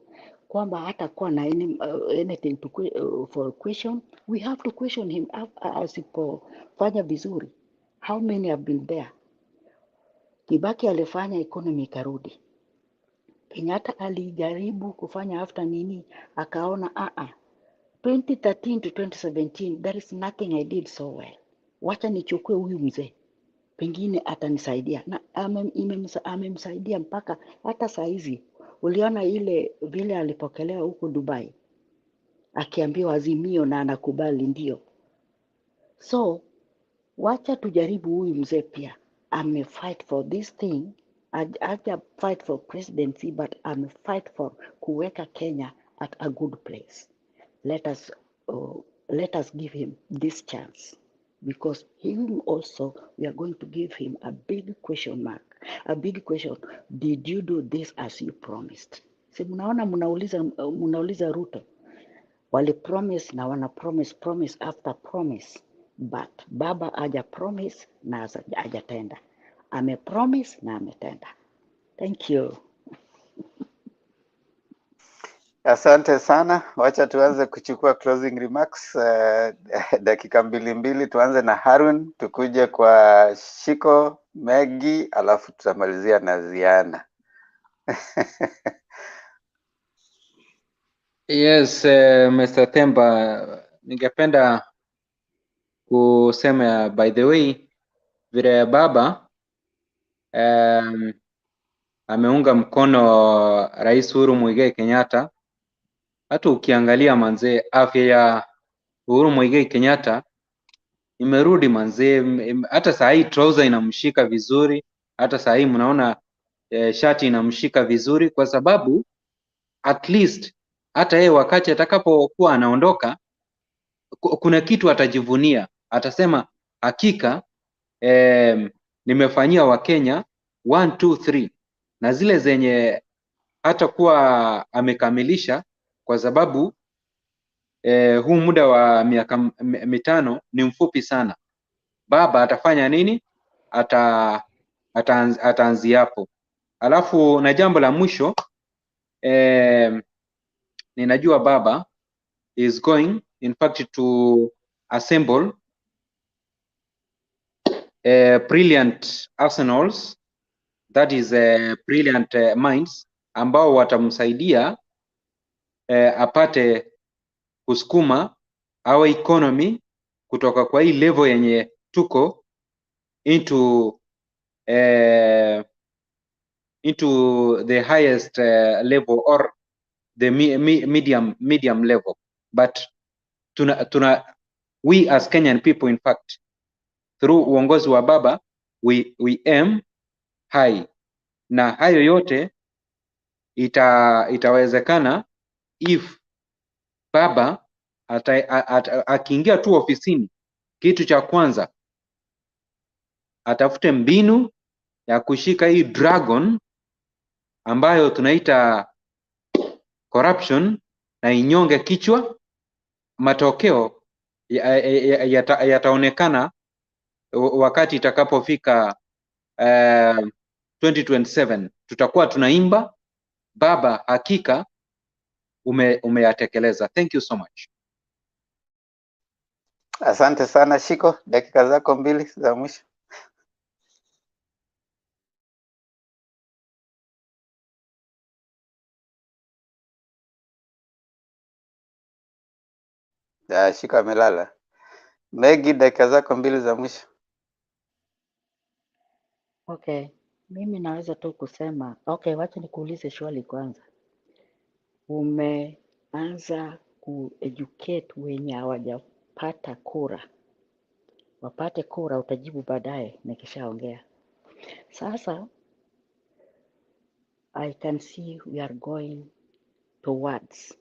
kwamba hatakuwa na anything to for question. We have to question him asipofanya vizuri. How many have been there? Kibaki alifanya economy ikarudi. Kenyatta alijaribu kufanya after nini, akaona 2013 to 2017 there is nothing I did so well. Wacha nichukue huyu mzee, pengine atanisaidia, na amemsaidia mpaka hata saa hizi. Uliona ile vile alipokelewa huko Dubai, akiambiwa Azimio na anakubali ndio. So wacha tujaribu huyu mzee pia, fight for this thing. Aja fight for presidency, but fight for kuweka Kenya at a good place. Let us give him this chance, because him also, we are going to give him a big question mark, a big question. Did you do this as you promised? Si mnaona mnauliza Ruto, wali promise na wana promise after promise, but baba haja promise na hajatenda. Ame promise na ametenda. Thank you. Asante sana, wacha tuanze kuchukua closing remarks. Dakika mbili tuanze na Harun, tukuje kwa Shiko, Megi, alafu tutamalizia na Ziana. Yes, Mr. Temba, ningependa kusema by the way, vile baba ameunga mkono Rais Uhuru Muigai Kenyatta. Hata ukiangalia manzee, afya ya Uhuru Muigai Kenyatta imerudi manzee. Hata saa hii trouser inamshika vizuri, hata saa hii mnaona shati inamshika vizuri, kwa sababu at least hata yeye wakati atakapokuwa anaondoka, kuna kitu atajivunia, atasema hakika nimefanyia Wakenya 1 2 3, na zile zenye hata kuwa amekamilisha, kwa sababu huu muda wa miaka 5 ni mfupi sana. Baba atafanya nini? Ataanzia hapo. Alafu na jambo la mwisho, ninajua baba is going in fact to assemble brilliant arsenals, that is brilliant minds, ambao watamsaidia apate kusukuma our economy kutoka kwa hii level yenye tuko into the highest level or the medium level. But we as Kenyan people, in fact, through uongozi wa baba, we aim high, na hayo yote itawezekana if baba akiingia tu ofisini, kitu cha kwanza atafute mbinu ya kushika hii dragon ambayo tunaita corruption, na inyonge kichwa. Matokeo yataonekana wakati itakapofika 2027. Tutakuwa tunaimba baba, hakika umeyatekeleza. Thank you so much. Asante sana Shiko, dakika zako 2 za mwisho. Shiko amelala. Megi, dakika zako 2 za mwisho. Okay, mimi naweza tu kusema, okay, wacha nikuulize swali kwanza. Umeanza kueducate wenye hawajapata kura, wapate kura, utajibu baadaye nikishaongea. Sasa I can see we are going towards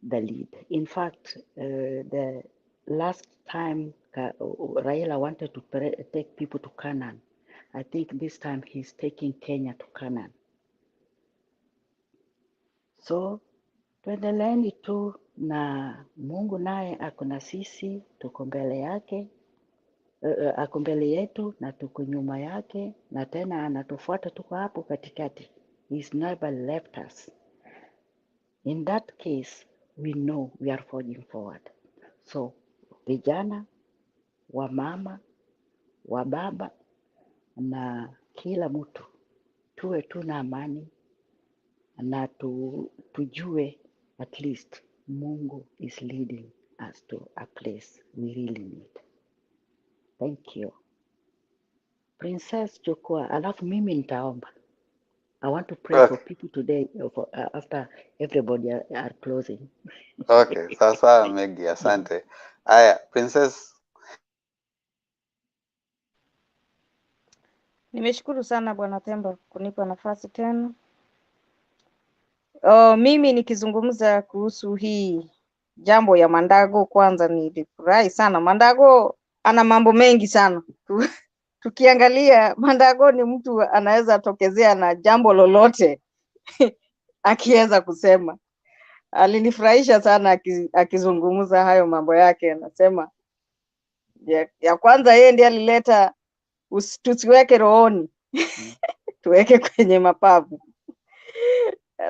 the lead. In fact, the last time Raila wanted to take people to Canaan, I think this time he's taking Kenya to Canaan. So tuendeleeni tu, na Mungu naye ako na sisi, tuko mbele yake, ako mbele yetu na tuko nyuma yake, na tena anatufuata, tuko hapo katikati. He's never left us. In that case, we know we are forging forward. So vijana, wa mama, wa baba na kila mtu tuwe tu na amani na tujue at least Mungu is leading us to a place we really need. Thank you. Princess chukua, alafu mimi nitaomba. I want to pray for people today after everybody are closing. Okay, sasa Megi, asante. Aya, Princess. Nimeshukuru sana Bwana Themba kunipa nafasi tena. Mimi nikizungumza kuhusu hii jambo ya Mandago, kwanza nilifurahi sana. Mandago ana mambo mengi sana. Tukiangalia Mandago ni mtu anaweza tokezea na jambo lolote akiweza kusema. Alinifurahisha sana akizungumza hayo mambo yake, anasema ya kwanza yeye ndiye alileta tusiweke rohoni tuweke kwenye mapavu.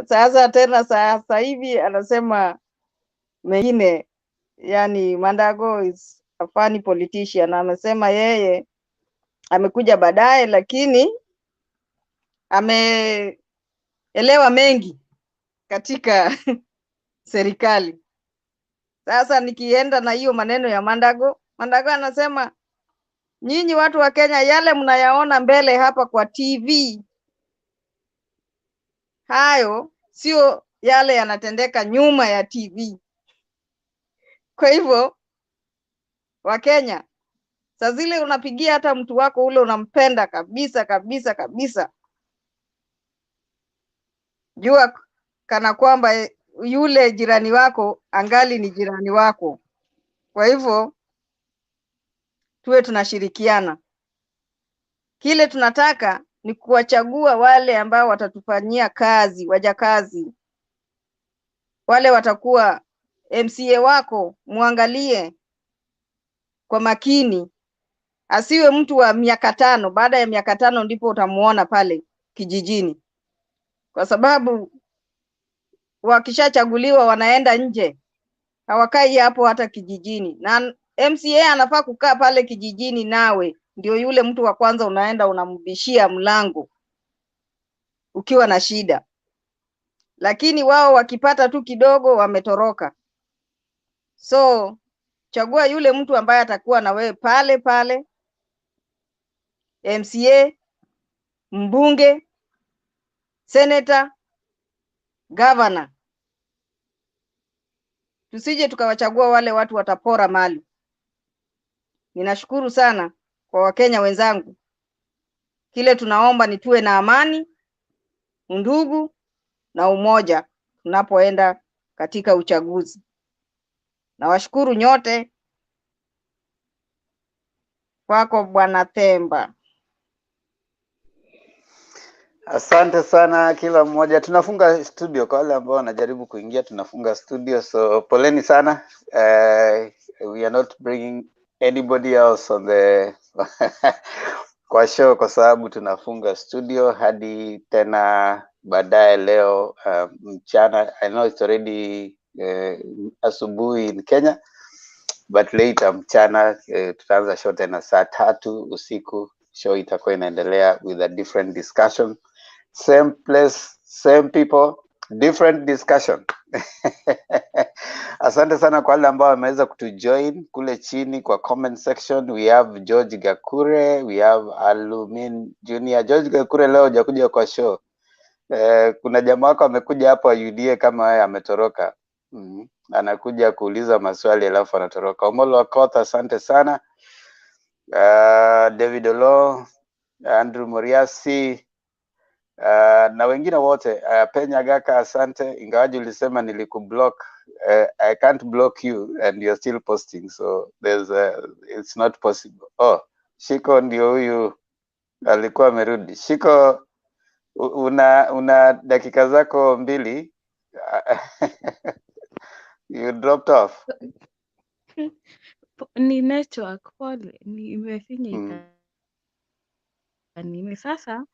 Sasa tena sasa hivi anasema mengine, yani Mandago is a funny politician. Amesema yeye amekuja baadaye, lakini ameelewa mengi katika serikali. Sasa nikienda na hiyo maneno ya Mandago anasema nyinyi watu wa Kenya, yale mnayaona mbele hapa kwa TV, hayo sio yale yanatendeka nyuma ya TV. Kwa hivyo Wakenya, saa zile unapigia hata mtu wako ule unampenda kabisa kabisa kabisa, jua kana kwamba yule jirani wako angali ni jirani wako. Kwa hivyo tuwe tunashirikiana. Kile tunataka ni kuwachagua wale ambao watatufanyia kazi, wajakazi. Wale watakuwa MCA wako, muangalie kwa makini. Asiwe mtu wa miaka 5, baada ya miaka 5 ndipo utamuona pale kijijini. Kwa sababu wakishachaguliwa wanaenda nje, hawakai hapo hata kijijini. Na MCA anafaa kukaa pale kijijini, nawe ndio yule mtu wa kwanza unaenda unambishia mlango ukiwa na shida. Lakini wao wakipata tu kidogo wametoroka. So chagua yule mtu ambaye atakuwa na wewe pale pale, MCA, mbunge, senator, governor. Tusije tukawachagua wale watu watapora mali. Ninashukuru sana kwa Wakenya wenzangu. Kile tunaomba ni tuwe na amani, undugu na umoja tunapoenda katika uchaguzi. Nawashukuru nyote. Kwako Bwana Themba. Asante sana kila mmoja. Tunafunga studio kwa wale ambao wanajaribu kuingia, tunafunga studio, so poleni sana. We are not bringing anybody else on the kwa show kwa sababu tunafunga studio hadi tena baadaye leo mchana. I know it's already asubuhi in Kenya, but later mchana tutaanza show tena saa 3 usiku. Show itakuwa inaendelea with a different discussion. Same place, same people, different discussion. Asante sana kwa wale ambao wameweza kutujoin kule chini kwa comment section. We have George Gakure, we have Alumin Junior. George Gakure leo hajakuja kwa show. Kuna jamaa wako amekuja hapa UDA kama yeye ametoroka. Anakuja kuuliza maswali alafu anatoroka. Omolo Akota, asante sana. David Olo, Andrew Moriasi, na wengine wote. Penya Gaka, asante. Ingawaji ulisema nilikublock, I can't block you and you're still posting, so there's it's not possible. Oh, Shiko ndio huyu alikuwa amerudi. Shiko, una dakika zako 2. You dropped off. Ni network, pole, nimefinya nini sasa.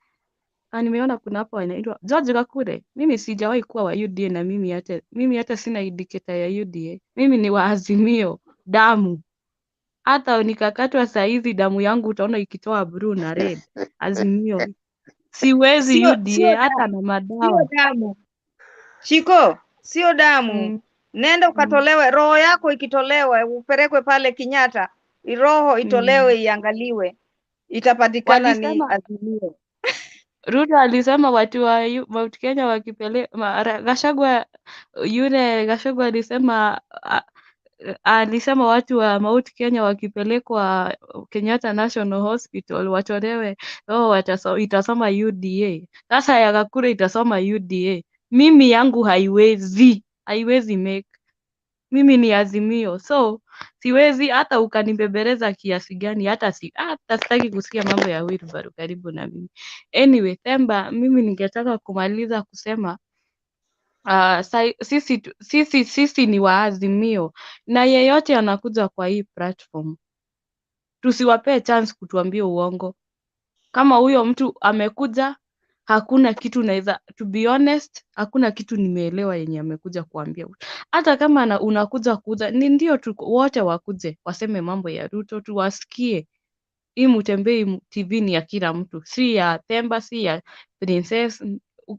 Nimeona kuna hapo anaitwa George Gakure. Mimi sijawahi kuwa wa UDA na mimi hata sina indicator ya UDA. Mimi ni wa Azimio damu. Hata nikakatwa saa hizi damu yangu utaona ikitoa blue na red. Azimio. siwezi sio UDA hata na sio madawa. damu. Shiko, sio damu. Nenda ukatolewe, roho yako ikitolewe, upelekwe pale Kenyatta, roho itolewe, iangaliwe, itapatikana ni Walisema Azimio. Ruto alisema watu wa Mount Kenya Gachagua, yule Gachagua alisema watu wa Mount Kenya wakipelekwa Kenyatta National Hospital watolewe, itasoma UDA. Sasa ya Gakura itasoma UDA. Mimi yangu haiwezi make. Mimi ni Azimio, so siwezi hata ukanibembeleza kiasi gani, hata sitaki kusikia mambo ya wheelbarrow karibu na mimi. Anyway, Themba, mimi ningetaka kumaliza kusema sisi ni Waazimio, na yeyote anakuja kwa hii platform tusiwapee chance kutuambia uongo. Kama huyo mtu amekuja, hakuna kitu naweza, to be honest, hakuna kitu nimeelewa yenye amekuja kuambia. Hata kama unakuja kuuza, ni ndio wote wakuje waseme mambo ya Ruto tuwasikie. Hii Mutembei TV ni ya kila mtu, si ya Themba, si ya Princess.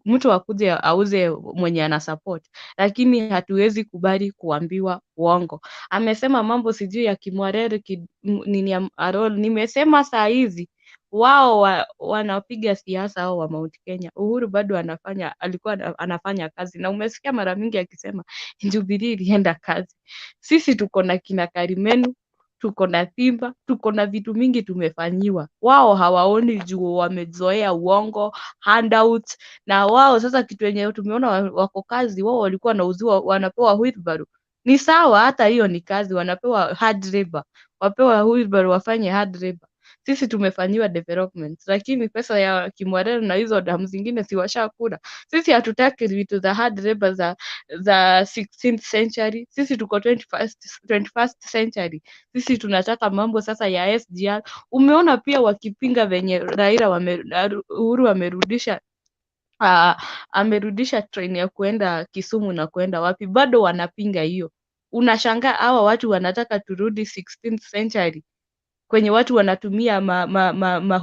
Mtu akuje auze mwenye ana support, lakini hatuwezi kubali kuambiwa uongo. Amesema mambo sijui ya Kimwarere nini ya Arol. Nimesema saa hizi wao wanapiga siasa au wa Mount Kenya. Uhuru bado alikuwa anafanya kazi, na umesikia mara mingi akisema Jubilee ilienda kazi. Sisi tuko na kina Karimenu, tuko na Simba, tuko na vitu mingi tumefanyiwa. Wao hawaoni juu wamezoea uongo, handouts, na wao sasa kitu yenye tumeona wako kazi, wao walikuwa wanauziwa, wanapewa wheelbarrow. Ni sawa, hata hiyo ni kazi, wanapewa hard labor, wapewa wheelbarrow wafanye hard labor. Sisi tumefanyiwa development, lakini pesa ya Kimwarere na hizo damu zingine si washakula. Sisi hatutaki vitu za hard labor za 16th century. Sisi tuko 21st century. Sisi tunataka mambo sasa ya SGR. Umeona pia wakipinga venye Uhuru amerudisha train ya kuenda Kisumu na kuenda wapi, bado wanapinga hiyo. Unashangaa hawa watu wanataka turudi 16th century kwenye watu wanatumia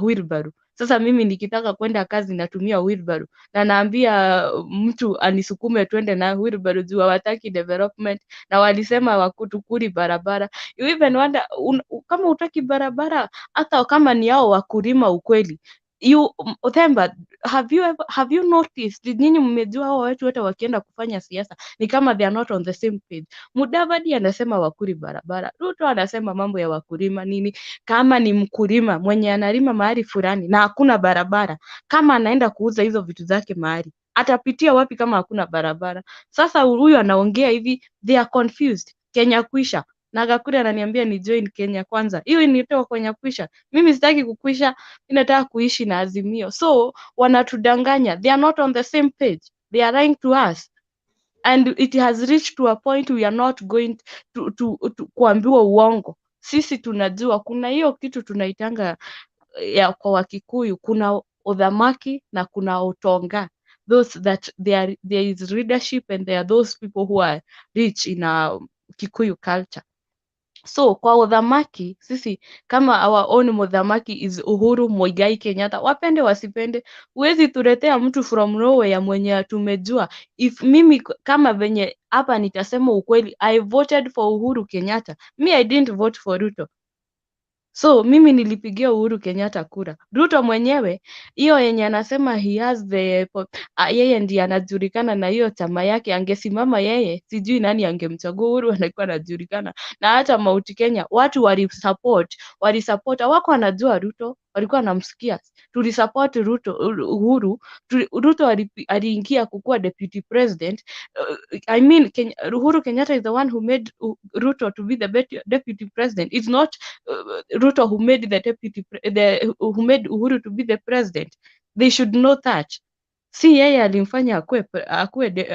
wheelbarrow. Sasa mimi nikitaka kwenda kazi natumia wheelbarrow, na naambia mtu anisukume twende na wheelbarrow juu hawataki development, na walisema wakutukuri barabara. You even wonder, kama utaki barabara, hata kama ni hao wakulima ukweli. Themba, have you noticed, nyinyi mmejua hao watu wote wakienda kufanya siasa ni kama they are not on the same page. Mudavadi anasema wakuri barabara, Ruto anasema mambo ya wakulima nini. Kama ni mkulima mwenye analima mahali fulani na hakuna barabara, kama anaenda kuuza hizo vitu zake mahali, atapitia wapi kama hakuna barabara? Sasa huyu anaongea hivi, they are confused. Kenya kwisha, na Gakura ananiambia ni join Kenya kwanza. Hiyo initoka Kenya kwisha. Mimi sitaki kukwisha, ninataka kuishi na Azimio. So wanatudanganya, they are not on the same page, they are lying to us, and it has reached to a point we are not going to kuambiwa uongo. Sisi tunajua kuna hiyo kitu tunaitanga ya kwa Wakikuyu, kuna udhamaki na kuna utonga. Those that there is leadership, and there are those people who are rich in Kikuyu culture. So kwa udhamaki, sisi kama our own mudhamaki is Uhuru Muigai Kenyatta, wapende wasipende, huwezi tuletea mtu from nowhere mwenye tumejua. If mimi kama venye hapa nitasema ukweli, I voted for Uhuru Kenyatta, I didn't vote for Ruto. So mimi nilipigia Uhuru Kenyatta kura. Ruto mwenyewe hiyo yenye anasema he has yeye ndiye anajulikana na hiyo chama yake, angesimama yeye, sijui nani angemchagua. Uhuru anakuwa anajulikana, na hata Mount Kenya watu walisupport, wako wanajua Ruto, walikuwa wanamsikia. Tulisupport Uhuru. Ruto aliingia kukuwa deputy president. Uhuru Kenyatta is the one who made Ruto to be the deputy president. It's not Ruto who made who made Uhuru to be the president. They should know that. Si yeye alimfanya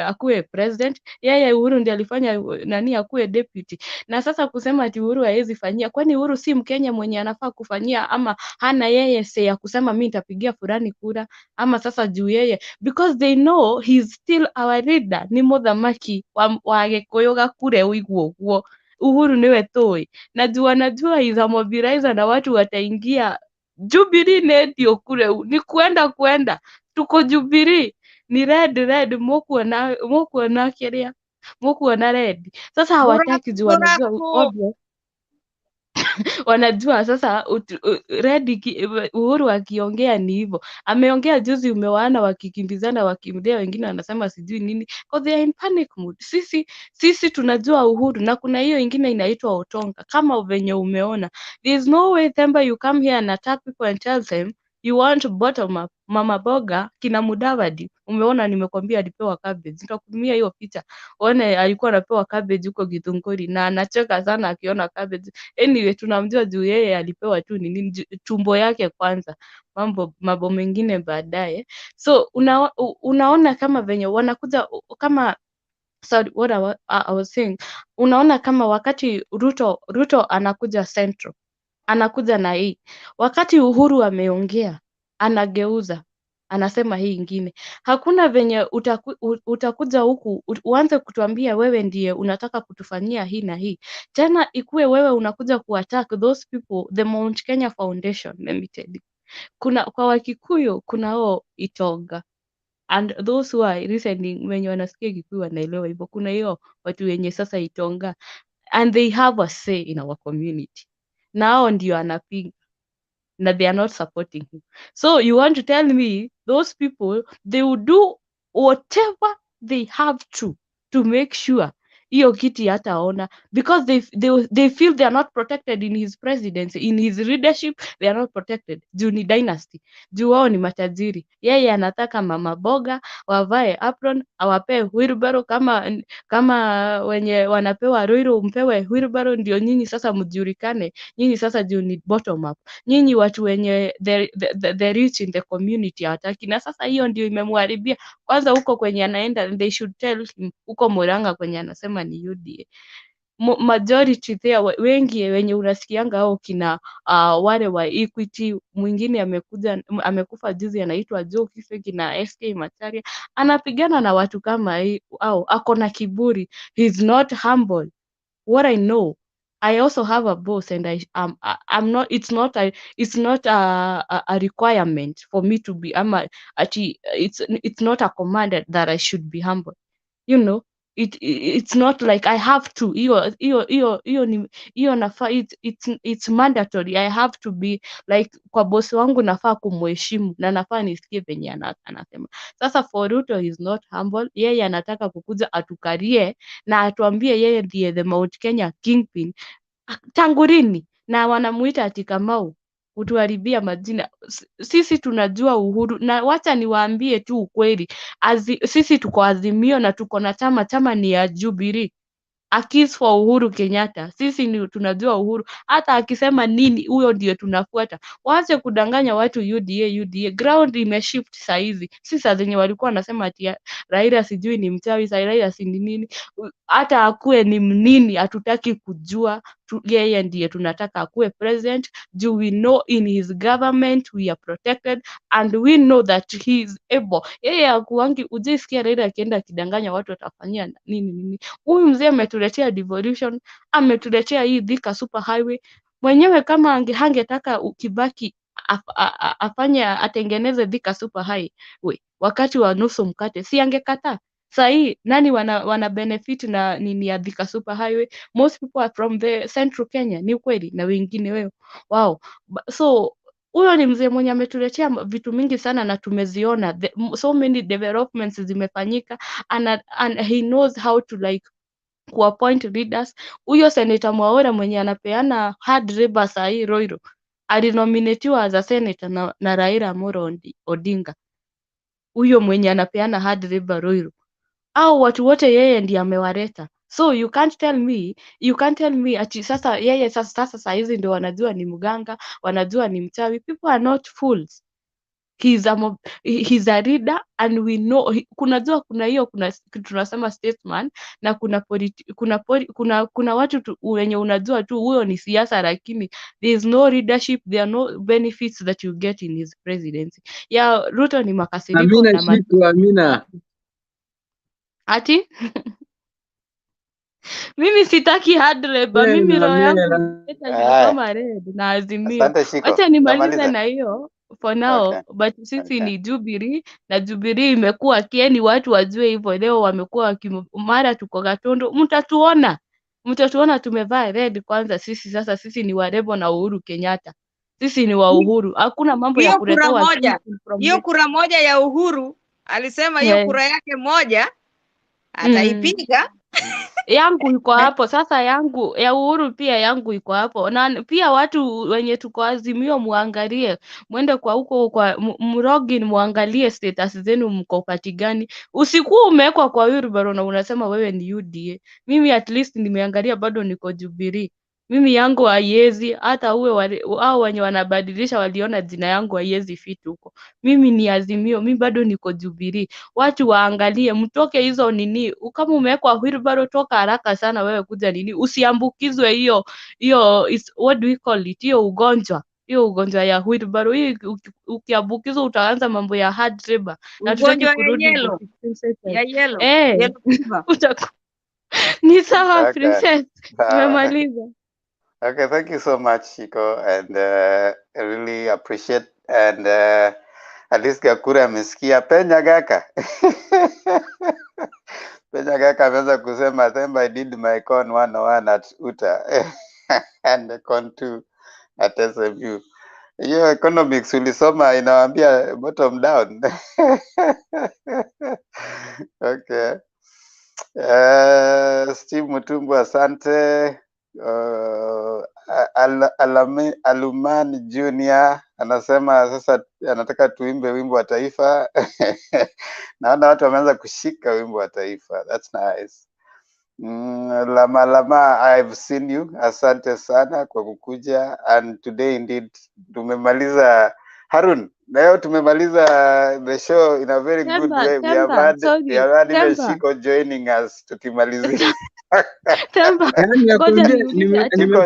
akuwe president, yeye Uhuru ndiye alifanya nani akuwe deputy. Na sasa kusema ati Uhuru hawezi fanyia, kwani Uhuru si Mkenya mwenye anafaa kufanyia? Ama hana yeye say ya kusema mimi nitapigia fulani kura? Ama sasa juu yeye, because they know he's still our leader, ni muthamaki wa Gikuyu Gakure uiguo Uhuru niwe toi, najua is a mobilizer na watu wataingia Jubilee ndio kule ni kwenda tuko Jubilee ni red mukuona kiria mukuona red. Sasa hawataki juu wanajua obvious wanajua sasa Uhuru akiongea ni hivyo. Ameongea juzi, umewaona wakikimbizana wakimdea, wengine wanasema sijui nini, because they are in panic mood. Sisi tunajua Uhuru, na kuna hiyo ingine inaitwa Otonga. Kama venye umeona, there is no way Themba you come here and attack people and tell them you want bottom up. Mama Boga kina Mudavadi, umeona, nimekwambia alipewa cabbage. Nitakutumia hiyo picha one, alikuwa anapewa cabbage huko Githunguri na anacheka sana akiona cabbage. Anyway, tunamjua juu yeye alipewa tu nini tumbo yake kwanza, mambo mengine baadaye. So unaona kama venye wanakuja kama sorry, what I was saying, unaona kama wakati Ruto anakuja Central, anakuja na hii, wakati Uhuru ameongea anageuza anasema hii ingine. Hakuna venye utakuja huku uanze kutuambia wewe ndiye unataka kutufanyia hii na hii, tena ikuwe wewe unakuja kuattack those people, the Mount Kenya Foundation. Let me tell you, kwa Wakikuyu kuna Itonga and those who are listening, wenye wanasikia Kikuyu wanaelewa hivyo. Kuna hiyo watu wenye sasa Itonga and they have a say in our community, nao ndio anapiga na they are not supporting him. So you want to tell me those people, they will do whatever they have to make sure hiyo kiti hataona, because they feel they are not protected in his presidency, in his leadership they are not protected. Juu ni dynasty, juu wao ni matajiri. Yeye anataka Mama Boga wavae apron, awapee wheelbarrow kama wenye wanapewa Ruiru, mpewe wheelbarrow ndio nyinyi sasa mjulikane. Nyinyi sasa juu ni bottom up, nyinyi watu wenye the rich in the community hataki. Na sasa hiyo ndio imemharibia. Kwanza huko kwenye anaenda, they should tell him huko Murang'a kwenye anasema ni UDA majority there, wengi wenye unasikianga hao kina wale wa Equity. Mwingine amekufa juzi anaitwa Joe Kifeki na SK Macharia, anapigana na watu kama hii au ako na kiburi. He's not humble. What I know, I also have a boss and I'm not, it's not a requirement for me to be, it's not a command that I should be humble. You know, it's not like I have to, it's mandatory. I have to be like, kwa bosi wangu nafaa kumheshimu na nafaa nisikie venye anasema. Sasa for Ruto, he's not humble. Yeye anataka kukuja atukarie na atuambie yeye ndiye the Mount Kenya kingpin tangurini, na wanamuita ati Kamau, kutuharibia majina. Sisi tunajua Uhuru, na wacha niwaambie tu ukweli, sisi tuko Azimio na tuko na chama ni ya Jubilee. A kiss for Uhuru Kenyatta. Sisi tunajua Uhuru, hata akisema nini huyo ndio tunafuata. Waache kudanganya watu UDA. Ground imeshift saa hizi. Si saa zenye walikuwa wanasema ati Raila sijui ni mchawi, Raila si nini. Hata akue ni nini hatutaki kujua. Yeye ndiye tunataka akue president. Do we know in his government we are protected and we know that he is able. Yeye akuangi ujisikia Raila akienda kidanganya watu atafanyia nini. Huyu mzee ametuletea devolution, ametuletea hii Thika super highway. Mwenyewe kama hangetaka Kibaki afanye atengeneze Thika super highway wakati wa nusu mkate, si angekataa? Sahi nani wana benefit na nini ya Thika super highway? Most people are from the Central Kenya, ni kweli, na wengine wao. So huyo ni mzee mwenye ametuletea vitu mingi sana na tumeziona, so many developments zimefanyika, and he knows how to like kuappoint leaders. Huyo Senator Mwaura mwenye anapeana hard labor sahi Roiro alinominatiwa as a senator na Raila Amolo Odinga. Huyo mwenye anapeana hard labor Roiro, au watu wote yeye ndiye amewaleta. So you can't tell me ati sasa yeye sasa hizi ndio wanajua ni mganga, wanajua ni mchawi. People are not fools. He's a leader and we know kuna tunasema statesman na kuna watu wenye unajua tu huyo ni siasa, lakini there is no leadership, there are no benefits that you get in his presidency. Ya Ruto ni makasiriko Amina. ati Mimi sitaki hard labor. Mimi roho yangu ndio Haya, kama red na Azimio. asante Shiko, Wacha nimalize namaliza. na hiyo for now, Okay, but sisi okay. ni Jubilee na Jubilee imekuwa kieni, watu wajue hivyo. Leo wamekuwa mara tuko Gatundu, mtatuona tumevaa red. Kwanza sisi ni warebo na Uhuru Kenyatta, sisi ni wa Uhuru. Hakuna mambo ya Hiyo kura kuletewa moja, from hiyo kura moja ya Uhuru alisema hiyo kura yake moja ataipiga. yangu iko hapo sasa, yangu ya Uhuru pia yangu iko hapo, na pia watu wenye tuko Azimio muangalie, mwende kwa huko kwa mlogin, muangalie status zenu, mko party gani. Usikuwa umewekwa kwa wheelbarrow na unasema wewe ni UDA. Mimi at least nimeangalia, bado niko Jubilee. Mimi yangu haiwezi, hata uwe hao wenye wanabadilisha waliona jina yangu haiwezi fit huko. Mimi ni Azimio, mimi bado niko Jubilee. Watu waangalie, mtoke hizo nini. Kama umewekwa wheelbarrow, toka haraka sana wewe kuja nini, usiambukizwe hiyo what do we call it, hiyo ugonjwa ya wheelbarrow. Hii ukiambukizwa utaanza mambo ya hard labor, na tutaki Ugonjwa ya kurudi yellow, eh yellow fever. Ni sawa Okay. princess, Sawa. tumemaliza. Okay, thank you so much, Shiko, and I really appreciate, and at least Gakura amesikia Penya Gaka. Penya Gaka ameweza kusema Themba, I did my con 101 at UTA and con 2 at SMU. Hiyo economics ulisoma inawaambia bottom down. Okay. Steve Mutumbu, asante. Alumani Junior anasema sasa anataka tuimbe wimbo wa taifa. Naona watu wameanza kushika wimbo wa taifa. That's nice. Lama, I've seen you. Asante sana kwa kukuja, and today indeed tumemaliza. Harun, leo tumemaliza the show in a very good way. We have had even Shiko joining us tukimalizia.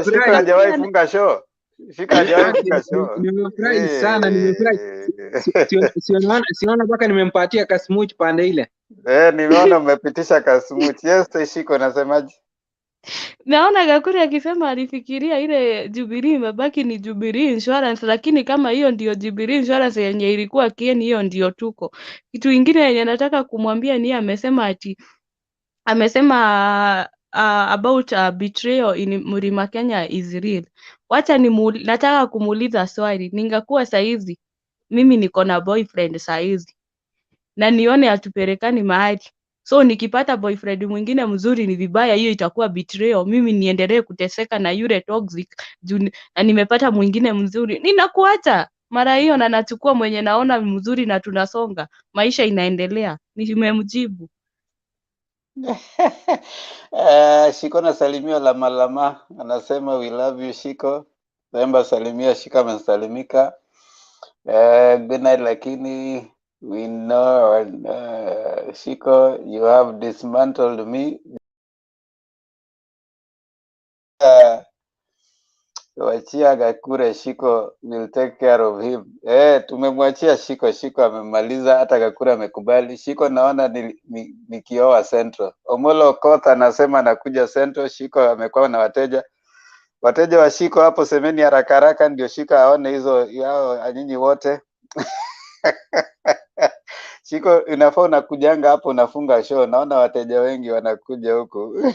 Shiko hajawahi funga show. Shiko hajawahi funga show. Nimefurahi sana, nimefurahi. Siona mpaka nimempatia kasmuch pande ile. Nimeona umepitisha kasmuch. Yes, Shiko, nasemaje? Naona Gakuri akisema alifikiria ile Jubilee imebaki ni Jubilee Insurance, lakini kama hiyo ndio Jubilee Insurance yenye ilikuwa kieni, hiyo ndio tuko. Kitu ingine yenye nataka kumwambia ni amesema about betrayal in Mlima Kenya is real. Wacha nataka kumuuliza swali. Ningekuwa saizi mimi niko na boyfriend saizi na nione hatupelekani mahali, so nikipata boyfriend mwingine mzuri ni vibaya, hiyo itakuwa betrayal. Mimi niendelee kuteseka na yule toxic na nimepata mwingine mzuri, ninakuacha mara hiyo na nachukua mwenye naona mzuri na tunasonga, maisha inaendelea. Nimemjibu. Shiko nasalimia Lama, anasema we love you Shiko. Themba salimia, Shiko amesalimika. Good night, lakini we know Shiko, you have dismantled me. Wachia Gakure, Shiko will take care of him. Tumemwachia Shiko. Shiko amemaliza, hata Gakure amekubali. Shiko naona nikioa Central. Omolo Kotha anasema anakuja Central. Shiko amekuwa na wateja wa Shiko hapo, semeni haraka haraka ndio Shiko aone hizo yao nyinyi wote. Shiko inafaa unakujanga hapo unafunga show, naona wateja wengi wanakuja huku.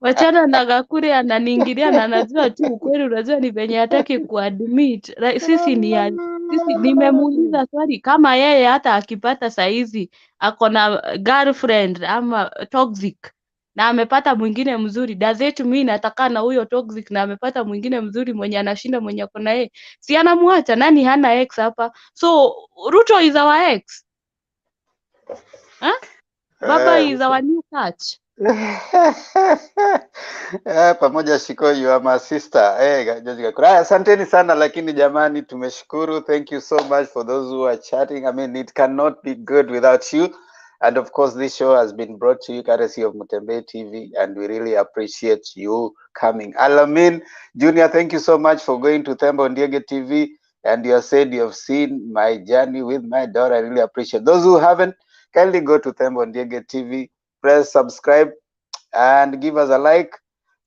Wachana na Gakure ananiingilia na anajua tu ukweli. Unajua ni venye hataki kuadmit. Sisi nimemuuliza swali kama yeye hata akipata saizi ako na girlfriend ama toxic na amepata mwingine mzuri, does it mean nataka na huyo toxic na amepata mwingine mzuri mwenye anashinda mwenye ako na yeye, si anamwacha? Nani hana ex hapa? So Ruto is our ex, Baba is our new catch. Pamoja Shiko, you are my sister. Asanteni sana lakini jamani, tumeshukuru. Thank you so much for those who are chatting. I mean, it cannot be good without you. And of course, this show has been brought to you courtesy of Mutembe TV, and we really appreciate you coming. Alamin Junior, thank you so much for going to Themba Ondiege TV, and you have said you have seen my journey with my daughter. I really appreciate. Those who haven't, kindly go to Themba Ondiege TV, press subscribe, and give us a like,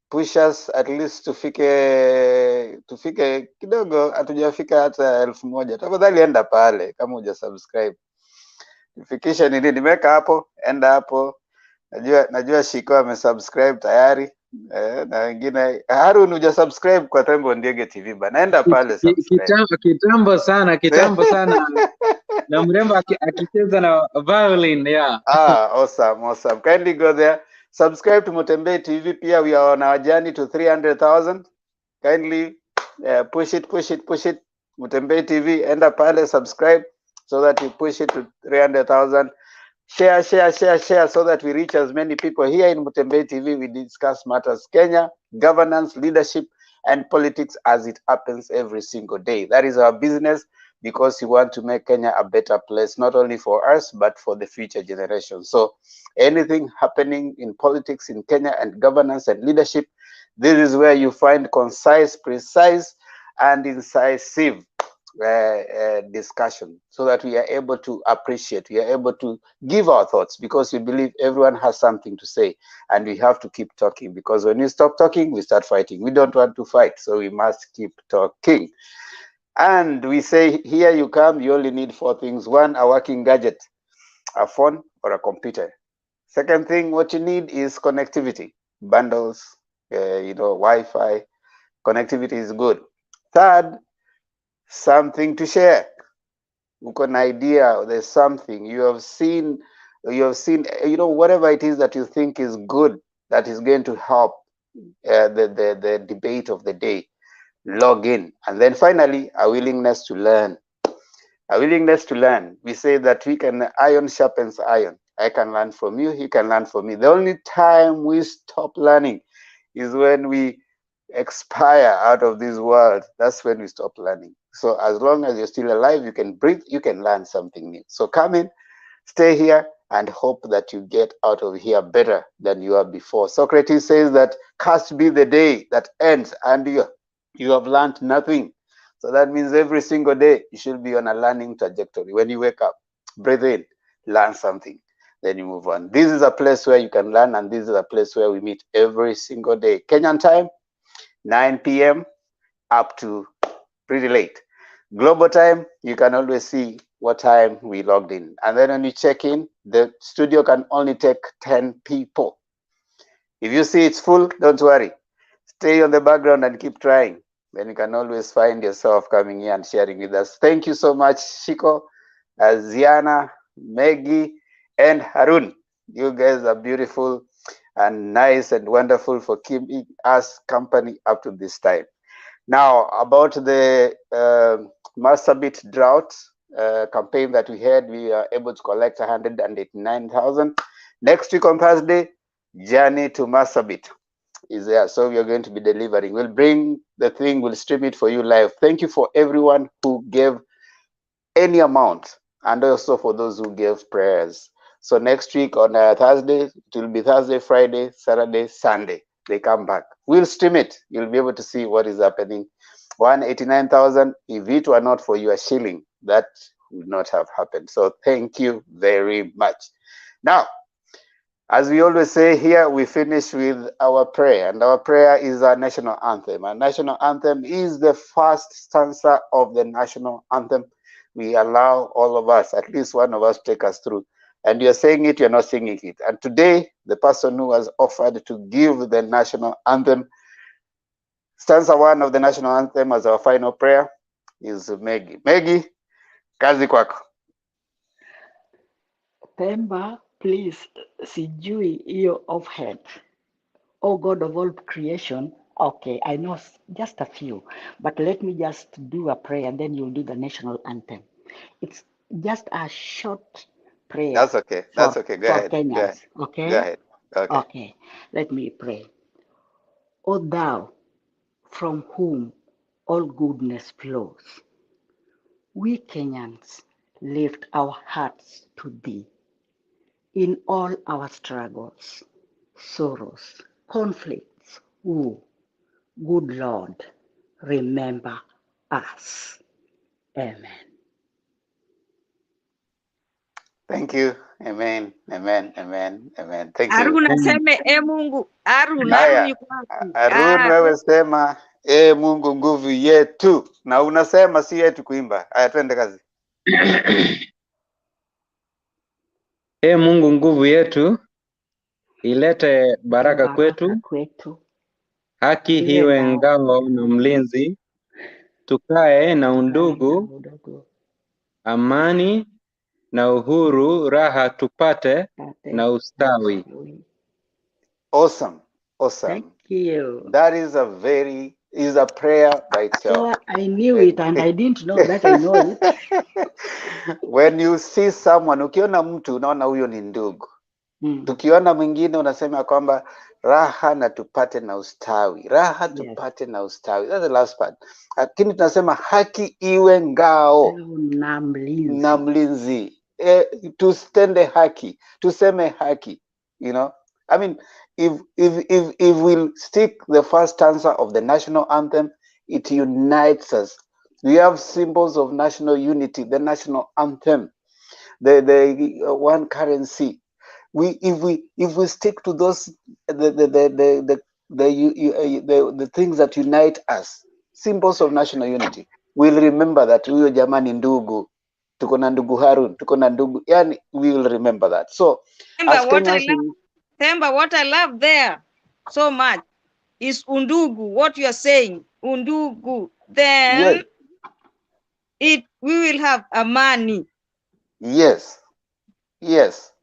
push us at least tufike kidogo, hatujafika hata 1000. Tafadhali enda pale kama huja subscribe, fikisha nini nimeweka hapo, enda hapo. Najua Shiko amesubscribe tayari. Na wengine Harun huja subscribe kwa Tembo Ndiege TV bana, enda pale subscribe. Kitambo sana na mrembo akicheza na violin, yeah. Awesome. Kindly go there, subscribe to Mutembei TV. Pia we are on our journey to 300,000. Kindly push it. Mutembei TV, enda pale, subscribe so that we push it to 300,000. Share so that we reach as many people. Here in Mutembei TV, we discuss matters Kenya, governance, leadership, and politics as it happens every single day. That is our business, because we want to make Kenya a better place, not only for us, but for the future generations. So anything happening in politics in Kenya and governance and leadership, this is where you find concise, precise, and incisive discussion, so that we are able to appreciate, we are able to give our thoughts, because we believe everyone has something to say, and we have to keep talking, because when we stop talking, we start fighting. We don't want to fight, so we must keep talking. And we say, here you come, you only need 4 things. 1, a working gadget, a phone or a computer. Second thing, what you need is connectivity, bundles, Wi-Fi. Connectivity is good. Third, something to share. Uko an idea, there's something you have seen, whatever it is that you think is good, that is going to help the debate of the day. Log in. And then finally, a willingness to learn. We say that iron sharpens iron. I can learn from you, he can learn from me. The only time we stop learning is when we expire out of this world. That's when we stop learning. So as long as you're still alive, you can breathe, you can learn something new. So come in, stay here, and hope that you get out of here better than you are before. Socrates says that cursed be the day that ends and you have learned nothing. So that means every single day you should be on a learning trajectory. When you wake up, breathe in, learn something, then you move on. This is a place where you can learn, and this is a place where we meet every single day. Kenyan time, 9 p.m. up to pretty late. Global time, you can always see what time we logged in. And then when you check in, the studio can only take 10 people. If you see it's full, don't worry. Stay on the background and keep trying. Then you can always find yourself coming here and sharing with us. Thank you so much, Shiko, Ziana, Maggie, and Harun. You guys are beautiful and nice and wonderful for keeping us company up to this time. Now, about the Marsabit drought campaign that we had, we are able to collect 189,000. Next week on Thursday, Journey to Marsabit is there. So we are going to be delivering. We'll bring the thing, we'll stream it for you live. Thank you for everyone who gave any amount, and also for those who gave prayers. So next week on Thursday, it will be Thursday, Friday, Saturday, Sunday. They come back. We'll stream it. You'll be able to see what is happening. 189,000. If it were not for your shilling, that would not have happened. So thank you very much. Now, as we always say here, we finish with our prayer, and our prayer is our national anthem. Our national anthem is the first stanza of the national anthem. We allow all of us, at least one of us, take us through. And you're saying it, you're not singing it. And today, the person who has offered to give the national anthem, stanza 1 of the national anthem as our final prayer, is Maggie. Maggie, kazi kwako. Pemba, please, sijui hiyo offhand. Oh God of all creation, okay, I know just a few, but let me just do a prayer and then you'll do the national anthem. It's just a short prayer. That's okay. That's okay. Go ahead. Kenyans, Go ahead. okay? Go ahead. Okay. Okay, let me pray. O thou, from whom all goodness flows, we Kenyans lift our hearts to thee in all our struggles, sorrows, conflicts. Ooh, good Lord, remember us. Amen. Thank you. Amen. Amen. Amen. Amen. Thank you. Arun aseme Mungu. Arun Haya, yuko wapi? Arun wewe sema Mungu nguvu yetu, na unasema si yetu kuimba. Haya, twende kazi. Mungu nguvu yetu, ilete baraka kwetu, haki iwe ngao na mlinzi, tukae na undugu, amani na uhuru, raha tupate na ustawi. Awesome. Awesome. Thank you. That is a prayer by itself. So I knew it and I didn't know that I know it. When you see someone, ukiona mtu unaona huyo ni ndugu. Tukiona mwingine unasema kwamba raha na tupate na ustawi. Raha tupate na ustawi. That's the last part. Lakini tunasema haki iwe ngao na mlinzi. Tustende haki, tuseme haki, you know. I mean, if we'll stick the first stanza of the national anthem, it unites us. We have symbols of national unity, the national anthem, the one currency. If we stick to those the things that unite us, symbols of national unity, we'll remember that huyo jamani ndugu, tuko na ndugu Harun, tuko na ndugu, yani we will remember that. So Remember what I love there so much is undugu. What you are saying, undugu. Then we will have amani. Yes. Yes.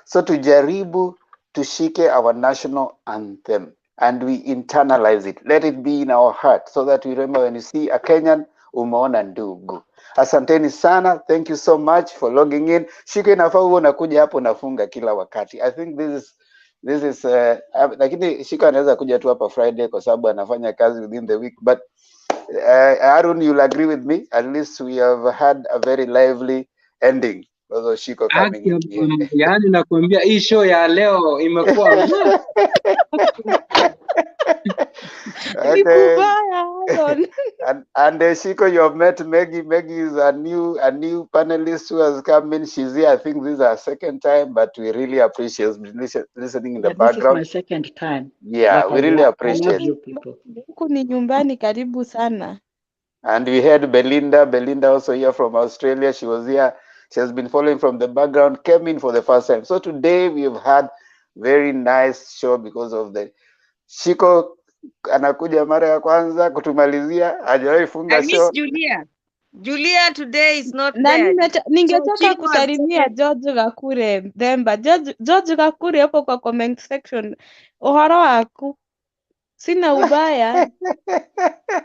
So tujaribu tushike our national anthem and we internalize it. Let it be in our heart so that we remember when you see a Kenyan, umeona ndugu. Asanteni sana. Thank you so much for logging in. Shiko inafaa uwe unakuja hapo unafunga kila wakati. I think this is lakini Shiko anaweza kuja tu hapa Friday kwa sababu anafanya kazi within the week, but Arun, you'll agree with me, at least we have had a very lively ending. Also Shiko coming in. Yaani nakwambia hii show ya leo imekuwa okay. And Shiko, you have met Maggie. Maggie is a new panelist who has come in. She's here. I think this is her second time, but we really appreciate listening in the background. This is my second time. Yeah, we really appreciate. I love you people. Huku ni nyumbani, karibu sana. And we had Belinda also here from Australia. She was here. She has been following from the background, came in for the first time. So today we have had very nice show because of the Shiko anakuja mara ya kwanza kutumalizia, hajawahi funga show. Julia today is not there. Ningetaka kusalimia George Gakure Themba. George Gakure hapo kwa comment section. Uhoro waku. Sina ubaya.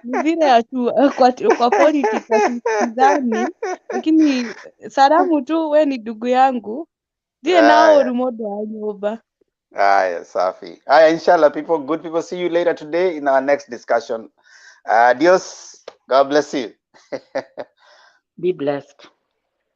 Ni vile kwa politics kizani. Lakini salamu tu, we ni ndugu yangu. Ndiye nao rumodo wa nyumba. Aya, safi. Aya, inshallah, good people, see you later today in our next discussion. Adios. God bless you. Be blessed.